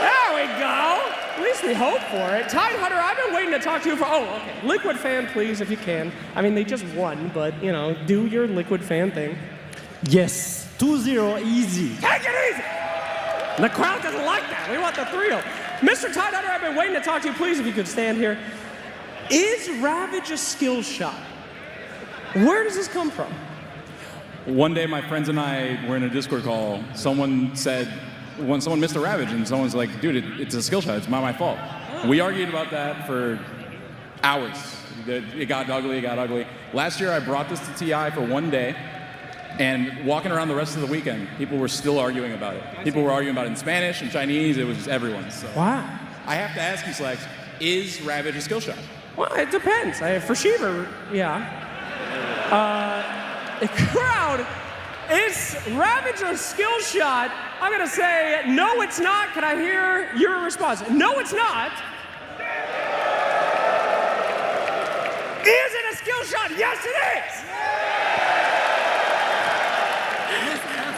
There we go. At least we hope for it. Tidehunter, I've been waiting to talk to you for... Oh, okay. Liquid fan, please, if you can. I mean, they just won, but, you know, do your Liquid fan thing. Yes, 2-0 easy. Take it easy! The crowd doesn't like that. We want the 3-0. Mr. Tidehunter, I've been waiting to talk to you. Please, if you could stand here. Is Ravage a skill shot? Where does this come from? One day, my friends and I were in a Discord call. Someone said, when someone missed a Ravage, and someone's like, dude, it's a skill shot. It's not my fault. We argued about that for hours. It got ugly. Last year, I brought this to TI for one day. And walking around the rest of the weekend, people were still arguing about it. People were arguing about it in Spanish and Chinese. It was just everyone. So. Wow. I have to ask you, Slacks, is Ravage a skill shot? Well, it depends. For Shiva, yeah. The crowd, is Ravage a skill shot? I'm going to say, no, it's not. Can I hear your response? No, it's not. Is it a skill shot? Yes, it is.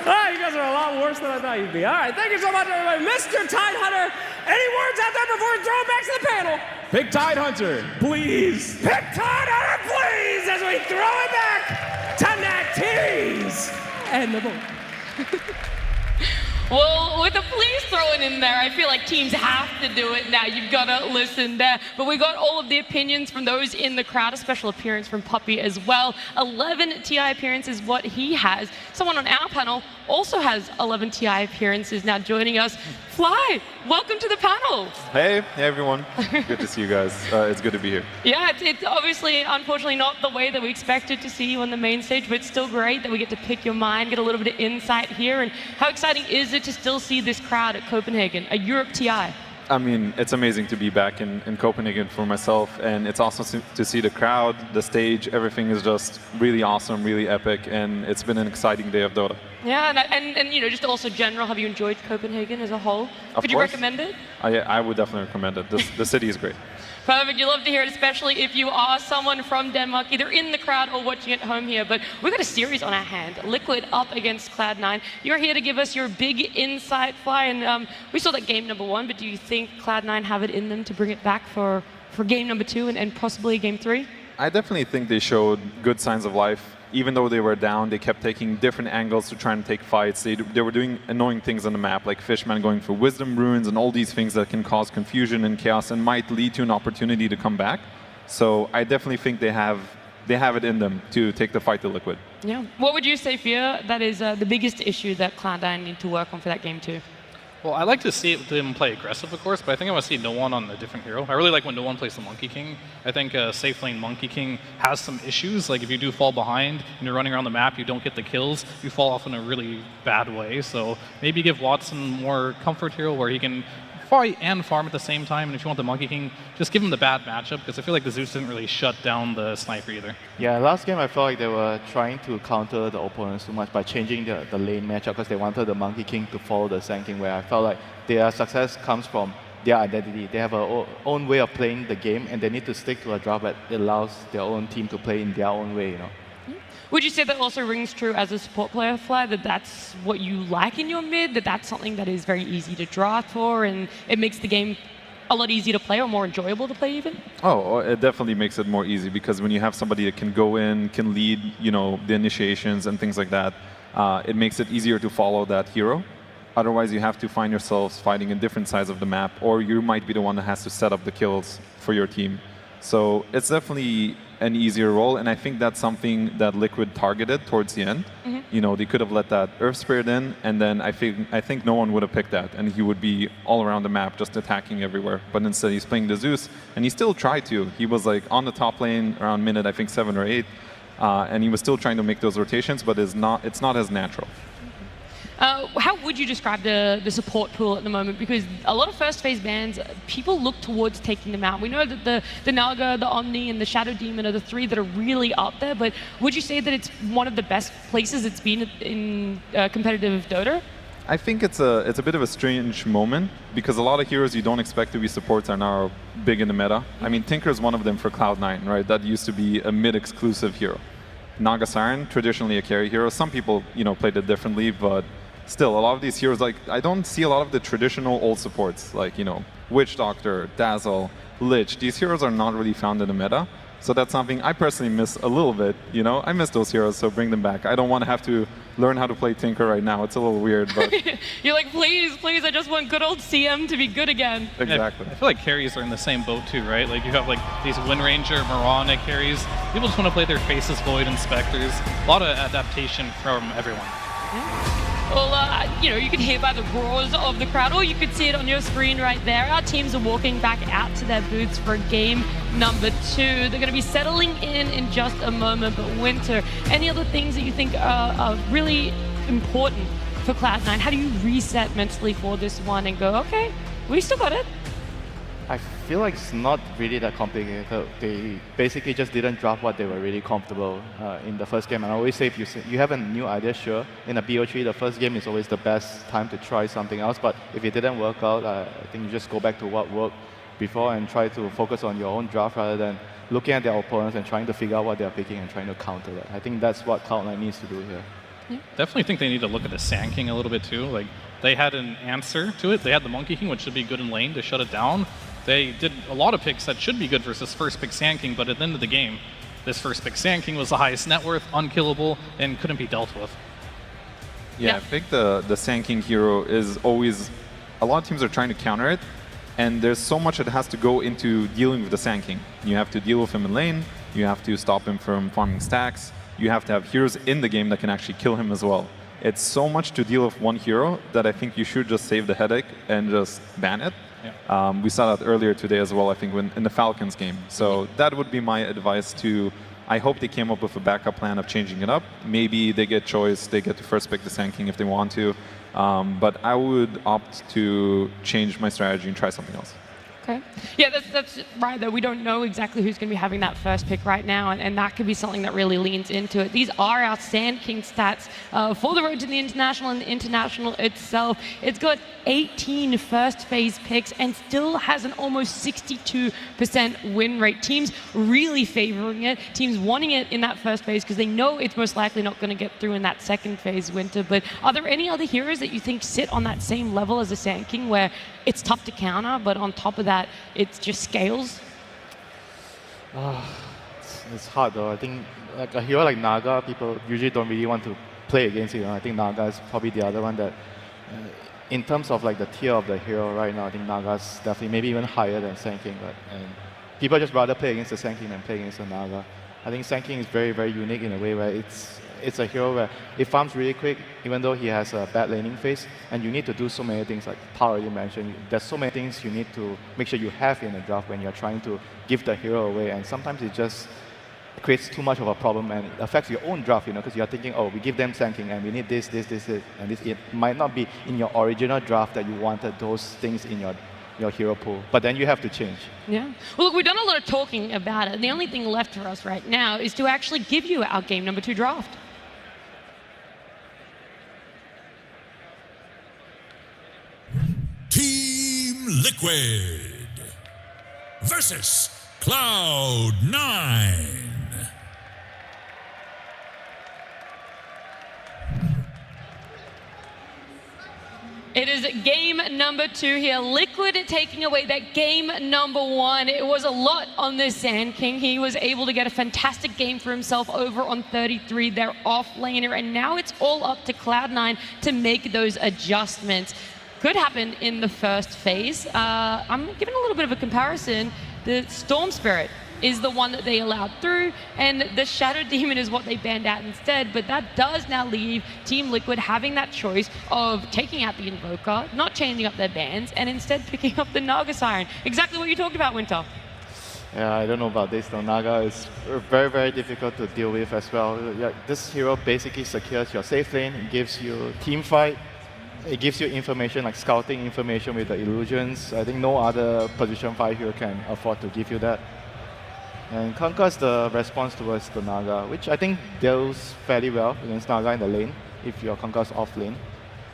Oh, you guys are a lot worse than I thought you'd be. All right, thank you so much, everybody. Mr. Tidehunter, any words out there before we throw it back to the panel? Pick Tidehunter, please. Pick Tidehunter, please, as we throw it back to Nactivities and the board. Well, with the please thrown in there, I feel like teams have to do it now. You've got to listen there. But we got all of the opinions from those in the crowd, a special appearance from Puppy as well. 11 TI appearances, what he has. Someone on our panel also has 11 TI appearances now joining us. Fly, welcome to the panel. Hey everyone. Good to see you guys. It's good to be here. Yeah, it's obviously, unfortunately, not the way that we expected to see you on the main stage, but it's still great that we get to pick your mind, get a little bit of insight here. And how exciting is it to still see this crowd at Copenhagen, a Europe TI? I mean, it's amazing to be back in Copenhagen for myself, and it's awesome to see the crowd, the stage, everything is just really awesome, really epic, and it's been an exciting day of Dota. Yeah, and you know, just also general, have you enjoyed Copenhagen as a whole? Could you recommend it? I would definitely recommend it. The city is great. Perfect, you love to hear it, especially if you are someone from Denmark, either in the crowd or watching at home here. But we've got a series on our hand, Liquid up against Cloud9. You're here to give us your big insight, Fly, and we saw that game number 1, but do you think Cloud9 have it in them to bring it back for game number 2 and possibly game 3? I definitely think they showed good signs of life. Even though they were down, they kept taking different angles to try and take fights. They were doing annoying things on the map, like Fishman going for Wisdom Runes and all these things that can cause confusion and chaos and might lead to an opportunity to come back. So I definitely think they have it in them to take the fight to Liquid. Yeah. What would you say, Fia, that is the biggest issue that Cloud9 need to work on for that game 2? Well, I like to see them play aggressive, of course, but I think I want to see No One on a different hero. I really like when No One plays the Monkey King. I think safe lane Monkey King has some issues. Like if you do fall behind and you're running around the map, you don't get the kills, you fall off in a really bad way. So maybe give Watson more comfort hero where he can fight and farm at the same time. And if you want the Monkey King, just give him the bad matchup, because I feel like the Zeus didn't really shut down the Sniper either. Yeah, last game I felt like they were trying to counter the opponents too much by changing the lane matchup because they wanted the Monkey King to follow the Sand King, where I felt like their success comes from their identity. They have a own way of playing the game, and they need to stick to a draft that allows their own team to play in their own way, you know. Would you say that also rings true as a support player, Fly, that that's what you like in your mid, that that's something that is very easy to draft for, and it makes the game a lot easier to play or more enjoyable to play even? Oh, it definitely makes it more easy, because when you have somebody that can go in, can lead, you know, the initiations and things like that, it makes it easier to follow that hero. Otherwise, you have to find yourselves fighting in different sides of the map, or you might be the one that has to set up the kills for your team. So it's definitely an easier role, and I think that's something that Liquid targeted towards the end. You know, they could have let that Earth Spirit in, and then I think no one would have picked that, and he would be all around the map just attacking everywhere. But instead, he's playing the Zeus, and he still tried to. He was like on the top lane around minute, I think 7 or 8, and he was still trying to make those rotations, but it's not as natural. How would you describe the support pool at the moment? Because a lot of first phase bans, people look towards taking them out. We know that the Naga, the Omni, and the Shadow Demon are the 3 that are really up there, but would you say that it's one of the best places it's been in competitive Dota? I think it's a bit of a strange moment, because a lot of heroes you don't expect to be supports are now big in the meta. I mean, Tinker is one of them for Cloud9, right? That used to be a mid-exclusive hero. Naga Siren, traditionally a carry hero. Some people, you know, played it differently, but still, a lot of these heroes, like, I don't see a lot of the traditional old supports, like, you know, Witch Doctor, Dazzle, Lich. These heroes are not really found in the meta. So that's something I personally miss a little bit, you know? I miss those heroes, so bring them back. I don't want to have to learn how to play Tinker right now. It's a little weird, but... You're like, please, please, I just want good old CM to be good again. Exactly. I feel like carries are in the same boat too, right? Like you have like these Wind Ranger, Mirana carries. People just want to play their Faces, Void, and Spectres. A lot of adaptation from everyone. Yeah. Well, you know, you can hear by the roars of the crowd, or you could see it on your screen right there. Our teams are walking back out to their booths for game number 2. They're going to be settling in just a moment. But Winter, any other things that you think are really important for Cloud9? How do you reset mentally for this one and go, okay, we still got it? I feel like it's not really that complicated. They basically just didn't draft what they were really comfortable in the first game. And I always say, if you have a new idea, sure. In a BO3, the first game is always the best time to try something else. But if it didn't work out, I think you just go back to what worked before and try to focus on your own draft rather than looking at their opponents and trying to figure out what they're picking and trying to counter that. I think that's what Cloud9 needs to do here. Yeah. Definitely think they need to look at the Sand King a little bit too. Like, they had an answer to it. They had the Monkey King, which should be good in lane, to shut it down. They did a lot of picks that should be good versus first pick Sand King, but at the end of the game, this first pick Sand King was the highest net worth, unkillable, and couldn't be dealt with. Yeah, I think the Sand King hero is always... A lot of teams are trying to counter it, and there's so much that has to go into dealing with the Sand King. You have to deal with him in lane, you have to stop him from farming stacks, you have to have heroes in the game that can actually kill him as well. It's so much to deal with one hero that I think you should just save the headache and just ban it. Yeah. We saw that earlier today as well, I think, in the Falcons game. So that would be my advice to... I hope they came up with a backup plan of changing it up. Maybe they get choice, they get to first pick the Sand King if they want to. But I would opt to change my strategy and try something else. Okay. Yeah, that's right, though. We don't know exactly who's going to be having that first pick right now, and that could be something that really leans into it. These are our Sand King stats for the road to the International and the International itself. It's got 18 first phase picks and still has an almost 62% win rate. Teams really favoring it, teams wanting it in that first phase because they know it's most likely not going to get through in that second phase, Winter. But are there any other heroes that you think sit on that same level as a Sand King where it's tough to counter, but on top of that, it just scales? It's hard though. I think like a hero like Naga, people usually don't really want to play against it. You know? I think Naga is probably the other one that, in terms of like the tier of the hero right now, I think Naga's definitely maybe even higher than Sand King. But people just rather play against the Sand King than play against the Naga. I think Sand King is very, very unique in a way where it's a hero where it farms really quick, even though he has a bad laning phase, and you need to do so many things, like Power you mentioned. There's so many things you need to make sure you have in the draft when you're trying to give the hero away, and sometimes it just creates too much of a problem and it affects your own draft, you know, because you're thinking, oh, we give them Sand King and we need this, and this. It might not be in your original draft that you wanted those things in your your hero pool. But then you have to change. Yeah. Well, look, we've done a lot of talking about it. The only thing left for us right now is to actually give you our game number 2 draft. Team Liquid versus Cloud9. It is game number 2 here. Liquid taking away that game number 1. It was a lot on this Sand King. He was able to get a fantastic game for himself over on 33, their off-laner, and now it's all up to Cloud9 to make those adjustments. Could happen in the first phase. I'm giving a little bit of a comparison. The Storm Spirit is the one that they allowed through, and the Shadow Demon is what they banned out instead, but that does now leave Team Liquid having that choice of taking out the Invoker, not changing up their bans, and instead picking up the Naga Siren. Exactly what you talked about, Winter. Yeah, I don't know about this though. Naga is very, very difficult to deal with as well. Yeah, this hero basically secures your safe lane, it gives you team fight, it gives you information like scouting information with the illusions. I think no other position 5 hero can afford to give you that. And Kunkka's the response towards the Naga, which I think deals fairly well against Naga in the lane, if your Kunkka's off lane.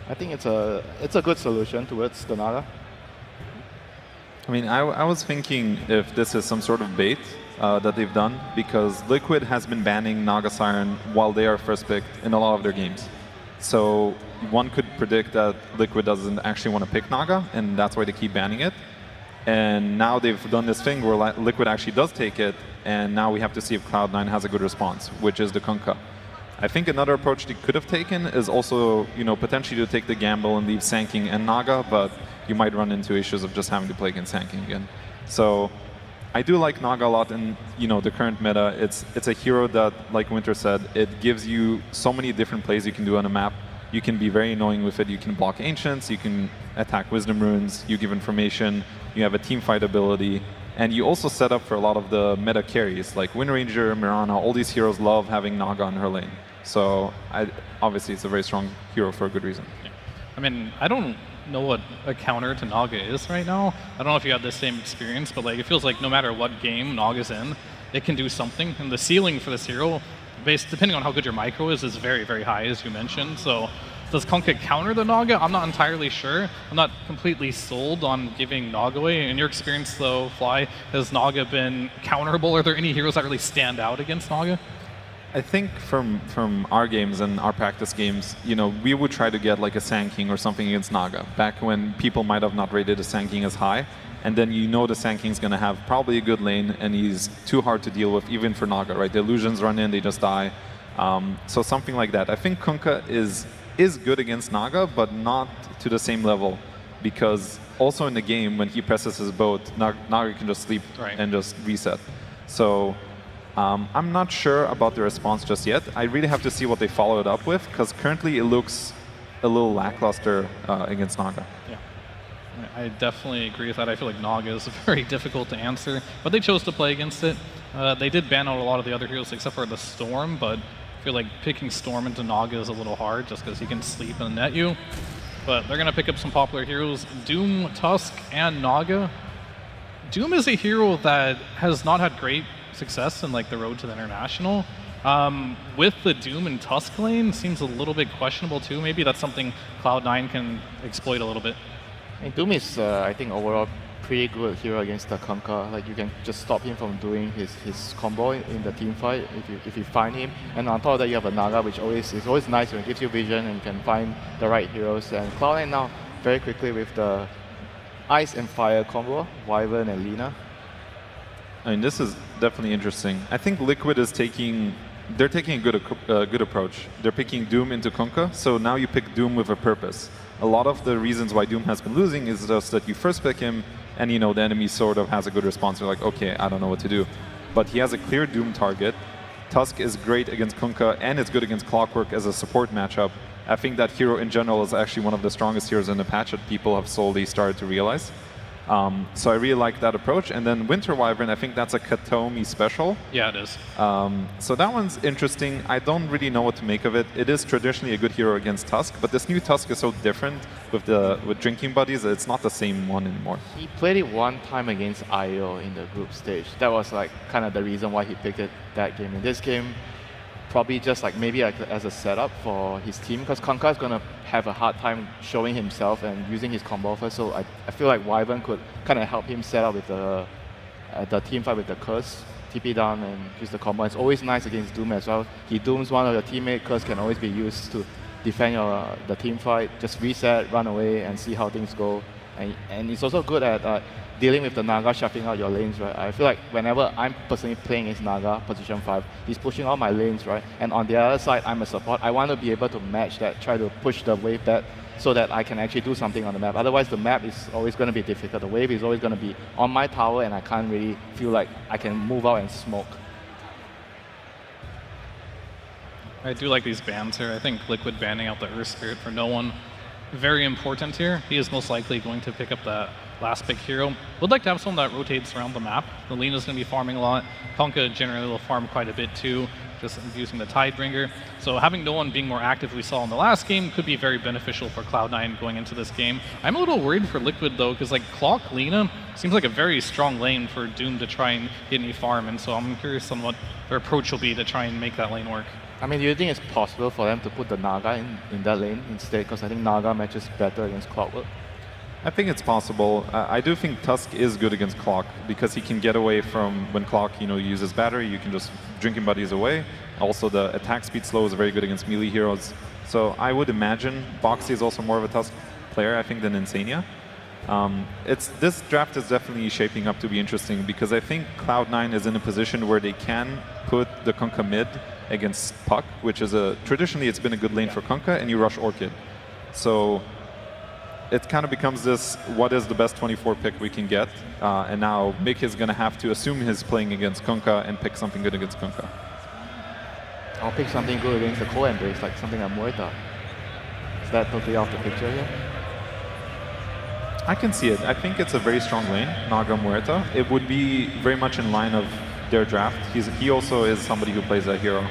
I think it's a good solution towards the Naga. I mean, I was thinking if this is some sort of bait that they've done, because Liquid has been banning Naga Siren while they are first picked in a lot of their games. So one could predict that Liquid doesn't actually want to pick Naga, and that's why they keep banning it. And now they've done this thing where Liquid actually does take it, and now we have to see if Cloud9 has a good response, which is the Kunkka. I think another approach they could have taken is also, potentially to take the gamble and leave Sand King and Naga, but you might run into issues of just having to play against Sand King again. So I do like Naga a lot in the current meta. It's a hero that, like Winter said, it gives you so many different plays you can do on a map. You can be very annoying with it. You can block Ancients, you can attack Wisdom Runes, you give information, you have a team fight ability, and you also set up for a lot of the meta carries, like Wind Ranger, Mirana. All these heroes love having Naga on her lane. So obviously it's a very strong hero for a good reason. Yeah. I mean, I don't know what a counter to Naga is right now. I don't know if you have the same experience, but it feels like no matter what game Naga's in, it can do something. And the ceiling for this hero, depending on how good your micro is very, very high, as you mentioned. So does Kunkka counter the Naga? I'm not entirely sure. I'm not completely sold on giving Naga away. In your experience, though, Fly, has Naga been counterable? Are there any heroes that really stand out against Naga? I think from our games and our practice games, we would try to get like a Sand King or something against Naga, back when people might have not rated a Sand King as high. And then the Sand King's going to have probably a good lane, and he's too hard to deal with, even for Naga, right? The illusions run in, they just die. So something like that. I think Kunkka is good against Naga, but not to the same level, because also in the game, when he presses his boat, Naga can just sleep and just reset. So I'm not sure about the response just yet. I really have to see what they follow it up with, because currently it looks a little lackluster against Naga. Yeah. I definitely agree with that. I feel like Naga is very difficult to answer, but they chose to play against it. They did ban out a lot of the other heroes except for the Storm, but I feel like picking Storm into Naga is a little hard just because he can sleep and net you. But they're going to pick up some popular heroes, Doom, Tusk, and Naga. Doom is a hero that has not had great success in the road to the International. With the Doom and Tusk lane, seems a little bit questionable too. Maybe that's something Cloud9 can exploit a little bit. And Doom is, I think, overall pretty good hero against the Kunkka. Like, you can just stop him from doing his combo in the team fight if you find him. And on top of that, you have a Naga, which is always nice when it gives you vision and you can find the right heroes. And Cloud9 now very quickly with the Ice and Fire combo, Wyvern and Lina. I mean, this is definitely interesting. I think Liquid is taking a good approach. They're picking Doom into Kunkka, so now you pick Doom with a purpose. A lot of the reasons why Doom has been losing is just that you first pick him, and the enemy sort of has a good response. You're like, okay, I don't know what to do. But he has a clear Doom target. Tusk is great against Kunkka, and it's good against Clockwork as a support matchup. I think that hero in general is actually one of the strongest heroes in the patch that people have slowly started to realize. So I really like that approach. And then Winter Wyvern, I think that's a Katomi special. Yeah, it is. So that one's interesting. I don't really know what to make of it. It is traditionally a good hero against Tusk, but this new Tusk is so different with Drinking Buddies that it's not the same one anymore. He played it one time against IO in the group stage. That was like kind of the reason why he picked it that game. In this game, probably just like maybe like as a setup for his team, because Kunkka is going to have a hard time showing himself and using his combo offer. So I feel like Wyvern could kind of help him set up with the team fight with the Curse, TP down and use the combo. It's always nice against Doom as well. He dooms one of your teammates, Curse can always be used to defend the team fight. Just reset, run away, and see how things go. And it's also good at dealing with the Naga shuffling out your lanes, right? I feel like whenever I'm personally playing against Naga, position 5, he's pushing out my lanes, right? And on the other side, I'm a support. I want to be able to match that, try to push the wave back so that I can actually do something on the map. Otherwise, the map is always going to be difficult. The wave is always going to be on my tower, and I can't really feel like I can move out and smoke. I do like these bans here. I think Liquid banning out the Earth Spirit for no one, very important here. He is most likely going to pick up that last pick hero. Would like to have someone that rotates around the map. The Lena's going to be farming a lot. Kunkka generally will farm quite a bit too, just using the Tidebringer. So having no one being more active we saw in the last game could be very beneficial for Cloud9 going into this game. I'm a little worried for Liquid though, because like Clock Lena seems like a very strong lane for Doom to try and get any farm, and so I'm curious on what their approach will be to try and make that lane work. I mean, do you think it's possible for them to put the Naga in that lane instead? Because I think Naga matches better against Clockwork. I think it's possible. I do think Tusk is good against Clock because he can get away from when Clock, uses battery. You can just Drinking Buddies away. Also, the attack speed slow is very good against melee heroes. So I would imagine Boxy is also more of a Tusk player, I think, than Insania. This draft is definitely shaping up to be interesting because I think Cloud9 is in a position where they can put the Kunkka mid against Puck, which is traditionally it's been a good lane for Kunkka, and you rush Orchid. So it kind of becomes this, what is the best 24 pick we can get? And now Mick is going to have to assume he's playing against Kunkka and pick something good against Kunkka. I'll pick something good against the co-embrace, like something like Muerta. Is that totally off the picture here? I can see it. I think it's a very strong lane, Naga Muerta. It would be very much in line of their draft. He also is somebody who plays that hero.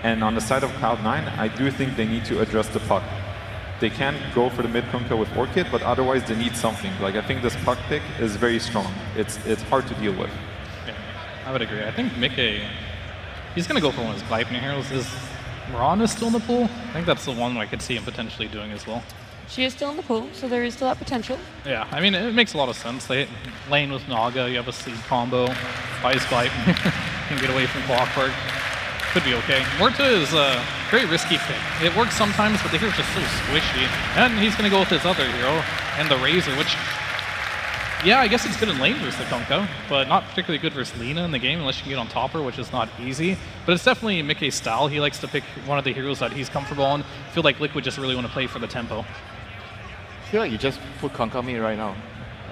And on the side of Cloud9, I do think they need to address the Puck. They can go for the mid Kunkka with Orchid, but otherwise they need something. Like I think this Puck pick is very strong. It's hard to deal with. Yeah, I would agree. I think Mickey, he's going to go for one of his Gaimin heroes. Is Mirana still in the pool? I think that's the one I could see him potentially doing as well. She is still in the pool, so there is still that potential. Yeah, I mean, it makes a lot of sense. They lane with Naga, you have a seed combo, buys Gaimin, can get away from Clockwork. Could be okay. Muerta is a very risky pick. It works sometimes, but the hero's just so squishy. And he's going to go with his other hero, and the Razor, which, yeah, I guess it's good in lane versus the Kunkka, but not particularly good versus Lena in the game unless you can get on top her, which is not easy. But it's definitely Mickey's style. He likes to pick one of the heroes that he's comfortable on. I feel like Liquid just really want to play for the tempo. I feel like you just put Kunkka mid right now.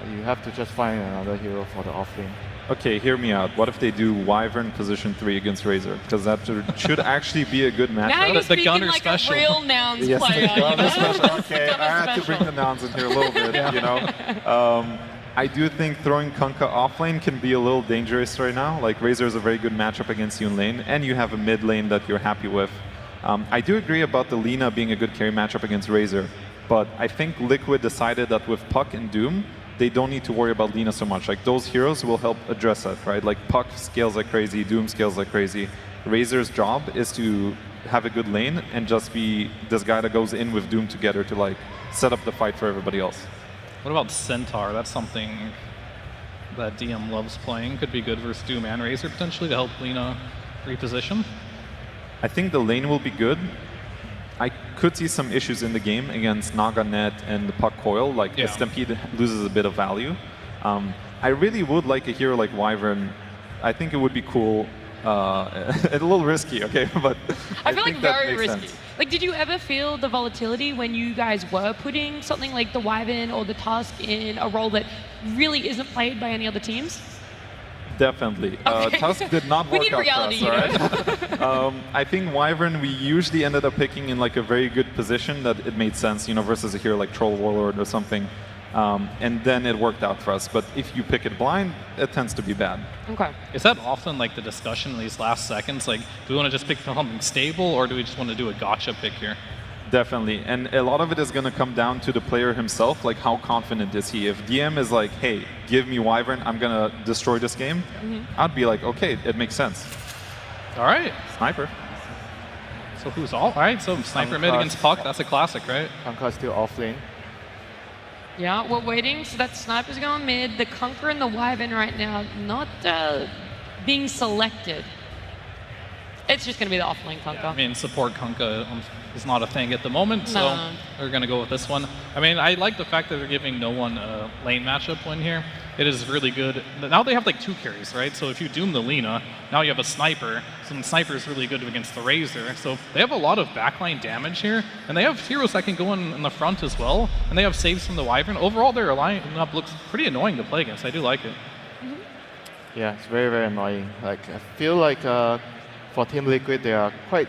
You have to just find another hero for the offlane. Okay, hear me out. What if they do Wyvern position 3 against Razor? Because that should actually be a good matchup. Now you're the Gunner like special. A real nouns Yes, player. the Gunner special. Okay, I had to bring the nouns in here a little bit, I do think throwing Kunkka offlane can be a little dangerous right now. Like Razor is a very good matchup against you in lane, and you have a mid lane that you're happy with. I do agree about the Lena being a good carry matchup against Razor, but I think Liquid decided that with Puck and Doom, they don't need to worry about Lena so much. Like those heroes will help address that, right? Like Puck scales like crazy, Doom scales like crazy. Razor's job is to have a good lane and just be this guy that goes in with Doom together to like set up the fight for everybody else. What about Centaur? That's something that DM loves playing. Could be good versus Doom and Razor potentially to help Lena reposition. I think the lane will be good. I could see some issues in the game against Naga Net and the Puck Coil, like the Stampede loses a bit of value. I really would like a hero like Wyvern. I think it would be cool. It's a little risky, okay, but I feel like very risky. Sense. Like, did you ever feel the volatility when you guys were putting something like the Wyvern or the Tusk in a role that really isn't played by any other teams? Definitely. Okay. Tusk did not We work need out reality, for us, all right? I think Wyvern we usually ended up picking in like a very good position that it made sense, versus a hero like Troll Warlord or something. And then it worked out for us. But if you pick it blind, it tends to be bad. Okay. Is that often like the discussion in these last seconds? Like, do we want to just pick something stable, or do we just want to do a gotcha pick here? Definitely, and a lot of it is going to come down to the player himself, like how confident is he. If DM is like, hey, give me Wyvern, I'm going to destroy this game, I'd be like, okay, it makes sense. All right. Sniper. So who's all right? So Sniper mid against Puck, that's a classic, right? Kunkka still off lane. Yeah, we're waiting. So that Sniper's going mid. The Conqueror and the Wyvern right now not being selected. It's just going to be the off-lane Kunkka. I mean, support Kunkka is not a thing at the moment, so No. we're going to go with this one. I mean, I like the fact that they're giving no one a lane matchup win here. It is really good. Now they have like 2 carries, right? So if you doom the Lina, now you have a Sniper. So the Sniper is really good against the Razor. So they have a lot of backline damage here, and they have heroes that can go in the front as well, and they have saves from the Wyvern. Overall, their lineup looks pretty annoying to play against. I do like it. Yeah, it's very, very annoying. Like, I feel like for Team Liquid, they are quite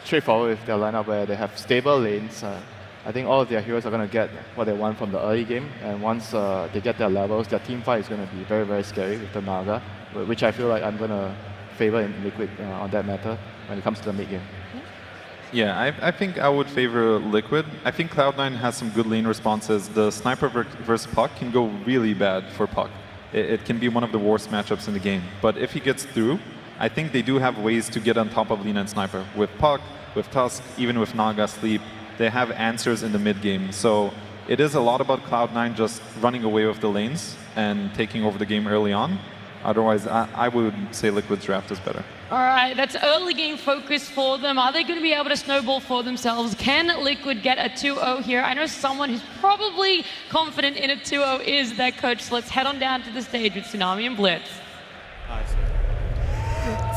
straightforward with their lineup where they have stable lanes. I think all of their heroes are going to get what they want from the early game, and once they get their levels, their team fight is going to be very, very scary with the Naga, which I feel like I'm going to favor in Liquid on that matter when it comes to the mid game. Yeah, I think I would favor Liquid. I think Cloud9 has some good lane responses. The Sniper versus Puck can go really bad for Puck. It can be one of the worst matchups in the game. But if he gets through, I think they do have ways to get on top of Lina and Sniper. With Puck, with Tusk, even with Naga Sleep, they have answers in the mid game. So it is a lot about Cloud9 just running away with the lanes and taking over the game early on. Otherwise, I would say Liquid's draft is better. All right, that's early game focus for them. Are they going to be able to snowball for themselves? Can Liquid get a 2-0 here? I know someone who's probably confident in a 2-0 is their coach. So let's head on down to the stage with Tsunami and Blitz.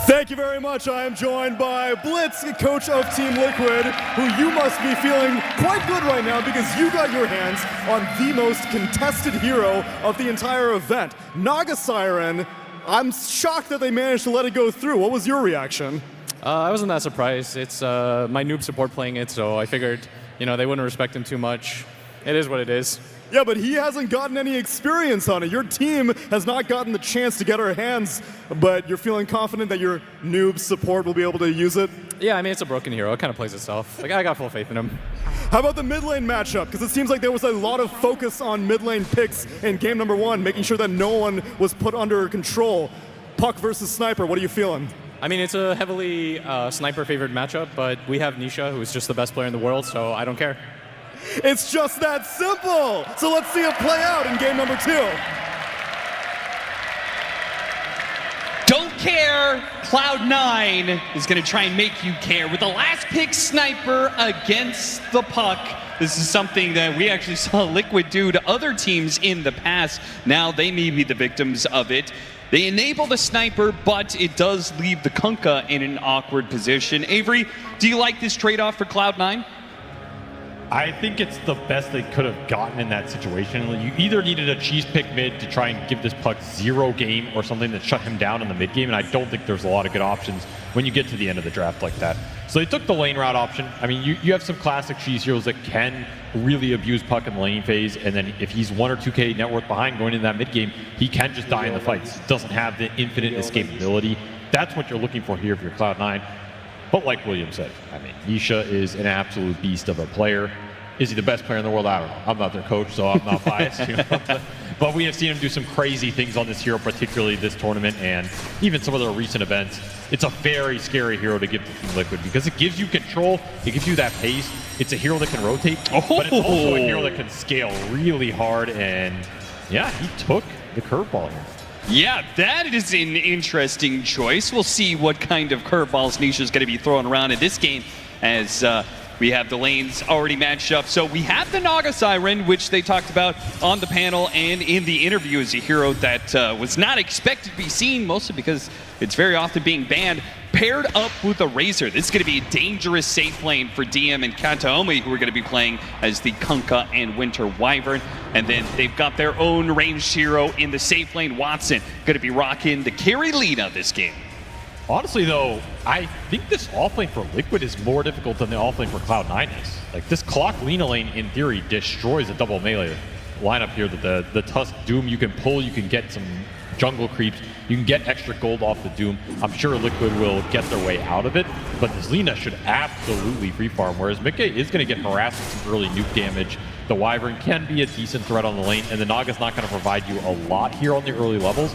Thank you very much. I am joined by Blitz, coach of Team Liquid, who you must be feeling quite good right now because you got your hands on the most contested hero of the entire event, Naga Siren. I'm shocked that they managed to let it go through. What was your reaction? I wasn't that surprised. It's my noob support playing it, so I figured, they wouldn't respect him too much. It is what it is. Yeah, but he hasn't gotten any experience on it. Your team has not gotten the chance to get our hands, but you're feeling confident that your noob support will be able to use it? Yeah, I mean, it's a broken hero. It kind of plays itself. Like, I got full faith in him. How about the mid lane matchup? Because it seems like there was a lot of focus on mid lane picks in game number 1, making sure that no one was put under control. Puck versus Sniper, what are you feeling? I mean, it's a heavily sniper-favored matchup, but we have Nisha, who's just the best player in the world, so I don't care. It's just that simple! So let's see it play out in game number 2. Don't care. Cloud9 is going to try and make you care with the last pick Sniper against the Puck. This is something that we actually saw Liquid do to other teams in the past. Now they may be the victims of it. They enable the Sniper, but it does leave the Kunkka in an awkward position. Avery, do you like this trade-off for Cloud9? I think it's the best they could have gotten in that situation. You either needed a cheese pick mid to try and give this Puck 0 game or something that shut him down in the mid game, and I don't think there's a lot of good options when you get to the end of the draft like that. So they took the lane route option. I mean, you have some classic cheese heroes that can really abuse Puck in the lane phase, and then if he's 1 or 2k net worth behind going into that mid game, he can just die in the fights. Doesn't have the infinite escapability. That's what you're looking for here if you're Cloud9. But like William said, I mean, Nisha is an absolute beast of a player. Is he the best player in the world? I don't know. I'm not their coach, so I'm not biased. But we have seen him do some crazy things on this hero, particularly this tournament and even some of the recent events. It's a very scary hero to give to Team Liquid because it gives you control, it gives you that pace. It's a hero that can rotate, but it's also a hero that can scale really hard, and yeah, he took the curveball here. Yeah, that is an interesting choice. We'll see what kind of curveballs Nisha's going to be throwing around in this game as we have the lanes already matched up. So we have the Naga Siren, which they talked about on the panel and in the interview as a hero that was not expected to be seen, mostly because it's very often being banned, paired up with a Razor. This is going to be a dangerous safe lane for DM and Kataomi, who are going to be playing as the Kunkka and Winter Wyvern. And then they've got their own ranged hero in the safe lane, Watson, going to be rocking the carry Lina this game. Honestly, though, I think this offlane for Liquid is more difficult than the offlane for Cloud9 is. Like, this Clock Lina lane, in theory, destroys a double melee. lineup here that the Tusk Doom you can pull, you can get some jungle creeps, you can get extra gold off the Doom. I'm sure Liquid will get their way out of it, but this Lina should absolutely free farm, whereas Mickey is going to get harassed with some early nuke damage. The Wyvern can be a decent threat on the lane, and the Naga's not going to provide you a lot here on the early levels.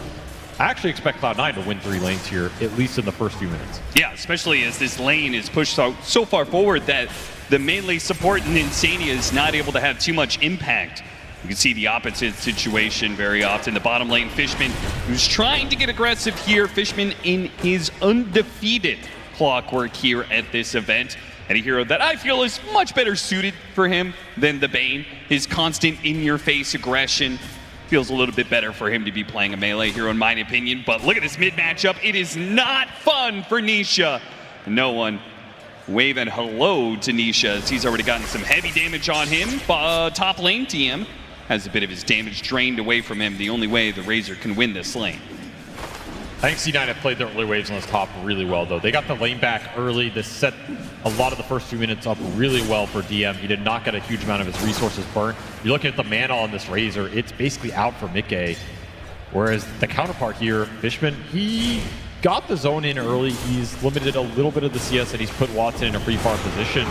I actually expect Cloud9 to win 3 lanes here, at least in the first few minutes. Yeah, especially as this lane is pushed so far forward that the melee support in Insania is not able to have too much impact. You can see the opposite situation very often. The bottom lane, Fishman, who's trying to get aggressive here. Fishman in his undefeated clockwork here at this event. And a hero that I feel is much better suited for him than the Bane. His constant in-your-face aggression feels a little bit better for him to be playing a melee hero in my opinion. But look at this mid matchup. It is not fun for Nisha. No one waving hello to Nisha as he's already gotten some heavy damage on him. Top lane, TM has a bit of his damage drained away from him. The only way the Razor can win this lane. I think C9 have played their early waves on this top really well, though. They got the lane back early. This set a lot of the first few minutes up really well for DM. He did not get a huge amount of his resources burnt. You're looking at the mana on this Razor, it's basically out for Mickey. Whereas the counterpart here, Fishman, he got the zone in early. He's limited a little bit of the CS, and he's put Watson in a free farm position.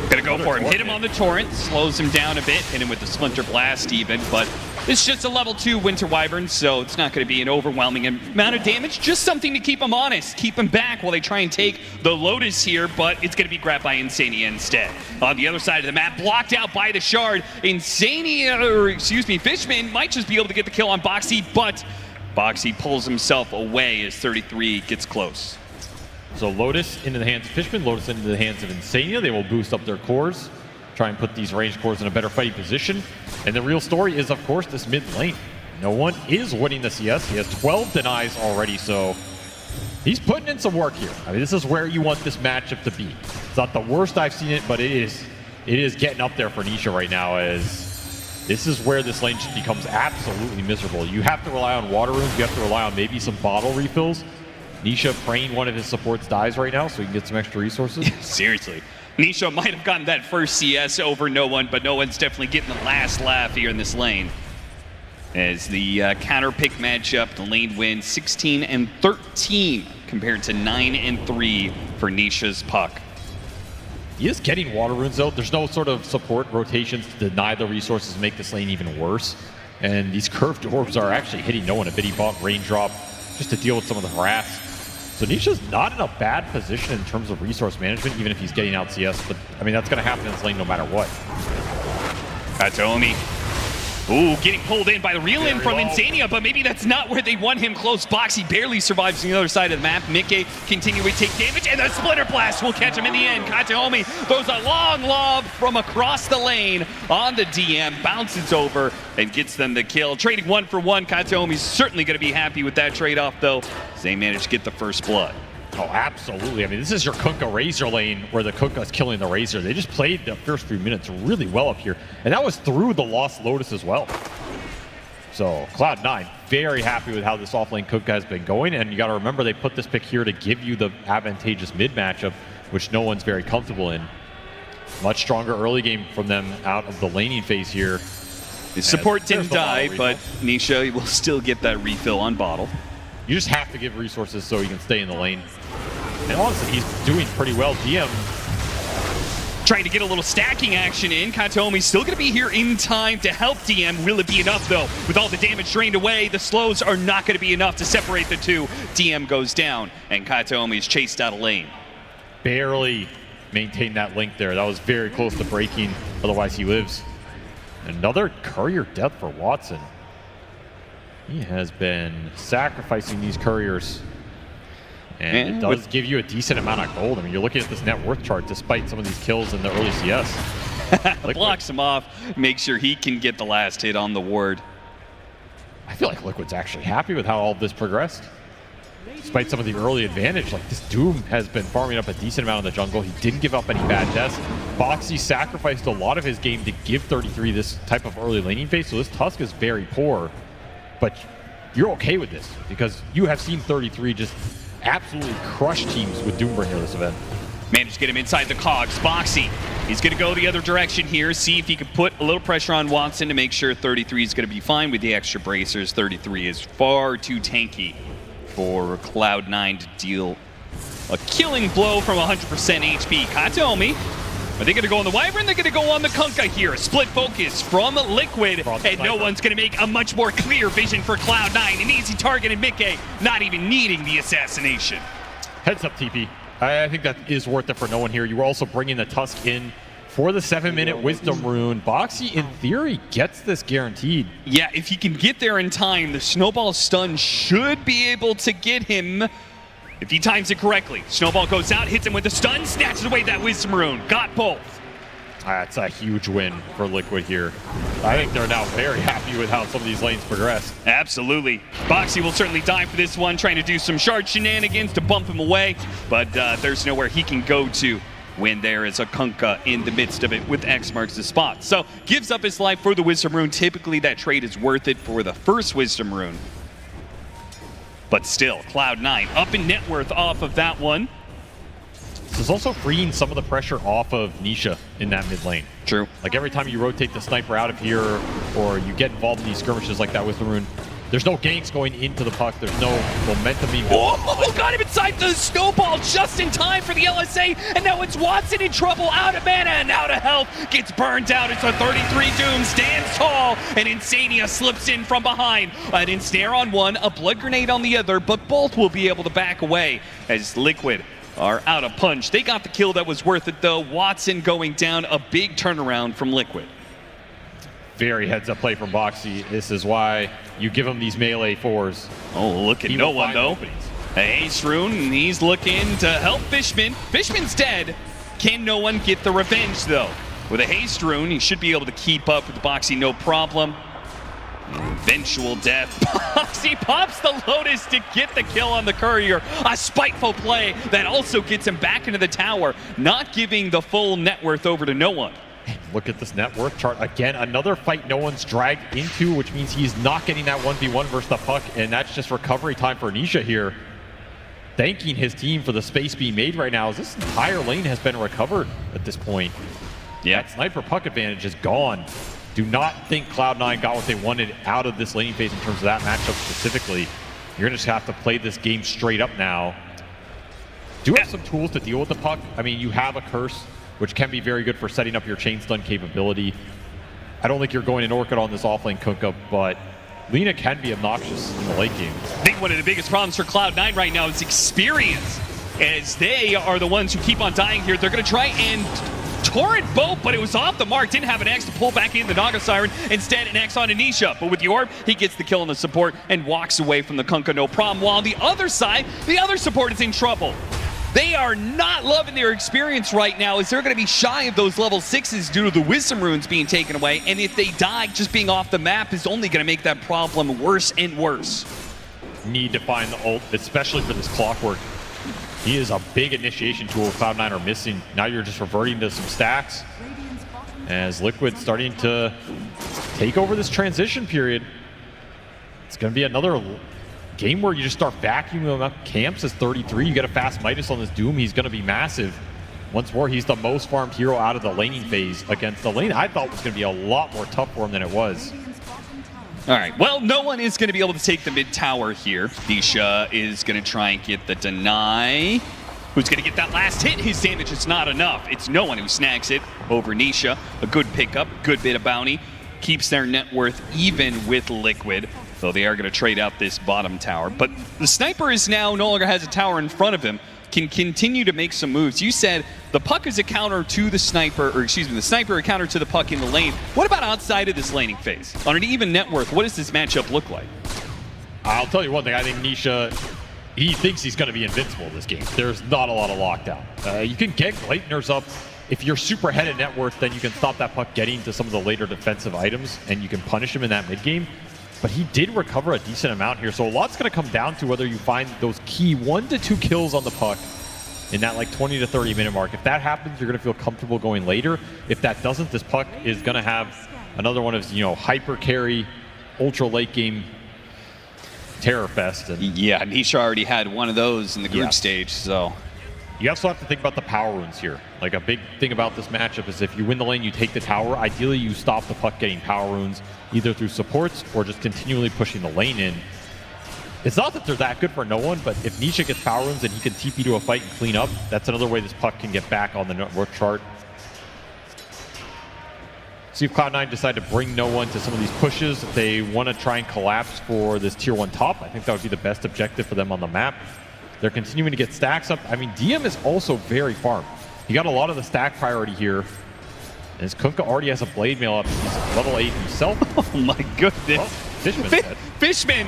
Gonna go for him. Hit him on the torrent, slows him down a bit, hit him with the Splinter Blast even, but it's just a level 2 Winter Wyvern, so it's not gonna be an overwhelming amount of damage, just something to keep him honest, keep him back while they try and take the Lotus here, but it's gonna be grabbed by Insania instead. On the other side of the map, blocked out by the Shard, Fishman might just be able to get the kill on Boxy, but Boxy pulls himself away as 33 gets close. So Lotus into the hands of Fishman, Lotus into the hands of Insania. They will boost up their cores, try and put these ranged cores in a better fighting position. And the real story is, of course, this mid lane. No one is winning the CS. He has 12 denies already, so he's putting in some work here. I mean, this is where you want this matchup to be. It's not the worst I've seen it, but it is getting up there for Nisha right now, as this is where this lane just becomes absolutely miserable. You have to rely on water runes. You have to rely on maybe some bottle refills. Nisha praying one of his supports dies right now so he can get some extra resources. Seriously. Nisha might have gotten that first CS over No One, but No One's definitely getting the last laugh here in this lane. As the counter pick matchup, the lane wins 16-13 compared to 9-3 for Nisha's Puck. He is getting water runes though. There's no sort of support rotations to deny the resources to make this lane even worse. And these curved orbs are actually hitting No One a bit. He bought raindrop just to deal with some of the harass. So Nisha's not in a bad position in terms of resource management, even if he's getting out CS, but I mean, that's gonna happen in this lane no matter what. Kataomi. Ooh, getting pulled in by the reel in from Insania, but maybe that's not where they want him close. Boxy barely survives on the other side of the map. Mickey continuing to take damage, and the Splitter Blast will catch him in the end. Kataomi throws a long lob from across the lane on the DM, bounces over, and gets them the kill. Trading 1 for 1, Kataomi's certainly going to be happy with that trade-off, though, as they managed to get the first blood. Oh, absolutely. I mean, this is your Kunkka Razor lane where the Kunkka's killing the Razor. They just played the first few minutes really well up here. And that was through the Lost Lotus as well. So Cloud9 very happy with how this offlane Kunkka has been going. And you got to remember, they put this pick here to give you the advantageous mid matchup, which No One's very comfortable in. Much stronger early game from them out of the laning phase here. His support didn't die, but Nisha will still get that refill on bottle. You just have to give resources so he can stay in the lane. And honestly, he's doing pretty well. DM trying to get a little stacking action in. Kataomi's still going to be here in time to help DM. Will it be enough, though? With all the damage drained away, the slows are not going to be enough to separate the two. DM goes down, and Kataomi's chased out of lane. Barely maintained that link there. That was very close to breaking. Otherwise, he lives. Another courier death for Watson. He has been sacrificing these couriers. And it does give you a decent amount of gold. I mean, you're looking at this net worth chart despite some of these kills in the early CS. Blocks him off, make sure he can get the last hit on the ward. I feel like Liquid's actually happy with how all of this progressed. Despite some of the early advantage, like this Doom has been farming up a decent amount in the jungle. He didn't give up any bad deaths. Boxy sacrificed a lot of his game to give 33 this type of early laning phase, so this Tusk is very poor. But you're okay with this because you have seen 33 just absolutely crush teams with Doombringer this event. Managed to get him inside the cogs. Boxy He's going to go the other direction here, see if he can put a little pressure on Watson to make sure 33 is going to be fine with the extra bracers. 33 is far too tanky for Cloud9 to deal a killing blow from 100% HP. Kataomi, are they going to go on the Wyvern? They're going to go on the Kunkka here. Split focus from Liquid, and no one's going to make a much more clear vision for Cloud9. An easy target in Mickey, not even needing the assassination. Heads up, TP. I think that is worth it for no one here. You were also bringing the Tusk in for the 7-minute Wisdom Rune. Boxy, in theory, gets this guaranteed. Yeah, if he can get there in time, the Snowball stun should be able to get him if he times it correctly. Snowball goes out, hits him with the stun, snatches away that Wisdom Rune. Got both. That's a huge win for Liquid here. I think they're now very happy with how some of these lanes progress. Absolutely. Boxy will certainly die for this one, trying to do some shard shenanigans to bump him away, but there's nowhere he can go to when there is a Kunkka in the midst of it with X marks the spot. So gives up his life for the Wisdom Rune. Typically that trade is worth it for the first Wisdom Rune. But still, Cloud9 up in net worth off of that one. This is also freeing some of the pressure off of Nisha in that mid lane. True. Like every time you rotate the sniper out of here or you get involved in these skirmishes like that with the Rune, there's no ganks going into the puck. There's no momentum being built. Oh, got him inside the Snowball just in time for the LSA, and now it's Watson in trouble, out of mana and out of health, gets burned out. It's a 33 Doom, stands tall, and Insania slips in from behind. An ensnare on one, a blood grenade on the other, but both will be able to back away as Liquid are out of punch. They got the kill that was worth it though. Watson going down, a big turnaround from Liquid. Very heads-up play from Boxy. This is why you give him these melee fours. Oh, look at no one though. Ace Rune, he's looking to help Fishman. Fishman's dead. Can no one get the revenge though? With a Haste Rune, he should be able to keep up with Boxy, no problem. Eventual death. Boxy pops the Lotus to get the kill on the Courier. A spiteful play that also gets him back into the tower, not giving the full net worth over to no one. Look at this net worth chart. Again, another fight no one's dragged into, which means he's not getting that 1v1 versus the puck, and that's just recovery time for Nisha here. Thanking his team for the space being made right now, as this entire lane has been recovered at this point. Yeah, that sniper puck advantage is gone. Do not think Cloud9 got what they wanted out of this laning phase in terms of that matchup specifically. You're going to just have to play this game straight up now. Do have some tools to deal with the puck. I mean, you have a curse, which can be very good for setting up your chain stun capability. I don't think you're going in Orchid on this offlane Kunkka, but Lina can be obnoxious in the late game. I think one of the biggest problems for Cloud9 right now is experience, as they are the ones who keep on dying here. They're going to try and torrent both, but it was off the mark. Didn't have an X to pull back in the Naga Siren. Instead, an X on Anisha. But with the Orb, he gets the kill on the support and walks away from the Kunkka, no problem. While on the other side, the other support is in trouble. They are not loving their experience right now, as they're going to be shy of those level 6s due to the Wisdom Runes being taken away. And if they die, just being off the map is only going to make that problem worse and worse. Need to find the ult, especially for this Clockwork. He is a big initiation tool Cloud9 are missing. Now you're just reverting to some stacks as Liquid starting to take over this transition period. It's going to be another game where you just start vacuuming up camps as 33. You get a fast Midas on this Doom. He's going to be massive. Once more, he's the most farmed hero out of the laning phase against the lane I thought was going to be a lot more tough for him than it was. All right, well, no one is going to be able to take the mid tower here. Nisha is going to try and get the deny. Who's going to get that last hit? His damage is not enough. It's no one who snags it over Nisha. A good pickup, good bit of bounty. Keeps their net worth even with Liquid, though they are going to trade out this bottom tower. But the sniper is now no longer has a tower in front of him, can continue to make some moves. You said the puck is a counter to the sniper, or excuse me, the sniper a counter to the puck in the lane. What about outside of this laning phase? On an even net worth, what does this matchup look like? I'll tell you one thing, I think Nisha, he thinks he's going to be invincible this game. There's not a lot of lockdown. You can get Gleipnir's up. If you're super ahead of net worth, then you can stop that puck getting to some of the later defensive items, and you can punish him in that mid game. But he did recover a decent amount here, so a lot's going to come down to whether you find those key 1 to 2 kills on the puck in that like 20 to 30 minute mark. If that happens, you're going to feel comfortable going later. If that doesn't, this puck is going to have another one of his, hyper carry, ultra late game terror fest. And yeah, Nisha already had one of those in the group stage, so You also have to think about the power runes here. Like a big thing about this matchup is if you win the lane, you take the tower. Ideally, you stop the puck getting power runes either through supports or just continually pushing the lane in. It's not that they're that good for no one, but if Nisha gets power runes and he can TP to a fight and clean up, that's another way this puck can get back on the network chart. See if Cloud9 decide to bring no one to some of these pushes. If they want to try and collapse for this tier 1 top, I think that would be the best objective for them on the map. They're continuing to get stacks up. I mean, DM is also very farm. He got a lot of the stack priority here. And Kunkka already has a blade mail up. He's level 8 himself. Oh my goodness. Well, Fishman's dead. Fishman,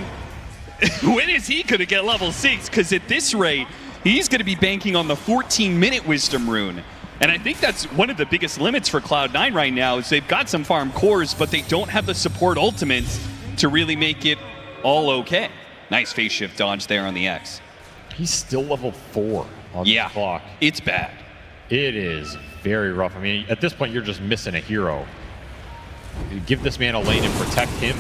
when is he going to get level 6? Because at this rate, he's going to be banking on the 14-minute Wisdom Rune. And I think that's one of the biggest limits for Cloud9 right now is they've got some farm cores, but they don't have the support ultimates to really make it all okay. Nice phase shift dodge there on the X. He's still level 4 on the clock. It's bad. It is very rough. I mean, at this point, you're just missing a hero. You give this man a lane and protect him.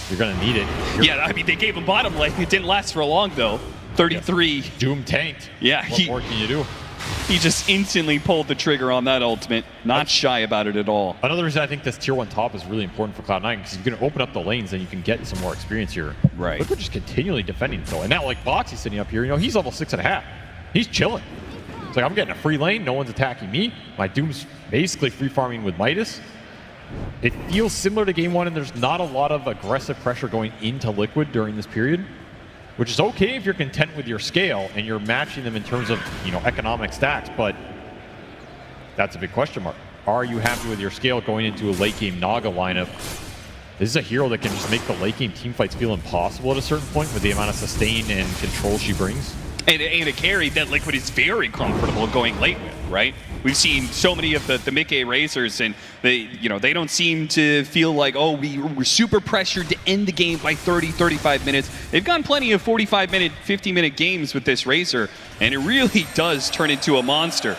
You're going to need it. Yeah, I mean, they gave him bottom lane. It didn't last for long, though. 33. Yeah. Doom tanked. Yeah. What more can you do? He just instantly pulled the trigger on that ultimate. Not shy about it at all. Another reason I think this tier 1 top is really important for Cloud9 because you're going to open up the lanes and you can get some more experience here. Right. But they're just continually defending though. And now like Boxy's sitting up here, you know, he's level 6.5. He's chilling. It's like, I'm getting a free lane. No one's attacking me. My Doom's basically free farming with Midas. It feels similar to game 1 and there's not a lot of aggressive pressure going into Liquid during this period. Which is okay if you're content with your scale and you're matching them in terms of, you know, economic stacks, but that's a big question mark. Are you happy with your scale going into a late game Naga lineup? This is a hero that can just make the late game teamfights feel impossible at a certain point with the amount of sustain and control she brings. And a carry that Liquid is very comfortable going late with, right? We've seen so many of the mid-A Razors, and they don't seem to feel like, oh, we're super pressured to end the game by 30, 35 minutes. They've gotten plenty of 45-minute, 50-minute games with this Razor, and it really does turn into a monster.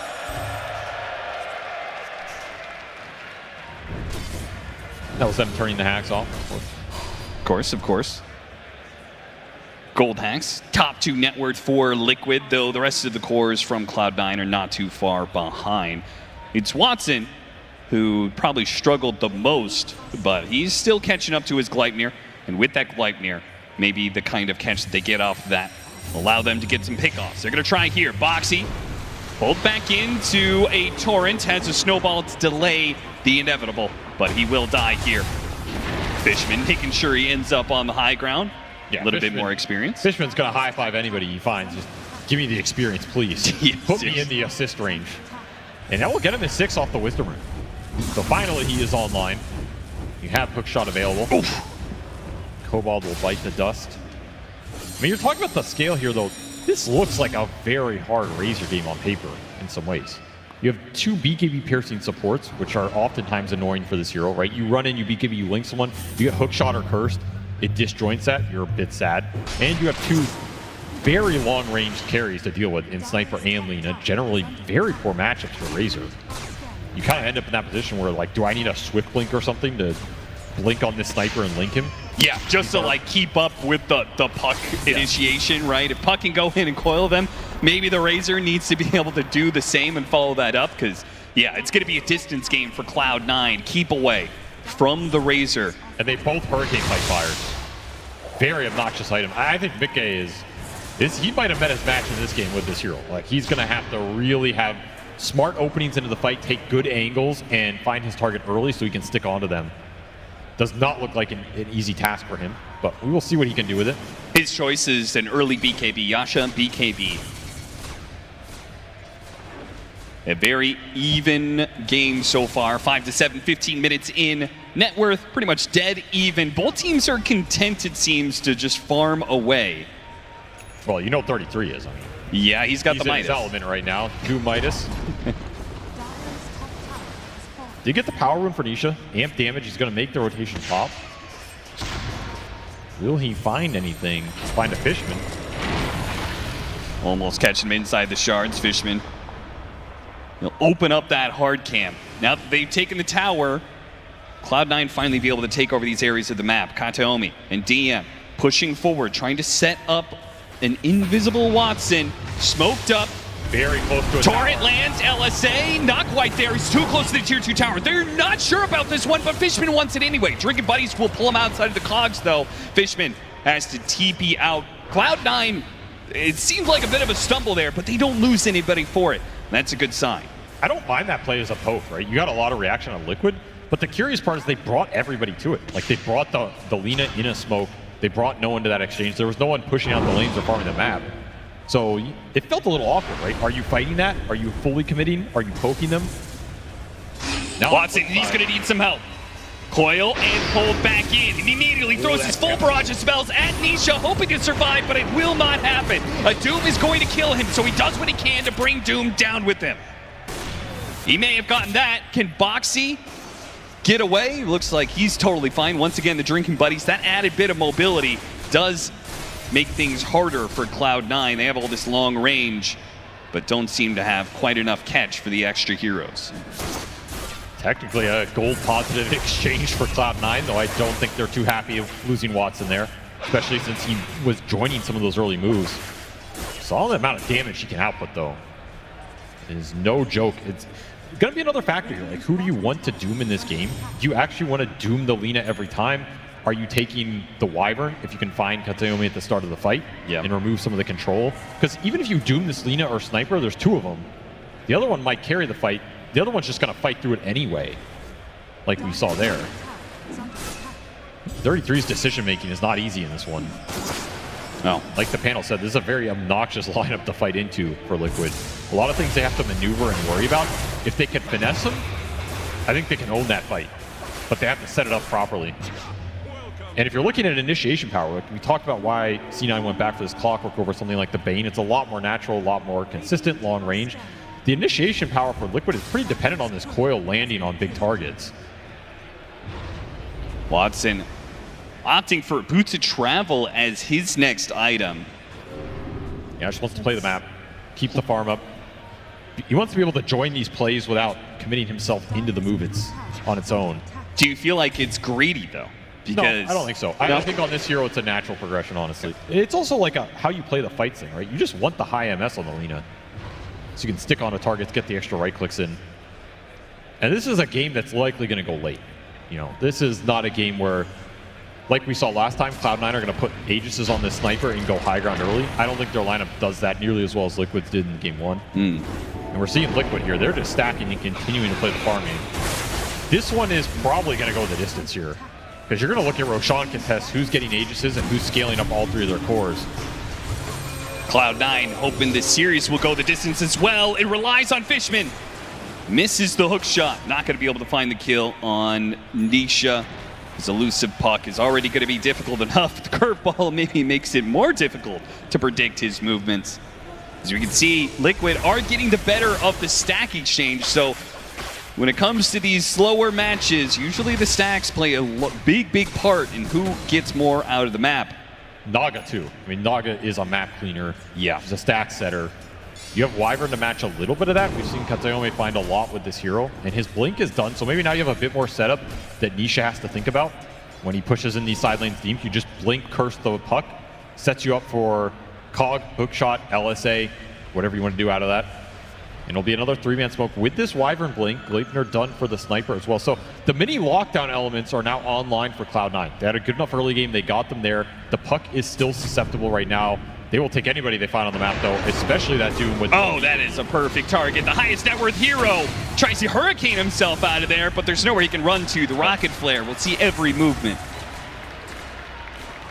That was them turning the hacks off. Of course. Gold hacks, top 2 net worth for Liquid, though the rest of the cores from Cloud9 are not too far behind. It's Watson who probably struggled the most, but he's still catching up to his Gleipnir, and with that Gleipnir, maybe the kind of catch that they get off that will allow them to get some pickoffs. They're going to try here. Boxy pulled back into a Torrent, has a snowball to delay the inevitable, but he will die here. Fishman making sure he ends up on the high ground. Yeah, a little bit more experience. Fishman's going to high-five anybody he finds. Just give me the experience, please. Put me in the assist range. And that will get him his 6 off the Wisdom Rune. So finally he is online. You have hookshot available. Oof. Cobalt will bite the dust. I mean, you're talking about the scale here, though. This looks like a very hard Razor game on paper in some ways. You have 2 BKB piercing supports, which are oftentimes annoying for this hero, right? You run in, you BKB, you link someone, you get hookshot or cursed. It disjoints that, you're a bit sad. And you have 2 very long-range carries to deal with in Sniper and Lina. Generally very poor matchups for Razor. You kind of end up in that position where, like, do I need a Swift Blink or something to blink on this Sniper and link him? Yeah, just to, like, keep up with the puck initiation, right? If puck can go in and coil them, maybe the Razor needs to be able to do the same and follow that up, because, yeah, it's going to be a distance game for Cloud9. Keep away from the Razor. And they both Hurricane Kite fires. Very obnoxious item. I think Mikke he might have met his match in this game with this hero. Like, he's going to have to really have smart openings into the fight, take good angles, and find his target early so he can stick onto them. Does not look like an easy task for him, but we will see what he can do with it. His choice is an early BKB. Yasha, BKB. A very even game so far. 5 to 7, 15 minutes in. Net worth pretty much dead even. Both teams are content, it seems, to just farm away. Well, you know 33 is. I mean, yeah, he's got the Midas. He's in his element right now. 2 Midas. Did you get the power room for Nisha? Amp damage. He's going to make the rotation pop. Will he find anything? Find a Fishman. Almost catching him inside the shards. Fishman. He'll open up that hard camp. Now that they've taken the tower, Cloud9 finally be able to take over these areas of the map. Kataomi and DM pushing forward, trying to set up an invisible Watson. Smoked up, very close to a Torrent lands, LSA, not quite there. He's too close to the tier 2 tower. They're not sure about this one, but Fishman wants it anyway. Drinking Buddies will pull him outside of the cogs, though. Fishman has to TP out. Cloud9, it seemed like a bit of a stumble there, but they don't lose anybody for it. That's a good sign. I don't mind that play as a poke, right? You got a lot of reaction on Liquid, but the curious part is they brought everybody to it. Like, they brought the Lina in a smoke. They brought no one to that exchange. There was no one pushing out the lanes or farming the map. So it felt a little awkward, right? Are you fighting that? Are you fully committing? Are you poking them? Now Watson, he's going to need some help. Coil and pulled back in, and immediately throws his full barrage of spells at Nisha, hoping to survive, but it will not happen. A Doom is going to kill him, so he does what he can to bring Doom down with him. He may have gotten that. Can Boxy get away? Looks like he's totally fine. Once again, the Drinking Buddies, that added bit of mobility does make things harder for Cloud9. They have all this long range, but don't seem to have quite enough catch for the extra heroes. Technically a gold positive exchange for Cloud9, though I don't think they're too happy of losing Watson there, especially since he was joining some of those early moves. Saw the amount of damage he can output, though. It is no joke. It's going to be another factor here. Like, who do you want to doom in this game? Do you actually want to doom the Lina every time? Are you taking the Wyvern if you can find Katayomi at the start of the fight and remove some of the control? Because even if you doom this Lina or Sniper, there's two of them. The other one might carry the fight. The other one's just going to fight through it anyway, like we saw there. 33's decision-making is not easy in this one. No, like the panel said, this is a very obnoxious lineup to fight into for Liquid. A lot of things they have to maneuver and worry about. If they can finesse them, I think they can own that fight. But they have to set it up properly. And if you're looking at initiation power, like we talked about why C9 went back for this Clockwork over something like the Bane, it's a lot more natural, a lot more consistent, long range. The initiation power for Liquid is pretty dependent on this Coil landing on big targets. Watson opting for Boots of Travel as his next item. Yeah, just wants to play the map, keep the farm up. He wants to be able to join these plays without committing himself into the move on its own. Do you feel like it's greedy, though? Because no, I don't think so. I think on this hero, it's a natural progression, honestly. It's also like how you play the fights thing, right? You just want the high MS on the Lina. So you can stick on a target, get the extra right clicks in. And this is a game that's likely going to go late. You know, this is not a game where, like we saw last time, Cloud9 are going to put Aegises on this Sniper and go high ground early. I don't think their lineup does that nearly as well as Liquid's did in game one. And we're seeing Liquid here. They're just stacking and continuing to play the farm game. This one is probably going to go the distance here. Because you're going to look at Roshan contest who's getting Aegises and who's scaling up all three of their cores. Cloud9 hoping this series will go the distance as well. It relies on Fishman. Misses the hook shot. Not going to be able to find the kill on Nisha. His elusive puck is already going to be difficult enough. The curveball maybe makes it more difficult to predict his movements. As we can see, Liquid are getting the better of the stack exchange. So when it comes to these slower matches, usually the stacks play a big part in who gets more out of the map. Naga too. I mean, Naga is a map cleaner. Yeah. He's a stack setter. You have Wyvern to match a little bit of that. We've seen Katayomi find a lot with this hero, and his blink is done, so maybe now you have a bit more setup that Nisha has to think about. When he pushes in these side lanes deep, you just blink, curse the puck, sets you up for Cog, hookshot, LSA, whatever you want to do out of that. And it'll be another 3-man smoke with this Wyvern blink. Gleipnir done for the Sniper as well. So the mini lockdown elements are now online for Cloud9. They had a good enough early game. They got them there. The puck is still susceptible right now. They will take anybody they find on the map, though, especially that Doom with... Oh, that is a perfect target. The highest net worth hero tries to hurricane himself out of there, but there's nowhere he can run to. The rocket flare will see every movement.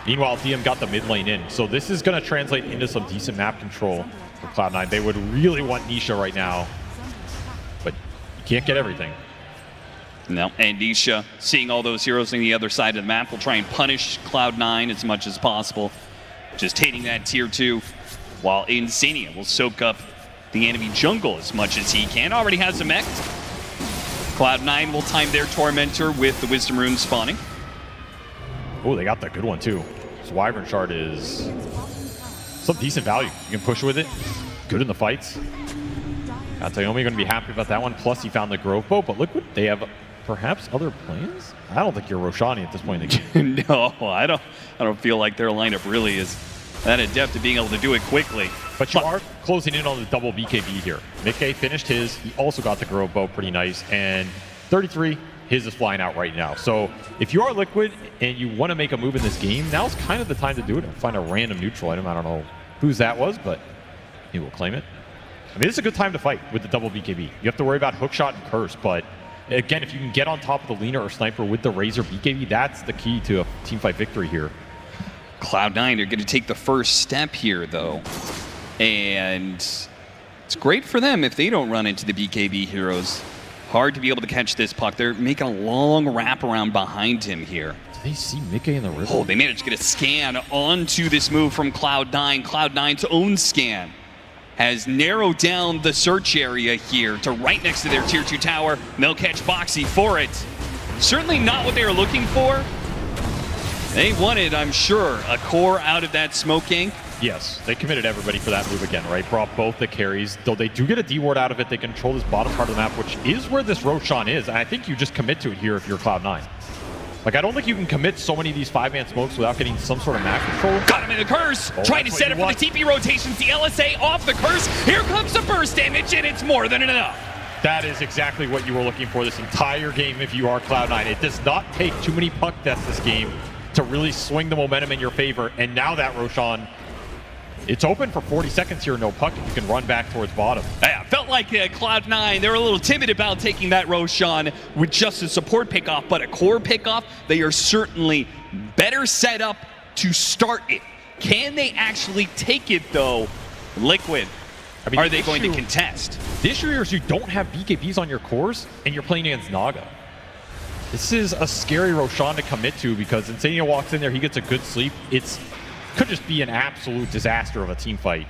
Meanwhile, DM got the mid lane in. So this is going to translate into some decent map control for Cloud9. They would really want Nisha right now, but you can't get everything. No, and Nisha, seeing all those heroes on the other side of the map, will try and punish Cloud9 as much as possible. Just hitting that tier 2, while Insania will soak up the enemy jungle as much as he can. Already has a mech. Cloud9 will time their Tormentor with the Wisdom Rune spawning. Oh, they got that good one too. This Wyvern Shard is some decent value. You can push with it. Good in the fights. Katayomi going to be happy about that one. Plus he found the Grove Bow, but Liquid, they have perhaps other plans? I don't think you're Roshani at this point in the game. No, I don't feel like their lineup really is that adept at being able to do it quickly. But you are closing in on the double BKB here. Mickey finished his. He also got the Grove Bow pretty nice. And 33, his is flying out right now. So if you are Liquid and you want to make a move in this game, now's kind of the time to do it and find a random neutral item. I don't know whose that was, but he will claim it. I mean, it's a good time to fight with the double BKB. You have to worry about hookshot and curse, but again, if you can get on top of the leaner or sniper with the Razor BKB, that's the key to a teamfight victory here. Cloud9 are going to take the first step here, though. And it's great for them if they don't run into the BKB heroes. Hard to be able to catch this puck. They're making a long wraparound behind him here. Do they see Mickey in the rhythm? Oh, they managed to get a scan onto this move from Cloud9. Cloud9's own scan has narrowed down the search area here to right next to their tier 2 tower. They'll catch Boxy for it. Certainly not what they were looking for. They wanted, I'm sure, a core out of that smoke gank. Yes, they committed everybody for that move again, right? Brought both the carries. Though they do get a D-ward out of it, they control this bottom part of the map, which is where this Roshan is. And I think you just commit to it here if you're Cloud9. Like, I don't think you can commit so many of these 5-man smokes without getting some sort of map control. Got him in the curse. Trying to set up for the TP rotations. The LSA off the curse. Here comes the burst damage, and it's more than enough. That is exactly what you were looking for this entire game if you are Cloud9. It does not take too many puck deaths this game to really swing the momentum in your favor. And now that Roshan, it's open for 40 seconds here, no puck. You can run back towards bottom. Yeah, felt like Cloud9, they were a little timid about taking that Roshan with just a support pickoff, but a core pickoff, they are certainly better set up to start it. Can they actually take it, though? Liquid, I mean, are they going to contest? The issue here is you don't have BKBs on your cores, and you're playing against Naga. This is a scary Roshan to commit to because Insania walks in there, he gets a good sleep. Could just be an absolute disaster of a team fight.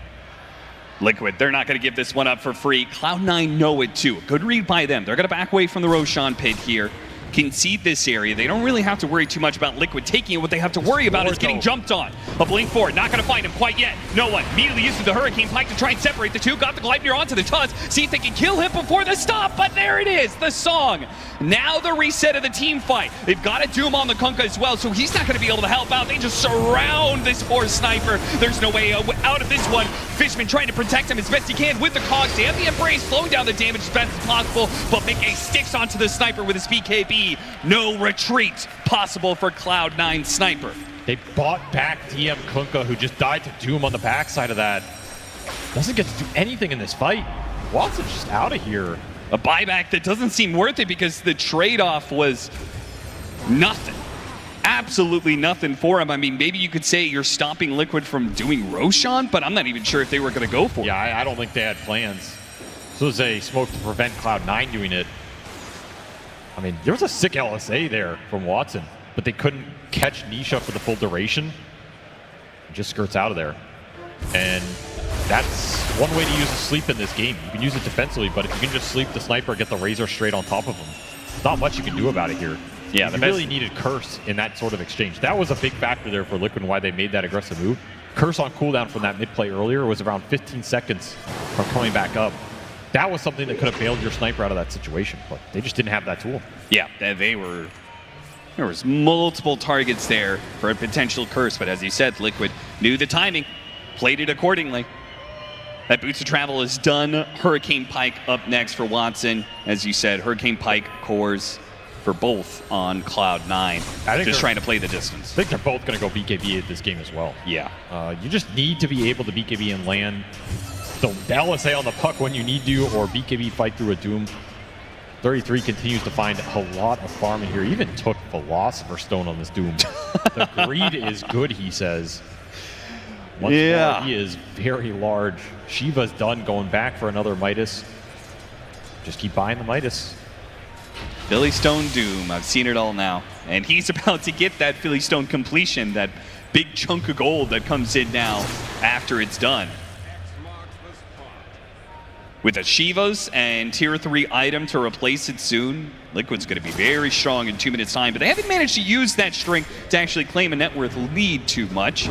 Liquid, they're not going to give this one up for free. Cloud9 know it too. Good read by them. They're going to back away from the Roshan pit here. Concede this area. They don't really have to worry too much about Liquid taking it. What they have to worry about is getting jumped on. A blink forward, not going to find him quite yet. No one. Immediately uses the Hurricane Pike to try and separate the two. Got the Gleipnir onto the Tusk. See if they can kill him before the stop. But there it is, the song. Now the reset of the team fight. They've got a Doom on the Kunkka as well, so he's not going to be able to help out. They just surround this poor sniper. There's no way out of this one. Fishman trying to protect him as best he can with the cogs. They have the Embrace, slowing down the damage as best as possible, but Mickey sticks onto the sniper with his BKB. No retreat possible for Cloud9 sniper. They bought back DM Kunkka, who just died to Doom on the backside of that. Doesn't get to do anything in this fight. Watson's just out of here. A buyback that doesn't seem worth it because the trade-off was nothing. Absolutely nothing for him. I mean, maybe you could say you're stopping Liquid from doing Roshan, but I'm not even sure if they were going to go for it. Yeah, I don't think they had plans. So was a smoke to prevent Cloud9 doing it. I mean, there was a sick LSA there from Watson, but they couldn't catch Nisha for the full duration. It just skirts out of there. And that's one way to use a sleep in this game. You can use it defensively, but if you can just sleep the sniper, get the Razor straight on top of him, not much you can do about it here. Yeah, you really needed Curse in that sort of exchange. That was a big factor there for Liquid and why they made that aggressive move. Curse on cooldown from that mid play earlier was around 15 seconds from coming back up. That was something that could have bailed your sniper out of that situation, but they just didn't have that tool. Yeah, there was multiple targets there for a potential Curse, but as you said, Liquid knew the timing, played it accordingly. That Boots of Travel is done. Hurricane Pike up next for Watson. As you said, Hurricane Pike cores for both on Cloud9. Just trying to play the distance. I think they're both going to go BKB at this game as well. Yeah. You just need to be able to BKB and land the LSA on the puck when you need to, or BKB fight through a Doom. 33 continues to find a lot of farm in here. Even took Philosopher Stone on this Doom. The greed is good, he says. Once more, he is very large. Shiva's done going back for another Midas. Just keep buying the Midas. Philly Stone Doom, I've seen it all now. And he's about to get that Philly Stone completion, that big chunk of gold that comes in now after it's done. With a Shiva's and tier 3 item to replace it soon, Liquid's going to be very strong in 2 minutes time, but they haven't managed to use that strength to actually claim a net worth lead too much.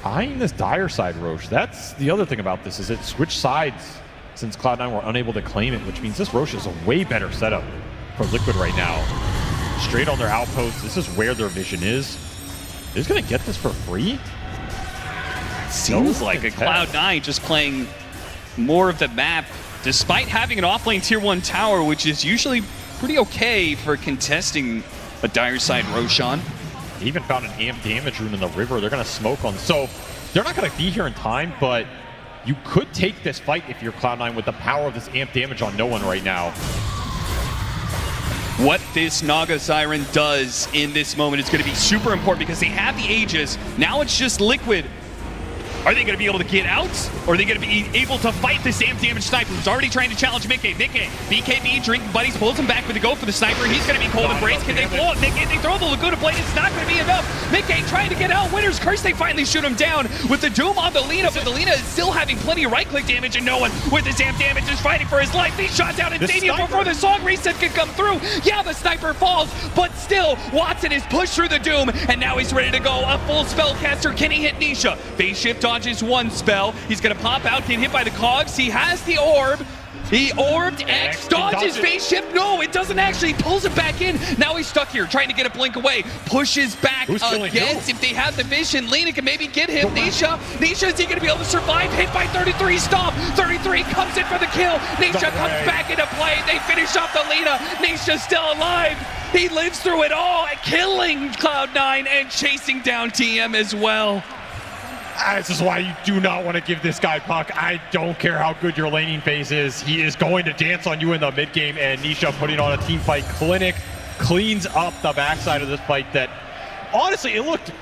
Eyeing this dire side Roche. That's the other thing about this, is it switched sides since Cloud9 were unable to claim it, which means this Roche is a way better setup for Liquid right now. Straight on their outpost. This is where their vision is. They're just going to get this for free? seems like a Cloud9 just playing more of the map, despite having an offlane tier 1 tower, which is usually pretty okay for contesting a dire side Roshan. They even found an amp damage rune in the river. They're going to smoke on. So they're not going to be here in time, but you could take this fight if you're Cloud9 with the power of this amp damage on no one right now. What this Naga Siren does in this moment is going to be super important because they have the Aegis. Now it's just Liquid. Are they going to be able to get out? Or are they going to be able to fight this amp damage sniper who's already trying to challenge Mickey? BKB, drinking buddies, pulls him back with the go for the sniper. He's going to be cold and brains. Can they blow up Mickey? They throw the Laguna Blade. It's not going to be enough. Mickey trying to get out. Winner's Curse. They finally shoot him down with the Doom on the Lina, but the Lina is still having plenty of right-click damage, and no one with his amp damage is fighting for his life. He shot down Insania before the song reset can come through. Yeah, the sniper falls, but still, Watson is pushed through the Doom, and now he's ready to go. A full spellcaster. Can he hit Nisha? Phase shift dodges one spell. He's going to pop out, get hit by the cogs. He has the orb. He orbed X, dodges phase shift. No, it doesn't actually. Pulls it back in. Now he's stuck here, trying to get a blink away. Pushes back against. If they have the vision, Lina can maybe get him. Nisha, is he going to be able to survive? Hit by 33, stop. 33 comes in for the kill. Nisha comes back into play. They finish off the Lina. Nisha's still alive. He lives through it all, killing Cloud9 and chasing down TM as well. This is why you do not want to give this guy puck. I don't care how good your laning phase is. He is going to dance on you in the mid game, and Nisha putting on a team fight clinic cleans up the backside of this fight that, honestly, it looked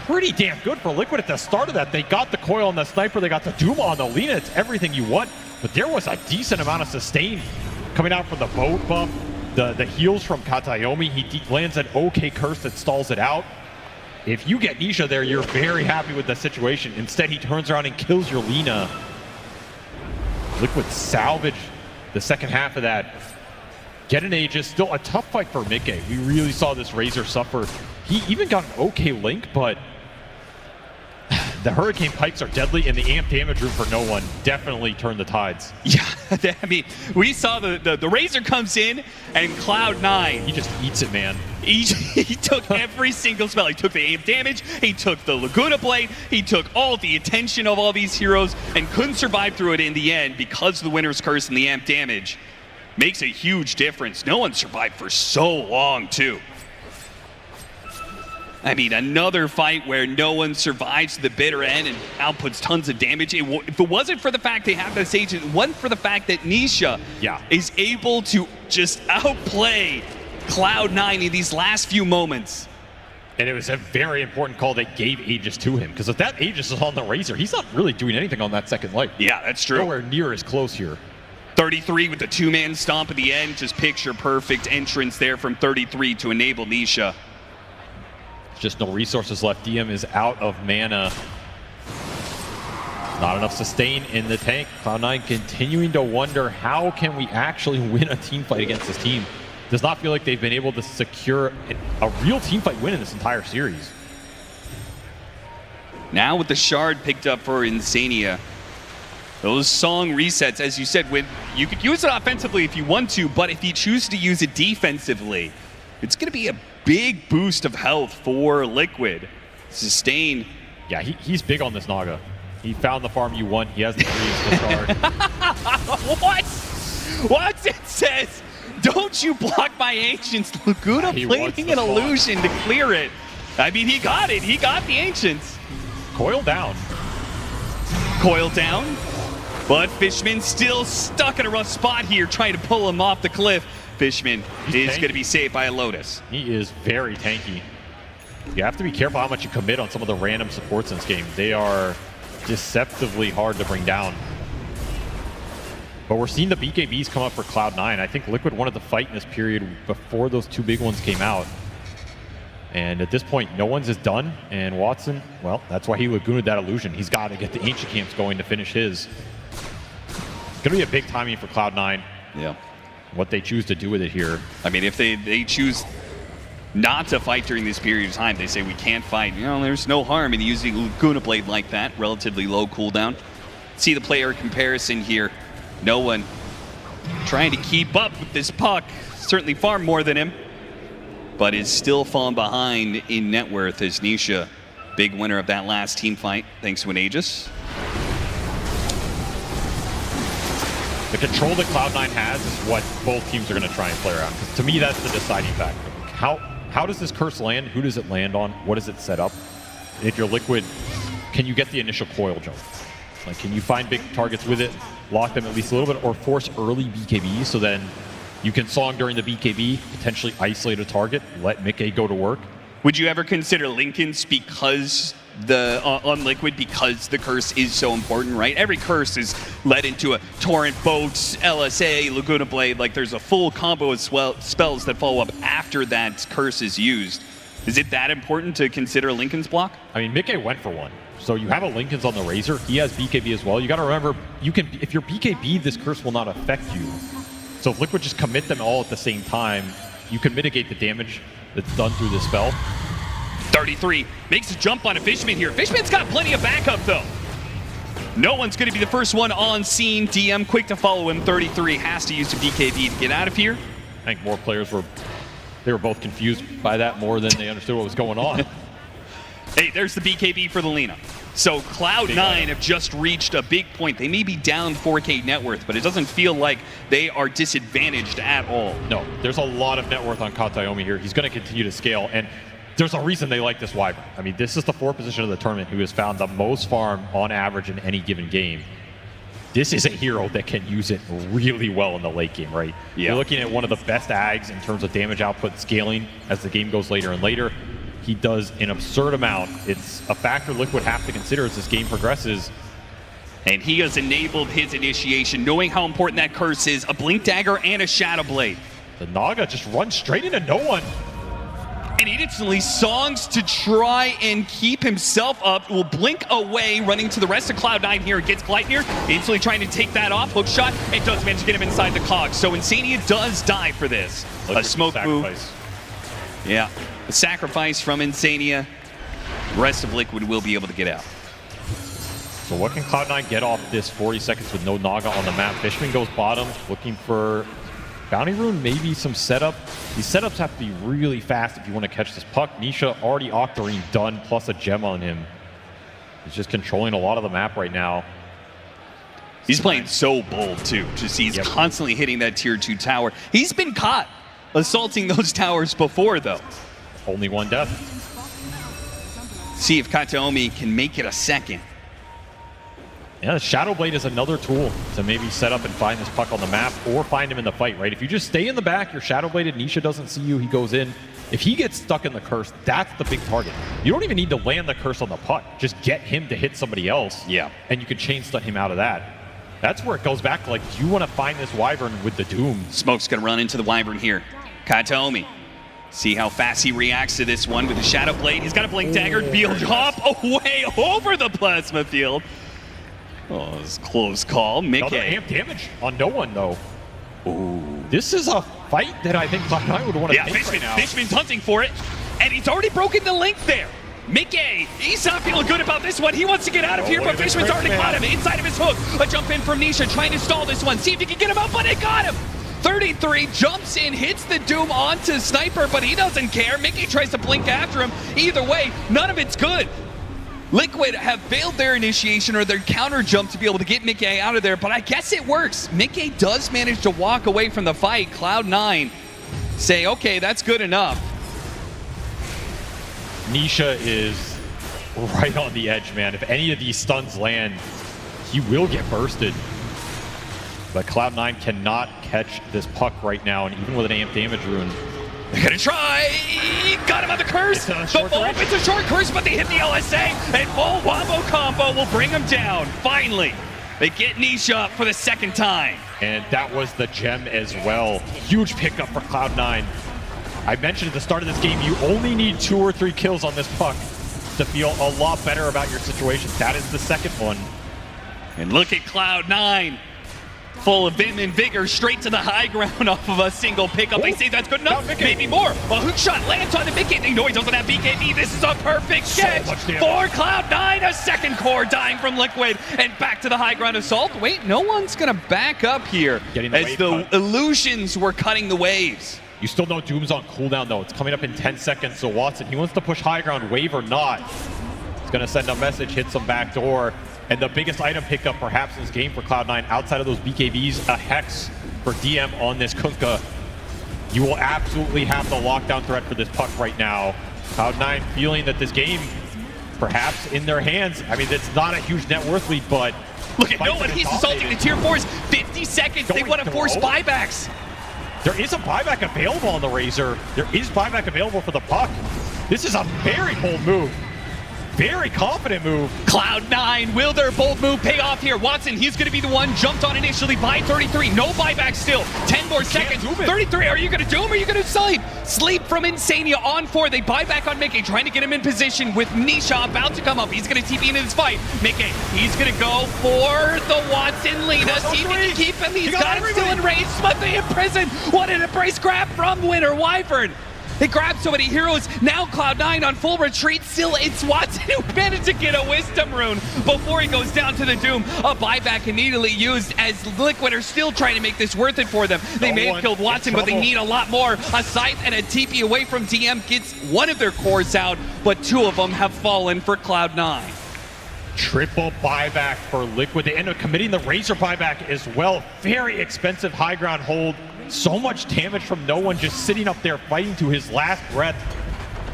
pretty damn good for Liquid at the start of that. They got the coil on the sniper, they got the Doom on the Lina. It's everything you want, but there was a decent amount of sustain coming out from the boat buff, the heals from Katayomi. He lands an okay curse that stalls it out. If you get Nisha there, you're very happy with the situation. Instead, he turns around and kills your Lina. Liquid salvage the second half of that. Get an Aegis, still a tough fight for Mickey. We really saw this Razor suffer. He even got an okay link, but the Hurricane Pikes are deadly, and the amp damage room for no one definitely turned the tides. Yeah, I mean, we saw the Razor comes in, and Cloud9, he just eats it, man. He took every single spell. He took the amp damage, he took the Laguna Blade, he took all the attention of all these heroes, and couldn't survive through it in the end because of the Winner's Curse and the amp damage. Makes a huge difference. No one survived for so long, too. I mean, another fight where no one survives to the bitter end and outputs tons of damage. If it wasn't for the fact they have this agent, it wasn't for the fact that Nisha is able to just outplay Cloud9 in these last few moments. And it was a very important call that gave Aegis to him, because if that Aegis is on the Razor, he's not really doing anything on that second light. Yeah, that's true. Nowhere near as close here. 33 with the two-man stomp at the end. Just picture perfect entrance there from 33 to enable Nisha. Just no resources left. DM is out of mana. Not enough sustain in the tank. Cloud9 continuing to wonder, how can we actually win a team fight against this team? Does not feel like they've been able to secure a real team fight win in this entire series. Now with the shard picked up for Insania, those song resets, as you said, when you could use it offensively if you want to, but if you choose to use it defensively, it's going to be a big boost of health for Liquid. Sustain. Yeah, he's big on this Naga. He found the farm you want. He has the dreams to start. What? It says, don't you block my Ancients. Laguna plating an illusion to clear it. I mean, he got it. He got the Ancients. Coil down. Coil down. But Fishman still stuck in a rough spot here, trying to pull him off the cliff. Fishman is going to be saved by a Lotus. He is very tanky. You have to be careful how much you commit on some of the random supports in this game. They are deceptively hard to bring down. But we're seeing the BKBs come up for Cloud9. I think Liquid wanted to fight in this period before those two big ones came out. And at this point, no one's is done. And Watson, well, that's why he Laguna'd that illusion. He's got to get the Ancient Camps going to finish his. It's going to be a big timing for Cloud9. Yeah. What they choose to do with it here. I mean, if they choose not to fight during this period of time, they say we can't fight. You know, there's no harm in using Laguna Blade like that. Relatively low cooldown. See the player comparison here. No one trying to keep up with this puck. Certainly far more than him, but is still falling behind in net worth as Nisha Big winner of that last team fight, thanks to an Aegis. The control that Cloud9 has is what both teams are going to try and play around. 'Cause to me, that's the deciding factor. How does this curse land? Who does it land on? What does it set up? And if you're Liquid, can you get the initial coil jump? Like, can you find big targets with it, lock them at least a little bit, or force early BKB so then you can song during the BKB, potentially isolate a target, let Mickey go to work? Would you ever consider Linken's because on Liquid because the curse is so important, right? Every curse is led into a Torrent, Boats, LSA, Laguna Blade. Like there's a full combo of spells that follow up after that curse is used. Is it that important to consider Linken's block? I mean, Mickey went for one. So you have a Linken's on the Razor. He has BKB as well. You got to remember, if you're BKB, this curse will not affect you. So if Liquid just commit them all at the same time, you can mitigate the damage that's done through the spell. 33 makes a jump on a Fishman here. Fishman's got plenty of backup though. No one's going to be the first one on scene. DM quick to follow him. 33 has to use the BKB to get out of here. I think more players were both confused by that more than they understood what was going on. Hey, there's the BKB for the Lina. So Cloud9 have just reached a big point. They may be down 4K net worth, but it doesn't feel like they are disadvantaged at all. No, there's a lot of net worth on Kataomi here. He's going to continue to scale, and there's a reason they like this Wyvern. I mean, this is the 4th position of the tournament who has found the most farm on average in any given game. This is a hero that can use it really well in the late game, right? Yeah. You're looking at one of the best ags in terms of damage output scaling as the game goes later and later. He does an absurd amount. It's a factor Liquid have to consider as this game progresses. And he has enabled his initiation, knowing how important that curse is. A Blink Dagger and a Shadow Blade. The Naga just runs straight into no one. And he instantly songs to try and keep himself up. Will blink away, running to the rest of Cloud9 here. Gets Gleipnir, instantly trying to take that off. Hook shot, and does manage to get him inside the cog. So Insania does die for this. A smoke move. Yeah, a sacrifice from Insania. The rest of Liquid will be able to get out. So what can Cloud9 get off this 40 seconds with no Naga on the map? Fishman goes bottom, looking for Bounty Rune, maybe some setup. These setups have to be really fast if you want to catch this puck. Nisha already Octarine done, plus a gem on him. He's just controlling a lot of the map right now. He's playing so bold too. Just he's constantly hitting that tier 2 tower. He's been caught assaulting those towers before though. Only one death. See if Kataomi can make it a second. Yeah, the Shadow Blade is another tool to maybe set up and find this puck on the map or find him in the fight, right? If you just stay in the back, you're Shadow Bladed, Nisha doesn't see you, he goes in. If he gets stuck in the curse, that's the big target. You don't even need to land the curse on the puck. Just get him to hit somebody else. Yeah. And you can chain stun him out of that. That's where it goes back to, like, do you want to find this Wyvern with the Doom? Smoke's gonna run into the Wyvern here. Kataomi. See how fast he reacts to this one with the Shadow Blade. He's got a Blink Dagger, field hop away over the Plasma Field. Oh, it's a close call. Mickey. Another amp damage on no one, though. Ooh. This is a fight that I think Cloud9 would want to take right now. Fishman's hunting for it, and he's already broken the link there. Mickey, he's not feeling good about this one. He wants to get out of here, but Fishman's already got him inside of his hook. A jump in from Nisha, trying to stall this one. See if he can get him out, but it got him. 33 jumps in, hits the Doom onto Sniper, but he doesn't care. Mickey tries to blink after him. Either way, none of it's good. Liquid have failed their initiation or their counter jump to be able to get Mickey out of there, but I guess it works. Mickey does manage to walk away from the fight. Cloud9 say, okay, that's good enough. Nisha is right on the edge, man. If any of these stuns land, he will get bursted. But Cloud9 cannot catch this puck right now, and even with an amp damage rune, they're gonna try. Got him on the curse. It's a short curse, but they hit the LSA, and full wombo combo will bring him down. Finally, they get Nisha up for the second time. And that was the gem as well. Huge pickup for Cloud9. I mentioned at the start of this game, you only need 2 or 3 kills on this puck to feel a lot better about your situation. That is the second one. And look at Cloud9. Full of vim and vigor, straight to the high ground off of a single pickup. They say that's good enough, maybe more. A hook shot lands on the Mickey. They know he doesn't have BKB. This is a perfect catch for Cloud9. A second core dying from Liquid, and back to the high ground assault. Wait, no one's gonna back up here as the illusions were cutting the waves. You still know Doom's on cooldown though. It's coming up in 10 seconds, so Watson, he wants to push high ground, wave or not. going to send a message, hit some back door. And the biggest item pickup perhaps in this game for Cloud9, outside of those BKBs, a Hex for DM on this Kunkka. You will absolutely have the lockdown threat for this puck right now. Cloud9 feeling that this game, perhaps in their hands. I mean, it's not a huge net worth lead, but look at no one. He's assaulting the tier 4s. 50 seconds. They want to force buybacks. There is a buyback available on the Razor. There is buyback available for the puck. This is a very bold move. Very confident move. Cloud9, will their bold move pay off here? Watson, he's going to be the one jumped on initially by 33. No buyback still. 10 more seconds. 33, are you going to do him or are you going to sleep? Sleep from Insania on 4. They buy back on Mickey, trying to get him in position with Nisha about to come up. He's going to TP into this fight. Mickey, he's going to go for the Watson Lena. See if he can keep him. He's got him still in range. Smuthy in prison. What an embrace grab from Winner Wyvern. They grabbed so many heroes. Now Cloud9 on full retreat. Still, it's Watson who managed to get a Wisdom Rune before he goes down to the Doom. A buyback immediately used as Liquid are still trying to make this worth it for them. They may have killed Watson, but they need a lot more. A Scythe and a TP away from DM gets one of their cores out, but 2 of them have fallen for Cloud9. Triple buyback for Liquid. They end up committing the Razor buyback as well. Very expensive high ground hold. So much damage from no one, just sitting up there fighting to his last breath.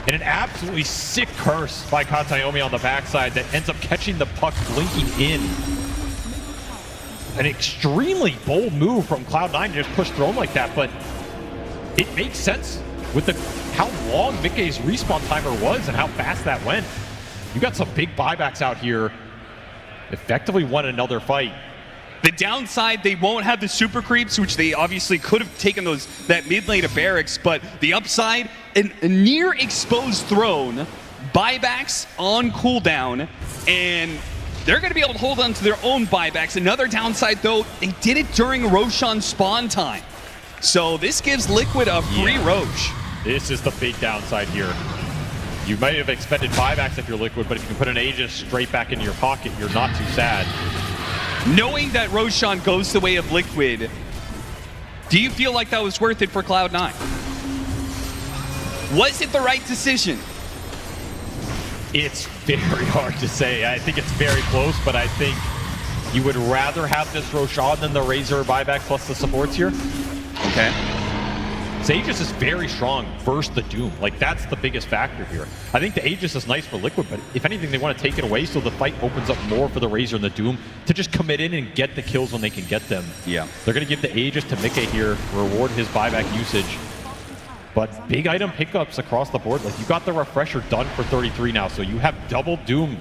And an absolutely sick curse by Katayomi on the backside that ends up catching the puck blinking in. An extremely bold move from Cloud9 to just push Throne like that, but it makes sense with how long Mickey's respawn timer was and how fast that went. You got some big buybacks out here. Effectively won another fight. The downside, they won't have the super creeps, which they obviously could have taken that mid lane of barracks, but the upside, a near exposed Throne, buybacks on cooldown, and they're going to be able to hold on to their own buybacks. Another downside, though, they did it during Roshan spawn time. So this gives Liquid a free Rosh. This is the big downside here. You might have expended buybacks if you're Liquid, but if you can put an Aegis straight back into your pocket, you're not too sad. Knowing that Roshan goes the way of Liquid, do you feel like that was worth it for Cloud9? Was it the right decision? It's very hard to say. I think it's very close, but I think you would rather have this Roshan than the Razor buyback plus the supports here. Okay. Aegis is very strong versus the Doom. Like, that's the biggest factor here. I think the Aegis is nice for Liquid, but if anything, they want to take it away so the fight opens up more for the Razor and the Doom to just commit in and get the kills when they can get them. Yeah. They're going to give the Aegis to Mickey here, reward his buyback usage. But big item pickups across the board. Like, you got the Refresher done for 33 now, so you have double Doom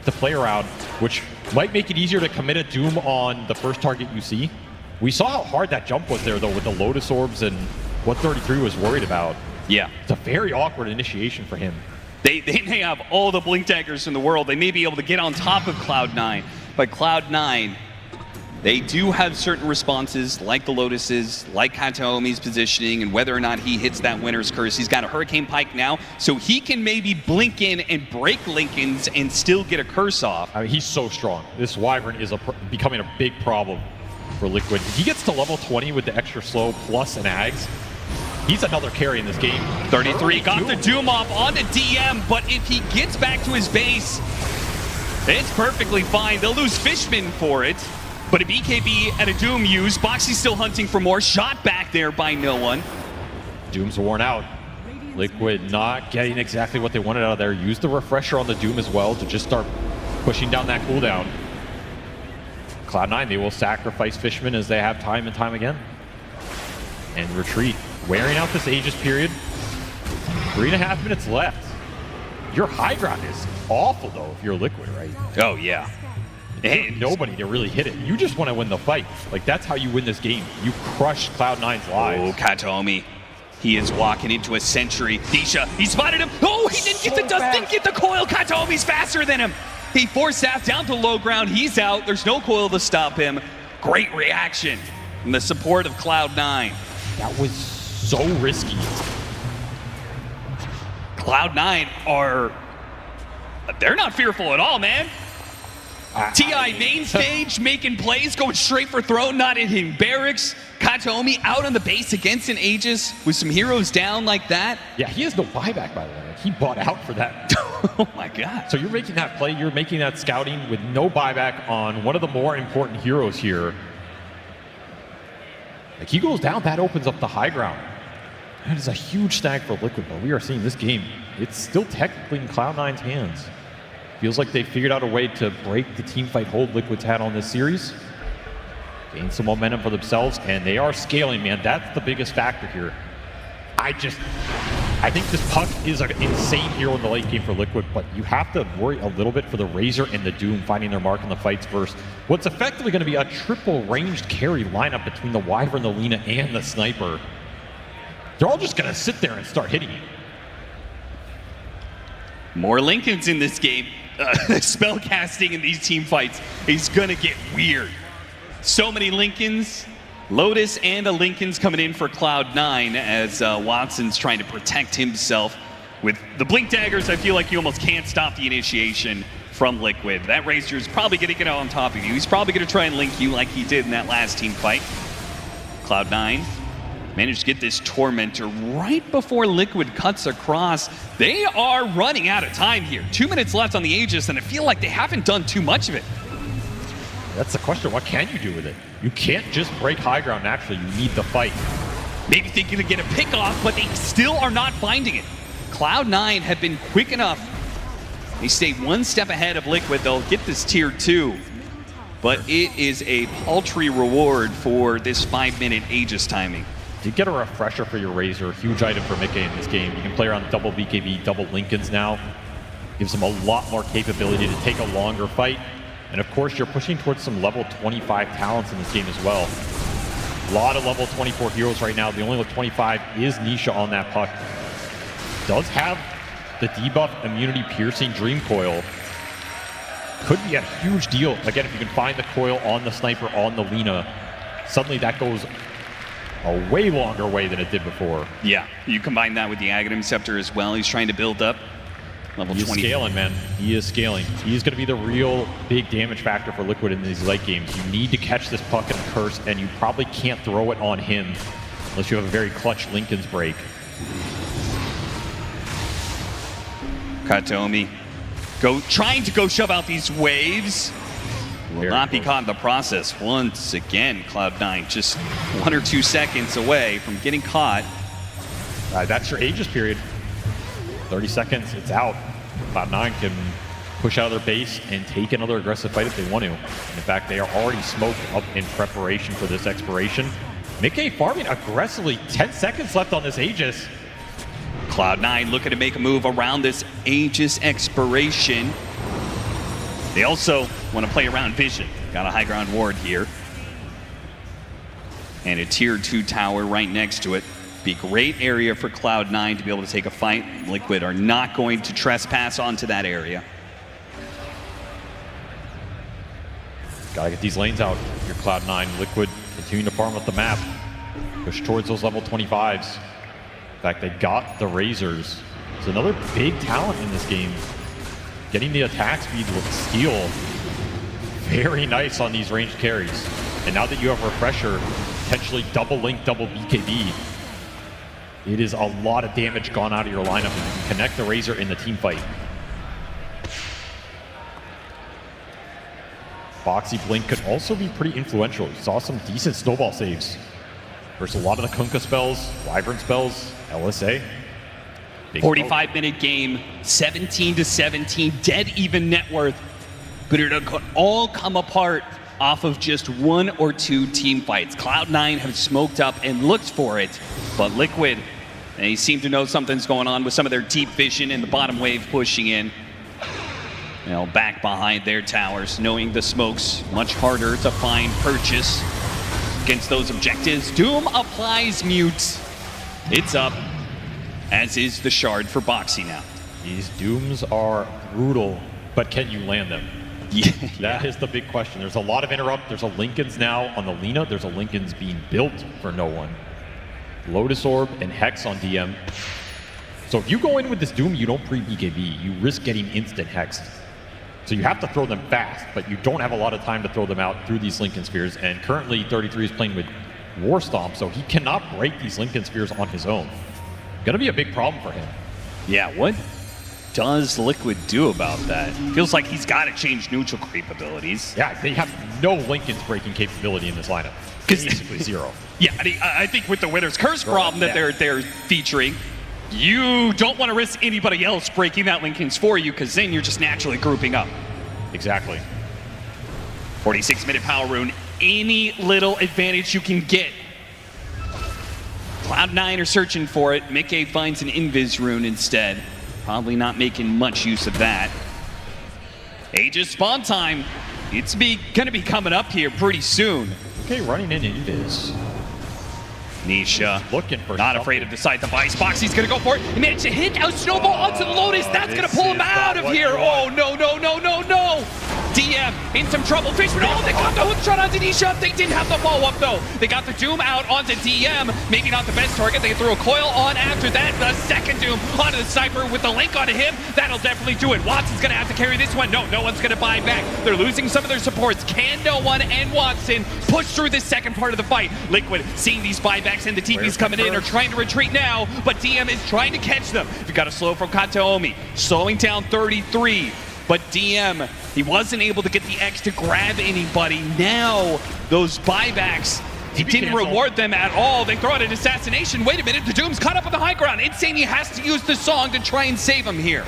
to play around, which might make it easier to commit a Doom on the first target you see. We saw how hard that jump was there, though, with the Lotus Orbs and what 33 was worried about. Yeah. It's a very awkward initiation for him. They may have all the blink daggers in the world. They may be able to get on top of Cloud9, but Cloud9, they do have certain responses, like the Lotuses, like Kataomi's positioning, and whether or not he hits that Winner's Curse. He's got a Hurricane Pike now, so he can maybe blink in and break Lincolns and still get a curse off. I mean, he's so strong. This Wyvern is becoming a big problem for Liquid. If he gets to level 20 with the extra slow plus an Ags, he's another carry in this game. 33 got the Doom off onto DM, but if he gets back to his base, it's perfectly fine. They'll lose Fishman for it, but a BKB and a Doom use. Boxy's still hunting for more. Shot back there by no one. Doom's worn out. Liquid not getting exactly what they wanted out of there. Use the Refresher on the Doom as well to just start pushing down that cooldown. Cloud9, they will sacrifice Fishman as they have time and time again. And retreat. Wearing out this Aegis period. 3.5 minutes left. Your high ground is awful, though, if you're Liquid, right? Oh, yeah. And nobody to really hit it. You just want to win the fight. Like, that's how you win this game. You crush Cloud9's lives. Oh, Kataomi. He is walking into a Sentry. Disha, he spotted him. Oh, he didn't get the dust, didn't get the coil. Kataomi's faster than him. He forced Staff down to low ground. He's out. There's no coil to stop him. Great reaction from the support of Cloud9. That was so risky. Cloud9 they're not fearful at all, man. TI main stage, making plays, going straight for Throne, not hitting barracks. Katomi out on the base against an Aegis with some heroes down like that. Yeah, he has no buyback, by the way. He bought out for that. Oh my God. So you're making that play, you're making that scouting with no buyback on one of the more important heroes here. Like, he goes down, that opens up the high ground. That is a huge snag for Liquid, but we are seeing this game, it's still technically in Cloud9's hands. Feels like they figured out a way to break the team fight hold Liquid's had on this series. Gain some momentum for themselves, and they are scaling, man. That's the biggest factor here. I think this Puck is an insane hero in the late game for Liquid, but you have to worry a little bit for the Razor and the Doom finding their mark in the fights versus what's effectively going to be a triple ranged carry lineup between the Wyvern, the Lina, and the Sniper. They're all just going to sit there and start hitting you. More Lincolns in this game. Spell casting in these team fights is going to get weird. So many Lincolns. Lotus and a Lincoln's coming in for Cloud9 as Watson's trying to protect himself. With the Blink Daggers, I feel like you almost can't stop the initiation from Liquid. That Razor is probably going to get on top of you. He's probably going to try and link you like he did in that last team fight. Cloud9 managed to get this Tormentor right before Liquid cuts across. They are running out of time here. 2 minutes left on the Aegis, and I feel like they haven't done too much of it. That's the question. What can you do with it? You can't just break high ground naturally. You need the fight. Maybe thinking to get a pick off, but they still are not finding it. Cloud9 have been quick enough. They stay one step ahead of Liquid. They'll get this tier 2, but it is a paltry reward for this 5-minute Aegis timing. You get a refresher for your Razor, huge item for Mickey in this game. You can play around double BKB, double Lincolns now. Gives them a lot more capability to take a longer fight. And of course, you're pushing towards some level 25 talents in this game as well. A lot of level 24 heroes right now. The only level 25 is Nisha on that Puck. Does have the debuff immunity piercing Dream Coil. Could be a huge deal. Again, if you can find the coil on the Sniper, on the Lina, suddenly that goes a way longer way than it did before. Yeah, you combine that with the Aghanim Scepter as well. He's trying to build up. Level 20. He is scaling, man. He is scaling. He's going to be the real big damage factor for Liquid in these late games. You need to catch this Puck in a curse, and you probably can't throw it on him unless you have a very clutch Lincoln's break. Katomi trying to go shove out these waves. Will not be caught in the process. Once again, Cloud9 just 1 or 2 seconds away from getting caught. That's your Aegis period. 30 seconds, it's out. Cloud9 can push out of their base and take another aggressive fight if they want to. And in fact, they are already smoked up in preparation for this expiration. Mickey farming aggressively, 10 seconds left on this Aegis. Cloud9 looking to make a move around this Aegis expiration. They also want to play around Vision. Got a high ground ward here. And a tier 2 tower right next to it. Be a great area for Cloud9 to be able to take a fight. Liquid are not going to trespass onto that area. Gotta get these lanes out. Your Cloud9, Liquid continuing to farm up the map. Push towards those level 25s. In fact, they got the Razors. It's another big talent in this game. Getting the attack speed with Steel. Very nice on these ranged carries. And now that you have Refresher, potentially double Link, double BKB, it is a lot of damage gone out of your lineup, and you can connect the Razor in the team fight. Boxy Blink could also be pretty influential. You saw some decent snowball saves versus a lot of the Kunkka spells, Wyvern spells, LSA. 45-minute game, 17-17, dead even net worth. But it could all come apart off of just 1 or 2 team fights. Cloud9 have smoked up and looked for it, but Liquid, they seem to know something's going on with some of their deep vision and the bottom wave pushing in. You know, back behind their towers, knowing the smokes much harder to find purchase against those objectives. Doom applies mute. It's up, as is the shard for Boxy now. These Dooms are brutal, but can you land them? Yeah. That is the big question. There's a lot of interrupt. There's a Lincoln's now on the Lina. There's a Lincoln's being built for no one. Lotus Orb and Hex on DM. So if you go in with this Doom, you don't pre-BKB. You risk getting instant Hexed. So you have to throw them fast, but you don't have a lot of time to throw them out through these Lincoln Spheres. And currently 33 is playing with War Stomp, so he cannot break these Lincoln Spheres on his own. Gonna be a big problem for him. Yeah, what does Liquid do about that? Feels like he's got to change neutral capabilities. Yeah, they have no Lincoln's breaking capability in this lineup. Basically zero. Yeah, I think with the Winner's Curse problem that they're featuring, you don't want to risk anybody else breaking that Lincoln's for you, because then you're just naturally grouping up. Exactly. 46-minute Power Rune. Any little advantage you can get. Cloud9 are searching for it. Mickey finds an Invis Rune instead. Probably not making much use of that. Aegis spawn time. It's gonna be coming up here pretty soon. Okay, running in Invis. Nisha looking for not afraid of the side device box. He's gonna go for it. He managed to hit out snowball onto the Lotus. That's gonna pull him out of here. Oh no, no, no, no, no. DM in some trouble. Fishman, oh, they got the hook shot onto Nisha. They didn't have the follow-up though. They got the Doom out onto DM. Maybe not the best target. They threw a coil on after that. The second Doom onto the Sniper with the link onto him. That'll definitely do it. Watson's gonna have to carry this one. No one's gonna buy back. They're losing some of their supports. Can no one and Watson push through this second part of the fight? Liquid seeing these buybacks and the TPs coming in are trying to retreat now, but DM is trying to catch them. You got a slow from Kataomi, slowing down 33. But DM, he wasn't able to get the X to grab anybody. Now, those buybacks, he didn't reward them at all. They throw out an assassination. Wait a minute, the Doom's caught up on the high ground. Insane, he has to use the song to try and save him here.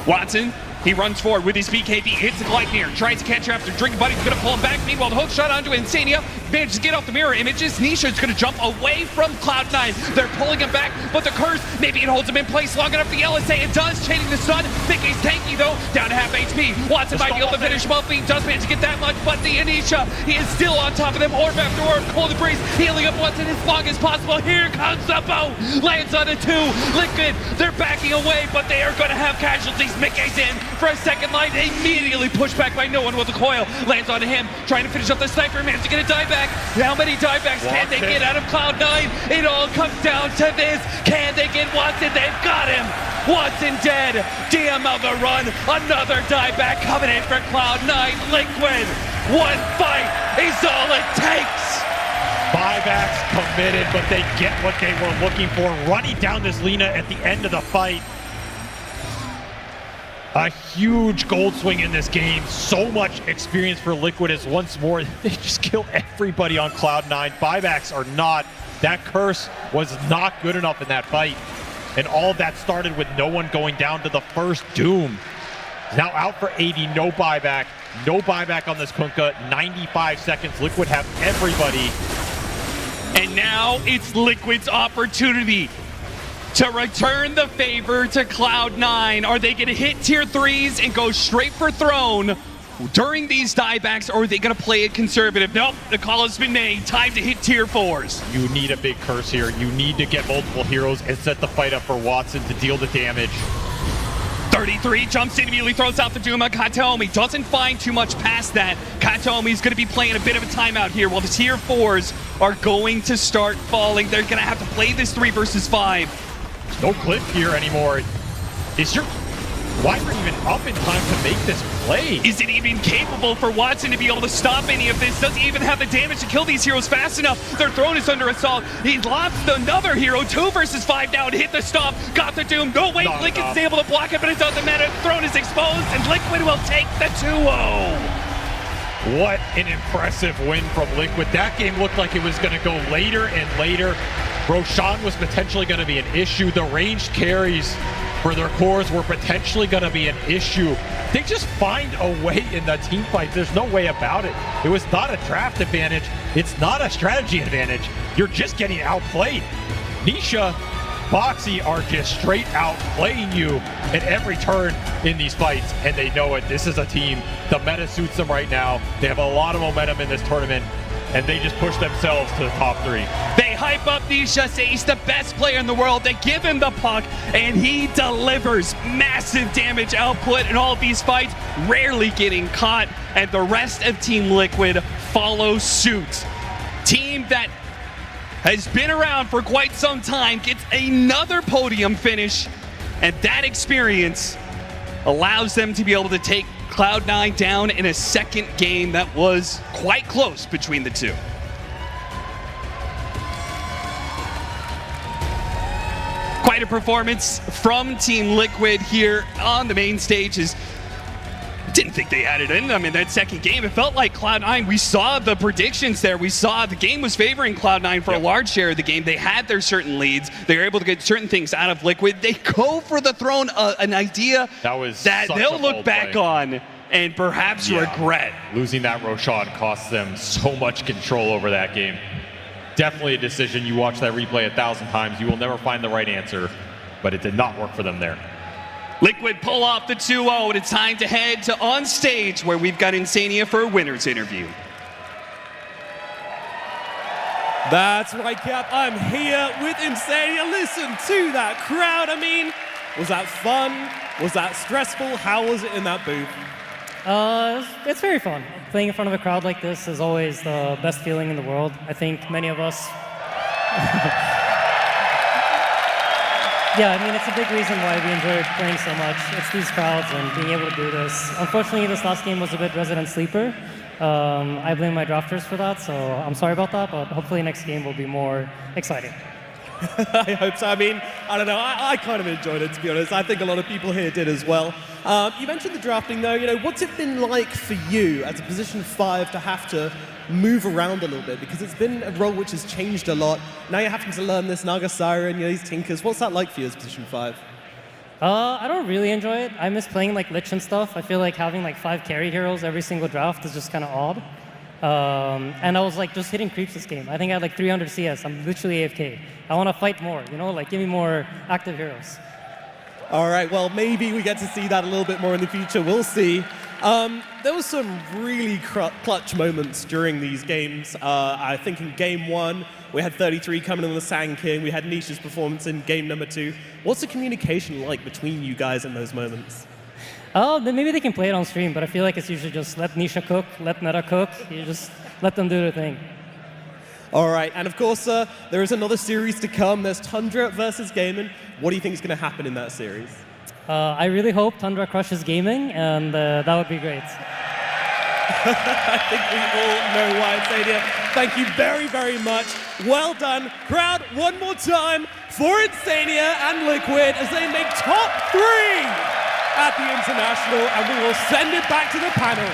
Watson, he runs forward with his BKB, hits the Gleipnir, tries to catch her after Drinking Buddy's gonna pull him back. Meanwhile, the hook shot onto Insania, manages to get off the mirror images. Nisha's gonna jump away from Cloud9. They're pulling him back, but the curse, maybe it holds him in place long enough. The LSA, it does, chaining the stun. Mickey's tanky though, down to half HP. Watson might be able to finish him off, he does manage to get that much, but the Anisha, he is still on top of them. Orb after orb, Cold Breeze, healing up Watson as long as possible. Here comes the bow, lands on a 2. Liquid, they're backing away, but they are gonna have casualties. Mickey's in for a second life. Immediately pushed back by no one with the coil. Lands onto him, trying to finish up the Sniper. Managed to get a dieback. How many diebacks can they get out of Cloud9? It all comes down to this. Can they get Watson? They've got him. Watson dead. DM on the run. Another dieback coming in for Cloud9. Liquid. One fight is all it takes. Buybacks committed, but they get what they were looking for. Running down this Lina at the end of the fight. A huge gold swing in this game. So much experience for Liquid as once more they just kill everybody on Cloud9. Buybacks are not. That curse was not good enough in that fight. And all of that started with no one going down to the first Doom. Now out for 80, no buyback. No buyback on this Kunkka. 95 seconds. Liquid have everybody. And now it's Liquid's opportunity to return the favor to Cloud9. Are they going to hit tier 3s and go straight for throne during these diebacks, or are they going to play it conservative? Nope, the call has been made. Time to hit tier 4s. You need a big curse here. You need to get multiple heroes and set the fight up for Watson to deal the damage. 33 jumps in, immediately throws out the Doom on Kataomi. Doesn't find too much past that. Kataomi's going to be playing a bit of a timeout here while the tier 4s are going to start falling. They're going to have to play this 3 versus 5. No cliff here anymore. Is your Wyvern even up in time to make this play? Is it even capable for Watson to be able to stop any of this? Does he even have the damage to kill these heroes fast enough? Their throne is under assault. He lost another hero. 2 versus 5 now to hit the stop. Got the Doom. No, wait, Lincoln's able to block it, but it doesn't matter. The throne is exposed, and Liquid will take the 2-0. What an impressive win from Liquid. That game looked like it was going to go later and later. Roshan was potentially going to be an issue. The ranged carries for their cores were potentially going to be an issue. They just find a way in the team fight. There's no way about it. It was not a draft advantage. It's not a strategy advantage. You're just getting outplayed. Nisha, Boxy are just straight out playing you at every turn in these fights, and they know it. This is a team. The meta suits them right now. They have a lot of momentum in this tournament, and they just push themselves to the top 3. They hype up Nisha, say he's the best player in the world. They give him the puck, and he delivers massive damage output in all of these fights, rarely getting caught, and the rest of Team Liquid follow suit. Team that has been around for quite some time gets another podium finish, and that experience allows them to be able to take Cloud9 down in a second game that was quite close between the two. demonstrated performance from Team Liquid here on the main stages. Didn't think they had it in them in that second game. It felt like Cloud9, we saw the predictions there. We saw the game was favoring Cloud9 for a large share of the game. They had their certain leads. They were able to get certain things out of Liquid. They go for the throne, an idea that they'll look back on and perhaps regret. Losing that Roshan cost them so much control over that game. Definitely a decision. You watch that replay 1,000 times, you will never find the right answer, but it did not work for them there. Liquid pull off the 2-0, and it's time to head to on stage where we've got Insania for a winner's interview. That's right, Cap. I'm here with Insania. Listen to that crowd. I mean, was that fun? Was that stressful? How was it in that booth? It's very fun. Playing in front of a crowd like this is always the best feeling in the world. I think many of us... Yeah, I mean, it's a big reason why we enjoy playing so much. It's these crowds and being able to do this. Unfortunately, this last game was a bit resident sleeper. I blame my drafters for that, so I'm sorry about that, but hopefully next game will be more exciting. I hope so. I mean, I don't know. I kind of enjoyed it, to be honest. I think a lot of people here did as well. You mentioned the drafting, though. You know, what's it been like for you as a position 5 to have to move around a little bit? Because it's been a role which has changed a lot. Now you're having to learn this Naga Siren, you know, these Tinkers. What's that like for you as position 5? I don't really enjoy it. I miss playing like Lich and stuff. I feel like having like 5 carry heroes every single draft is just kind of odd. And I was like just hitting creeps this game. I think I had like 300 CS. I'm literally AFK. I want to fight more, you know, like give me more active heroes. All right, well, maybe we get to see that a little bit more in the future. We'll see. There was some really clutch moments during these games. I think in game 1, we had 33 coming in the Sand King. We had Nisha's performance in game number 2. What's the communication like between you guys in those moments? Oh, then maybe they can play it on stream, but I feel like it's usually just let Nisha cook, let Neta cook. You just let them do their thing. All right, and of course, there is another series to come. There's Tundra versus Gaimin. What do you think is going to happen in that series? I really hope Tundra crushes Gaming, and that would be great. I think we all know why, Insania. Thank you very, very much. Well done. Crowd, one more time for Insania and Liquid as they make top 3 at the International, and we will send it back to the panel.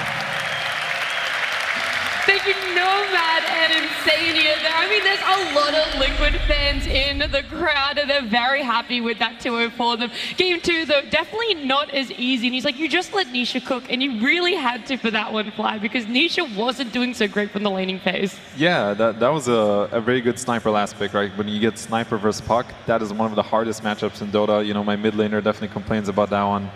Thank you, Nomad and Insania there. I mean, there's a lot of Liquid fans in the crowd, and they're very happy with that 2-0 for them. Game 2, though, definitely not as easy. And he's like, you just let Nisha cook, and you really had to for that one, Fly, because Nisha wasn't doing so great from the laning phase. Yeah, that was a very good sniper last pick, right? When you get sniper versus puck, that is one of the hardest matchups in Dota. You know, my mid laner definitely complains about that one.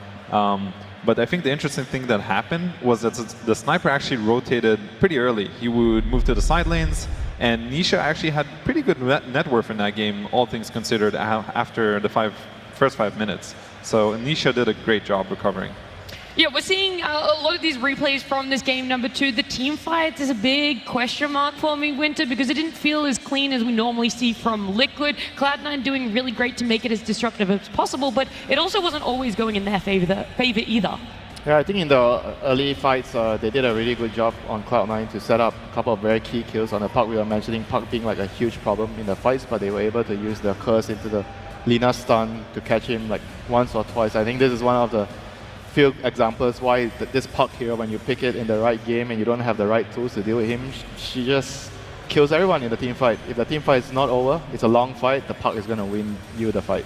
But I think the interesting thing that happened was that the sniper actually rotated pretty early. He would move to the side lanes, and Nisha actually had pretty good net worth in that game, all things considered, after the first 5 minutes. So Nisha did a great job recovering. Yeah, we're seeing a lot of these replays from this game number 2. The team fights is a big question mark for me, Winter, because it didn't feel as clean as we normally see from Liquid. Cloud9 doing really great to make it as disruptive as possible, but it also wasn't always going in their favor either. Yeah, I think in the early fights, they did a really good job on Cloud9 to set up a couple of very key kills on the puck. We were mentioning puck being like a huge problem in the fights, but they were able to use the curse into the Lina stun to catch him like once or twice. I think this is one of the few examples why this puck hero, when you pick it in the right game and you don't have the right tools to deal with him, she just kills everyone in the team fight. If the team fight is not over, it's a long fight, the puck is going to win you the fight.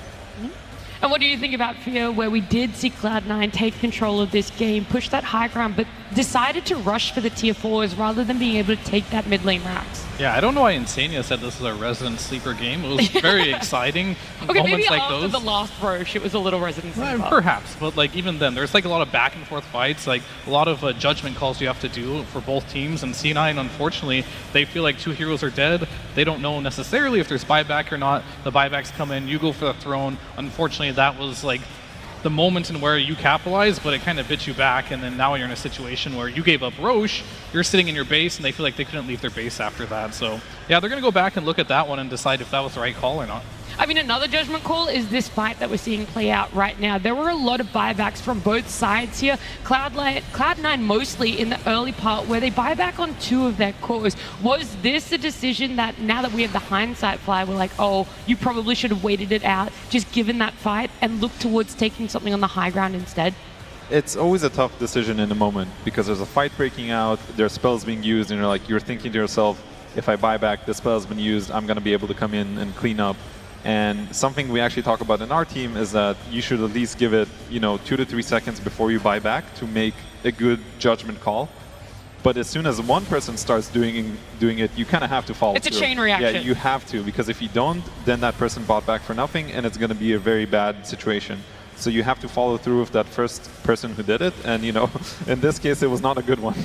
And what do you think about Fear, where we did see Cloud9 take control of this game, push that high ground, but decided to rush for the tier 4s rather than being able to take that mid lane racks? Yeah, I don't know why Insania said this is a resident sleeper game. It was very exciting. Okay, moments maybe like after those. the last Roche, it was a little resident sleeper. Perhaps, but like even then, there's like a lot of back and forth fights, like a lot of judgment calls you have to do for both teams. And C9, unfortunately, they feel like 2 heroes are dead. They don't know necessarily if there's buyback or not. The buybacks come in, you go for the throne. Unfortunately, that was like the moment in where you capitalized, but it kind of bit you back, and then now you're in a situation where you gave up Roche, you're sitting in your base, and they feel like they couldn't leave their base after that. So yeah, they're going to go back and look at that one and decide if that was the right call or not. I mean, another judgment call is this fight that we're seeing play out right now. There were a lot of buybacks from both sides here. Cloud9 mostly in the early part where they buy back on 2 of their cores. Was this a decision that now that we have the hindsight fly, we're like, oh, you probably should have waited it out, just given that fight and looked towards taking something on the high ground instead? It's always a tough decision in the moment because there's a fight breaking out, there's spells being used, and you're thinking to yourself, if I buy back, the spell has been used, I'm going to be able to come in and clean up. And something we actually talk about in our team is that you should at least give it, 2 to 3 seconds before you buy back to make a good judgment call. But as soon as one person starts doing it, you kind of have to follow through. It's a chain reaction. Yeah, you have to, because if you don't, then that person bought back for nothing, and it's going to be a very bad situation. So you have to follow through with that first person who did it, and in this case, it was not a good one.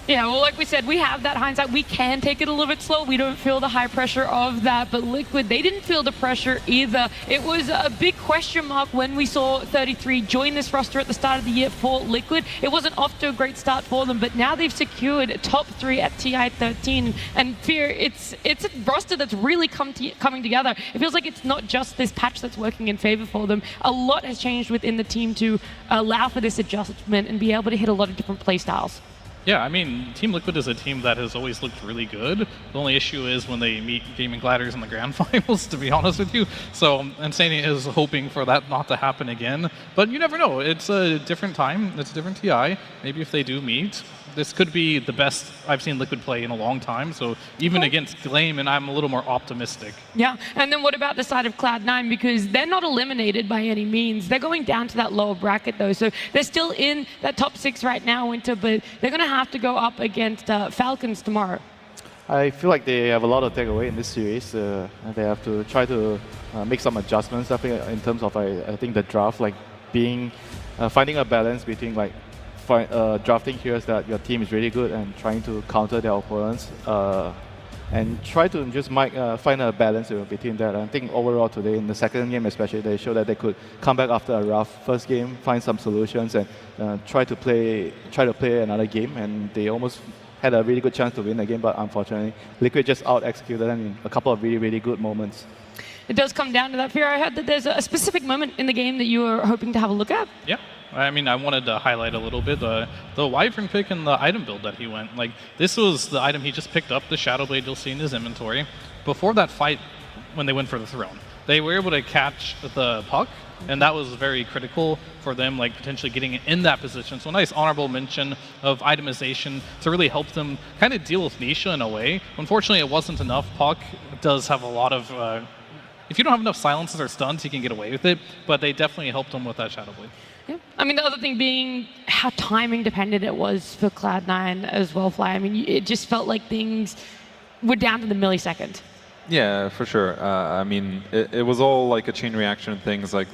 Yeah, well, like we said, we have that hindsight. We can take it a little bit slow. We don't feel the high pressure of that. But Liquid, they didn't feel the pressure either. It was a big question mark when we saw 33 join this roster at the start of the year for Liquid. It wasn't off to a great start for them, but now they've secured top 3 at TI13. And Fear, it's a roster that's really coming together. It feels like it's not just this patch that's working in favor for them. A lot has changed within the team to allow for this adjustment and be able to hit a lot of different play styles. Yeah, I mean, Team Liquid is a team that has always looked really good. The only issue is when they meet Gaimin Gladiators in the grand finals, to be honest with you. So Insania is hoping for that not to happen again. But you never know. It's a different time. It's a different TI. Maybe if they do meet, this could be the best I've seen Liquid play in a long time. So even against Gaimin, I'm a little more optimistic. Yeah, and then what about the side of Cloud9? Because they're not eliminated by any means. They're going down to that lower bracket, though. So they're still in that top 6 right now, Winter, but they're going to have to go up against Falcons tomorrow. I feel like they have a lot of takeaway in this series. They have to try to make some adjustments. I think in terms of I think the draft, like finding a balance between drafting heroes that your team is really good and trying to counter their opponents, and try to just find a balance between that. I think overall today, in the second game especially, they showed that they could come back after a rough first game, find some solutions, and try to play another game. And they almost had a really good chance to win the game, but unfortunately, Liquid just out-executed them in a couple of really, really good moments. It does come down to that, Fear. I heard that there's a specific moment in the game that you were hoping to have a look at. Yeah. I mean, I wanted to highlight a little bit the Wyvern pick and the item build that he went. Like, this was the item he just picked up, the Shadow Blade you'll see in his inventory. Before that fight, when they went for the throne, they were able to catch the puck, and that was very critical for them, like potentially getting in that position. So a nice honorable mention of itemization to really help them kind of deal with Nisha in a way. Unfortunately, it wasn't enough. Puck does have a lot of... if you don't have enough silences or stuns, you can get away with it, but they definitely helped him with that Shadow Blade. Yeah. I mean, the other thing being how timing dependent it was for Cloud9 as well, Fly. I mean, it just felt like things were down to the millisecond. Yeah, for sure. I mean, it was all like a chain reaction of things, like,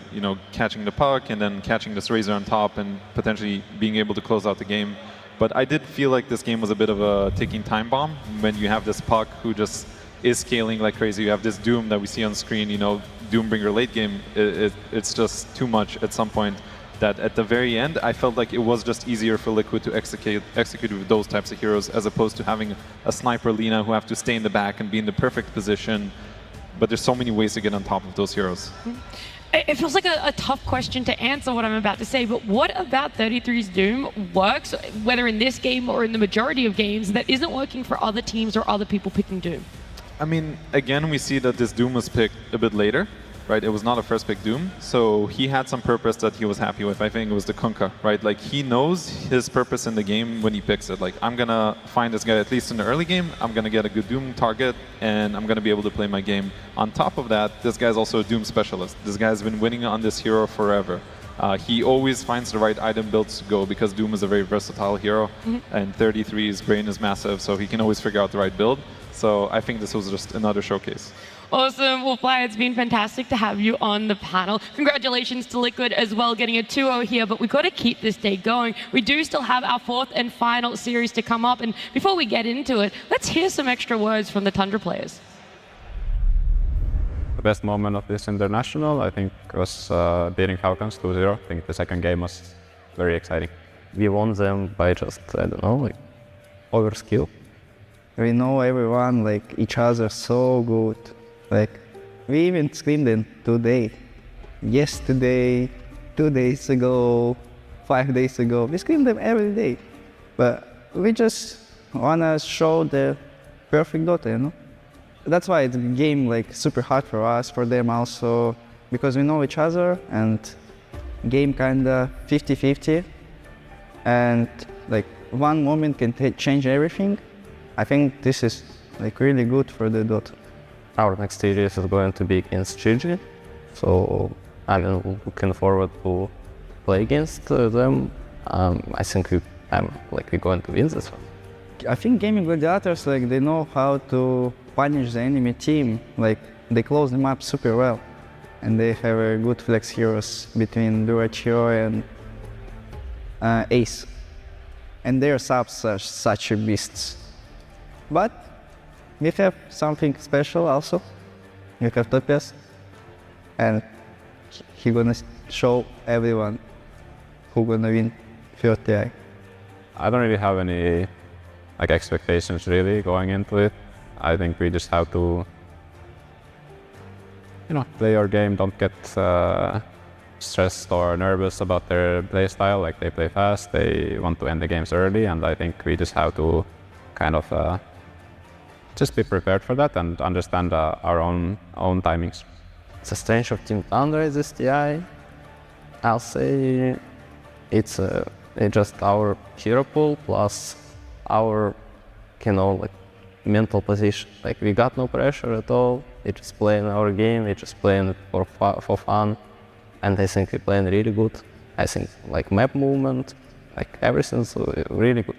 catching the puck and then catching this Razor on top and potentially being able to close out the game. But I did feel like this game was a bit of a ticking time bomb when you have this puck who just is scaling like crazy. You have this Doom that we see on screen, Doombringer late game. It's just too much at some point. That at the very end, I felt like it was just easier for Liquid to execute with those types of heroes, as opposed to having a sniper Lina who have to stay in the back and be in the perfect position. But there's so many ways to get on top of those heroes. It feels like a tough question to answer what I'm about to say, but what about 33's Doom works, whether in this game or in the majority of games, that isn't working for other teams or other people picking Doom? I mean, again, we see that this Doom was picked a bit later. Right, it was not a first pick Doom, so he had some purpose that he was happy with. I think it was the Kunkka, right? Like, he knows his purpose in the game when he picks it. Like, I'm gonna find this guy at least in the early game, I'm gonna get a good Doom target, and I'm gonna be able to play my game. On top of that, this guy's also a Doom specialist. This guy's been winning on this hero forever. He always finds the right item builds to go, because Doom is a very versatile hero, and 33's brain is massive, so he can always figure out the right build. So I think this was just another showcase. Awesome. Well, Fly, it's been fantastic to have you on the panel. Congratulations to Liquid as well, getting a 2-0 here, but we've got to keep this day going. We do still have our 4th and final series to come up, and before we get into it, let's hear some extra words from the Tundra players. The best moment of this international, I think, was beating Falcons 2-0. I think the second game was very exciting. We won them by just, I don't know, like, over skill. We know everyone, like, each other so good. Like, we even screamed them today, yesterday, 2 days ago, 5 days ago. We scream them every day. But we just wanna show the perfect Dota, you know? That's why it's a game like super hard for us, for them also, because we know each other and game kinda 50-50. And like one moment can change everything. I think this is like really good for the Dota. Our next series is going to be against GG, so I'm looking forward to play against them. I think we're going to win this one. I think Gaimin Gladiators, like, they know how to punish the enemy team. Like, they close them up super well, and they have a good flex heroes between Duracio and Ace, and their subs are such beasts. But we have something special also. We have Topias, and he's gonna show everyone who's gonna win first TI. I don't really have any like expectations really going into it. I think we just have to, play our game. Don't get stressed or nervous about their play style. Like, they play fast, they want to end the games early, and I think we just have to kind of just be prepared for that and understand our own timings. The strength of Team Tundra is this TI. I'll say it's just our hero pool plus our, like, mental position. Like, we got no pressure at all. We just playing our game. We just playing for fun, and I think we're playing really good. I think like map movement, like everything's really good.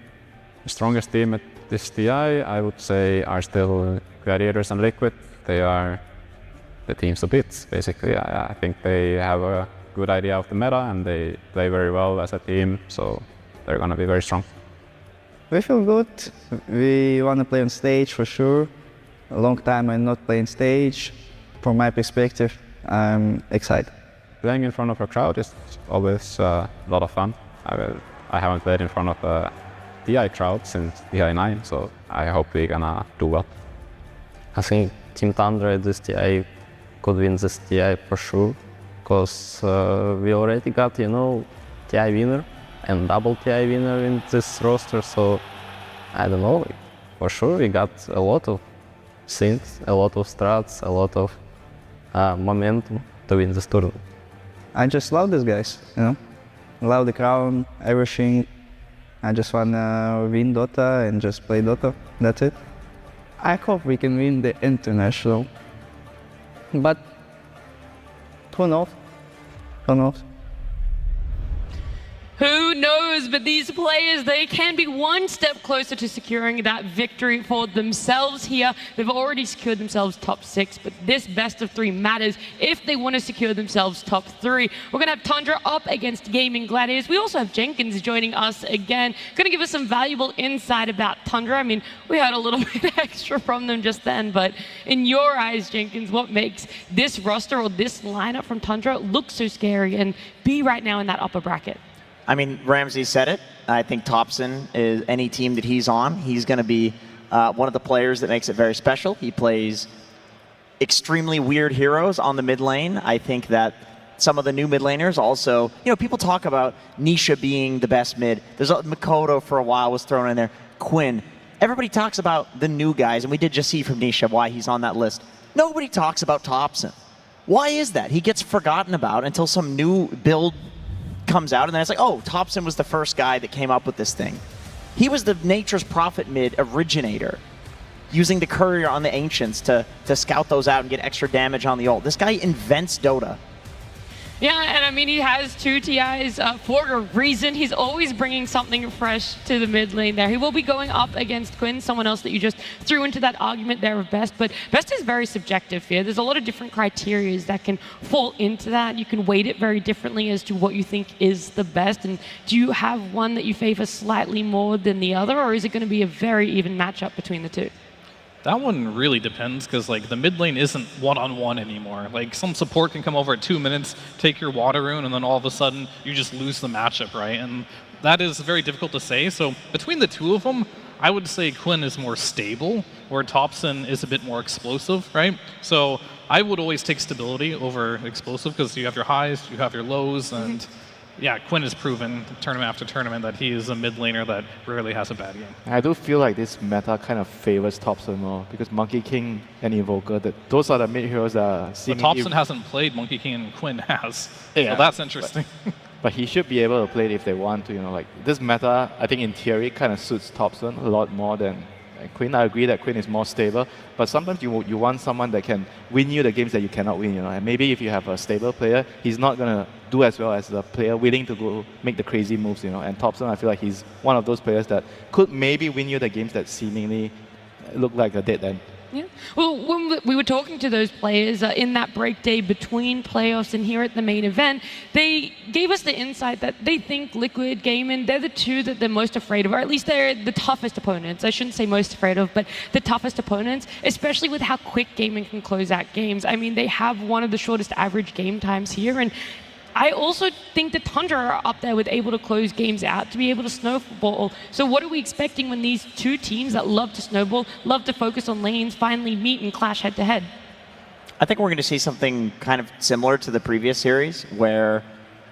The strongest team at this TI, I would say, are still Gladiators and Liquid. They are the teams to beat, basically. I think they have a good idea of the meta, and they play very well as a team, so they're gonna be very strong. We feel good. We want to play on stage for sure. A long time I'm not playing stage. From my perspective, I'm excited. Playing in front of a crowd is always a lot of fun. I haven't played in front of a TI crowd since TI 9, so I hope we're gonna do well. I think Team Tundra at this TI could win this TI for sure, because we already got, TI winner and double TI winner in this roster, so I don't know, for sure we got a lot of things, a lot of strats, a lot of momentum to win this tournament. I just love these guys, love the crown, everything. I just wanna win Dota and just play Dota, that's it. I hope we can win the international, but who knows, who knows. Who knows, but these players, they can be one step closer to securing that victory for themselves here. They've already secured themselves top 6, but this best of 3 matters if they want to secure themselves top 3. We're going to have Tundra up against Gaimin Gladiators. We also have Jenkins joining us again. Going to give us some valuable insight about Tundra. I mean, we had a little bit extra from them just then, but in your eyes, Jenkins, what makes this roster or this lineup from Tundra look so scary and be right now in that upper bracket? I mean, Ramsey said it. I think Topson is any team that he's on. He's going to be one of the players that makes it very special. He plays extremely weird heroes on the mid lane. I think that some of the new mid laners also, people talk about Nisha being the best mid. There's Makoto for a while was thrown in there. Quinn. Everybody talks about the new guys, and we did just see from Nisha why he's on that list. Nobody talks about Topson. Why is that? He gets forgotten about until some new build comes out, and then it's like, oh, Topson was the first guy that came up with this thing. He was the Nature's Prophet mid originator, using the courier on the Ancients to scout those out and get extra damage on the ult. This guy invents Dota. Yeah, and I mean, he has 2 TIs for a reason. He's always bringing something fresh to the mid lane there. He will be going up against Quinn, someone else that you just threw into that argument there of best. But best is very subjective here. There's a lot of different criteria that can fall into that. You can weight it very differently as to what you think is the best. And do you have one that you favor slightly more than the other, or is it going to be a very even matchup between the 2? That one really depends, because like the mid lane isn't one-on-one anymore. Like, some support can come over at 2 minutes, take your water rune, and then all of a sudden you just lose the matchup, right? And that is very difficult to say. So between the 2 of them, I would say Quinn is more stable, where Topson is a bit more explosive, right? So I would always take stability over explosive because you have your highs, you have your lows, and yeah, Quinn has proven tournament after tournament that he is a mid laner that rarely has a bad game. I do feel like this meta kind of favors Topson more because Monkey King and Invoker, those are the mid heroes that are But seemingly... Topson hasn't played Monkey King and Quinn has. Yeah, So that's interesting. But he should be able to play it if they want to, like this meta, I think in theory kind of suits Topson a lot more than Quinn. I agree that Quinn is more stable, but sometimes you want someone that can win you the games that you cannot win, and maybe if you have a stable player, he's not going to do as well as the player willing to go make the crazy moves, and Topson, I feel like he's one of those players that could maybe win you the games that seemingly look like a dead end. Yeah. Well, when we were talking to those players in that break day between playoffs and here at the main event, they gave us the insight that they think Liquid, Gaimin, they're the two that they're most afraid of, or at least they're the toughest opponents. I shouldn't say most afraid of, but the toughest opponents, especially with how quick Gaimin can close out games. I mean, they have one of the shortest average game times here, and I also think the Tundra are up there with able to close games out, to be able to snowball. So what are we expecting when these two teams that love to snowball, love to focus on lanes, finally meet and clash head to head? I think we're going to see something kind of similar to the previous series, where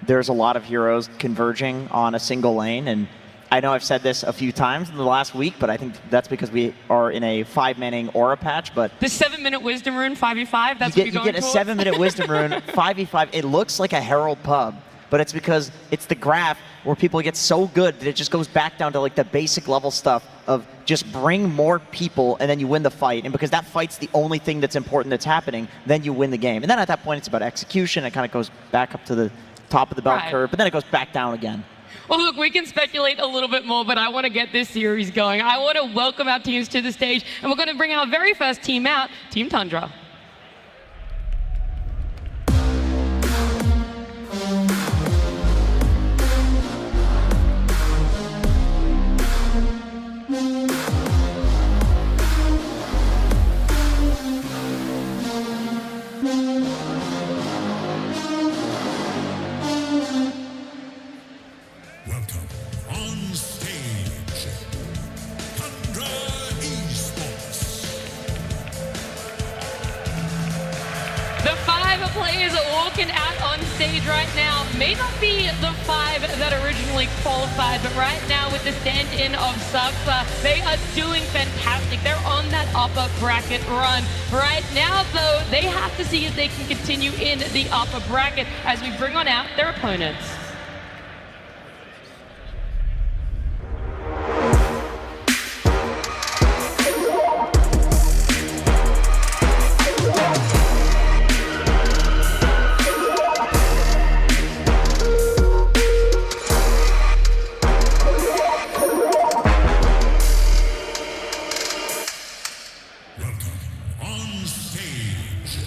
there's a lot of heroes converging on a single lane. And I know I've said this a few times in the last week, but I think that's because we are in a 5-manning Aura patch. But the 7-minute Wisdom Rune 5v5, that's you what you're going get a 7-minute Wisdom Rune 5v5. It looks like a Herald pub, but it's because it's the graph where people get so good that it just goes back down to like the basic level stuff of just bring more people and then you win the fight. And because that fight's the only thing that's important that's happening, then you win the game. And then at that point, it's about execution. It kind of goes back up to the top of the bell curve, but then it goes back down again. Well, look, we can speculate a little bit more, but I want to get this series going. I want to welcome our teams to the stage, and we're going to bring our very first team out, Team Tundra. Welcome on stage, Tundra Esports. The 5 players walking out on stage right now may not be the 5 that originally qualified, but right now with the stand-in of Saxa, they are doing fantastic. They're on that upper bracket run. Right now, though, they have to see if they can continue in the upper bracket as we bring on out their opponents. On stage,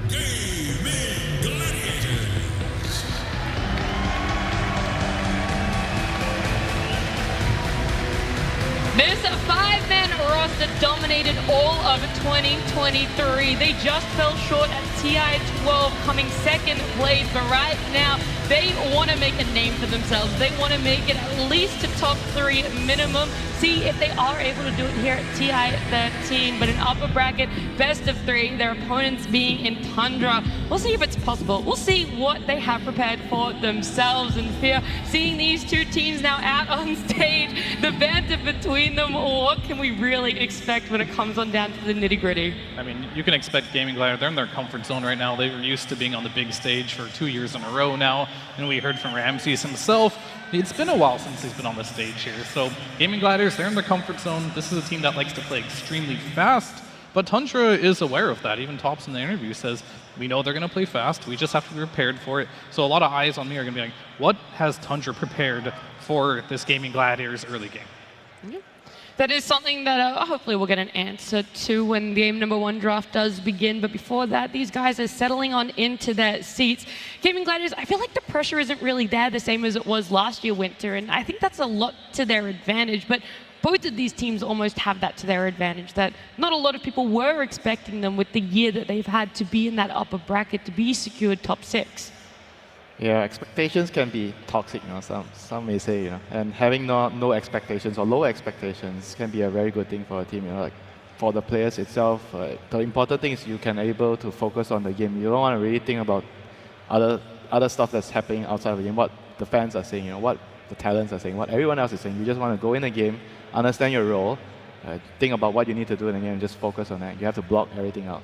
Gaimin Gladiators. This 5-man roster dominated all of 2023. They just fell short at TI12, coming second place, but right now they want to make a name for themselves. They want to make it at least to top 3 minimum. See if they are able to do it here at TI13, but in upper bracket, best of 3, their opponents being in Tundra. We'll see if it's possible. We'll see what they have prepared for themselves in fear. Seeing these two teams now out on stage, the banter between them, what can we really expect when it comes on down to the nitty-gritty? I mean, you can expect Gaimin Gladiators. They're in their comfort zone right now. They were used to being on the big stage for 2 years in a row now, and we heard from Ramses himself. It's been a while since he's been on the stage here. So Gaimin Gladiators, they're in their comfort zone. This is a team that likes to play extremely fast, but Tundra is aware of that. Even Tops in the interview says, we know they're going to play fast. We just have to be prepared for it. So a lot of eyes on me are going to be like, what has Tundra prepared for this Gaimin Gladiators early game? Yeah. That is something that hopefully we'll get an answer to when the game number 1 draft does begin. But before that, these guys are settling on into their seats. Gaimin Gladiators, I feel like the pressure isn't really there the same as it was last year winter. And I think that's a lot to their advantage. But both of these teams almost have that to their advantage, that not a lot of people were expecting them with the year that they've had to be in that upper bracket, to be secured top 6. Yeah, expectations can be toxic, some may say, and having no expectations or low expectations can be a very good thing for a team, like for the players itself. The important thing is you can able to focus on the game. You don't want to really think about other stuff that's happening outside of the game, what the fans are saying, what the talents are saying, what everyone else is saying. You just want to go in the game, understand your role, think about what you need to do in the game, and just focus on that. You have to block everything out.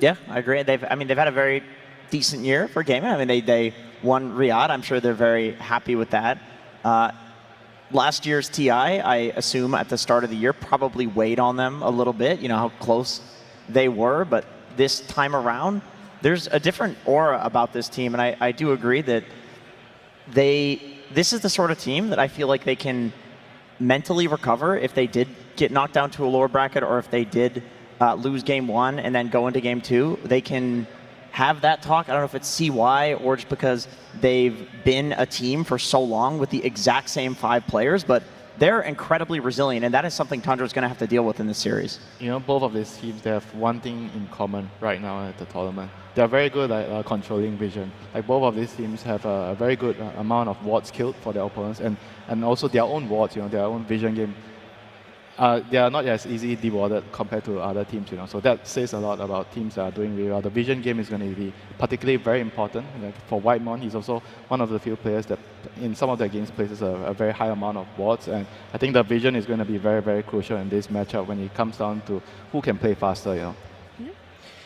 Yeah, I agree. They've had a very decent year for Gaimin. I mean, they won Riyadh. I'm sure they're very happy with that. Last year's TI, I assume at the start of the year, probably weighed on them a little bit, how close they were. But this time around, there's a different aura about this team. And I do agree that this is the sort of team that I feel like they can mentally recover if they did get knocked down to a lower bracket, or if they did lose game 1 and then go into game 2. They can have that talk. I don't know if it's CY or just because they've been a team for so long with the exact same 5 players, but they're incredibly resilient, and that is something Tundra is going to have to deal with in this series. Both of these teams, they have one thing in common right now at the tournament. They're very good at controlling vision. Like both of these teams have a very good amount of wards killed for their opponents, and also their own wards, their own vision game. They are not as easily dewarded compared to other teams, So that says a lot about teams that are doing really well. The vision game is going to be particularly very important. Like for Whitemon, he's also one of the few players that in some of their games places a very high amount of wards, and I think the vision is going to be very, very crucial in this matchup when it comes down to who can play faster,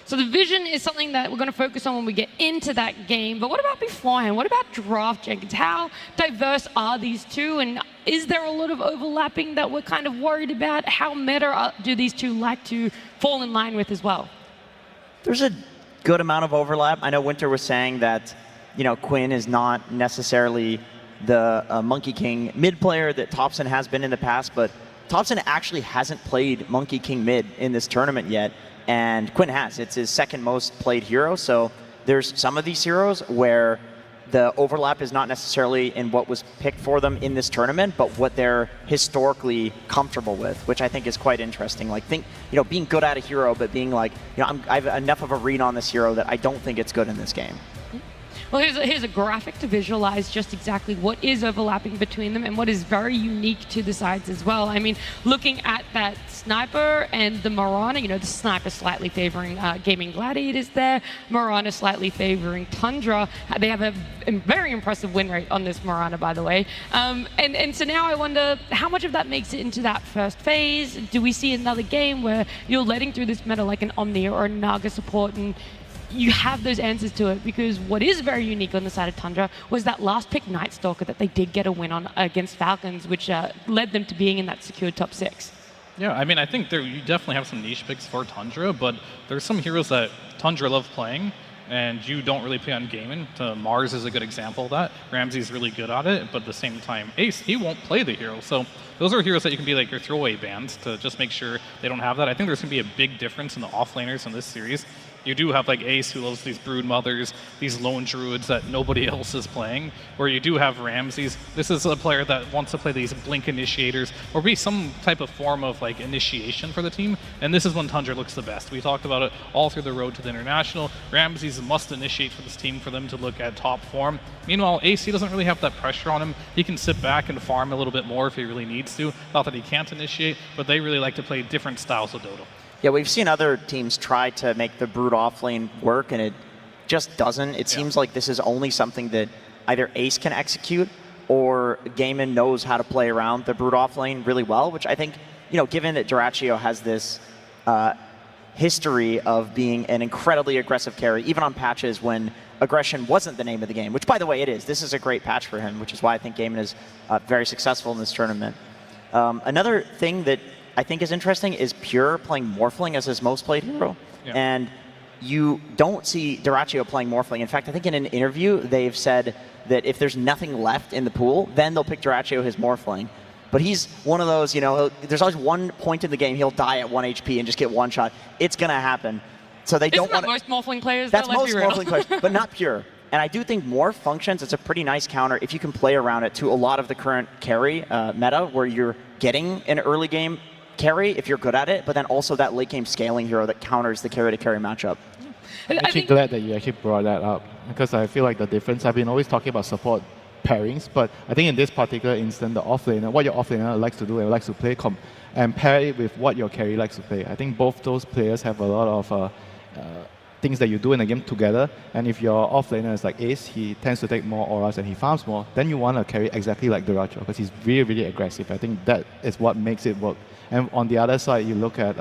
So the vision is something that we're going to focus on when we get into that game. But what about beforehand? What about Draft, Jenkins? How diverse are these two? And is there a lot of overlapping that we're kind of worried about? How meta do these two like to fall in line with as well? There's a good amount of overlap. I know Winter was saying that, Quinn is not necessarily the Monkey King mid player that Topson has been in the past, but Topson actually hasn't played Monkey King mid in this tournament yet. And Quinn has. It's his second most played hero. So there's some of these heroes where the overlap is not necessarily in what was picked for them in this tournament, but what they're historically comfortable with, which I think is quite interesting. Like, being good at a hero, but being like, I have enough of a read on this hero that I don't think it's good in this game. Well, here's a graphic to visualize just exactly what is overlapping between them and what is very unique to the sides as well. I mean, looking at that Sniper and the Mirana, the Sniper slightly favoring Gaimin Gladiators there, Mirana slightly favoring Tundra. They have a very impressive win rate on this Mirana, by the way. And so now I wonder how much of that makes it into that first phase. Do we see another game where you're letting through this meta like an Omni or a Naga support, and you have those answers to it? Because what is very unique on the side of Tundra was that last pick Night Stalker that they did get a win on against Falcons, which led them to being in that secured top 6. Yeah, I mean, I think you definitely have some niche picks for Tundra, but there's some heroes that Tundra love playing, and you don't really play on Gaimin. Mars is a good example of that. Ramsey's really good at it, but at the same time, Ace, he won't play the hero. So those are heroes that you can be like your throwaway bands to just make sure they don't have that. I think there's going to be a big difference in the offlaners in this series. You do have like Ace, who loves these Brood Mothers, these lone druids that nobody else is playing, where you do have Ramses. This is a player that wants to play these blink initiators or be some type of form of like initiation for the team, and this is when Tundra looks the best. We talked about it all through the road to the international. Ramses must initiate for this team for them to look at top form. Meanwhile, Ace, he doesn't really have that pressure on him. He can sit back and farm a little bit more if he really needs to. Not that he can't initiate, but they really like to play different styles of Dota. Yeah, we've seen other teams try to make the Brood offlane work, and it just doesn't. It seems like this is only something that either Ace can execute or Gaimin knows how to play around the Brood offlane really well, which I think, given that Duraccio has this history of being an incredibly aggressive carry, even on patches when aggression wasn't the name of the game, which, by the way, it is. This is a great patch for him, which is why I think Gaimin is very successful in this tournament. Another thing that I think is interesting is Pure playing Morphling as his most played hero. Yeah. And you don't see Duraccio playing Morphling. In fact, I think in an interview, they've said that if there's nothing left in the pool, then they'll pick Duraccio his Morphling. But he's one of those, there's always one point in the game he'll die at 1 HP and just get one shot. It's going to happen. So they don't want most Morphling players? That's most Morphling players, but not Pure. And I do think Morph functions as a pretty nice counter if you can play around it to a lot of the current carry meta, where you're getting an early game carry if you're good at it, but then also that late game scaling hero that counters the carry to carry matchup. I'm actually glad that you actually brought that up. because I feel like the difference. I've been always talking about support pairings, but I think in this particular instance, the offlaner, what your offlaner likes to do and likes to play, and pair it with what your carry likes to play. I think both those players have a lot of things that you do in a game together, and if your offlaner is like Ace, he tends to take more auras and he farms more, then you want to carry exactly like Duracho, because he's really, really aggressive. I think that is what makes it work. And on the other side, you look at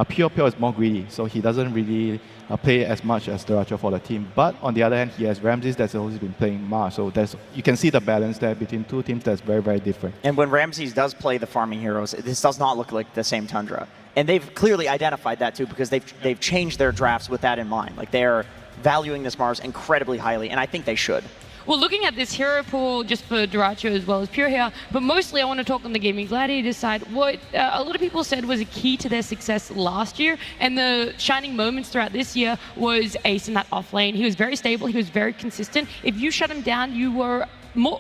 Pure is more greedy, so he doesn't really play as much as Duracho for the team. But on the other hand, he has Ramses that's always been playing Mars, so you can see the balance there between two teams that's very, very different. And when Ramses does play the farming heroes, this does not look like the same Tundra. And they've clearly identified that too, because they've changed their drafts with that in mind. Like, they're valuing this Mars incredibly highly, and I think they should. Well, looking at this hero pool, just for Duracho as well as Pure here, but mostly I want to talk on the Gaimin Gladiators side. What a lot of people said was a key to their success last year, and the shining moments throughout this year was Ace in that off lane. He was very stable, he was very consistent. If you shut him down, you were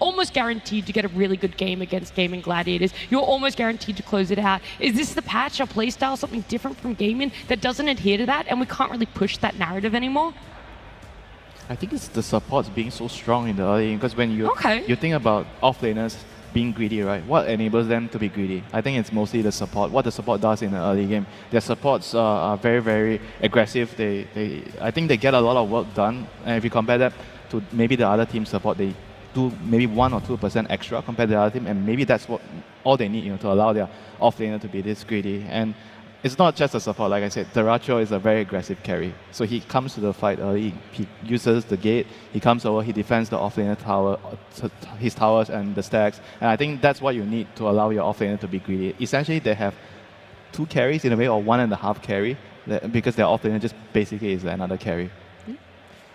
almost guaranteed to get a really good game against Gaimin Gladiators. You're almost guaranteed to close it out. Is this the patch or playstyle, something different from Gaimin that doesn't adhere to that, and we can't really push that narrative anymore? I think it's the supports being so strong in the early game, because when you think about offlaners being greedy, right? What enables them to be greedy? I think it's mostly the support. What the support does in the early game. Their supports are very, very aggressive. I think they get a lot of work done. And if you compare that to maybe the other team support, they do maybe 1 or 2% extra compared to the other team, and maybe that's what all they need, to allow their offlaner to be this greedy. And it's not just a support, like I said. Duracho is a very aggressive carry. So he comes to the fight early, he uses the gate, he comes over, he defends the offlaner tower, his towers and the stacks. And I think that's what you need to allow your offlaner to be greedy. Essentially, they have 2 carries in a way, or 1.5 carry, because their offlaner just basically is another carry.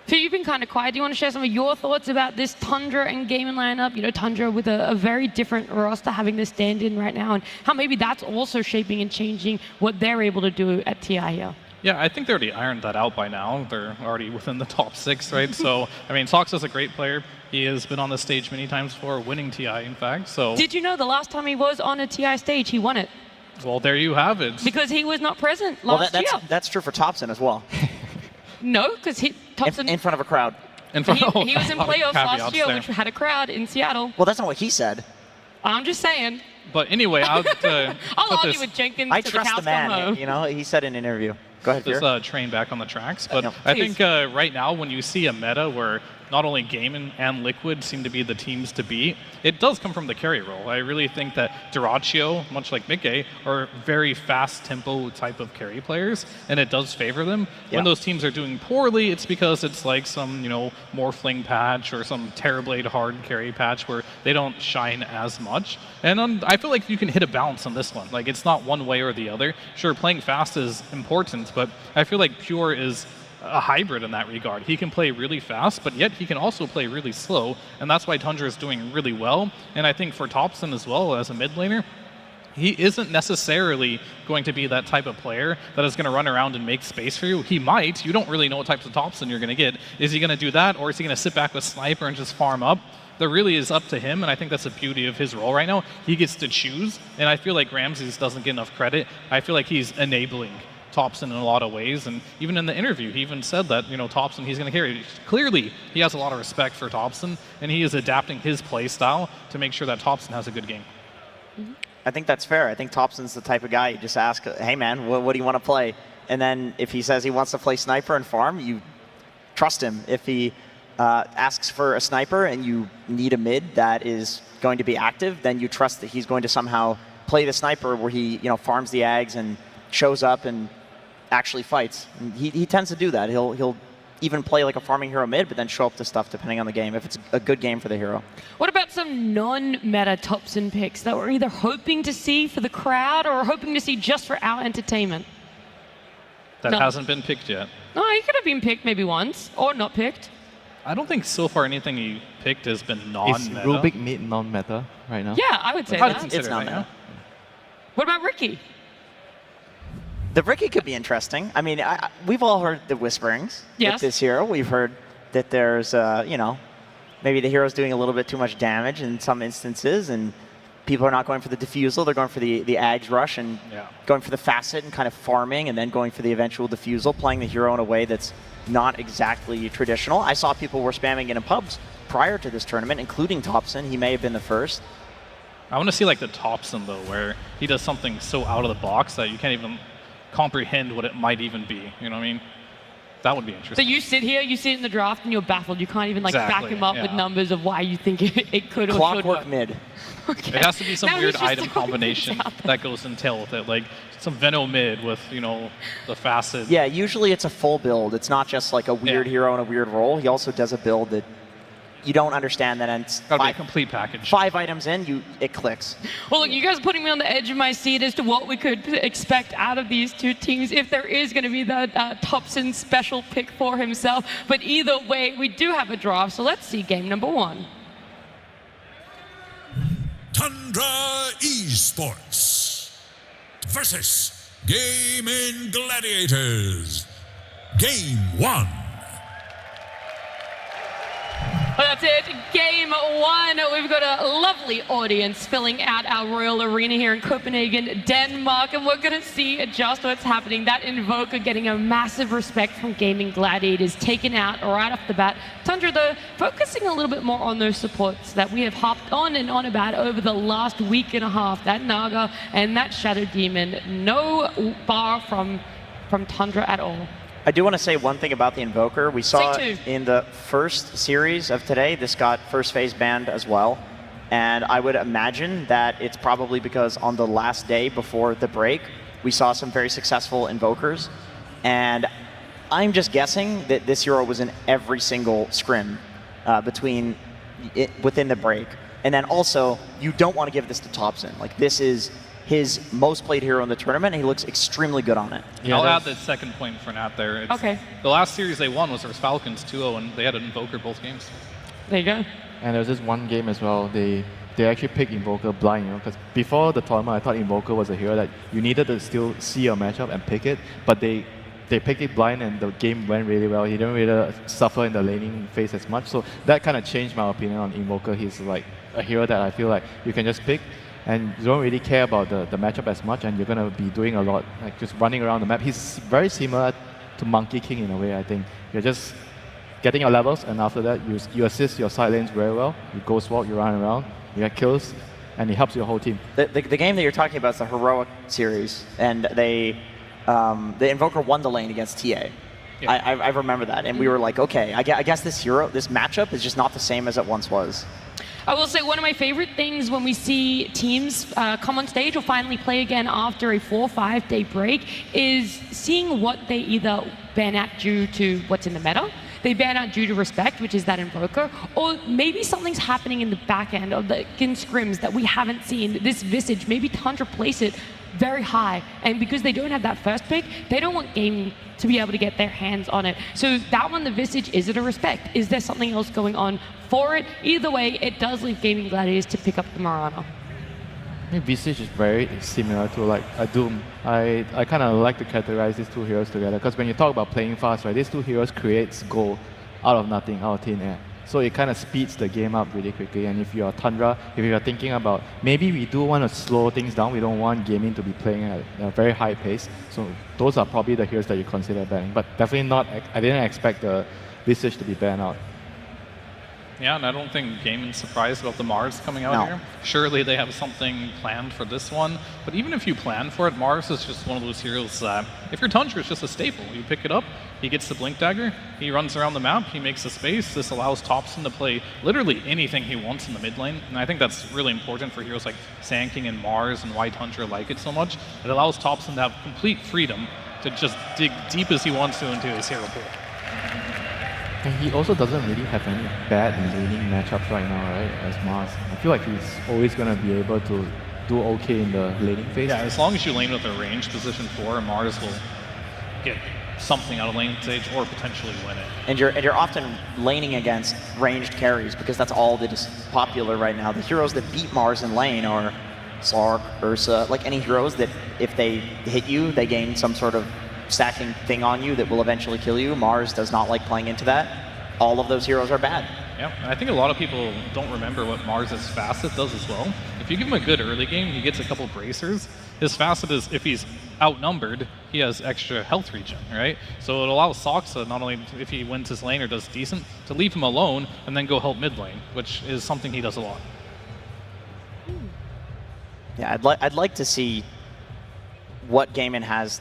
So you've been kind of quiet. Do you want to share some of your thoughts about this Tundra and Gaimin lineup? Tundra with a very different roster having this stand-in right now, and how maybe that's also shaping and changing what they're able to do at TI here. Yeah, I think they already ironed that out by now. They're already within the top 6, right? So, I mean, Sox is a great player. He has been on the stage many times before, winning TI, in fact. So. Did you know the last time he was on a TI stage, he won it? Well, there you have it. Because he was not present last year. That's true for Thompson as well. No, because Thompson in front of a crowd. He was in playoffs last year, which had a crowd in Seattle. Well, that's not what he said. I'm just saying. But anyway, I'll argue with Jenkins. I to trust the the man. He said in an interview. Go ahead, This train back on the tracks. But No, I think right now, when you see a meta where not only Gaimin and Liquid seem to be the teams to beat, it does come from the carry role. I really think that Duracho, much like Mickey, are very fast tempo type of carry players, and it does favor them. Yeah. When those teams are doing poorly, it's because it's like some, Morphling patch or some Terrorblade hard carry patch where they don't shine as much. And I feel like you can hit a balance on this one. Like, it's not one way or the other. Sure, playing fast is important, but I feel like Pure is a hybrid in that regard. He can play really fast, but yet he can also play really slow, and that's why Tundra is doing really well. And I think for Thompson as well, as a mid laner, he isn't necessarily going to be that type of player that is going to run around and make space for you. He might. You don't really know what types of Thompson you're going to get. Is he going to do that, or is he going to sit back with Sniper and just farm up? That really is up to him, and I think that's the beauty of his role right now. He gets to choose, and I feel like Ramses doesn't get enough credit. I feel like he's enabling Thompson in a lot of ways, and even in the interview, he even said that, Thompson, he's going to carry. Clearly, he has a lot of respect for Thompson, and he is adapting his play style to make sure that Thompson has a good game. I think that's fair. I think Thompson's the type of guy you just ask, hey man, what do you want to play? And then if he says he wants to play sniper and farm, you trust him. If he asks for a sniper and you need a mid that is going to be active, then you trust that he's going to somehow play the sniper where he farms the Ags and shows up and actually fights. And he tends to do that. He'll even play like a farming hero mid, but then show up to stuff depending on the game, if it's a good game for the hero. What about some non-meta Thompson picks that we're either hoping to see for the crowd or hoping to see just for our entertainment? That hasn't been picked yet. No, he could have been picked maybe once, or not picked. I don't think so far anything he picked has been non-meta. Is Rubik mid non-meta right now? Yeah, I would say that. It's non-meta. What about Ricky? The Ricky could be interesting. I mean, we've all heard the whisperings with this hero. We've heard that there's, maybe the hero's doing a little bit too much damage in some instances, and people are not going for the defusal, they're going for the Ags rush and going for the facet and kind of farming and then going for the eventual defusal, playing the hero in a way that's not exactly traditional. I saw people were spamming it in pubs prior to this tournament, including Topson. He may have been the first. I want to see like the Topson though, where he does something so out of the box that you can't even comprehend what it might even be. You know what I mean? That would be interesting. So you sit here, you sit in the draft, and you're baffled. You can't even like back Exactly, him up with numbers of why you think it could or should Clockwork work. mid. It has to be some Now weird he's just item throwing combination things out that goes in tail with it, like some Veno mid with, you know, the facet. Yeah, usually it's a full build. It's not just like a weird hero in a weird role. He also does a build that you don't understand that, and it's Gotta be a complete package. 5 items in, it clicks. Well, look, you guys are putting me on the edge of my seat as to what we could expect out of these two teams if there is going to be that Topson special pick for himself. But either way, we do have a draft, so let's see game number 1. Tundra Esports versus Gaimin Gladiators. Game 1. Well, that's it. Game 1. We've got a lovely audience filling out our Royal Arena here in Copenhagen, Denmark, and we're going to see just what's happening. That Invoker getting a massive respect from Gaimin Gladiators, taken out right off the bat. Tundra, though, focusing a little bit more on those supports that we have hopped on and on about over the last week and a half. That Naga and that Shadow Demon. No bar from Tundra at all. I do want to say one thing about the Invoker. We saw in the first series of today, this got first phase banned as well. And I would imagine that it's probably because on the last day before the break, we saw some very successful Invokers. And I'm just guessing that this hero was in every single scrim within the break. And then also, you don't want to give this to Topson. Like, this is his most played hero in the tournament, and he looks extremely good on it. I'll add the second point for Nat there. Okay. The last series they won was versus Falcons 2-0, and they had an Invoker both games. There you go. And there was this one game as well, they actually picked Invoker blind, you know, because before the tournament I thought Invoker was a hero that you needed to still see your matchup and pick it, but they picked it blind and the game went really well. He didn't really suffer in the laning phase as much, so that kind of changed my opinion on Invoker. He's like a hero that I feel like you can just pick, and you don't really care about the matchup as much, and you're going to be doing a lot, like just running around the map. He's very similar to Monkey King in a way, I think. You're just getting your levels, and after that, you assist your side lanes very well. You go swap, you run around, you get kills, and it helps your whole team. The game that you're talking about is the Heroic series, and the Invoker won the lane against TA. Yeah. I remember that, and we were like, okay, I guess this matchup is just not the same as it once was. I will say one of my favorite things when we see teams come on stage or finally play again after a 4 or 5 day break is seeing what they either ban out due to what's in the meta, they ban out due to respect, which is that Invoker, or maybe something's happening in the back end of the scrims that we haven't seen. This Visage, maybe Tundra place it very high, and because they don't have that first pick, they don't want Gaming to be able to get their hands on it. So that one, the Visage, is it a respect? Is there something else going on for it? Either way, it does leave Gaimin Gladiators to pick up the Marana. I think Visage is very similar to like a Doom. I kind of like to categorize these two heroes together, because when you talk about playing fast, right, these two heroes creates goal out of nothing, out of thin air. So it kind of speeds the game up really quickly. And if you're Tundra, if you're thinking about, maybe we do want to slow things down, we don't want Gaming to be playing at a very high pace. So those are probably the heroes that you consider banning. But definitely not, I didn't expect the Visage to be banned out. Yeah, and I don't think Gaimin's surprised about the Mars coming out here. Surely they have something planned for this one. But even if you plan for it, Mars is just one of those heroes that, if you're Tundra, it's just a staple. You pick it up, he gets the Blink Dagger, he runs around the map, he makes a space. This allows Topson to play literally anything he wants in the mid lane. And I think that's really important for heroes like Sand King and Mars, and why Tundra like it so much. It allows Topson to have complete freedom to just dig deep as he wants to into his hero pool. And he also doesn't really have any bad laning matchups right now, right, as Mars. I feel like he's always going to be able to do okay in the laning phase. Yeah, as long as you lane with a ranged position 4, Mars will get something out of lane stage or potentially win it. And you're often laning against ranged carries, because that's all that is popular right now. The heroes that beat Mars in lane are Slark, Ursa, like any heroes that if they hit you, they gain some sort of stacking thing on you that will eventually kill you. Mars does not like playing into that. All of those heroes are bad. Yeah, and I think a lot of people don't remember what Mars' facet does as well. If If you give him a good early game, he gets a couple bracers. His fastest is, if he's outnumbered, he has extra health regen, right? So it allows Soxa, not only if he wins his lane or does decent, to leave him alone and then go help mid lane, which is something he does a lot. Yeah, I'd like to see what Gaimin has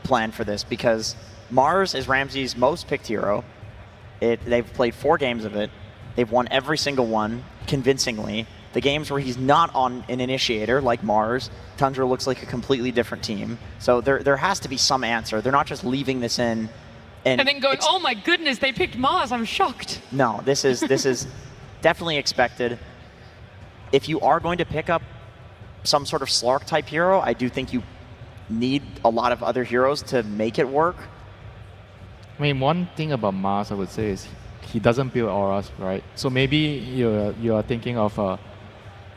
planned for this, because Mars is Ramsey's most picked hero. They've played 4 games of it. They've won every single one convincingly. The games where he's not on an initiator, like Mars, Tundra looks like a completely different team. So there has to be some answer. They're not just leaving this in. And then going, oh my goodness, they picked Mars, I'm shocked. No, this is definitely expected. If you are going to pick up some sort of Slark type hero, I do think you need a lot of other heroes to make it work. I mean, one thing about Mars, I would say, is he doesn't build auras, right? So maybe you're thinking of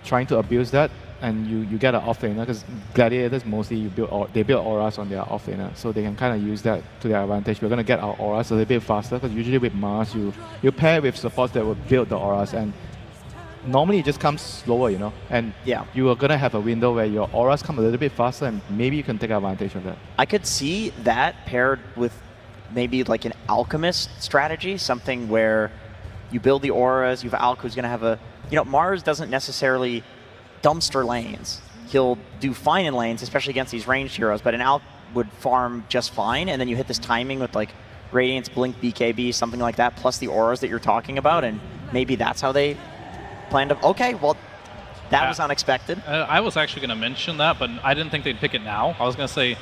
trying to abuse that, and you get an off laner, because Gladiators mostly they build auras on their off laner, so they can kind of use that to their advantage. We're going to get our auras a little bit faster, because usually with Mars, you pair with supports that will build the auras, and normally it just comes slower, you know? And yeah, you are going to have a window where your auras come a little bit faster, and maybe you can take advantage of that. I could see that paired with maybe like an alchemist strategy, something where you build the auras, you have Alk who's going to have a, Mars doesn't necessarily dumpster lanes. He'll do fine in lanes, especially against these ranged heroes, but an Alk would farm just fine, and then you hit this timing with like Radiance, Blink, BKB, something like that, plus the auras that you're talking about, and maybe that's how they plan to, okay, well, that was unexpected. I was actually going to mention that, but I didn't think they'd pick it now. I was going to say,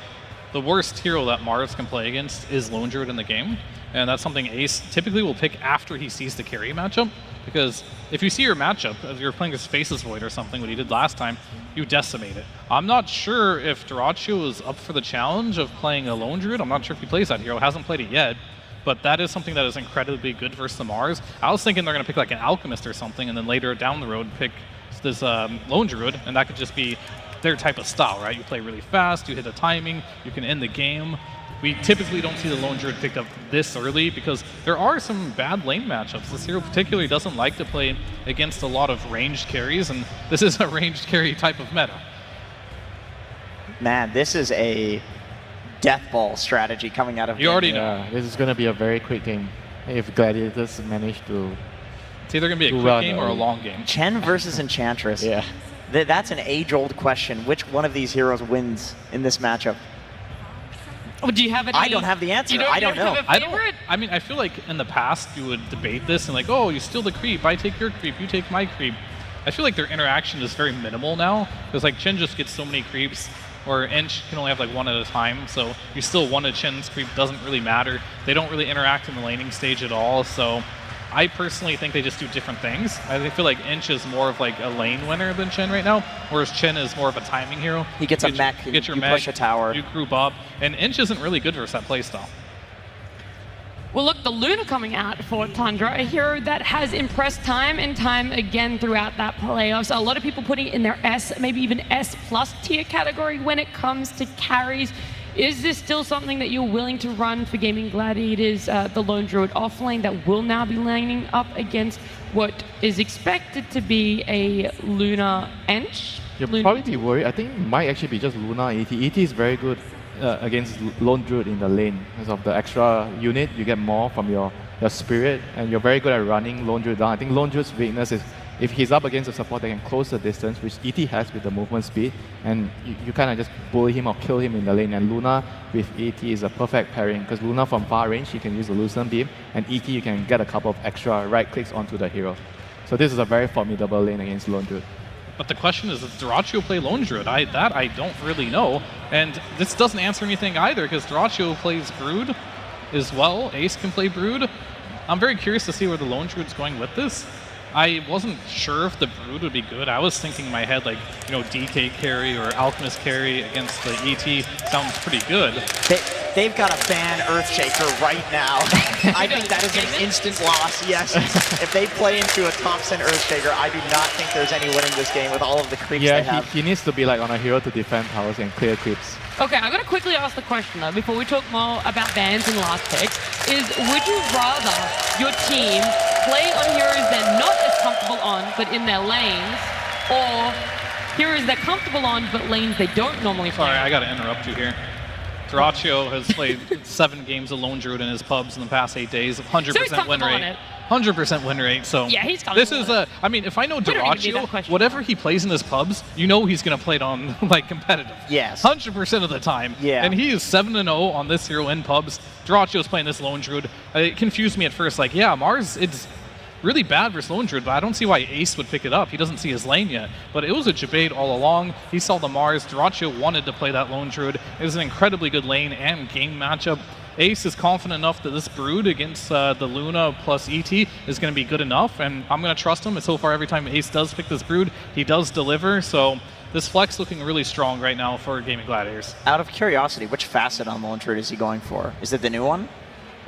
the worst hero that Mars can play against is Lone Druid in the game, and that's something Ace typically will pick after he sees the carry matchup, because if you see your matchup, if you're playing his Faceless Void or something, what he did last time, you decimate it. I'm not sure if Dyrachyo is up for the challenge of playing a Lone Druid. I'm not sure if he plays that hero, hasn't played it yet, but that is something that is incredibly good versus the Mars. I was thinking they're going to pick like an Alchemist or something, and then later down the road pick this Lone Druid, and that could just be their type of style, right? You play really fast, you hit the timing, you can end the game. We typically don't see the Lone Druid picked up this early because there are some bad lane matchups. This hero particularly doesn't like to play against a lot of ranged carries, and this is a ranged carry type of meta. Man, this is a death ball strategy coming out of You already know. This is going to be a very quick game if Gladiators manage to. It's either going to be a quick game or a long game. Chen versus Enchantress. Yeah. That's an age-old question. Which one of these heroes wins in this matchup? Oh, do you have any? I don't have the answer. I don't know. I mean, I feel like in the past you would debate this and like, oh, you steal the creep, I take your creep, you take my creep. I feel like their interaction is very minimal now, because like Chen just gets so many creeps, or Ench can only have like one at a time, so you still one of Chen's creep doesn't really matter. They don't really interact in the laning stage at all, so I personally think they just do different things. I feel like Ench is more of like a lane winner than Chen right now, whereas Chen is more of a timing hero. He gets a mech, you get your you mech, push a tower. You group up, and Ench isn't really good versus that playstyle. Well, look, the Luna coming out for Tundra, a hero that has impressed time and time again throughout that playoffs. A lot of people putting it in their S, maybe even S+ tier category when it comes to carries. Is this still something that you're willing to run for Gaimin Gladiators, the Lone Druid offlane that will now be laning up against what is expected to be a Luna Ench? You'll probably be worried. I think it might actually be just Luna ET. ET is very good against Lone Druid in the lane because of the extra unit. You get more from your spirit, and you're very good at running Lone Druid down. I think Lone Druid's weakness is if he's up against a support that can close the distance, which ET has with the movement speed, and you kind of just bully him or kill him in the lane. And Luna with ET is a perfect pairing, because Luna from far range, he can use the Lucent Beam, and ET you can get a couple of extra right clicks onto the hero. So this is a very formidable lane against Lone Druid. But the question is, does Dyrachyo play Lone Druid? I don't really know. And this doesn't answer anything either, because Dyrachyo plays Brood as well. Ace can play Brood. I'm very curious to see where the Lone Druid's going with this. I wasn't sure if the Brood would be good. I was thinking in my head, like, DK carry or Alchemist carry against the ET sounds pretty good. They've got to ban Earthshaker right now. I think that is an instant loss, yes. If they play into a Thompson Earthshaker, I do not think there's any winning this game with all of the creeps they have. He needs to be like on a hero to defend towers and clear creeps. Okay, I'm going to quickly ask the question though, before we talk more about bans and last picks, is would you rather your team play on heroes they're not as comfortable on, but in their lanes, or heroes they're comfortable on, but lanes they don't normally play. Sorry, I got to interrupt you here. Dyrachyo has played 7 games of Lone Druid in his pubs in the past 8 days, 100% win rate. 100% win rate. So yeah, he's this is a. I mean, if I know Dyrachyo, whatever he plays in his pubs, you know he's going to play it on like competitive. Yes. 100% of the time. Yeah. And he is 7-0 on this hero in pubs. Dyrachyo's playing this Lone Druid. It confused me at first. Like, yeah, Mars, it's really bad versus Lone Druid, but I don't see why Ace would pick it up. He doesn't see his lane yet. But it was a debate all along. He saw the Mars. Dyrachyo wanted to play that Lone Druid. It was an incredibly good lane and game matchup. Ace is confident enough that this Brood against the Luna plus ET is going to be good enough, and I'm going to trust him. And so far, every time Ace does pick this Brood, he does deliver. So this flex looking really strong right now for Gaimin Gladiators. Out of curiosity, which facet on Lone Druid is he going for? Is it the new one?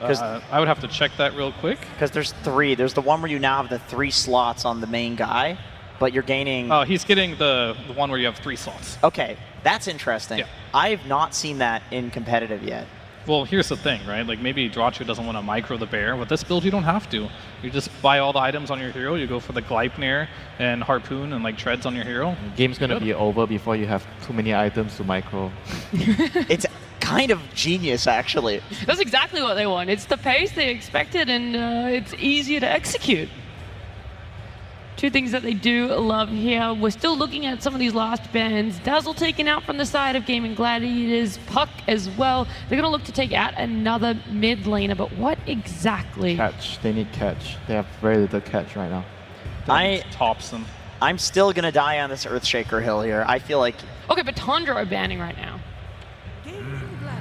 I would have to check that real quick. Because there's 3. There's the one where you now have the 3 slots on the main guy, but you're gaining... Oh, he's getting the one where you have 3 slots. Okay, that's interesting. Yeah. I've not seen that in competitive yet. Well, here's the thing, right? Like, maybe Dyrachyo doesn't want to micro the bear. With this build, you don't have to. You just buy all the items on your hero. You go for the Gleipnir and Harpoon and, like, treads on your hero. The game's going to be over before you have too many items to micro. It's kind of genius, actually. That's exactly what they want. It's the pace they expected, and it's easier to execute. 2 things that they do love here. We're still looking at some of these last bans. Dazzle taken out from the side of Gaimin Gladiators. Puck as well. They're going to look to take out another mid laner, but what exactly? Catch. They need catch. They have very little catch right now. Thompson. I'm still going to die on this Earthshaker hill here. I feel like... Okay, but Tundra are banning right now.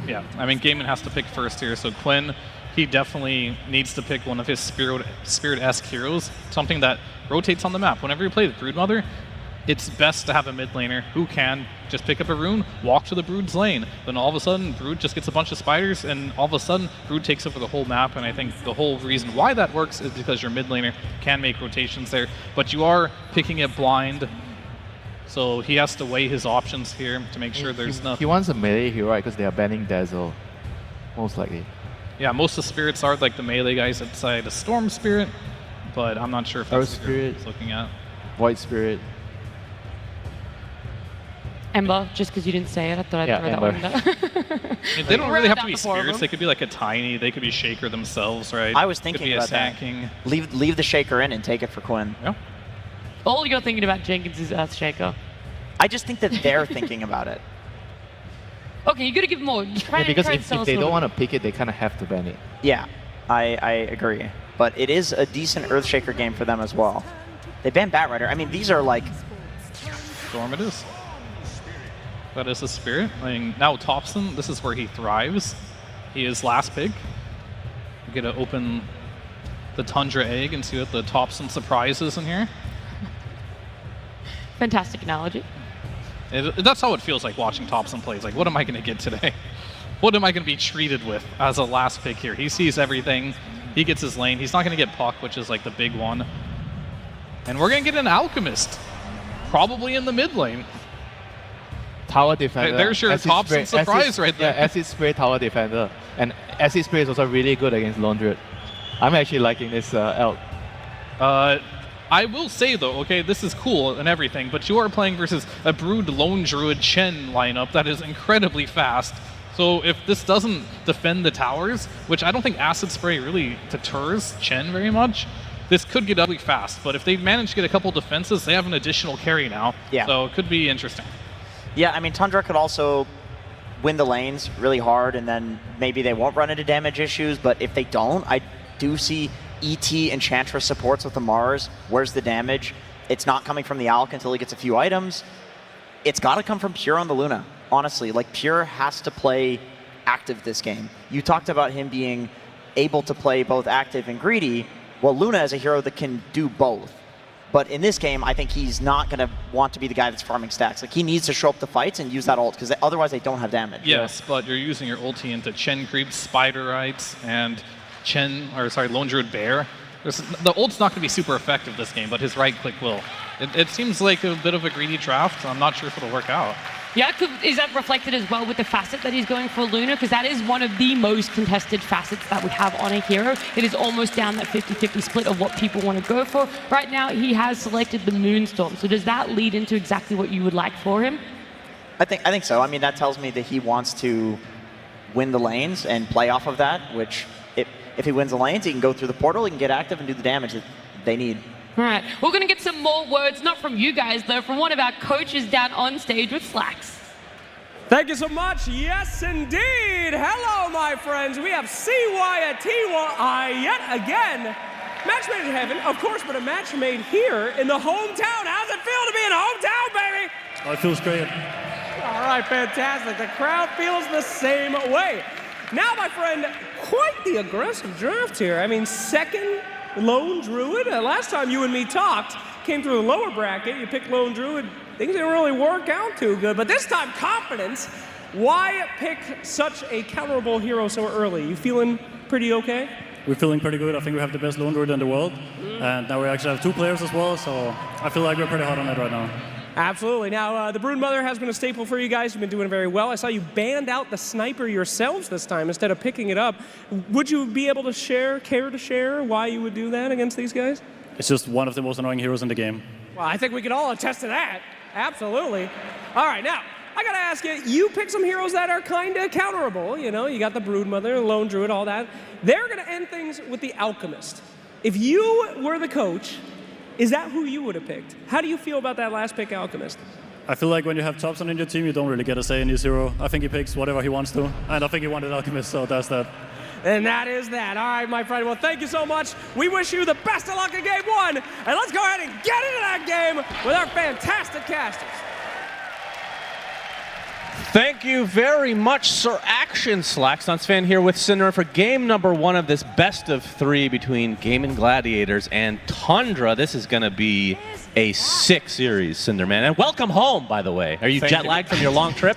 Yeah, I mean, Gaimin has to pick first here, so Quinn, he definitely needs to pick one of his Spirit-esque heroes, something that rotates on the map. Whenever you play the Broodmother, it's best to have a mid laner who can just pick up a rune, walk to the Brood's lane. Then all of a sudden, Brood just gets a bunch of spiders, and all of a sudden, Brood takes over the whole map. And I think the whole reason why that works is because your mid laner can make rotations there. But you are picking it blind, so he has to weigh his options here to make sure there's nothing. He wants a melee hero, right? Because they are banning Dazzle, most likely. Yeah, most of the spirits are like the melee guys outside the Storm Spirit, but I'm not sure if that's what he's looking at. Void Spirit. Ember, just because you didn't say it, I thought I'd throw that one down. They don't really have to be spirits. They could be like a tiny. They could be Shaker themselves, right? I was thinking about that. Leave the Shaker in and take it for Quinn. Yeah. All you're thinking about Jenkins is Earthshaker. I just think that they're thinking about it. Okay, you got to give more. Yeah, because if they don't want to pick it, they kind of have to ban it. Yeah, I agree. But it is a decent Earthshaker game for them as well. They banned Batrider. I mean, these are like... Storm it is. That is a spirit. I mean, now Thompson, this is where he thrives. He is last pick. We get to open the Tundra egg and see what the Thompson surprise is in here. Fantastic analogy. That's how it feels like watching Thompson play. It's like, what am I going to get today? What am I going to be treated with as a last pick here? He sees everything. He gets his lane. He's not going to get Puck, which is like the big one. And we're going to get an Alchemist, probably in the mid lane. Tower defender. There's your Thompson surprise right there. Yeah, Acid Spray tower defender. And Acid Spray is also really good against Lone Druid. I'm actually liking this elk. I will say though, okay, this is cool and everything, but you are playing versus a Brood Lone Druid Chen lineup that is incredibly fast. So if this doesn't defend the towers, which I don't think Acid Spray really deters Chen very much, this could get ugly fast. But if they manage to get a couple defenses, they have an additional carry now. Yeah. So it could be interesting. Yeah, I mean, Tundra could also win the lanes really hard, and then maybe they won't run into damage issues, but if they don't, I do see ET Enchantress supports with the Mars. Where's the damage? It's not coming from the Alk until he gets a few items. It's got to come from Pure on the Luna, honestly. Like, Pure has to play active this game. You talked about him being able to play both active and greedy. Well, Luna is a hero that can do both. But in this game, I think he's not going to want to be the guy that's farming stacks. Like, he needs to show up to fights and use that ult, because otherwise they don't have damage. Yes, but you're using your ulti into Chen creeps, Spiderites, and Lone Druid Bear. The ult's not going to be super effective this game, but his right click will. It seems like a bit of a greedy draft. I'm not sure if it'll work out. Yeah, is that reflected as well with the facet that he's going for Luna? Because that is one of the most contested facets that we have on a hero. It is almost down that 50-50 split of what people want to go for. Right now, he has selected the Moonstorm. So does that lead into exactly what you would like for him? I think so. I mean, that tells me that he wants to win the lanes and play off of that, which if he wins the lanes, he can go through the portal, he can get active and do the damage that they need. All right, we're going to get some more words, not from you guys, though, from one of our coaches down on stage with Slacks. Thank you so much. Yes, indeed. Hello, my friends. We have CYATY yet again. Match made in heaven, of course, but a match made here in the hometown. How's it feel to be in hometown, baby? Oh, it feels great. All right, fantastic. The crowd feels the same way. Now, my friend, quite the aggressive draft here. I mean, second Lone Druid. Last time you and me talked, came through the lower bracket. You picked Lone Druid. Things didn't really work out too good. But this time, confidence. Why pick such a counterable hero so early? You feeling pretty okay? We're feeling pretty good. I think we have the best Lone Druid in the world. And now we actually have 2 players as well. So I feel like we're pretty hot on it right now. Absolutely. Now, the Broodmother has been a staple for you guys. You've been doing very well. I saw you banned out the sniper yourselves this time instead of picking it up. Would you be able to care to share why you would do that against these guys? It's just one of the most annoying heroes in the game. Well, I think we can all attest to that. Absolutely. All right, now, I got to ask you, you pick some heroes that are kind of counterable. You know, you got the Broodmother, Lone Druid, all that. They're going to end things with the Alchemist. If you were the coach, is that who you would have picked? How do you feel about that last pick, Alchemist? I feel like when you have Thompson in your team, you don't really get a say in your hero. I think he picks whatever he wants to, and I think he wanted Alchemist, so that's that. And that is that. All right, my friend. Well, thank you so much. We wish you the best of luck in Game 1, and let's go ahead and get into that game with our fantastic casters. Thank you very much, Sir Action Slacks. Fan here with Cinder for game number 1 of this best of 3 between Gaimin Gladiators and Tundra. This is going to be a sick series, Cinderman. And welcome home, by the way. Are you jet lagged from your long trip?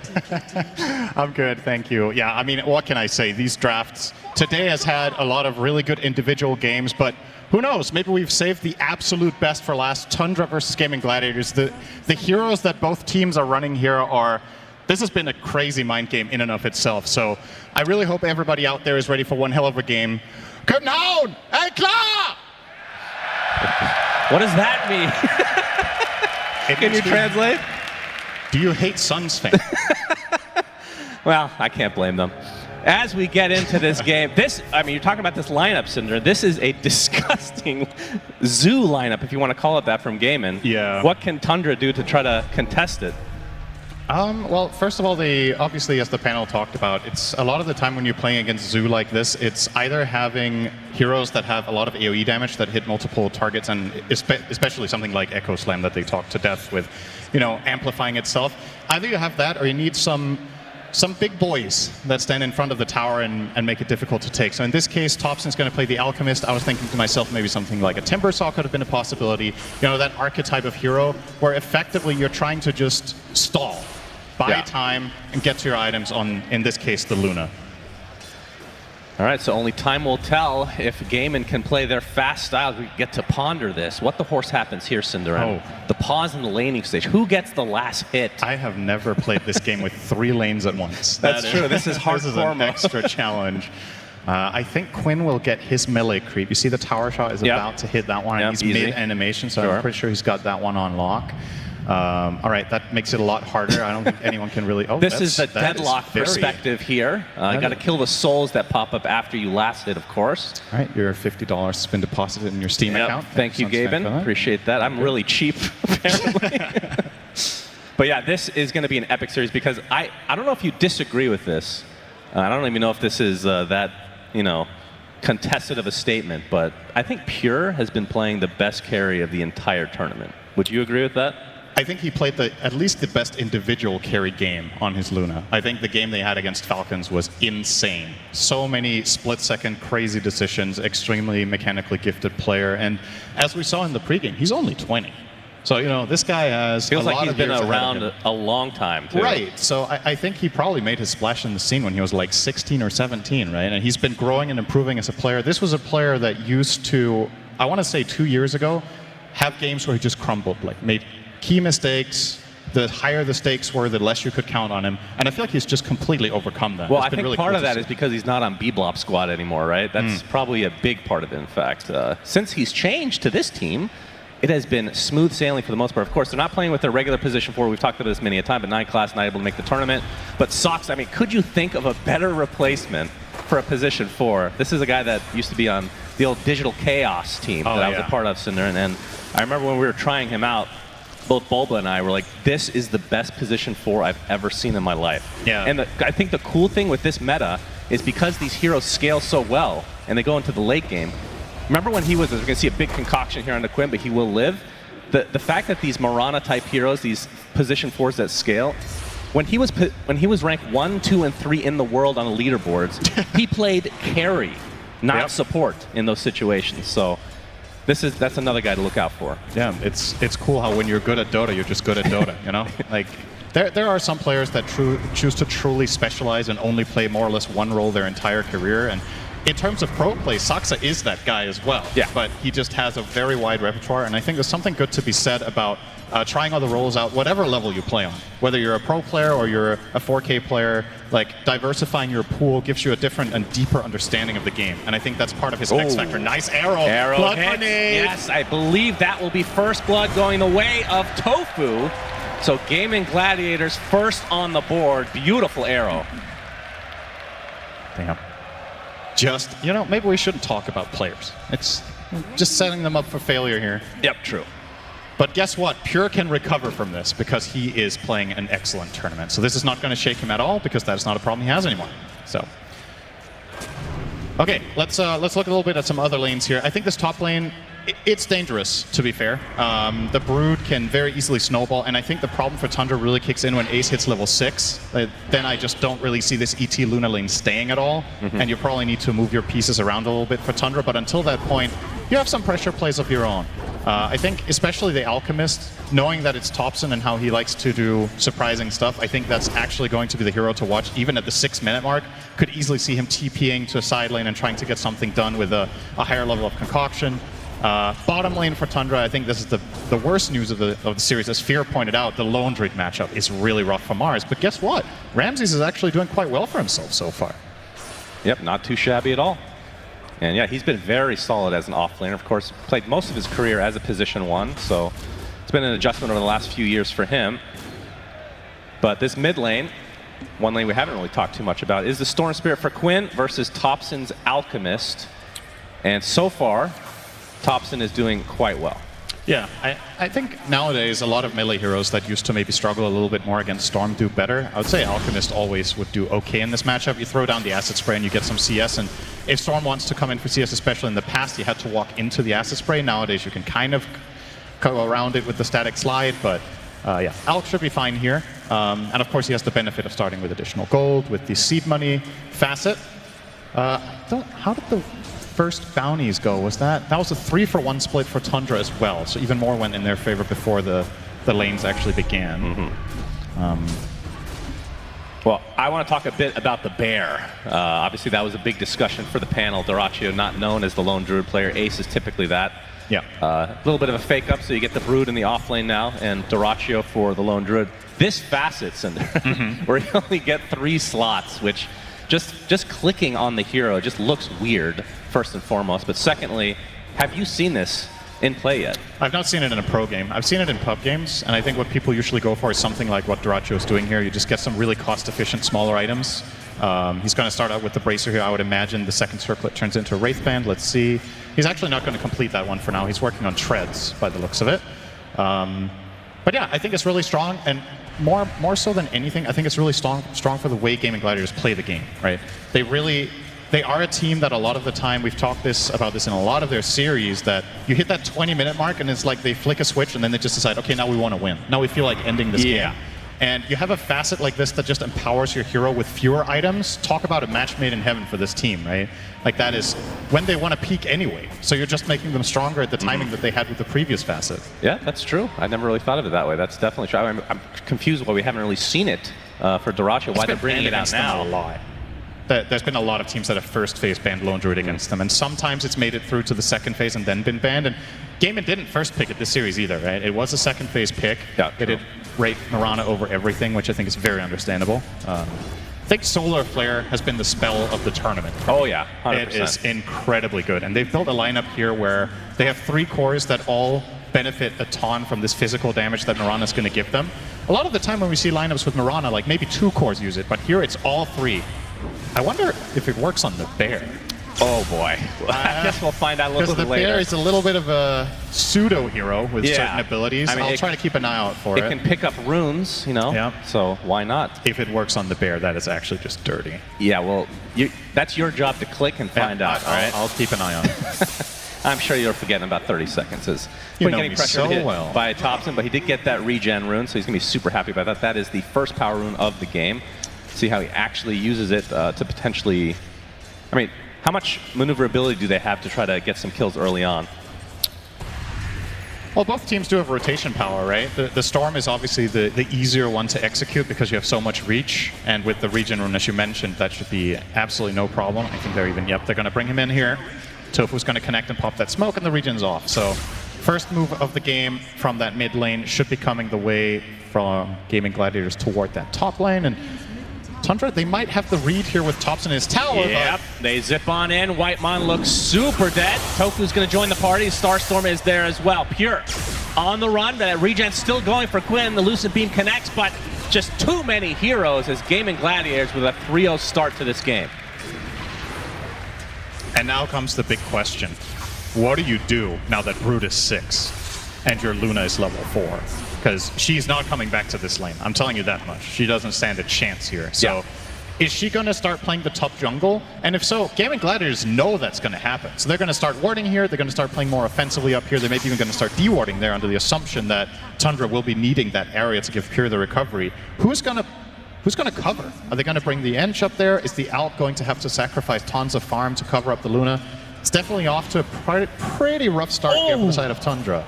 I'm good, thank you. Yeah, I mean, what can I say? These drafts today has had a lot of really good individual games, but who knows? Maybe we've saved the absolute best for last. Tundra versus Gaimin Gladiators. The heroes that both teams are running here are... This has been a crazy mind game in and of itself, so I really hope everybody out there is ready for one hell of a game. København er klar! What does that mean? Can you translate? Do you hate Suns fans? Well, I can't blame them. As we get into this game, you're talking about this lineup, Cinder. This is a disgusting zoo lineup, if you want to call it that, from Gaimin. Yeah. What can Tundra do to try to contest it? Well, first of all, obviously, as the panel talked about, it's a lot of the time when you're playing against Zoo like this, it's either having heroes that have a lot of AoE damage that hit multiple targets, and especially something like Echo Slam that they talk to death with, amplifying itself. Either you have that, or you need some big boys that stand in front of the tower and make it difficult to take. So in this case, Thompson's going to play the Alchemist. I was thinking to myself, maybe something like a Timbersaw could have been a possibility. That archetype of hero where effectively you're trying to just stall. Buy time and get to your items on, in this case, the Luna. All right, so only time will tell if Gaimin can play their fast style. We get to ponder this. What the horse happens here, Cinderella? The pause in the laning stage. Who gets the last hit? I have never played this game with 3 lanes at once. That's true. This is hardcore. This is an extra challenge. I think Quinn will get his melee creep. You see the tower shot is about to hit that one, and he's mid-animation, so I'm pretty sure he's got that one on lock. All right, that makes it a lot harder. I don't think anyone can really... This is the deadlock perspective here. You got to kill the souls that pop up after you last hit, of course. All right, your $50 has been deposited in your Steam account. Thank you, Gaben. Appreciate that. I'm really cheap, apparently. But yeah, this is going to be an epic series because I don't know if you disagree with this. I don't even know if this is that, contested of a statement, but I think Pure has been playing the best carry of the entire tournament. Would you agree with that? I think he played at least the best individual carry game on his Luna. I think the game they had against Falcons was insane. So many split-second crazy decisions, extremely mechanically gifted player, and as we saw in the pregame, he's only 20. So, this guy has Feels a like lot he's of been years around a long time, too. Right. So I think he probably made his splash in the scene when he was like 16 or 17, right? And he's been growing and improving as a player. This was a player that used to, I want to say 2 years ago, have games where he just crumbled, like made key mistakes, the higher the stakes were, the less you could count on him. And I feel like he's just completely overcome that. Well, It's I been think really part cool of to that see. is because he's not on B-Blob squad anymore, right? That's probably a big part of it, in fact. Since he's changed to this team, it has been smooth sailing for the most part. Of course, they're not playing with their regular position 4. We've talked about this many a time, but 9 class not able to make the tournament. But Sox, I mean, could you think of a better replacement for a position 4? This is a guy that used to be on the old Digital Chaos team that I was a part of, Cinder. And I remember when we were trying him out, both Bulba and I were like, this is the best position 4 I've ever seen in my life. Yeah. And I think the cool thing with this meta is because these heroes scale so well and they go into the late game. Remember when he was, we're going to see a big concoction here on the Quinn, but he will live. The fact that these Marana type heroes, these position 4s that scale, when he was ranked 1, 2, and 3 in the world on the leaderboards, he played carry, not support in those situations. So that's another guy to look out for. Yeah, it's cool how when you're good at Dota, you're just good at Dota, you know? Like, there are some players that choose to truly specialize and only play more or less one role their entire career. And in terms of pro play, Saksa is that guy as well. Yeah. But he just has a very wide repertoire, and I think there's something good to be said about trying other roles out, whatever level you play on. Whether you're a pro player or you're a 4K player, like diversifying your pool gives you a different and deeper understanding of the game. And I think that's part of his X factor. Nice arrow. Blood hits. grenade. Yes, I believe that will be first blood going the way of Tofu. So Gaimin Gladiators first on the board. Beautiful arrow. Damn. Just, you know, maybe we shouldn't talk about players. It's just setting them up for failure here. Yep, true. But guess what? Pure can recover from this because he is playing an excellent tournament. So this is not going to shake him at all because that is not a problem he has anymore. So, okay, let's look a little bit at some other lanes here. I think this top lane, it's dangerous, to be fair. The Brood can very easily snowball, and I think the problem for Tundra really kicks in when Ace hits level 6. Then I just don't really see this ET Luna lane staying at all, and you probably need to move your pieces around a little bit for Tundra, but until that point, you have some pressure plays of your own. I think especially the Alchemist, knowing that it's Topson and how he likes to do surprising stuff, I think that's actually going to be the hero to watch even at the 6-minute mark. Could easily see him TPing to a side lane and trying to get something done with a higher level of concoction. Bottom lane for Tundra, I think this is the worst news of the series. As Fear pointed out, the Lone Druid matchup is really rough for Mars. But guess what? Ramses is actually doing quite well for himself so far. Yep, not too shabby at all. And yeah, he's been very solid as an offlaner. Of course, played most of his career as a position 1, so it's been an adjustment over the last few years for him. But this mid lane, one lane we haven't really talked too much about, is the Storm Spirit for Quinn versus Topson's Alchemist. And so far, Topson is doing quite well. Yeah, I think nowadays a lot of melee heroes that used to maybe struggle a little bit more against Storm do better. I would say Alchemist always would do okay in this matchup. You throw down the Acid Spray and you get some CS, and if Storm wants to come in for CS, especially in the past, you had to walk into the Acid Spray. Nowadays you can kind of go around it with the Static Slide, but yeah, Alch should be fine here. And of course he has the benefit of starting with additional gold, with the seed money facet. How did the first bounties go? Was that was a 3-for-1 split for Tundra as well, so even more went in their favor before the lanes actually began. Well, I want to talk a bit about the Bear. Obviously that was a big discussion for the panel. Doraccio not known as the Lone Druid player. Ace is typically that. Yeah. A little bit of a fake up, so you get the Brood in the off lane now, and Doraccio for the Lone Druid. This facets in there, where you only get 3 slots, which just clicking on the hero just looks weird, first and foremost. But secondly, have you seen this in play yet? I've not seen it in a pro game. I've seen it in pub games, and I think what people usually go for is something like what Doraccio is doing here. You just get some really cost-efficient, smaller items. He's going to start out with the Bracer here. I would imagine the second circlet turns into a Wraithband. Let's see. He's actually not going to complete that one for now. He's working on treads, by the looks of it. But yeah, I think it's really strong, and more so than anything, I think it's really strong for the way Gaimin Gladiators play the game, right? They are a team that a lot of the time, we've talked about this in a lot of their series, that you hit that 20-minute mark and it's like they flick a switch and then they just decide, okay, now we want to win. Now we feel like ending this game. And you have a facet like this that just empowers your hero with fewer items. Talk about a match made in heaven for this team, right? Like that is when they want to peak anyway. So you're just making them stronger at the timing that they had with the previous facet. Yeah, that's true. I never really thought of it that way. That's definitely true. I'm confused why we haven't really seen it for Doraccio, why they're bringing it out now. A lot. There's been a lot of teams that have first phase banned Lone Druid against them, and sometimes it's made it through to the second phase and then been banned. And Gaimin didn't first pick it this series either, right? It was a second phase pick. Yeah, it rate Mirana over everything, which I think is very understandable. I think Solar Flare has been the spell of the tournament. Oh yeah, 100%. It is incredibly good. And they've built a lineup here where they have 3 cores that all benefit a ton from this physical damage that Mirana's going to give them. A lot of the time when we see lineups with Mirana, like maybe 2 cores use it, but here it's all 3. I wonder if it works on the bear. Oh boy. I guess we'll find out a little bit later. Because the bear is a little bit of a pseudo-hero with certain abilities. I mean, I'll try to keep an eye out for it. It can pick up runes, you know, so why not? If it works on the bear, that is actually just dirty. Yeah, well, that's your job to click and find out, all right? I'll keep an eye on it. I'm sure you're forgetting about 30 seconds. You know getting me pressure so hit well. by Thompson, but he did get that regen rune, so he's going to be super happy about that. That is the first power rune of the game. See how he actually uses it to potentially... I mean, how much maneuverability do they have to try to get some kills early on? Well, both teams do have rotation power, right? The Storm is obviously the easier one to execute because you have so much reach, and with the regen rune, as you mentioned, that should be absolutely no problem. I think they're even, they're going to bring him in here. Tofu's going to connect and pop that smoke, and the regen's off. So first move of the game from that mid lane should be coming the way from Gaimin Gladiators toward that top lane. And Tundra, they might have the read here with Thompson in his tower. Yep, they zip on in. Whitemon looks super dead. Tofu's going to join the party. Starstorm is there as well. Pure on the run. That regen's still going for Quinn. The Lucid Beam connects, but just too many heroes as Gaimin Gladiators with a 3-0 start to this game. And now comes the big question. What do you do now that Brute is 6 and your Luna is level 4? Because she's not coming back to this lane. I'm telling you that much. She doesn't stand a chance here. So is she going to start playing the top jungle? And if so, Gaimin Gladiators know that's going to happen. So they're going to start warding here. They're going to start playing more offensively up here. They're maybe even going to start dewarding there under the assumption that Tundra will be needing that area to give Pure the recovery. Who's going to cover? Are they going to bring the Ench up there? Is the Alp going to have to sacrifice tons of farm to cover up the Luna? It's definitely off to a pretty rough start here from the side of Tundra.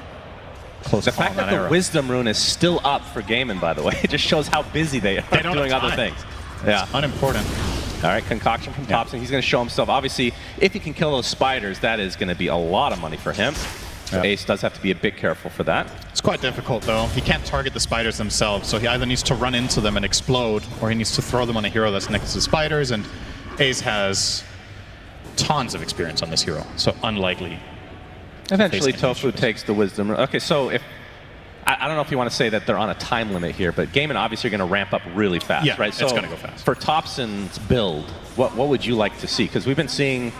Close the fact that the Wisdom rune is still up for Gaimin, by the way, it just shows how busy they are doing other things. It's unimportant. All right, concoction from Thompson. He's going to show himself. Obviously, if he can kill those spiders, that is going to be a lot of money for him. Ace does have to be a bit careful for that. It's quite difficult, though. He can't target the spiders themselves, so he either needs to run into them and explode, or he needs to throw them on a hero that's next to the spiders, and Ace has tons of experience on this hero, so unlikely. Eventually, Tofu takes the Wisdom. Okay, so if I don't know if you want to say that they're on a time limit here, but Gaimin obviously are going to ramp up really fast, right? So it's going to go fast. For Thompson's build, what would you like to see? Because we've been seeing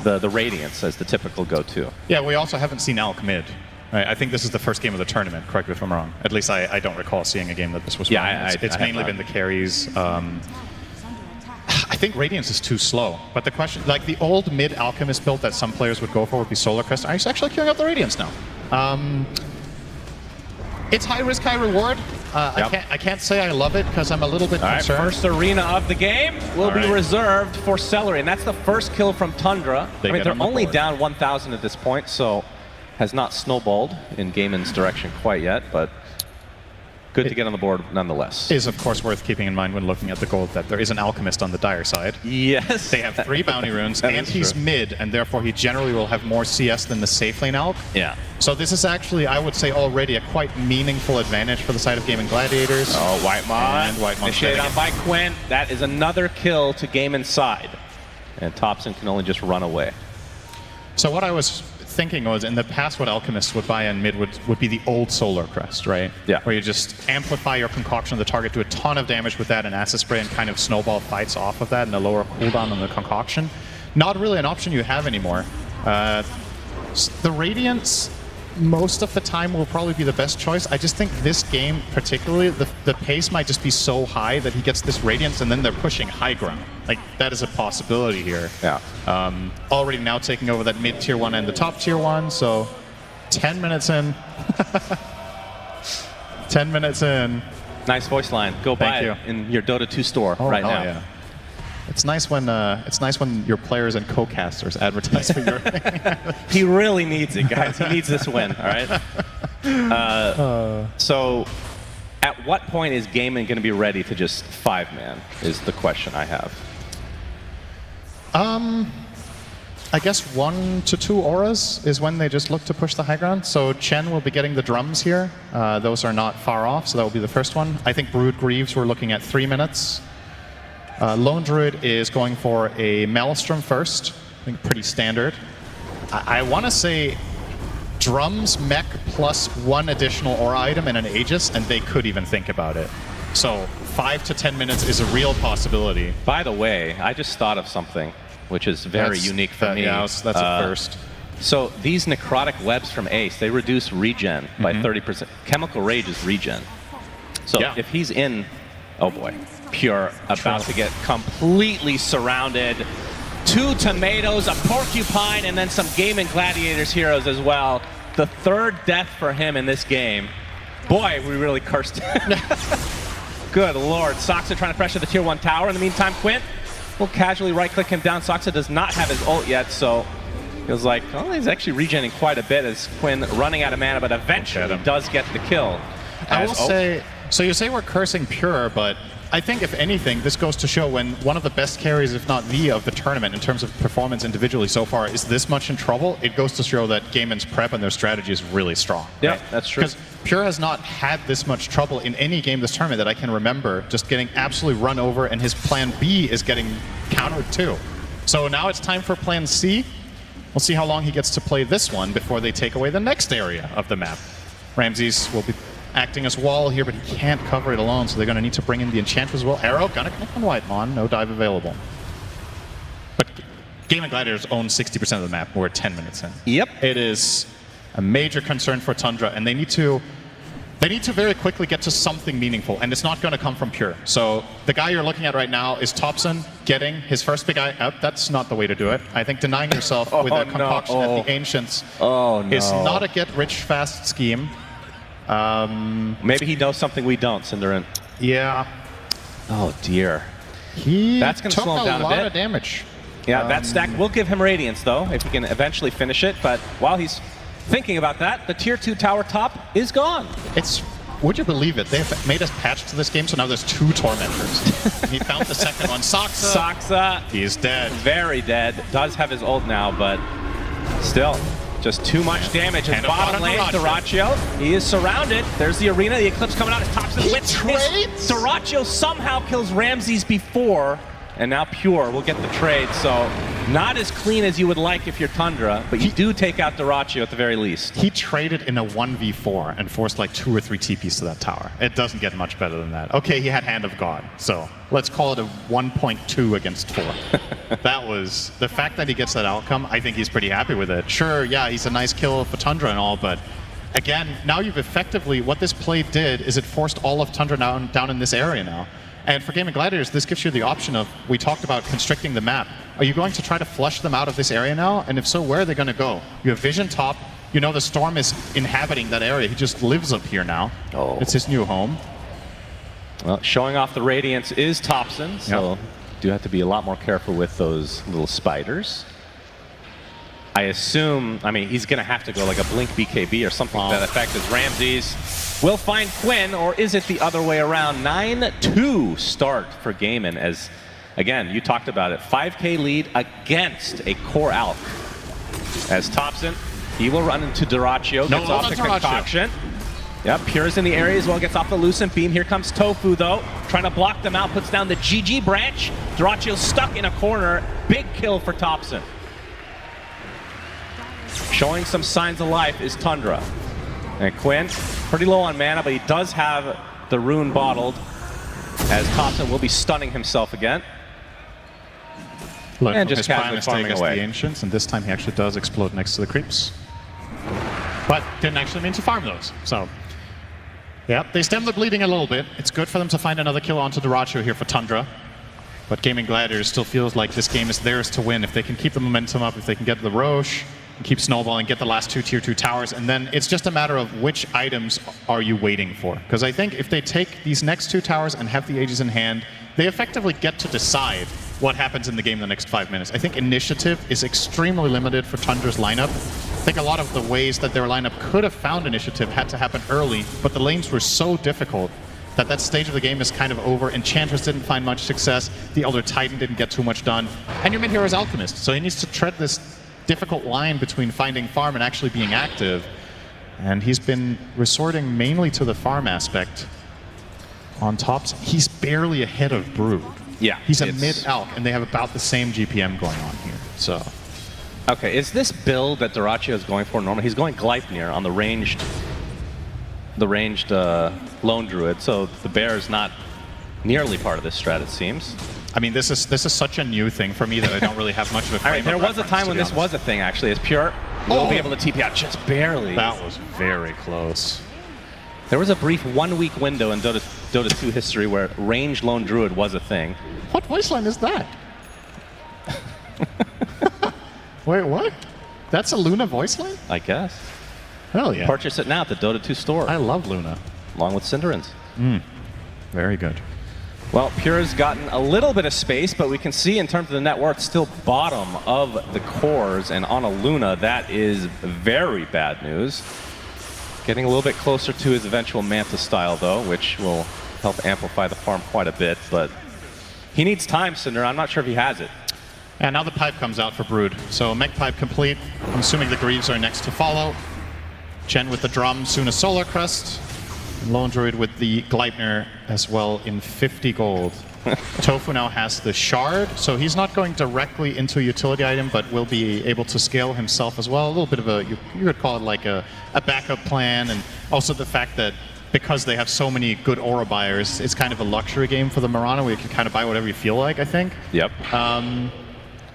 the Radiance as the typical go-to. Yeah, we also haven't seen Alk mid. Right? I think this is the first game of the tournament, correct me if I'm wrong. At least I don't recall seeing a game that this was run. It's mainly been the carries. I think Radiance is too slow, but the question, like the old mid Alchemist build that some players would go for would be Solar Crest. Are you actually queuing up the Radiance now? It's high risk, high reward. I can't say I love it because I'm a little bit concerned. First arena of the game will be reserved for Celery, and that's the first kill from Tundra. I mean, they're only down 1,000 at this point, so has not snowballed in Gaimin's direction quite yet, but good to get on the board nonetheless. Is of course worth keeping in mind when looking at the gold that there is an Alchemist on the dire side. Yes. They have 3 bounty runes, and he's mid, and therefore he generally will have more CS than the safe lane Alch. Yeah. So this is actually, I would say, already a quite meaningful advantage for the side of Gaimin Gladiators. Oh, Whitemon. Initiated on by Quinn. That is another kill to Gaimin's side. And Thompson can only just run away. So what I was thinking was, in the past, what Alchemists would buy in mid would be the old Solar Crest, right? Yeah. Where you just amplify your concoction of the target, do a ton of damage with that and acid spray, and kind of snowball fights off of that and a lower cooldown on the concoction. Not really an option you have anymore. The Radiance, most of the time, will probably be the best choice. I just think this game, particularly, the pace might just be so high that he gets this Radiance and then they're pushing high ground. Like, that is a possibility here. Yeah. Already now taking over that mid tier 1 and the top tier 1, so 10 minutes in. 10 minutes in. Nice voice line. Go buy it in your Dota 2 store right now. Yeah. It's nice when your players and co-casters advertise for your He really needs it, guys. He needs this win, all right? So at what point is Gaimin going to be ready to just 5-man is the question I have. I guess 1 to 2 auras is when they just look to push the high ground. So Chen will be getting the drums here. Those are not far off, so that will be the first one. I think Brood Greaves, we're looking at 3 minutes. Lone Druid is going for a Maelstrom first. I think pretty standard. I want to say drums, mech, plus 1 additional aura item and an Aegis, and they could even think about it. So 5 to 10 minutes is a real possibility. By the way, I just thought of something which is very unique for me. Yeah, that's a first. So these necrotic webs from Ace, they reduce regen by 30%. Chemical Rage is regen. So if he's in, oh boy, Pure about to get completely surrounded. 2 tomatoes, a porcupine, and then some Gaimin Gladiators heroes as well. The 3rd death for him in this game. Boy, we really cursed him. Good lord. Soxa trying to pressure the tier 1 tower. In the meantime, Quinn will casually right-click him down. Soxa does not have his ult yet, so feels like, oh, he's actually regenerating quite a bit as Quinn running out of mana, but eventually does get the kill. I will say, so you say we're cursing Pure, but I think if anything, this goes to show when one of the best carries, if not the, of the tournament in terms of performance individually so far is this much in trouble, it goes to show that Gaimin's prep and their strategy is really strong. Yeah, that's true. Because Pure has not had this much trouble in any game this tournament that I can remember, just getting absolutely run over, and his plan B is getting countered too. So now it's time for plan C. We'll see how long he gets to play this one before they take away the next area of the map. Ramses will be acting as wall here, but he can't cover it alone, so they're going to need to bring in the enchant as well. Arrow, gonna connect on Whitemon, no dive available. But Gaimin Gladiators own 60% of the map. We're 10 minutes in. Yep. It is a major concern for Tundra, and they need to very quickly get to something meaningful, and it's not going to come from Pure. So the guy you're looking at right now is Thompson getting his first big eye out. That's not the way to do it. I think denying yourself with a concoction at the Ancients is not a get-rich-fast scheme. Maybe he knows something we don't, Cinderin. Yeah. Oh dear. That's going to slow him down a bit. Took a lot of damage. Yeah, that stack will give him Radiance, though, if he can eventually finish it. But while he's thinking about that, the tier 2 tower top is gone. Would you believe it? They've made us patch to this game, so now there's 2 Tormentors. He found the second one. Soxa. He's dead. Very dead. Does have his ult now, but still. Just too much damage. And bottom lane, Dyrachyo. He is surrounded. There's the arena. The Eclipse coming out. His Thompson with Dyrachyo somehow kills Ramses before. And now Pure will get the trade. So not as clean as you would like if you're Tundra, but you do take out Dyrachyo at the very least. He traded in a 1v4 and forced like 2 or 3 TPs to that tower. It doesn't get much better than that. Okay, he had Hand of God, so let's call it a 1.2 against 4. That was, the fact that he gets that outcome, I think he's pretty happy with it. Sure, yeah, he's a nice kill for Tundra and all, but again, now you've effectively, what this play did is it forced all of Tundra down in this area now. And for Gaimin Gladiators, this gives you the option of, we talked about constricting the map. Are you going to try to flush them out of this area now? And if so, where are they going to go? You have Vision top. You know the Storm is inhabiting that area. He just lives up here now. Oh. It's his new home. Well, showing off the Radiance is Thompson, so do have to be a lot more careful with those little spiders. I assume, I mean, he's going to have to go like a Blink BKB or something to that effect as Ramses will find Quinn, or is it the other way around? 9-2 start for Gaimin as, again, you talked about it, 5k lead against a core Alk. As Thompson, he will run into Dyrachyo, gets off the concoction. Yep, Pure's in the area as well, gets off the Lucent Beam. Here comes Tofu, though, trying to block them out, puts down the GG branch. Dyrachyo's stuck in a corner. Big kill for Thompson. Showing some signs of life is Tundra. And Quinn, pretty low on mana, but he does have the rune bottled, as Thompson will be stunning himself again. Look, and just his prime casually mistake farming is away. the Ancients, and this time he actually does explode next to the creeps. But didn't actually mean to farm those, so. Yeah, they stem the bleeding a little bit. It's good for them to find another kill onto Dyrachyo here for Tundra. But Gaimin Gladiators still feels like this game is theirs to win. If they can keep the momentum up, if they can get the Roche, keep snowballing, get the last 2 tier 2 towers, and then it's just a matter of which items are you waiting for. Because I think if they take these next 2 towers and have the Aegis in hand, they effectively get to decide what happens in the game in the next 5 minutes. I think initiative is extremely limited for Tundra's lineup. I think a lot of the ways that their lineup could have found initiative had to happen early, but the lanes were so difficult that that stage of the game is kind of over. Enchantress didn't find much success. The Elder Titan didn't get too much done. And your mid hero is Alchemist, so he needs to tread this difficult line between finding farm and actually being active. And he's been resorting mainly to the farm aspect on tops. He's barely ahead of Brood. Yeah. He's a mid-alk, and they have about the same GPM going on here. So, okay, is this build that Doraccio is going for normal? He's going Gleipnir on the ranged lone druid, so the bear is not nearly part of this strat, it seems. I mean, this is such a new thing for me that I don't really have much of a frame. All right, there of was a reference, time when this was a thing, actually. As Pure will be able to TP out just barely. That was very close. There was a brief 1 week window in Dota 2 history where ranged lone druid was a thing. What voice line is that? Wait, what? That's a Luna voice line? I guess. Hell yeah. Purchase it now at the Dota 2 store. I love Luna. Along with Cinderins. Very good. Well, Pure's gotten a little bit of space, but we can see in terms of the net worth, still bottom of the cores, and on a Luna, that is very bad news. Getting a little bit closer to his eventual Manta style, though, which will help amplify the farm quite a bit, but he needs time, Cinder. I'm not sure if he has it. And now the pipe comes out for Brood. So mech pipe complete. I'm assuming the Greaves are next to follow. Chen with the drum, soon a Solar Crest. Lone Druid with the Gleipnir as well in 50 gold. Tofu now has the Shard, so he's not going directly into a utility item, but will be able to scale himself as well. A little bit of a, you would call it like a backup plan, and also the fact that because they have so many good Aura buyers, it's kind of a luxury game for the Mirana where you can kind of buy whatever you feel like, I think. Yep.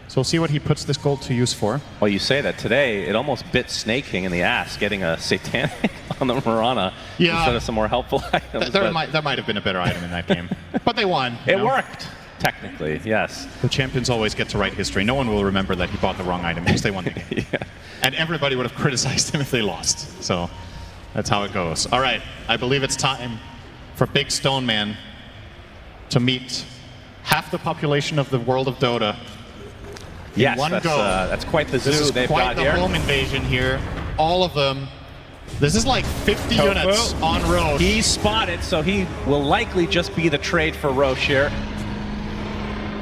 So we'll see what he puts this gold to use for. Well, you say that today, it almost bit Snake King in the ass getting a Satanic on the Mirana instead of some more helpful items. There might have been a better item in that game. But they won. It worked, technically, yes. The champions always get to write history. No one will remember that he bought the wrong item because they won the game. Yeah. And everybody would have criticized him if they lost. So that's how it goes. All right, I believe it's time for Big Stone Man to meet half the population of the world of Dota. Yes, one go. That's quite the zoo this is they've quite got here. The home invasion here. All of them. This is like 50 units on Roche. He's spotted, so he will likely just be the trade for Roche here.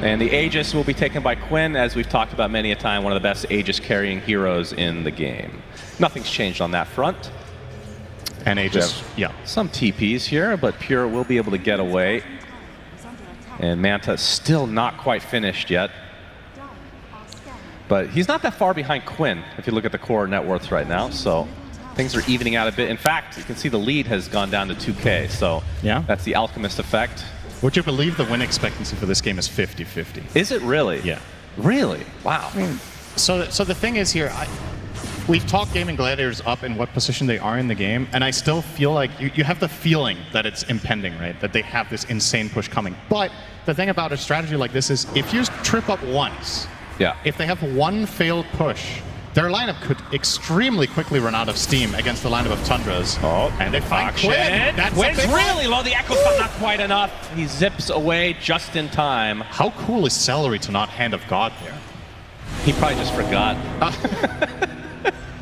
And the Aegis will be taken by Quinn, as we've talked about many a time, one of the best Aegis carrying heroes in the game. Nothing's changed on that front. And Aegis, yeah. Some TPs here, but Pure will be able to get away. And Manta still not quite finished yet. But he's not that far behind Quinn, if you look at the core net worths right now, so things are evening out a bit. In fact, you can see the lead has gone down to 2K, so that's the Alchemist effect. Would you believe the win expectancy for this game is 50-50? Is it really? Yeah. Really? Wow. I mean, so the thing is here, we've talked Gaimin Gladiators up in what position they are in the game, and I still feel like you have the feeling that it's impending, right? That they have this insane push coming. But the thing about a strategy like this is if you trip up once, if they have one failed push, their lineup could extremely quickly run out of steam against the lineup of Tundras. And they find Quinn. Quinn's really low. The Echo Shot not quite enough. He zips away just in time. How cool is Celery to not Hand of God there? He probably just forgot.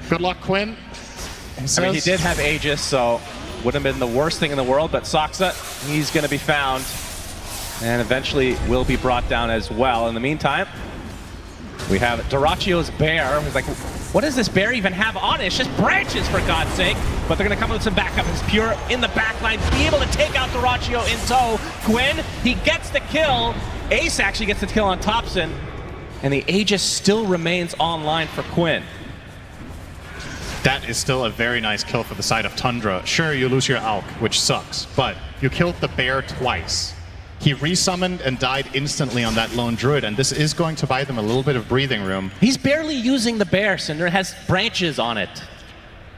Good luck, Quinn. I mean, he did have Aegis, so wouldn't have been the worst thing in the world, but Saksa, he's going to be found and eventually will be brought down as well. In the meantime, we have Doraccio's bear. He's like, what does this bear even have on it? It's just branches, for God's sake. But they're going to come with some backup. It's Pure in the backline, be able to take out Doraccio in tow. Quinn, he gets the kill. Ace actually gets the kill on Thompson. And the Aegis still remains online for Quinn. That is still a very nice kill for the side of Tundra. Sure, you lose your Alk, which sucks, but you killed the bear twice. He resummoned and died instantly on that lone druid, and this is going to buy them a little bit of breathing room. He's barely using the bear, Cinder. It has branches on it.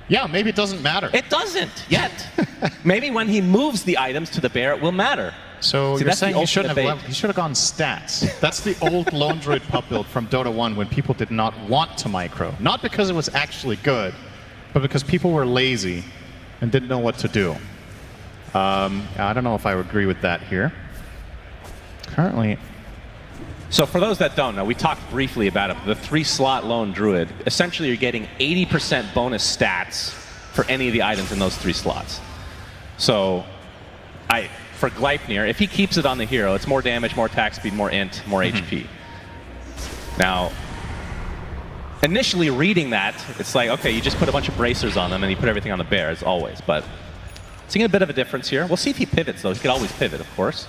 Yeah, maybe it doesn't matter. It doesn't yet. Maybe when he moves the items to the bear, it will matter. So See, you're saying he should have gone stats. That's the old lone druid pup build from Dota 1 when people did not want to micro. Not because it was actually good, but because people were lazy and didn't know what to do. I don't know if I agree with that here. Currently. So for those that don't know, we talked briefly about it. The 3-slot lone druid, essentially you're getting 80% bonus stats for any of the items in those 3 slots. So for Gleipnir, if he keeps it on the hero, it's more damage, more attack speed, more int, more HP. Now, initially reading that, it's like, okay, you just put a bunch of bracers on them and you put everything on the bear, as always. But seeing a bit of a difference here. We'll see if he pivots, though. He could always pivot, of course.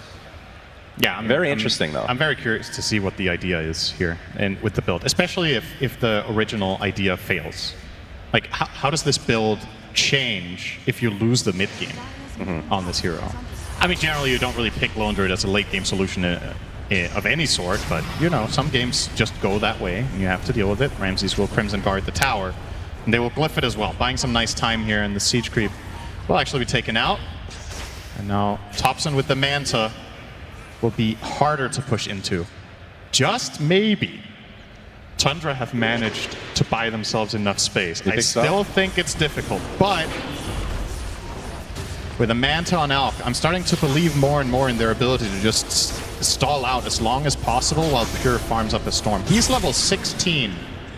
Yeah, very interesting, though. I'm very curious to see what the idea is here and with the build, especially if the original idea fails. Like, how does this build change if you lose the mid game on this hero? I mean, generally, you don't really pick Lone Druid as a late game solution of any sort, but you know, some games just go that way, and you have to deal with it. Ramses will Crimson Guard the tower, and they will glyph it as well, buying some nice time here, and the siege creep will actually be taken out. And now Thompson with the Manta will be harder to push into. Just maybe Tundra have managed to buy themselves enough space. I still think it's difficult, but with a Manta on Alk, I'm starting to believe more and more in their ability to just stall out as long as possible while Pure farms up a Storm. He's level 16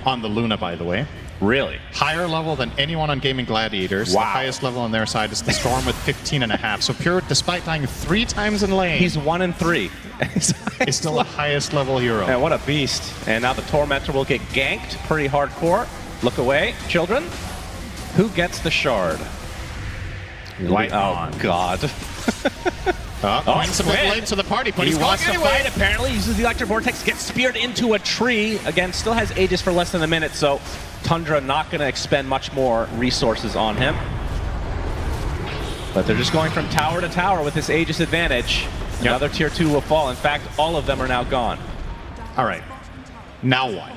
on the Luna, by the way. Really? Higher level than anyone on Gaimin Gladiators. Wow. The highest level on their side is the Storm with 15.5. So Pure, despite dying 3 times in lane, he's 1 in 3. He's still the highest level hero. And what a beast. And now the Tormentor will get ganked pretty hardcore. Look away, children. Who gets the shard? White Oh, God. Points a bit late to the party, but he he's wants going to anyway. fight, apparently. Uses the Electric Vortex, gets speared into a tree. Again, still has Aegis for less than a minute, so Tundra not going to expend much more resources on him. But they're just going from tower to tower with this Aegis advantage. Another tier 2 will fall. In fact, all of them are now gone. All right. Now what?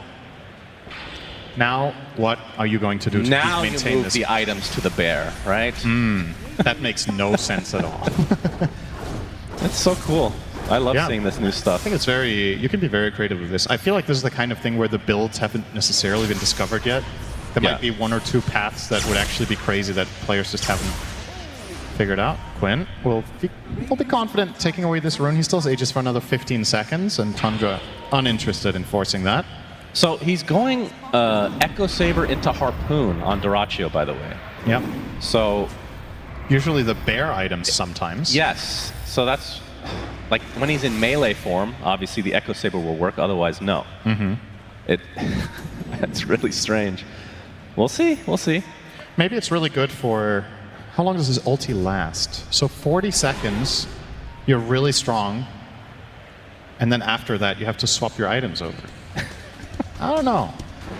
Now, what are you going to do to now maintain you move this? the items to the bear, right? That makes no sense at all. That's so cool. I love seeing this new stuff. I think it's you can be very creative with this. I feel like this is the kind of thing where the builds haven't necessarily been discovered yet. There might be 1 or 2 paths that would actually be crazy that players just haven't figured out. Quinn will be confident taking away this rune. He still has Aegis for another 15 seconds, and Tundra uninterested in forcing that. So he's going Echo Saber into Harpoon on Duraccio, by the way. Yep. So usually the bear items sometimes. Yes. So that's like when he's in melee form, obviously the Echo Saber will work, otherwise no. That's really strange. We'll see. We'll see. Maybe it's really good for... How long does his ulti last? So 40 seconds, you're really strong, and then after that you have to swap your items over. I don't know.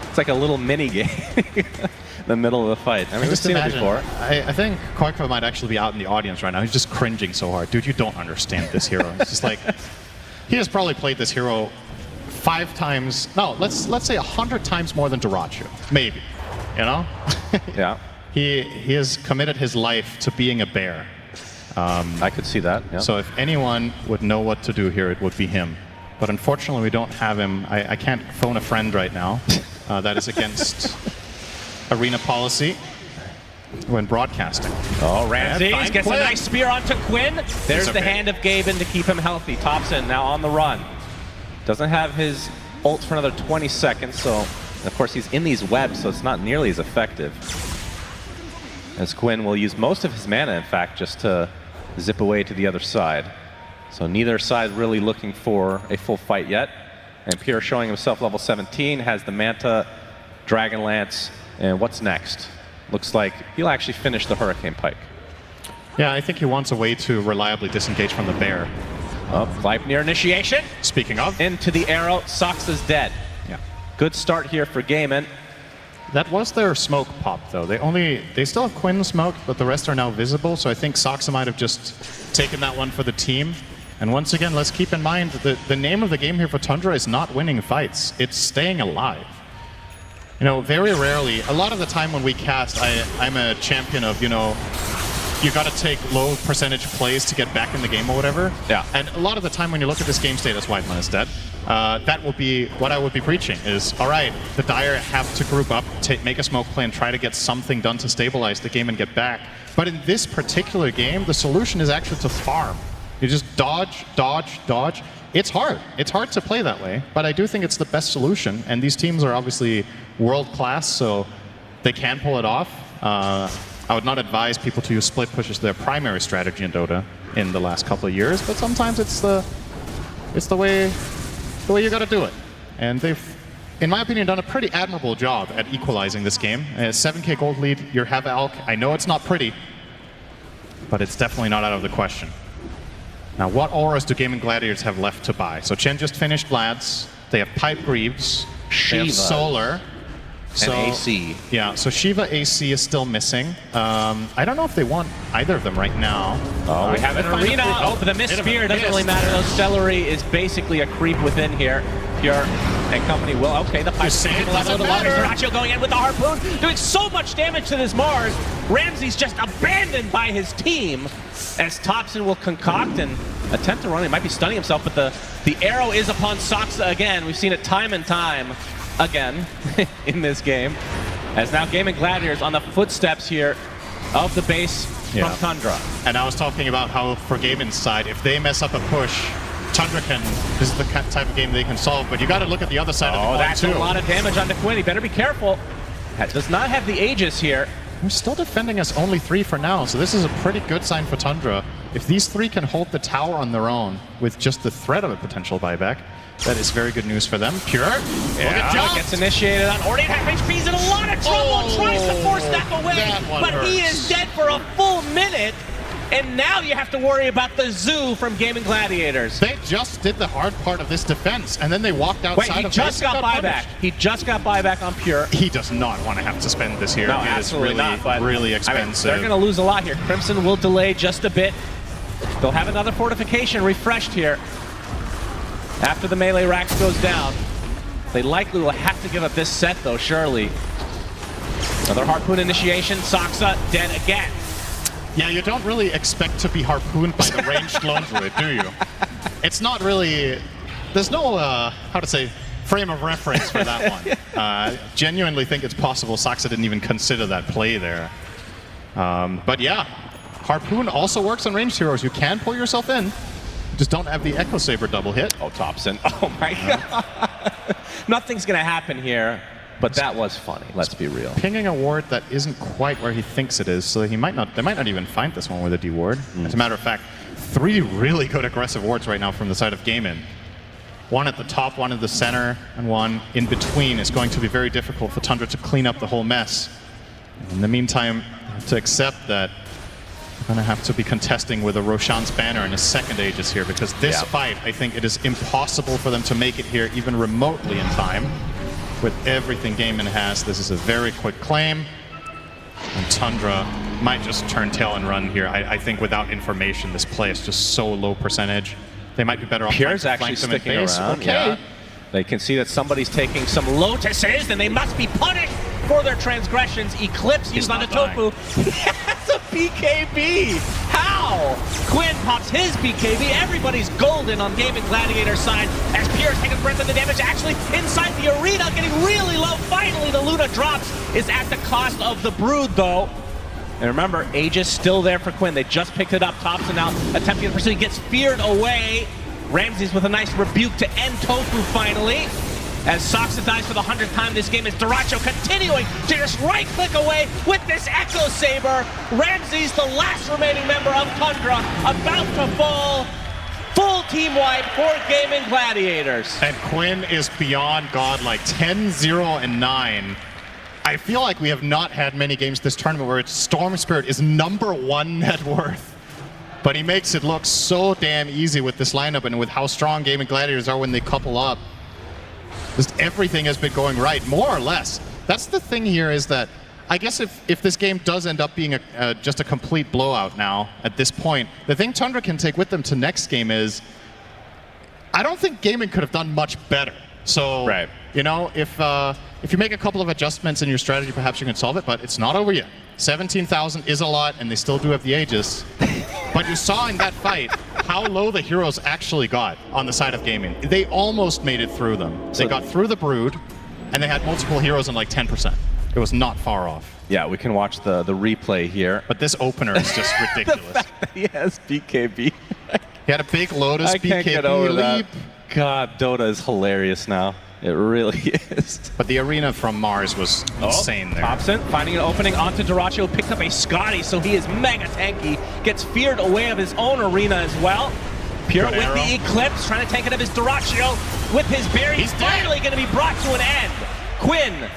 It's like a little mini game in the middle of the fight. I mean, we've seen it before. I think Koikva might actually be out in the audience right now. He's just cringing so hard. Dude, you don't understand this hero. It's just like, he has probably played this hero 5 times, no, let's say 100 times more than Duraccio. Maybe, you know? Yeah. He has committed his life to being a bear. I could see that, yeah. So if anyone would know what to do here, it would be him. But unfortunately, we don't have him. I can't phone a friend right now. That is against arena policy when broadcasting. Oh, Ramses gets a nice spear onto Quinn. There's the hand of Gaben to keep him healthy. Thompson now on the run. Doesn't have his ult for another 20 seconds, so of course he's in these webs, so it's not nearly as effective. As Quinn will use most of his mana, in fact, just to zip away to the other side. So neither side really looking for a full fight yet. And Pure showing himself level 17, has the Manta, Dragonlance, and what's next? Looks like he'll actually finish the Hurricane Pike. Yeah, I think he wants a way to reliably disengage from the bear. Oh, Gleipnir initiation. Speaking of. Into the arrow, Sox is dead. Yeah. Good start here for Gaimin. That was their smoke pop, though. They still have Quinn smoke, but the rest are now visible, so I think Soxa might have just taken that one for the team. And once again, let's keep in mind that the name of the game here for Tundra is not winning fights, it's staying alive. You know, very rarely, a lot of the time when we cast, I'm a champion of, you know, you gotta take low percentage plays to get back in the game or whatever. Yeah. And a lot of the time when you look at this game state as Whiteman is dead, that will be what I would be preaching is, all right, the Dire have to group up, make a smoke play and try to get something done to stabilize the game and get back. But in this particular game, the solution is actually to farm. You just dodge, dodge, dodge. It's hard. It's hard to play that way, but I do think it's the best solution. And these teams are obviously world-class, so they can pull it off. I would not advise people to use split push as their primary strategy in Dota in the last couple of years, but sometimes it's the way you got to do it. And they've in my opinion, done a pretty admirable job at equalizing this game. 7k gold lead, you have Alk. I know it's not pretty, but it's definitely not out of the question. Now, what auras do Gaimin Gladiators have left to buy? So Chen just finished Vlad's. They have Pipe Greaves. They have Solar. And AC. Yeah, so Shiva AC is still missing. I don't know if they want either of them right now. Oh, we have an arena. Oh, but the missed spear doesn't really matter. Though Celery is basically a creep within here. Pure and company will. Okay, the pipe save level the waters. Duracho going in with the harpoon, doing so much damage to this Mars. Ramsey's just abandoned by his team as Thompson will concoct and attempt to run. He might be stunning himself, but the arrow is upon Soxa again. We've seen it time and time again in this game. As now Gaimin Gladiators on the footsteps here of the base from Tundra. And I was talking about how for Gaimin's side, if they mess up a push, Tundra can, this is the type of game they can solve, but you got to look at the other side of the coin that's too. A lot of damage onto Quinn. He better be careful. That does not have the Aegis here. We're still defending us only 3 for now, so this is a pretty good sign for Tundra. If these 3 can hold the tower on their own with just the threat of a potential buyback, that is very good news for them. Pure. Gets initiated on Ornate. Half HP. He's in a lot of trouble. Tries to force that away, but he is dead for a full minute. And now you have to worry about the zoo from Gaimin Gladiators. They just did the hard part of this defense, and then they walked outside. Wait, he just got buyback. He just got buyback on Pure. He does not want to have to spend this here. No, it absolutely is really, not. But really expensive. I mean, they're going to lose a lot here. Crimson will delay just a bit. They'll have another fortification refreshed here. After the melee racks goes down, they likely will have to give up this set, though, surely. Another harpoon initiation. Soxa dead again. Yeah, you don't really expect to be harpooned by the ranged lone druid, do you? It's not really... There's no, how to say, frame of reference for that one. Genuinely think it's possible Soxa didn't even consider that play there. But yeah, harpoon also works on ranged heroes. You can pull yourself in. Just don't have the Echo Saber double hit. Oh, Thompson. Oh my god. Nothing's going to happen here. But that was funny, let's be real. Pinging a ward that isn't quite where he thinks it is, so they might not even find this one with a D ward. As a matter of fact, 3 really good aggressive wards right now from the side of Gaimin. One at the top, one in the center, and one in between. Is going to be very difficult for Tundra to clean up the whole mess. In the meantime, I have to accept that I'm going to have to be contesting with a Roshan's banner in a second Aegis here, because this fight, I think it is impossible for them to make it here even remotely in time. With everything Gaimin has, this is a very quick claim. And Tundra might just turn tail and run here. I think without information, this play is just so low percentage. They might be better off Pure's actually sticking around. Okay. Yeah. They can see that somebody's taking some lotuses, and they must be punished for their transgressions. Eclipse used on a Tofu. He has a BKB. How? Quinn pops his BKB. Everybody's golden on Gaimin Gladiator's side as Pure's taking a breath of the damage. Actually, inside the arena, getting really low. Finally, the Luna drops is at the cost of the Brood, though. And remember, Aegis still there for Quinn. They just picked it up. Thompson now attempting to pursue. Gets feared away. Ramsey's with a nice rebuke to end Tofu finally. As Soxa dies for the 100th time this game, is Duracho continuing to just right-click away with this Echo Saber. Ramsey's the last remaining member of Tundra, about to fall. Full team wipe for Gaimin Gladiators. And Quinn is beyond godlike, 10-0-9. I feel like we have not had many games this tournament where Storm Spirit is #1 net worth. But he makes it look so damn easy with this lineup and with how strong Gaimin Gladiators are when they couple up. Just everything has been going right, more or less. That's the thing here is that I guess if this game does end up being just a complete blowout now at this point, the thing Tundra can take with them to next game is I don't think Gaimin could have done much better. So, you know, if you make a couple of adjustments in your strategy, perhaps you can solve it, but it's not over yet. 17,000 is a lot, and they still do have the Aegis. But you saw in that fight how low the heroes actually got on the side of Gaimin. They almost made it through them. They got through the Brood, and they had multiple heroes in like 10%. It was not far off. Yeah, we can watch the replay here. But this opener is just ridiculous. The fact that he has BKB. He had a big Lotus I can't BKB get over leap. that. God, Dota is hilarious now. It really is. But the arena from Mars was insane there. Thompson finding an opening onto Duracho, picked up a Scotty, so he is mega tanky. Gets feared away of his own arena as well. Pure with the Eclipse, trying to take it of his Duracho with his berry. He's finally going to be brought to an end. Quinn,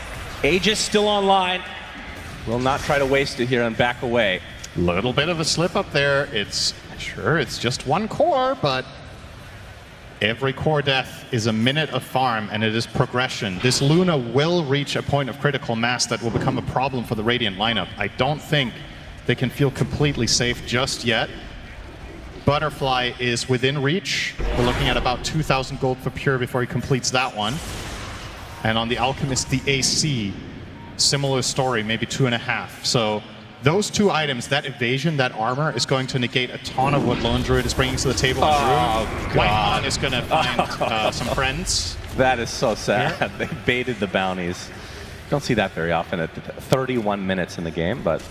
Aegis still online. Will not try to waste it here and back away. Little bit of a slip up there. It's just one core, but every core death is a minute of farm, and it is progression. This Luna will reach a point of critical mass that will become a problem for the Radiant lineup. I don't think they can feel completely safe just yet. Butterfly is within reach. We're looking at about 2,000 gold for Pure before he completes that one. And on the Alchemist, the AC, similar story, maybe 2.5. So those two items, that evasion, that armor, is going to negate a ton of what Lone Druid is bringing to the table. White is going to find some friends. That is so sad. Yeah. They baited the bounties. Don't see that very often at 31 minutes in the game, but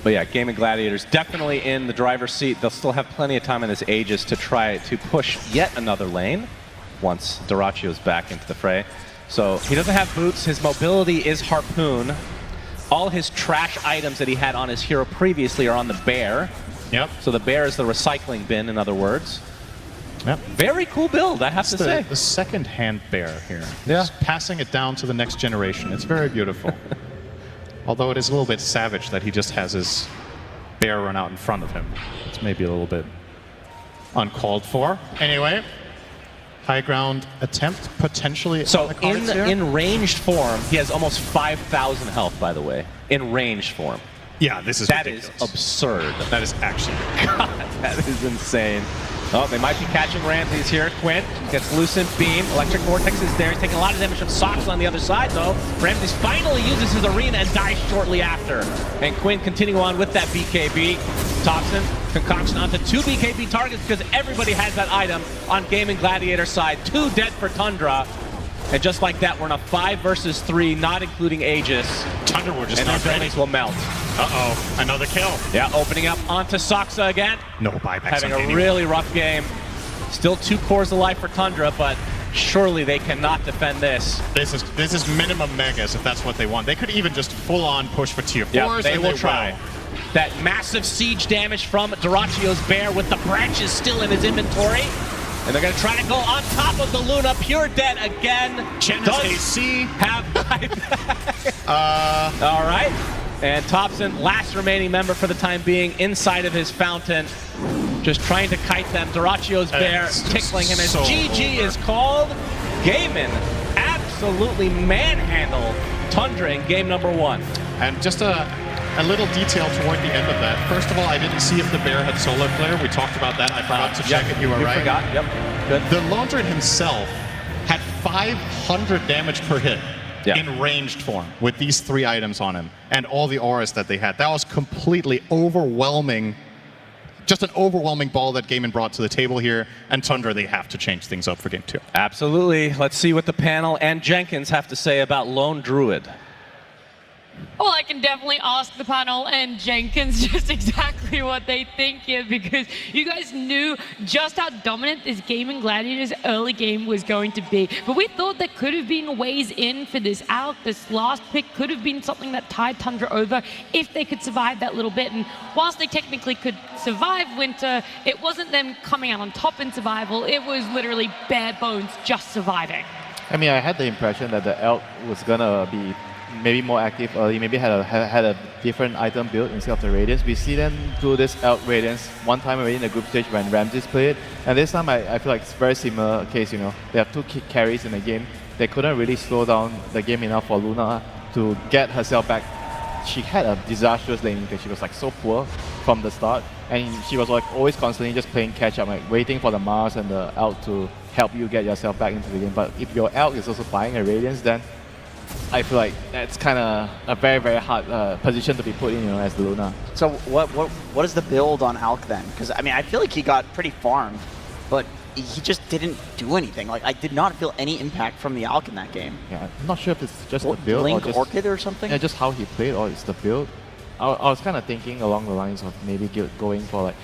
yeah, Gaimin Gladiators definitely in the driver's seat. They'll still have plenty of time in this Aegis to try to push yet another lane once Duracio's back into the fray. So he doesn't have boots. His mobility is Harpoon. All his trash items that he had on his hero previously are on the Bear. Yep. So the Bear is the recycling bin, in other words. Yep. Very cool build, I have to say. The second-hand Bear here. Yeah. Just passing it down to the next generation. It's very beautiful. Although it is a little bit savage that he just has his Bear run out in front of him. It's maybe a little bit uncalled for. Anyway, high ground attempt potentially. So in ranged form, he has almost 5,000 health, by the way. In ranged form. Yeah, this is ridiculous. Is absurd. That is actually God, that is insane. Oh, they might be catching Ramses here. Quinn gets Lucent Beam. Electric Vortex is there. He's taking a lot of damage from Sox on the other side, though. Ramses finally uses his arena and dies shortly after. And Quinn continuing on with that BKB. Thompson, concoction onto 2 BKB targets because everybody has that item on Gaimin Gladiator side. 2 dead for Tundra. And just like that, we're in a 5 versus 3, not including Aegis. Tundra will just and our buildings will melt. Uh-oh, another kill. Yeah, opening up onto Soxa again. No buybacks. Having a really rough game. Still 2 cores of life for Tundra, but surely they cannot defend this. This is minimum megas if that's what they want. They could even just full-on push for tier 4s. Yeah, they will try. That massive siege damage from Duracio's Bear with the branches still in his inventory. And they're going to try to go on top of the Luna. Pure dead again. Does AC have all right. And Thompson, last remaining member for the time being, inside of his fountain. Just trying to kite them. Duracio's Bear tickling him as GG is called. Gaimin absolutely manhandled Tundra in game number 1. And just a little detail toward the end of that. First of all, I didn't see if the Bear had solar flare. We talked about that. I forgot to check it. You were right. You forgot. Yep. Good. The Lone Druid himself had 500 damage per hit in ranged form with these 3 items on him and all the auras that they had. That was completely overwhelming. Just an overwhelming ball that Gaimin brought to the table here. And Tundra, they have to change things up for game 2. Absolutely. Let's see what the panel and Jenkins have to say about Lone Druid. Well, I can definitely ask the panel and Jenkins just exactly what they think here, because you guys knew just how dominant this Gaimin Gladiators early game was going to be. But we thought there could have been ways in for this out. This last pick could have been something that tied Tundra over if they could survive that little bit. And whilst they technically could survive Winter, it wasn't them coming out on top in survival. It was literally bare bones just surviving. I mean, I had the impression that the Elk was going to be maybe more active early, maybe had a different item build instead of the Radiance. We see them do this Elk Radiance one time already in the group stage when Ramses played, and this time I feel like it's a very similar case. You know, they have 2 carries in the game. They couldn't really slow down the game enough for Luna to get herself back. She had a disastrous laning because she was like so poor from the start, and she was like always constantly just playing catch up, like waiting for the Mars and the Elk to help you get yourself back into the game. But if your Elk is also buying a Radiance, then I feel like that's kind of a very, very hard position to be put in, you know, as the Luna. So what is the build on Alk then? Because I mean, I feel like he got pretty farmed, but he just didn't do anything. Like, I did not feel any impact from the Alk in that game. Yeah, I'm not sure if it's just the build Blink or just Orchid or something. Yeah, just how he played, or it's the build. I was kind of thinking along the lines of maybe going for like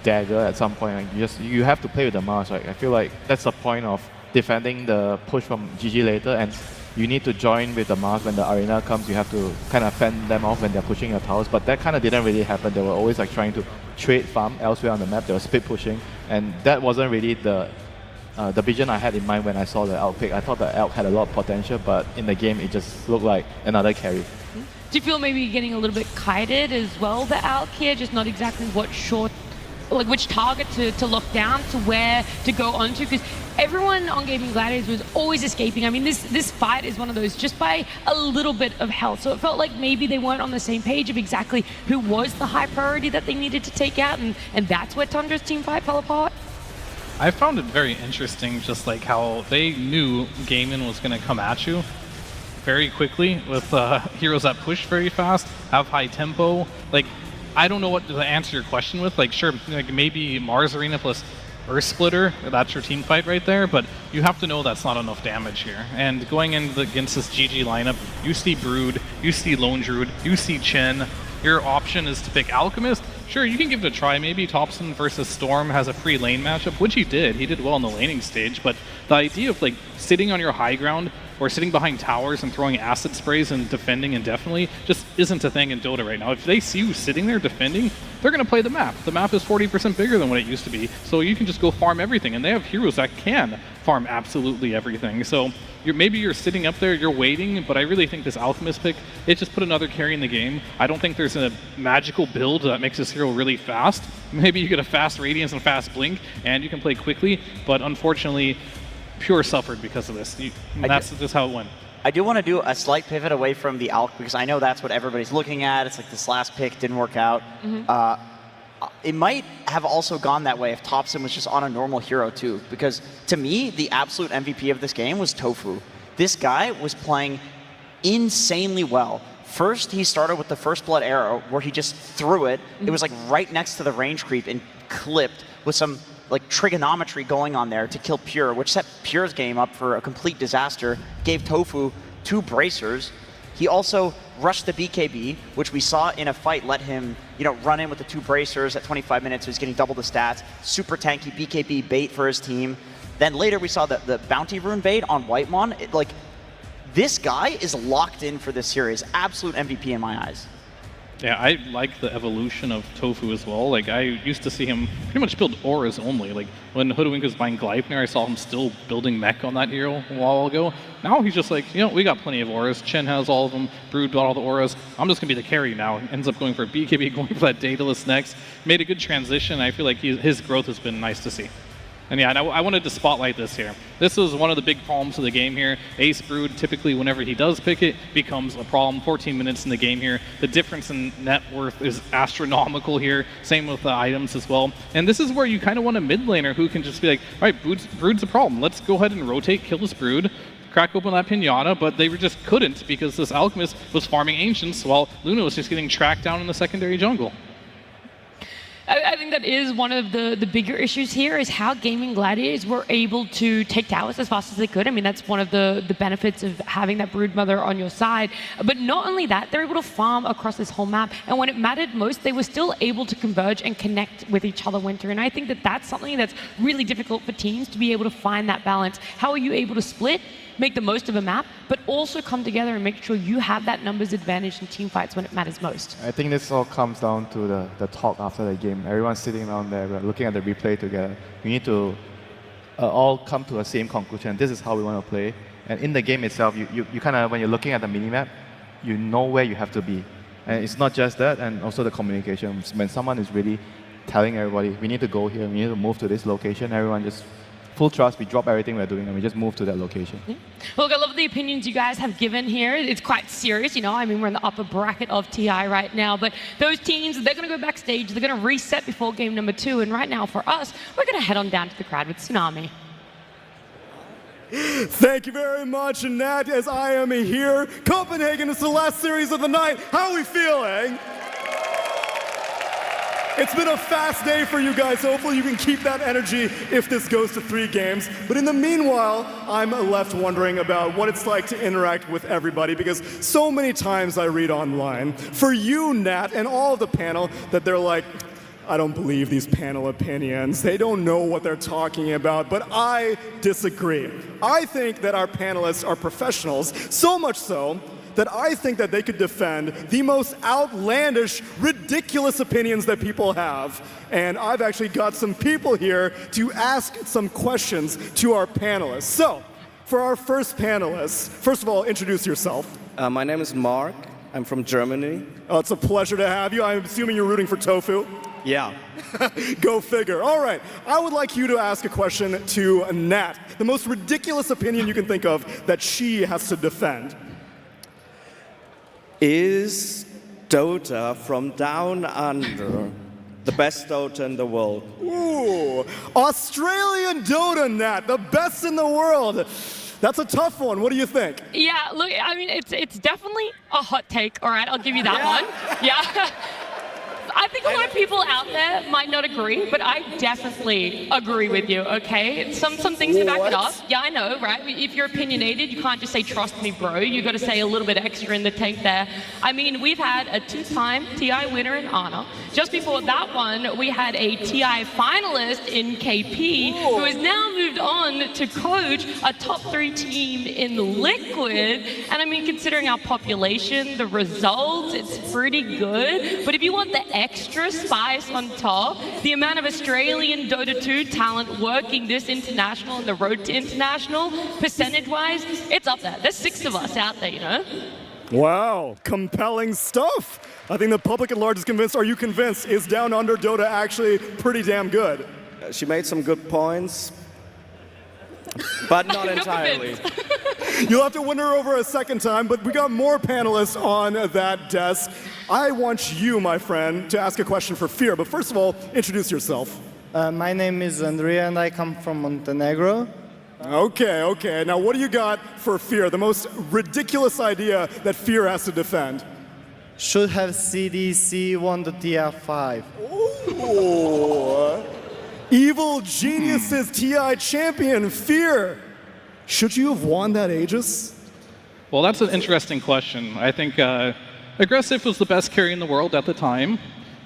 Dagger at some point. Like you have to play with the Mars, right? I feel like that's the point of defending the push from GG later, and you need to join with the Mars when the arena comes. You have to kind of fend them off when they're pushing your towers, but that kind of didn't really happen. They were always like trying to trade farm elsewhere on the map. They were split pushing, and that wasn't really the the vision I had in mind when I saw the Elk pick. I thought the Elk had a lot of potential, but in the game it just looked like another carry. Do you feel maybe getting a little bit kited as well, the Alk here, just not exactly what short, like which target to lock down, to where to go onto? Because everyone on Gaimin Gladiators was always escaping. I mean, this fight is one of those just by a little bit of health. So it felt like maybe they weren't on the same page of exactly who was the high priority that they needed to take out, and that's where Tundra's team fight fell apart. I found it very interesting, just like how they knew Gaimin was going to come at you very quickly with heroes that push very fast, have high tempo. Like, I don't know what to answer your question with. Like, sure, like maybe Mars Arena plus Earth Splitter, that's your team fight right there, but you have to know that's not enough damage here. And going against this GG lineup, you see Brood, you see Lone Druid, you see Chen. Your option is to pick Alchemist. Sure, you can give it a try. Maybe Topson versus Storm has a free lane matchup, which he did. He did well in the laning stage, but the idea of like sitting on your high ground or sitting behind towers and throwing acid sprays and defending indefinitely just isn't a thing in Dota right now. If they see you sitting there defending, they're going to play the map. The map is 40% bigger than what it used to be, so you can just go farm everything, and they have heroes that can farm absolutely everything. So maybe you're sitting up there, you're waiting, but I really think this Alchemist pick, it just put another carry in the game. I don't think there's a magical build that makes this hero really fast. Maybe you get a fast Radiance and fast Blink, and you can play quickly, but unfortunately, Pure suffered because of this. That's just how it went. I do want to do a slight pivot away from the Alk, because I know that's what everybody's looking at. It's like this last pick didn't work out. It might have also gone that way if Topson was just on a normal hero too, because to me, the absolute MVP of this game was Tofu. This guy was playing insanely well. First, he started with the First Blood arrow, where he just threw it. It was like right next to the range creep and clipped with some like trigonometry going on there to kill Pure, which set Pure's game up for a complete disaster, gave Tofu 2 bracers. He also rushed the BKB, which we saw in a fight let him, run in with the 2 bracers at 25 minutes, so he's getting double the stats. Super tanky BKB bait for his team. Then later we saw the Bounty Rune bait on Whitemon. This guy is locked in for this series. Absolute MVP in my eyes. Yeah, I like the evolution of Tofu as well. Like, I used to see him pretty much build auras only. Like, when Hoodwink was buying Gleipnir, I saw him still building mech on that hero a while ago. Now he's just like, we got plenty of auras. Chen has all of them. Brood got all the auras. I'm just going to be the carry now. Ends up going for a BKB, going for that Daedalus next. Made a good transition. I feel like his growth has been nice to see. And yeah, I wanted to spotlight this here. This is one of the big problems of the game here. Ace Brood, typically whenever he does pick it, becomes a problem. 14 minutes in the game here. The difference in net worth is astronomical here. Same with the items as well. And this is where you kind of want a mid laner who can just be like, all right, Brood's a problem. Let's go ahead and rotate, kill this Brood, crack open that Pinata, but they just couldn't because this Alchemist was farming Ancients while Luna was just getting tracked down in the secondary jungle. I think that is one of the bigger issues here, is how Gaimin Gladiators were able to take towers as fast as they could. I mean, that's one of the benefits of having that Broodmother on your side. But not only that, they're able to farm across this whole map. And when it mattered most, they were still able to converge and connect with each other winter. And I think that that's something that's really difficult for teams to be able to find that balance. How are you able to split, make the most of a map, but also come together and make sure you have that numbers advantage in team fights when it matters most? I think this all comes down to the talk after the game. Everyone's sitting down there, we're looking at the replay together. We need to all come to the same conclusion. This is how we want to play. And in the game itself, you kind of, when you're looking at the minimap, you know where you have to be. And it's not just that, and also the communication. When someone is really telling everybody, we need to go here, we need to move to this location, everyone just full trust, we drop everything we're doing and we just move to that location. Yeah. Look, I love the opinions you guys have given here. It's quite serious, I mean, we're in the upper bracket of TI right now, but those teams, they're going to go backstage, they're going to reset before game number 2, and right now for us, we're going to head on down to the crowd with Tsunami. Thank you very much, Nat, as I am here. Copenhagen is the last series of the night. How are we feeling? It's been a fast day for you guys. Hopefully you can keep that energy if this goes to 3 games. But in the meanwhile, I'm left wondering about what it's like to interact with everybody, because so many times I read online, for you, Nat, and all of the panel, that they're like, I don't believe these panel opinions. They don't know what they're talking about, but I disagree. I think that our panelists are professionals, so much so that I think that they could defend the most outlandish, ridiculous opinions that people have. And I've actually got some people here to ask some questions to our panelists. So, for our first panelist, first of all, introduce yourself. My name is Mark. I'm from Germany. Oh, it's a pleasure to have you. I'm assuming you're rooting for Tofu. Yeah. Go figure. All right. I would like you to ask a question to Nat. The most ridiculous opinion you can think of that she has to defend. Is DOTA from Down Under the best DOTA in the world? Ooh, Australian DOTA, Nat, the best in the world. That's a tough one. What do you think? Yeah, look, I mean, it's definitely a hot take, all right? I'll give you that one. Yeah. I think a lot of people out there might not agree, but I definitely agree with you, okay? Some things to back it up. Yeah, I know, right? If you're opinionated, you can't just say, trust me, bro. You got to say a little bit extra in the tank there. I mean, we've had a 2-time TI winner in Anna. Just before that one, we had a TI finalist in KP, who has now moved on to coach a top 3 team in Liquid. And I mean, considering our population, the results, it's pretty good. But if you want the extra spice on top, the amount of Australian Dota 2 talent working this international and the road to international, percentage-wise, it's up there. There's 6 of us out there, you know? Wow, compelling stuff. I think the public at large is convinced. Are you convinced? Is Down Under Dota actually pretty damn good? She made some good points, but not entirely. You'll have to win her over a second time, but we got more panelists on that desk. I want you, my friend, to ask a question for Fear, but first of all, introduce yourself. My name is Andrea and I come from Montenegro. Okay. Now what do you got for Fear? The most ridiculous idea that Fear has to defend. Should have CDC won the TF5. Ooh. Evil Genius's TI champion, Fear. Should you have won that Aegis? Well, that's an interesting question. I think Aggressive was the best carry in the world at the time.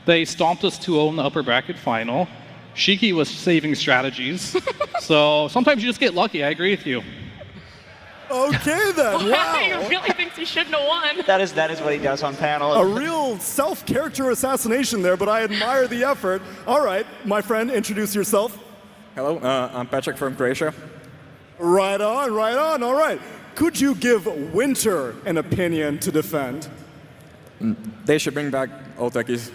They stomped us 2-0 in the upper bracket final. Shiki was saving strategies. So sometimes you just get lucky, I agree with you. Okay then, wow. He really thinks he shouldn't have won. That is what he does on panel. A real self-character assassination there, but I admire the effort. All right, my friend, introduce yourself. Hello, I'm Patrick from Croatia. Right on, all right. Could you give Winter an opinion to defend? They should bring back old techies.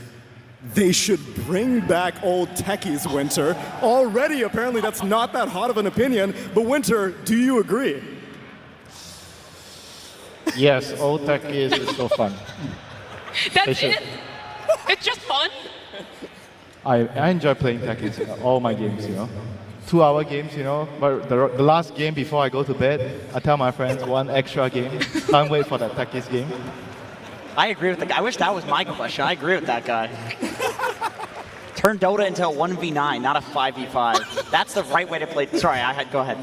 They should bring back old techies, Winter. Already, apparently, that's not that hot of an opinion, but Winter, do you agree? Yes, old techies is so fun. That's it? It's just fun? I enjoy playing techies in all my games, you know. 2-hour games, you know. But the last game before I go to bed, I tell my friends 1 extra game. Can't wait for that techies game. I agree with the guy. I wish that was my question. I agree with that guy. Turn Dota into a 1v9, not a 5v5. That's the right way to play. Sorry, go ahead.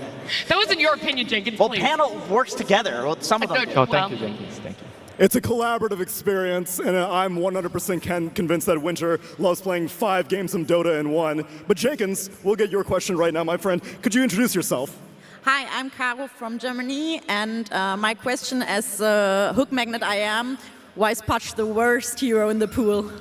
That wasn't your opinion, Jenkins. Well, please. panel works together. Well, some of them. Oh, thank you, Jenkins. Thank you. It's a collaborative experience, and I'm 100% convinced that Winter loves playing 5 games of Dota in one. But Jenkins, we'll get your question right now, my friend. Could you introduce yourself? Hi, I'm Caro from Germany, and my question as a hook magnet I am, why is Pudge the worst hero in the pool?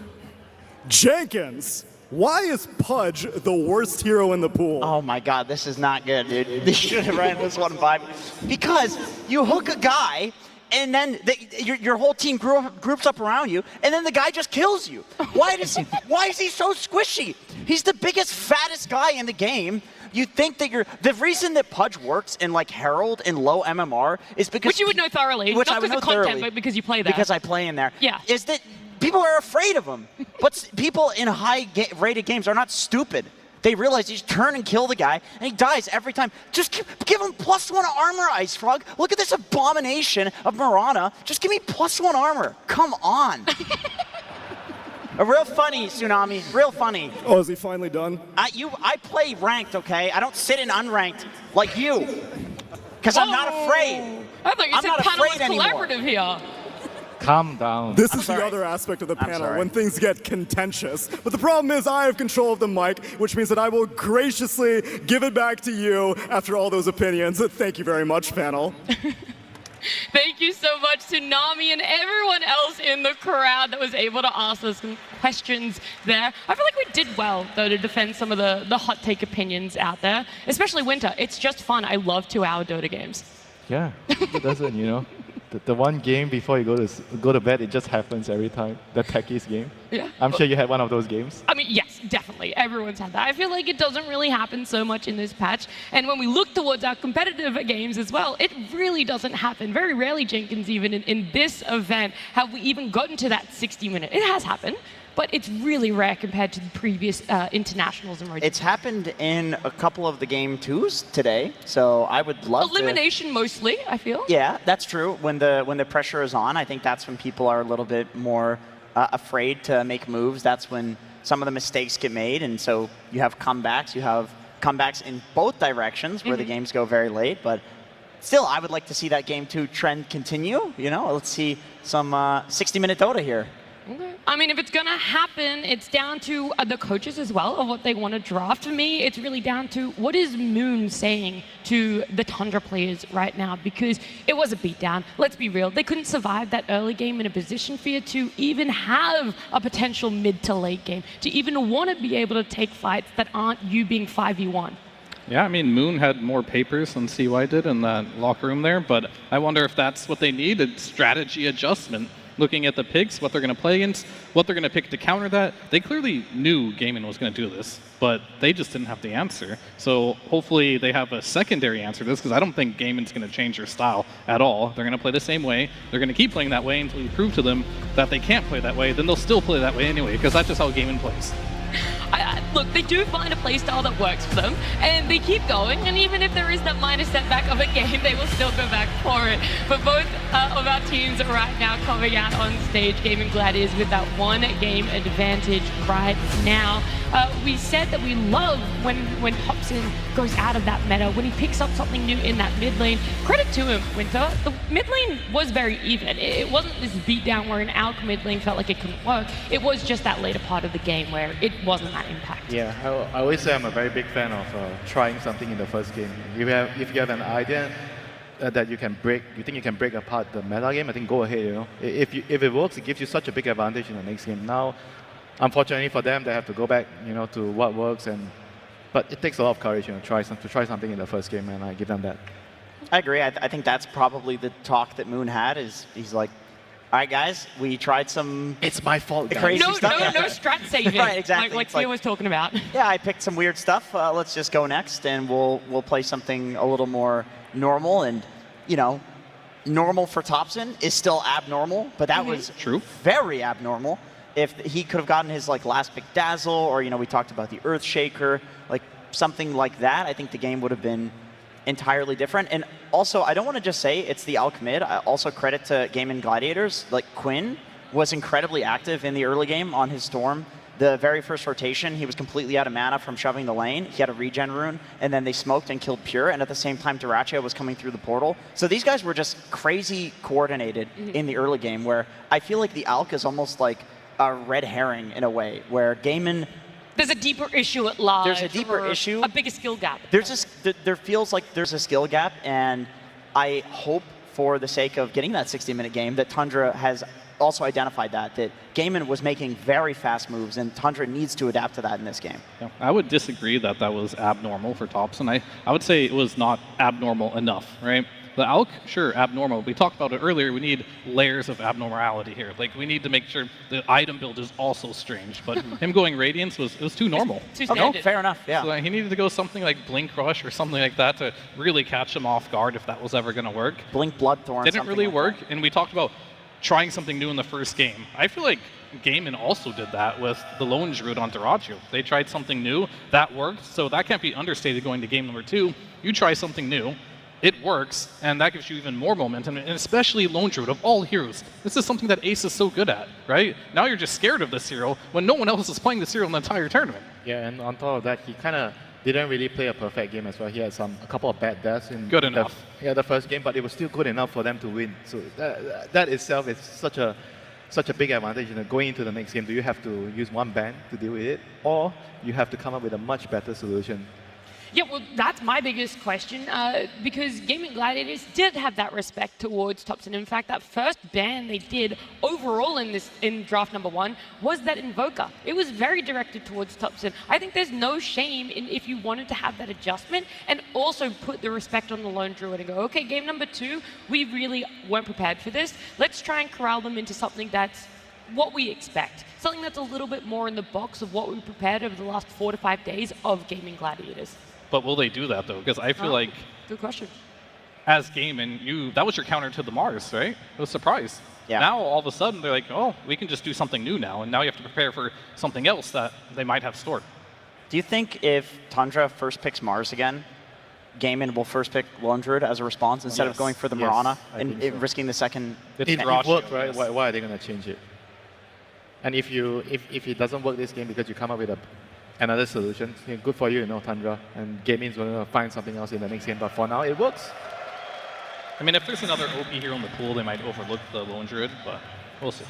Jenkins, why is Pudge the worst hero in the pool? Oh my god, this is not good, dude. They should have ran this one by me. Because you hook a guy, and then your whole team groups up around you, and then the guy just kills you. Why is he so squishy? He's the biggest, fattest guy in the game. You think that the reason that Pudge works in like Herald and low MMR is because... Which you would know thoroughly, not because of content, but because you play there. Because I play in there. Yeah. Is that people are afraid of him. But people in high-rated games are not stupid. They realize you just turn and kill the guy, and he dies every time. Just give him +1 armor, Ice Frog. Look at this abomination of Mirana. Just give me +1 armor. Come on. Real funny, Tsunami. Real funny. Oh, is he finally done? I play ranked, okay? I don't sit in unranked like you. Because I'm not afraid. I thought you said panel was collaborative here. Calm down. This is the other aspect of the panel, when things get contentious. But the problem is I have control of the mic, which means that I will graciously give it back to you after all those opinions. Thank you very much, panel. Thank you so much, Tsunami, and everyone else in the crowd that was able to ask us some questions there. I feel like we did well, though, to defend some of the hot take opinions out there, especially Winter. It's just fun. I love 2-hour Dota games. Yeah, it doesn't, you know. The one game before you go to bed, it just happens every time. The techies game. Yeah. I'm sure you had one of those games. I mean, yes, definitely. Everyone's had that. I feel like it doesn't really happen so much in this patch. And when we look towards our competitive games as well, it really doesn't happen. Very rarely, Jenkins, even in this event, have we even gotten to that 60-minute. It has happened, but it's really rare compared to the previous internationals and It's happened in a couple of the game 2s today, so I would love Elimination mostly, I feel. Yeah, that's true. When the pressure is on, I think that's when people are a little bit more afraid to make moves. That's when some of the mistakes get made, and so you have comebacks. You have comebacks in both directions where the games go very late, but still, I would like to see that game 2 trend continue. You know, let's see some 60-minute Dota here. Okay. I mean, if it's going to happen, it's down to the coaches as well of what they want to draft. For me, it's really down to what is Moon saying to the Tundra players right now, because it was a beatdown. Let's be real. They couldn't survive that early game in a position fear to even have a potential mid to late game, to even want to be able to take fights that aren't you being 5v1. Yeah, I mean, Moon had more papers than CY did in that locker room there, but I wonder if that's what they need, a strategy adjustment. Looking at the picks, what they're going to play against, what they're going to pick to counter that. They clearly knew Gaimin was going to do this, but they just didn't have the answer. So hopefully they have a secondary answer to this, because I don't think Gaimin's going to change their style at all. They're going to play the same way. They're going to keep playing that way until you prove to them that they can't play that way. Then they'll still play that way anyway, because that's just how Gaimin plays. Look, they do find a playstyle that works for them, and they keep going, and even if there is that minor setback of a game, they will still go back for it. But both of our teams are right now coming out on stage, Gaimin Gladiators, with that one-game advantage right now. We said that we love when Hobson goes out of that meta, when he picks up something new in that mid lane. Credit to him, Winter. The mid lane was very even. It wasn't this beatdown where an Alc mid lane felt like it couldn't work. It was just that later part of the game where it wasn't that impact. Yeah, I always say I'm a very big fan of trying something in the first game. If you have an idea that you think you can break apart the meta game, I think go ahead. You know, if it works, it gives you such a big advantage in the next game. Now, unfortunately for them, they have to go back, you know, to what works, but it takes a lot of courage, you know, to try something in the first game, and I give them that. I agree. I think that's probably the talk that Moon had. He's like, all right, guys, we tried some. It's my fault, guys. Crazy no stuff. No strat saving. Right, exactly. Like Theo was talking about. Yeah, I picked some weird stuff. Let's just go next, and we'll play something a little more normal. And you know, normal for Thompson is still abnormal, but that was very abnormal. If he could have gotten his last pick Dazzle, or you know, we talked about the Earthshaker, like something like that, I think the game would have been entirely different. And also, I don't want to just say it's the Alc mid. I also credit to Gaimin Gladiators. Like Quinn was incredibly active in the early game on his Storm. The very first rotation, he was completely out of mana from shoving the lane. He had a regen rune, and then they smoked and killed Pure, and at the same time, Dyrachia was coming through the portal. So these guys were just crazy coordinated in the early game, where I feel like the Alc is almost like a red herring in a way, where Gaimin... There's a deeper issue at large. There's a deeper issue. A bigger skill gap. There feels like there's a skill gap, and I hope for the sake of getting that 60-minute game that Tundra has also identified that Gaimin was making very fast moves, and Tundra needs to adapt to that in this game. Yeah, I would disagree that was abnormal for Thompson. I would say it was not abnormal enough, right? The Alc, sure, abnormal. We talked about it earlier. We need layers of abnormality here. Like, we need to make sure the item build is also strange. But him going Radiance was too normal. Too standard. Fair enough, yeah. So he needed to go something like Blink Rush or something like that to really catch him off guard if that was ever going to work. Blink Bloodthorn. Didn't really work, and we talked about trying something new in the first game. I feel like Gaimin also did that with the Lone Druid on Dyrachia. They tried something new, that worked, so that can't be understated going to game number 2. You try something new, it works, and that gives you even more momentum, and especially Lone Druid, of all heroes. This is something that Ace is so good at, right? Now you're just scared of this hero when no one else is playing this hero in the entire tournament. Yeah, and on top of that, he kind of didn't really play a perfect game as well. He had a couple of bad deaths in the first game, but it was still good enough for them to win. So that itself is such a big advantage. You know, going into the next game, do you have to use one ban to deal with it, or you have to come up with a much better solution? Yeah, well, that's my biggest question, because Gaimin Gladiators did have that respect towards Topson. In fact, that first ban they did overall in draft number 1 was that Invoker. It was very directed towards Topson. I think there's no shame in if you wanted to have that adjustment and also put the respect on the Lone Druid and go, okay, game number 2, we really weren't prepared for this. Let's try and corral them into something that's what we expect. Something that's a little bit more in the box of what we prepared over the last 4 to 5 days of Gaimin Gladiators. But will they do that though? Because I feel like, good question. As Gaimin, that was your counter to the Mars, right? It was a surprise. Yeah. Now all of a sudden they're like, oh, we can just do something new now, and now you have to prepare for something else that they might have stored. Do you think if Tundra first picks Mars again, Gaimin will first pick Lone Druid as a response instead of going for the Mirana and risking the second? It worked, right? Why are they going to change it? And if it doesn't work this game because you come up with another solution, good for you, Tundra. And Gaimin's going to find something else in the next game. But for now, it works. I mean, if there's another OP hero in the pool, they might overlook the Lone Druid, but we'll see.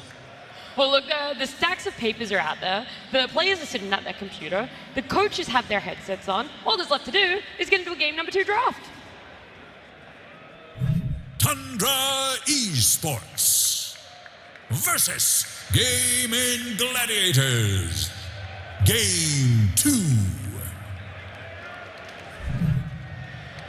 Well, look, the stacks of papers are out there. The players are sitting at their computer. The coaches have their headsets on. All there's left to do is get into a game number 2 draft. Tundra Esports versus Gaimin Gladiators. Game 2.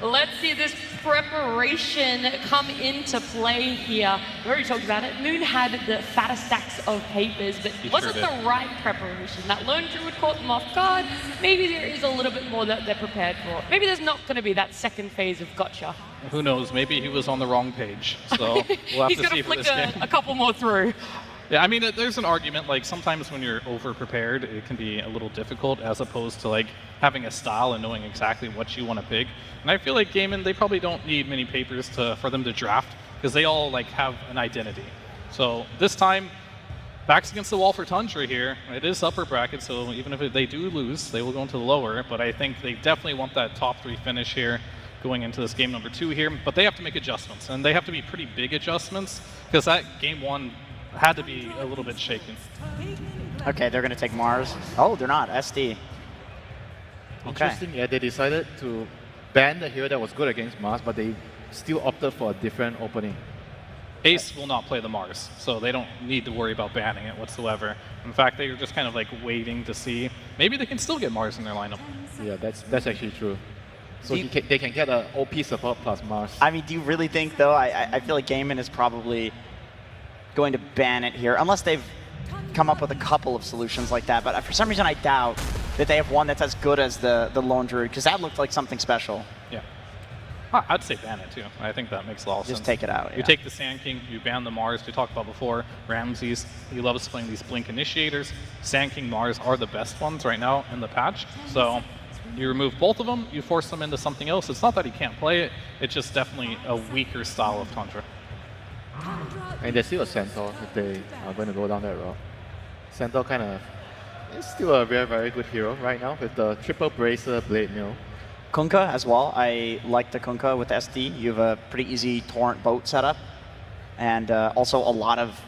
Let's see this preparation come into play here. We already talked about it. Moon had the fattest stacks of papers, but wasn't the right preparation. That Lone Druid caught them off guard. Maybe there is a little bit more that they're prepared for. Maybe there's not going to be that second phase of gotcha. Who knows? Maybe he was on the wrong page. So we'll have He's to going see to for flick this game. a couple more through. Yeah, I mean, there's an argument, like, sometimes when you're over-prepared, it can be a little difficult, as opposed to, like, having a style and knowing exactly what you want to pick. And I feel like Gaimin, they probably don't need many papers for them to draft, because they all, like, have an identity. So this time, backs against the wall for Tundra here. It is upper bracket, so even if they do lose, they will go into the lower. But I think they definitely want that top 3 finish here going into this game number 2 here. But they have to make adjustments, and they have to be pretty big adjustments, because that game 1 had to be a little bit shaken. Okay, they're going to take Mars. Oh, they're not. SD. Okay. Interesting, yeah, they decided to ban the hero that was good against Mars, but they still opted for a different opening. Ace will not play the Mars, so they don't need to worry about banning it whatsoever. In fact, they were just kind of like waiting to see. Maybe they can still get Mars in their lineup. Yeah, that's actually true. So they can get an OP support plus Mars. I mean, do you really think, though? I feel like Gaimin is probably going to ban it here, unless they've come up with a couple of solutions like that. But for some reason, I doubt that they have one that's as good as the Lone Druid, because that looked like something special. Yeah. I'd say ban it, too. I think that makes a lot of sense. Just take it out, You take the Sand King, you ban the Mars, we talked about before. Ramses, he loves playing these Blink Initiators. Sand King Mars are the best ones right now in the patch. So you remove both of them, you force them into something else. It's not that he can't play it, it's just definitely a weaker style of Tundra. And there's still a Centaur if they are going to go down that route. Centaur kind of is still a very, very good hero right now with the triple bracer blade mill. Kunkka as well. I like the Kunkka with SD. You have a pretty easy torrent boat setup, and also a lot of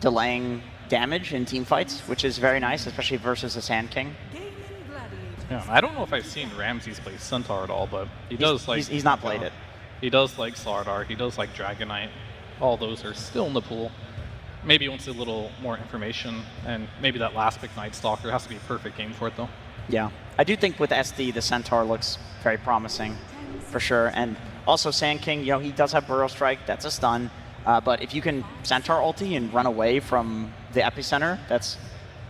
delaying damage in team fights, which is very nice, especially versus a Sand King. Yeah, I don't know if I've seen Ramses play Centaur at all, but he does like... He's not played it. He does like Slardar, he does like Dragonite. All those are still in the pool. Maybe he wants a little more information, and maybe that last pick Night Stalker has to be a perfect game for it, though. Yeah, I do think with SD, the Centaur looks very promising, for sure. And also Sand King, he does have Burrow Strike, that's a stun. But if you can Centaur ulti and run away from the epicenter, that's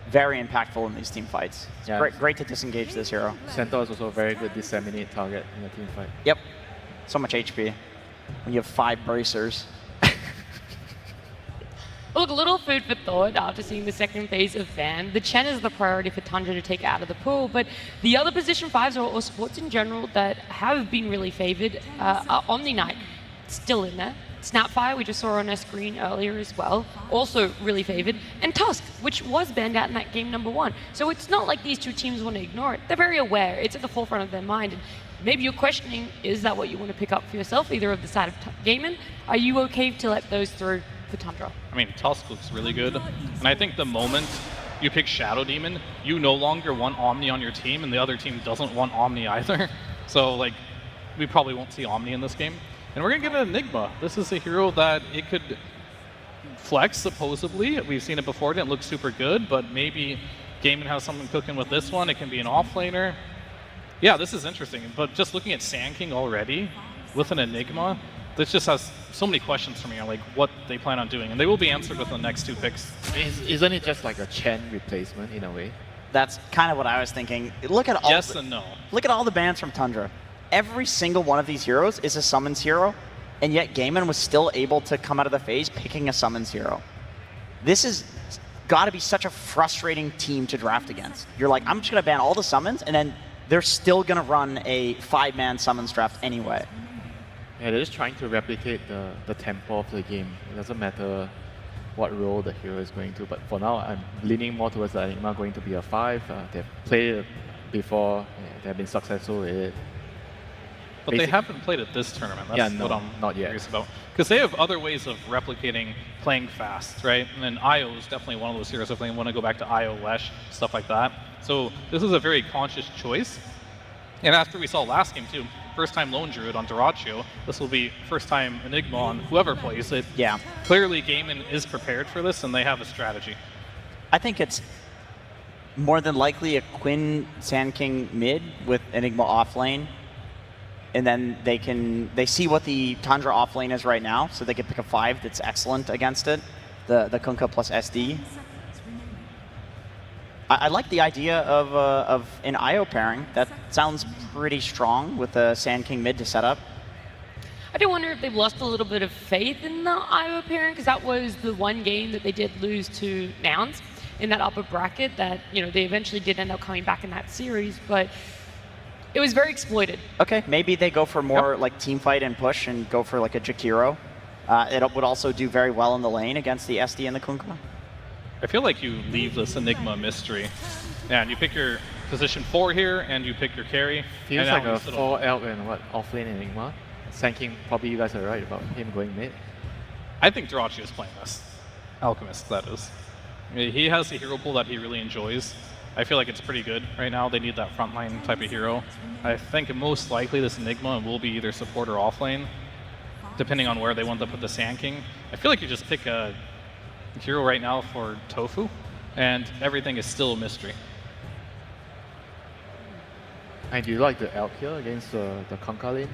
very impactful in these team fights. It's great to disengage this hero. Centaur is also a very good disseminate target in a team fight. Yep, so much HP when you have 5 bracers. Look, a little food for thought after seeing the second phase of Van. The Chen is the priority for Tundra to take out of the pool, but the other position 5s or supports in general that have been really favored are Omni Knight, still in there. Snapfire, we just saw on our screen earlier as well, also really favored. And Tusk, which was banned out in that game number 1. So it's not like these two teams want to ignore it. They're very aware. It's at the forefront of their mind. And maybe you're questioning, is that what you want to pick up for yourself, either of the side of Gaimin? Are you okay to let those through for Tundra? I mean, Tusk looks really good. And I think the moment you pick Shadow Demon, you no longer want Omni on your team, and the other team doesn't want Omni either. So like, we probably won't see Omni in this game. And we're gonna get an Enigma. This is a hero that it could flex, supposedly. We've seen it before, it didn't look super good, but maybe Gaimin has something cooking with this one. It can be an offlaner. Yeah, this is interesting, but just looking at Sand King already, with an Enigma, this just has so many questions for me on like what they plan on doing, and they will be answered with the next 2 picks. Isn't it just like a Chen replacement in a way? That's kind of what I was thinking. Look at all Yes and no. Look at all the bans from Tundra. Every single one of these heroes is a summons hero, and yet Gaimin was still able to come out of the phase picking a summons hero. This has got to be such a frustrating team to draft against. You're like, I'm just going to ban all the summons, and then they're still going to run a 5-man summons draft anyway. Yeah, they're just trying to replicate the tempo of the game. It doesn't matter what role the hero is going to, but for now, I'm leaning more towards the Enigma going to be a 5. They've played it before, they've been successful with it. But they haven't played it this tournament. That's what I'm not yet. curious about. Because they have other ways of replicating playing fast, right? And then IO is definitely one of those heroes if they want to go back to IO, Lesh, stuff like that. So this is a very conscious choice. And after we saw last game too, first time Lone Druid on Dyrachyo, this will be first time Enigma on whoever plays it. Yeah. Clearly Gaimin is prepared for this and they have a strategy. I think it's more than likely a Quinn Sand King mid with Enigma off lane. And then they see what the Tundra off lane is right now, so they can pick a 5 that's excellent against it, the Kunkka plus SD. I like the idea of an IO pairing. That sounds pretty strong with the Sand King mid to set up. I do wonder if they've lost a little bit of faith in the IO pairing, because that was the one game that they did lose to Nouns in that upper bracket that, you know, they eventually did end up coming back in that series, but it was very exploited. Okay, maybe they go for more like team fight and push and go for like a Jakiro. It would also do very well in the lane against the SD and the Kunkka. I feel like you leave this Enigma mystery. Yeah, and you pick your position 4 here, and you pick your carry. Feels like a 4 elk and what, offlane Enigma. Sand King, probably you guys are right about him going mid. I think Dyrachyo is playing this. Alchemist, that is. He has a hero pool that he really enjoys. I feel like it's pretty good right now. They need that frontline type of hero. I think most likely this Enigma will be either support or offlane, depending on where they want to put the Sand King. I feel like you just pick a hero right now for Tofu, and everything is still a mystery. And do you like the elk here against the Kunkka lane?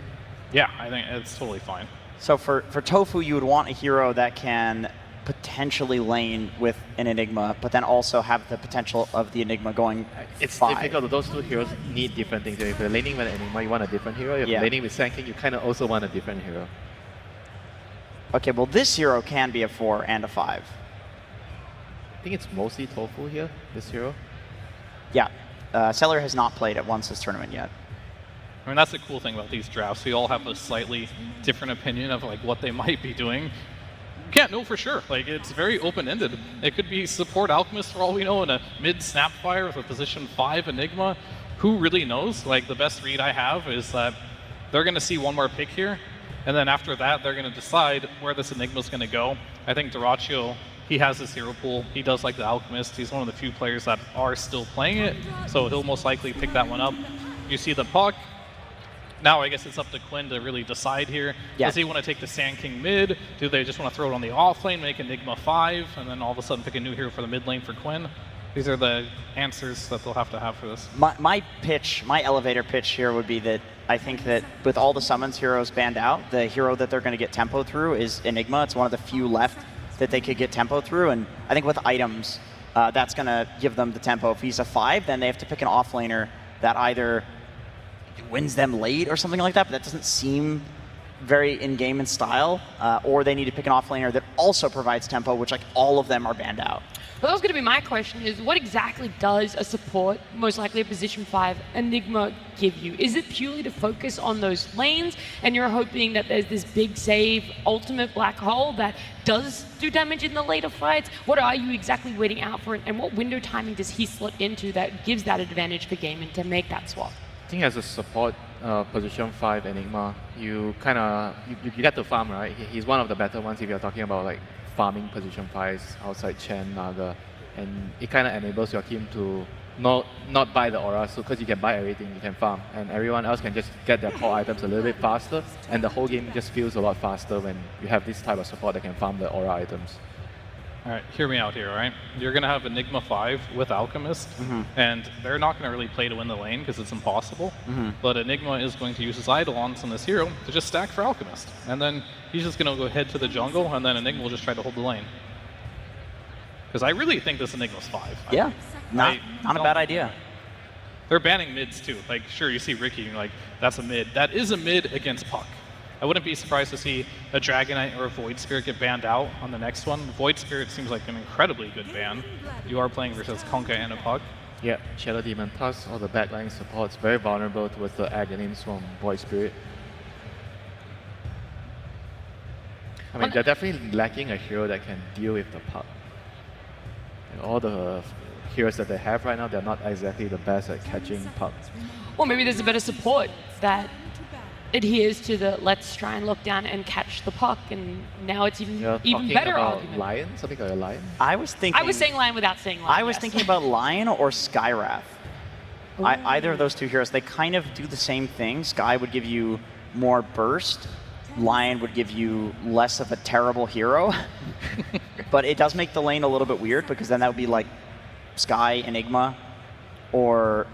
Yeah, I think it's totally fine. So for Tofu, you would want a hero that can potentially lane with an Enigma, but then also have the potential of the Enigma going It's 5. difficult. Those two heroes need different things. If you're laning with an Enigma, you want a different hero. If you're laning with Sand King, you kind of also want a different hero. Okay, well this hero can be a 4 and a 5. I think it's mostly Tofu here, this hero. Yeah, Seller has not played it once this tournament yet. I mean, that's the cool thing about these drafts. We all have a slightly different opinion of like what they might be doing. You can't know for sure. Like, it's very open-ended. It could be support Alchemist for all we know in a mid Snapfire with a position 5 Enigma. Who really knows? Like, the best read I have is that they're going to see one more pick here, and then after that, they're going to decide where this Enigma's going to go. I think Dyrachyo, he has his hero pool. He does like the Alchemist. He's one of the few players that are still playing it, so he'll most likely pick that one up. You see the puck. Now I guess it's up to Quinn to really decide here. Yeah. Does he want to take the Sand King mid? Do they just want to throw it on the off lane, make Enigma 5, and then all of a sudden pick a new hero for the mid lane for Quinn? These are the answers that they'll have to have for this. My pitch, my elevator pitch here would be that I think that with all the summons heroes banned out, the hero that they're going to get tempo through is Enigma. It's one of the few left that they could get tempo through, and I think with items, that's going to give them the tempo. If he's a 5, then they have to pick an offlaner that either wins them late or something like that, but that doesn't seem very in-game in style, or they need to pick an offlaner that also provides tempo, which like all of them are banned out. Well, that was going to be my question, is what exactly does a support, most likely a position 5, Enigma give you? Is it purely to focus on those lanes, and you're hoping that there's this big save ultimate black hole that does do damage in the later fights? What are you exactly waiting out for, and what window timing does he slot into that gives that advantage for Gaimin to make that swap? I think as a support position 5 Enigma, you kind of you get to farm, right? He's one of the better ones if you're talking about like farming position 5s outside Chen, Naga. and it kind of enables your team to not buy the aura, so because you can buy everything, you can farm, and everyone else can just get their core items a little bit faster, and the whole game just feels a lot faster when you have this type of support that can farm the aura items. All right, hear me out here, all right? You're going to have Enigma 5 with Alchemist, and they're not going to really play to win the lane because it's impossible, but Enigma is going to use his Eidolons on this hero to just stack for Alchemist, and then he's just going to go head to the jungle, and then Enigma will just try to hold the lane. Because I really think this Enigma's 5. Yeah, not a bad idea. They're banning mids too. Like, sure, you see Ricky, you're like, that's a mid. That is a mid against Puck. I wouldn't be surprised to see a Dragonite or a Void Spirit get banned out on the next one. Void Spirit seems like an incredibly good ban. You are playing versus Kunkka and a Puck. Yeah, Shadow Demon plus all the backline supports very vulnerable towards the Aghanim's from Void Spirit. I mean, they're definitely lacking a hero that can deal with the Puck. And all the heroes that they have right now, they're not exactly the best at catching Puck. Or maybe there's a better support that adheres to the let's try and look down and catch the Puck, and now it's even better about argument. Lion, something like a Lion. I was thinking. I was saying Lion without saying Lion. I was thinking about Lion or Skywrath. Either of those two heroes, they kind of do the same thing. Sky would give you more burst. Lion would give you less of a terrible hero. But it does make the lane a little bit weird, because then that would be like Sky Enigma or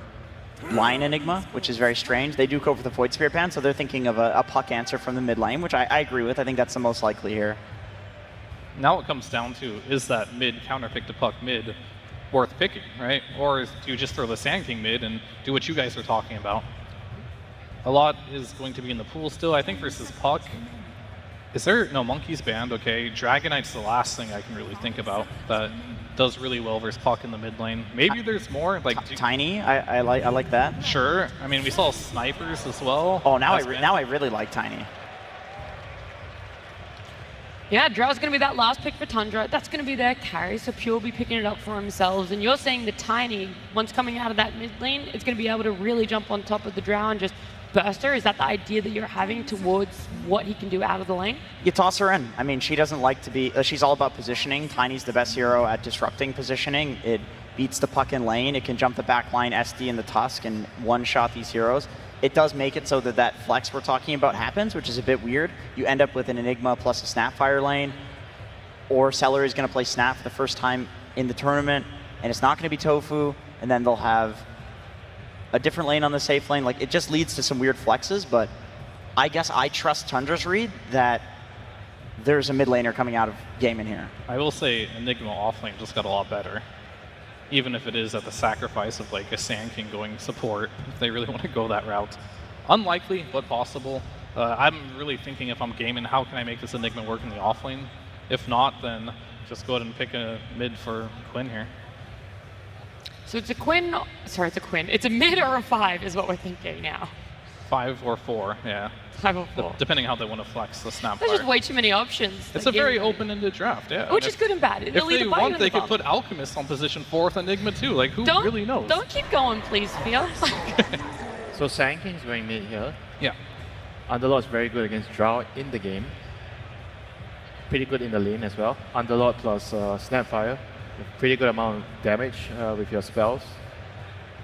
Lion Enigma, which is very strange. They do go for the Void Spirit ban, so they're thinking of a Puck answer from the mid lane, which I agree with. I think that's the most likely here. Now it comes down to, is that mid counterpick to Puck mid worth picking, right? Or do you just throw the Sand King mid and do what you guys are talking about? A lot is going to be in the pool still. I think versus Puck, is there, no, Monkey's banned, okay. Dragonite's the last thing I can really think about that does really well versus Puck in the mid lane. Maybe there's more. Like Tiny, I like that. Sure. I mean, we saw snipers as well. Oh, now I really like Tiny. Yeah, Drow's going to be that last pick for Tundra. That's going to be their carry, so Pure will be picking it up for themselves. And you're saying the Tiny, once coming out of that mid lane, it's going to be able to really jump on top of the Drow and just burst her. Is that the idea that you're having towards what he can do out of the lane? You toss her in. I mean, she doesn't like to be, she's all about positioning. Tiny's the best hero at disrupting positioning. It beats the Puck in lane. It can jump the back line, SD, and the Tusk, and one-shot these heroes. It does make it so that that flex we're talking about happens, which is a bit weird. You end up with an Enigma plus a Snapfire lane, or Celery is going to play Snap for the first time in the tournament, and it's not going to be Tofu, and then they'll have a different lane on the safe lane. Like, it just leads to some weird flexes, but I guess I trust Tundra's read that there's a mid laner coming out of Gaimin here. I will say Enigma offlane just got a lot better. Even if it is at the sacrifice of like a Sand King going support, if they really want to go that route. Unlikely, but possible. I'm really thinking, if I'm Gaimin, how can I make this Enigma work in the offlane? If not, then just go ahead and pick a mid for Quinn here. So it's a Quinn, sorry, it's a Quinn. It's a mid or a 5 is what we're thinking now. 5 or 4, yeah. 5 or 4. Depending how they want to flex the Snapfire. There's just way too many options. It's a very open-ended draft, yeah. Which is good and bad. If they want, they could put Alchemist on position 4 with Enigma too. Like, who really knows? Don't keep going, please, Fia. So Sand King's going mid here. Yeah. Underlord's very good against Drow in the game. Pretty good in the lane as well. Underlord plus Snapfire. Pretty good amount of damage with your spells.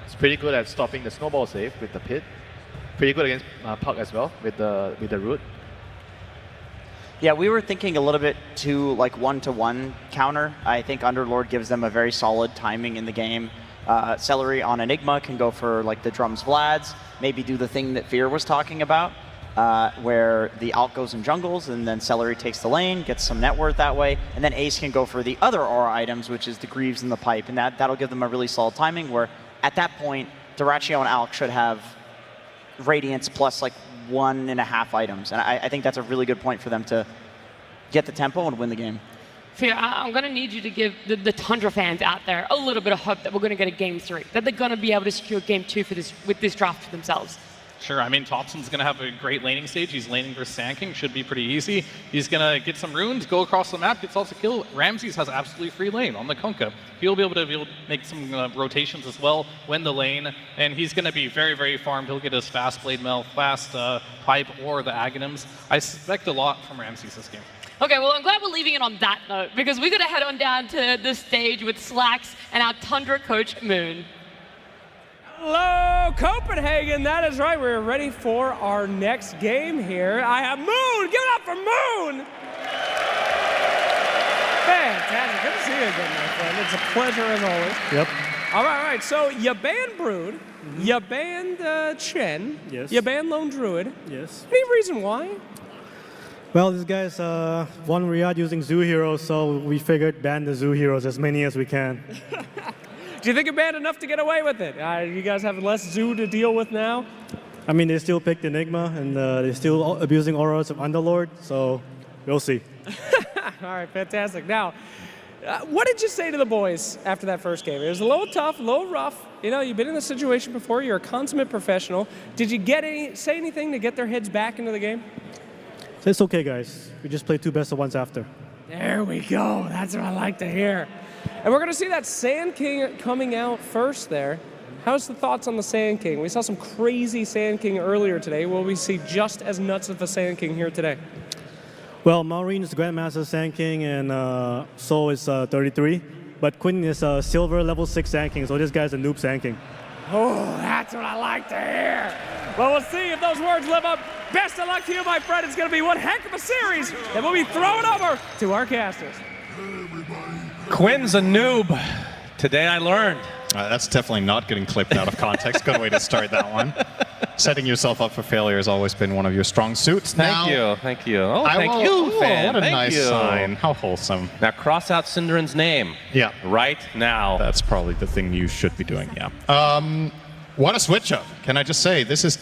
It's pretty good at stopping the snowball save with the pit. Pretty good against Puck as well with the root. Yeah, we were thinking a little bit too like one-to-one counter. I think Underlord gives them a very solid timing in the game. Celery on Enigma can go for like the drums Vlads, maybe do the thing that Fear was talking about, where the Alt goes in jungles and then Celery takes the lane, gets some net worth that way, and then Ace can go for the other aura items, which is the Greaves and the Pipe, and that'll give them a really solid timing where at that point, Dyrachyo and Alk should have Radiance plus like 1.5 items. And I think that's a really good point for them to get the tempo and win the game. Fear, I'm going to need you to give the Tundra fans out there a little bit of hope that we're going to get a Game 3, that they're going to be able to secure Game 2 with this draft for themselves. Sure, I mean, Thompson's going to have a great laning stage. He's laning versus Sand King, should be pretty easy. He's going to get some runes, go across the map, gets lots of kill. Ramses has absolutely free lane on the Kunkka. He'll be able to make some rotations as well, win the lane, and he's going to be very, very farmed. He'll get his fast blade mail, fast pipe, or the Aghanims. I expect a lot from Ramses this game. Okay, well, I'm glad we're leaving it on that note because we're going to head on down to the stage with Slacks and our Tundra coach, Moon. Hello, Copenhagen. That is right. We're ready for our next game here. I have Moon. Give it up for Moon. Fantastic. Good to see you again, my friend. It's a pleasure as always. Yep. All right. So you banned Brood. You banned Chen. Yes. You banned Lone Druid. Yes. Any reason why? Well, these guys won Riyadh using zoo heroes, so we figured ban the zoo heroes, as many as we can. Do you think you banned enough to get away with it? You guys have less zoo to deal with now? I mean, they still picked Enigma, and they're still abusing auras of Underlord, so we'll see. All right, fantastic. Now, what did you say to the boys after that first game? It was a little tough, a little rough. You know, you've been in this situation before. You're a consummate professional. Did you say anything to get their heads back into the game? It's okay, guys. We just played 2 best of ones after. There we go. That's what I like to hear. And we're going to see that Sand King coming out first there. How's the thoughts on the Sand King? We saw some crazy Sand King earlier today. Will we see just as nuts of a Sand King here today? Well, Maureen is Grandmaster Sand King, and Soul is 33. But Quinn is Silver level 6 Sand King, so this guy's a noob Sand King. Oh, that's what I like to hear. Well, we'll see if those words live up. Best of luck to you, my friend. It's going to be one heck of a series that we'll be throwing over to our casters. Quinn's a noob. Today I learned. That's definitely not getting clipped out of context. Good way to start that one. Setting yourself up for failure has always been one of your strong suits. Thank you. Oh, thank you, fan. What a Thank nice you. sign. How wholesome. Now cross out Synderen's name. Yeah. Right now. That's probably the thing you should be doing, yeah. What a switch up. Can I just say, this is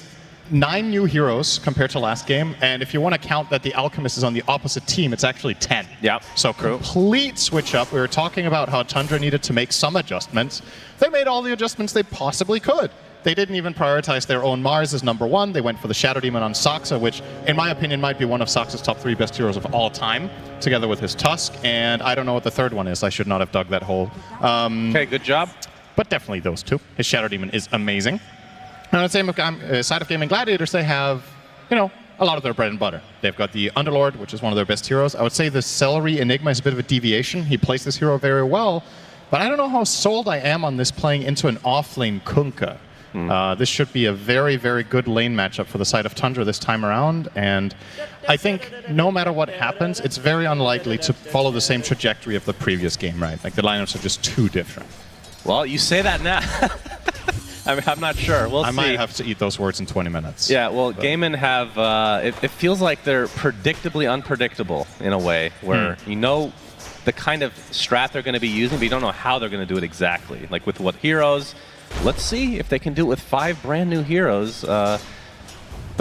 9 new heroes compared to last game, and if you want to count that the Alchemist is on the opposite team, it's actually 10. Yep. So complete switch up. We were talking about how Tundra needed to make some adjustments. They made all the adjustments they possibly could. They didn't even prioritize their own Mars as #1. They went for the Shadow Demon on Saksa, which, in my opinion, might be one of Saksa's top 3 best heroes of all time, together with his Tusk, and I don't know what the third one is. I should not have dug that hole. Okay, good job. But definitely those 2. His Shadow Demon is amazing. And on the same side of Gaimin Gladiators, they have, you know, a lot of their bread and butter. They've got the Underlord, which is one of their best heroes. I would say the Celery Enigma is a bit of a deviation. He plays this hero very well, but I don't know how sold I am on this playing into an off-lane Kunkka. This should be a very, very good lane matchup for the side of Tundra this time around, and I think no matter what happens, it's very unlikely to follow the same trajectory of the previous game, right? Like, the lineups are just too different. Well, you say that now. I mean, I'm not sure. We'll see. I might have to eat those words in 20 minutes. Yeah, well, Gaimin have, it feels like they're predictably unpredictable in a way, where you know the kind of strat they're going to be using, but you don't know how they're going to do it exactly. Like with what heroes, let's see if they can do it with 5 brand new heroes. But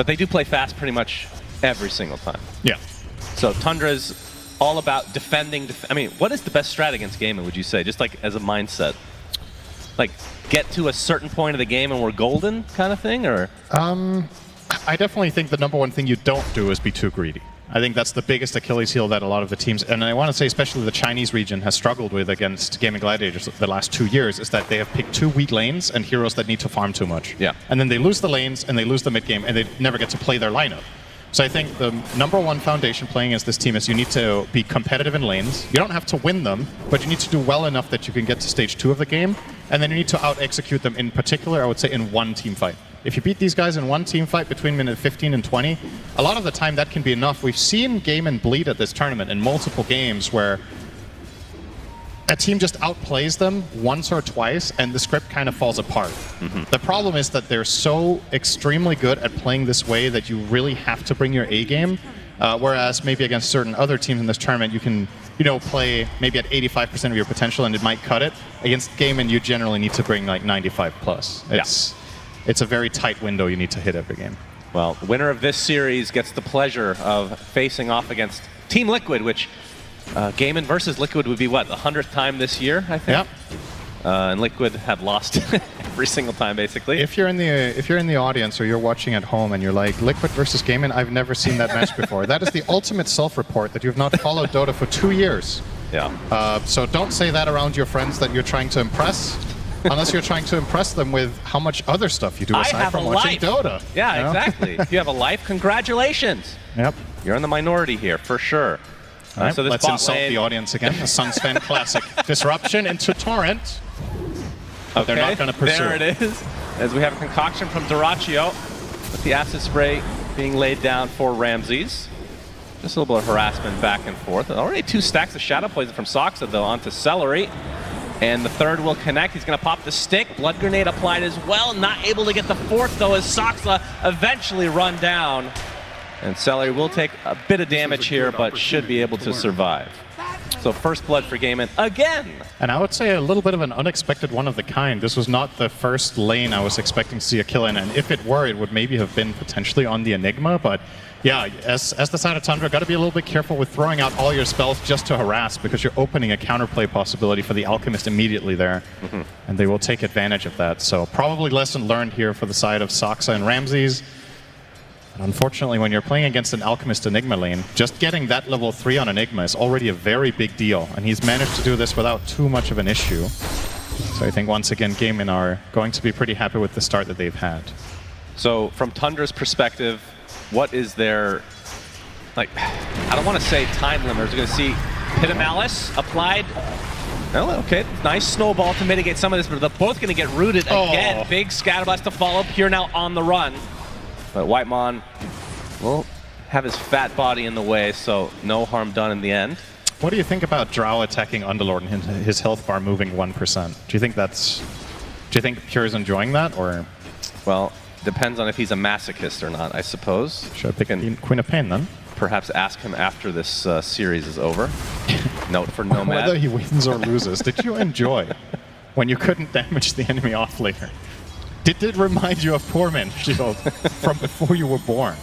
they do play fast pretty much every single time. Yeah. So Tundra's all about defending. I mean, what is the best strat against Gaimin, would you say? Just like as a mindset? Like, get to a certain point of the game and we're golden kind of thing, or? I definitely think the #1 thing you don't do is be too greedy. I think that's the biggest Achilles heel that a lot of the teams, and I want to say especially the Chinese region, has struggled with against Gaimin Gladiators the last 2 years, is that they have picked 2 weak lanes and heroes that need to farm too much. Yeah. And then they lose the lanes and they lose the mid game and they never get to play their lineup. So I think the #1 foundation playing as this team is you need to be competitive in lanes. You don't have to win them, but you need to do well enough that you can get to stage 2 of the game, and then you need to out-execute them in particular, I would say, in one team fight. If you beat these guys in one team fight between minute 15 and 20, a lot of the time that can be enough. We've seen Gaimin bleed at this tournament in multiple games where a team just outplays them once or twice and the script kind of falls apart. The problem is that they're so extremely good at playing this way that you really have to bring your A game, whereas maybe against certain other teams in this tournament you can, you know, play maybe at 85% of your potential and it might cut it. Against Gaimin you generally need to bring like 95 plus. It's a very tight window you need to hit every game. Well, the winner of this series gets the pleasure of facing off against Team Liquid, which Gaimin versus Liquid would be what, the 100th time this year, I think? And Liquid have lost every single time, basically. If you're in the audience or you're watching at home and you're like, Liquid versus Gaimin, I've never seen that match before. That is the ultimate self-report that you've not followed Dota for 2 years. Yeah. So don't say that around your friends that you're trying to impress. Unless you're trying to impress them with how much other stuff you do aside from watching Dota. Yeah, exactly. If you have a life, congratulations. Yep. You're in the minority here, for sure. All right, So this let's bot insult lane- the audience again. The Suns fan classic. Disruption into Torrent. But they're not going to pursue. There it is. As we have a concoction from Duraccio with the acid spray being laid down for Ramses. Just a little bit of harassment back and forth. Already 2 stacks of Shadow Poison from Soxa, though, onto Celery. And the third will connect. He's going to pop the stick. Blood Grenade applied as well. Not able to get the fourth, though, as Soxa eventually run down. And Celery will take a bit of damage here, but should be able to survive. So first blood for Gaimin again. And I would say a little bit of an unexpected one of the kind. This was not the first lane I was expecting to see a kill in, and if it were, it would maybe have been potentially on the Enigma, but yeah, as the side of Tundra, got to be a little bit careful with throwing out all your spells just to harass, because you're opening a counterplay possibility for the Alchemist immediately there, and they will take advantage of that. So probably lesson learned here for the side of Soxa and Ramses. And unfortunately, when you're playing against an Alchemist Enigma lane, just getting that level 3 on Enigma is already a very big deal, and he's managed to do this without too much of an issue. So I think once again, Gaimin are going to be pretty happy with the start that they've had. So from Tundra's perspective, what is their, like, I don't want to say time limit. We're going to see Pit of Malice applied. Well, okay, nice snowball to mitigate some of this, but they're both going to get rooted again. Big Scatterblast to follow. Pure now on the run. But Whitemon will have his fat body in the way, so no harm done in the end. What do you think about Drow attacking Underlord and his health bar moving 1%? Do you think that's... Do you think Pure is enjoying that, or...? Well, depends on if he's a masochist or not, I suppose. Should I pick Queen of Pain, then? Perhaps ask him after this series is over. Note for Nomad. Whether he wins or loses, did you enjoy when you couldn't damage the enemy off later? Did it remind you of Poor Man's Shield from before you were born?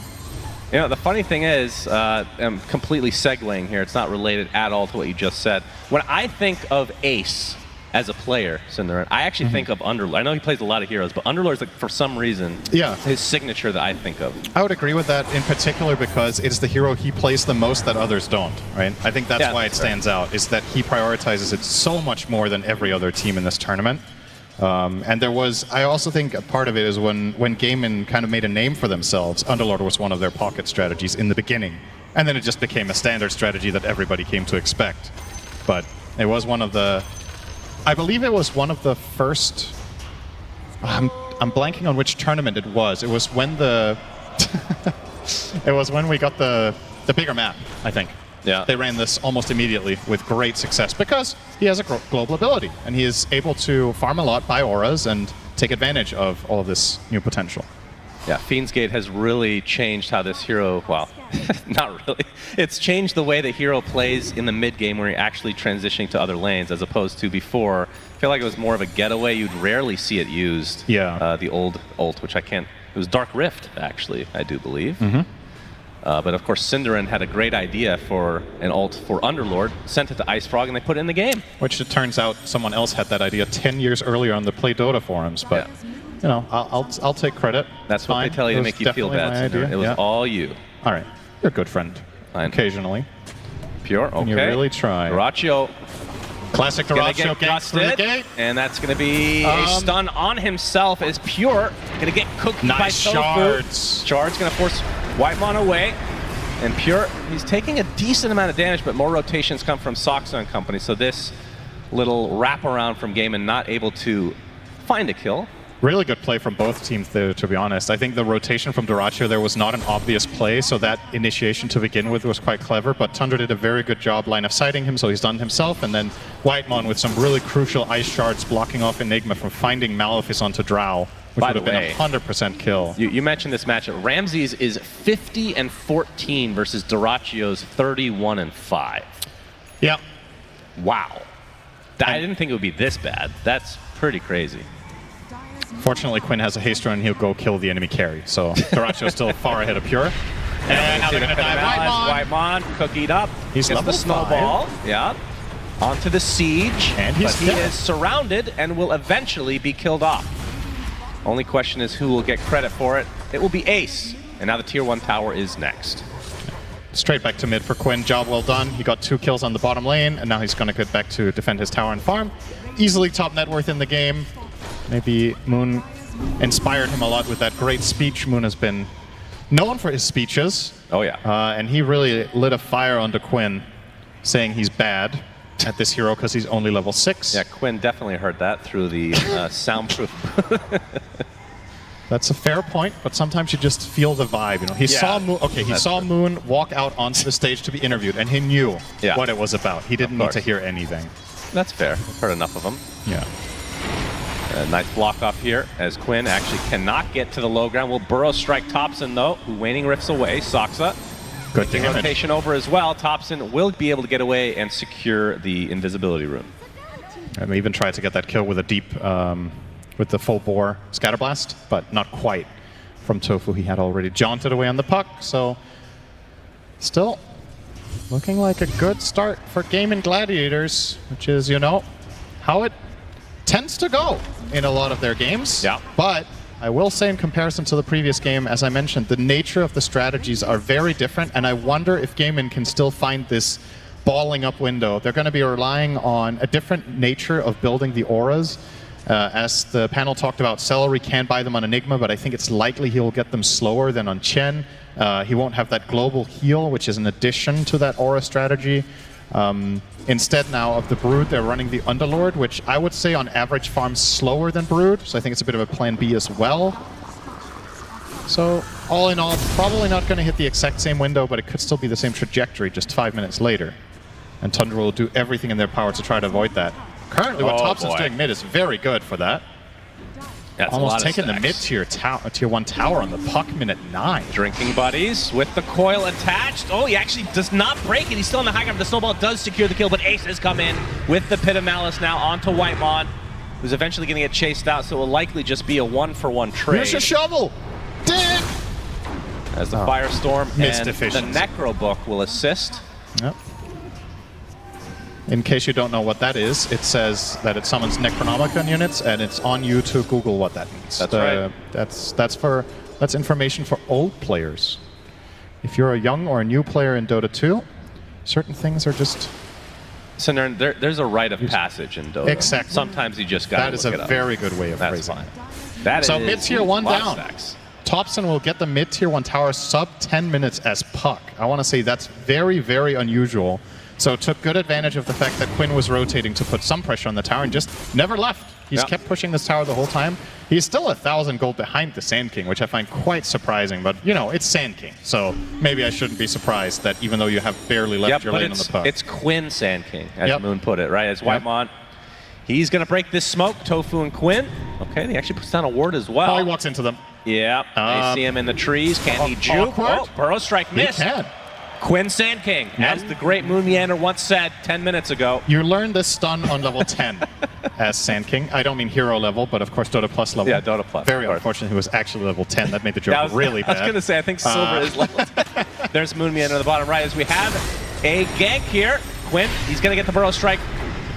You know, the funny thing is, I'm completely segueing here. It's not related at all to what you just said. When I think of Ace as a player, Cinderin, I actually think of Underlord. I know he plays a lot of heroes, but Underlord's, like, for some reason, his signature that I think of. I would agree with that in particular because it's the hero he plays the most that others don't, right? I think that's why it stands out, is that he prioritizes it so much more than every other team in this tournament. And there was, I also think a part of it is when Gaimin kind of made a name for themselves, Underlord was one of their pocket strategies in the beginning. And then it just became a standard strategy that everybody came to expect. But it was one of the, I believe it was one of the first, I'm blanking on which tournament it was. It was when the, it was when we got the bigger map, I think. Yeah. They ran this almost immediately with great success because he has a global ability and he is able to farm a lot, buy auras, and take advantage of all of this new potential. Yeah, Fiend's Gate has really changed how this hero, well, not really. It's changed the way the hero plays in the mid game where you're actually transitioning to other lanes as opposed to before. I feel like it was more of a getaway. You'd rarely see it used. Yeah. The old ult, which I can't, it was Dark Rift, actually, I do believe. But of course, Cinderin had a great idea for an ult for Underlord, sent it to Ice Frog, and they put it in the game. Which it turns out someone else had that idea 10 years earlier on the Play Dota forums, but you know, I'll take credit. That's what they tell you to make you feel bad, Cinderin. It was all you. All right, you're a good friend. Occasionally. Pure, okay. And you really try. Duraccio. Classic Duraccio ganks through the gate. And that's going to be a stun on himself as Pure going to get cooked by Tofu. Shards. Shards going to force Whitemon away. And Pure, he's taking a decent amount of damage, but more rotations come from Soxa and company. So this little wraparound from Gaimin not able to find a kill. Really good play from both teams there, to be honest. I think the rotation from Duraccio there was not an obvious play, so that initiation to begin with was quite clever, but Tundra did a very good job line of sighting him, so he's done himself, and then Whitemon with some really crucial ice shards blocking off Enigma from finding Malefice onto Drow, which would have been a 100% kill. You mentioned this matchup. Ramses is 50-14 versus Duraccio's 31-5. Yeah. Wow. I didn't think it would be this bad. That's pretty crazy. Fortunately, Quinn has a haste run and he'll go kill the enemy carry, so Duraccio's still far ahead of Pure. And now they're going to die. Whitemon cookied up. He's level the snowball. 5. Yeah. Onto the siege. And he's but he is surrounded and will eventually be killed off. Only question is who will get credit for it. It will be Ace. And now the tier 1 tower is next. Straight back to mid for Quinn. Job well done. He got 2 kills on the bottom lane, and now he's going to get back to defend his tower and farm. Easily top net worth in the game. Maybe Moon inspired him a lot with that great speech. Moon has been known for his speeches. Oh, yeah. And he really lit a fire onto Quinn saying he's bad at this hero because he's only level 6. Yeah, Quinn definitely heard that through the soundproof. That's a fair point, but sometimes you just feel the vibe. You know, he saw Moon. Okay, he saw Moon walk out onto the stage to be interviewed, and he knew what it was about. He didn't need to hear anything. That's fair. Heard enough of them. Yeah. Nice block off here as Quinn actually cannot get to the low ground. Will burrow strike Thompson though, who waning rifts away. Soxa. Good damage. Rotation over as well. Thompson will be able to get away and secure the invisibility rune. And we even tried to get that kill with a deep, with the full bore scatterblast, but not quite from Tofu. He had already jaunted away on the puck, so still looking like a good start for Gaimin Gladiators, which is, you know, how it tends to go in a lot of their games. Yeah. But I will say in comparison to the previous game, as I mentioned, the nature of the strategies are very different, and I wonder if Gaimin can still find this balling up window. They're going to be relying on a different nature of building the auras. As the panel talked about, Celery can buy them on Enigma, but I think it's likely he'll get them slower than on Chen. He won't have that global heal, which is an addition to that aura strategy. Instead now of the Brood, they're running the Underlord, which I would say on average farms slower than Brood, so I think it's a bit of a plan B as well. So all in all, probably not going to hit the exact same window, but it could still be the same trajectory just 5 minutes later. And Tundra will do everything in their power to try to avoid that. Currently what Thompson's doing mid is very good for that. That's almost taking the mid-tier tier 1 tower on the puck minute 9. Drinking buddies with the coil attached. Oh, he actually does not break it. He's still in the high ground. The snowball does secure the kill, but Ace has come in with the Pit of Malice now onto Whitemon, who's eventually going to get chased out, so it will likely just be a 1-for-1 trade. Here's your shovel! Dig! As the Firestorm and the Necro Book will assist. Yep. In case you don't know what that is, it says that it summons Necronomicon units, and it's on you to Google what that means. That's right. That's information for old players. If you're a young or a new player in Dota 2, certain things are just... So there's a rite of passage in Dota. Exactly. Sometimes you just got to look it up. That is a very good way of phrasing it. That so is mid-tier 1 down. Stacks. Thompson will get the mid-tier 1 tower sub 10 minutes as puck. I want to say that's very, very unusual. So took good advantage of the fact that Quinn was rotating to put some pressure on the tower and just never left. He's kept pushing this tower the whole time. He's still 1,000 gold behind the Sand King, which I find quite surprising. But, you know, it's Sand King. So maybe I shouldn't be surprised that even though you have barely left your lane on the puck. It's Quinn Sand King, as Moon put it, right? As Whitemon, he's going to break this smoke. Tofu and Quinn. Okay, he actually puts down a ward as well. Oh, he walks into them. Yeah, they see him in the trees. Can he juke? Oh, Burrow Strike missed. He can. Quinn Sand King, as the great Moon Meander once said 10 minutes ago. You learn this stun on level 10 as Sand King. I don't mean hero level, but of course Dota Plus level. Yeah, Dota Plus. Very unfortunate he was actually level 10. That made the joke really bad. I was going to say, I think Silver is level 10. There's Moon Meander on the bottom right as we have a gank here. Quinn, he's going to get the Burrow Strike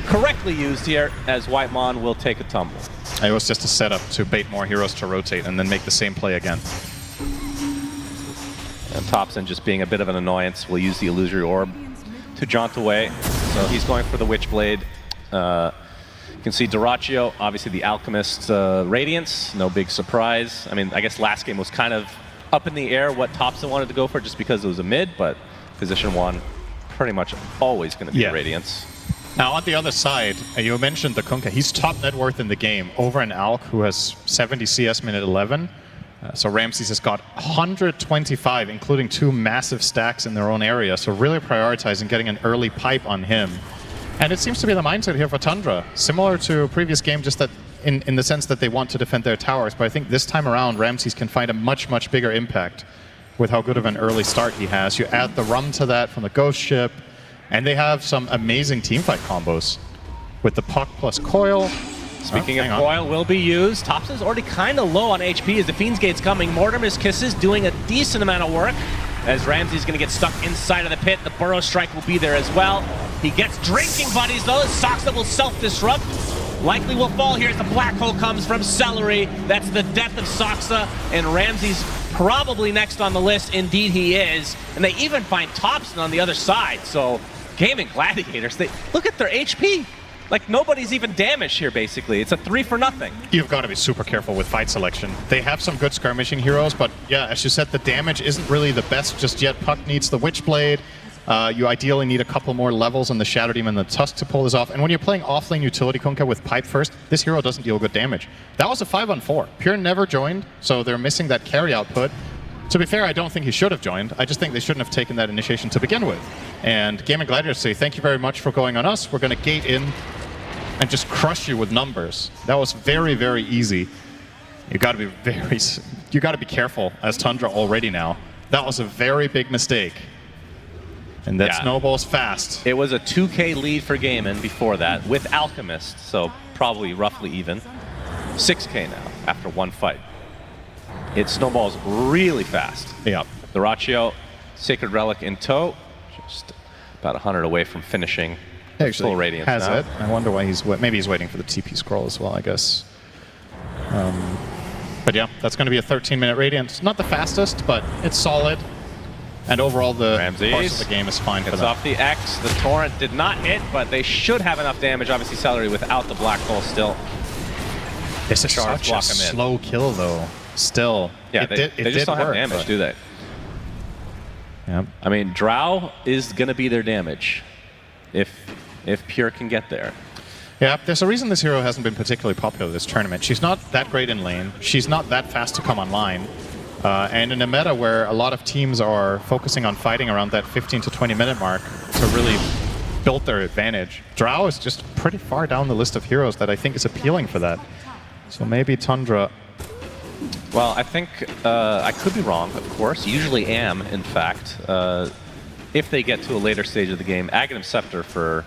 correctly used here as Whitemon will take a tumble. It was just a setup to bait more heroes to rotate and then make the same play again. And Thompson, just being a bit of an annoyance, will use the Illusory Orb to jaunt away. So he's going for the Witchblade. You can see Duraccio, obviously the Alchemist Radiance, no big surprise. I mean, I guess last game was kind of up in the air what Thompson wanted to go for just because it was a mid, but position 1, pretty much always going to be Radiance. Now on the other side, you mentioned the Kunkka. He's top net worth in the game over an Alk who has 70 CS minute 11. So Ramses has got 125, including 2 massive stacks in their own area. So really prioritizing getting an early pipe on him. And it seems to be the mindset here for Tundra. Similar to a previous game, just that in the sense that they want to defend their towers. But I think this time around, Ramses can find a much, much bigger impact with how good of an early start he has. You add the Rum to that from the Ghost Ship. And they have some amazing teamfight combos with the puck plus coil. Speaking of coil, will be used. Thompson's already kind of low on HP as the Fiend's Gate's coming. Mortimer's Kisses doing a decent amount of work as Ramsey's going to get stuck inside of the pit. The Burrow Strike will be there as well. He gets Drinking Buddies though. Soxa will self-disrupt. Likely will fall here as the Black Hole comes from Celery. That's the death of Soxa, and Ramsey's probably next on the list. Indeed he is. And they even find Thompson on the other side. So Gaimin Gladiators, they look at their HP. Like, nobody's even damaged here, basically. It's a 3 for nothing. You've got to be super careful with fight selection. They have some good skirmishing heroes, but yeah, as you said, the damage isn't really the best just yet. Puck needs the Witchblade. You ideally need a couple more levels on the Shadow Demon and the Tusk to pull this off. And when you're playing offlane utility Kunkka with Pipe first, this hero doesn't deal good damage. That was a 5-on-4. Pure never joined, so they're missing that carry output. To be fair, I don't think he should have joined. I just think they shouldn't have taken that initiation to begin with. And Gaimin Gladiators say, thank you very much for going on us. We're going to gate in and just crush you with numbers. That was very, very easy. You got to be careful as Tundra already now. That was a very big mistake. And that snowballs fast. It was a 2K lead for Gaimin before that with Alchemist, so probably roughly even. 6K now after one fight. It snowballs really fast. Yeah. Dyrachyo, Sacred Relic in tow, just about 100 away from finishing. Actually, full Radiance has now. it. I wonder why maybe he's waiting for the TP scroll as well, I guess. But yeah, that's going to be a 13-minute Radiance. Not the fastest, but it's solid. And overall, the course of the game is fine for them. It's off the X. The Torrent did not hit, but they should have enough damage. Obviously, Celery without the Black Hole still. It's such a slow kill, though. Still. Yeah, they just don't have damage, do they? Yeah. I mean, Drow is going to be their damage if Pure can get there. Yeah, there's a reason this hero hasn't been particularly popular this tournament. She's not that great in lane. She's not that fast to come online. And in a meta where a lot of teams are focusing on fighting around that 15 to 20 minute mark to really build their advantage, Drow is just pretty far down the list of heroes that I think is appealing for that. So maybe Tundra. Well, I think I could be wrong, of course. Usually am, in fact. If they get to a later stage of the game, Aghanim Scepter for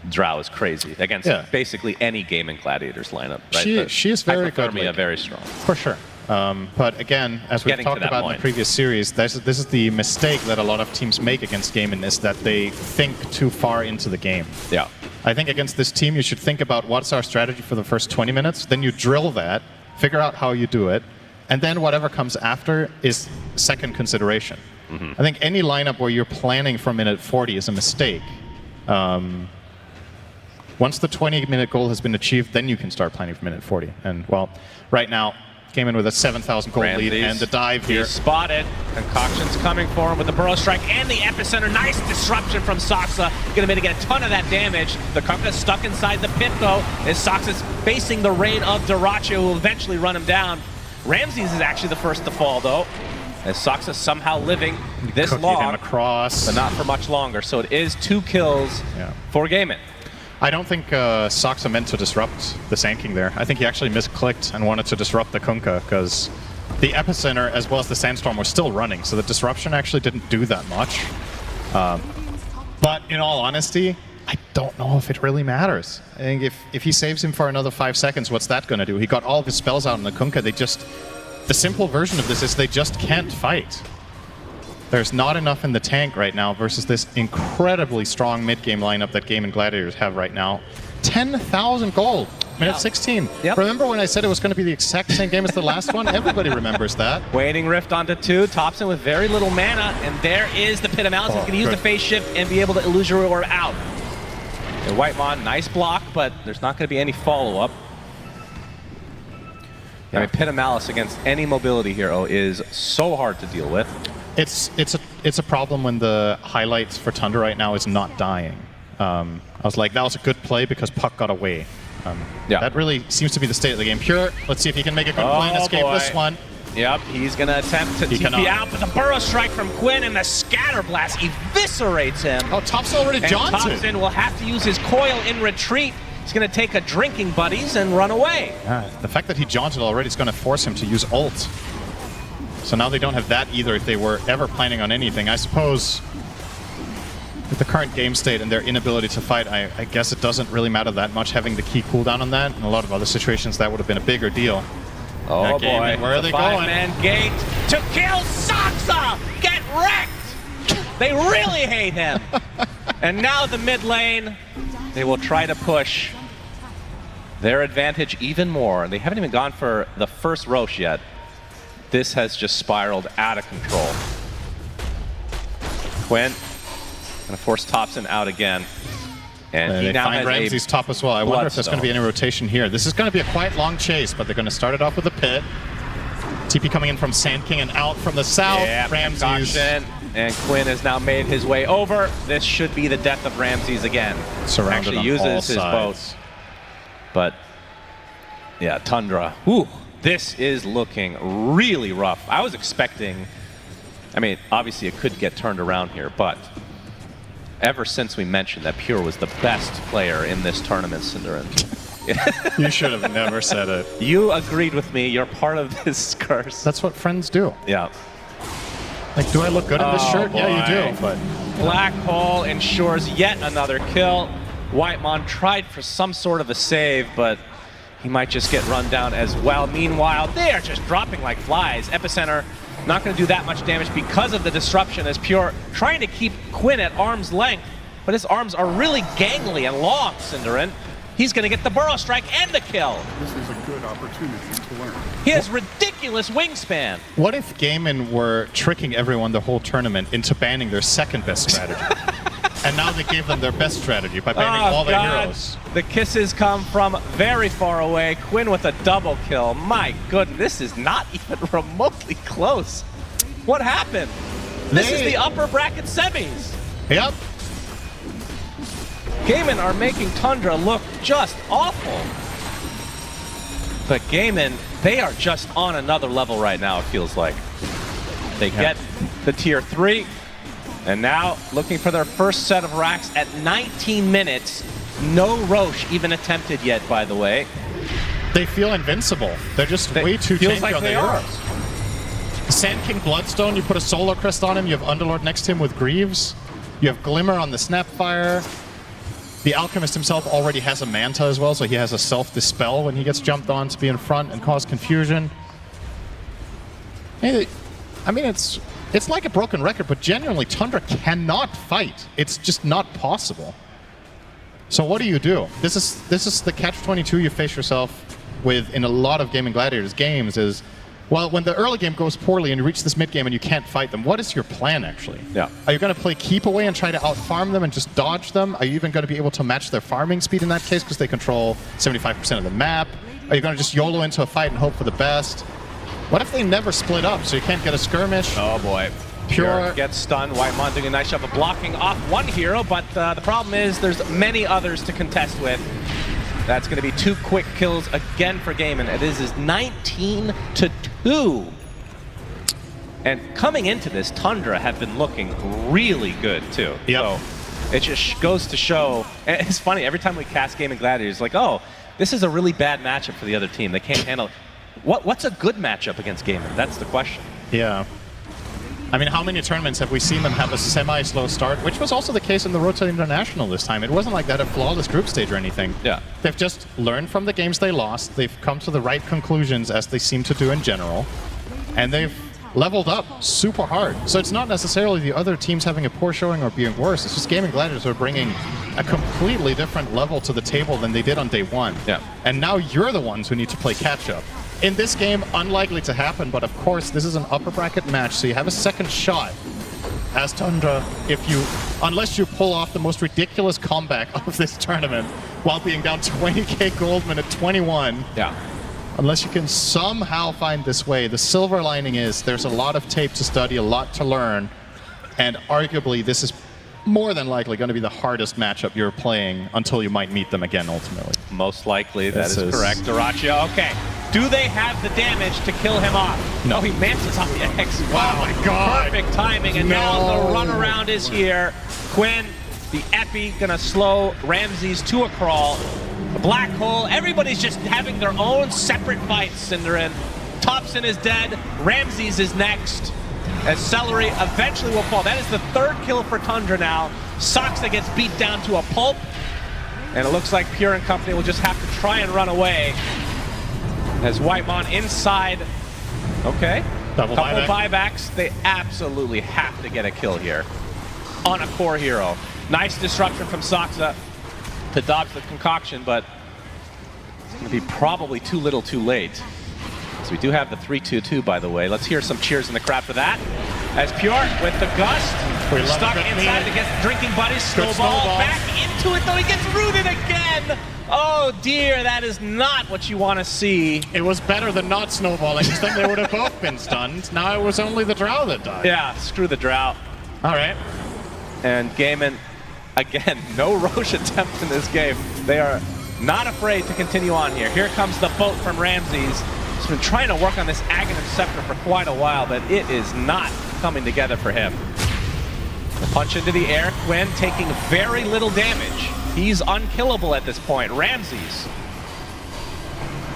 Drow is crazy against basically any Gaimin Gladiators lineup. Right? She is very good. Hypothermia, very strong. For sure. But again, as we've talked about in the previous series, this is the mistake that a lot of teams make against Gaimin, is that they think too far into the game. Yeah. I think against this team, you should think about what's our strategy for the first 20 minutes, then you drill that, figure out how you do it, and then whatever comes after is second consideration. I think any lineup where you're planning for minute 40 is a mistake. Once the 20-minute goal has been achieved, then you can start planning for minute 40. And, well, right now, came in with a 7,000 gold lead, and the dive here. He's spotted. Concoction's coming for him with the Burrow Strike and the Epicenter. Nice disruption from Soxa. Going to mitigate a ton of that damage. The Kunkka's stuck inside the pit, though, as Soxa's facing the rain of Dyrachyo, who will eventually run him down. Ramses is actually the first to fall, though, as Soxa somehow living this long, across, but not for much longer. So it is 2 kills for Gaimin. I don't think Soxa meant to disrupt the Sand there. I think he actually misclicked and wanted to disrupt the Kunkka, because the Epicenter as well as the Sandstorm were still running, so the disruption actually didn't do that much. But in all honesty, I don't know if it really matters. I think if he saves him for another 5 seconds, what's that going to do? He got all of his spells out in the Kunkka. The simple version of this is they just can't fight. There's not enough in the tank right now versus this incredibly strong mid-game lineup that Gaimin Gladiators have right now. 10,000 gold, minute 16. Remember when I said it was going to be the exact same game as the last one? Everybody remembers that. Waning Rift onto 2, Thompson with very little mana, and there is the Pit of Malice. He's going to use the phase shift and be able to Illusory Orb out. And Whitemon, nice block, but there's not going to be any follow-up. I mean, Pit of Malice against any mobility hero is so hard to deal with. It's a problem when the highlights for Tundra right now is not dying. I was like, that was a good play because Puck got away. That really seems to be the state of the game. Pure, let's see if he can make a good play and escape this one. Yep, he's going to attempt to TP out, but the Burrow Strike from Quinn and the Scatter Blast eviscerates him. Oh, Thompson already jaunted. Thompson will have to use his coil in retreat. He's going to take a drinking buddies and run away. The fact that he jaunted already is going to force him to use ult. So now they don't have that either if they were ever planning on anything. I suppose with the current game state and their inability to fight, I guess it doesn't really matter that much having the key cooldown on that. In a lot of other situations, that would have been a bigger deal. Oh boy, where are they going? 5-man gate to kill Soxa! Get wrecked! They really hate him. And now the mid lane, they will try to push their advantage even more. They haven't even gone for the first Roche yet. This has just spiraled out of control. Quinn gonna force Thompson out again. And he now find has Ramsey's top as well. I wonder if there's going to be any rotation here. This is going to be a quite long chase, but they're going to start it off with a pit. TP coming in from Sand King and out from the south. Yeah, Ramsey's and Quinn has now made his way over. This should be the death of Ramses again. Surrounded Actually on uses all his sides. boat. But, yeah, Tundra. Whew, this is looking really rough. I was expecting, I mean, obviously it could get turned around here, but ever since we mentioned that Pure was the best player in this tournament, Cinderin. You should have never said it. You agreed with me. You're part of this curse. That's what friends do. Yeah. Like, do I look good in this shirt? Boy. Yeah, you do. But Black Hole ensures yet another kill. Whitemon tried for some sort of a save, but he might just get run down as well. Meanwhile, they are just dropping like flies. Epicenter not going to do that much damage because of the disruption, as Pure trying to keep Quinn at arm's length, but his arms are really gangly and long, Cinderin. He's going to get the burrow strike and the kill. This is a good opportunity to learn. He has ridiculous wingspan. what if Gaimin were tricking everyone the whole tournament into banning their second best strategy? And now they gave them their best strategy by banning all their heroes. The kisses come from very far away. Quinn with a double kill. My goodness, this is not even remotely close. What happened? This is the upper bracket semis. Yep. Gaimin are making Tundra look just awful. But Gaimin, they are just on another level right now, it feels like. They get the tier 3, and now looking for their first set of racks at 19 minutes. No Roche even attempted yet, by the way. They feel invincible. They're just way too feels tanky like on they their are. heroes. Sand King Bloodstone, you put a Solar Crest on him, you have Underlord next to him with Greaves. You have Glimmer on the Snapfire. The Alchemist himself already has a Manta as well, so he has a self-dispel when he gets jumped on to be in front and cause confusion. Hey, I mean, it's like a broken record, but genuinely, Tundra cannot fight. It's just not possible. So what do you do? This is the catch-22 you face yourself with in a lot of Gaimin Gladiators games is, well, when the early game goes poorly and you reach this mid-game and you can't fight them, what is your plan, actually? Yeah. Are you going to play keep away and try to out-farm them and just dodge them? Are you even going to be able to match their farming speed in that case because they control 75% of the map? Are you going to just YOLO into a fight and hope for the best? What if they never split up so you can't get a skirmish? Oh boy. Pure gets stunned. Whitemon doing a nice job of blocking off one hero, but the problem is there's many others to contest with. That's going to be 2 quick kills again for Gaimin. It is 19-2. And coming into this, Tundra have been looking really good too. Yep. So it just goes to show, and it's funny, every time we cast Gaimin Gladiators, like, oh, this is a really bad matchup for the other team. They can't handle it. What's a good matchup against Gaimin? That's the question. Yeah. I mean, how many tournaments have we seen them have a semi-slow start, which was also the case in the Road to International this time. It wasn't like they had a flawless group stage or anything. Yeah. They've just learned from the games they lost. They've come to the right conclusions, as they seem to do in general. And they've leveled up super hard. So it's not necessarily the other teams having a poor showing or being worse. It's just Gaimin Gladiators are bringing a completely different level to the table than they did on day 1. Yeah. And now you're the ones who need to play catch-up. In this game, unlikely to happen, but of course, this is an upper bracket match, so you have a second shot as Tundra unless you pull off the most ridiculous comeback of this tournament while being down 20k Goldman at 21. Yeah. Unless you can somehow find this way. The silver lining is there's a lot of tape to study, a lot to learn, and arguably this is more than likely going to be the hardest matchup you're playing until you might meet them again ultimately. Most likely, that is correct. Dyrachyo, okay. Do they have the damage to kill him off? No. Oh, he mances off the X. Wow, my God. Perfect timing, and now the runaround is here. Quinn, the Epi, gonna slow Ramses to a crawl. The Black Hole, everybody's just having their own separate fights, Cinderin. Thompson is dead, Ramses is next. As Celery eventually will fall. That is the 3rd kill for Tundra now. Soxa gets beat down to a pulp. And it looks like Pure and company will just have to try and run away. As Whitemon inside. Okay. Couple buybacks. They absolutely have to get a kill here on a core hero. Nice disruption from Soxa to dodge the concoction, but it's going to be probably too little too late. So we do have the 3-2-2, by the way. Let's hear some cheers in the crowd for that. As Pure with the gust, stuck inside to get drinking buddies. Snowball back into it, though he gets rooted again. Oh dear, that is not what you want to see. It was better than not snowballing, because then they would have both been stunned. Now it was only the Drow that died. Yeah, screw the Drow. All right. And Gaimin, again, no Roche attempt in this game. They are not afraid to continue on here. Here comes the boat from Ramses. He's been trying to work on this Aghanim Scepter for quite a while, but it is not coming together for him. The punch into the air, Quinn taking very little damage. He's unkillable at this point. Ramses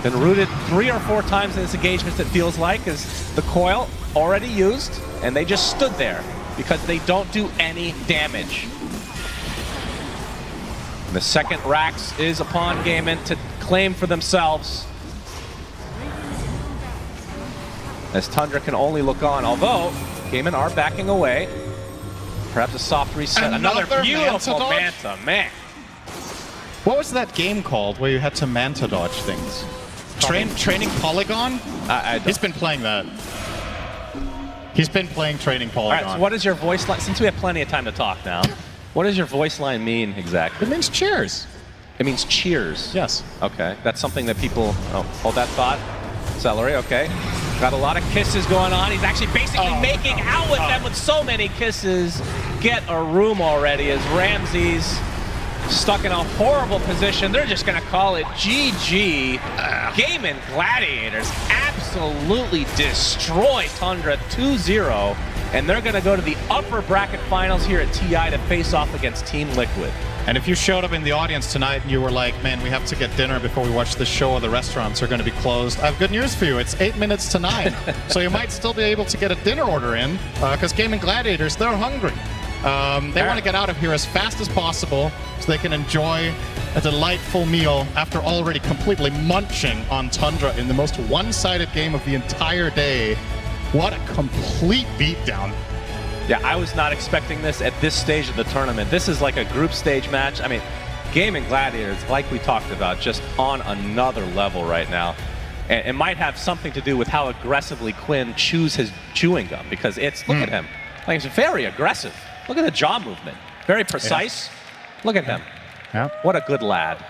been rooted 3 or 4 times in this engagement, it feels like, as the coil already used, and they just stood there because they don't do any damage. And the second Rax is upon Gaimin to claim for themselves, as Tundra can only look on, although Gaimin are backing away. Perhaps a soft reset. Another beautiful Manta, man. What was that game called where you had to Manta dodge things? Training Polygon? He's been playing that. He's been playing Training Polygon. All right, so what is your voice line? Since we have plenty of time to talk now, what does your voice line mean exactly? It means cheers. It means cheers? Yes. Okay, that's something that people, hold that thought. Celery, okay. Got a lot of kisses going on. He's actually basically making out with them with so many kisses. Get a room already as Ramses stuck in a horrible position. They're just going to call it GG. Gaimin Gladiators absolutely destroy Tundra 2-0. And they're going to go to the upper bracket finals here at TI to face off against Team Liquid. And if you showed up in the audience tonight and you were like, man, we have to get dinner before we watch this show or the restaurants are going to be closed, I have good news for you. It's 8 minutes to 9. So you might still be able to get a dinner order in because Gaimin Gladiators, they're hungry. They want to get out of here as fast as possible so they can enjoy a delightful meal after already completely munching on Tundra in the most one-sided game of the entire day. What a complete beatdown. Yeah, I was not expecting this at this stage of the tournament. This is like a group stage match. I mean, Gaimin Gladiators, like we talked about, just on another level right now. And it might have something to do with how aggressively Quinn chews his chewing gum, because it's, look at him. Like, he's very aggressive. Look at the jaw movement. Very precise. Yeah. Look at him. Yeah. What a good lad.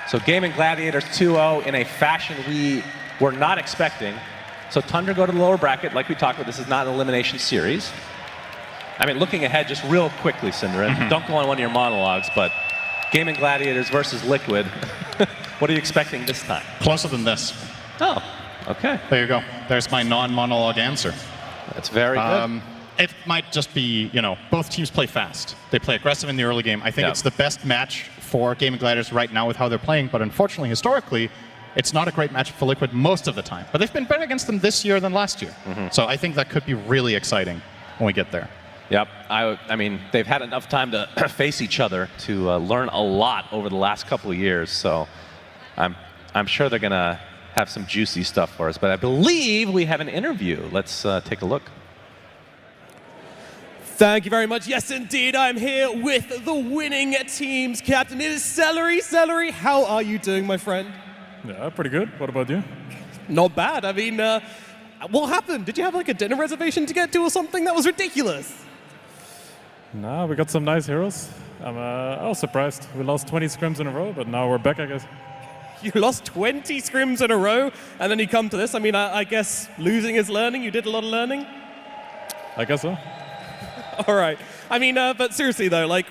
So Gaimin Gladiators 2-0 in a fashion we were not expecting. So Tundra go to the lower bracket. Like we talked about, this is not an elimination series. I mean, looking ahead just real quickly, Cinder, and don't go on one of your monologues, but Gaimin Gladiators versus Liquid. What are you expecting this time? Closer than this. Oh, okay. There you go. There's my non-monologue answer. That's very good. It might just be, you know, both teams play fast. They play aggressive in the early game. I think it's the best match for Gaimin Gladiators right now with how they're playing, but unfortunately, historically, it's not a great match for Liquid most of the time. But they've been better against them this year than last year. So I think that could be really exciting when we get there. Yep. I mean, they've had enough time to face each other to learn a lot over the last couple of years. So I'm sure they're going to have some juicy stuff for us. But I believe we have an interview. Let's take a look. Thank you very much. Yes, indeed. I'm here with the winning team's captain. It is Celery. Celery, how are you doing, my friend? Yeah, pretty good. What about you? Not bad. I mean, what happened? Did you have like a dinner reservation to get to or something? That was ridiculous. Nah, we got some nice heroes. I was surprised. We lost 20 scrims in a row, but now we're back, I guess. You lost 20 scrims in a row, and then you come to this. I mean, I guess losing is learning. You did a lot of learning? I guess so. All right. I mean, but seriously, though, like,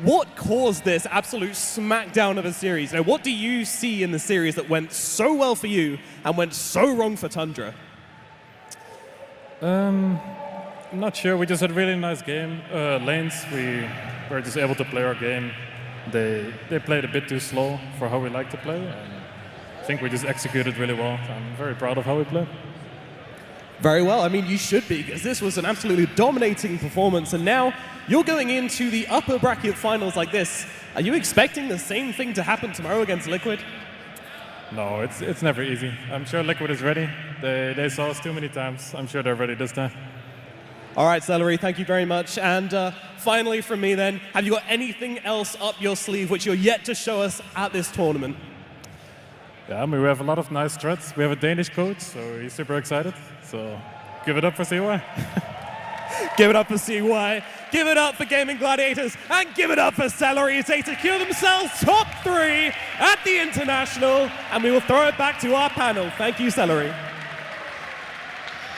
what caused this absolute smackdown of a series? Now, what do you see in the series that went so well for you and went so wrong for Tundra? I'm not sure. We just had a really nice game. Lanes, we were just able to play our game. They played a bit too slow for how we like to play. And I think we just executed really well. I'm very proud of how we played. Very well. I mean, you should be, because this was an absolutely dominating performance. And now you're going into the upper bracket finals like this. Are you expecting the same thing to happen tomorrow against Liquid? No, it's never easy. I'm sure Liquid is ready. They saw us too many times. I'm sure they're ready this time. All right, Celery, thank you very much. And finally from me then, have you got anything else up your sleeve which you're yet to show us at this tournament? Yeah, I mean, we have a lot of nice threats. We have a Danish coach, so he's super excited. So give it up for CY. Give it up for CY. Give it up for Gaimin Gladiators. And give it up for Celery as they secure themselves top 3 at the International. And we will throw it back to our panel. Thank you, Celery.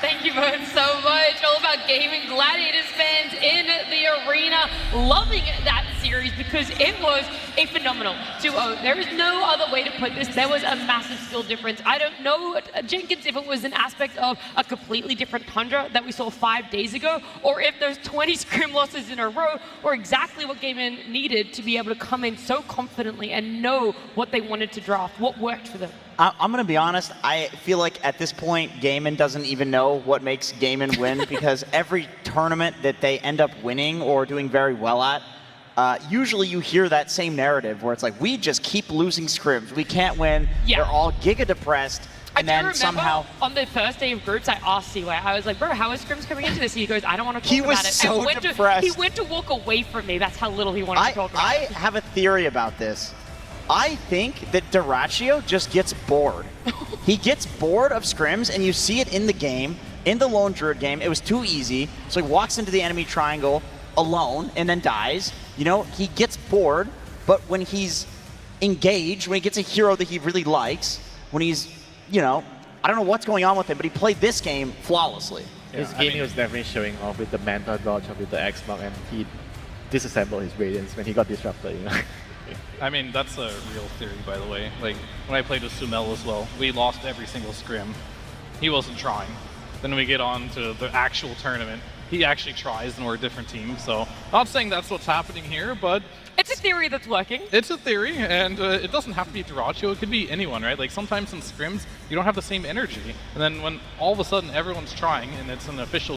Thank you both so much. All about Gaimin Gladiators fans in the arena, loving that series because it was a phenomenal 2-0. There is no other way to put this. There was a massive skill difference. I don't know, Jenkins, if it was an aspect of a completely different Tundra that we saw 5 days ago, or if there's 20 scrim losses in a row, or exactly what Gaimin needed to be able to come in so confidently and know what they wanted to draft, what worked for them. I'm going to be honest, I feel like at this point, Gaimin doesn't even know what makes Gaimin win because every tournament that they end up winning or doing very well at, usually you hear that same narrative where it's like, we just keep losing scrims. We can't win. Yeah. They're all giga depressed. And then somehow on the first day of groups, I asked Seaway, I was like, bro, how is scrims coming into this? And he goes, I don't want to talk about it. He was so depressed. He went to walk away from me. That's how little he wanted to talk about I it. have a theory about this. I think that Dyrachyo just gets bored. He gets bored of scrims, and you see it in the game, in the Lone Druid game. It was too easy, so he walks into the enemy triangle alone and then dies. You know, he gets bored, but when he's engaged, when he gets a hero that he really likes, when he's, you know, I don't know what's going on with him, but he played this game flawlessly. His gaming was definitely showing off with the Manta dodge or with the X-Mark, and he disassembled his Radiance when he got disrupted, you know. I mean, that's a real theory, by the way. Like, when I played with Sumel as well, we lost every single scrim. He wasn't trying. Then we get on to the actual tournament. He actually tries, and we're a different team. So, not saying that's what's happening here, but... It's a theory that's working. It's a theory, and it doesn't have to be Dyrachyo. It could be anyone, right? Like, sometimes in scrims, you don't have the same energy. And then when all of a sudden everyone's trying, and it's an official